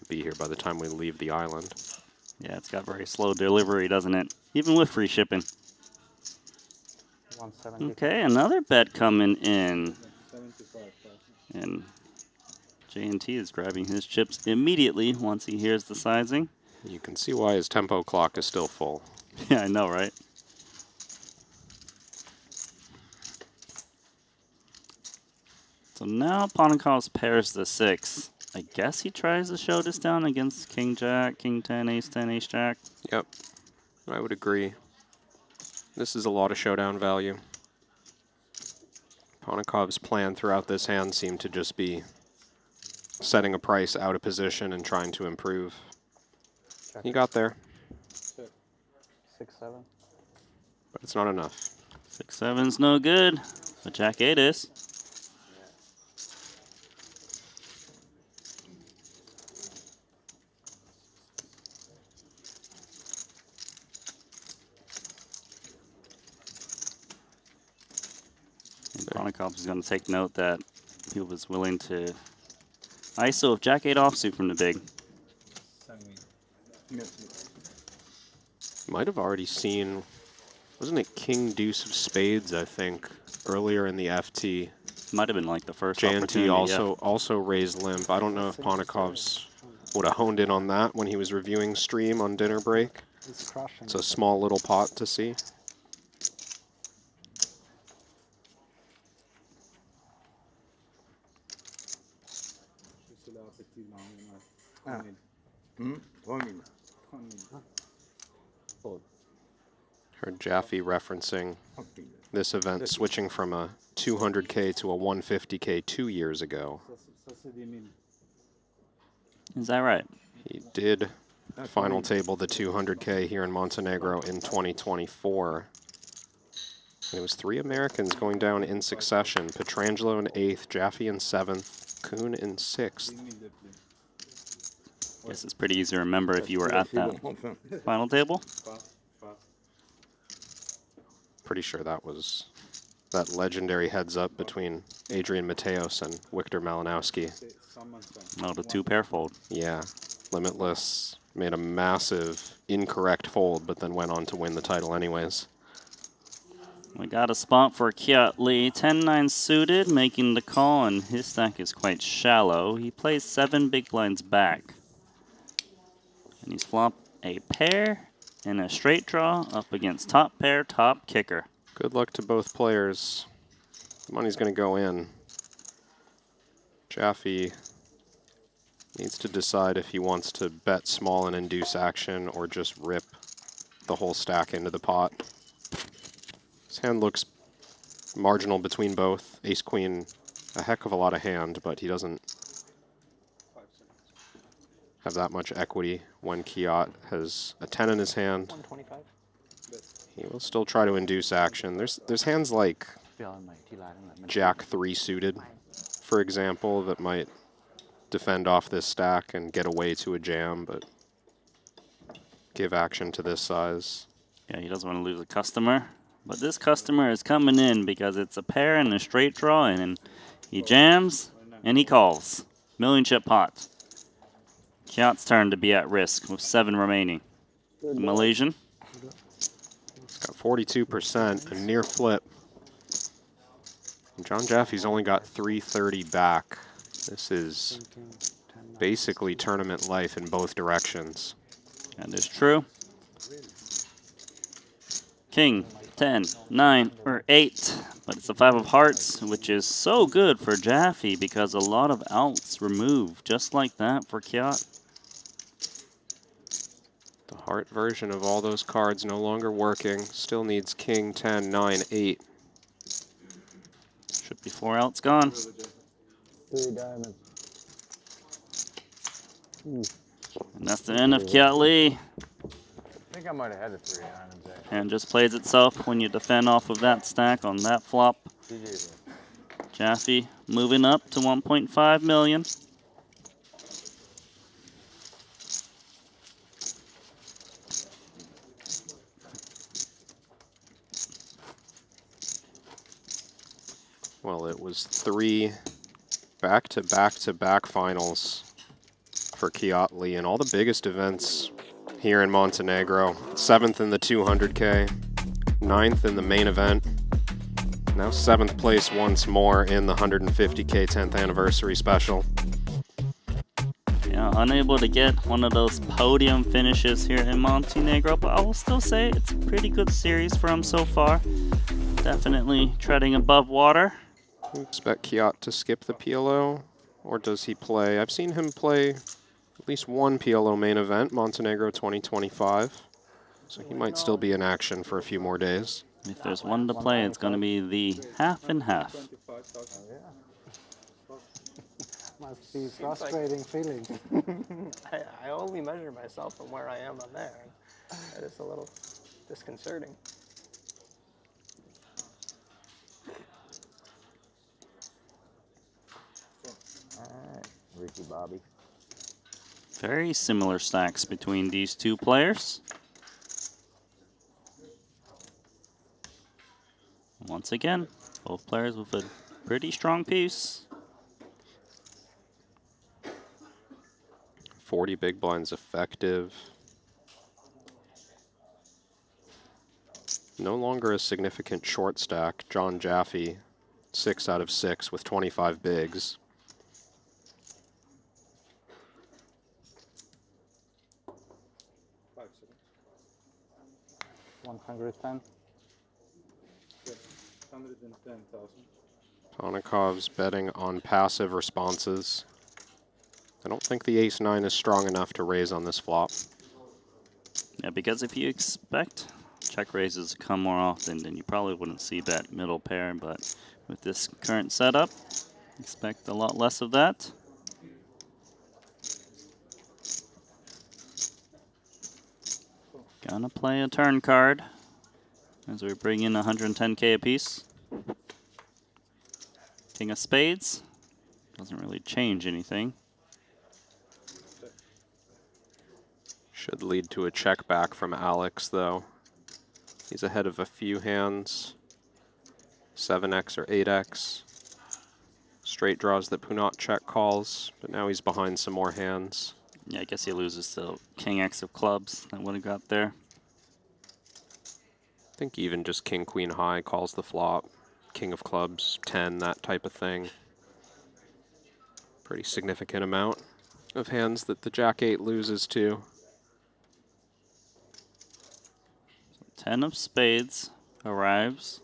Be here by the time we leave the island. Yeah, it's got very slow delivery, doesn't it? Even with free shipping. 170. Okay, another bet coming in. And J&T is grabbing his chips immediately once he hears the sizing. You can see why his tempo clock is still full. Yeah, I know, right? So now Ponikov's pairs the 6. I guess he tries to show this down against King Jack, King 10, Ace 10, Ace Jack. Yep, I would agree. This is a lot of showdown value. Ponikov's plan throughout this hand seemed to just be setting a price out of position and trying to improve. He got there. 6-7. But it's not enough. 6-7's no good, but Jack 8 is. Ponikov's is going to take note that he was willing to ISO of Jack 8 offsuit from the big. Might have already seen, wasn't it King Deuce of Spades, I think, earlier in the FT? Might have been like the first J&T opportunity, also raised limp. I don't know if Ponikov's would have honed in on that when he was reviewing stream on dinner break. It's a small little pot to see. Heard Jaffe referencing this event switching from a 200K to a 150K 2 years ago. Is that right? He did final table the 200K here in Montenegro in 2024. And it was 3 Americans going down in succession. Petrangelo in 8th, Jaffe in 7th, Kuhn in 6th. Guess it's pretty easy to remember if you were at that final table. Pretty sure that was that legendary heads-up between Adrian Mateos and Victor Malinowski. Oh, the 2-pair fold. Yeah. Limitless made a massive incorrect fold, but then went on to win the title anyways. We got a spot for Kiat Lee. 10-9 suited, making the call, and his stack is quite shallow. He plays 7 big blinds back. And he's flopped a pair and a straight draw up against top pair, top kicker. Good luck to both players. The money's going to go in. Jaffe needs to decide if he wants to bet small and induce action or just rip the whole stack into the pot. His hand looks marginal between both. Ace-Queen, a heck of a lot of hand, but he doesn't have that much equity when Kiat has a 10 in his hand. 125. He will still try to induce action. There's hands like Jack 3 suited, for example, that might defend off this stack and get away to a jam, but give action to this size. Yeah, he doesn't want to lose a customer. But this customer is coming in because it's a pair and a straight draw, and he jams, And he calls. Million chip pot. Kiat's turn to be at risk with 7 remaining. The Malaysian. It's got 42%, a near flip. And John Jaffe's only got 330 back. This is basically tournament life in both directions. That is true. King, 10, 9, or 8. But it's a 5 of hearts, which is so good for Jaffe because a lot of outs remove just like that for Kiat. The heart version of all those cards no longer working. Still needs king, 10, 9, 8. Should be 4 outs gone. 3 diamonds. And that's the end of Kiat Lee. I think I might have had a 3 diamonds there. And just plays itself when you defend off of that stack on that flop. Jaffe moving up to 1.5 million. Well, it was 3 back-to-back-to-back finals for Kiat Lee in all the biggest events here in Montenegro. 7th in the 200K, 9th in the main event. Now 7th place once more in the 150K 10th anniversary special. Yeah, unable to get one of those podium finishes here in Montenegro, but I will still say it's a pretty good series for him so far. Definitely treading above water. Do you expect Kiat to skip the PLO, or does he play? I've seen him play at least one PLO main event, Montenegro 2025. So he might still be in action for a few more days. If there's one to play, it's going to be the half and half. Must be frustrating feeling. I only measure myself from where I am on there. That is a little disconcerting. Alright, Ricky Bobby. Very similar stacks between these two players. Once again, both players with a pretty strong piece. 40 big blinds effective. No longer a significant short stack. John Jaffe, 6 out of 6 with 25 bigs. 110. 110,000. Ponikov's betting on passive responses. I don't think the ace-9 is strong enough to raise on this flop. Yeah, because if you expect check raises to come more often, then you probably wouldn't see that middle pair, but with this current setup, expect a lot less of that. Gonna play a turn card as we bring in 110K apiece. King of spades. Doesn't really change anything. Should lead to a check back from Alex, though. He's ahead of a few hands. 7x or 8x. Straight draws that Punat check calls, but now he's behind some more hands. Yeah, I guess he loses to King X of clubs. That would have got there. I think even just King Queen High calls the flop. King of clubs, 10, that type of thing. Pretty significant amount of hands that the Jack 8 loses to. 10 of spades arrives.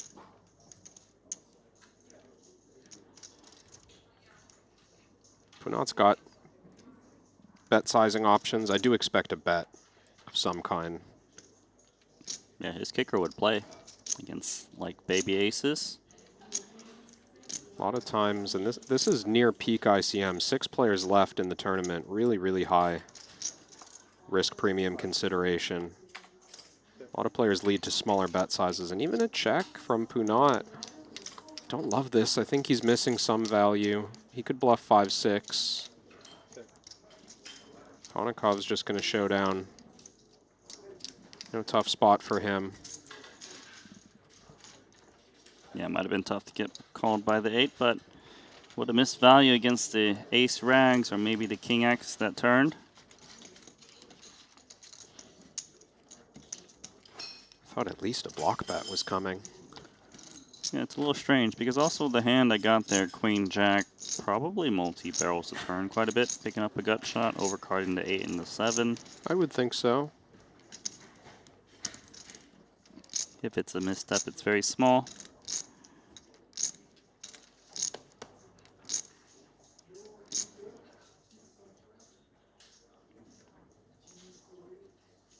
Punat's got bet sizing options. I do expect a bet of some kind. Yeah, his kicker would play against like baby aces. A lot of times, and this is near peak ICM. 6 players left in the tournament. Really, really high risk premium consideration. A lot of players lead to smaller bet sizes, and even a check from Punat. Don't love this. I think he's missing some value. He could bluff 5-6. Ponikov's just going to show down. No tough spot for him. Yeah, it might have been tough to get called by the 8, but Would have missed value against the ace rags or maybe the king X that turned. Thought at least a block bet was coming. Yeah, it's a little strange because also the hand I got there, Queen Jack, probably multi-barrels the turn quite a bit, picking up a gut shot, overcarding the 8 and the 7. I would think so. If it's a misstep, it's very small.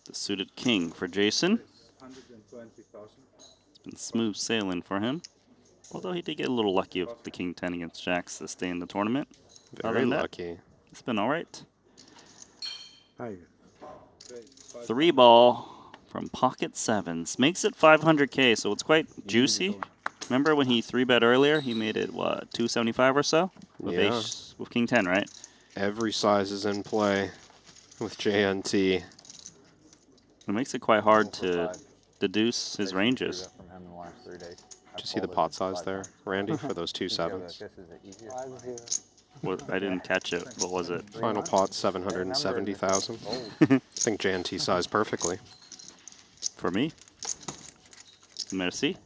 The suited king for Jason. 120,000. It's been smooth sailing for him. Although he did get a little lucky with the king 10 against jacks to stay in the tournament. Very lucky. It's been all right. 3 ball from pocket sevens. Makes it 500K, so it's quite juicy. Remember when he 3-bet earlier? He made it, what, 275 or so? With, Yeah. with king 10, right? Every size is in play with JNT. It makes it quite hard to deduce his ranges. Did you see the pot size there, Randy, for those 2 sevens? What, I didn't catch it. What was it? Final pot 770,000. I think JNT sized perfectly. For me? Merci.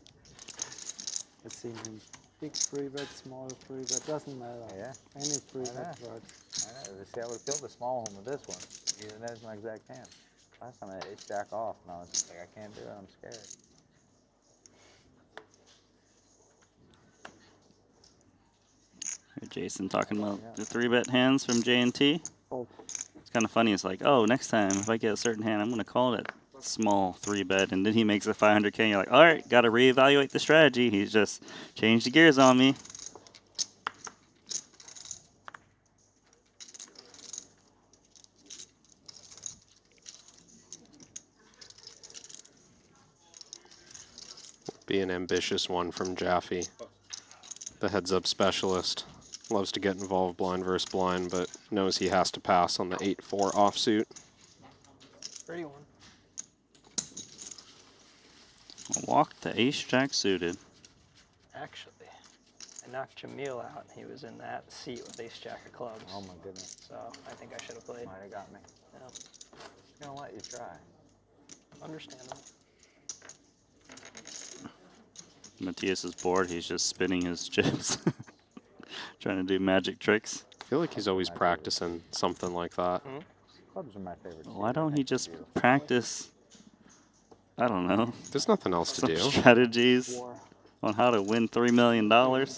Let's see, man. Big 3-bet, small 3-bet, doesn't matter. Yeah. Any 3-bet works. I know. See, I would have killed the small one with this one. Even that is my exact hand. Last time I had ace jack off, and I was just like, I can't do it. I'm scared. Jason talking about the 3-bet hands from J&T. It's kind of funny. It's like, oh, next time if I get a certain hand, I'm going to call it small 3-bet. And then he makes a 500K. And you're like, all right, got to reevaluate the strategy. He's just changed the gears on me. Be an ambitious one from Jaffe, the heads-up specialist. Loves to get involved blind versus blind, but knows he has to pass on the 8-4 offsuit. Pretty one. Walk the ace-jack suited. Actually, I knocked Jamil out. He was in that seat with ace-jack of clubs. Oh my goodness. So I think I should have played. Might have got me. Yeah. Just gonna let you try. Understandable. Matthias is bored. He's just spinning his chips. Trying to do magic tricks. I feel like he's always practicing something like that. Clubs are my favorite. Why don't he just practice, I don't know. There's nothing else to some do. strategies on how to win $3 million. What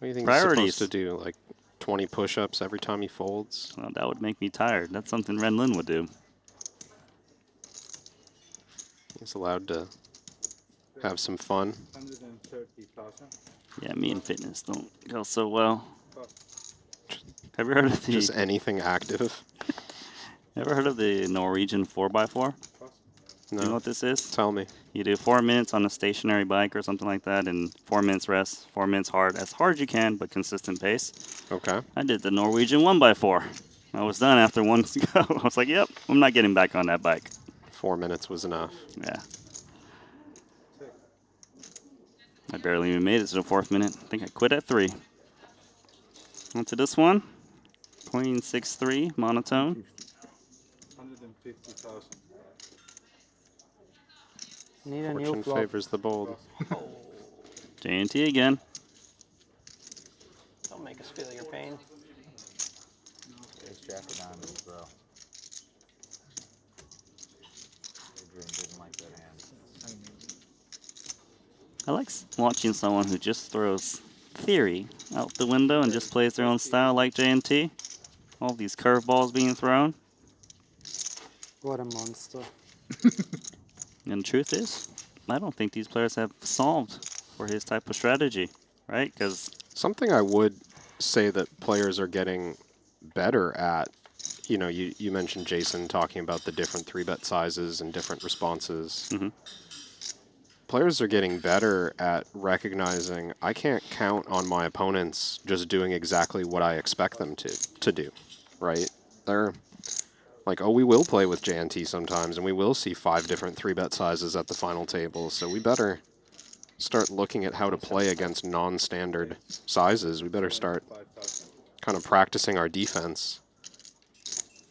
do you think Priorities. he's supposed to do? Like 20 push-ups every time he folds? Well, that would make me tired. That's something Ren Lin would do. He's allowed to have some fun. 130,000. Yeah, me and fitness don't go so well. Have you heard of the... Just anything active. Ever heard of the Norwegian 4x4? No. You know what this is? Tell me. You do 4 minutes on a stationary bike or something like that, and 4 minutes rest, 4 minutes hard, as hard as you can, but consistent pace. Okay. I did the Norwegian 1x4. I was done after one go. I was like, yep, I'm not getting back on that bike. 4 minutes was enough. Yeah. I barely even made it to the 4th minute. I think I quit at 3. On to this one. Queen 6-3, monotone. 150,000. Need a new Fortune flop. favors the bold. J&T again. Don't make us feel your pain. Ace jack of diamonds, bro. Adrian didn't like that hand. I like watching someone who just throws theory out the window and just plays their own style like J&T. All these curveballs being thrown. What a monster. And the truth is, I don't think these players have solved for his type of strategy, right? Because something I would say that players are getting better at, you know, you mentioned Jason talking about the different 3-bet sizes and different responses. Mm-hmm. Players are getting better at recognizing I can't count on my opponents just doing exactly what I expect them to do, right? They're like, oh, we will play with JNT sometimes, and we will see 5 different 3-bet sizes at the final table, so we better start looking at how to play against non-standard sizes. We better start kind of practicing our defense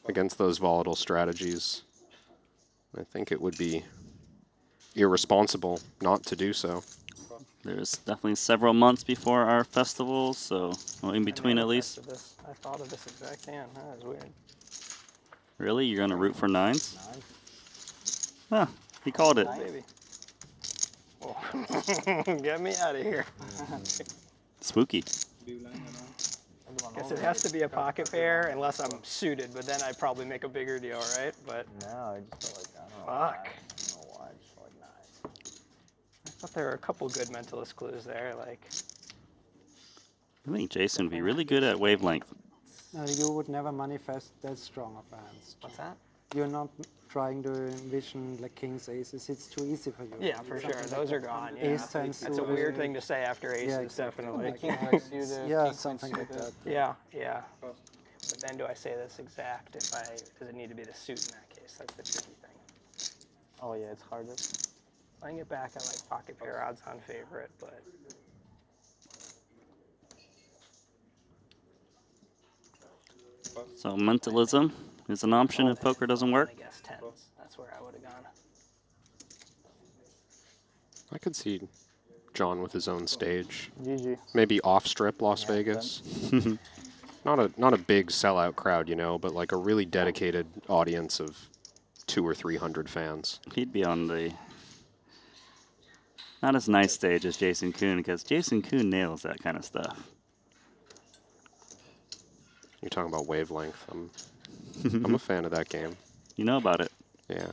against those volatile strategies. I think it would be irresponsible not to do so. There's definitely several months before our festivals, so well, in between at least. I thought of this exact hand. That was weird. Really? You're going to root for 9s? Huh, he called it. Maybe. Oh. Get me out of here. Spooky. Guess it has to be a pocket pair unless I'm suited, but then I'd probably make a bigger deal, right? But no, I just felt like, I don't know. Fuck. I don't know why, I just felt like 9s. I thought there were a couple good mentalist clues there, like. I think Jason would be really good at wavelength. No, you would never manifest that strong of hands. What's that? You're not trying to envision like kings, aces. It's too easy for you. Yeah, for sure. Those are gone. Yeah. Ace ten That's a weird thing to say after aces, yeah, exactly. definitely. Yeah, something like that. Yeah, yeah. But then do I say this exact? Does it need to be the suit in that case? That's the tricky thing. Oh yeah, it's harder. Playing it back, I like pocket pair odds on favorite, but. So mentalism is an option if poker doesn't work. I guess 10s. That's where I would have gone. I could see John with his own stage. GG. Maybe off-strip Las Vegas. Not a big sellout crowd, you know, but like a really dedicated audience of 200 or 300 fans. He'd be on the not as nice stage as Jason Kuhn, because Jason Kuhn nails that kind of stuff. You're talking about wavelength. I'm a fan of that game. You know about it? Yeah.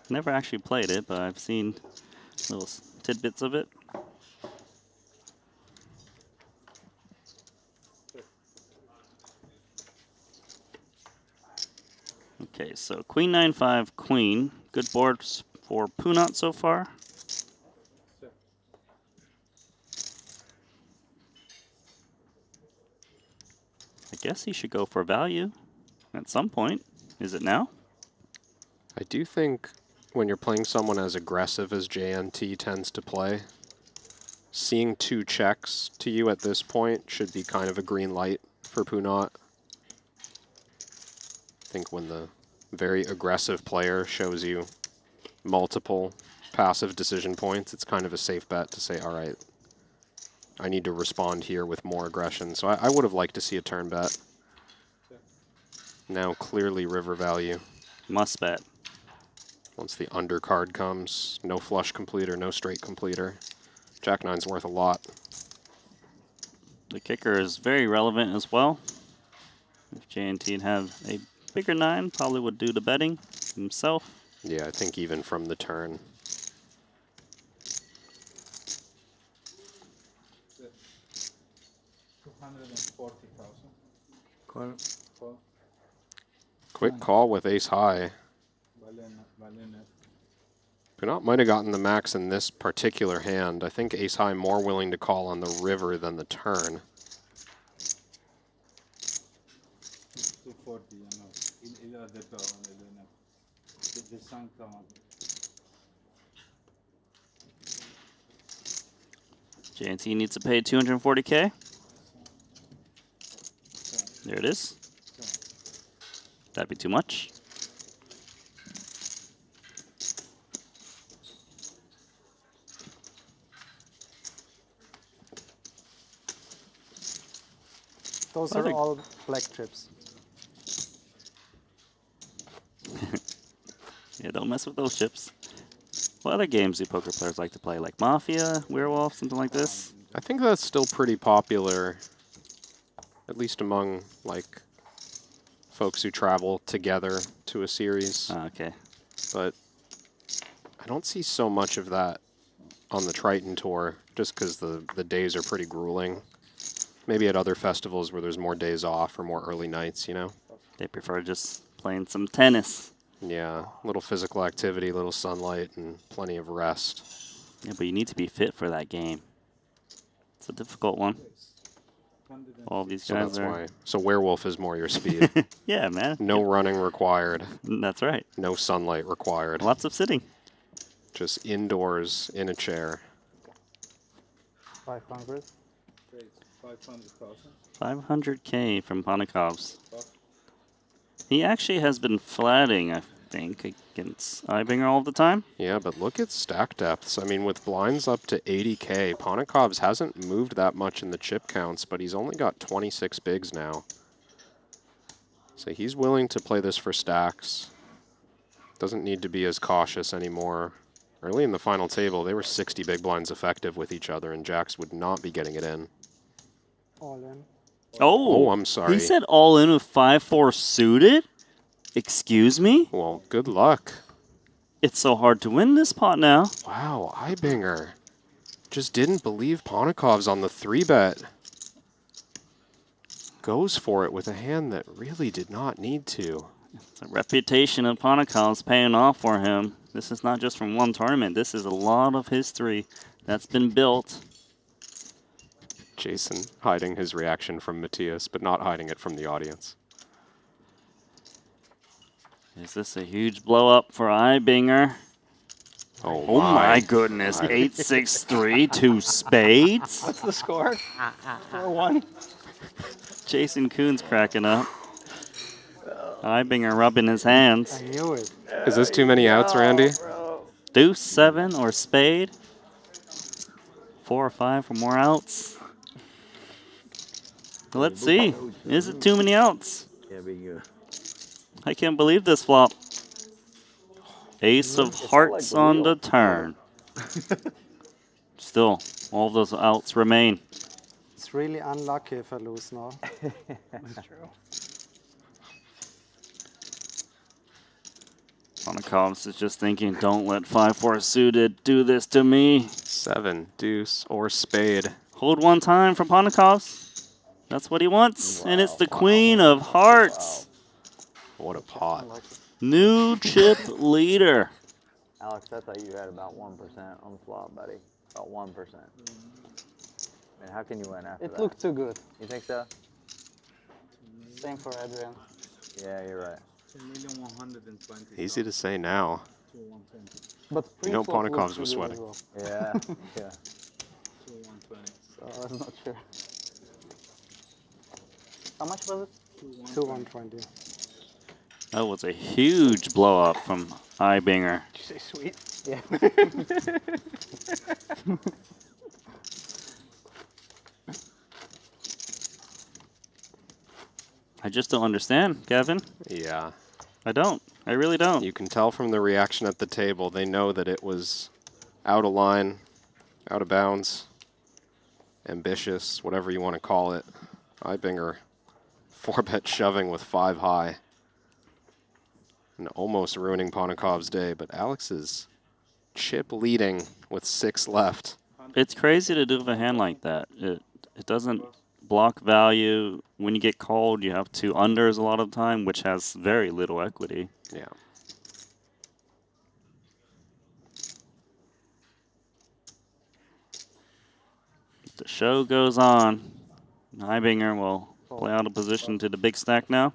Never actually played it, but I've seen little tidbits of it. Okay, so Queen 9-5 Queen. Good boards for Punat so far. I guess he should go for value at some point. Is it now? I do think when you're playing someone as aggressive as JNT tends to play, seeing 2 checks to you at this point should be kind of a green light for Punat. I think when the very aggressive player shows you multiple passive decision points, it's kind of a safe bet to say, all right, I need to respond here with more aggression. So I would have liked to see a turn bet. Now clearly river value. Must bet. Once the undercard comes, no flush completer, no straight completer. Jack 9's worth a lot. The kicker is very relevant as well. If JNT'd have a bigger 9, probably would do the betting himself. Yeah, I think even from the turn. Quick call with ace high. Punat might have gotten the max in this particular hand. I think ace high more willing to call on the river than the turn. 240, you know. Il a des peurs, des 5 ans. JNT needs to pay 240K. There it is. That'd be too much. Those are all black chips. Yeah, don't mess with those chips. What other games do poker players like to play? Like Mafia, Werewolf, something like this? I think that's still pretty popular, at least among like folks who travel together to a series. Okay. But I don't see so much of that on the Triton tour, just because the days are pretty grueling. Maybe at other festivals where there's more days off or more early nights, you know? They prefer just playing some tennis. Yeah, a little physical activity, a little sunlight, and plenty of rest. Yeah, but you need to be fit for that game. It's a difficult one. All these So guys that's are... why. So Werewolf is more your speed. Yeah, man. No running required. That's right. No sunlight required. Lots of sitting. Just indoors in a chair. 500. 500K from Ponikovs. He actually has been flatting, I think, against Ibinger all the time. Yeah, but look at stack depths. I mean, with blinds up to 80K, Ponikovs hasn't moved that much in the chip counts, but he's only got 26 bigs now. So he's willing to play this for stacks. Doesn't need to be as cautious anymore. Early in the final table, they were 60 big blinds effective with each other, and jacks would not be getting it in. All in. Oh, I'm sorry. He said all in with 5-4 suited? Excuse me? Well, good luck. It's so hard to win this pot now. Wow, Ibinger just didn't believe Ponikovs on the 3-bet. Goes for it with a hand that really did not need to. The reputation of Ponikovs paying off for him. This is not just from one tournament. This is a lot of history that's been built. Jason hiding his reaction from Matthias, but not hiding it from the audience. Is this a huge blow up for Ibinger? Oh my goodness. 8-6-3, 2 spades. What's the score? 4-1. Jason Kuhn's cracking up. Ibinger rubbing his hands. I knew it. Is this too many outs, Randy? Deuce 7 or spade. 4 or 5 for more outs. Let's see. Is it too many outs? Can't be good. I can't believe this flop. Ace of hearts on the turn. Still, all those outs remain. It's really unlucky if I lose now. That's true. Ponikovs is just thinking, don't let 5-4 suited do this to me. 7, deuce, or spade. Hold one time for Ponikovs. That's what he wants. And it's the queen of hearts. What a pot. New chip leader. Alex, I thought you had about 1% on the flop, buddy. About 1%. I mean, how can you win after that? It looked too good. You think so? Same for Adrian. Yeah, you're right. 2,120,000. Easy to say now. But You know pre-flop Ponikovs looked was really sweating. well. Yeah, yeah. 2,120. So I'm not sure. How much was it? 2,120. That was a huge blow up from Ibinger. Did you say sweet? Yeah. I just don't understand, Kevin. Yeah. I don't. I really don't. You can tell from the reaction at the table, they know that it was out of line, out of bounds, ambitious, whatever you want to call it. Ibinger 4-bet shoving with 5 high. And almost ruining Ponikov's day, but Alex is chip leading with 6 left. It's crazy to do with a hand like that. It doesn't block value. When you get called, you have 2 unders a lot of the time, which has very little equity. Yeah. The show goes on. Ibinger will play out of position to the big stack now.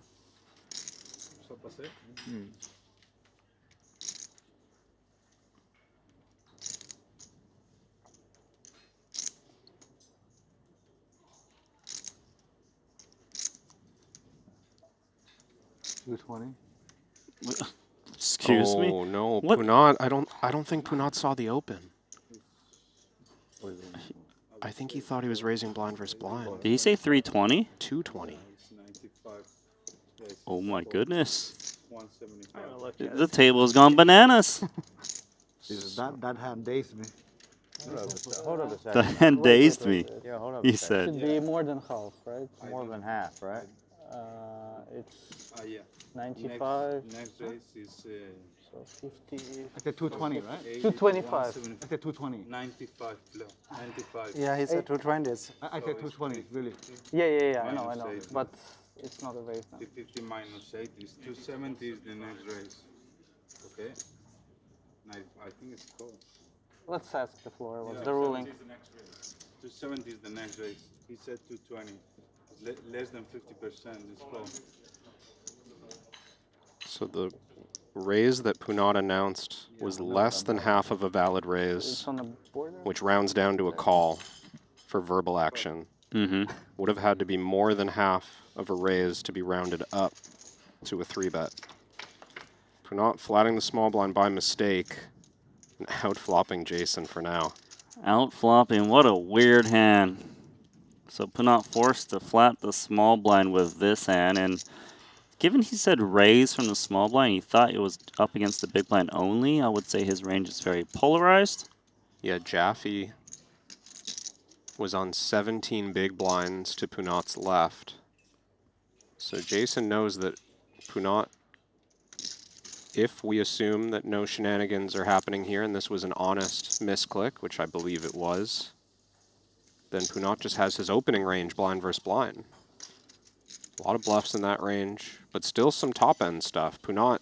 Excuse me? Oh no, What? Punat. I don't think Punat saw the open. I think he thought he was raising blind versus blind. Did he say 320? 220. Oh my goodness. The table's gone bananas. That hand dazed me. Hold up a second. The hand dazed me, Yeah, hold up he a second. said. Should be more than half, right? More than half, right? It's Yeah. 95. Next race is So 50. I said 220, right? 225. I said 220. 95 plus 95. Yeah, he said 220s. I said 220, really. Yeah, I know. Minus 8. But it's not a race now. 50 minus 8 is 270 is the next race. Okay? I think it's close. Let's ask the floor. What's Yeah, the ruling? 270 is the next race. He said 220. Less than 50% is close. So the raise that Punat announced was less than half of a valid raise, which rounds down to a call for verbal action. Would have had to be more than half of a raise to be rounded up to a 3-bet. Punat flatting the small blind by mistake and outflopping Jason for now. Outflopping, what a weird hand. So Punat forced to flat the small blind with this hand, and given he said raise from the small blind, he thought it was up against the big blind only. I would say his range is very polarized. Yeah, Jaffe was on 17 big blinds to Punat's left. So Jason knows that Punat, if we assume that no shenanigans are happening here and this was an honest misclick, which I believe it was, then Punat just has his opening range blind versus blind. A lot of bluffs in that range, but still some top-end stuff. Punat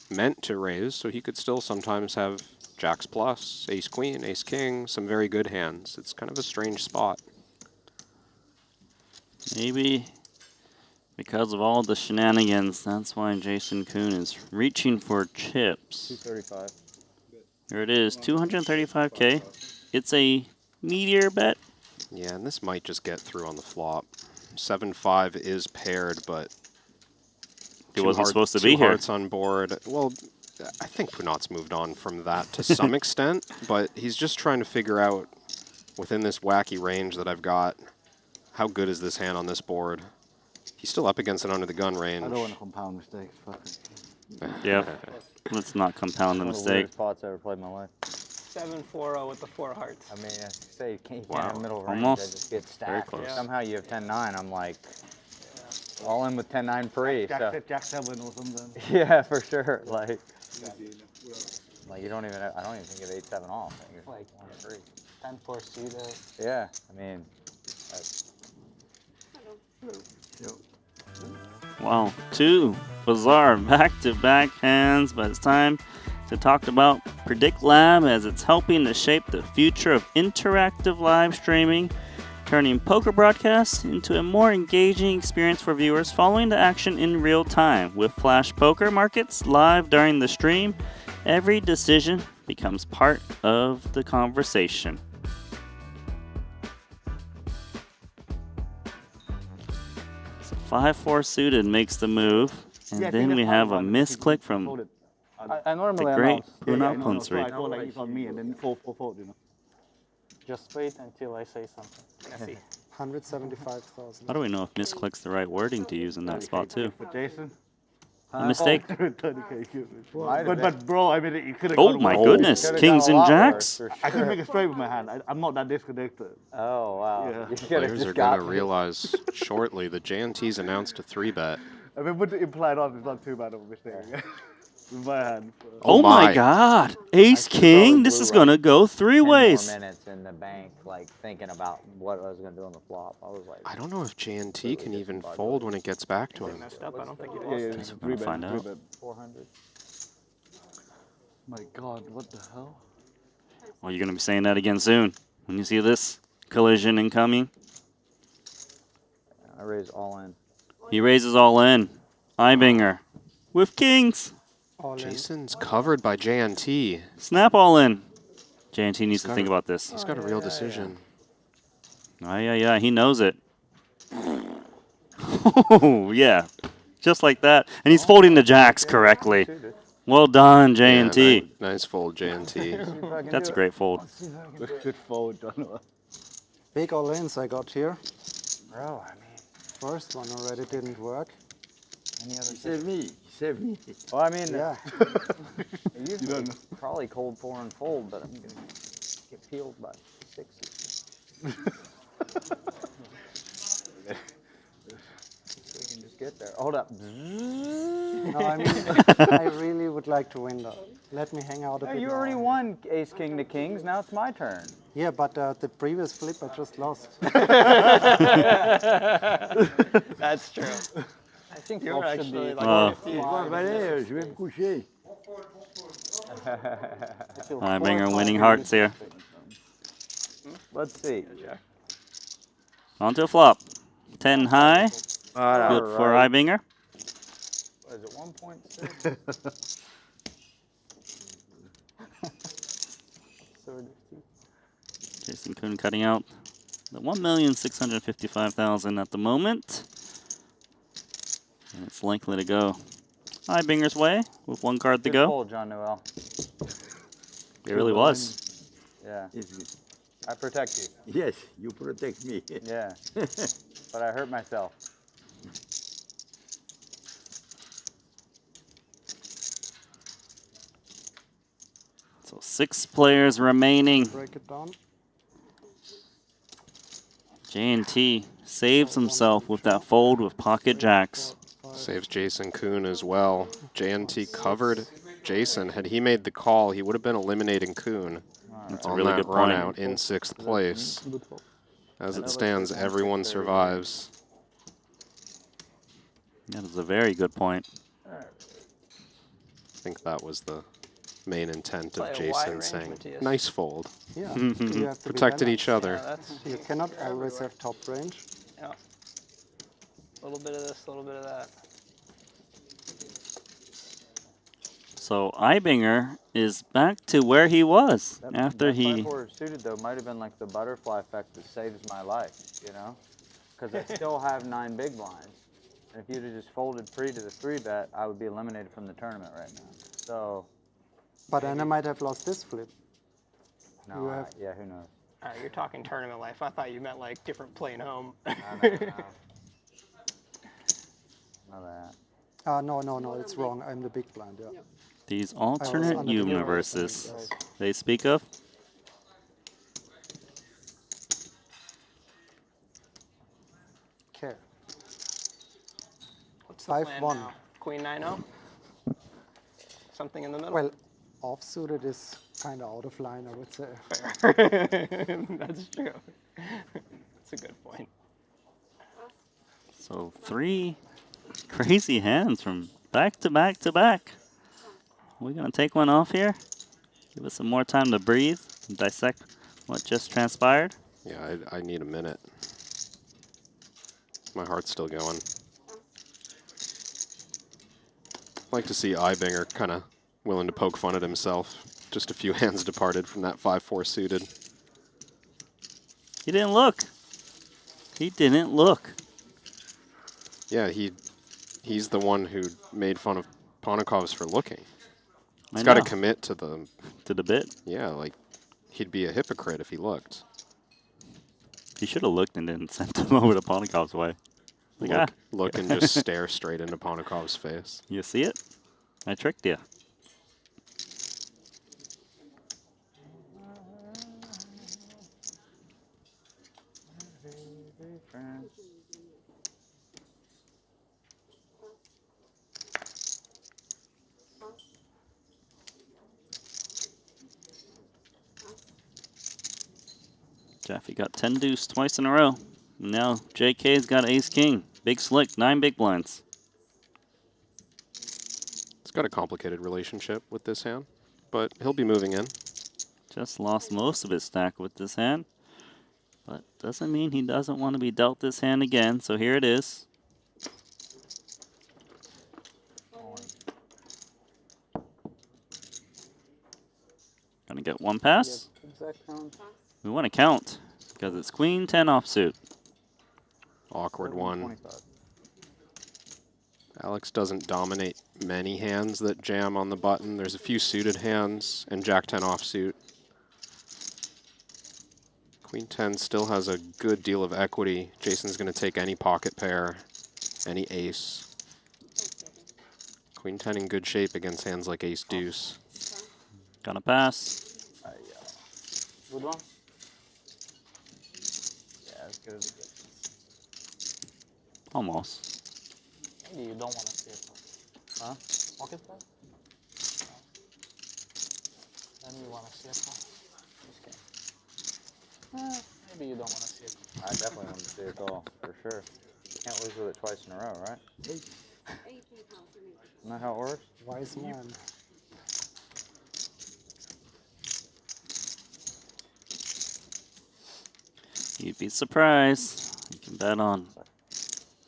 meant to raise, so he could still sometimes have jacks plus, ace-queen, ace-king, some very good hands. It's kind of a strange spot. Maybe because of all the shenanigans, that's why Jason Kuhn is reaching for chips. 235. Here it is, 235K. It's a meteor bet. Yeah, and this might just get through on the flop. 7-5 is paired, but it wasn't supposed to be here. Hearts on board. Well, I think Punat's moved on from that to some extent, but he's just trying to figure out within this wacky range that I've got, how good is this hand on this board? He's still up against it under the gun range. I don't want to compound mistakes. Fuck it. Yep. Let's not compound the mistake. Spots I ever played in my life. 7-4-0 with the 4 hearts. I mean, I say you can't Wow. have middle range. Almost. I just get Very stacked. close. Somehow you have 10-9. I'm like all in with 10-9 free. So. Jack 7 or something. Yeah, for sure. Like you don't even. I don't even think you have 8-7 off. I think you're Like 1-3. 10-4 suited. Yeah, I mean. Wow, two bizarre back-to-back hands, but it's time to talk about Predict Lab as it's helping to shape the future of interactive live streaming, turning poker broadcasts into a more engaging experience for viewers following the action in real time. With flash poker markets live during the stream, every decision becomes part of the conversation. So 5-4 suited makes the move, and then we have a misclick from I normally the great announce. Punat Punsri. I go like it's on me and then 4-4, you know. Just wait until I say something. Let's see. 175,000. How do we know if misclick's the right wording to use in that spot too? For Jason. A mistake. But bro, I mean, you could have. Oh my goodness, kings and jacks. I can make it straight with my hand. I'm not that disconnected. Oh wow. Yeah. Players are going to realize shortly that JNT's announced a 3-bet. I mean, with the implied odds, it's not too bad of a mistake. With my hand. Oh my god, ace king, this is gonna go 3 ways. 10 more minutes in the bank, like thinking about what I was gonna do on the flop. I was like, I don't know if JNT can even fold when it gets back to him. Messed up. I don't think it Yeah, was. it's We're gonna find out. 400. My god, what the hell? Well, you're gonna be saying that again soon when you see this collision incoming. I raise all in. He raises all in. Ibinger with kings. Jason's covered by JNT. Snap all in. JNT needs to think about this. He's got a real decision. Oh, yeah, he knows it. Oh, yeah. Just like that. And he's folding the jacks correctly. Well done, JNT. Yeah, nice fold, JNT. That's a great fold. Good fold, done. Big all-ins I got here. Bro, I mean. First one already didn't work. Any other Save me. Save me. Well, I mean, Yeah. usually probably cold 4 and fold, but I'm gonna get peeled by 6. We can just get there. Hold up. No, I mean, I really would like to win though. Let me hang out a No, bit you more. already won ace king to kings. Now it's my turn. Yeah, but the previous flip I just lost. That's true. I think you're actually like Je vais me coucher. Ibinger winning hearts here. Let's see. On to a flop. 10 high. All Good for right. Ibinger. What is it, 1.6? Jason Kuhn cutting out the 1,655,000 at the moment. And it's likely to go Ibinger's way with one card to Good go. fold, John Noel. It really was. Yeah. I protect you. Yes, you protect me. Yeah. But I hurt myself. So 6 players remaining. Break it down. J&T saves himself with that fold with pocket jacks. Saves Jason Kuhn as well. JNT covered Jason. Had he made the call, he would have been eliminating Kuhn That's a on really that good run point. out in 6th place. As it stands, everyone survives. That is a very good point. I think that was the main intent Play of a wide Jason range, saying, Matthias. nice fold. Yeah. You have to be Protected balanced. each other. Yeah, that's You cannot always have top range. yeah. A little bit of this, a little bit of that. So Ibinger is back to where he was That, after that he... 5-4 suited, though, might have been like the butterfly effect that saves my life, you know? Because I still have 9 big blinds. And if you'd have just folded free to the 3-bet, I would be eliminated from the tournament right now. So... But then I might have lost this flip. No, yeah, who knows? You're talking tournament life. I thought you meant like different plane home. No. Not that. No, it's wrong. I'm the big blind, yeah. These I was alternate under the universes universe. they speak of. Okay. What's the plan 5-1. now? Queen 9-0? Something in the middle? Well, offsuited is kind of out of line, I would say. That's true. That's a good point. So 3 crazy hands from back to back to back. We're going to take one off here. Give us some more time to breathe and dissect what just transpired. Yeah, I need a minute. My heart's still going. I'd like to see Ibinger kind of willing to poke fun at himself. Just a few hands departed from that 5-4 suited. He didn't look. He didn't look. Yeah, he's the one who made fun of Ponikovs for looking. He's I got to know. commit to the bit. Yeah, like he'd be a hypocrite if he looked. He should have looked and then sent him over to Ponikov's way. Like, Look and just stare straight into Ponikov's face. You see it? I tricked you. Jeffy got 10 deuce twice in a row. Now JK's got ace king. Big slick, 9 big blinds. It's got a complicated relationship with this hand, but he'll be moving in. Just lost most of his stack with this hand. But doesn't mean he doesn't want to be dealt this hand again, so here it is. Gonna get one pass. We want to count because it's queen 10 offsuit. Awkward one. Alex doesn't dominate many hands that jam on the button. There's a few suited hands and Jack 10 offsuit. Queen 10 still has a good deal of equity. Jason's going to take any pocket pair, any ace. Queen 10 in good shape against hands like ace deuce. Gonna pass. Good one? Yeah, as good as it gets. Almost. Maybe you don't want to see it. Huh? Pocket pair? Then you want to see it. Just kidding. Maybe you don't want to see it. I definitely want to see a call, for sure. Can't lose with it twice in a row, right? Isn't that how it works? Wise man. You'd be surprised. You can bet on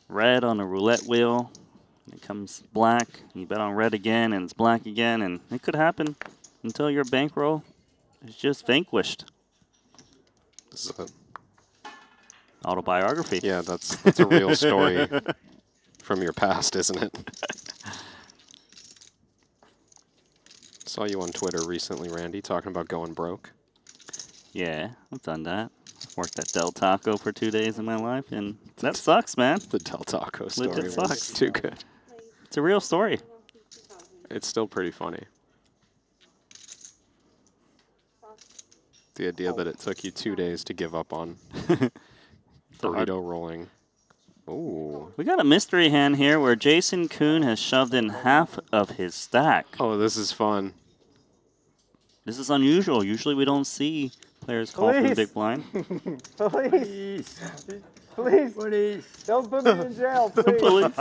red on a roulette wheel. It becomes black. You bet on red again, and it's black again, and it could happen until your bankroll is just vanquished. This is a autobiography. Yeah, that's a real story from your past, isn't it? Saw you on Twitter recently, Randy, talking about going broke. Yeah, I've done that. Worked at Del Taco for 2 days in my life, and that sucks, man. The Del Taco story Legit was sucks. too good. It's a real story. It's still pretty funny. The idea that it took you 2 days to give up on burrito rolling. Ooh. We got a mystery hand here where Jason Kuhn has shoved in half of his stack. Oh, this is fun. This is unusual. Usually we don't see players call from the big blind. Please. Please. Please. Don't put me in jail, please. Police.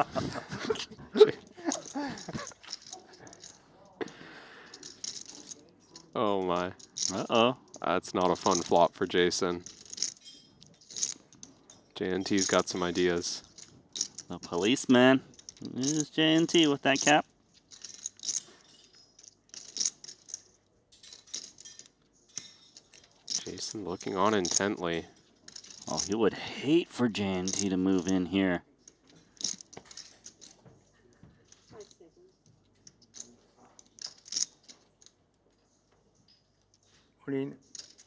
Oh my. Uh-oh. That's not a fun flop for Jason. JNT's got some ideas. The policeman. Here's JNT with that cap. Jason looking on intently. Oh, he would hate for JNT to move in here.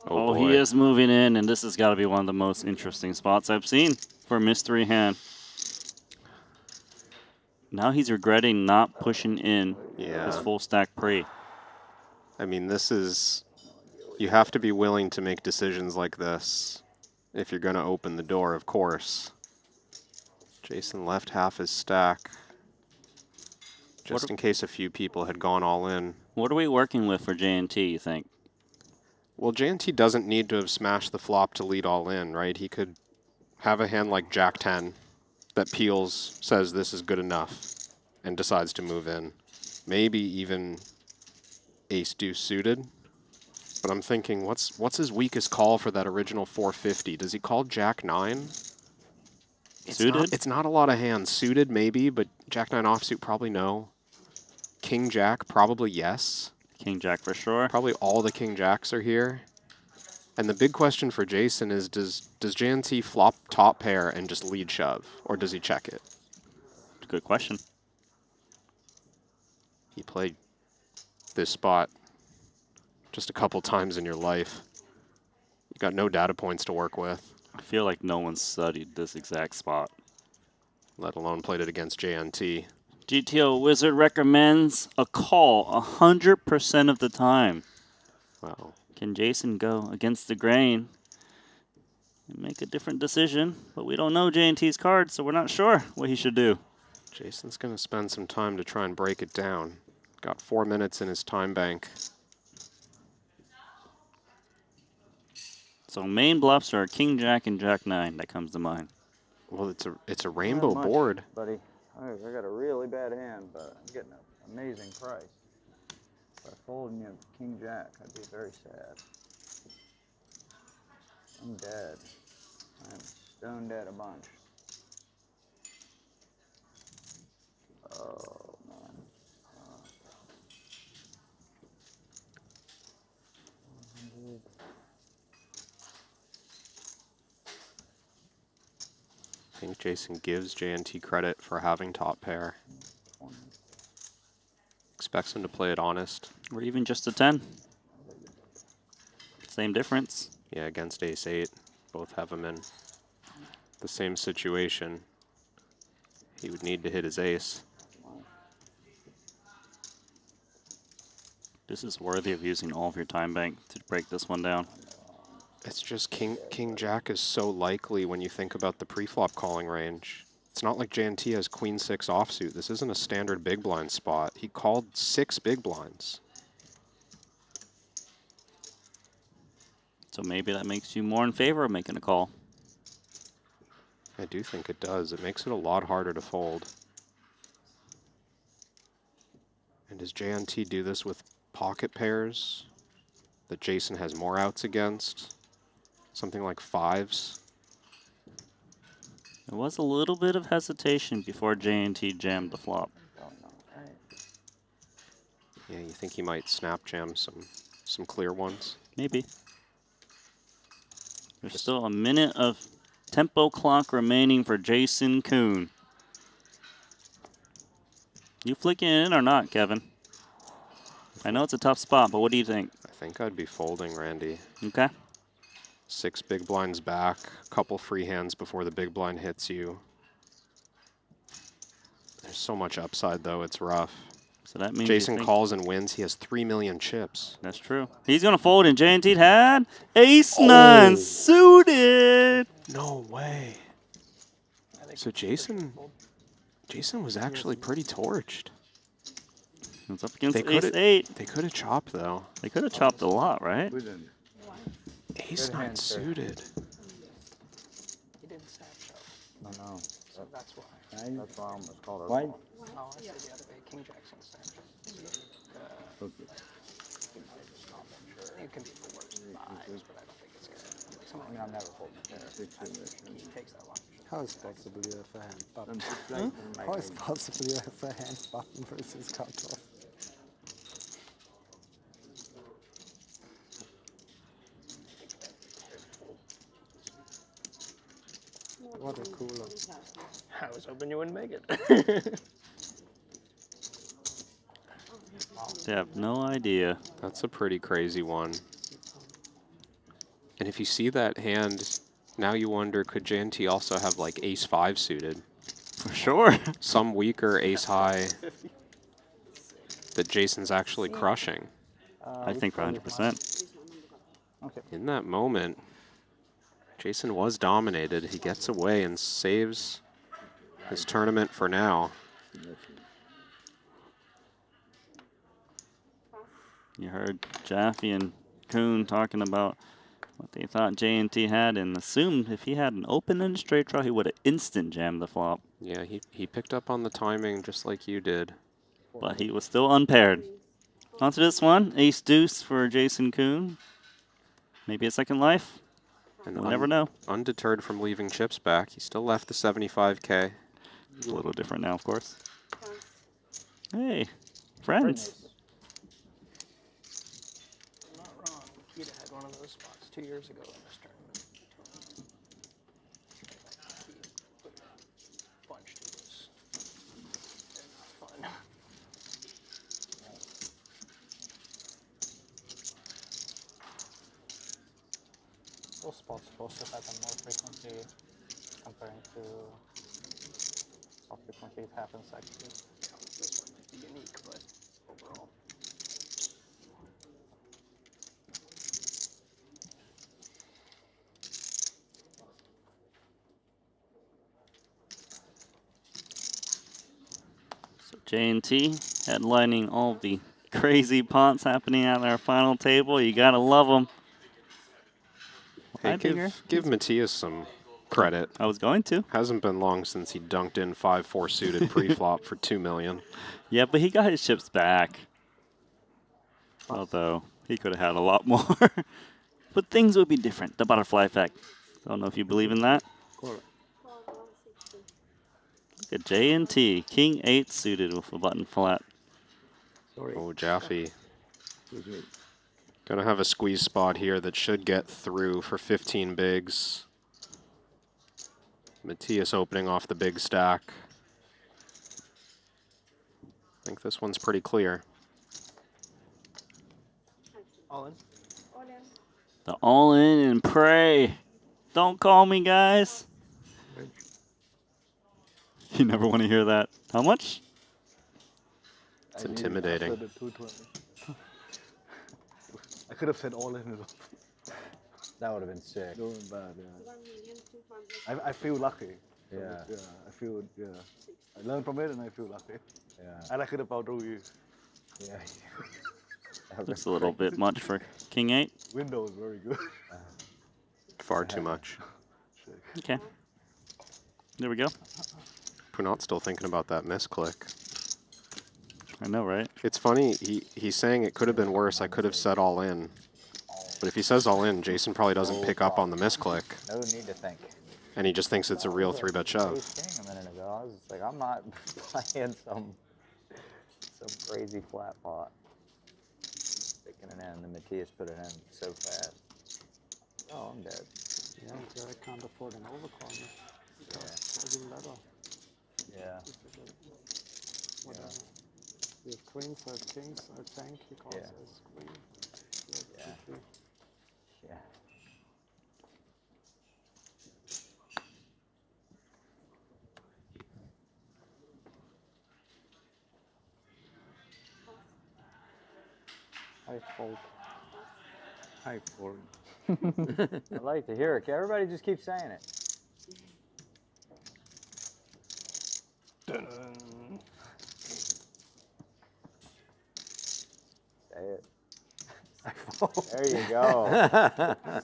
Oh, he is moving in, and this has got to be one of the most interesting spots I've seen for a mystery hand. Now he's regretting not pushing in his full stack pre. I mean, this is... You have to be willing to make decisions like this if you're going to open the door, of course. Jason left half his stack just in case a few people had gone all in. What are we working with for JNT, you think? Well, JNT doesn't need to have smashed the flop to lead all in, right? He could have a hand like Jack-10 that peels, says this is good enough, and decides to move in. Maybe even Ace-Deuce suited. But I'm thinking, what's his weakest call for that original 450? Does he call Jack-9? Suited? It's not a lot of hands. Suited, maybe, but Jack-9 offsuit, probably no. King-Jack, probably yes. King-Jack for sure. Probably all the King-Jacks are here. And the big question for Jason is, does JNT flop top pair and just lead shove, or does he check it? Good question. He played this spot just a couple times in your life. You got no data points to work with. I feel like no one studied this exact spot. Let alone played it against JNT. GTO Wizard recommends a call 100% of the time. Wow. Can Jason go against the grain and make a different decision? But we don't know JNT's cards, so we're not sure what he should do. Jason's going to spend some time to try and break it down. Got 4 minutes in his time bank. So main bluffs are King Jack and Jack 9 that comes to mind. Well, it's a rainbow board, buddy. I got a really bad hand, but I'm getting an amazing price. If I folded you King Jack, I'd be very sad. I'm dead. I'm stone dead a bunch. Oh man. I think Jason gives JNT credit for having top pair. Expects him to play it honest. Or even just a 10. Same difference. Yeah, against Ace-8. Both have him in the same situation. He would need to hit his ace. This is worthy of using all of your time bank to break this one down. It's just King Jack is so likely when you think about the pre-flop calling range. It's not like JNT has Queen 6 offsuit. This isn't a standard big blind spot. He called 6 big blinds. So maybe that makes you more in favor of making a call. I do think it does. It makes it a lot harder to fold. And does JNT do this with pocket pairs that Jason has more outs against? Something like 5s? There was a little bit of hesitation before JNT jammed the flop. Yeah, you think he might snap jam some clear ones? Maybe. There's still a minute of tempo clock remaining for Jason Kuhn. You flicking it in or not, Kevin? I know it's a tough spot, but what do you think? I think I'd be folding, Randy. Okay. 6 big blinds back, couple free hands before the big blind hits you. There's so much upside, though. It's rough. So that means Jason calls and wins. He has 3 million chips. That's true. He's going to fold, and JNT had ace-9 suited. No way. So Jason was actually pretty torched. It's up against ace-8. They could have chopped, though. They could have chopped a lot, right? Ace-9 suited. He didn't snap shove. No, no. So that's why. That's why I almost called it. Why? No, I said the other way. King Jackson snap shove. Okay. It can be 4s, 5s, but I don't think it's good. I mean, I'm never folding. He takes that long. How is possible you have a hand button? Hmm? How is possible you have a hand button versus cutoff? What a cooler. I was hoping you wouldn't make it. They have no idea. That's a pretty crazy one. And if you see that hand, now you wonder, could JNT also have like ace-5 suited? For sure. Some weaker ace-high that Jason's actually crushing. I think for 100%. Okay. In that moment, Jason was dominated. He gets away and saves his tournament for now. You heard Jaffe and Kuhn talking about what they thought JNT had and assumed if he had an open and a straight draw, he would have instant jammed the flop. Yeah, he picked up on the timing just like you did. But he was still unpaired. On to this one, ace deuce for Jason Kuhn. Maybe a second life. And we'll never know. Undeterred from leaving chips back, he still left the 75K. It's a little different now, of course. Hey, friends. I'm not wrong. Nikita had one of those spots 2 years ago in this tournament. He bunched. It was not fun. Those spots supposed to happen more frequently comparing to how frequently it happens actually. Yeah, this one might be unique, but overall. So J&T headlining all the crazy pots happening at our final table. You gotta love them. Hey, give Matthias some credit. I was going to. Hasn't been long since he dunked in 5-4 suited pre-flop for 2 million. Yeah, but he got his chips back. Although he could have had a lot more. But things would be different. The butterfly effect. I don't know if you believe in that. Look at J&T. King 8 suited with a button flat. Oh, Jaffe. Gonna have a squeeze spot here that should get through for 15 bigs. Matthias opening off the big stack. I think this one's pretty clear. All in. The all in and pray. Don't call me, guys. You never want to hear that. How much? It's intimidating. I could have said all in it. That would have been sick. No, bad, yeah. I feel lucky. Yeah. Yeah, I feel, yeah. I learned from it and I feel lucky. Yeah. I like it about you. Yeah. That's a little bit much for King 8. Window is very good. Far too much. Okay. There we go. Punat's still thinking about that misclick. I know, right? It's funny, he's saying it could have been worse, I could have said all in. But if he says all in, Jason probably doesn't pick up on the misclick. No need to think. And he just thinks it's a real 3-bet shove. A minute ago, I was just like, I'm not playing some crazy flat pot. kicking it in. The Matthias put it in so fast. Oh, I'm dead. Yeah, I can't afford an overcall. Yeah. Doesn't matter. Yeah. Whatever. We have queens, I have kings, I tank, he calls as queen. Yeah. Yeah. I fold. I fold. I'd like to hear it. Everybody just keeps saying it. Say it. There you go.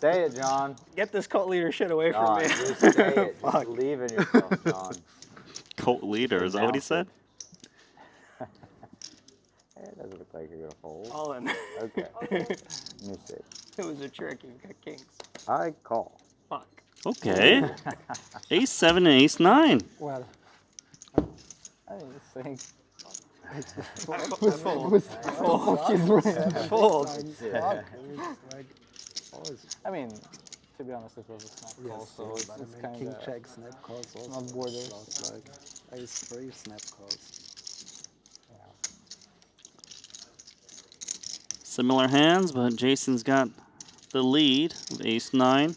Say it, John. Get this cult leader shit away John, from me. just say it. Just believe in yourself, John. Cult leader, is that what he said? It doesn't look like you're going to fold. All in. Okay. Let me see. It was a trick. You've got kings. I call. Fuck. Okay. Ace 7 and Ace 9. Well, I think. Fold. Fold. I mean, to be honest, it was a snap call, so it's kind king of check snap calls also. not border. Like ace 3 snap calls. Similar hands, but Jason's got the lead with Ace 9.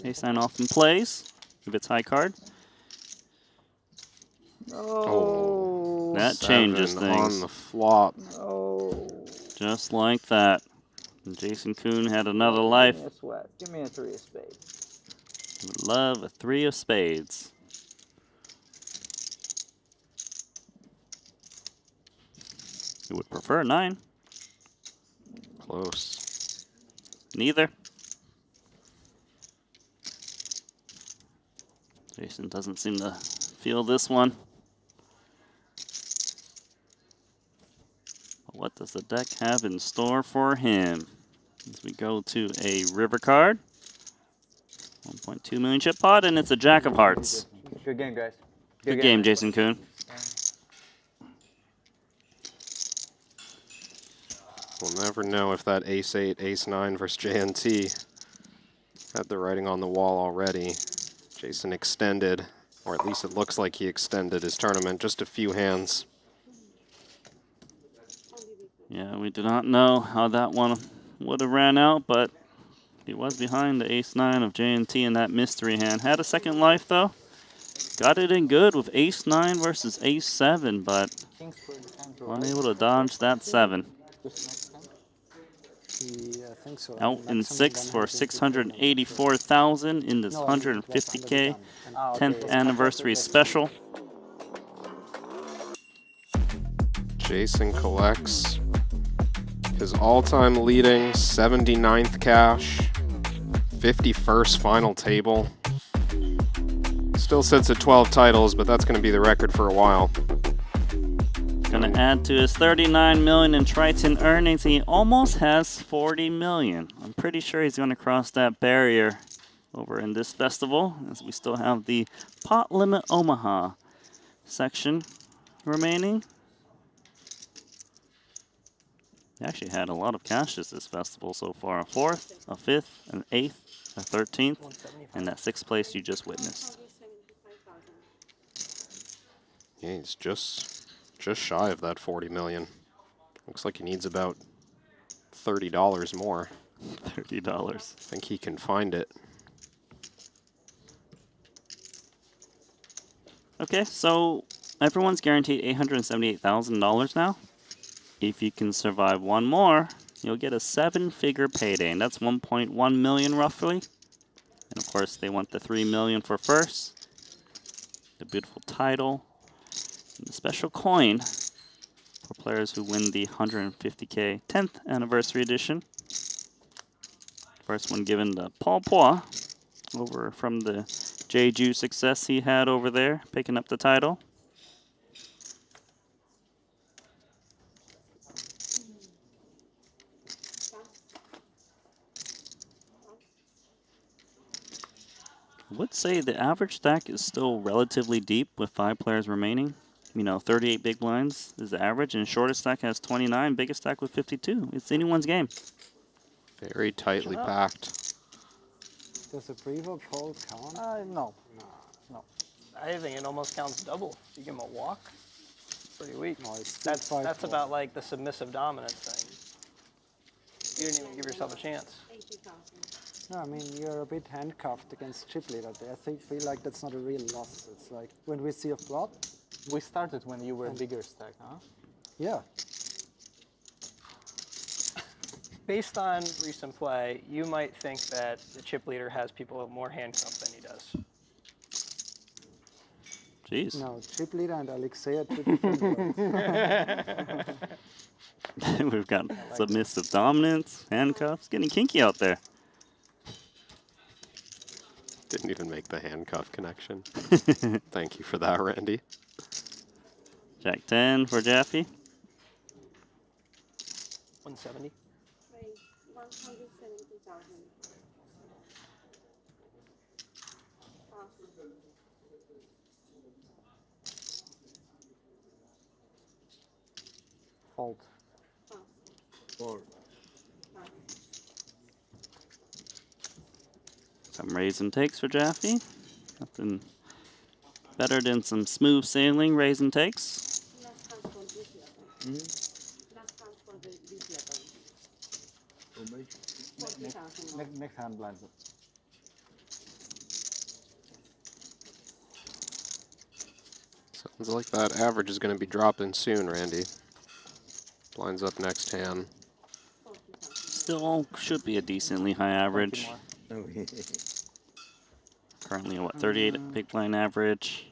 Ace 9 often plays if it's high card. Oh, that changes 7 things. on the flop. Oh. Just like that. And Jason Kuhn had another life. Give me a sweat. Give me a 3 of spades. Would love a 3 of spades. You would prefer 9. Close. Neither. Jason doesn't seem to feel this one. What does the deck have in store for him? As we go to a river card. 1.2 million chip pot, and it's a Jack of Hearts. Good game, guys. Good game, Jason Kuhn. We'll never know if that Ace 8, Ace 9 versus JNT had the writing on the wall already. Jason extended, or at least it looks like he extended his tournament just a few hands. Yeah, we do not know how that one would have ran out, but he was behind the Ace 9 of JNT in that mystery hand. Had a second life, though. Got it in good with Ace 9 versus Ace 7, but unable to dodge that 7. Yeah, I think so. Out in 6 for 684,000 in this 150K 10th anniversary special. Jason collects his all-time leading 79th cash, 51st final table. Still sits at 12 titles, but that's going to be the record for a while. Going to add to his 39 million in Triton earnings. He almost has 40 million. I'm pretty sure he's going to cross that barrier over in this festival, as we still have the Pot Limit Omaha section remaining. He actually had a lot of cashes this festival so far. A 4th, a 5th, an 8th, a 13th, and that 6th place you just witnessed. Yeah, he's just shy of that 40 million. Looks like he needs about $30 more. $30. I think he can find it. Okay, so everyone's guaranteed $878,000 now. If you can survive one more, you'll get a 7-figure payday, and that's 1.1 million roughly. And of course, they want the 3 million for first. The beautiful title. And the special coin for players who win the 150K 10th anniversary edition. First one given to Paul Pois over from the Jeju success he had over there, picking up the title. I would say the average stack is still relatively deep with 5 players remaining. You know, 38 big blinds is the average, and shortest stack has 29, biggest stack with 52. It's anyone's game. Very tightly packed. Does a pre-flop fold count? No. No. I think it almost counts double. You give him a walk, pretty weak. No, it's That's about like the submissive dominance thing. You didn't even give yourself a chance. No, I mean, you're a bit handcuffed against chip leader. I feel like that's not a real loss. It's like when we see a flop. We started when you were a bigger stack, huh? Yeah. Based on recent play, you might think that the chip leader has people more handcuffed than he does. Jeez. No, chip leader and Alexei are two different words. We've got submissive dominance, handcuffs, getting kinky out there. Didn't even make the handcuff connection. Thank you for that, Randy. Jack 10 for Jaffe. 170. 170,000. Fold. Fold. Some raise and takes for Jaffe. Nothing better than some smooth sailing raise and takes. Next hand blinds. Sounds like that average is going to be dropping soon, Randy. Blinds up next hand. Still should be a decently high average. Currently, what, 38 big blind average?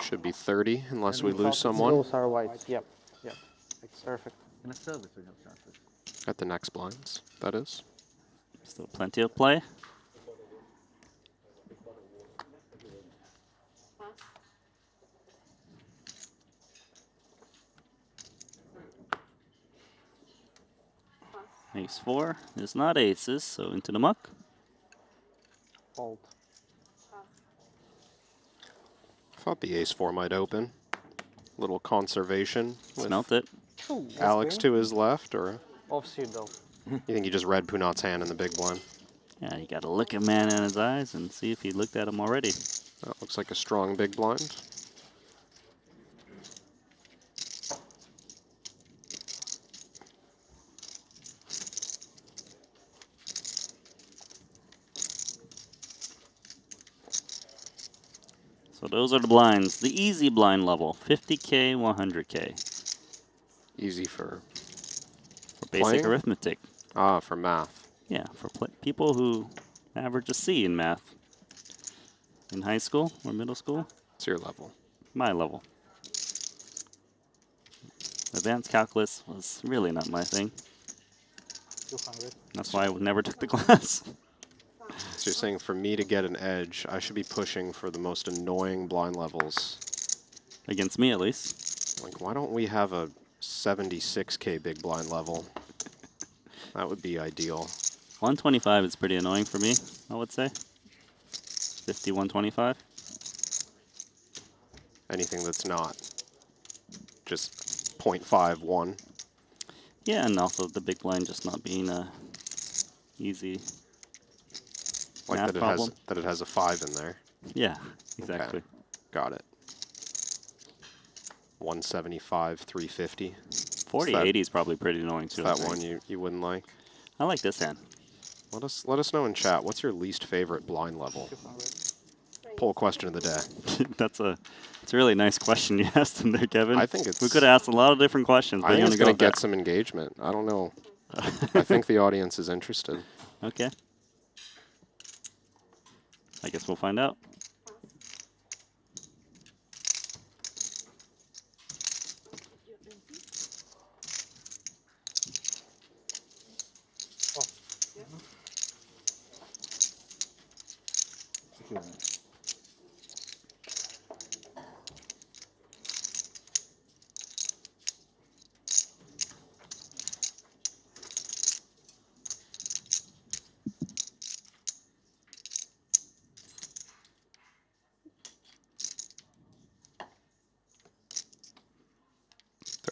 Should be 30 unless we lose someone. Those are white. Yep. Yep. It's perfect. In a service we have transfers. At the next blinds, that is. Still plenty of play. Ace 4 is not aces, so into the muck. Fold. Thought the ace 4 might open. Little conservation. With Smelt it. Alex to his left, or Offsuit though. you think he just read Punat's hand in the big blind? Yeah, you got to look a man in his eyes and see if he looked at him already. That looks like a strong big blind. So those are the blinds. The easy blind level, 50K, 100K. Easy for basic playing? arithmetic. Ah, for math. Yeah, for people who average a C in math. In high school or middle school. It's your level. My level. Advanced calculus was really not my thing. 200. That's why I never took the class. So you're saying for me to get an edge, I should be pushing for the most annoying blind levels. Against me, at least. Like, why don't we have a 76K big blind level? That would be ideal. 125 is pretty annoying for me, I would say. 50, 125. Anything that's not just 0.51. Yeah, and also the big blind just not being a easy Like math that problem. it has a 5 in there. Yeah, exactly. Okay. Got it. 175, 350. 40, 80 is probably pretty annoying too. That one you wouldn't like? I like this hand. Let us know in chat. What's your least favorite blind level? Poll question of the day. It's a really nice question you asked him there, Kevin. I think it's. We could have asked a lot of different questions. But I think it's going to get some engagement. I don't know. I think the audience is interested. Okay. I guess we'll find out.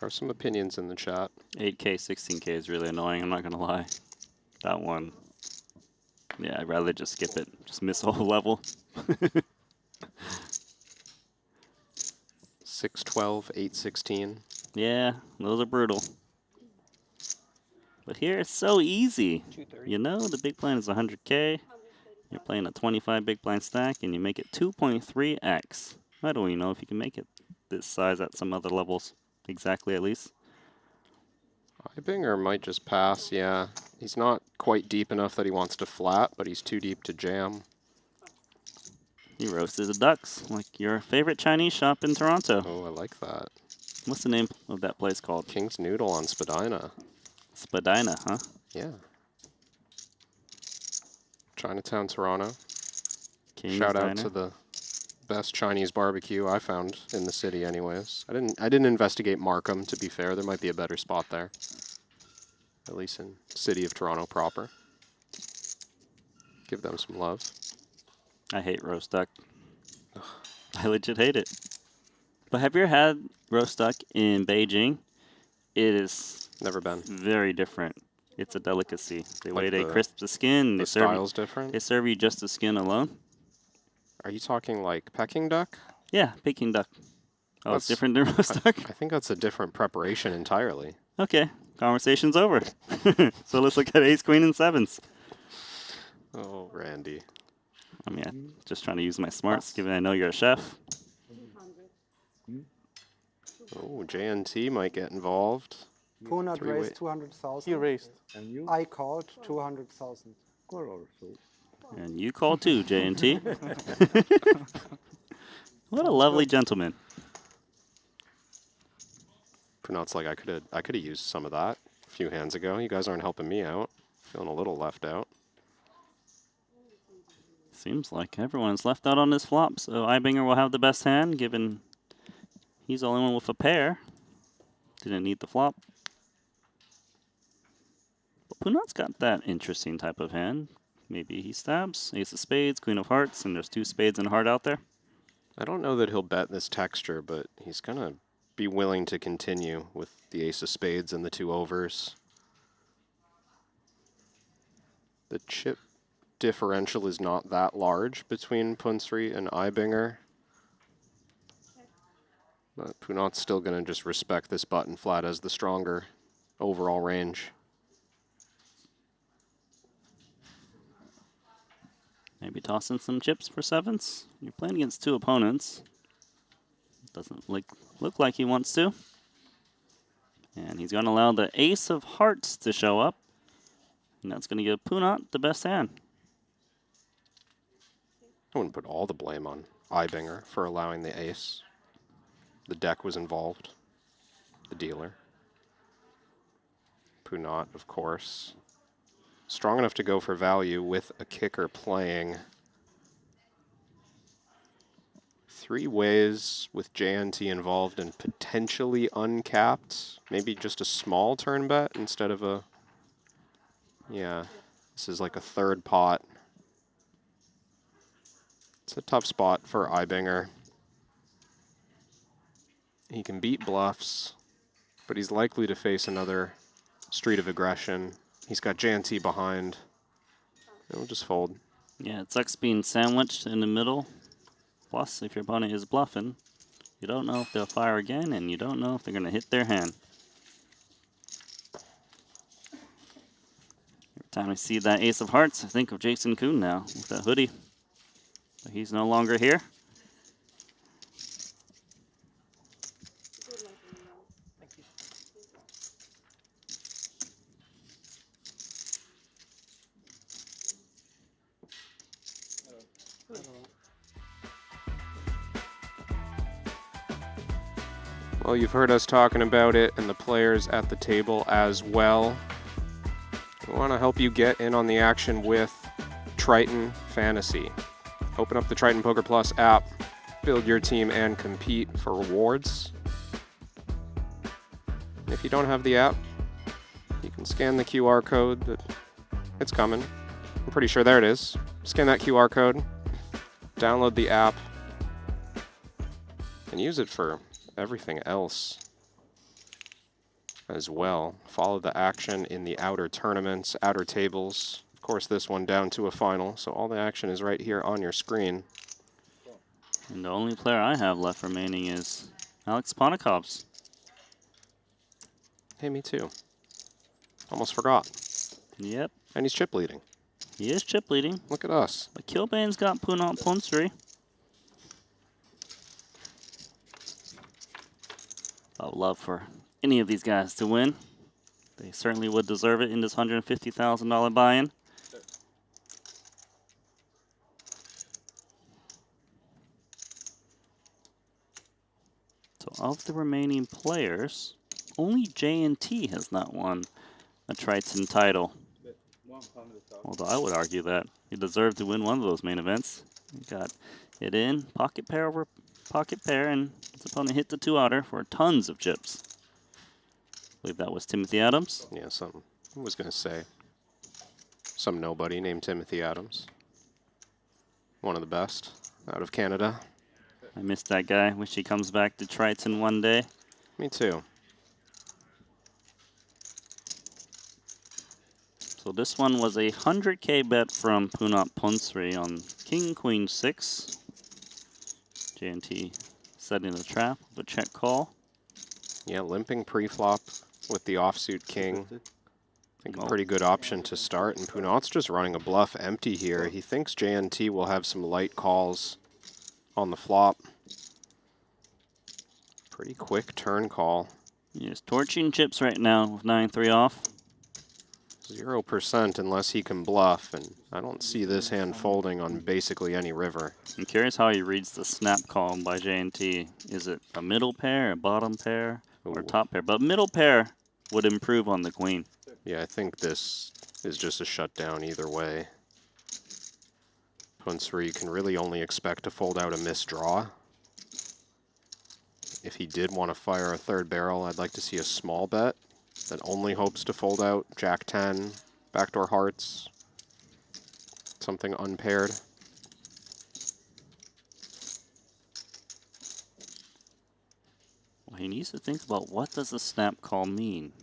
There are some opinions in the chat. 8K, 16K is really annoying, I'm not gonna lie. That one, yeah, I'd rather just skip it. Just miss a whole level. 612, 816. Yeah, those are brutal. But here it's so easy. You know, the big blind is 100K. You're playing a 25 big blind stack and you make it 2.3x. I don't even know if you can make it this size at some other levels. Exactly, at least. Ibinger might just pass, yeah. He's not quite deep enough that he wants to flat, but he's too deep to jam. He roasted the ducks, like your favorite Chinese shop in Toronto. Oh, I like that. What's the name of that place called? King's Noodle on Spadina. Spadina, huh? Yeah. Chinatown, Toronto. King's Shout out Diner. to the best Chinese barbecue I found in the city anyways. I didn't investigate Markham, to be fair. There might be a better spot there. At least in city of Toronto proper. Give them some love. I hate roast duck. I legit hate it. But have you ever had roast duck in Beijing? It is never been. Very different. It's a delicacy. The way Like they the- crisp the skin. the style's different? They serve you just the skin alone. Are you talking like Peking duck? Yeah, Peking duck. Oh, it's That's- different than roast duck? I think that's a different preparation entirely. Okay, conversation's over. So let's look at ace, queen, and sevens. Oh, Randy. I mean, I'm just trying to use my smarts, given I know you're a chef. Oh, JNT might get involved. Punat Three-way. raised 200,000. He raised. And you? I called 200,000. And you call too, J&T. What a lovely gentleman. Pronounce like I could have used some of that a few hands ago. You guys aren't helping me out. Feeling a little left out. Seems like everyone's left out on this flop, so Ibinger will have the best hand, given he's the only one with a pair. Didn't need the flop. But Punat's got that interesting type of hand. Maybe he stabs, ace of spades, queen of hearts, and there's two spades and a heart out there. I don't know that he'll bet this texture, but he's going to be willing to continue with the ace of spades and the two overs. The chip differential is not that large between Punsri and Ibinger. But Punat's still going to just respect this button flat as the stronger overall range. Maybe toss in some chips for sevens. You're playing against two opponents. Doesn't look like he wants to. And he's going to allow the ace of hearts to show up. And that's going to give Punat the best hand. I wouldn't put all the blame on Ibinger for allowing the ace. The deck was involved. The dealer. Punat, of course. Strong enough to go for value with a kicker playing. Three ways with JNT involved and potentially uncapped. Maybe just a small turn bet instead of a... Yeah, this is like a third pot. It's a tough spot for Ibinger. He can beat bluffs, but he's likely to face another street of aggression. He's got JNT behind. It'll just fold. Yeah, it sucks being sandwiched in the middle. Plus, if your opponent is bluffing, you don't know if they'll fire again, and you don't know if they're going to hit their hand. Every time I see that ace of hearts, I think of Jason Kuhn now with that hoodie. But he's no longer here. Well, you've heard us talking about it and the players at the table as well. We want to help you get in on the action with Triton Fantasy. Open up the Triton Poker Plus app, build your team, and compete for rewards. If you don't have the app, you can scan the QR code. It's coming. I'm pretty sure there it is. Scan that QR code, download the app, and use it for everything else. as well. Follow the action in the outer tournaments, outer tables. Of course, this one down to a final, so all the action is right here on your screen. And the only player I have left remaining is Alex Ponikovs. Hey, me too. Almost forgot. Yep. And he's chip leading. He is chip leading. Look at us. But Kilbane's got Punat Ponsri. I would love for any of these guys to win. They certainly would deserve it in this $150,000 buy-in. So of the remaining players, only J&T has not won a Triton title. Although I would argue that he deserved to win one of those main events. He got it in, pocket pair over pocket pair, and his opponent hit the 2-outer for tons of chips. I believe that was Timothy Adams. Yeah, I was going to say. Some nobody named Timothy Adams. One of the best out of Canada. I miss that guy. Wish he comes back to Triton one day. Me too. So this one was a 100K bet from Punat Ponsri on King Queen 6. J&T setting the trap with a check call. Yeah, limping pre-flop with the offsuit king. I think a pretty good option to start. And Punat's just running a bluff empty here. He thinks J&T will have some light calls on the flop. Pretty quick turn call. He's torching chips right now with 9-3 off. 0% unless he can bluff, and I don't see this hand folding on basically any river. I'm curious how he reads the snap call by J&T. Is it a middle pair, a bottom pair, or a top pair? But middle pair would improve on the queen. Yeah, I think this is just a shutdown either way. Ponsri can really only expect to fold out a misdraw. If he did want to fire a third barrel, I'd like to see a small bet that only hopes to fold out Jack 10, backdoor hearts, something unpaired. Well, he needs to think about what does the snap call mean.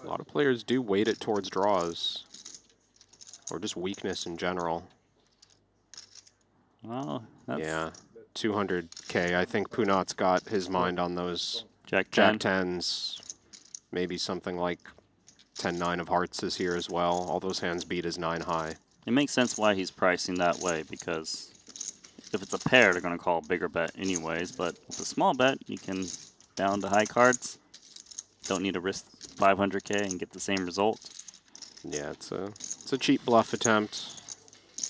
A lot of players do weight it towards draws, or just weakness in general. Well, that's... Yeah, 200K. I think Punat's got his mind on those Jack 10s. Maybe something like 10-9 of hearts is here as well. All those hands beat his 9 high. It makes sense why he's pricing that way, because if it's a pair, they're going to call a bigger bet anyways. But with a small bet, you can down to high cards. Don't need to risk 500K and get the same result. Yeah, it's a cheap bluff attempt.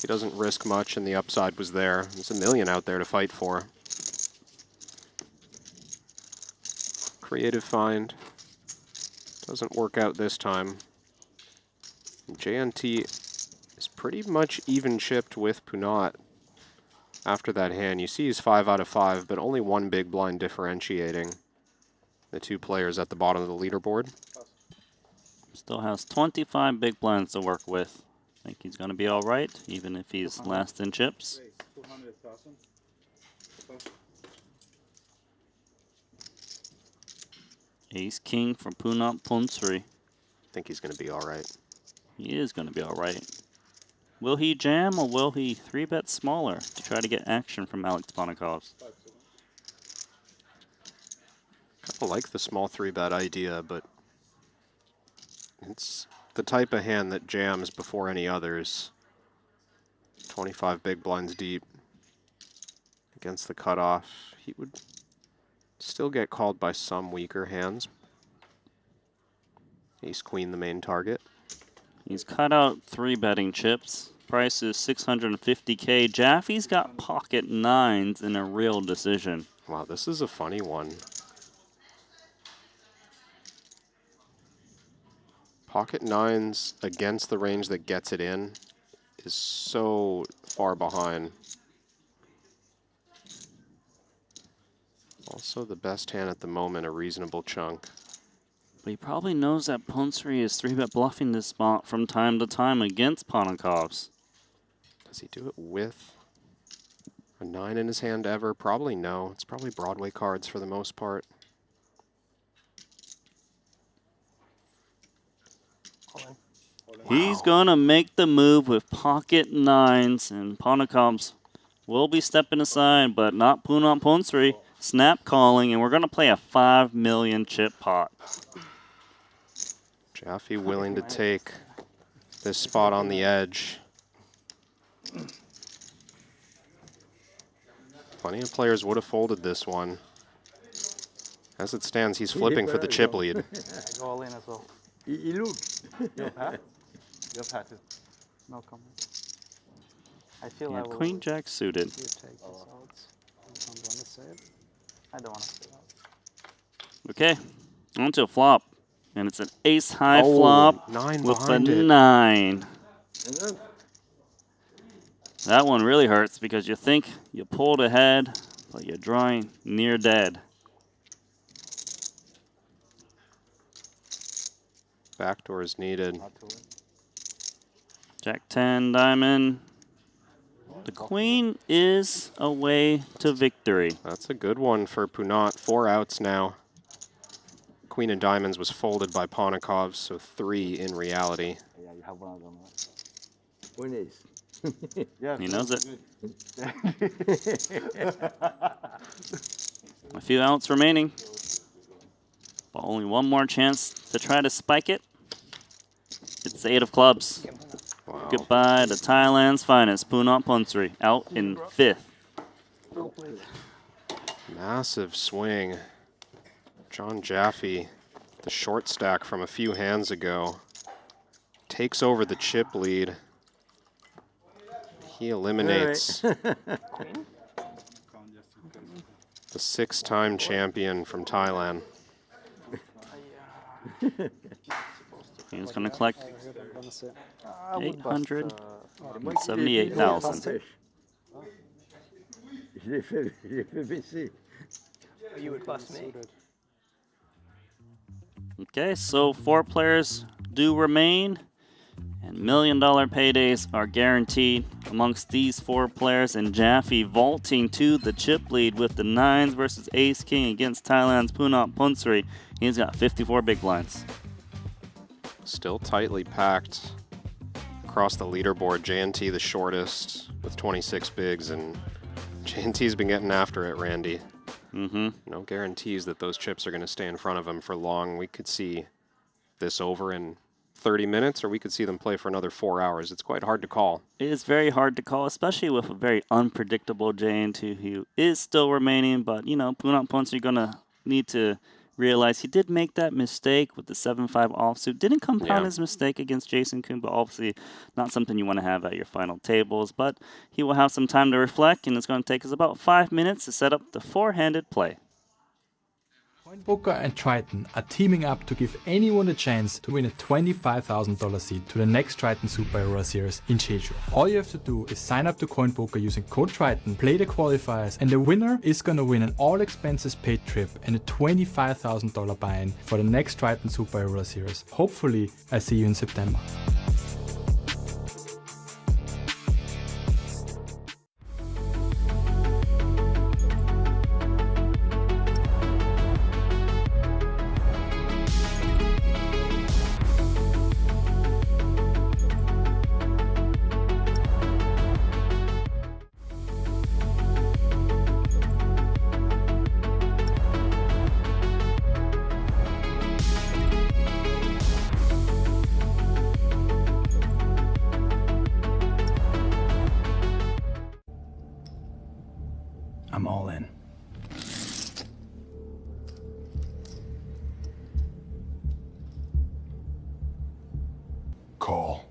He doesn't risk much, and the upside was there. There's $1 million out there to fight for. Creative find. Doesn't work out this time. J&T is pretty much even chipped with Punat after that hand. You see he's 5 out of 5, but only one big blind differentiating the two players at the bottom of the leaderboard. Still has 25 big blinds to work with. I think he's going to be all right, even if he's last in chips. Ace King for Punat Ponsri. I think he's going to be all right. He is going to be all right. Will he jam or will he 3-bet smaller to try to get action from Alex Ponikovs? I like the small 3-bet idea, but it's the type of hand that jams before any others. 25 big blinds deep against the cutoff. He would still get called by some weaker hands. Ace Queen the main target. He's cut out 3-betting chips. Price is 650K. Jaffe's got pocket 9s in a real decision. Wow, this is a funny one. Pocket 9s against the range that gets it in is so far behind. Also the best hand at the moment, a reasonable chunk. But he probably knows that Ponsri is 3-bet bluffing this spot from time to time against Ponikovs. Does he do it with a 9 in his hand ever? Probably no. It's probably Broadway cards for the most part. He's gonna make the move with pocket nines, and Ponakovs will be stepping aside, but not Punat Ponsri. Snap calling, and we're gonna play a 5 million chip pot. Jaffe willing to take this spot on the edge. Plenty of players would have folded this one. As it stands, he's flipping for the chip lead. I go all in as well. Look. Your pat? Your pat is no comment. I feel Yeah, I will. Queen Jack suited. You take this out. You don't want to save. I don't want to say that. Okay, on to a flop. And it's an ace-high Oh, flop 9 with a behind it. 9. That one really hurts because you think you pulled ahead, but you're drawing near dead. Backdoor is needed. Jack 10 diamond. The queen is away to victory. That's a good one for Punat. 4 outs now. Queen of diamonds was folded by Ponikov, so 3 in reality. Yeah, you have one of them. One ace. Yeah, He knows it. A few outs remaining. But only one more chance to try to spike it. It's the 8 of clubs. Wow. Goodbye to Thailand's finest, Punat Ponsri, out in 5th. Massive swing. John Jaffe, the short stack from a few hands ago, takes over the chip lead. He eliminates the 6-time champion from Thailand. He's going to collect 878,000. You would bust me. Okay, so 4 players do remain, and $1 million paydays are guaranteed amongst these 4 players, and Jaffe vaulting to the chip lead with the 9s versus Ace-King against Thailand's Punat Ponsri. He's got 54 big blinds. Still tightly packed across the leaderboard. JNT the shortest with 26 bigs, and JNT's been getting after it, Randy. No guarantees that those chips are going to stay in front of him for long. We could see this over in 30 minutes, or we could see them play for another 4 hours. It's quite hard to call. It is very hard to call, especially with a very unpredictable JN2 who is still remaining, but, you know, Punat Ponsri going to need to realize he did make that mistake with the 7-5 offsuit. Didn't compound his mistake against Jason Kuhn, but obviously not something you want to have at your final tables. But he will have some time to reflect, and it's going to take us about 5 minutes to set up the 4-handed play. CoinPoker and Triton are teaming up to give anyone a chance to win a $25,000 seat to the next Triton SHRS Series in Jeju. All you have to do is sign up to CoinPoker using code Triton, play the qualifiers, and the winner is gonna win an all expenses paid trip and a $25,000 buy-in for the next Triton SHRS Series. Hopefully, I see you in September. I'm all in. Call.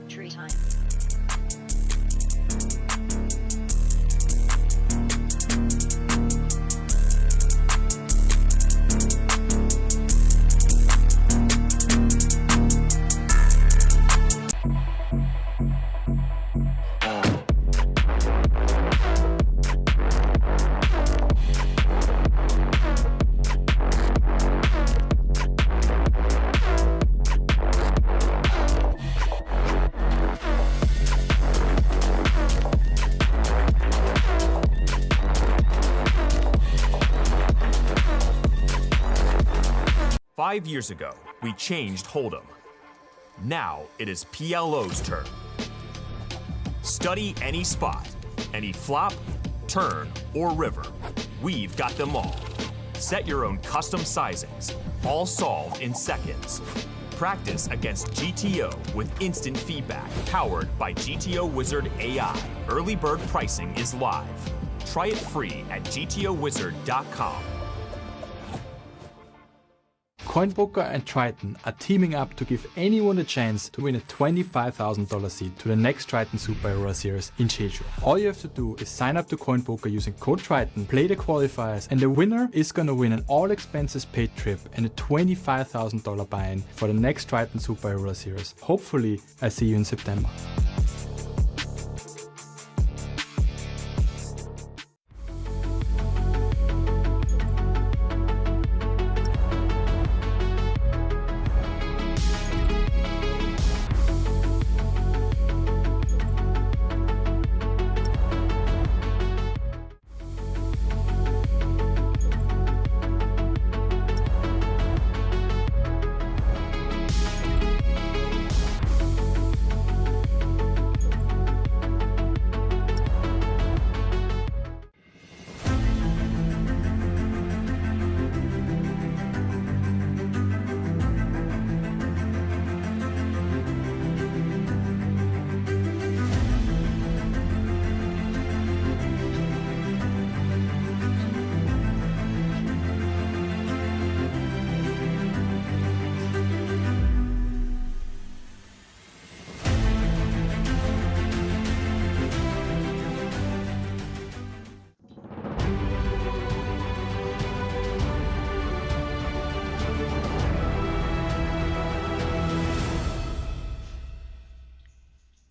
Triton. 5 years ago, we changed Hold'em. Now it is PLO's turn. Study any spot, any flop, turn, or river. We've got them all. Set your own custom sizings, all solved in seconds. Practice against GTO with instant feedback, powered by GTO Wizard AI. Early bird pricing is live. Try it free at gtowizard.com. CoinPoker and Triton are teaming up to give anyone a chance to win a $25,000 seat to the next Triton SHRS Series in Jeju. All you have to do is sign up to CoinPoker using code Triton, play the qualifiers, and the winner is gonna win an all expenses paid trip and a $25,000 buy-in for the next Triton SHRS Series. Hopefully, I see you in September.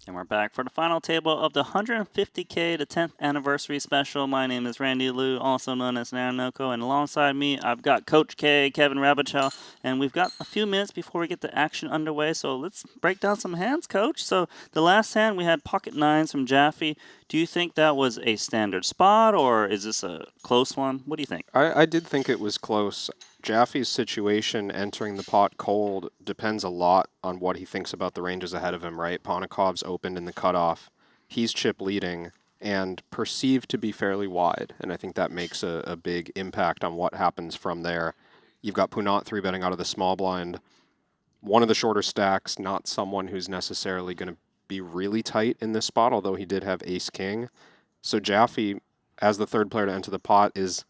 And we're back for the final table of the 150K the 10th anniversary special. My name is Randy Liu, also known as Naranoko, and alongside me I've got Coach K, Kevin Rabichow, and we've got a few minutes before we get the action underway, so let's break down some hands, Coach. So the last hand we had pocket nines from Jaffe. Do you think that was a standard spot, or is this a close one? What do you think? I did think it was close. Jaffe's situation entering the pot cold depends a lot on what he thinks about the ranges ahead of him, right? Ponikov's opened in the cutoff. He's chip leading and perceived to be fairly wide, and I think that makes a big impact on what happens from there. You've got Punat 3-betting out of the small blind. One of the shorter stacks, not someone who's necessarily going to be really tight in this spot, although he did have ace-king. So Jaffe, as the third player to enter the pot, is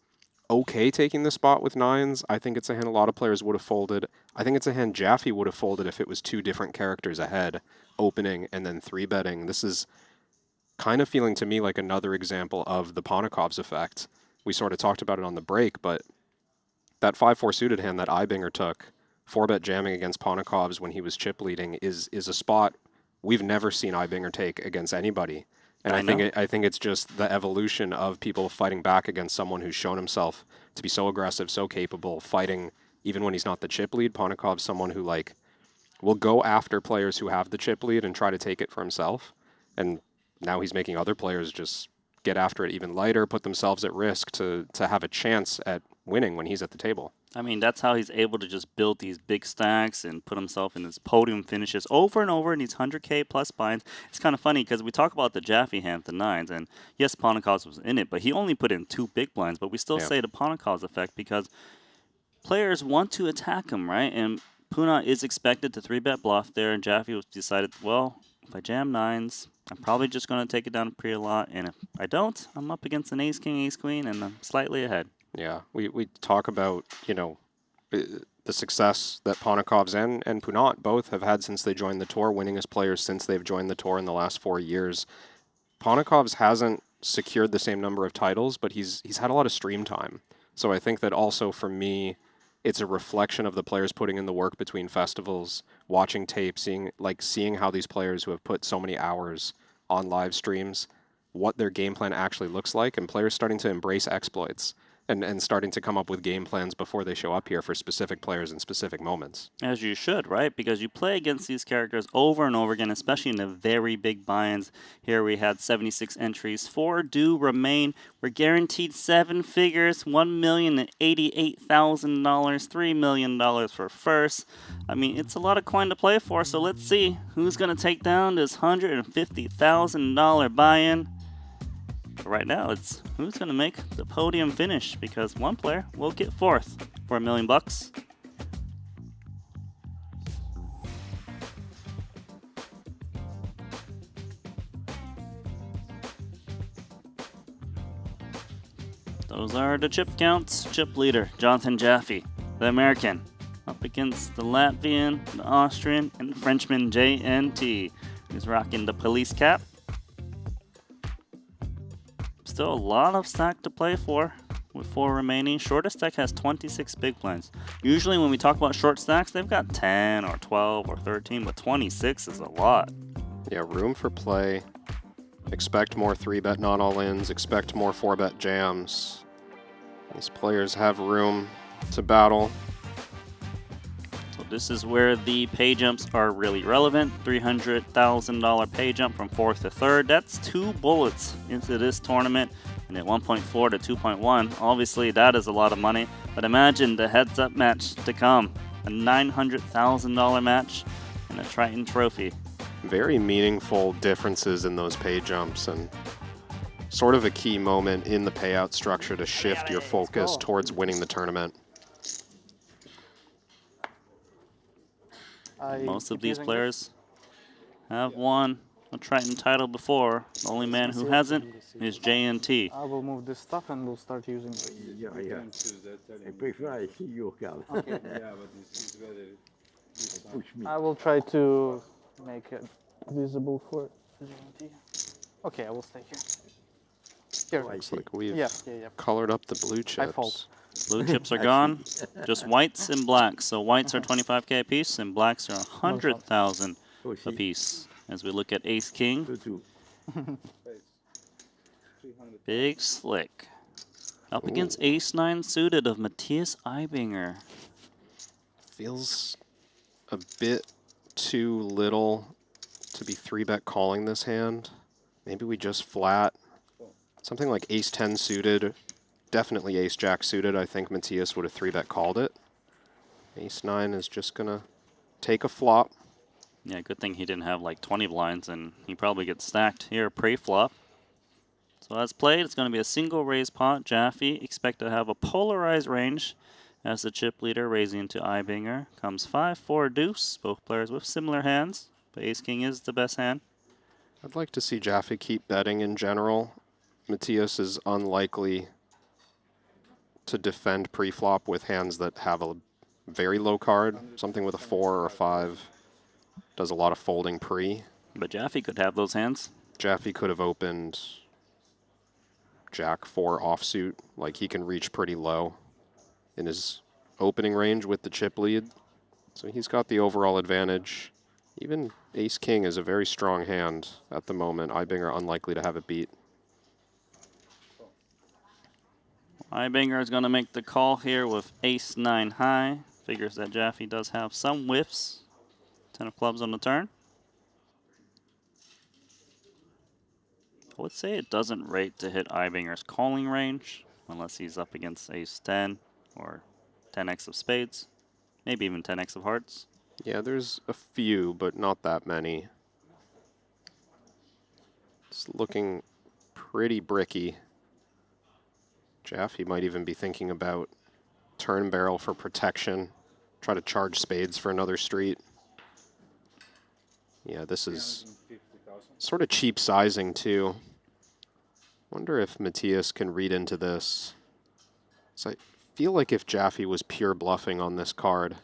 okay taking the spot with nines. I think it's a hand a lot of players would have folded. I think it's a hand Jaffe would have folded if it was two different characters ahead, opening and then 3-betting. This is kind of feeling to me like another example of the Ponikov's effect. We sort of talked about it on the break, but that 5-4 suited hand that Ibinger took, 4-bet jamming against Ponikov's when he was chip leading, is a spot we've never seen Ibinger take against anybody. And I think it's just the evolution of people fighting back against someone who's shown himself to be so aggressive, so capable, fighting even when he's not the chip lead. Ponikov's someone who will go after players who have the chip lead and try to take it for himself. And now he's making other players just get after it even lighter, put themselves at risk to have a chance at winning when he's at the table. I mean, that's how he's able to just build these big stacks and put himself in his podium finishes over and over in these 100K plus binds. It's kind of funny because we talk about the Jaffe hand, the nines, and yes, Ponikov's was in it, but he only put in 2 big blinds, but we still say the Ponikov's effect because players want to attack him, right? And Puna is expected to 3-bet bluff there, and Jaffe decided, well, if I jam nines, I'm probably just going to take it down a lot, and if I don't, I'm up against an ace-king, ace-queen, and I'm slightly ahead. Yeah, we talk about, the success that Ponikov's and Punat both have had since they joined the tour, winningest players since they've joined the tour in the last 4 years. Ponikov's hasn't secured the same number of titles, but he's had a lot of stream time. So I think that also for me, it's a reflection of the players putting in the work between festivals, watching tape, seeing how these players who have put so many hours on live streams, what their game plan actually looks like, and players starting to embrace exploits. and starting to come up with game plans before they show up here for specific players in specific moments. As you should, right? Because you play against these characters over and over again, especially in the very big buy-ins. Here we had 76 entries. 4 do remain. We're guaranteed 7 figures, $1,088,000, $3 million for first. I mean, it's a lot of coin to play for, so let's see who's going to take down this $150,000 buy-in. But right now, it's who's going to make the podium finish, because one player will get fourth for $1 million. Those are the chip counts. Chip leader, Jonathan Jaffe, the American, up against the Latvian, the Austrian, and the Frenchman JNT. He's rocking the police cap. Still a lot of stack to play for with 4 remaining. Shortest stack has 26 big blinds. Usually when we talk about short stacks, they've got 10 or 12 or 13, but 26 is a lot. Yeah, room for play. Expect more 3-bet not all-ins. Expect more 4-bet jams. These players have room to battle. So this is where the pay jumps are really relevant. $300,000 pay jump from 4th to 3rd. That's 2 bullets into this tournament. And at 1.4 to 2.1, obviously that is a lot of money. But imagine the heads-up match to come. A $900,000 match and a Triton trophy. Very meaningful differences in those pay jumps, and sort of a key moment in the payout structure to shift your focus towards winning the tournament. Most of these players have won a Triton title before. The only man who hasn't is JNT. I will move this stuff and we'll start using it. Yeah. I prefer I see your card. Okay. Yeah, but it's very push me. I will try to make it visible for JNT. Okay, I will stay here. Here. Looks like we've yeah. colored up the blue chips. I fault. Blue chips are gone. Just whites and blacks. So whites are 25K a piece and blacks are 100,000 a piece. As we look at Ace King. Big Slick. Up against Ace 9 suited of Matthias Eibinger. Feels a bit too little to be 3-bet calling this hand. Maybe we just flat. Something like Ace 10 suited. Definitely Ace Jack suited. I think Matthias would have 3-bet called it. Ace 9 is just going to take a flop. Yeah, good thing he didn't have like 20 blinds, and he probably gets stacked here pre-flop. So as played, it's going to be a single raise pot. Jaffe expect to have a polarized range as the chip leader raising into Eibinger. Comes 5-4 deuce, both players with similar hands, but Ace King is the best hand. I'd like to see Jaffe keep betting in general. Matthias is unlikely to defend pre-flop with hands that have a very low card. Something with a 4 or a 5 does a lot of folding pre. But Jaffe could have those hands. Jaffe could have opened Jack 4 offsuit. Like, he can reach pretty low in his opening range with the chip lead. So he's got the overall advantage. Even Ace King is a very strong hand at the moment. Eibinger unlikely to have it beat. Eibinger is going to make the call here with Ace 9 high. Figures that Jaffe does have some whiffs. 10 of clubs on the turn. I would say it doesn't rate to hit Eibinger's calling range unless he's up against Ace 10 or 10x of spades, maybe even 10x of hearts. Yeah, there's a few, but not that many. It's looking pretty bricky. Jaffe might even be thinking about turn barrel for protection, try to charge spades for another street. Yeah, this is sort of cheap sizing too. Wonder if Matthias can read into this. So I feel like if Jaffe was pure bluffing on this card,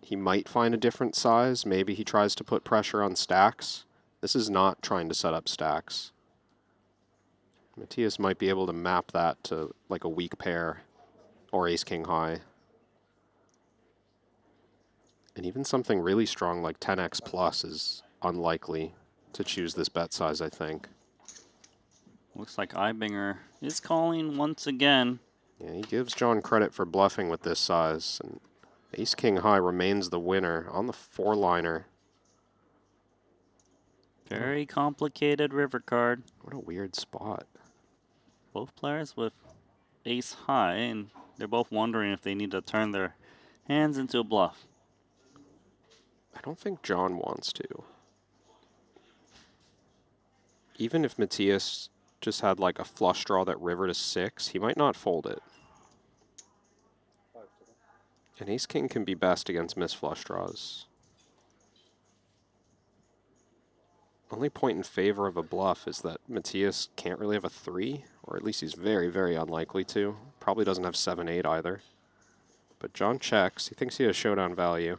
he might find a different size. Maybe he tries to put pressure on stacks. This is not trying to set up stacks. Matthias might be able to map that to like a weak pair or Ace King high. And even something really strong like 10x plus is unlikely to choose this bet size, I think. Looks like Eibinger is calling once again. Yeah, he gives John credit for bluffing with this size, and Ace-King high remains the winner on the 4-liner. Very complicated river card. What a weird spot. Both players with ace high, and they're both wondering if they need to turn their hands into a bluff. I don't think John wants to. Even if Matthias just had like a flush draw that river to 6, he might not fold it. And Ace-King can be best against miss flush draws. Only point in favor of a bluff is that Matthias can't really have a 3, or at least he's very, very unlikely to. Probably doesn't have 7-8 either. But John checks. He thinks he has showdown value.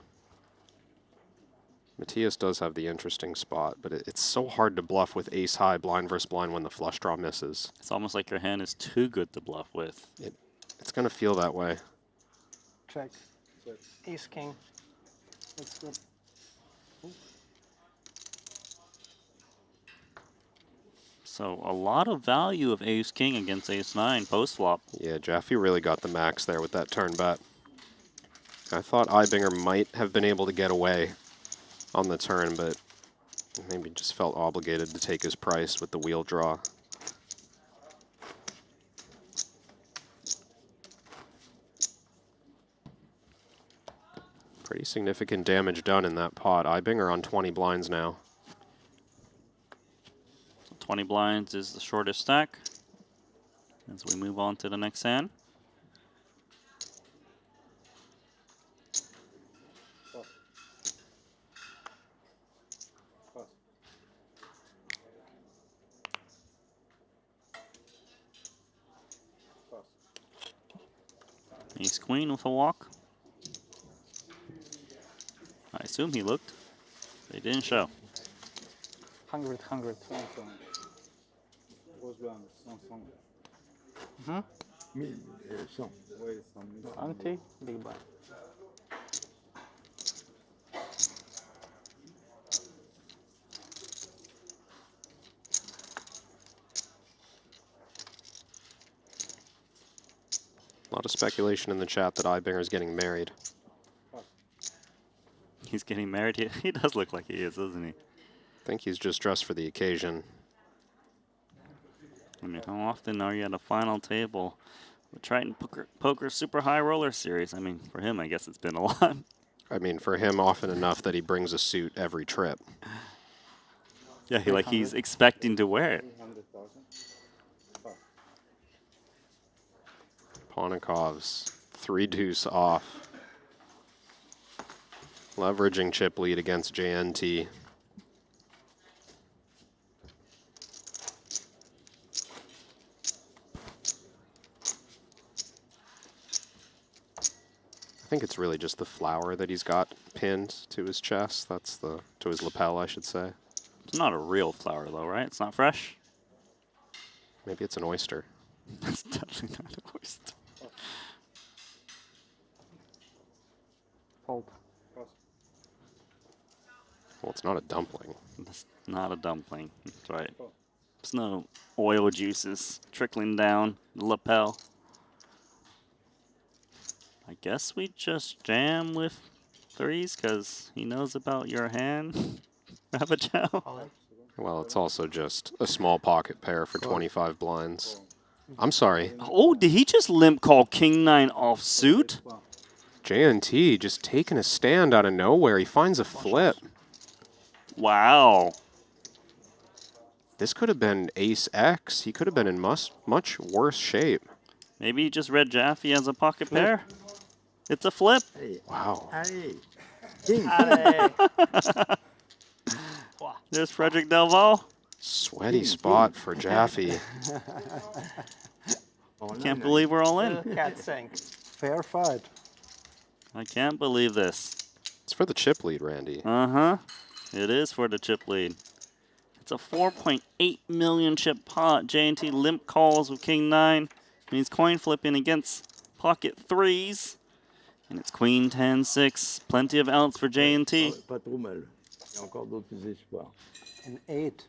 Matthias does have the interesting spot, but it's so hard to bluff with ace high, blind versus blind, when the flush draw misses. It's almost like your hand is too good to bluff with. It's going to feel that way. Check. Ace king. That's good. So a lot of value of ace-king against ace-9 post-flop. Yeah, Jaffe really got the max there with that turn bet. I thought Ibinger might have been able to get away on the turn, but maybe just felt obligated to take his price with the wheel draw. Pretty significant damage done in that pot. Ibinger on 20 blinds now. 20 blinds is the shortest stack as we move on to the next hand. Ace queen with a walk. I assume he looked. They didn't show. 100. Ante, big blind. A lot of speculation in the chat that Ibinger is getting married. He's getting married. He does look like he is, doesn't he? I think he's just dressed for the occasion. I mean, how often are you at a final table with Triton Poker Super High Roller Series? I mean, for him, I guess it's been a lot. I mean, for him, often enough that he brings a suit every trip. Yeah, he's expecting to wear it. Ponikov's 3-deuce off. Leveraging chip lead against JNT. I think it's really just the flower that he's got pinned to his chest. That's to his lapel, I should say. It's not a real flower, though, right? It's not fresh? Maybe it's an oyster. It's definitely not an oyster. Fold. Well, it's not a dumpling. It's not a dumpling. That's right. There's no oil juices trickling down the lapel. I guess we just jam with 3s because he knows about your hand, Rabachow. Well, it's also just a small pocket pair for 25 blinds. I'm sorry. Oh, did he just limp call King-9 offsuit? JNT just taking a stand out of nowhere. He finds a flip. Wow. This could have been Ace-X. He could have been in much worse shape. Maybe he just read Jaffe as a pocket pair. It's a flip. Wow. There's Frederick Delval. Sweaty spot for Jaffe. Can't believe we're all in. Cat sank. Fair fight. I can't believe this. It's for the chip lead, Randy. Uh-huh. It is for the chip lead. It's a 4.8 million chip pot. JNT limp calls with King-9. And he's coin flipping against pocket 3s. And it's Queen 10-6. Plenty of outs for JNT. An 8.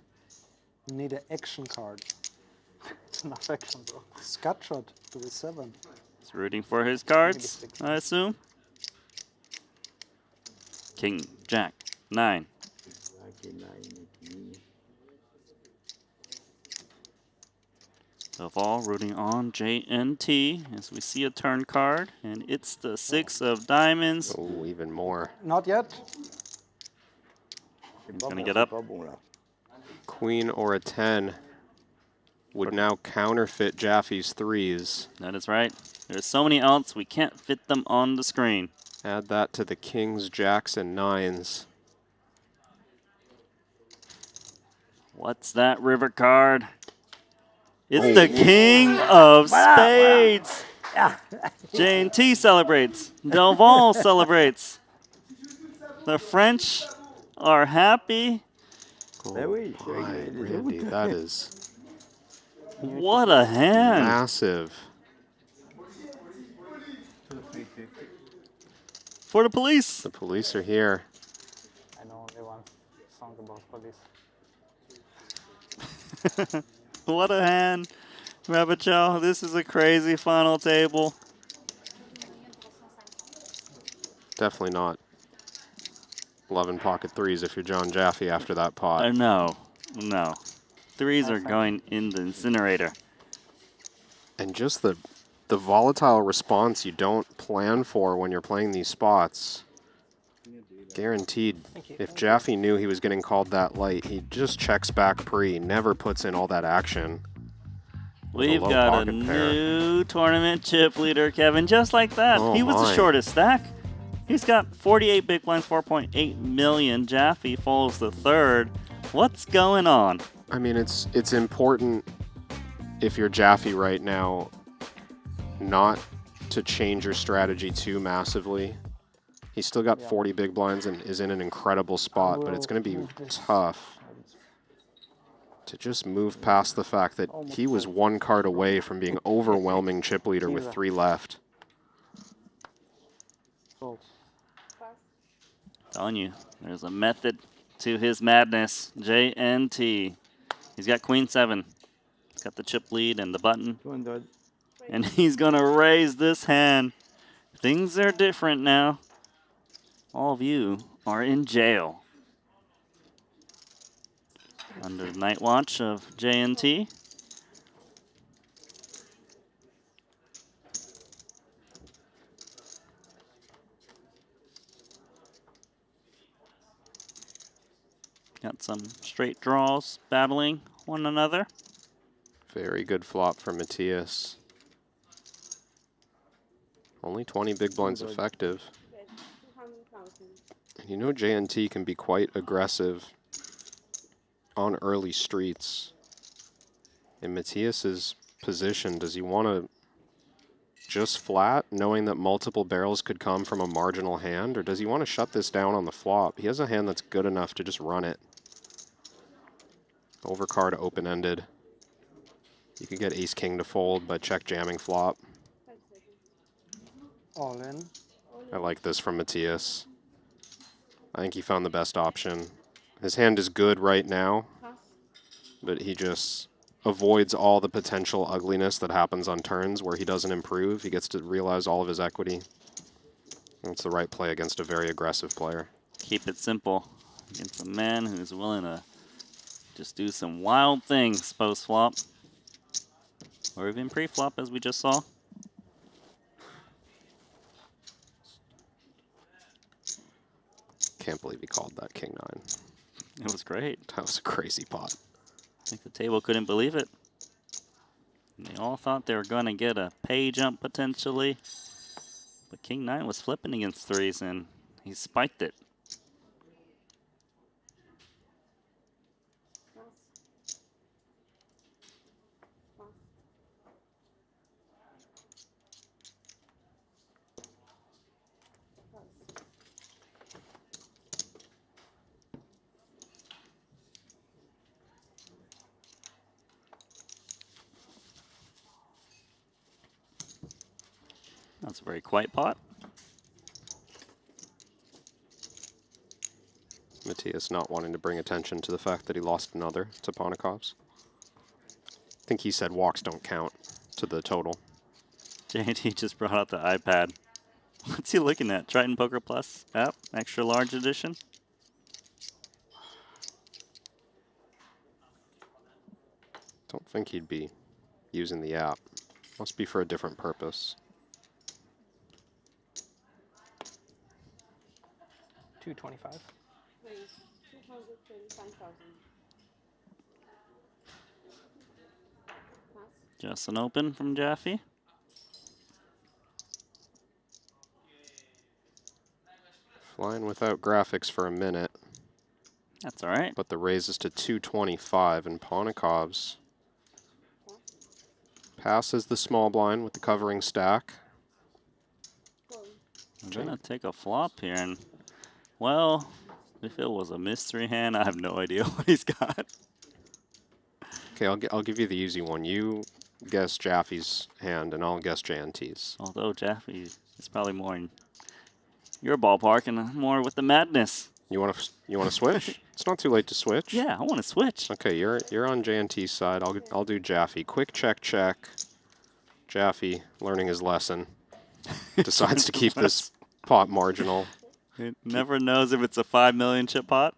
You need an action card. It's an affection, bro. Scut shot to the 7. He's rooting for his cards, I assume. King, Jack, 9. Of all rooting on JNT as we see a turn card, and it's the 6 of diamonds. Oh, even more. Not yet. He's gonna get up. Queen or a 10 would now counterfeit Jaffe's 3s. That is right. There's so many outs, we can't fit them on the screen. Add that to the kings, jacks, and 9s. What's that river card? It's the king of spades. JNT celebrates. Delval celebrates. The French are happy. Oh my, Randy, that is what a hand. Massive. For the police. The police are here. I know only one song about police. What a hand. Rabichow, this is a crazy final table. Definitely not 11 pocket 3s if you're John Jaffe after that pot. No, no. 3s are going in the incinerator. And just the volatile response you don't plan for when you're playing these spots. Guaranteed, if Jaffe knew he was getting called that light, he just checks back pre, never puts in all that action. We've got a new tournament chip leader, Kevin, just like that. Oh he was my. the shortest stack. He's got 48 big blinds, 4.8 million. Jaffe falls the third. What's going on? I mean, it's important if you're Jaffe right now not to change your strategy too massively. He's still got 40 big blinds and is in an incredible spot, but it's going to be tough to just move past the fact that he was 1 card away from being overwhelming chip leader with 3 left. Telling you, there's a method to his madness. JNT. He's got queen 7. He's got the chip lead and the button. And he's going to raise this hand. Things are different now. All of you are in jail. Under the night watch of JNT. Got some straight draws battling one another. Very good flop for Matthias. Only 20 big blinds effective. And you know JNT can be quite aggressive on early streets. In Matthias's position, does he want to just flat, knowing that multiple barrels could come from a marginal hand, or does he want to shut this down on the flop? He has a hand that's good enough to just run it. Overcard open-ended. You could get ace-king to fold by check jamming flop. All in. I like this from Matthias. I think he found the best option. His hand is good right now, but he just avoids all the potential ugliness that happens on turns where he doesn't improve. He gets to realize all of his equity. That's the right play against a very aggressive player. Keep it simple against a man who's willing to just do some wild things post-flop. Or even pre-flop, as we just saw. Can't believe he called that king 9. It was great. That was a crazy pot. I think the table couldn't believe it. And they all thought they were going to get a pay jump potentially. But king 9 was flipping against 3s, and he spiked it. That's a very quiet pot. Matthias not wanting to bring attention to the fact that he lost another to Ponikov's. think he said walks don't count to the total. JT just brought out the iPad. What's he looking at? Triton Poker Plus app, extra large edition. Don't think he'd be using the app. Must be for a different purpose. 225. Please, 235,000. Just an open from Jaffe. Flying without graphics for a minute. That's all right. But the raise is to 225, and Ponikov's passes the small blind with the covering stack. I'm gonna take a flop here, and well, if it was a mystery hand, I have no idea what he's got. Okay, I'll give you the easy one. You guess Jaffe's hand, and I'll guess JNT's. Although Jaffe is probably more in your ballpark and more with the madness. You want to switch? It's not too late to switch. Yeah, I want to switch. Okay, you're on JNT's side. I'll do Jaffe. Quick check. Jaffe, learning his lesson, decides to keep this pot marginal. It never knows if it's a 5 million chip pot.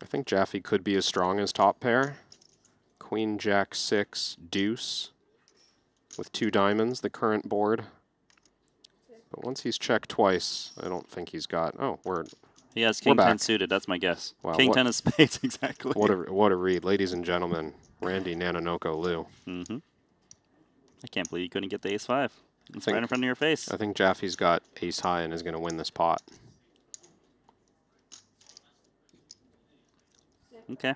I think Jaffe could be as strong as top pair. Queen, Jack, 6, deuce, with 2 diamonds, the current board. But once he's checked twice, I don't think he's got. Oh, word. He has King 10 suited. That's my guess. Wow, King 10 of spades, exactly. What a read, ladies and gentlemen. Randy Nanonoko Liu. Mm-hmm. I can't believe you couldn't get the ace 5. It's right in front of your face. I think Jaffe's got ace high and is going to win this pot. Okay.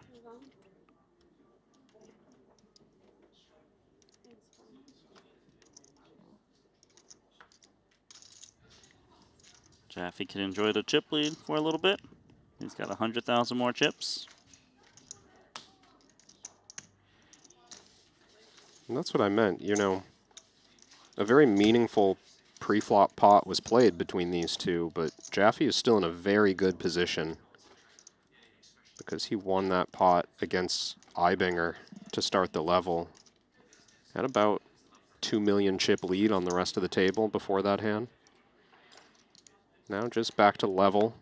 Jaffe can enjoy the chip lead for a little bit. He's got 100,000 more chips. And that's what I meant, you know. A very meaningful pre-flop pot was played between these two, but Jaffe is still in a very good position because he won that pot against Ibinger to start the level. Had about 2 million chip lead on the rest of the table before that hand. Now just back to level.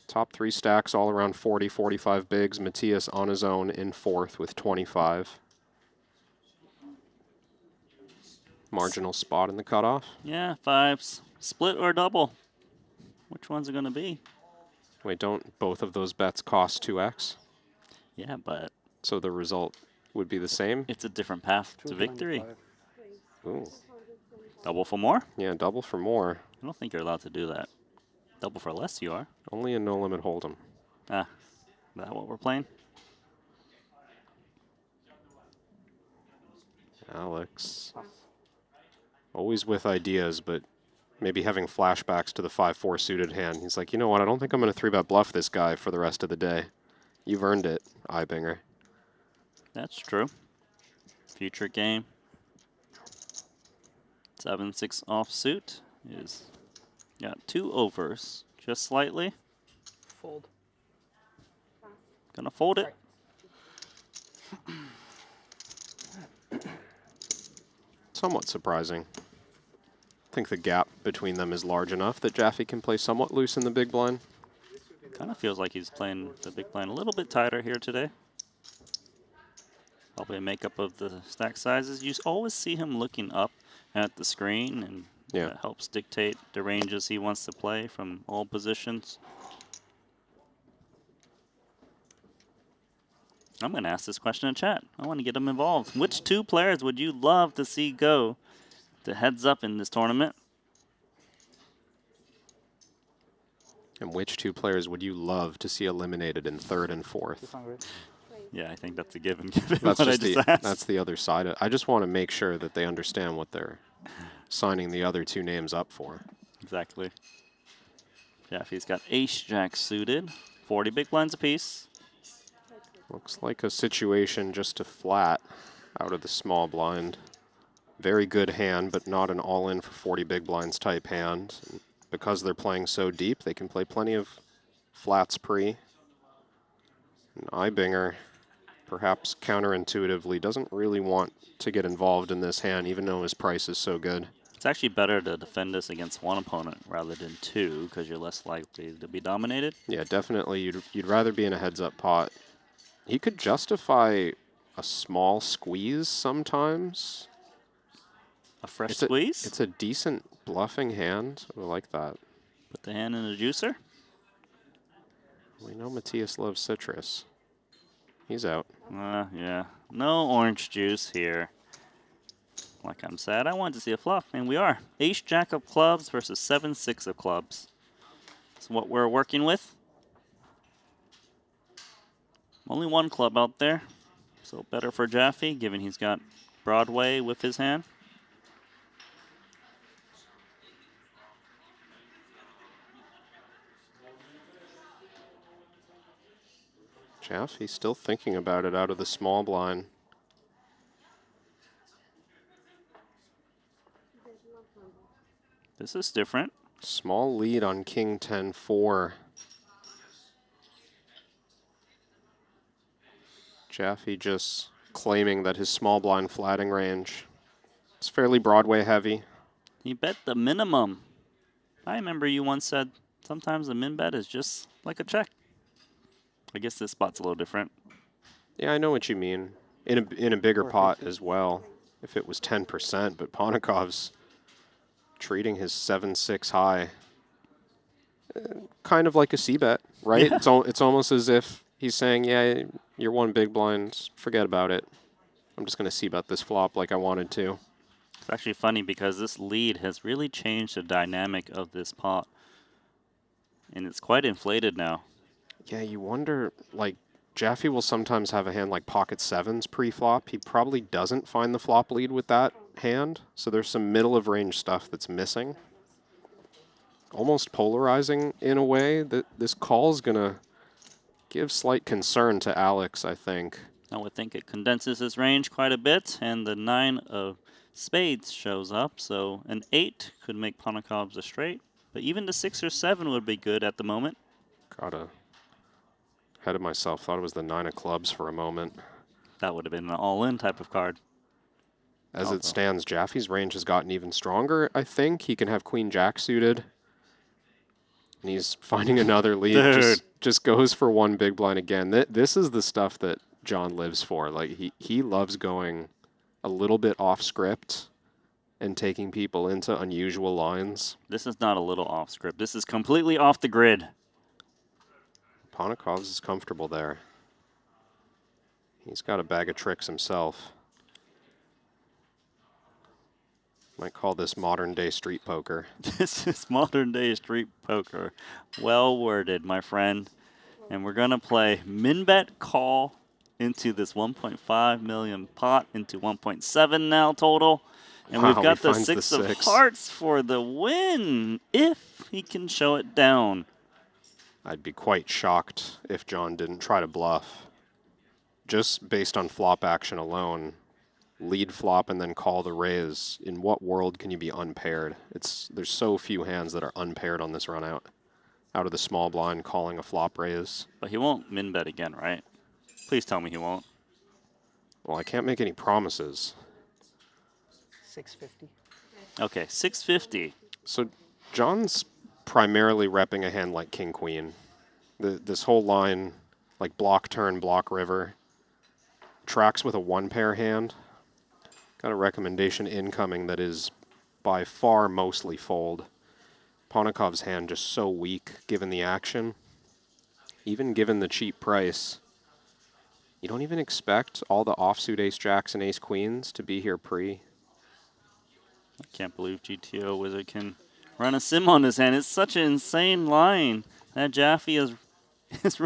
Top 3 stacks all around 40, 45 bigs. Matthias on his own in 4th with 25. Marginal spot in the cutoff. Yeah, 5s. Split or double? Which one's it going to be? Wait, don't both of those bets cost 2x? Yeah, but... So the result would be the same? It's a different path to victory. Ooh. Double for more? Yeah, double for more. I don't think you're allowed to do that. Double for less you are. Only a no-limit hold'em. Ah, is that what we're playing? Alex. Always with ideas, but maybe having flashbacks to the 5-4 suited hand. He's like, you know what, I don't think I'm going to 3-bet bluff this guy for the rest of the day. You've earned it, Ibinger. That's true. Future game. 7-6 offsuit is got 2 overs, just slightly. Fold. Gonna fold it. Somewhat surprising. I think the gap between them is large enough that Jaffe can play somewhat loose in the big blind. Kind of feels like he's playing the big blind a little bit tighter here today. Probably a makeup of the stack sizes. You always see him looking up at the screen, and that helps dictate the ranges he wants to play from all positions. I'm going to ask this question in chat. I want to get them involved. Which 2 players would you love to see go to heads up in this tournament? And which 2 players would you love to see eliminated in 3rd and 4th? Yeah, I think that's a given. That's just that's the other side. I just want to make sure that they understand what they're signing the other 2 names up for. Exactly. Jaffe's got ace-jack suited, 40 big blinds apiece. Looks like a situation just to flat out of the small blind. Very good hand, but not an all-in for 40 big blinds type hand. And because they're playing so deep, they can play plenty of flats pre. And Ibinger perhaps counterintuitively doesn't really want to get involved in this hand, even though his price is so good. It's actually better to defend this against one opponent rather than two, because you're less likely to be dominated. Yeah, definitely. You'd rather be in a heads-up pot. He could justify a small squeeze sometimes. A fresh squeeze? It's a decent bluffing hand. I like that. Put the hand in the juicer. We know Matthias loves citrus. He's out. Yeah. No orange juice here. Like I'm sad, I wanted to see a flop, and we are. Ace Jack of clubs versus 7-6 of clubs. That's what we're working with. Only one club out there, so better for Jaffe, given he's got Broadway with his hand. Jaffe's still thinking about it out of the small blind. This is different. Small lead on King 10-4. Jaffe just claiming that his small blind flatting range is fairly Broadway heavy. He bet the minimum. I remember you once said sometimes the min bet is just like a check. I guess this spot's a little different. Yeah, I know what you mean. In a bigger pot as well, if it was 10%, but Ponikov's treating his 7-6 high kind of like a c-bet, right? Yeah. It's almost as if he's saying, yeah, you're one big blind, forget about it. I'm just going to c-bet this flop like I wanted to. It's actually funny because this lead has really changed the dynamic of this pot. And it's quite inflated now. Yeah, you wonder, like, Jaffe will sometimes have a hand like pocket sevens pre-flop. He probably doesn't find the flop lead with that hand, so there's some middle of range stuff that's missing. Almost polarizing in a way. That this call's gonna give slight concern to Alex, I think. I would think it condenses his range quite a bit, and the 9 of spades shows up, so an 8 could make Ponikov's a straight, but even the 6 or 7 would be good at the moment. Gotta ahead of myself, thought it was the 9 of clubs for a moment. That would have been an all-in type of card. As it stands, Jaffe's range has gotten even stronger, I think. He can have Queen Jack suited. And he's finding another lead. Just goes for one big blind again. This is the stuff that John lives for. Like he loves going a little bit off script and taking people into unusual lines. This is not a little off script. This is completely off the grid. Ponikov's is comfortable there. He's got a bag of tricks himself. Might call this modern-day street poker. This is modern-day street poker. Well worded, my friend. And we're going to play min-bet call into this 1.5 million pot, into 1.7 now total. And wow, we've got the finds 6 of hearts for the win, if he can show it down. I'd be quite shocked if John didn't try to bluff. Just based on flop action alone, lead flop and then call the raise. In what world can you be unpaired? There's so few hands that are unpaired on this run out. Out of the small blind, calling a flop raise. But he won't min bet again, right? Please tell me he won't. Well, I can't make any promises. 650. Okay, 650. So John's primarily repping a hand like King Queen. This whole line, like block turn, block river, tracks with a one pair hand. Got a recommendation incoming that is by far mostly fold. Ponikov's hand just so weak given the action. Even given the cheap price, you don't even expect all the offsuit ace jacks and ace queens to be here pre. I can't believe GTO Wizard can run a sim on this hand. It's such an insane line that Jaffe is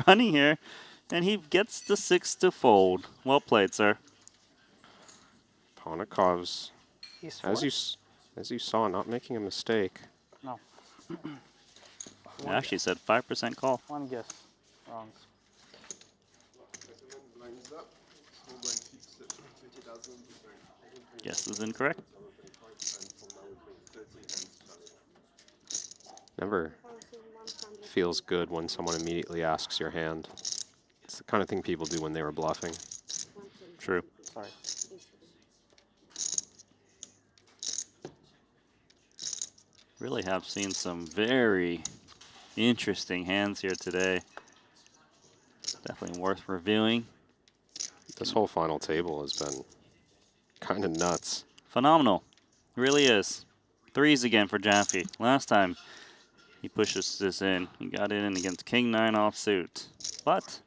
running here, and he gets the 6 to fold. Well played, sir. Ponikov's, as you saw, not making a mistake. No. I actually said 5% call. One guess. Rounds. Guess is incorrect. Never feels good when someone immediately asks your hand. It's the kind of thing people do when they were bluffing. sorry. Really have seen some very interesting hands here today. Definitely worth reviewing. This whole final table has been kind of nuts. Phenomenal. Really is. Threes again for Jaffe. Last time he pushes this in. He got it in against King 9 offsuit. But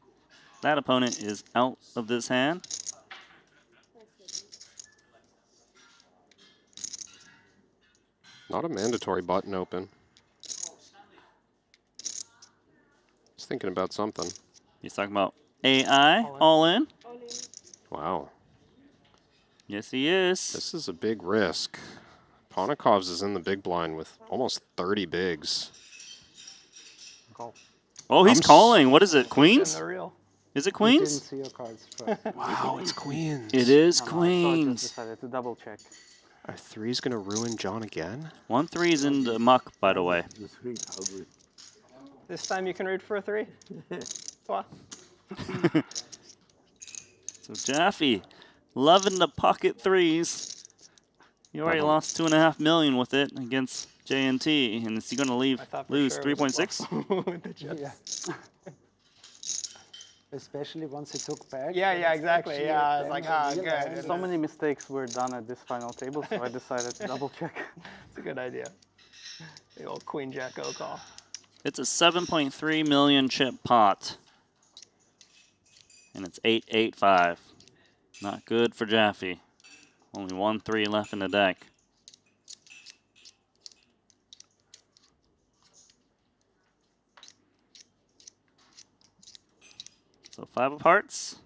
that opponent is out of this hand. Not a mandatory button open. He's thinking about something. He's talking about AI, all in. Wow. Yes, he is. This is a big risk. Ponikov's is in the big blind with almost 30 bigs. Oh, he's calling. What is it, queens? Is it You queens? didn't see your cards first. Wow, it's queens. It is I queens. just decided to double check. Are threes going to ruin John again? 1-3 is in the muck, by the way. This time you can read for a 3. Toi. So Jaffe, loving the pocket threes. He already lost $2.5 million with it against JNT, and is he going to lose sure it was a 3.6? with the chips. Yeah. Especially once he took back. Yeah, exactly. Yeah, I was like, ah, good. good. So many mistakes were done at this final table, so I decided to double check. It's a good idea. The old Queen Jack O call. It's a 7.3 million chip pot. And it's 8-8-5. Not good for Jaffe. Only 1-3 left in the deck. So 5 of hearts.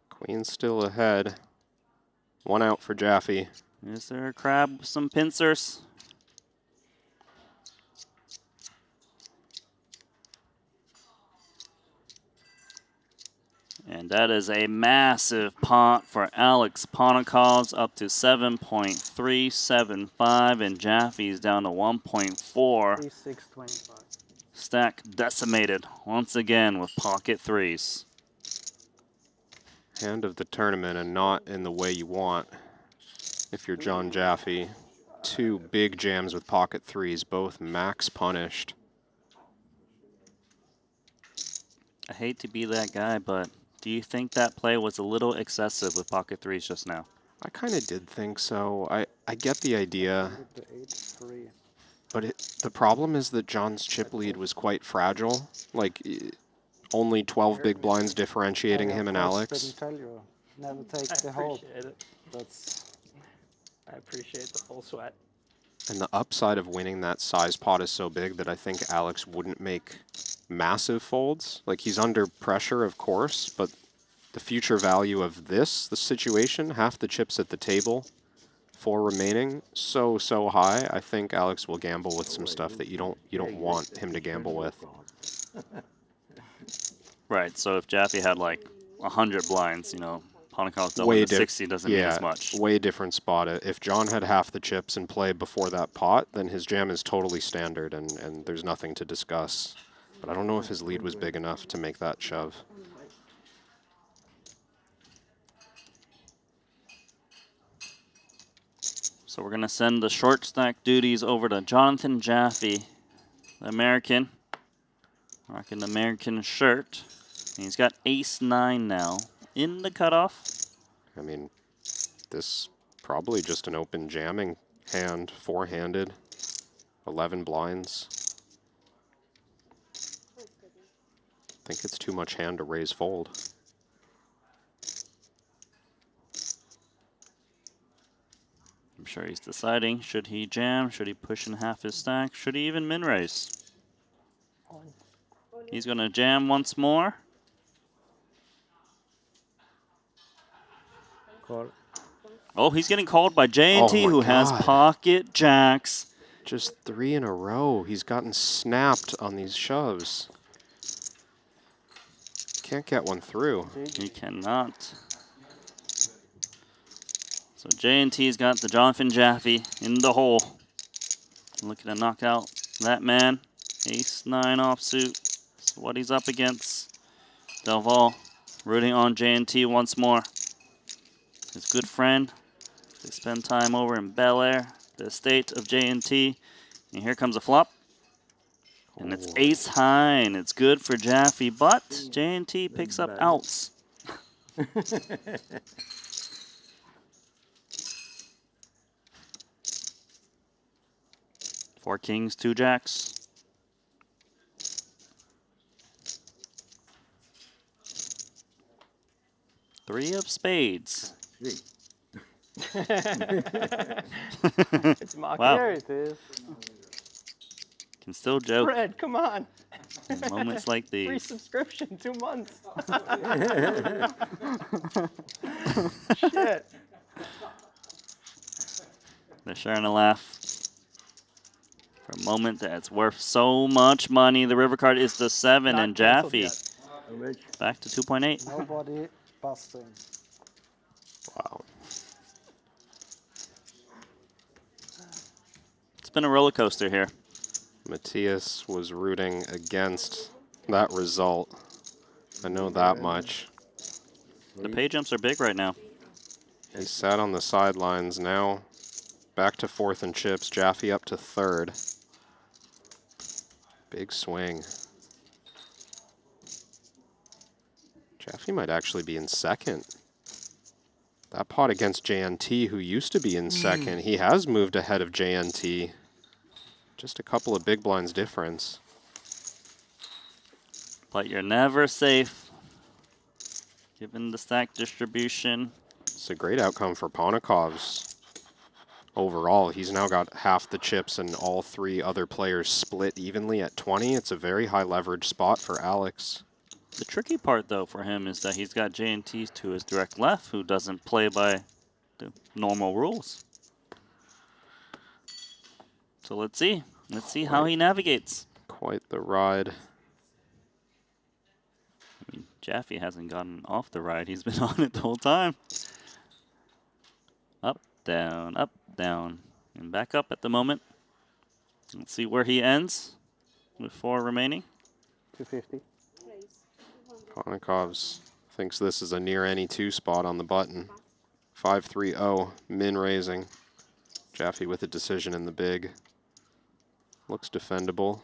Queen's still ahead. One out for Jaffe. Is there a crab with some pincers? And that is a massive pot for Alex Ponikov's, up to 7.375, and Jaffe's down to 1.4. 3625. Stack decimated once again with pocket threes. Hand of the tournament and not in the way you want. If you're John Jaffe, 2 big jams with pocket threes, both max punished. I hate to be that guy, but do you think that play was a little excessive with pocket threes just now? I kind of did think so. I get the idea. But the problem is that John's chip lead was quite fragile. Like, only 12 big blinds differentiating him and Alex. Didn't tell you. Never take the whole. I appreciate the full sweat. And the upside of winning that size pot is so big that I think Alex wouldn't make massive folds. Like, he's under pressure, of course, but the future value of the situation, half the chips at the table, 4 remaining, so high. I think Alex will gamble with some stuff that you don't want him to gamble with. Right, so if Jaffe had like 100 blinds, you know, Ponikov's doubling to 60 doesn't mean as much. Way different spot. If John had half the chips in play before that pot, then his jam is totally standard and there's nothing to discuss. But I don't know if his lead was big enough to make that shove. So we're going to send the short stack duties over to Jonathan Jaffe, the American, rocking the American shirt. And he's got ace-9 now in the cutoff. I mean, this probably just an open jamming hand, 4-handed, 11 blinds. I think it's too much hand to raise fold. I'm sure he's deciding, should he jam, should he push in half his stack, should he even min-raise? He's going to jam once more. Call. Oh, he's getting called by JNT, who has pocket jacks. Just 3 in a row. He's gotten snapped on these shoves. Can't get one through. He cannot. So JNT's got the Jonathan Jaffe in the hole. Looking to knock out that man. Ace-9 offsuit. That's what he's up against. Delval rooting on JNT once more. His good friend. They spend time over in Bel Air, the estate of JNT. And here comes a flop. And it's ace high, and it's good for Jaffe, but JNT picks up outs. Four kings, two jacks. Three of spades. It's mocking. Wow. There it is. Can still joke. Fred, come on. In moments like these. Free subscription, 2 months. Shit. They're sharing a laugh. For a moment that's worth so much money. The river card is the 7, and Jaffe back to 2.8. Nobody busting. Wow. It's been a roller coaster here. Matthias was rooting against that result. I know that much. The pay jumps are big right now. He sat on the sidelines. Now back to 4th and chips. Jaffe up to 3rd. Big swing. Jaffe might actually be in 2nd. That pot against JNT, who used to be in 2nd, he has moved ahead of JNT. Just a couple of big blinds difference. But you're never safe, given the stack distribution. It's a great outcome for Ponikovs. Overall, he's now got half the chips and all 3 other players split evenly at 20. It's a very high leverage spot for Alex. The tricky part, though, for him is that he's got JNT to his direct left, who doesn't play by the normal rules. So let's see. Let's see how he navigates. Quite the ride. I mean, Jaffe hasn't gotten off the ride. He's been on it the whole time. Up, down, and back up at the moment. Let's see where he ends with 4 remaining. 250. Ponikovs thinks this is a near any 2 spot on the button. 5-3-0, min raising. Jaffe with a decision in the big. Looks defendable.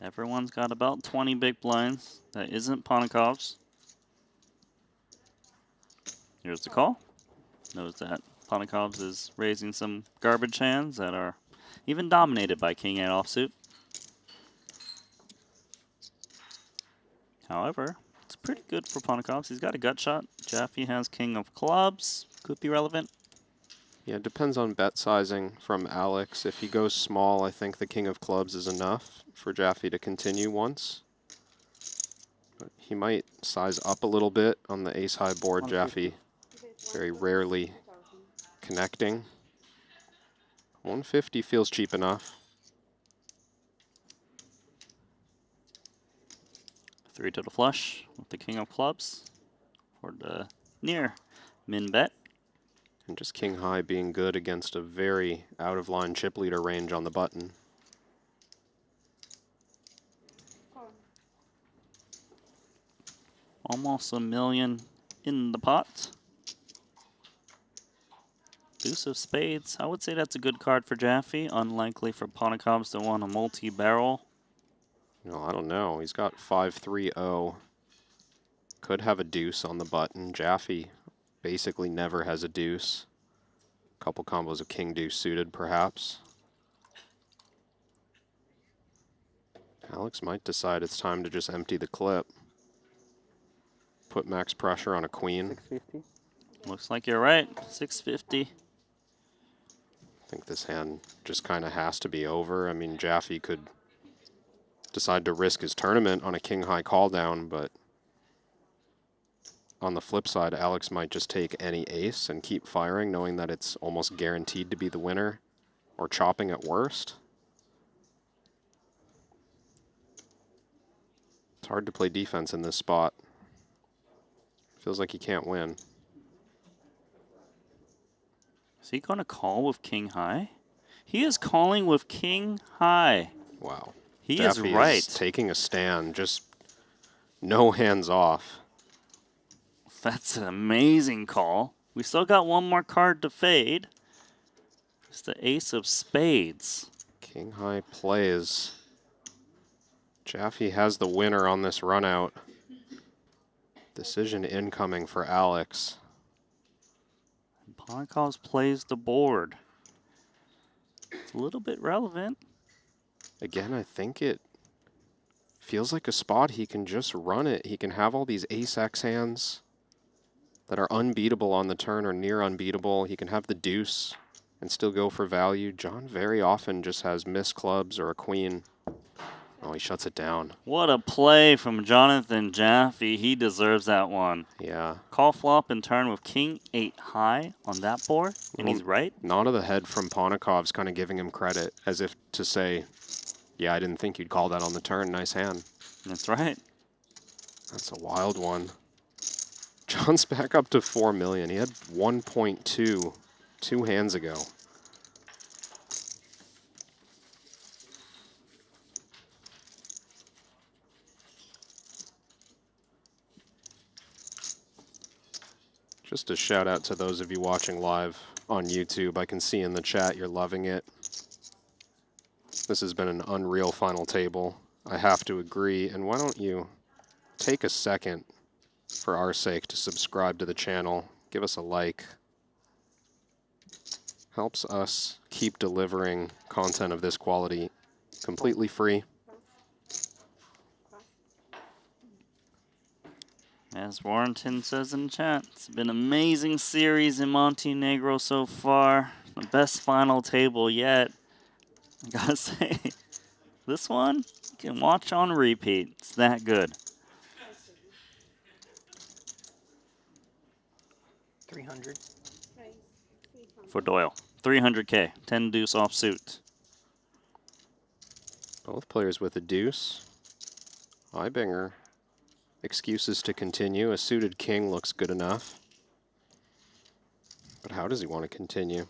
Everyone's got about 20 big blinds. That isn't Ponikovs. Here's the call. Knows that Ponikovs is raising some garbage hands that are even dominated by King 8 offsuit. However, it's pretty good for Ponikovs. He's got a gut shot. Jaffe has King of Clubs. Could be relevant. Yeah, it depends on bet sizing from Alex. If he goes small, I think the King of Clubs is enough for Jaffe to continue once. But he might size up a little bit on the ace-high board. Jaffe very rarely connecting. 150 feels cheap enough. 3 to the flush with the King of Clubs for the near min bet. And just king high being good against a very out-of-line chip leader range on the button. Almost $1 million in the pot. Deuce of spades. I would say that's a good card for Jaffe. Unlikely for Ponikovs to want a multi-barrel. No, I don't know. He's got 5-3-0. Could have a deuce on the button. Jaffe basically never has a deuce. Couple combos of king deuce suited, perhaps. Alex might decide it's time to just empty the clip. Put max pressure on a queen. 650. Looks like you're right. 650. I think this hand just kind of has to be over. I mean, Jaffe could decide to risk his tournament on a king-high call down, but on the flip side, Alex might just take any ace and keep firing, knowing that it's almost guaranteed to be the winner, or chopping at worst. It's hard to play defense in this spot. Feels like he can't win. Is he going to call with king high? He is calling with king high. Wow. He Jaffe is right. Taking a stand, just no hands off. That's an amazing call. We still got one more card to fade. It's the ace of spades. King high plays. Jaffe has the winner on this run out. Decision incoming for Alex. Ponakov plays the board. It's a little bit relevant. Again, I think it feels like a spot he can just run it. He can have all these ace-X hands that are unbeatable on the turn or near unbeatable. He can have the deuce and still go for value. John very often just has missed clubs or a queen. Oh, he shuts it down. What a play from Jonathan Jaffe. He deserves that one. Yeah. Call flop and turn with king 8 high on that board, and he's right. Nod of the head from Ponakov's kind of giving him credit, as if to say, yeah, I didn't think you'd call that on the turn. Nice hand. That's right. That's a wild one. John's back up to 4 million. He had 1.2 2 hands ago. Just a shout out to those of you watching live on YouTube. I can see in the chat you're loving it. This has been an unreal final table. I have to agree. And why don't you take a second for our sake to subscribe to the channel. Give us a like. Helps us keep delivering content of this quality completely free. As Warrington says in chat, it's been an amazing series in Montenegro so far. The best final table yet. I gotta say, this one you can watch on repeat. It's that good. 300. For Doyle. 300K. 10 deuce offsuit. Both players with a deuce. Ibinger. Excuses to continue. A suited king looks good enough. But how does he want to continue?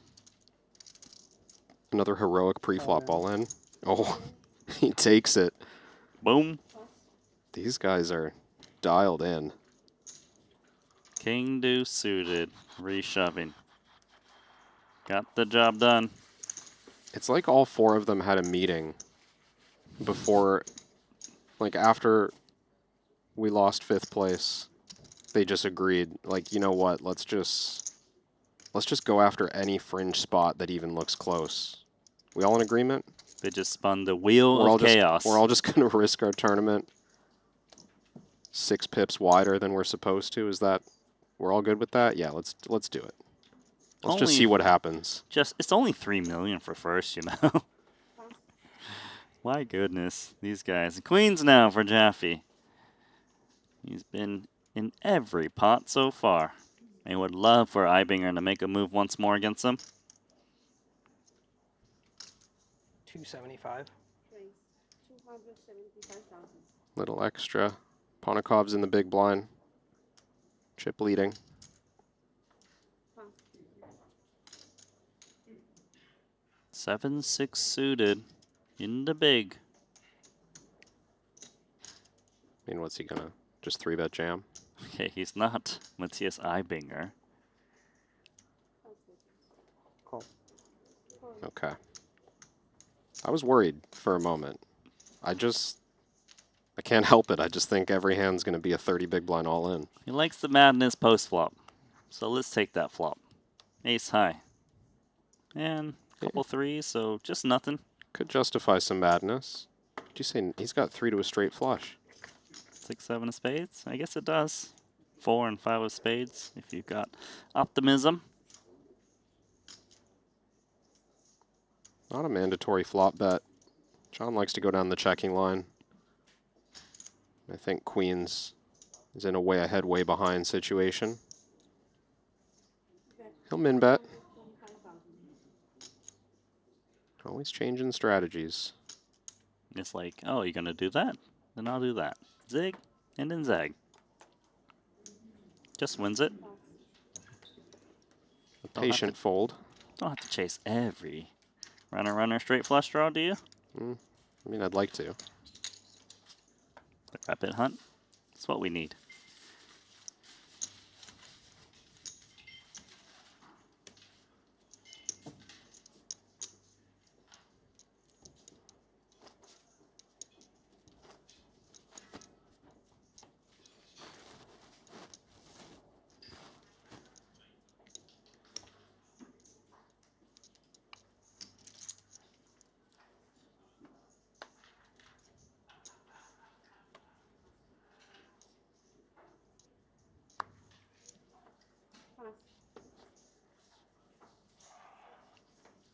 Another heroic pre-flop all in. Oh, he takes it. Boom. These guys are dialed in. King deuce suited. Reshoving. Got the job done. It's like all four of them had a meeting before, like after we lost 5th place, they just agreed, like, you know what, let's just go after any fringe spot that even looks close. We all in agreement? They just spun the wheel of chaos. We're all just going to risk our tournament 6 pips wider than we're supposed to. Is that, we're all good with that? Yeah, let's do it. Let's just see what happens. It's only 3 million for first, you know. My goodness, these guys. Queens now for Jaffe. He's been in every pot so far. I would love for Ibinger to make a move once more against him. 275. Little extra. Ponakov's in the big blind. Chip leading. Seven, 6 suited in the big. I mean, what's he gonna just 3-bet jam? Okay, he's not Matthias Ibinger. Okay. I was worried for a moment. I can't help it. I just think every hand's gonna be a 30 big blind all in. He likes the madness post flop. So let's take that flop. Ace high. And a couple threes, so just nothing. Could justify some madness. Did you say he's got 3 to a straight flush? 6, 7 of spades? I guess it does. 4 and 5 of spades if you've got optimism. Not a mandatory flop bet. John likes to go down the checking line. I think queens is in a way ahead, way behind situation. He'll min bet. Always changing strategies. It's like, oh, you're going to do that? Then I'll do that. Zig, and then zag. Just wins it. A patient fold. Don't have to chase every runner straight flush draw, do you? I mean, I'd like to. Rapid hunt. That's what we need.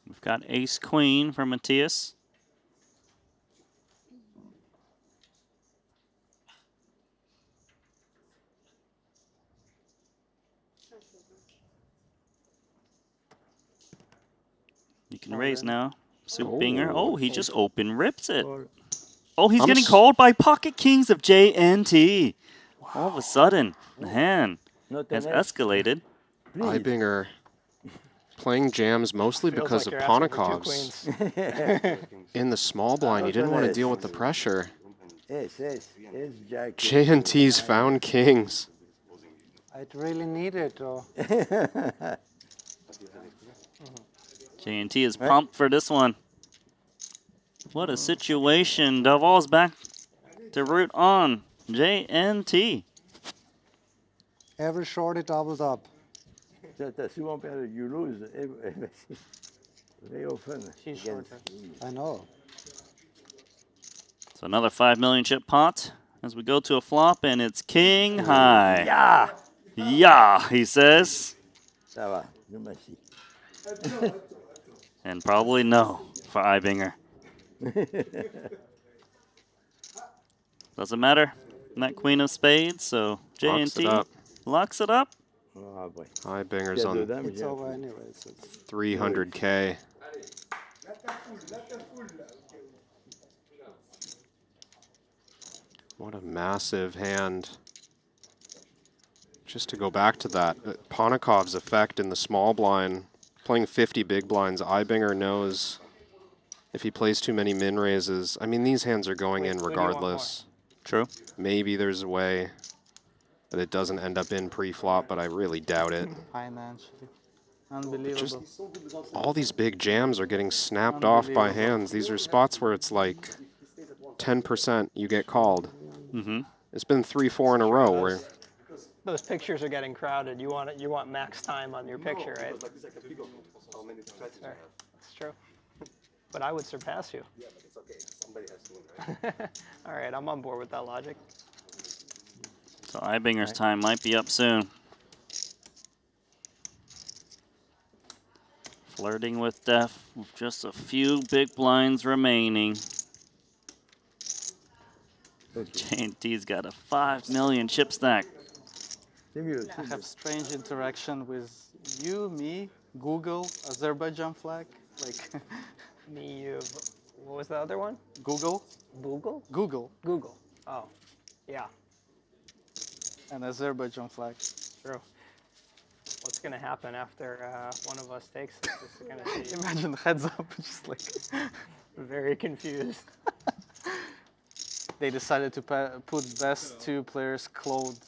We've got ace queen for Matthias. You can raise now. Soup Binger. Oh, he just open rips it. Oh, he's getting called by pocket kings of JNT. Wow. All of a sudden, the hand has escalated. Ibinger playing jams mostly because of Ponikovs. In the small blind, he didn't want to deal with the pressure. JNT's found kings. I'd really need it, though. JNT is pumped for this one. What a situation. Duval's back to root on. JNT. Every short it doubles up. T'as souvent perdu, you lose. Very often. I know. So another 5 million chip pot as we go to a flop, and it's king high. Yeah. Yeah, he says. Ça va, je m'assis. And probably no for Ibinger. Doesn't matter. That queen of spades, so JNT locks it up. Oh boy. Ibinger's on It's over anyways. 300K. What a massive hand. Just to go back to that, Ponikov's effect in the small blind, playing 50 big blinds, Ibinger knows if he plays too many min raises. I mean, these hands are going in regardless. True. Maybe there's a way that it doesn't end up in pre-flop, but I really doubt it. Financially. Unbelievable. Just all these big jams are getting snapped off by hands. These are spots where it's like 10% you get called. Mm-hmm. It's been 3-4 in a row where Those pictures are getting crowded. You want max time on your picture, right? That's true. But I would surpass you. Yeah, but it's okay. Somebody has to win, right? All right, I'm on board with that logic. So Ibinger's time might be up soon. Flirting with death with just a few big blinds remaining. JNT's got a 5 million chip stack. I have strange interaction with you, me, Google, Azerbaijan flag. Like me, you. What was the other one? Google. Google? Google. Google. Oh, yeah. An Azerbaijan flag. True. What's going to happen after one of us takes it? This is gonna be Imagine heads up, just like very confused. They decided to put best two players clothed.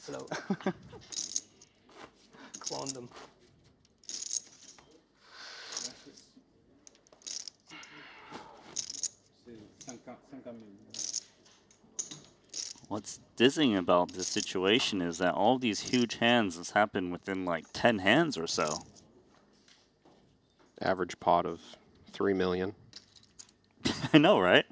Clone them. What's dizzying about this situation is that all these huge hands has happened within like 10 hands or so. average pot of 3 million. I know, right?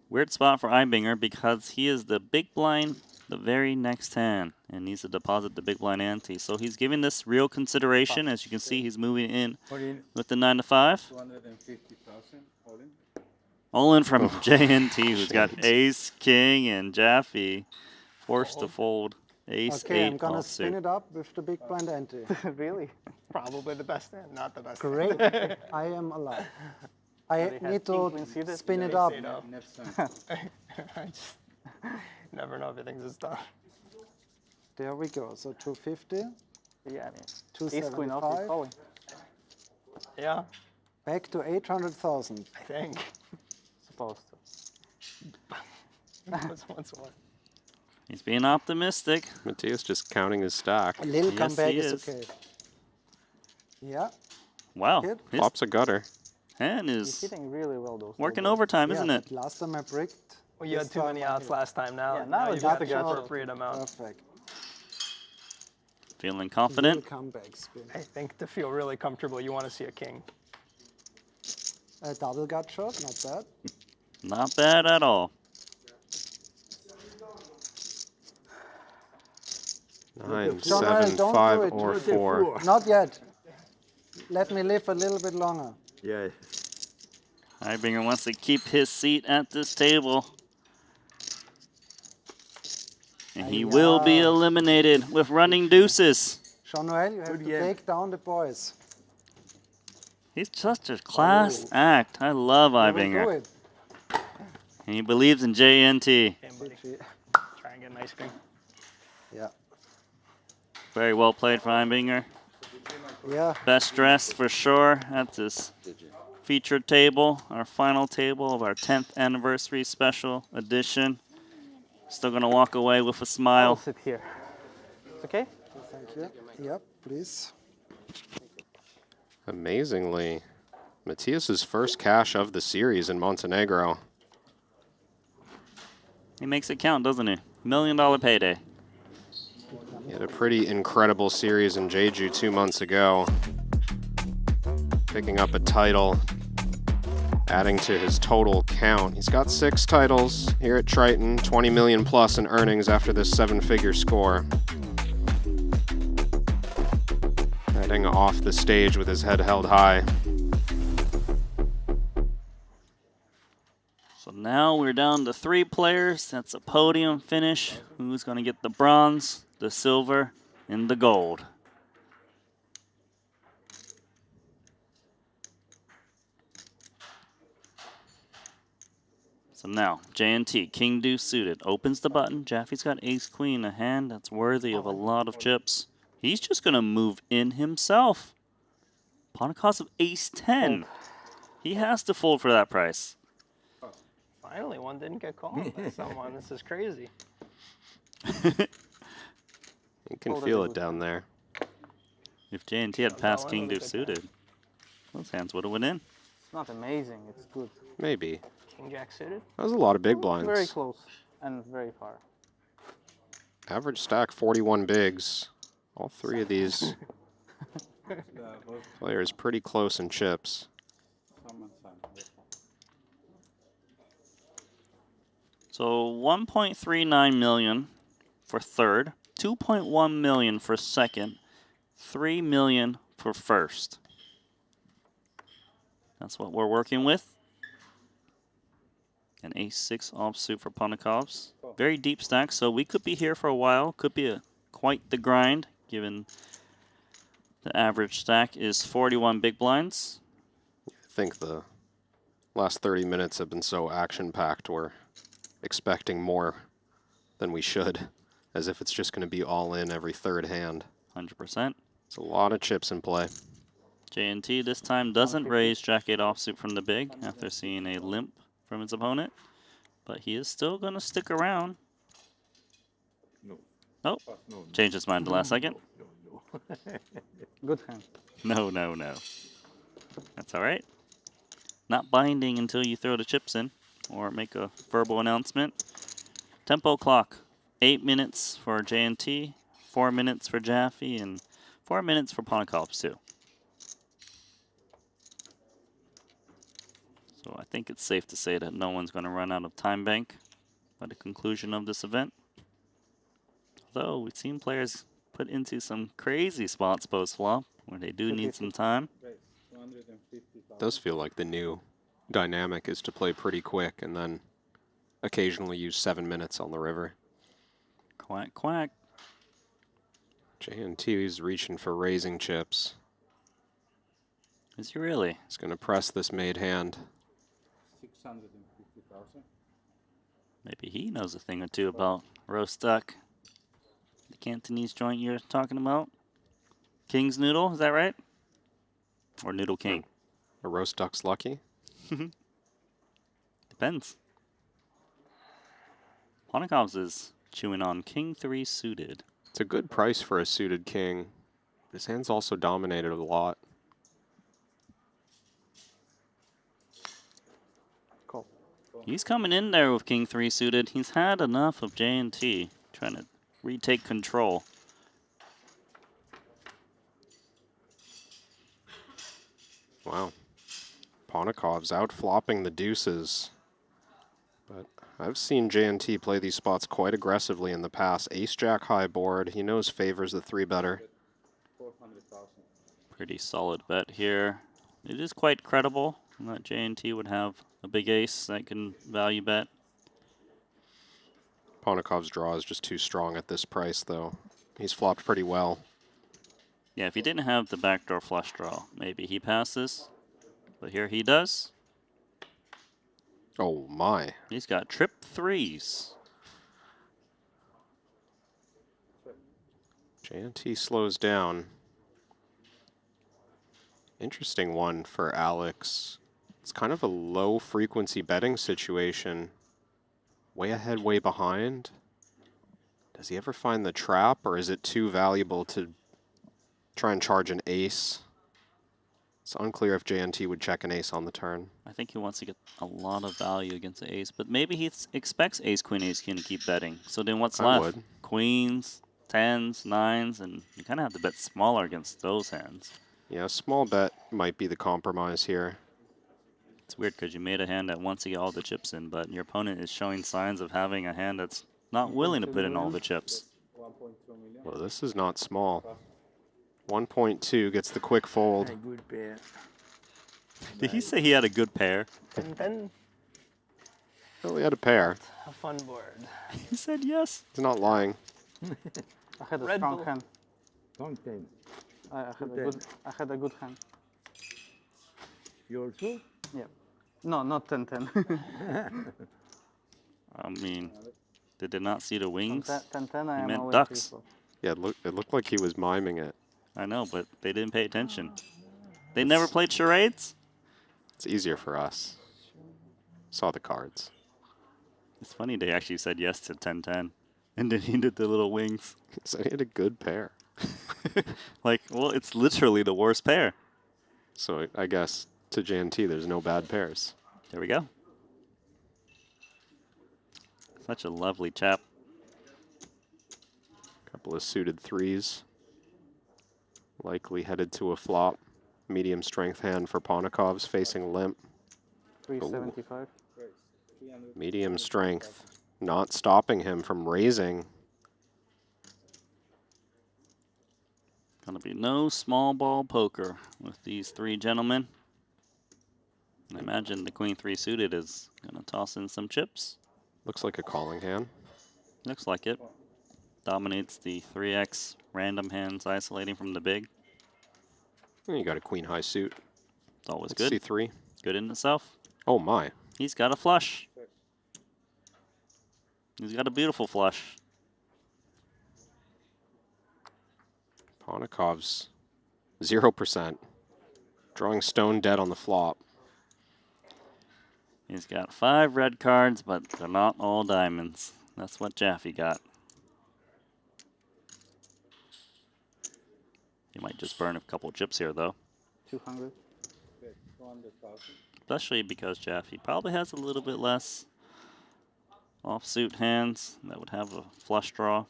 Weird spot for Ibinger because he is the big blind the very next hand and needs to deposit the big blind ante. So he's giving this real consideration. As you can see, he's moving in with the 9 to 5. 250,000 all in. All in from JNT, who's got ace, king, and Jaffe. Forced to fold ace, okay, 8 I'm going to spin it up with the big blind ante. Really? Probably the best hand, not the best Great. hand. I am alive. I need to spin it up. I just never know if everything's done. There we go. So 250. Yeah, I mean, 275. Yeah. Back to 800,000. I think. Supposed Once more. He's being optimistic. Matthias just counting his stack. A little Yes, comeback he is is. okay. Yeah. Wow. Good. His Flops a gutter. hand He's is hitting really well those. working doubles. overtime, Yeah, isn't it? but last time I bricked. Well, you had this too time many I outs hit. last time. Now, Yeah, now now it's you've just got a the gutter. appropriate amount. Perfect. Feeling Little confident. comeback spin. I think to feel really comfortable, you want to see a king. A double gut shot, not bad. Not bad at all. 9, John, 7, don't 5, do it. or 4. Not yet. Let me live a little bit longer. Yeah. Heibinger wants to keep his seat at this table. And he will be eliminated with running deuces. Jean-Noël, you have to take down the boys. He's such a class act. I love You will do Heibinger. it. And he believes in JNT. Hey, buddy. Try and get an ice cream. Yeah. Very well played for Heibinger. Yeah. Best dressed for sure at this featured table, our final table of our 10th anniversary special edition. Still gonna walk away with a I'll smile. sit here. It's okay? Thank you. Yep, please. Amazingly, Matthias's first cash of the series in Montenegro. He makes it count, doesn't he? $1 million payday. He had a pretty incredible series in Jeju 2 months ago. Picking up a title, adding to his total count. He's got 6 titles here at Triton, 20 million plus in earnings after this 7-figure score. Heading off the stage with his head held high. So now we're down to 3 players. That's a podium finish. Who's going to get the bronze, the silver, and the gold? So now, JNT, King Deuce suited, opens the button. Jaffe's got Ace Queen, a hand that's worthy of a lot of chips. He's just going to move in himself. Upon a cost of Ace 10. He has to fold for that price. Finally, one didn't get called by someone. This is crazy. You can feel it down there. If JNT had passed King Deuce suited, those hands would have went in. It's not amazing. It's good. Maybe. King Jack suited. That was a lot of big blinds. Very close and very far. Average stack 41 bigs. All 3 of these players pretty close in chips. So 1.39 million for third, 2.1 million for second, 3 million for first. That's what we're working with. An ace-6 offsuit for Ponikovs. Very deep stack, so we could be here for a while. Could be quite the grind, given the average stack is 41 big blinds. I think the last 30 minutes have been so action-packed, we're expecting more than we should, as if it's just going to be all in every third hand. 100%. It's a lot of chips in play. JNT this time doesn't raise Jack-8 offsuit from the big after seeing a limp from his opponent, but he is still going to stick around. Oh, changed his mind the last second. Good hand. No. That's all right. Not binding until you throw the chips in or make a verbal announcement. Tempo clock, 8 minutes for JNT, 4 minutes for Jaffe, and 4 minutes for Ponikovs too. So I think it's safe to say that no one's going to run out of time bank by the conclusion of this event. Although we've seen players put into some crazy spots post-flop where they do need some time. It does feel like the new dynamic is to play pretty quick and then occasionally use 7 minutes on the river. Quack, quack. JNT is reaching for raising chips. Is he really? He's going to press this made hand. 650,000. Maybe he knows a thing or two about roast duck. The Cantonese joint you're talking about? King's Noodle, is that right? Or Noodle King? A roast duck's lucky. Depends. Ponikov's is chewing on king 3 suited. It's a good price for a suited king. His hand's also dominated a lot. Cool. He's coming in there with king 3 suited. He's had enough of J&T, trying to retake control. Wow. Ponikov's out flopping the deuces. But I've seen J&T play these spots quite aggressively in the past. Ace-jack high board. He knows favors the 3-better. Pretty solid bet here. It is quite credible that J&T would have a big ace that can value bet. Ponikov's draw is just too strong at this price, though. He's flopped pretty well. Yeah, if he didn't have the backdoor flush draw, maybe he passes. But here he does. Oh, my. He's got trip 3s. J&T slows down. Interesting one for Alex. It's kind of a low frequency betting situation. Way ahead, way behind. Does he ever find the trap, or is it too valuable to try and charge an ace? It's unclear if J&T would check an ace on the turn. I think he wants to get a lot of value against the ace, but maybe he expects ace, queen, ace, king to keep betting. So then what's I left? would. Queens, 10s, 9s, and you kind of have to bet smaller against those hands. Yeah, a small bet might be the compromise here. It's weird because you made a hand that wants to get all the chips in, but your opponent is showing signs of having a hand that's not willing to put in all the chips. Well, this is not small. 1.2 gets the quick fold. Good pair. Did he say he had a good pair? 10-10. Well, he had a pair. A fun board. He said yes. He's not lying. I had a Red strong Bull. hand. Long time. I had a good hand. You also? Yeah. No, not 10-10. I mean, did they not see the wings? 10-10, I He am meant always ducks. free Yeah, it looked like he was miming it. I know, but they didn't pay attention. They never played charades? It's easier for us. Saw the cards. It's funny they actually said yes to 10-10. And then he did the little wings. So he had a good pair. Like, well, it's literally the worst pair. So I guess to J&T, there's no bad pairs. There we go. Such a lovely chap. Couple of suited 3s. Likely headed to a flop. Medium strength hand for Ponikov's facing limp. 375. Medium strength. Not stopping him from raising. Gonna be no small ball poker with these three gentlemen. I imagine the queen 3 suited is gonna toss in some chips. Looks like a calling hand. Looks like it. Dominates the 3x random hands, isolating from the big. And you got a queen high suit. It's always Let's good. see 3. Good in itself. Oh my. He's got a flush. He's got a beautiful flush. Ponikov's 0%. Drawing stone dead on the flop. He's got 5 red cards, but they're not all diamonds. That's what Jaffe got. He might just burn a couple chips here, though. 200. Especially because Jaffe probably has a little bit less offsuit hands that would have a flush draw.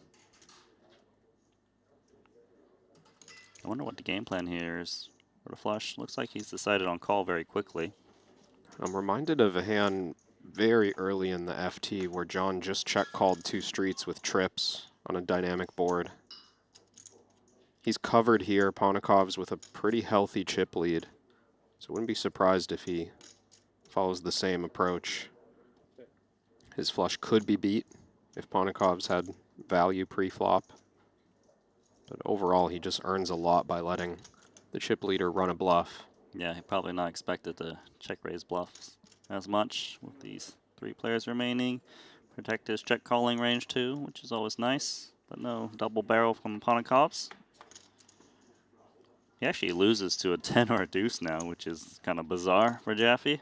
I wonder what the game plan here is for the flush. Looks like he's decided on call very quickly. I'm reminded of a hand very early in the FT where John just check called 2 streets with trips on a dynamic board. He's covered here, Ponikov's, with a pretty healthy chip lead. So I wouldn't be surprised if he follows the same approach. His flush could be beat if Ponikov's had value pre-flop. But overall, he just earns a lot by letting the chip leader run a bluff. Yeah, he probably not expected to check raise bluffs as much with these 3 players remaining. Protect his check calling range too, which is always nice. But no double barrel from Ponikov's. He actually loses to a 10 or a deuce now, which is kind of bizarre for Jaffe.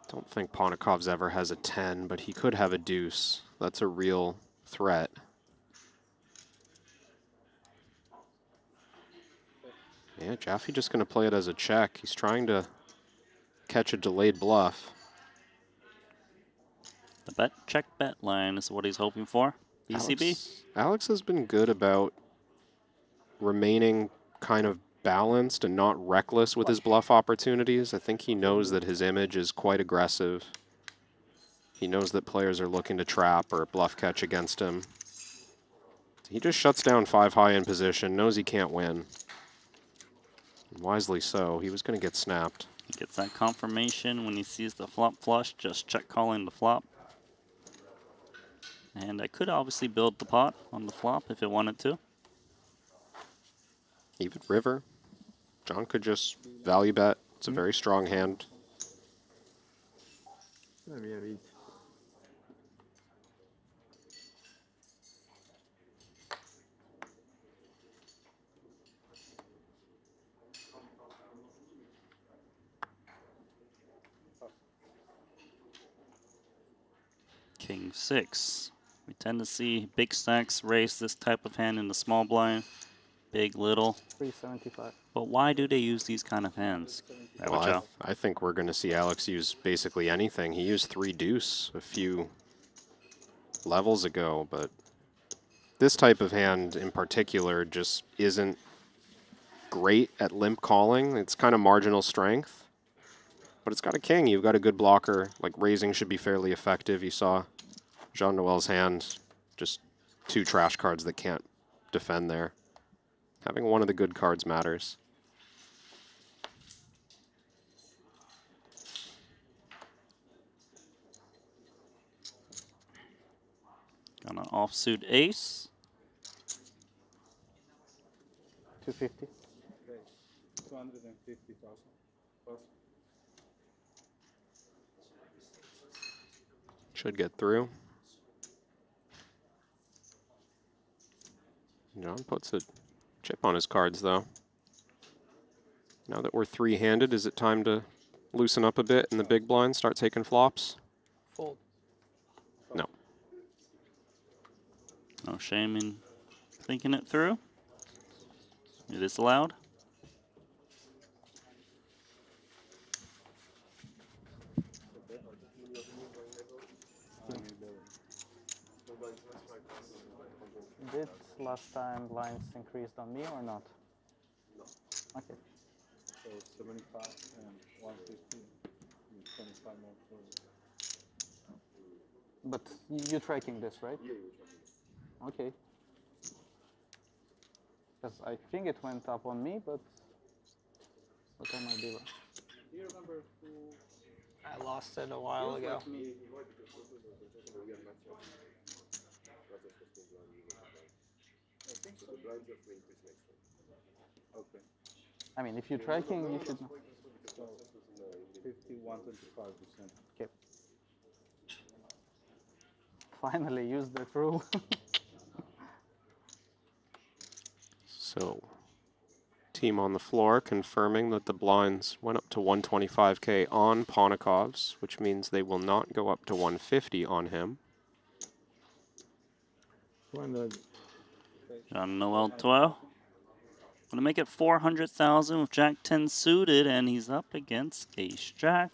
Don't think Ponikov's ever has a 10, but he could have a deuce. That's a real threat. Yeah, Jaffe just going to play it as a check. He's trying to catch a delayed bluff. The check bet line is what he's hoping for. ECB. Alex has been good about remaining kind of balanced and not reckless with his bluff opportunities. I think he knows that his image is quite aggressive. He knows that players are looking to trap or bluff catch against him. He just shuts down 5 high in position, knows he can't win. Wisely so. He was going to get snapped. He gets that confirmation when he sees the flop flush, just check calling the flop. And I could obviously build the pot on the flop if it wanted to. Even river. John could just value bet. It's a very strong hand. King 6. We tend to see big stacks raise this type of hand in the small blind. Big, little. 375. But why do they use these kind of hands? Well, I think we're going to see Alex use basically anything. He used 3 deuce a few levels ago, but this type of hand in particular just isn't great at limp calling. It's kind of marginal strength, but it's got a king. You've got a good blocker. Like, raising should be fairly effective. You saw Jean-Noel's hand, just 2 trash cards that can't defend there. Having one of the good cards matters. Got an offsuit ace. 250. 250,000 plus. Should get through. John puts a chip on his cards, though. Now that we're 3-handed, is it time to loosen up a bit in the big blind, start taking flops? Fold. No. No shame in thinking it through. It is allowed. Did last time blinds increased on me or not? No. Okay. So 75 and 150, 25 more. But you're tracking this, right? Yeah, you're tracking. Okay. Because I think it went up on me, but I might be wrong. Do you remember who? I lost it a while ago. I think so. Okay. I mean, if you're tracking, you should know. So 51.25%. Okay. Finally used that rule. So, team on the floor confirming that the blinds went up to 125K on Ponikov's, which means they will not go up to 150 on him. Jean-Noel 12. Gonna make it 400,000 with Jack 10 suited, and he's up against Ace Jack.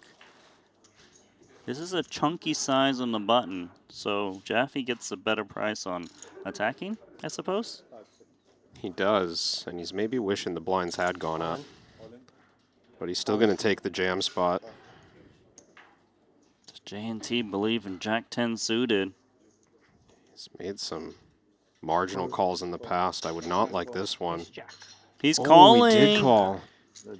This is a chunky size on the button, so Jaffe gets a better price on attacking, I suppose. He does, and he's maybe wishing the blinds had gone up. But he's still going to take the jam spot. Does J&T believe in Jack 10 suited? He's made some marginal calls in the past. I would not like this one. He's calling. He did call.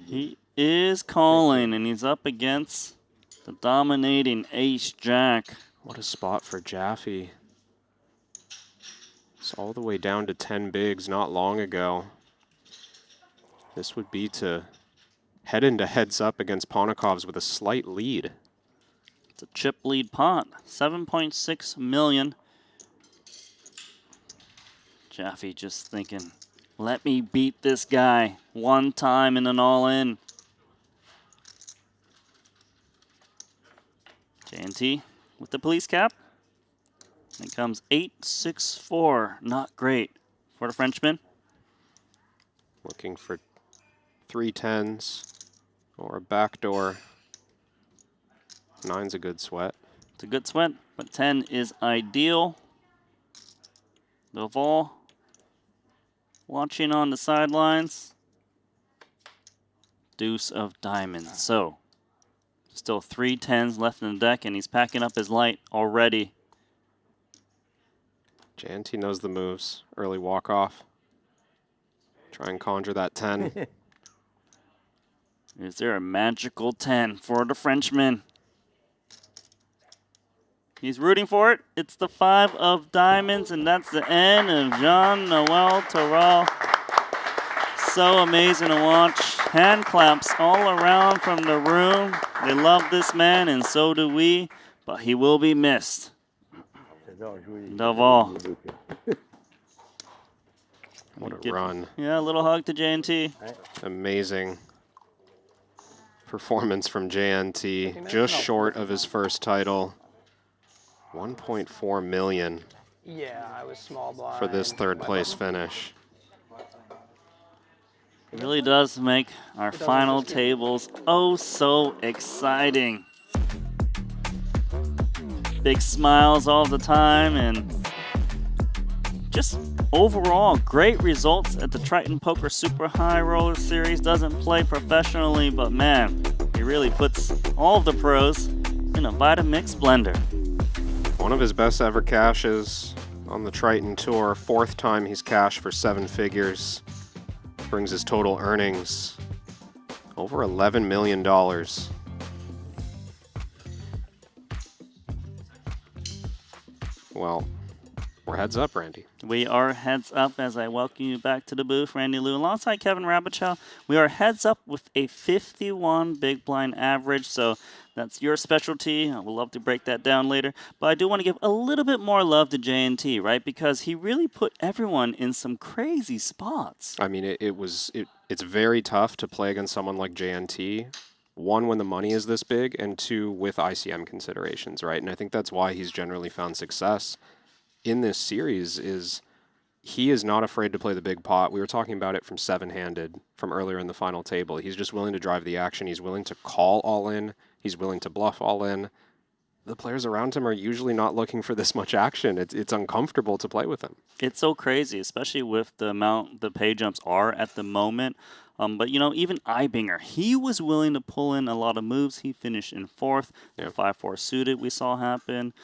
He is calling, and he's up against the dominating Ace Jack. What a spot for Jaffe. It's all the way down to 10 bigs not long ago. This would be to head into heads up against Ponikov's with a slight lead. It's a chip lead pot, 7.6 million. Jaffe just thinking, Let me beat this guy one time in an all-in. JNT with the police cap. It comes 8-6-4. Not great for the Frenchman. Looking for 3 10s or a backdoor. 9's a good sweat. It's a good sweat, but 10 is ideal. Duval watching on the sidelines. Deuce of diamonds. So, still 3 10s left in the deck, and he's packing up his light already. JNT knows the moves. Early walk-off. Try and conjure that 10. Is there a magical 10 for the Frenchman? He's rooting for it. It's the 5 of diamonds, and that's the end of Jean-Noel Terrell. So amazing to watch. Hand claps all around from the room. They love this man, and so do we, but he will be missed. Duval. What a run. Yeah, a little hug to JNT. Amazing performance from JNT. Just short of his first title. 1.4 million. Yeah, I was small blind. For this third place finish. It really does make our final tables oh so exciting. Big smiles all the time, and just overall great results at the Triton Poker Super High Roller Series. Doesn't play professionally, but man, he really puts all of the pros in a Vitamix blender. One of his best ever cashes on the Triton Tour. 4th time he's cashed for 7 figures. Brings his total earnings over $11 million. Well, we're heads up, Randy. We are heads up as I welcome you back to the booth, Randy Lou. Alongside Kevin Rabichow, we are heads up with a 51 big blind average. So that's your specialty. I would love to break that down later. But I do want to give a little bit more love to JNT, right? Because he really put everyone in some crazy spots. I mean, it's very tough to play against someone like JNT. 1, when the money is this big, and 2, with ICM considerations, right? And I think that's why he's generally found success in this series. Is he is not afraid to play the big pot. We were talking about it from 7-handed from earlier in the final table. He's just willing to drive the action. He's willing to call all in. He's willing to bluff all in. The players around him are usually not looking for this much action. It's uncomfortable to play with him. It's so crazy, especially with the amount the pay jumps are at the moment. But, you know, even Ibinger, he was willing to pull in a lot of moves. He finished in 4th. The 5-4 suited we saw happen.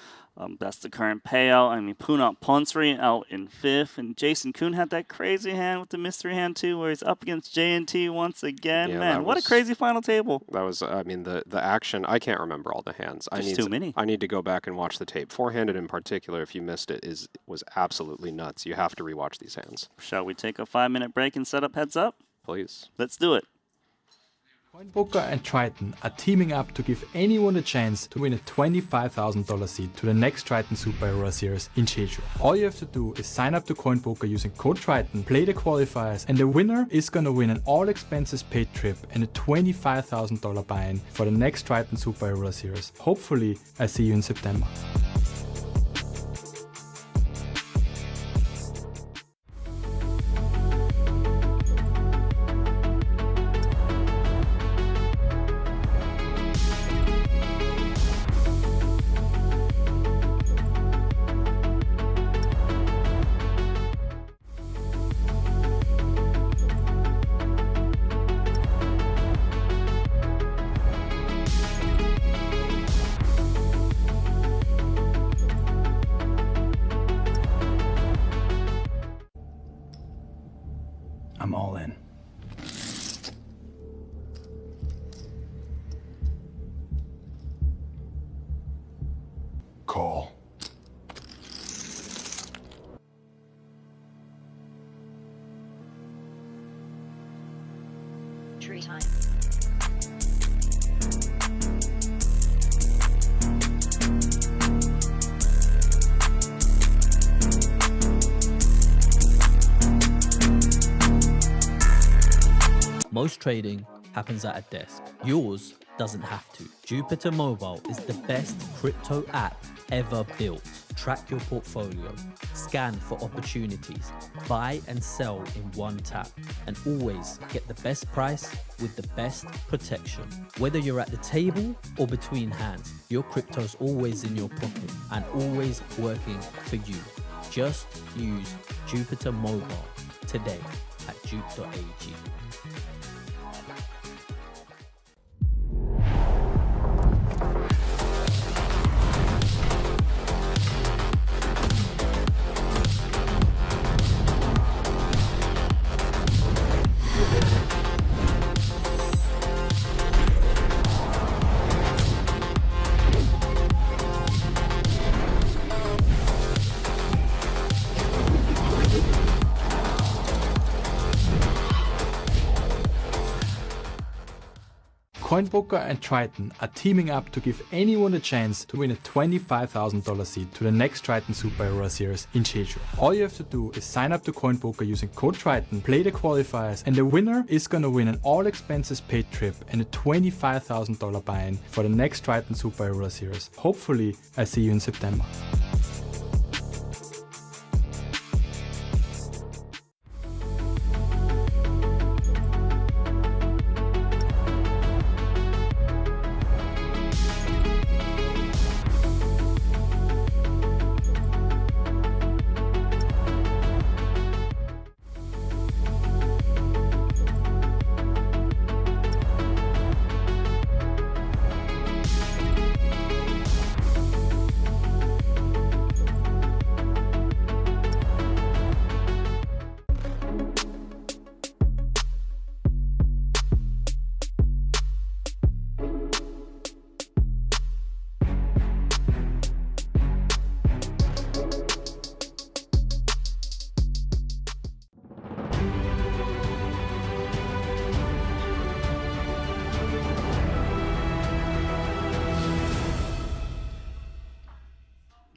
That's the current payout. I mean, Punat Ponsri out in 5th. And Jason Kuhn had that crazy hand with the mystery hand, too, where he's up against JNT once again. Yeah, man, what a crazy final table. That was, I mean, the action, I can't remember all the hands. There's too many. I need to go back and watch the tape. 4-handed in particular, if you missed it, was absolutely nuts. You have to rewatch these hands. Shall we take a 5-minute break and set up heads up? Please. Let's do it. CoinPoker and Triton are teaming up to give anyone a chance to win a $25,000 seat to the next Triton SHRS Series in Jeju. All you have to do is sign up to CoinPoker using code Triton, play the qualifiers, and the winner is gonna win an all expenses paid trip and a $25,000 buy-in for the next Triton SHRS Series. Hopefully, I see you in September. I'm all in. Call. Triton. Most trading happens at a desk. Yours doesn't have to. Jupiter Mobile is the best crypto app ever built. Track your portfolio, scan for opportunities, buy and sell in one tap, and always get the best price with the best protection. Whether you're at the table or between hands, your crypto's always in your pocket and always working for you. Just use Jupiter Mobile today at jupe.ag. CoinPoker and Triton are teaming up to give anyone a chance to win a $25,000 seat to the next Triton SHRS Series in Jeju. All you have to do is sign up to CoinPoker using code Triton, play the qualifiers, and the winner is gonna win an all expenses paid trip and a $25,000 buy-in for the next Triton SHRS Series. Hopefully, I see you in September.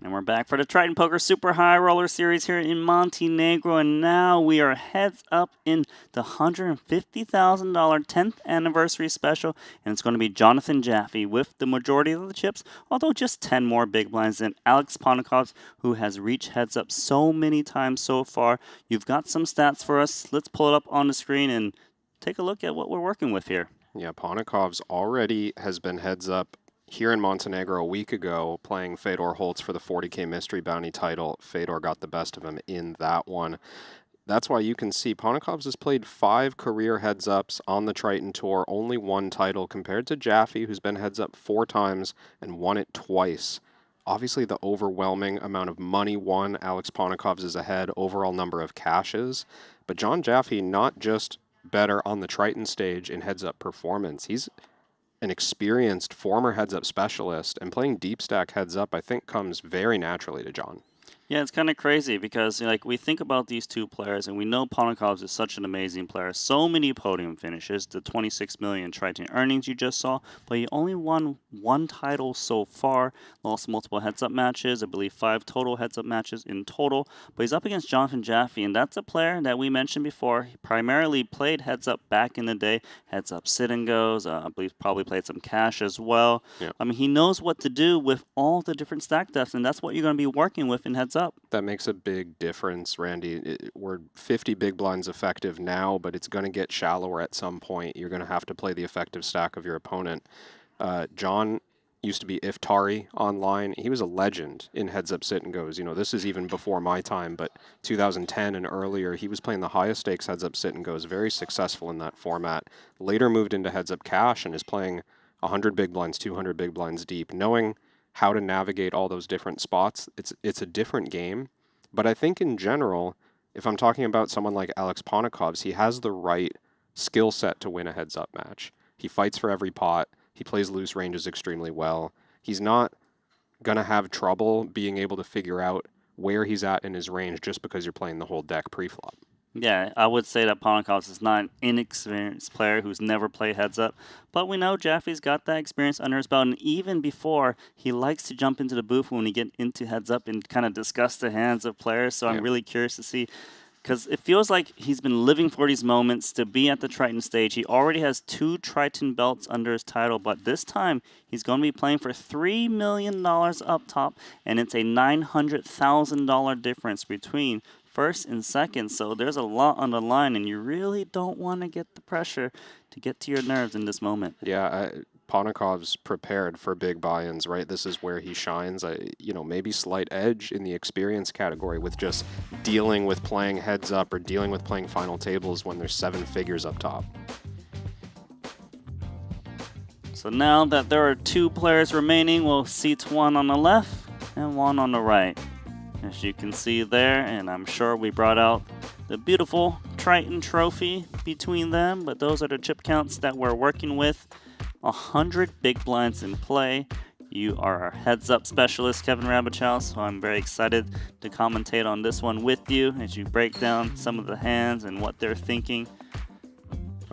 And we're back for the Triton Poker Super High Roller Series here in Montenegro. And now we are heads up in the $150,000 10th anniversary special. And it's going to be Jonathan Jaffe with the majority of the chips, although just 10 more big blinds than Alex Ponakov, who has reached heads up so many times so far. You've got some stats for us. Let's pull it up on the screen and take a look at what we're working with here. Yeah, Ponakov's already has been heads up here in Montenegro a week ago, playing Fedor Holtz for the 40K Mystery Bounty title. Fedor got the best of him in that one. That's why you can see Ponakov's has played 5 career heads-ups on the Triton Tour, only 1 title, compared to Jaffe, who's been heads-up 4 times and won it twice. Obviously, the overwhelming amount of money won, Alex Ponakov's is ahead, overall number of cashes. But John Jaffe, not just better on the Triton stage in heads-up performance, he's an experienced former heads-up specialist, and playing deep stack heads-up, I think, comes very naturally to John. Yeah, it's kind of crazy because like we think about these two players, and we know Ponakovs is such an amazing player. So many podium finishes, the 26 million Triton earnings you just saw, but he only won 1 title so far. Lost multiple heads-up matches, I believe 5 total heads-up matches in total. But he's up against Jonathan Jaffe, and that's a player that we mentioned before. He primarily played heads-up back in the day, heads-up sit-and-goes. I believe probably played some cash as well. Yeah. I mean, he knows what to do with all the different stack depths, and that's what you're going to be working with in heads-up. That makes a big difference, Randy. We're 50 big blinds effective now, but it's going to get shallower at some point. You're going to have to play the effective stack of your opponent. John used to be Iftari online. He was a legend in heads-up sit-and-goes. You know, this is even before my time, but 2010 and earlier, he was playing the highest stakes heads-up sit-and-goes, very successful in that format. Later moved into heads-up cash and is playing 100 big blinds, 200 big blinds deep, knowing how to navigate all those different spots. It's a different game, but I think in general, if I'm talking about someone like Alex Ponakovs, he has the right skill set to win a heads-up match. He fights for every pot. He plays loose ranges extremely well. He's not going to have trouble being able to figure out where he's at in his range just because you're playing the whole deck pre-flop. Yeah, I would say that Ponakovs is not an inexperienced player who's never played heads-up, but we know Jaffe's got that experience under his belt, and even before, he likes to jump into the booth when we get into heads-up and kind of discuss the hands of players, so I'm really curious to see because it feels like he's been living for these moments to be at the Triton stage. He already has 2 Triton belts under his title, but this time he's going to be playing for $3 million up top, and it's a $900,000 difference between first and second. So there's a lot on the line, and you really don't want to get the pressure to get to your nerves in this moment. Yeah, Ponikov's prepared for big buy-ins, right? This is where he shines. You know, maybe slight edge in the experience category with just dealing with playing heads up or dealing with playing final tables when there's 7 figures up top. So now that there are 2 players remaining, we'll seat 1 on the left and 1 on the right. As you can see there, and I'm sure we brought out the beautiful Triton trophy between them, but those are the chip counts that we're working with. 100 big blinds in play. You are our heads-up specialist, Kevin Rabichow, so I'm very excited to commentate on this one with you as you break down some of the hands and what they're thinking.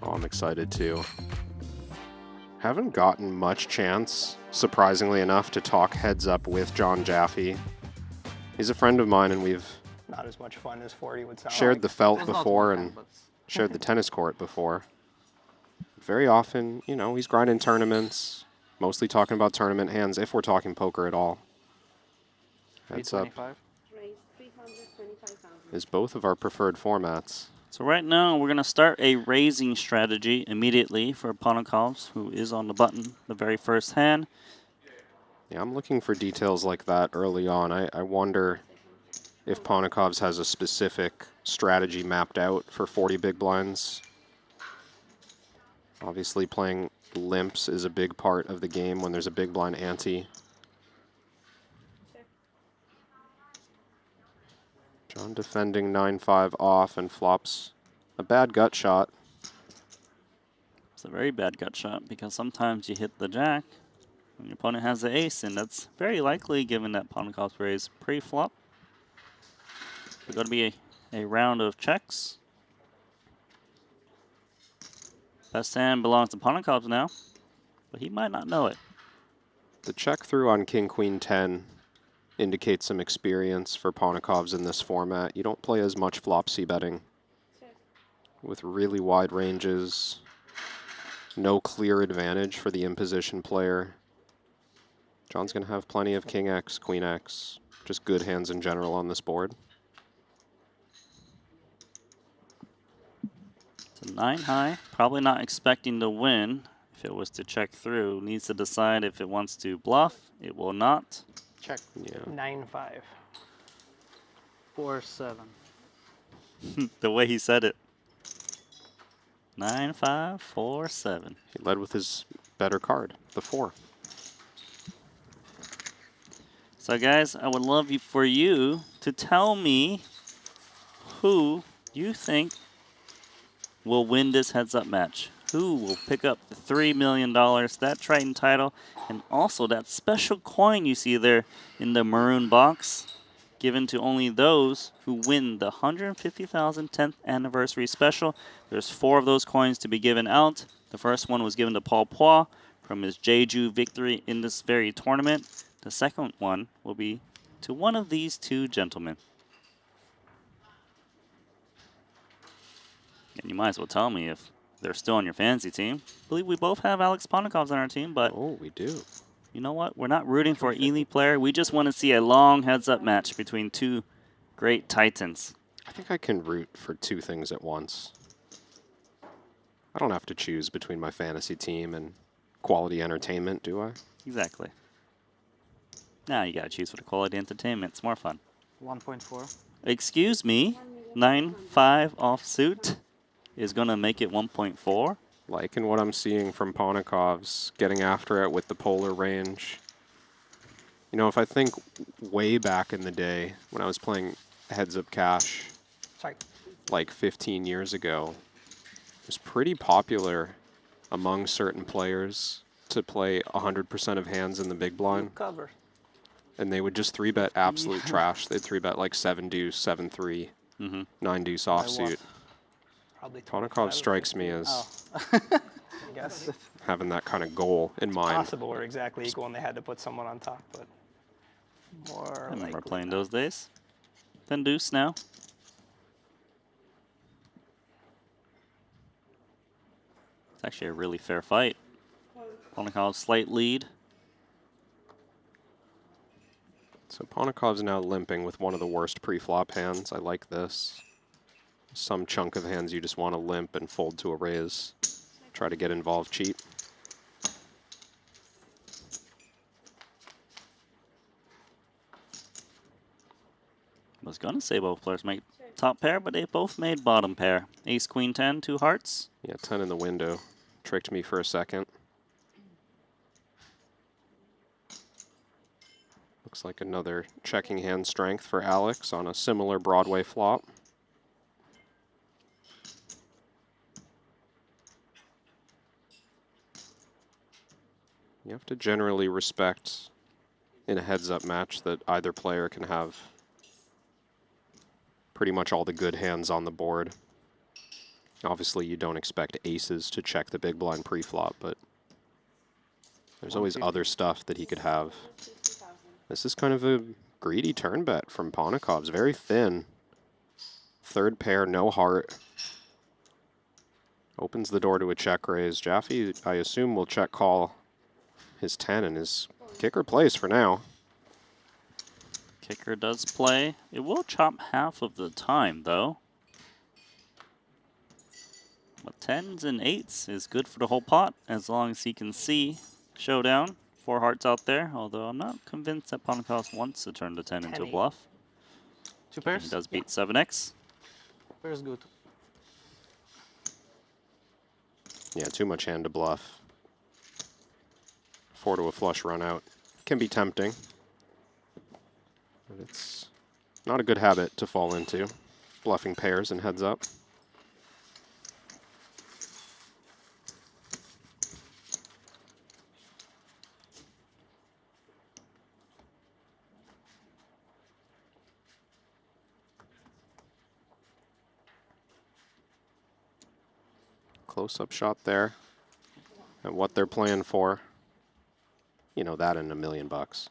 Oh, I'm excited too. Haven't gotten much chance, surprisingly enough, to talk heads up with John Jaffe. He's a friend of mine, and we've Not as much fun as 40 would sound shared like. the felt before and shared the tennis court before. Very often, you know, he's grinding tournaments, mostly talking about tournament hands, if we're talking poker at all. Heads up is both of our preferred formats. So right now, we're going to start a raising strategy immediately for Ponikovs, who is on the button the very first hand. Yeah, I'm looking for details like that early on. I wonder if Ponikovs has a specific strategy mapped out for 40 big blinds. Obviously, playing limps is a big part of the game when there's a big blind ante. John defending 9-5 off and flops a bad gut shot. It's a very bad gut shot because sometimes you hit the jack when your opponent has the ace, and that's very likely given that Ponikovs raise pre-flop. There's going to be a round of checks. Best hand belongs to Ponikovs now, but he might not know it. The check through on King Queen 10 indicates some experience for Ponikovs in this format. You don't play as much flop C betting with really wide ranges. No clear advantage for the in-position player. John's going to have plenty of King X, Queen X, just good hands in general on this board. So 9 high, probably not expecting to win. If it was to check through, needs to decide if it wants to bluff. It will not. Check. Yeah. 9-5. 4-7. The way he said it. 9-5, 4-7. He led with his better card, the 4. So guys, I would love for you to tell me who you think will win this heads-up match. Who will pick up the $3 million, that Triton title, and also that special coin you see there in the maroon box, given to only those who win the 150,000 10th anniversary special. There's 4 of those coins to be given out. The first one was given to Paul Poix from his Jeju victory in this very tournament. The second one will be to one of these 2 gentlemen. And you might as well tell me if they're still on your fantasy team. I believe we both have Alex Ponikovs on our team, but oh, we do. You know what? We're not rooting for an elite player. We just want to see a long heads-up match between 2 great titans. I think I can root for 2 things at once. I don't have to choose between my fantasy team and quality entertainment, do I? Exactly. Now you gotta choose for the quality entertainment. It's more fun. 1.4. Excuse me, 9-5 offsuit is gonna make it 1.4. Liking what I'm seeing from Ponikovs, getting after it with the polar range. You know, if I think way back in the day when I was playing heads-up cash, like 15 years ago, it was pretty popular among certain players to play 100% of hands in the big blind. Cover. And they would just 3-bet absolute trash. They'd 3-bet like 7-deuce, 7-3, 9-deuce offsuit. Ponikov strikes me as I guess. having that kind of goal in mind. Possible or exactly equal, and they had to put someone on top, but more I remember likely playing those days. 10 deuce now. actually a really fair fight. Ponakov's slight lead. So Ponakov's now limping with one of the worst pre-flop hands. I like this. Some chunk of hands you just want to limp and fold to a raise. Try to get involved cheap. Was gonna say both players make top pair, but they both made bottom pair. Ace, queen, 10, 2 hearts. Yeah, 10 in the window. Tricked me for a second. Looks like another checking hand strength for Alex on a similar Broadway flop. You have to generally respect in a heads-up match that either player can have pretty much all the good hands on the board. Obviously, you don't expect aces to check the big blind pre-flop, but there's always other stuff that he could have. This is kind of a greedy turn bet from Ponakov's. Very thin. Third pair, no heart. Opens the door to a check raise. Jaffe, I assume, will check call his 10, and his kicker plays for now. Kicker does play. It will chop half of the time, though. But 10s and 8s is good for the whole pot, as long as he can see showdown. 4 hearts out there, although I'm not convinced that Ponakovs wants to turn the 10 into a bluff. 2 pairs? He does beat 7x. Pairs good. Yeah, too much hand to bluff. 4 to a flush run out. Can be tempting. But it's not a good habit to fall into. Bluffing pairs and heads up. Close-up shot there at what they're playing for. You know, that in $1 million bucks.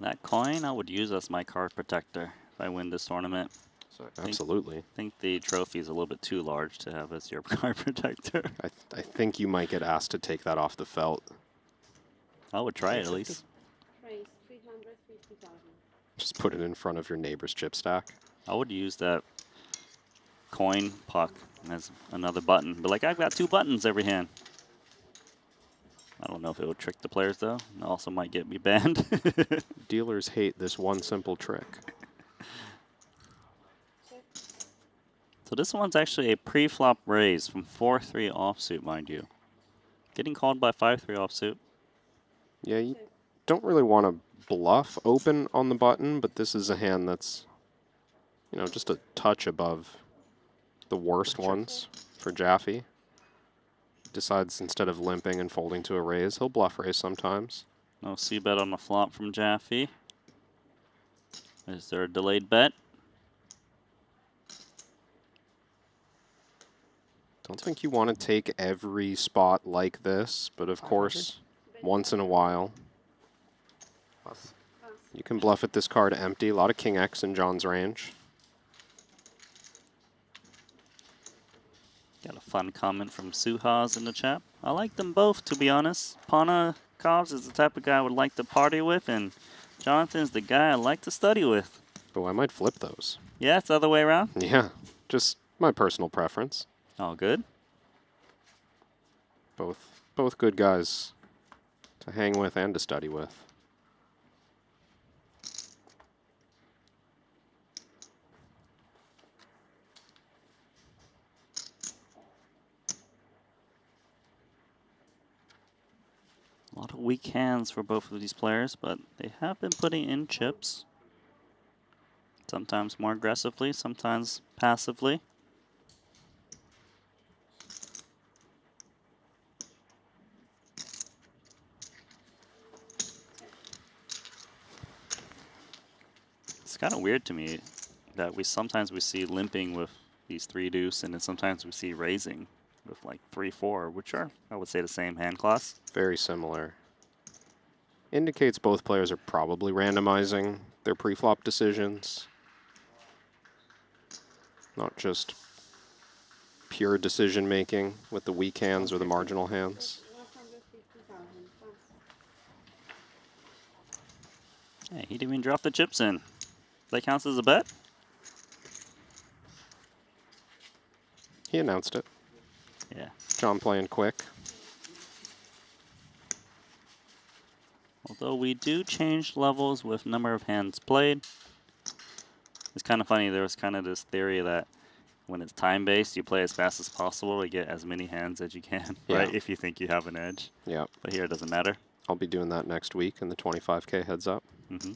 That coin I would use as my card protector if I win this tournament. Absolutely. I think the trophy is a little bit too large to have as your card protector. I think you might get asked to take that off the felt. I would try it at least. Raise 350,000. Just put it in front of your neighbor's chip stack. I would use that coin puck as another button. But like, I've got 2 buttons every hand. I don't know if it would trick the players, though. It also might get me banned. Dealers hate this one simple trick. So this one's actually a pre-flop raise from 4-3 offsuit, mind you. Getting called by 5-3 offsuit. Yeah, you don't really want to bluff open on the button, but this is a hand that's, you know, just a touch above the worst ones for Jaffe. Decides instead of limping and folding to a raise, he'll bluff raise sometimes. No c-bet on the flop from Jaffe. Is there a delayed bet? Don't think you want to take every spot like this, but of course, once in a while, you can bluff at this card empty. A lot of King X in John's range. Got a fun comment from Suhas in the chat. I like them both, to be honest. Ponakovs is the type of guy I would like to party with, and Jonathan's the guy I like to study with. Oh, I might flip those. Yeah, it's the other way around? Yeah, just my personal preference. All good. Both good guys to hang with and to study with. A lot of weak hands for both of these players, but they have been putting in chips. Sometimes more aggressively, sometimes passively. It's kind of weird to me that sometimes we see limping with these 3 deuce, and then sometimes we see raising with like 3-4, which are, I would say, the same hand class. Very similar. Indicates both players are probably randomizing their pre-flop decisions. Not just pure decision making with the weak hands or the marginal hands. Hey, he didn't even drop the chips in. That counts as a bet? He announced it. Yeah. John playing quick. Although we do change levels with number of hands played. It's kind of funny, there was kind of this theory that when it's time-based, you play as fast as possible to get as many hands as you can, right? Yeah. If you think you have an edge. Yeah. But here it doesn't matter. I'll be doing that next week in the 25K heads up. Mm-hmm.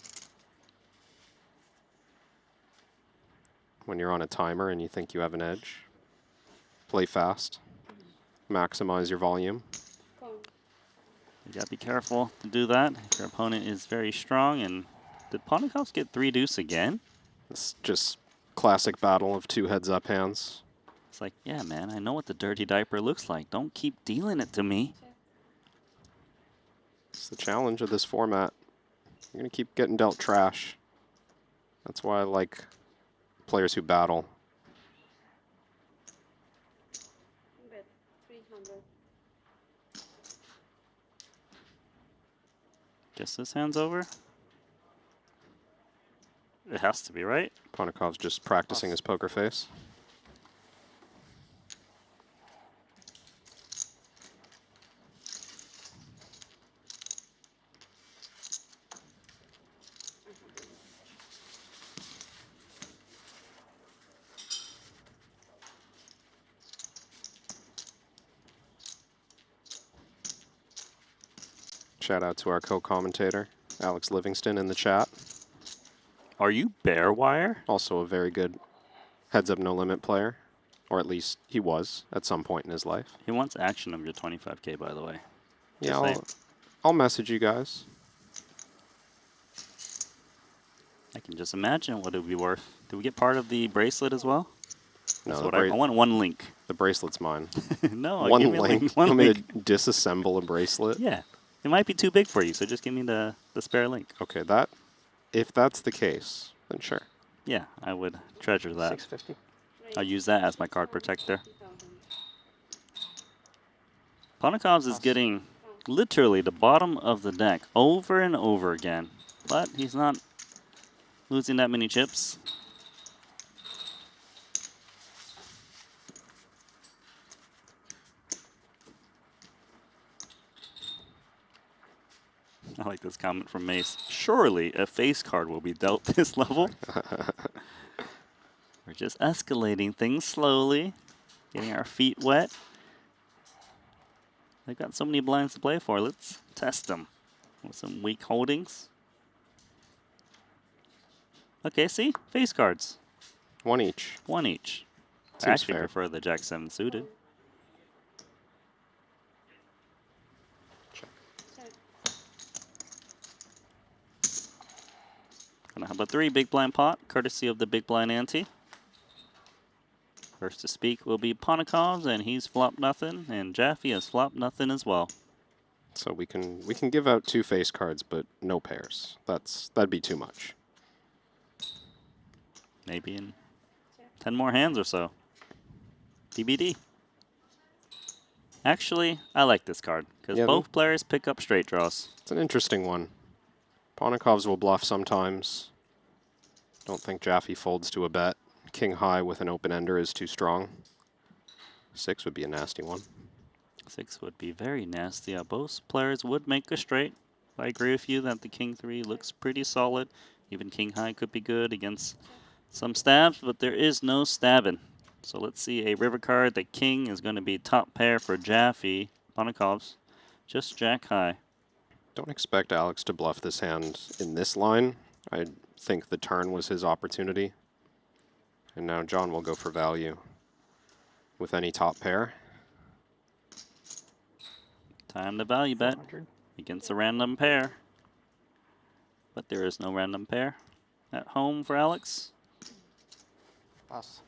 When you're on a timer and you think you have an edge, play fast, maximize your volume. You gotta be careful to do that. If your opponent is very strong. And did Ponikoffs get 3 deuce again? It's just classic battle of 2 heads up hands. It's like, yeah, man, I know what the dirty diaper looks like. Don't keep dealing it to me. It's the challenge of this format. You're going to keep getting dealt trash. That's why I like players who battle. Guess this hand's over? It has to be, right? Ponikov's just practicing his poker face. Shout out to our co-commentator, Alex Livingston, in the chat. Are you Bear Wire? Also a very good heads-up no-limit player, or at least he was at some point in his life. He wants action of your 25K, by the way. Yeah, I'll message you guys. I can just imagine what it would be worth. Did we get part of the bracelet as well? No, That's what I want. One link. The bracelet's mine. No, one give me a link. link. One You want me link. to disassemble a bracelet? Yeah. It might be too big for you, so just give me the spare link. Okay, if that's the case, then sure. Yeah, I would treasure that. 650. I'll use that as my card protector. Ponikovs is getting literally the bottom of the deck over and over again, but he's not losing that many chips. I like this comment from Mace. Surely a face card will be dealt this level. We're just escalating things slowly, getting our feet wet. They've got so many blinds to play for. Let's test them with some weak holdings. Okay, see? Face cards. One each. One each. I Seems actually fair. prefer the Jack 7 suited. Gonna have a 3 big blind pot, courtesy of the big blind ante. First to speak will be Ponikovs, and he's flopped nothing, and Jaffe has flopped nothing as well. So we can give out 2 face cards, but no pairs. That'd be too much. Maybe in 10 more hands or so. TBD. Actually, I like this card, because both players pick up straight draws. It's an interesting one. Ponikovs will bluff sometimes. Don't think Jaffe folds to a bet. King high with an open-ender is too strong. 6 would be a nasty one. 6 would be very nasty. Both players would make a straight. I agree with you that the King 3 looks pretty solid. Even King high could be good against some stabs, but there is no stabbing. So let's see a river card. The King is going to be top pair for Jaffe. Ponikovs, just Jack high. Don't expect Alex to bluff this hand in this line. I think the turn was his opportunity. And now John will go for value with any top pair. Time to value bet against a random pair. But there is no random pair at home for Alex. Pass.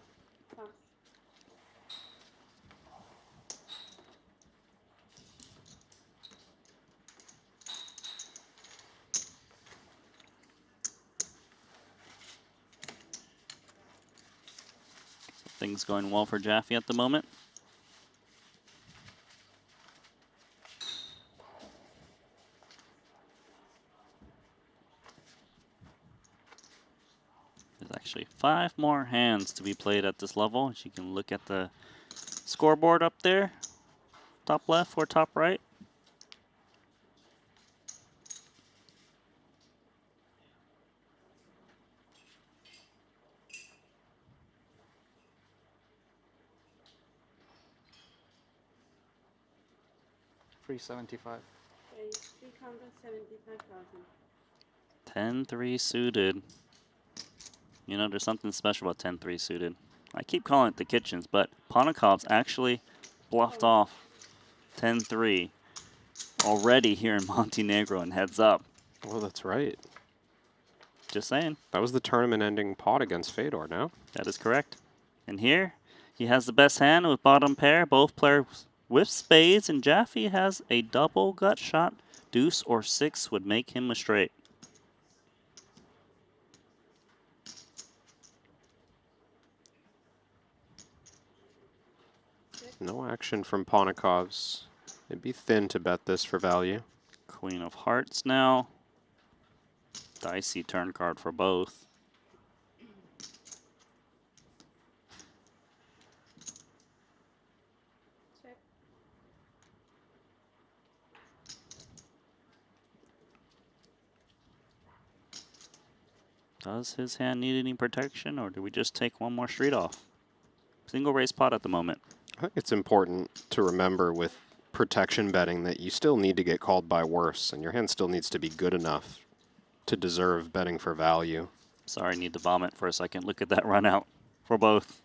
Things going well for Jaffe at the moment. 5 more hands to be played at this level. As you can look at the scoreboard up there, top left or top right. $375. 375,000. 10-3 suited. You know, there's something special about 10-3 suited. I keep calling it the kitchens, but Ponikov's actually bluffed off 10-3 already here in Montenegro and heads up. Oh, that's right. Just saying. That was the tournament-ending pot against Fedor, no? That is correct. And here, he has the best hand with bottom pair. Both players with spades, and Jaffe has a double gut shot. Deuce or 6 would make him a straight. No action from Ponikov's. It'd be thin to bet this for value. Queen of hearts now. Dicey turn card for both. Check. Does his hand need any protection, or do we just take one more street off? Single raise pot at the moment. I think it's important to remember with protection betting that you still need to get called by worse, and your hand still needs to be good enough to deserve betting for value. Sorry, need to vomit for a second. Look at that run out for both.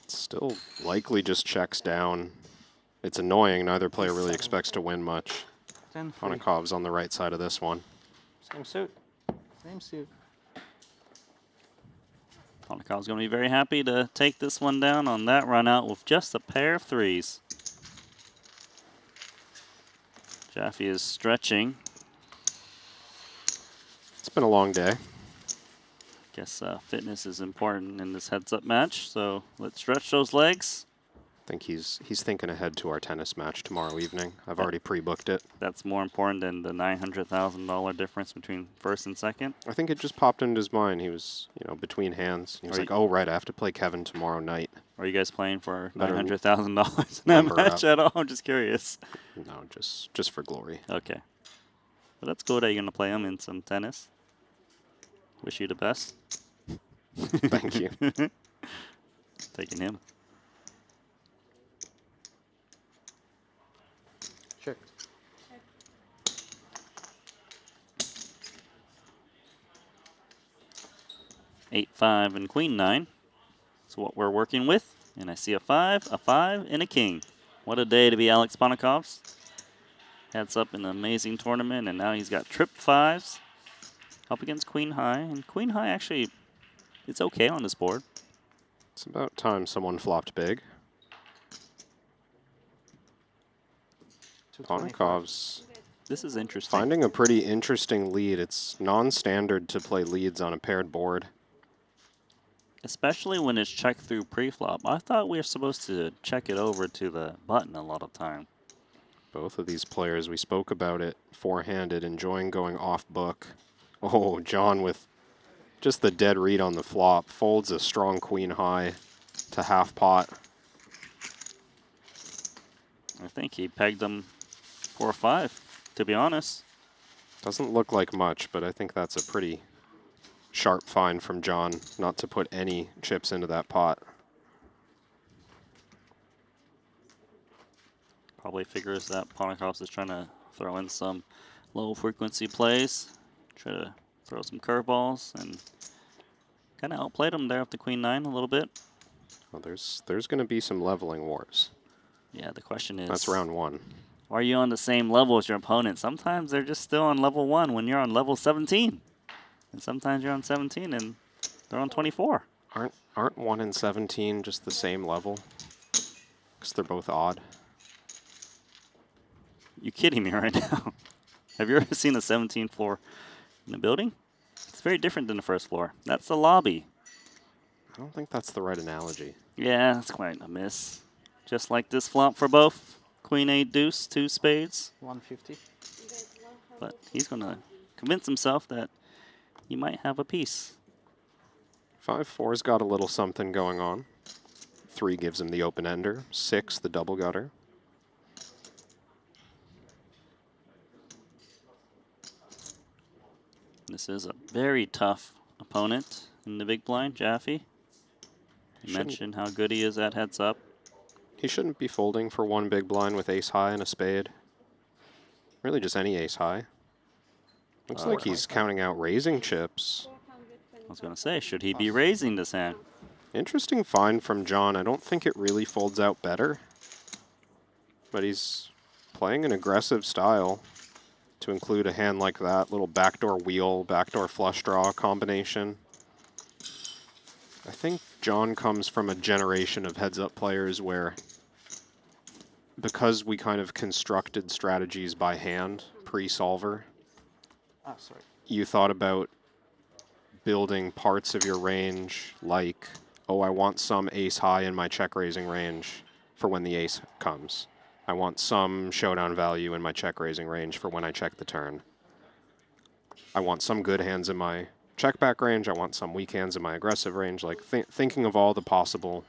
Still likely just checks down. It's annoying. Neither player really expects to win much. 10-3. Ponikov's on the right side of this one. Same suit. Same suit. Ponikov's going to be very happy to take this one down on that run out with just a pair of 3s. Jaffe is stretching. It's been a long day. Guess fitness is important in this heads-up match, so let's stretch those legs. I think he's thinking ahead to our tennis match tomorrow evening. I've already pre-booked it. That's more important than the $900,000 difference between first and second. I think it just popped into his mind. He was, you know, between hands. He was like, "Oh right, I have to play Kevin tomorrow night." Are you guys playing for Better $900,000 in that number match up. at all? I'm just curious. No, just for glory. Okay. Well, that's good that you're going to play him in some tennis. Wish you the best. Thank you. Taking him. Check. 8-5 and queen 9. That's what we're working with. And I see a 5, and a king. What a day to be Alex Ponikov's. Heads up in an amazing tournament, and now he's got trip 5s up against queen high. And queen high actually, it's okay on this board. It's about time someone flopped big. Ponikov's This is interesting. finding a pretty interesting lead. It's non-standard to play leads on a paired board. Especially when it's checked through pre-flop. I thought we were supposed to check it over to the button a lot of time. Both of these players, we spoke about it, four-handed, enjoying going off book. Oh, John with just the dead read on the flop, folds a strong queen high to half pot. I think he pegged them 4-5, to be honest. Doesn't look like much, but I think that's a pretty sharp find from John not to put any chips into that pot. Probably figures that Ponikov's is trying to throw in some low-frequency plays, try to throw some curveballs, and kind of outplayed him there with the queen 9 a little bit. Well, there's going to be some leveling wars. Yeah, the question is... That's round 1. Are you on the same level as your opponent? Sometimes they're just still on level 1 when you're on level 17. And sometimes you're on 17 and they're on 24. Aren't 1 and 17 just the same level? Because they're both odd. You kidding me right now? Have you ever seen the 17th floor in the building? It's very different than the first floor. That's the lobby. I don't think that's the right analogy. Yeah, that's quite a miss. Just like this flop for both. Queen 8 deuce, 2 spades. 150. But he's going to convince himself that he might have a piece. 5-4's got a little something going on. 3 gives him the open ender. 6, the double gutter. This is a very tough opponent in the big blind, Jaffe. You mentioned how good he is at heads up. He shouldn't be folding for 1 big blind with ace high and a spade. Really just any ace high. Looks like he's counting out raising chips. I was going to say, should he be raising this hand? Interesting find from John. I don't think it really folds out better. But he's playing an aggressive style to include a hand like that. Little backdoor wheel, backdoor flush draw combination. I think John comes from a generation of heads-up players where, because we kind of constructed strategies by hand, pre-solver, you thought about building parts of your range like, oh, I want some ace high in my check raising range for when the ace comes. I want some showdown value in my check raising range for when I check the turn. I want some good hands in my check back range. I want some weak hands in my aggressive range. Like thinking of all the possible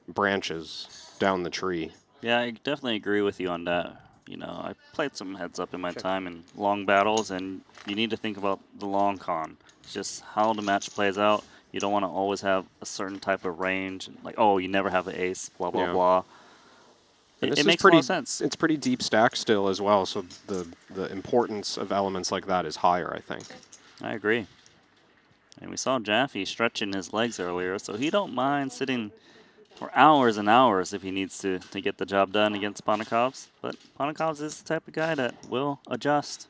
branches down the tree. Yeah, I definitely agree with you on that. You know, I played some heads up in my time in long battles, and you need to think about the long con. It's just how the match plays out. You don't want to always have a certain type of range, like, oh, you never have an ace, blah, blah, blah. It makes a lot of sense. It's pretty deep stack still as well, so the importance of elements like that is higher, I think. I agree. And we saw Jaffe stretching his legs earlier, so he don't mind sitting for hours and hours if he needs to get the job done against Ponikovs. But Ponikovs is the type of guy that will adjust.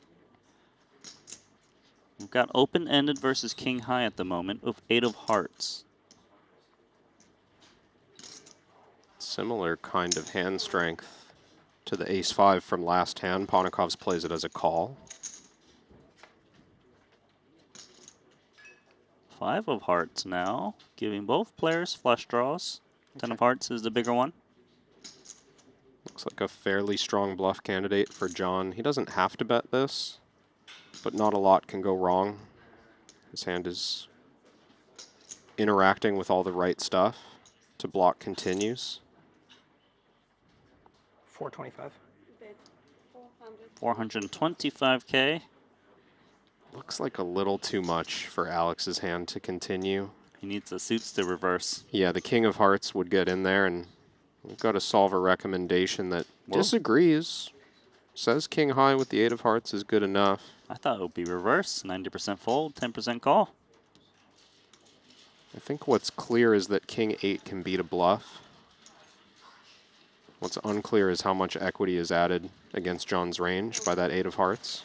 We've got open-ended versus king high at the moment with 8 of hearts. Similar kind of hand strength to the ace-5 from last hand. Ponikovs plays it as a call. 5 of hearts now, giving both players flush draws. 10 of hearts is the bigger one. Looks like a fairly strong bluff candidate for John. He doesn't have to bet this, but not a lot can go wrong. His hand is interacting with all the right stuff to block continues. 425. 425K. Looks like a little too much for Alex's hand to continue. He needs the suits to reverse. Yeah, the king of hearts would get in there, and we've got to solve a recommendation that disagrees. Says king high with the 8 of hearts is good enough. I thought it would be reverse. 90% fold, 10% call. I think what's clear is that king 8 can beat a bluff. What's unclear is how much equity is added against John's range by that 8 of hearts.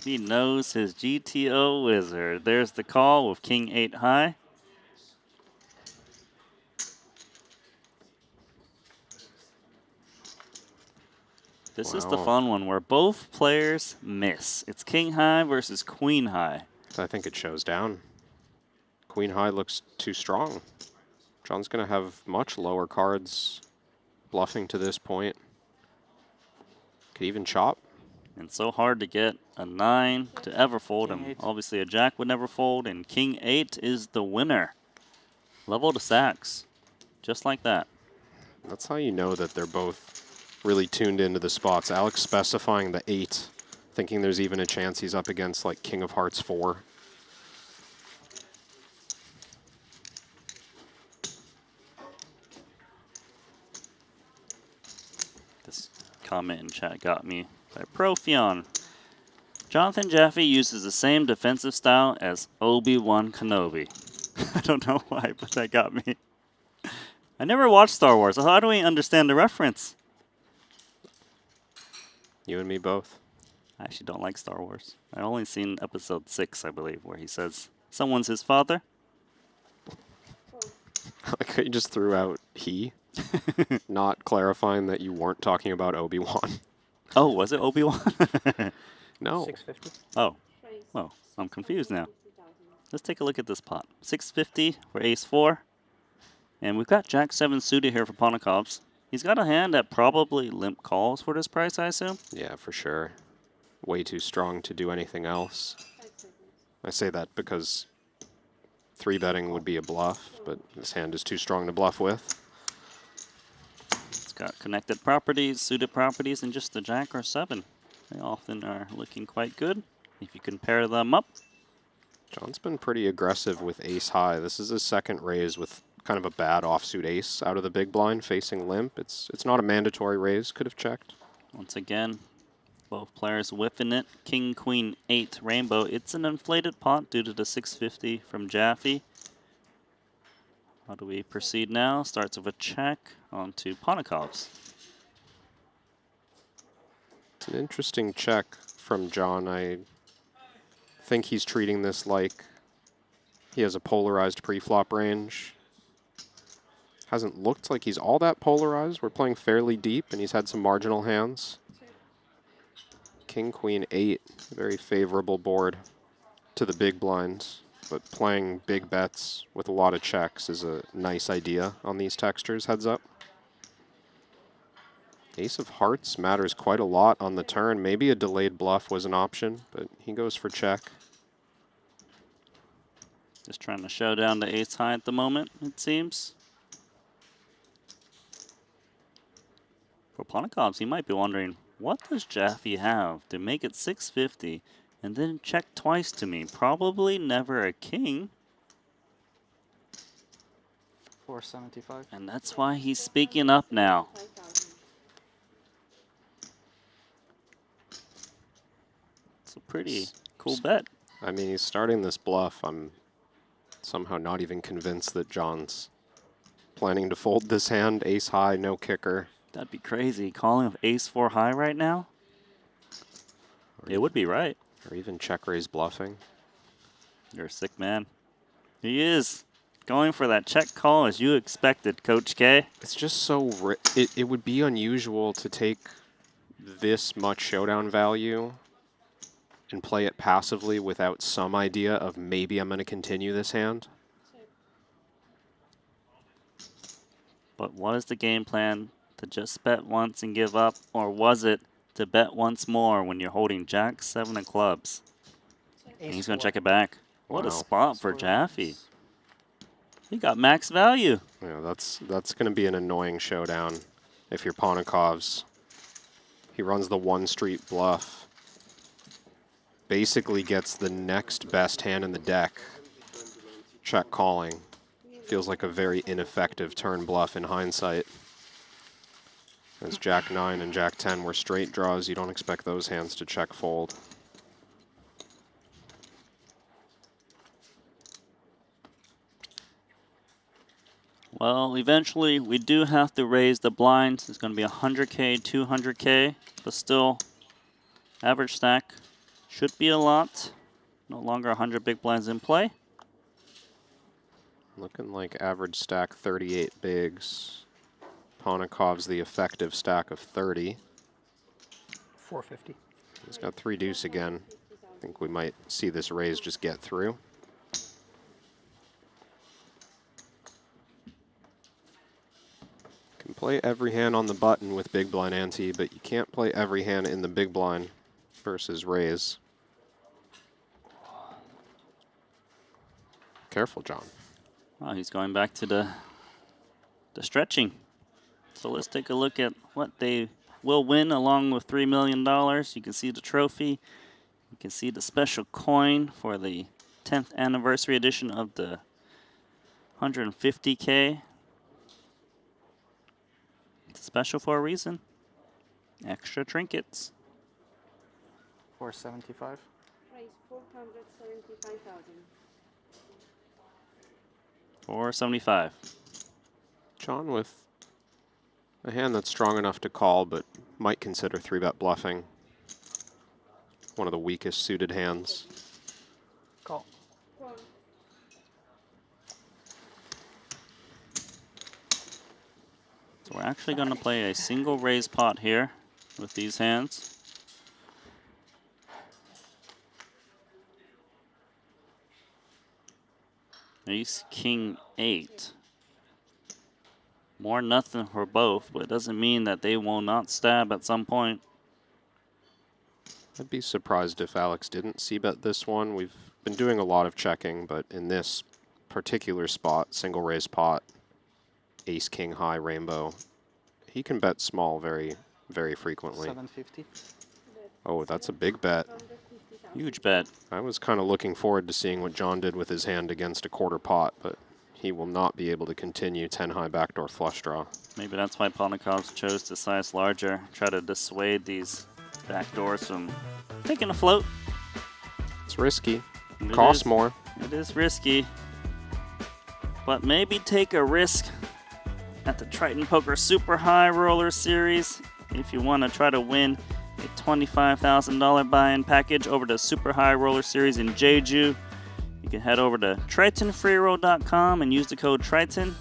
He knows his GTO wizard. There's the call with king 8 high. This is the fun one where both players miss. It's king high versus queen high. I think it shows down. Queen high looks too strong. John's going to have much lower cards bluffing to this point. Could even chop. And so hard to get a 9 to ever fold him. Obviously a jack would never fold, and king 8 is the winner. Level to stacks. Just like that. That's how you know that they're both really tuned into the spots. Alex specifying the 8, thinking there's even a chance he's up against like king of hearts 4. This comment in chat got me. By Profion. Jonathan Jaffe uses the same defensive style as Obi-Wan Kenobi. I don't know why, but that got me. I never watched Star Wars, so how do we understand the reference? You and me both. I actually don't like Star Wars. I've only seen episode 6, I believe, where he says, someone's his father. Like how you just threw out he, not clarifying that you weren't talking about Obi-Wan. Oh, was it Obi-Wan? No. 650. Oh. Well, I'm confused now. Let's take a look at this pot. 650 for ace 4. And we've got jack 7 suited here for Ponikovs. He's got a hand that probably limp calls for this price, I assume. Yeah, for sure. Way too strong to do anything else. I say that because 3-betting would be a bluff, but this hand is too strong to bluff with. It's got connected properties, suited properties, and just the jack or 7. They often are looking quite good if you can pair them up. John's been pretty aggressive with ace high. This is his second raise with kind of a bad offsuit ace out of the big blind facing limp. It's not a mandatory raise. Could have checked. Once again, both players whiffing it. King, queen, 8 rainbow. It's an inflated pot due to the 650 from Jaffe. How do we proceed now? Starts with a check onto Ponikov's. It's an interesting check from John. I think he's treating this like he has a polarized pre-flop range. Hasn't looked like he's all that polarized. We're playing fairly deep, and he's had some marginal hands. King, queen, 8, very favorable board to the big blinds, but playing big bets with a lot of checks is a nice idea on these textures, heads up. Ace of hearts matters quite a lot on the turn. Maybe a delayed bluff was an option, but he goes for check. Just trying to show down the ace high at the moment, it seems. For Ponikov's, he might be wondering, what does Jaffe have to make it 650 and then check twice to me? Probably never a king. 475. And that's why he's speaking up now. It's a pretty cool bet. I mean, he's starting this bluff. I'm somehow not even convinced that John's planning to fold this hand. Ace high, no kicker. That'd be crazy. Calling with ace 4 high right now? It would be right. Or even check raise bluffing. You're a sick man. He is going for that check call as you expected, Coach K. It's just so it would be unusual to take this much showdown value and play it passively without some idea of maybe I'm going to continue this hand. But what is the game plan? To just bet once and give up? Or was it to bet once more when you're holding jack 7 of clubs? And he's going to check it back. What a spot for Jaffe. He got max value. Yeah, that's going to be an annoying showdown if you're Ponikov's. He runs the 1 street bluff. Basically gets the next best hand in the deck. Check calling. Feels like a very ineffective turn bluff in hindsight. As Jack 9 and Jack 10 were straight draws, you don't expect those hands to check fold. Well, eventually we do have to raise the blinds. It's going to be 100K, 200K, but still, average stack should be a lot. No longer 100 big blinds in play. Looking like average stack 38 bigs. Ponikov's the effective stack of 30. 450. He's got 3 deuce again. I think we might see this raise just get through. Can play every hand on the button with big blind ante, but you can't play every hand in the big blind versus raise. Careful, John. Oh, he's going back to the stretching. So let's take a look at what they will win along with $3 million. You can see the trophy. You can see the special coin for the 10th anniversary edition of the 150K. It's special for a reason. Extra trinkets. 475. Price 475,000. 475. John with a hand that's strong enough to call, but might consider 3-bet bluffing. One of the weakest suited hands. Call. So we're actually going to play a single raise pot here with these hands. Ace, King, 8. More nothing for both, but it doesn't mean that they will not stab at some point. I'd be surprised if Alex didn't c-bet this one. We've been doing a lot of checking, but in this particular spot, single raise pot, ace, king, high, rainbow, he can bet small very, very frequently. 750. Oh, that's a big bet. Huge bet. I was kind of looking forward to seeing what John did with his hand against a quarter pot, but he will not be able to continue 10 high backdoor flush draw. Maybe that's why Ponnikov chose to size larger, try to dissuade these backdoors from taking a float. It's risky. It Costs is- more. It is risky. But maybe take a risk at the Triton Poker Super High Roller Series if you want to try to win a $25,000 buy-in package over to Super High Roller Series in Jeju. You can head over to TritonFreeRoll.com and use the code Triton.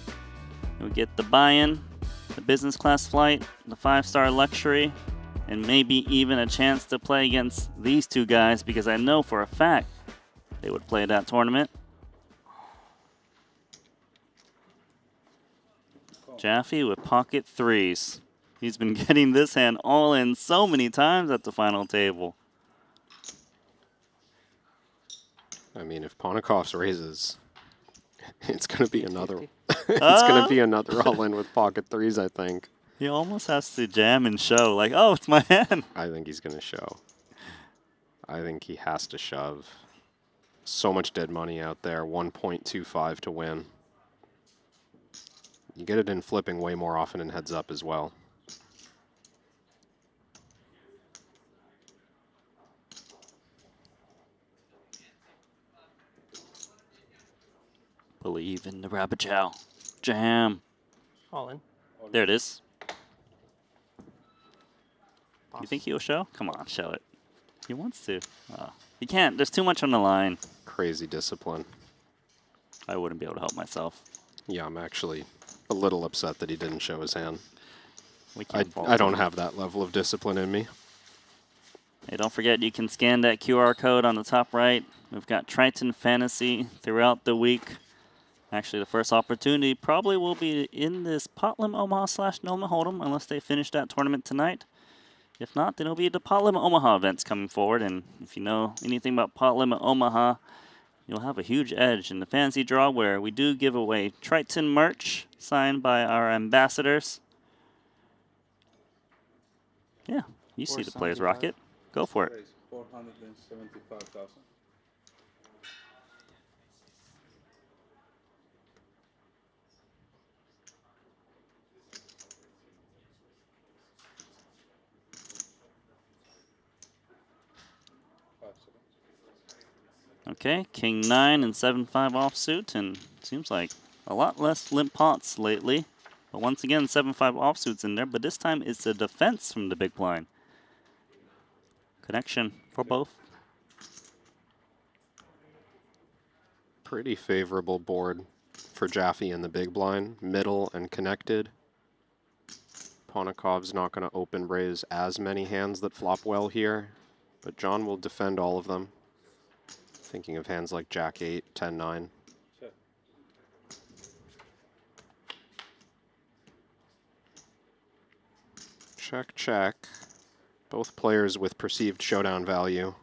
You'll get the buy-in, the business class flight, the 5-star luxury, and maybe even a chance to play against these two guys, because I know for a fact they would play that tournament. Jaffe with pocket threes. He's been getting this hand all in so many times at the final table. I mean, if Ponnikov's raises, it's going to be another. It's going to be another all-in with pocket threes, I think. He almost has to jam and show, like, oh, it's my hand. I think he's going to show. I think he has to shove. So much dead money out there, 1.25 to win. You get it in flipping way more often in heads up as well. Believe in the rabbit chow. Jam. All in. There it is. You think he'll show? Come on, show it. He wants to. Oh, he can't. There's too much on the line. Crazy discipline. I wouldn't be able to help myself. Yeah, I'm actually a little upset that he didn't show his hand. I fault don't him. have that level of discipline in me. Hey, don't forget you can scan that QR code on the top right. We've got Triton Fantasy throughout the week. Actually, the first opportunity probably will be in this Pot Limit Omaha / Noma Hold'em, unless they finish that tournament tonight. If not, then it'll be the Pot Limit Omaha events coming forward. And if you know anything about Pot Limit Omaha, you'll have a huge edge in the fantasy draw, where we do give away Triton merch signed by our ambassadors. Yeah, you see the players rocket. Go for it. 475,000. Okay, King 9 and 7-5 offsuit, and seems like a lot less limp pots lately. But once again, 7-5 offsuits in there, but this time it's a defense from the big blind. Connection for both. Pretty favorable board for Jaffe in the big blind, middle and connected. Ponnikov's not going to open raise as many hands that flop well here, but John will defend all of them. Thinking of hands like Jack 8, 10, 9. Check, check. Both players with perceived showdown value.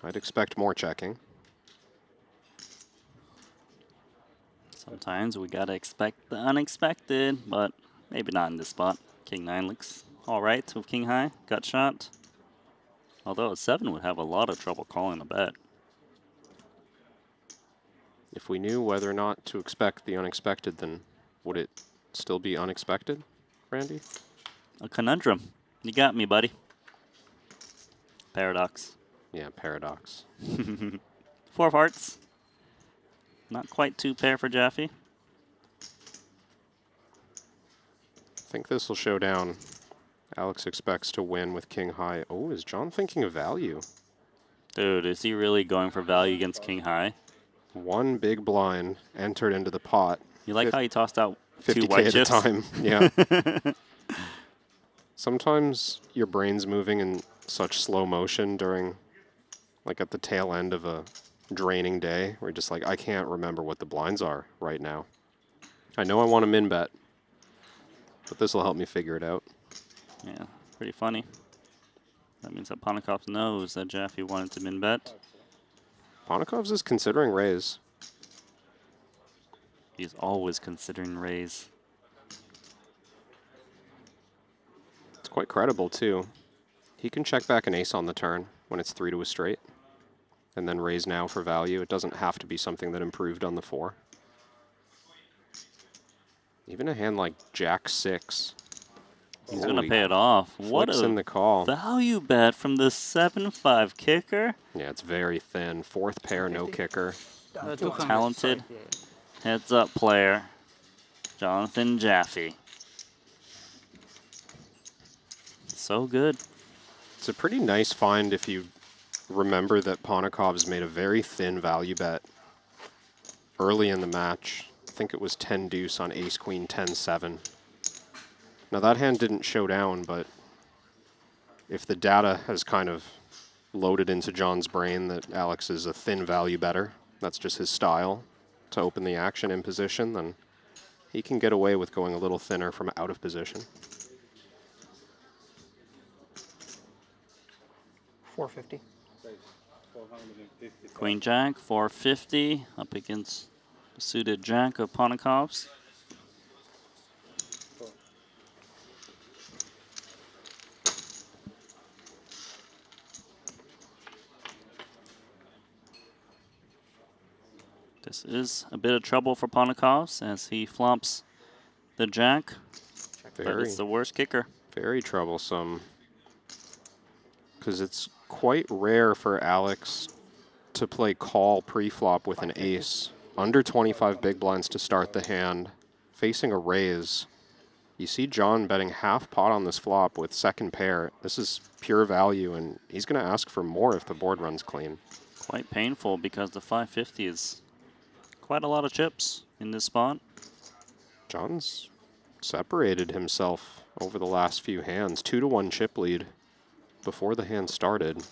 I'd expect more checking. Sometimes we gotta expect the unexpected, but maybe not in this spot. King 9 looks all right with King High. Gut shot. Although a 7 would have a lot of trouble calling a bet. If we knew whether or not to expect the unexpected, then would it still be unexpected, Randy? A conundrum. You got me, buddy. Paradox. Yeah, paradox. 4 of hearts. Not quite 2 pair for Jaffe. I think this will show down. Alex expects to win with King High. Oh, is John thinking of value? Dude, is he really going for value against King High? One big blind entered into the pot. You like how he tossed out 2 50K white at chips? a time. Yeah. Sometimes your brain's moving in such slow motion during, like at the tail end of a draining day, where you're just like, I can't remember what the blinds are right now. I know I want to min bet, but this will help me figure it out. Yeah, pretty funny. That means that Ponnikov knows that Jaffe wanted to min bet. Ponnikov's is considering raise. He's always considering raise. It's quite credible, too. He can check back an ace on the turn when it's 3 to a straight, and then raise now for value. It doesn't have to be something that improved on the 4. Even a hand like Jack-6. He's going to pay it off. What Flicks a in the call. value bet from the 7-5 kicker. Yeah, it's very thin. 4th pair, no kicker. Talented heads-up player, Jonathan Jaffe. So good. It's a pretty nice find if you remember that Ponikov's made a very thin value bet early in the match. I think it was 10 deuce on ace queen 10-7. Now that hand didn't show down, but if the data has kind of loaded into John's brain that Alex is a thin value better, that's just his style to open the action in position, then he can get away with going a little thinner from out of position. 450. Queen Jack, 450 up against the suited Jack of Ponikov's. This is a bit of trouble for Ponikov's as he flops the Jack, but it's the worst kicker. Very troublesome, because it's quite rare for Alex to play call pre-flop with an ace. Under 25 big blinds to start the hand, facing a raise. You see John betting half pot on this flop with second pair. This is pure value, and he's going to ask for more if the board runs clean. Quite painful because the 550 is quite a lot of chips in this spot. John's separated himself over the last few hands. 2-1 chip lead before the hand started.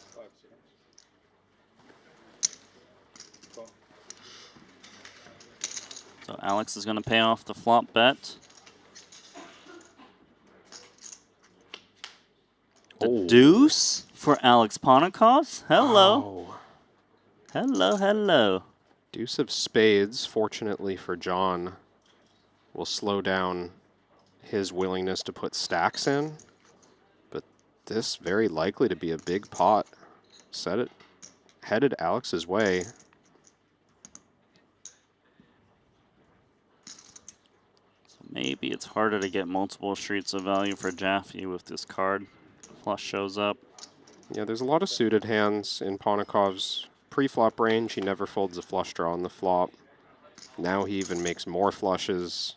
So Alex is going to pay off the flop bet. The deuce for Alex Ponikov's. Hello. Wow. Hello, hello. Deuce of spades, fortunately for John, will slow down his willingness to put stacks in. But this very likely to be a big pot. Set it, headed Alex's way. So maybe it's harder to get multiple streets of value for Jaffe with this card. Flush shows up. Yeah, there's a lot of suited hands in Ponikov's pre-flop range. He never folds a flush draw on the flop. Now he even makes more flushes.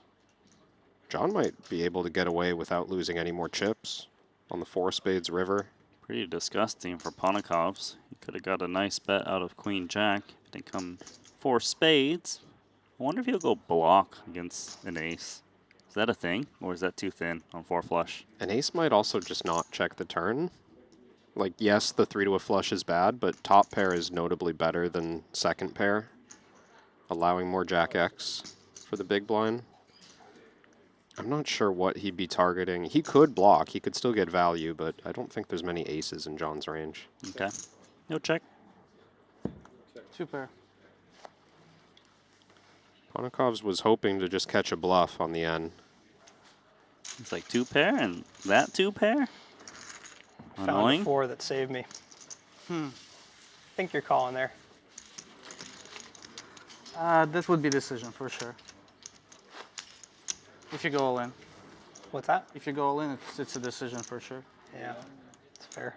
John might be able to get away without losing any more chips on the 4 spades river. Pretty disgusting for Ponikov's. He could have got a nice bet out of Queen Jack. It didn't come 4 spades. I wonder if he'll go block against an ace. Is that a thing, or is that too thin on 4 flush? An ace might also just not check the turn. Like, yes, the 3 to a flush is bad, but top pair is notably better than second pair, allowing more Jack X for the big blind. I'm not sure what he'd be targeting. He could block. He could still get value, but I don't think there's many aces in John's range. Okay. No check. 2 pair. Ponikov's was hoping to just catch a bluff on the end. It's like 2 pair and that 2 pair? Annoying. Found a 4 that saved me. I think you're calling there. This would be decision for sure. If you go all in. What's that? If you go all in, it's a decision for sure. Yeah, it's fair.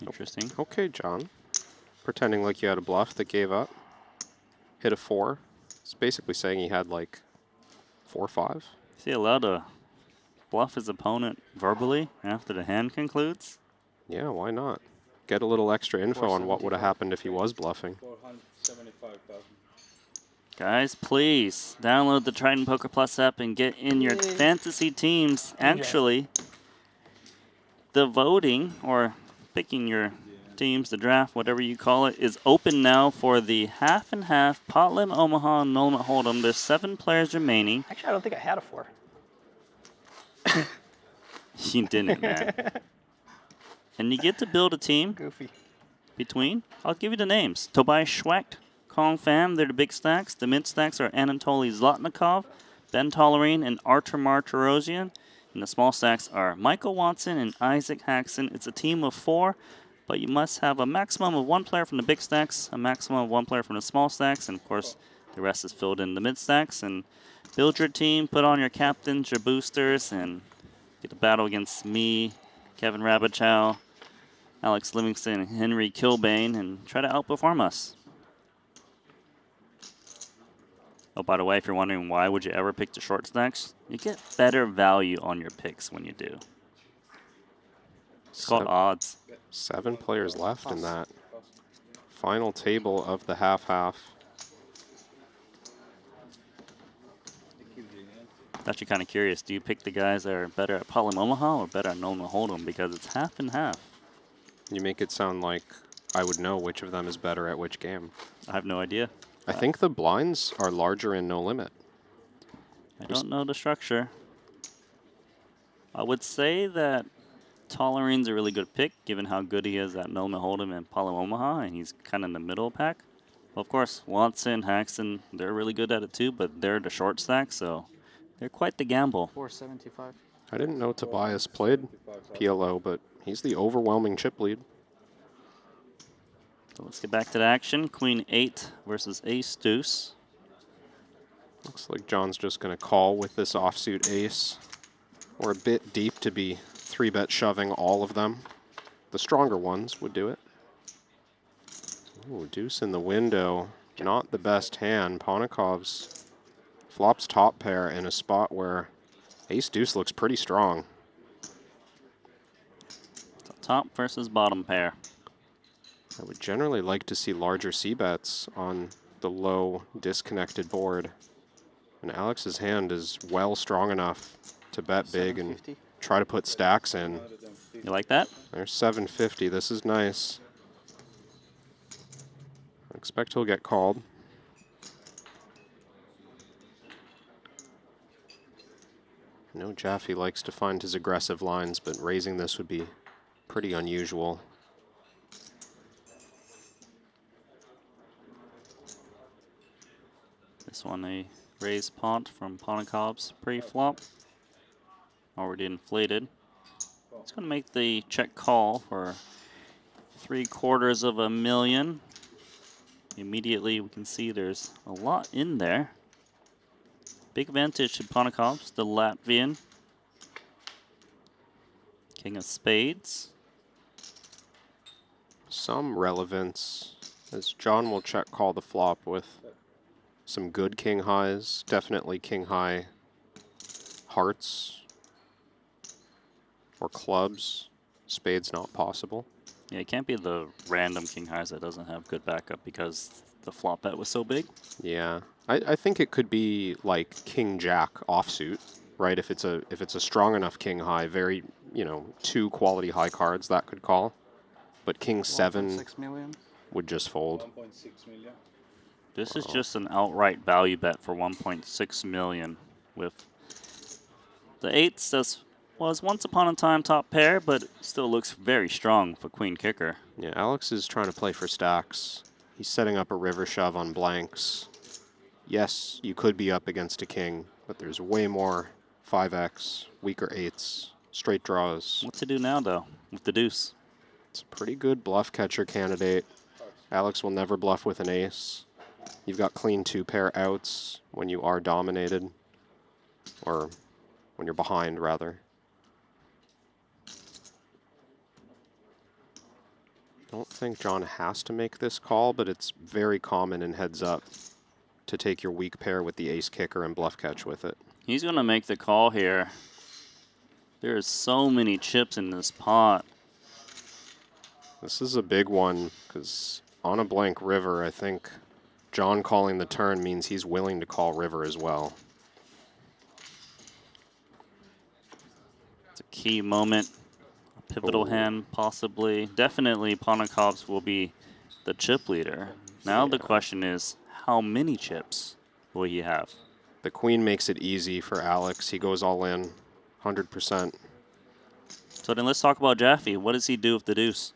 Interesting. Okay, John. Pretending like you had a bluff that gave up. Hit a 4. It's basically saying he had like 4-5. Is he allowed to bluff his opponent verbally after the hand concludes? Yeah, why not? Get a little extra info on what would have happened if he was bluffing. 475,000. Guys, please download the Triton Poker Plus app and get in your fantasy teams. Actually, the voting or picking your teams, the draft, whatever you call it, is open now for the half and half pot limit Omaha and no limit Hold'em. There's 7 players remaining. Actually, I don't think I had a 4. You didn't, man. And you get to build a team Goofy. between, I'll give you the names, Tobias Schwacht, Kong fam, they're the big stacks. The mid stacks are Anatoly Zlotnikov, Ben Tollerine, and Artur Martirosyan. And the small stacks are Michael Watson and Isaac Haxon. It's a team of 4, but you must have a maximum of 1 player from the big stacks, a maximum of 1 player from the small stacks, and of course the rest is filled in the mid stacks. And build your team, put on your captains, your boosters, and get a battle against me, Kevin Rabichow, Alex Livingston, and Henry Kilbane, and try to outperform us. Oh, by the way, if you're wondering why would you ever pick the short stacks, you get better value on your picks when you do. It's called odds. 7 players left in that final table of the half-half. Actually kind of curious. Do you pick the guys that are better at Problem Omaha or better at Noma Hold'em? Because it's half and half. You make it sound like I would know which of them is better at which game. I have no idea. I think the blinds are larger in No Limit. I don't know the structure. I would say that Tollerine's a really good pick, given how good he is at Noma Hold'em and Problem Omaha, and he's kind of in the middle pack. Well, of course, Watson, Haxton, they're really good at it too, but they're the short stack, so they're quite the gamble. 475. I didn't know Tobias played PLO, but he's the overwhelming chip lead. So let's get back to the action. Queen 8 versus Ace Deuce. Looks like John's just going to call with this offsuit ace. We're a bit deep to be 3-bet shoving all of them. The stronger ones would do it. Ooh, deuce in the window. Not the best hand. Ponikov's flops top pair in a spot where ace deuce looks pretty strong. So top versus bottom pair. I would generally like to see larger c-bets on the low disconnected board. And Alex's hand is well strong enough to bet big and try to put stacks in. You like that? There's 750. This is nice. I expect he'll get called. I know Jaffe likes to find his aggressive lines, but raising this would be pretty unusual. This one a raised pot from Ponikov's pre-flop. Already inflated. It's going to make the check call for $750,000. Immediately we can see there's a lot in there. Big advantage to Ponikov's, the Latvian. King of spades. Some relevance, as John will check call the flop with some good king highs, definitely king high hearts or clubs. Spades not possible. Yeah, it can't be the random king highs that doesn't have good backup because the flop bet was so big. Yeah, I think it could be like king jack offsuit, right? If it's a strong enough king high, very, you know, 2 quality high cards that could call, but king 7 would just fold. This is just an outright value bet for 1.6 million with the 8s. That was once upon a time top pair, but still looks very strong for queen kicker. Yeah, Alex is trying to play for stacks. He's setting up a river shove on blanks. Yes, you could be up against a king, but there's way more 5x, weaker 8s, straight draws. What to do now, though, with the deuce? It's a pretty good bluff catcher candidate. Alex will never bluff with an ace. You've got clean 2-pair outs when you are dominated, or when you're behind, rather. I don't think John has to make this call, but it's very common in heads up to take your weak pair with the ace kicker and bluff catch with it. He's going to make the call here. There's so many chips in this pot. This is a big one, because on a blank river, I think John calling the turn means he's willing to call river as well. It's a key moment. A pivotal hand, possibly. Definitely, Ponikov's will be the chip leader. Now the question is, how many chips will he have? The queen makes it easy for Alex. He goes all in, 100%. So then let's talk about Jaffe. What does he do with the deuce?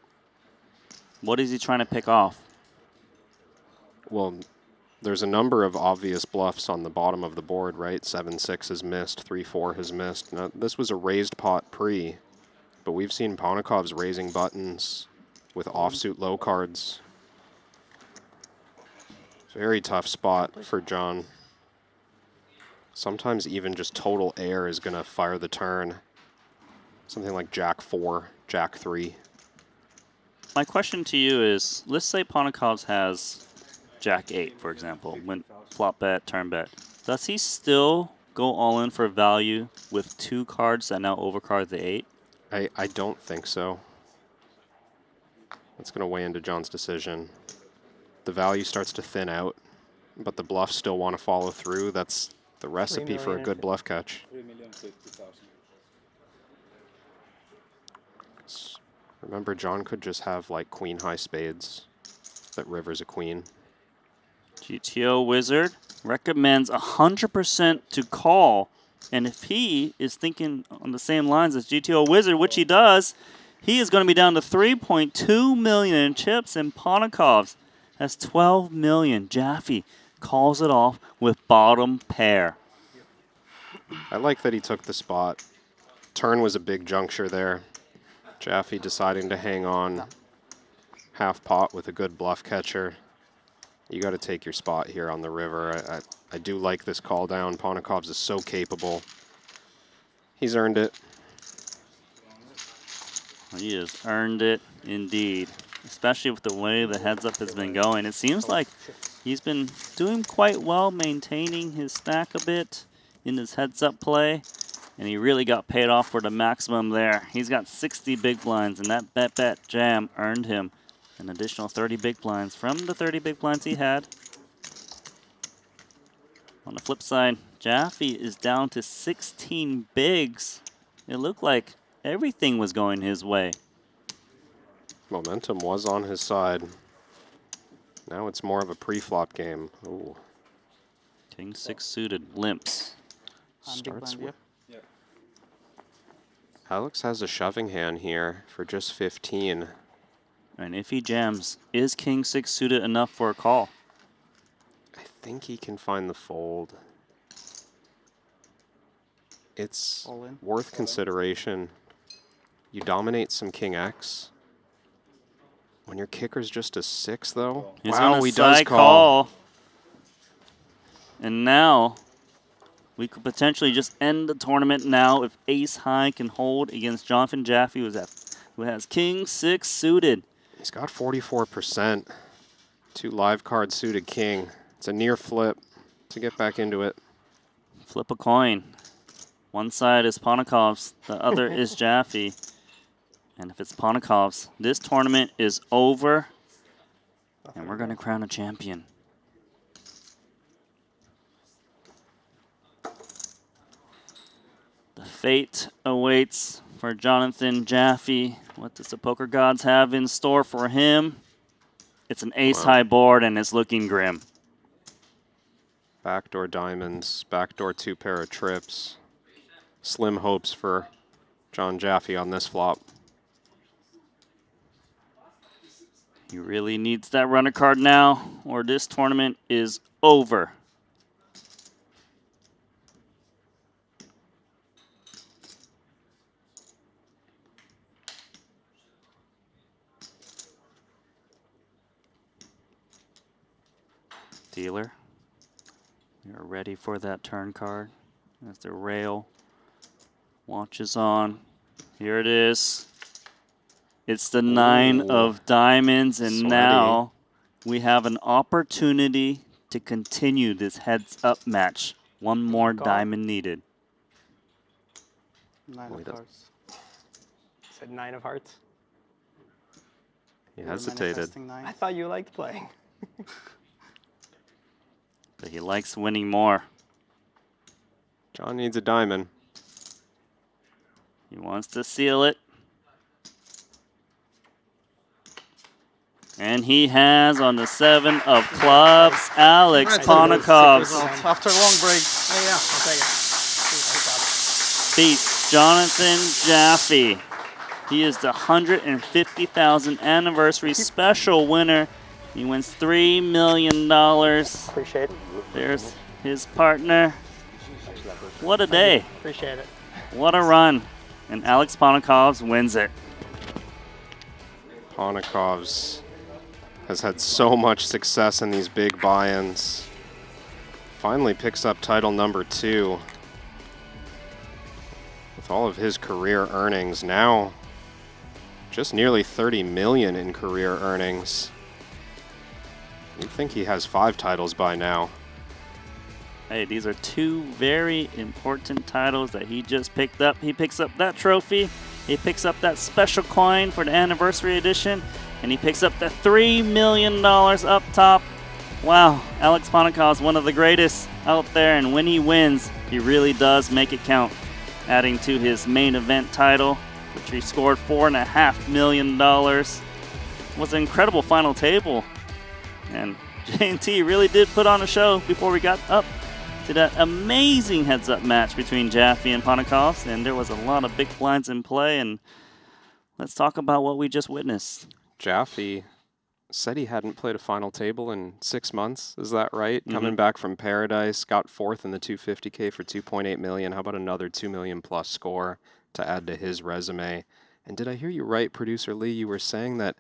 What is he trying to pick off? Well, there's a number of obvious bluffs on the bottom of the board, right? 7-6 has missed, 3-4 has missed. Now, this was a raised pot pre, but we've seen Ponikovs raising buttons with offsuit low cards. Very tough spot for John. Sometimes even just total air is going to fire the turn. Something like Jack 4, Jack 3. My question to you is, let's say Ponikovs has Jack 8, for example, when flop bet, turn bet. Does he still go all in for value with 2 cards that now overcard the 8? I don't think so. That's going to weigh into John's decision. The value starts to thin out, but the bluffs still want to follow through. That's the recipe for a good bluff catch. 3,050,000. Remember, John could just have like queen high spades that rivers a queen. GTO Wizard recommends 100% to call. And if he is thinking on the same lines as GTO Wizard, which he does, he is going to be down to 3.2 million in chips, and Ponikovs has 12 million. Jaffe calls it off with bottom pair. I like that he took the spot. Turn was a big juncture there. Jaffe deciding to hang on half pot with a good bluff catcher. You got to take your spot here on the river. I do like this call down. Ponikovs is so capable. He's earned it. He has earned it indeed, especially with the way the heads up has been going. It seems like he's been doing quite well maintaining his stack a bit in his heads up play, and he really got paid off for the maximum there. He's got 60 big blinds, and that bet jam earned him an additional 30 big blinds from the 30 big blinds he had. On the flip side, Jaffe is down to 16 bigs. It looked like everything was going his way. Momentum was on his side. Now it's more of a pre-flop game. Ooh. King 6 suited limps. Starts with. Alex has a shoving hand here for just 15. And if he jams, is King 6 suited enough for a call? I think he can find the fold. It's worth consideration. You dominate some King X. When your kicker's just a 6, though. He's wow, he does call. And now we could potentially just end the tournament now if Ace High can hold against Jonathan Jaffe, who has King 6 suited. He's got 44%. 2 live card suited king. It's a near flip to get back into it. Flip a coin. One side is Ponikovs, the other is Jaffe. And if it's Ponikovs, this tournament is over, and we're going to crown a champion. The fate awaits for Jonathan Jaffe. What does the poker gods have in store for him? It's an ace-high board, and it's looking grim. Backdoor diamonds, backdoor 2 pair of trips. Slim hopes for John Jaffe on this flop. He really needs that runner card now, or this tournament is over. Dealer, you're ready for that turn card as the rail watches on. Here it is. It's the 9 of diamonds, and now we have an opportunity to continue this heads-up match. One more diamond needed. 9 of hearts. Said 9 of hearts. He hesitated. I thought you liked playing. But he likes winning more. John needs a diamond. He wants to seal it. And he has on the 7 of clubs, Alex Ponikovs. After a long break. Yeah, I'll take it. Beats Jonathan Jaffe. He is the 150,000 anniversary special winner He wins $3 million. Appreciate it. There's his partner. What a day. Appreciate it. What a run. And Alex Ponakovs wins it. Ponakovs has had so much success in these big buy-ins. Finally picks up title number 2. With all of his career earnings now, just nearly 30 million in career earnings. You'd think he has 5 titles by now. Hey, these are 2 very important titles that he just picked up. He picks up that trophy, he picks up that special coin for the anniversary edition, and he picks up the $3 million up top. Wow, Alex Ponakovs, one of the greatest out there, and when he wins, he really does make it count. Adding to his main event title, which he scored $4.5 million. Was an incredible final table. And J&T really did put on a show before we got up to that amazing heads-up match between Jaffe and Ponakovs, and there was a lot of big blinds in play, and let's talk about what we just witnessed. Jaffe said he hadn't played a final table in 6 months. Is that right? Coming back from Paradise, got 4th in the 250K for 2.8 million. How about another 2 million plus score to add to his resume? And did I hear you right, Producer Lee? You were saying that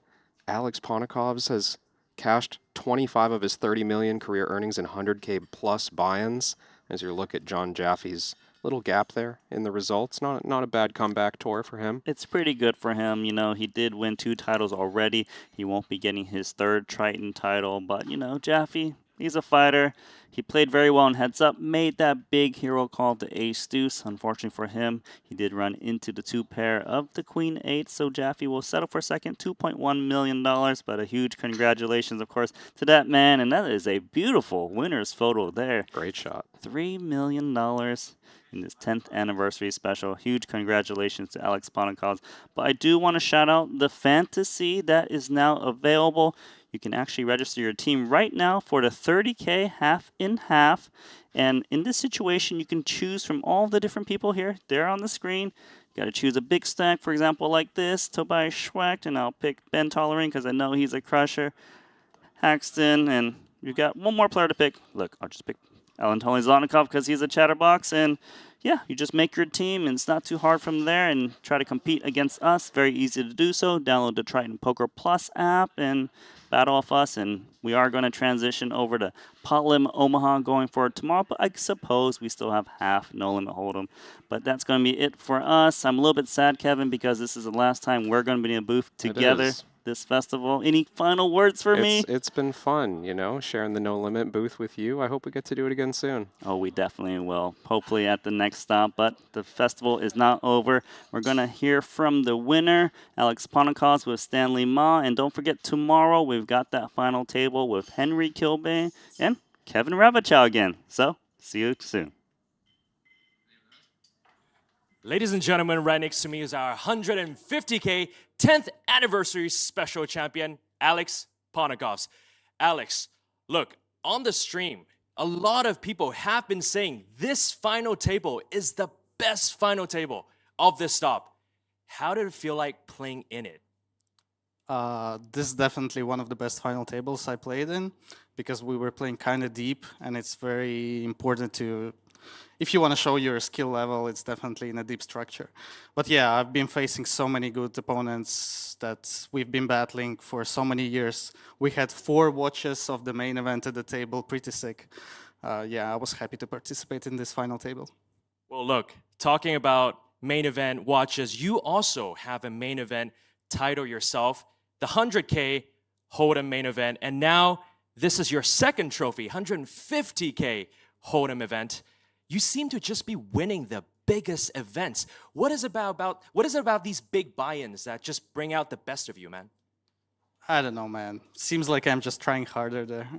Alex Ponakovs has cashed 25 of his 30 million career earnings in 100K plus buy-ins. As you look at John Jaffe's little gap there in the results, not a bad comeback tour for him. It's pretty good for him. You know, he did win 2 titles already. He won't be getting his 3rd Triton title, but you know, Jaffe, he's a fighter. He played very well in heads up, made that big hero call to ace deuce. Unfortunately for him, he did run into the 2 pair of the queen 8, so Jaffe will settle for second, $2.1 million, but a huge congratulations, of course, to that man, and that is a beautiful winner's photo there. Great shot. $3 million in this 10th anniversary special. Huge congratulations to Alex Ponakovs. But I do want to shout out the fantasy that is now available. You can actually register your team right now for the 30K half in half. And in this situation, you can choose from all the different people here. They're on the screen. You got to choose a big stack, for example, like this, Tobias Schwecht, and I'll pick Ben Tollering because I know he's a crusher. Haxton, and you've got one more player to pick. Look, I'll just pick Alan Zotnikov because he's a chatterbox, and yeah, you just make your team, and it's not too hard from there, and try to compete against us. Very easy to do so. Download the Triton Poker Plus app and battle off us, and we are going to transition over to Pot Limit Omaha going forward tomorrow, but I suppose we still have half No Limit Hold'em. But that's going to be it for us. I'm a little bit sad, Kevin, because this is the last time we're going to be in a booth together this festival. Any final words for me? It's been fun, you know, sharing the No Limit booth with you. I hope we get to do it again soon. Oh, we definitely will. Hopefully at the next stop, but the festival is not over. We're going to hear from the winner, Alex Ponakovs with Stanley Ma. And don't forget, tomorrow we've got that final table with Henry Kilbane and Kevin Ravichow again. So, see you soon. Ladies and gentlemen, right next to me is our 150K 10th anniversary special champion, Alex Ponakovs. Alex, look, on the stream, a lot of people have been saying this final table is the best final table of this stop. How did it feel like playing in it? This is definitely one of the best final tables I played in because we were playing kind of deep, and it's very important to, if you want to show your skill level, it's definitely in a deep structure. But yeah, I've been facing so many good opponents that we've been battling for so many years. We had 4 watches of the main event at the table, pretty sick. Yeah, I was happy to participate in this final table. Well, look, talking about main event watches, you also have a main event title yourself, the 100K Hold'em main event, and now this is your second trophy, 150K Hold'em event. You seem to just be winning the biggest events. What is it about these big buy-ins that just bring out the best of you, man? I don't know, man. Seems like I'm just trying harder there.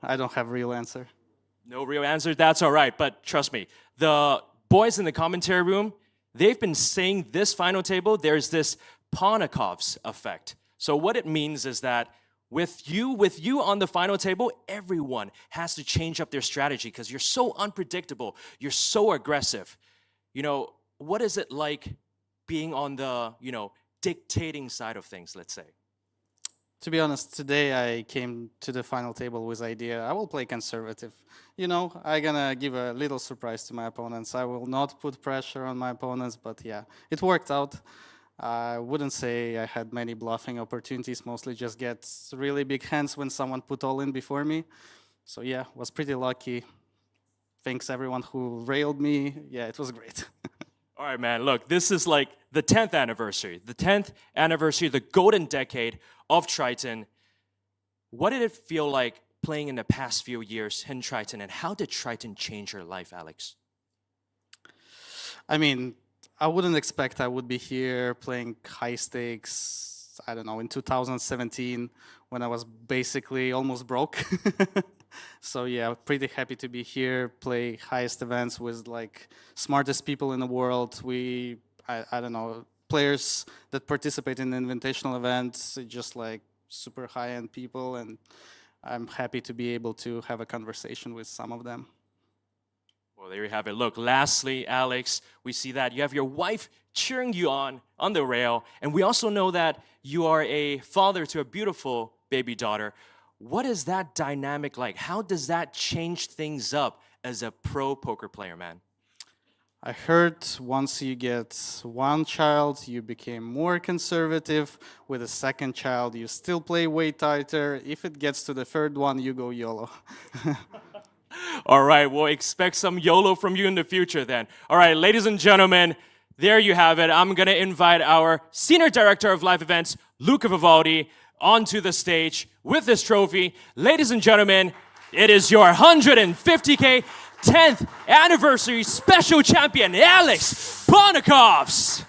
I don't have a real answer. No real answer? That's all right, but trust me, the boys in the commentary room, they've been saying this final table, there's this Ponakovs effect. So what it means is that with you on the final table, everyone has to change up their strategy because you're so unpredictable, you're so aggressive. You know, what is it like being on the, dictating side of things, let's say? To be honest, today I came to the final table with the idea I will play conservative. You know, I'm gonna give a little surprise to my opponents. I will not put pressure on my opponents, but yeah, it worked out. I wouldn't say I had many bluffing opportunities, mostly just get really big hands when someone put all in before me. So yeah, was pretty lucky. Thanks everyone who railed me. Yeah, it was great. All right, man, look, this is like the 10th anniversary. The 10th anniversary, the golden decade of Triton. What did it feel like playing in the past few years in Triton, and how did Triton change your life, Alex? I mean, I wouldn't expect I would be here playing high stakes, I don't know, in 2017 when I was basically almost broke. So yeah, pretty happy to be here, play highest events with like smartest people in the world. I don't know, players that participate in invitational events, just like super high-end people, and I'm happy to be able to have a conversation with some of them. Well, there you have it. Look, lastly, Alex, we see that you have your wife cheering you on the rail, and we also know that you are a father to a beautiful baby daughter. What is that dynamic like? How does that change things up as a pro poker player, man? I heard once you get one child, you became more conservative. With a second child, you still play way tighter. If it gets to the third one, you go YOLO. All right, we'll expect some YOLO from you in the future then. All right, ladies and gentlemen, there you have it. I'm going to invite our Senior Director of Live Events, Luca Vivaldi, onto the stage with this trophy. Ladies and gentlemen, it is your 150K 10th anniversary special champion, Alex Ponnikovs.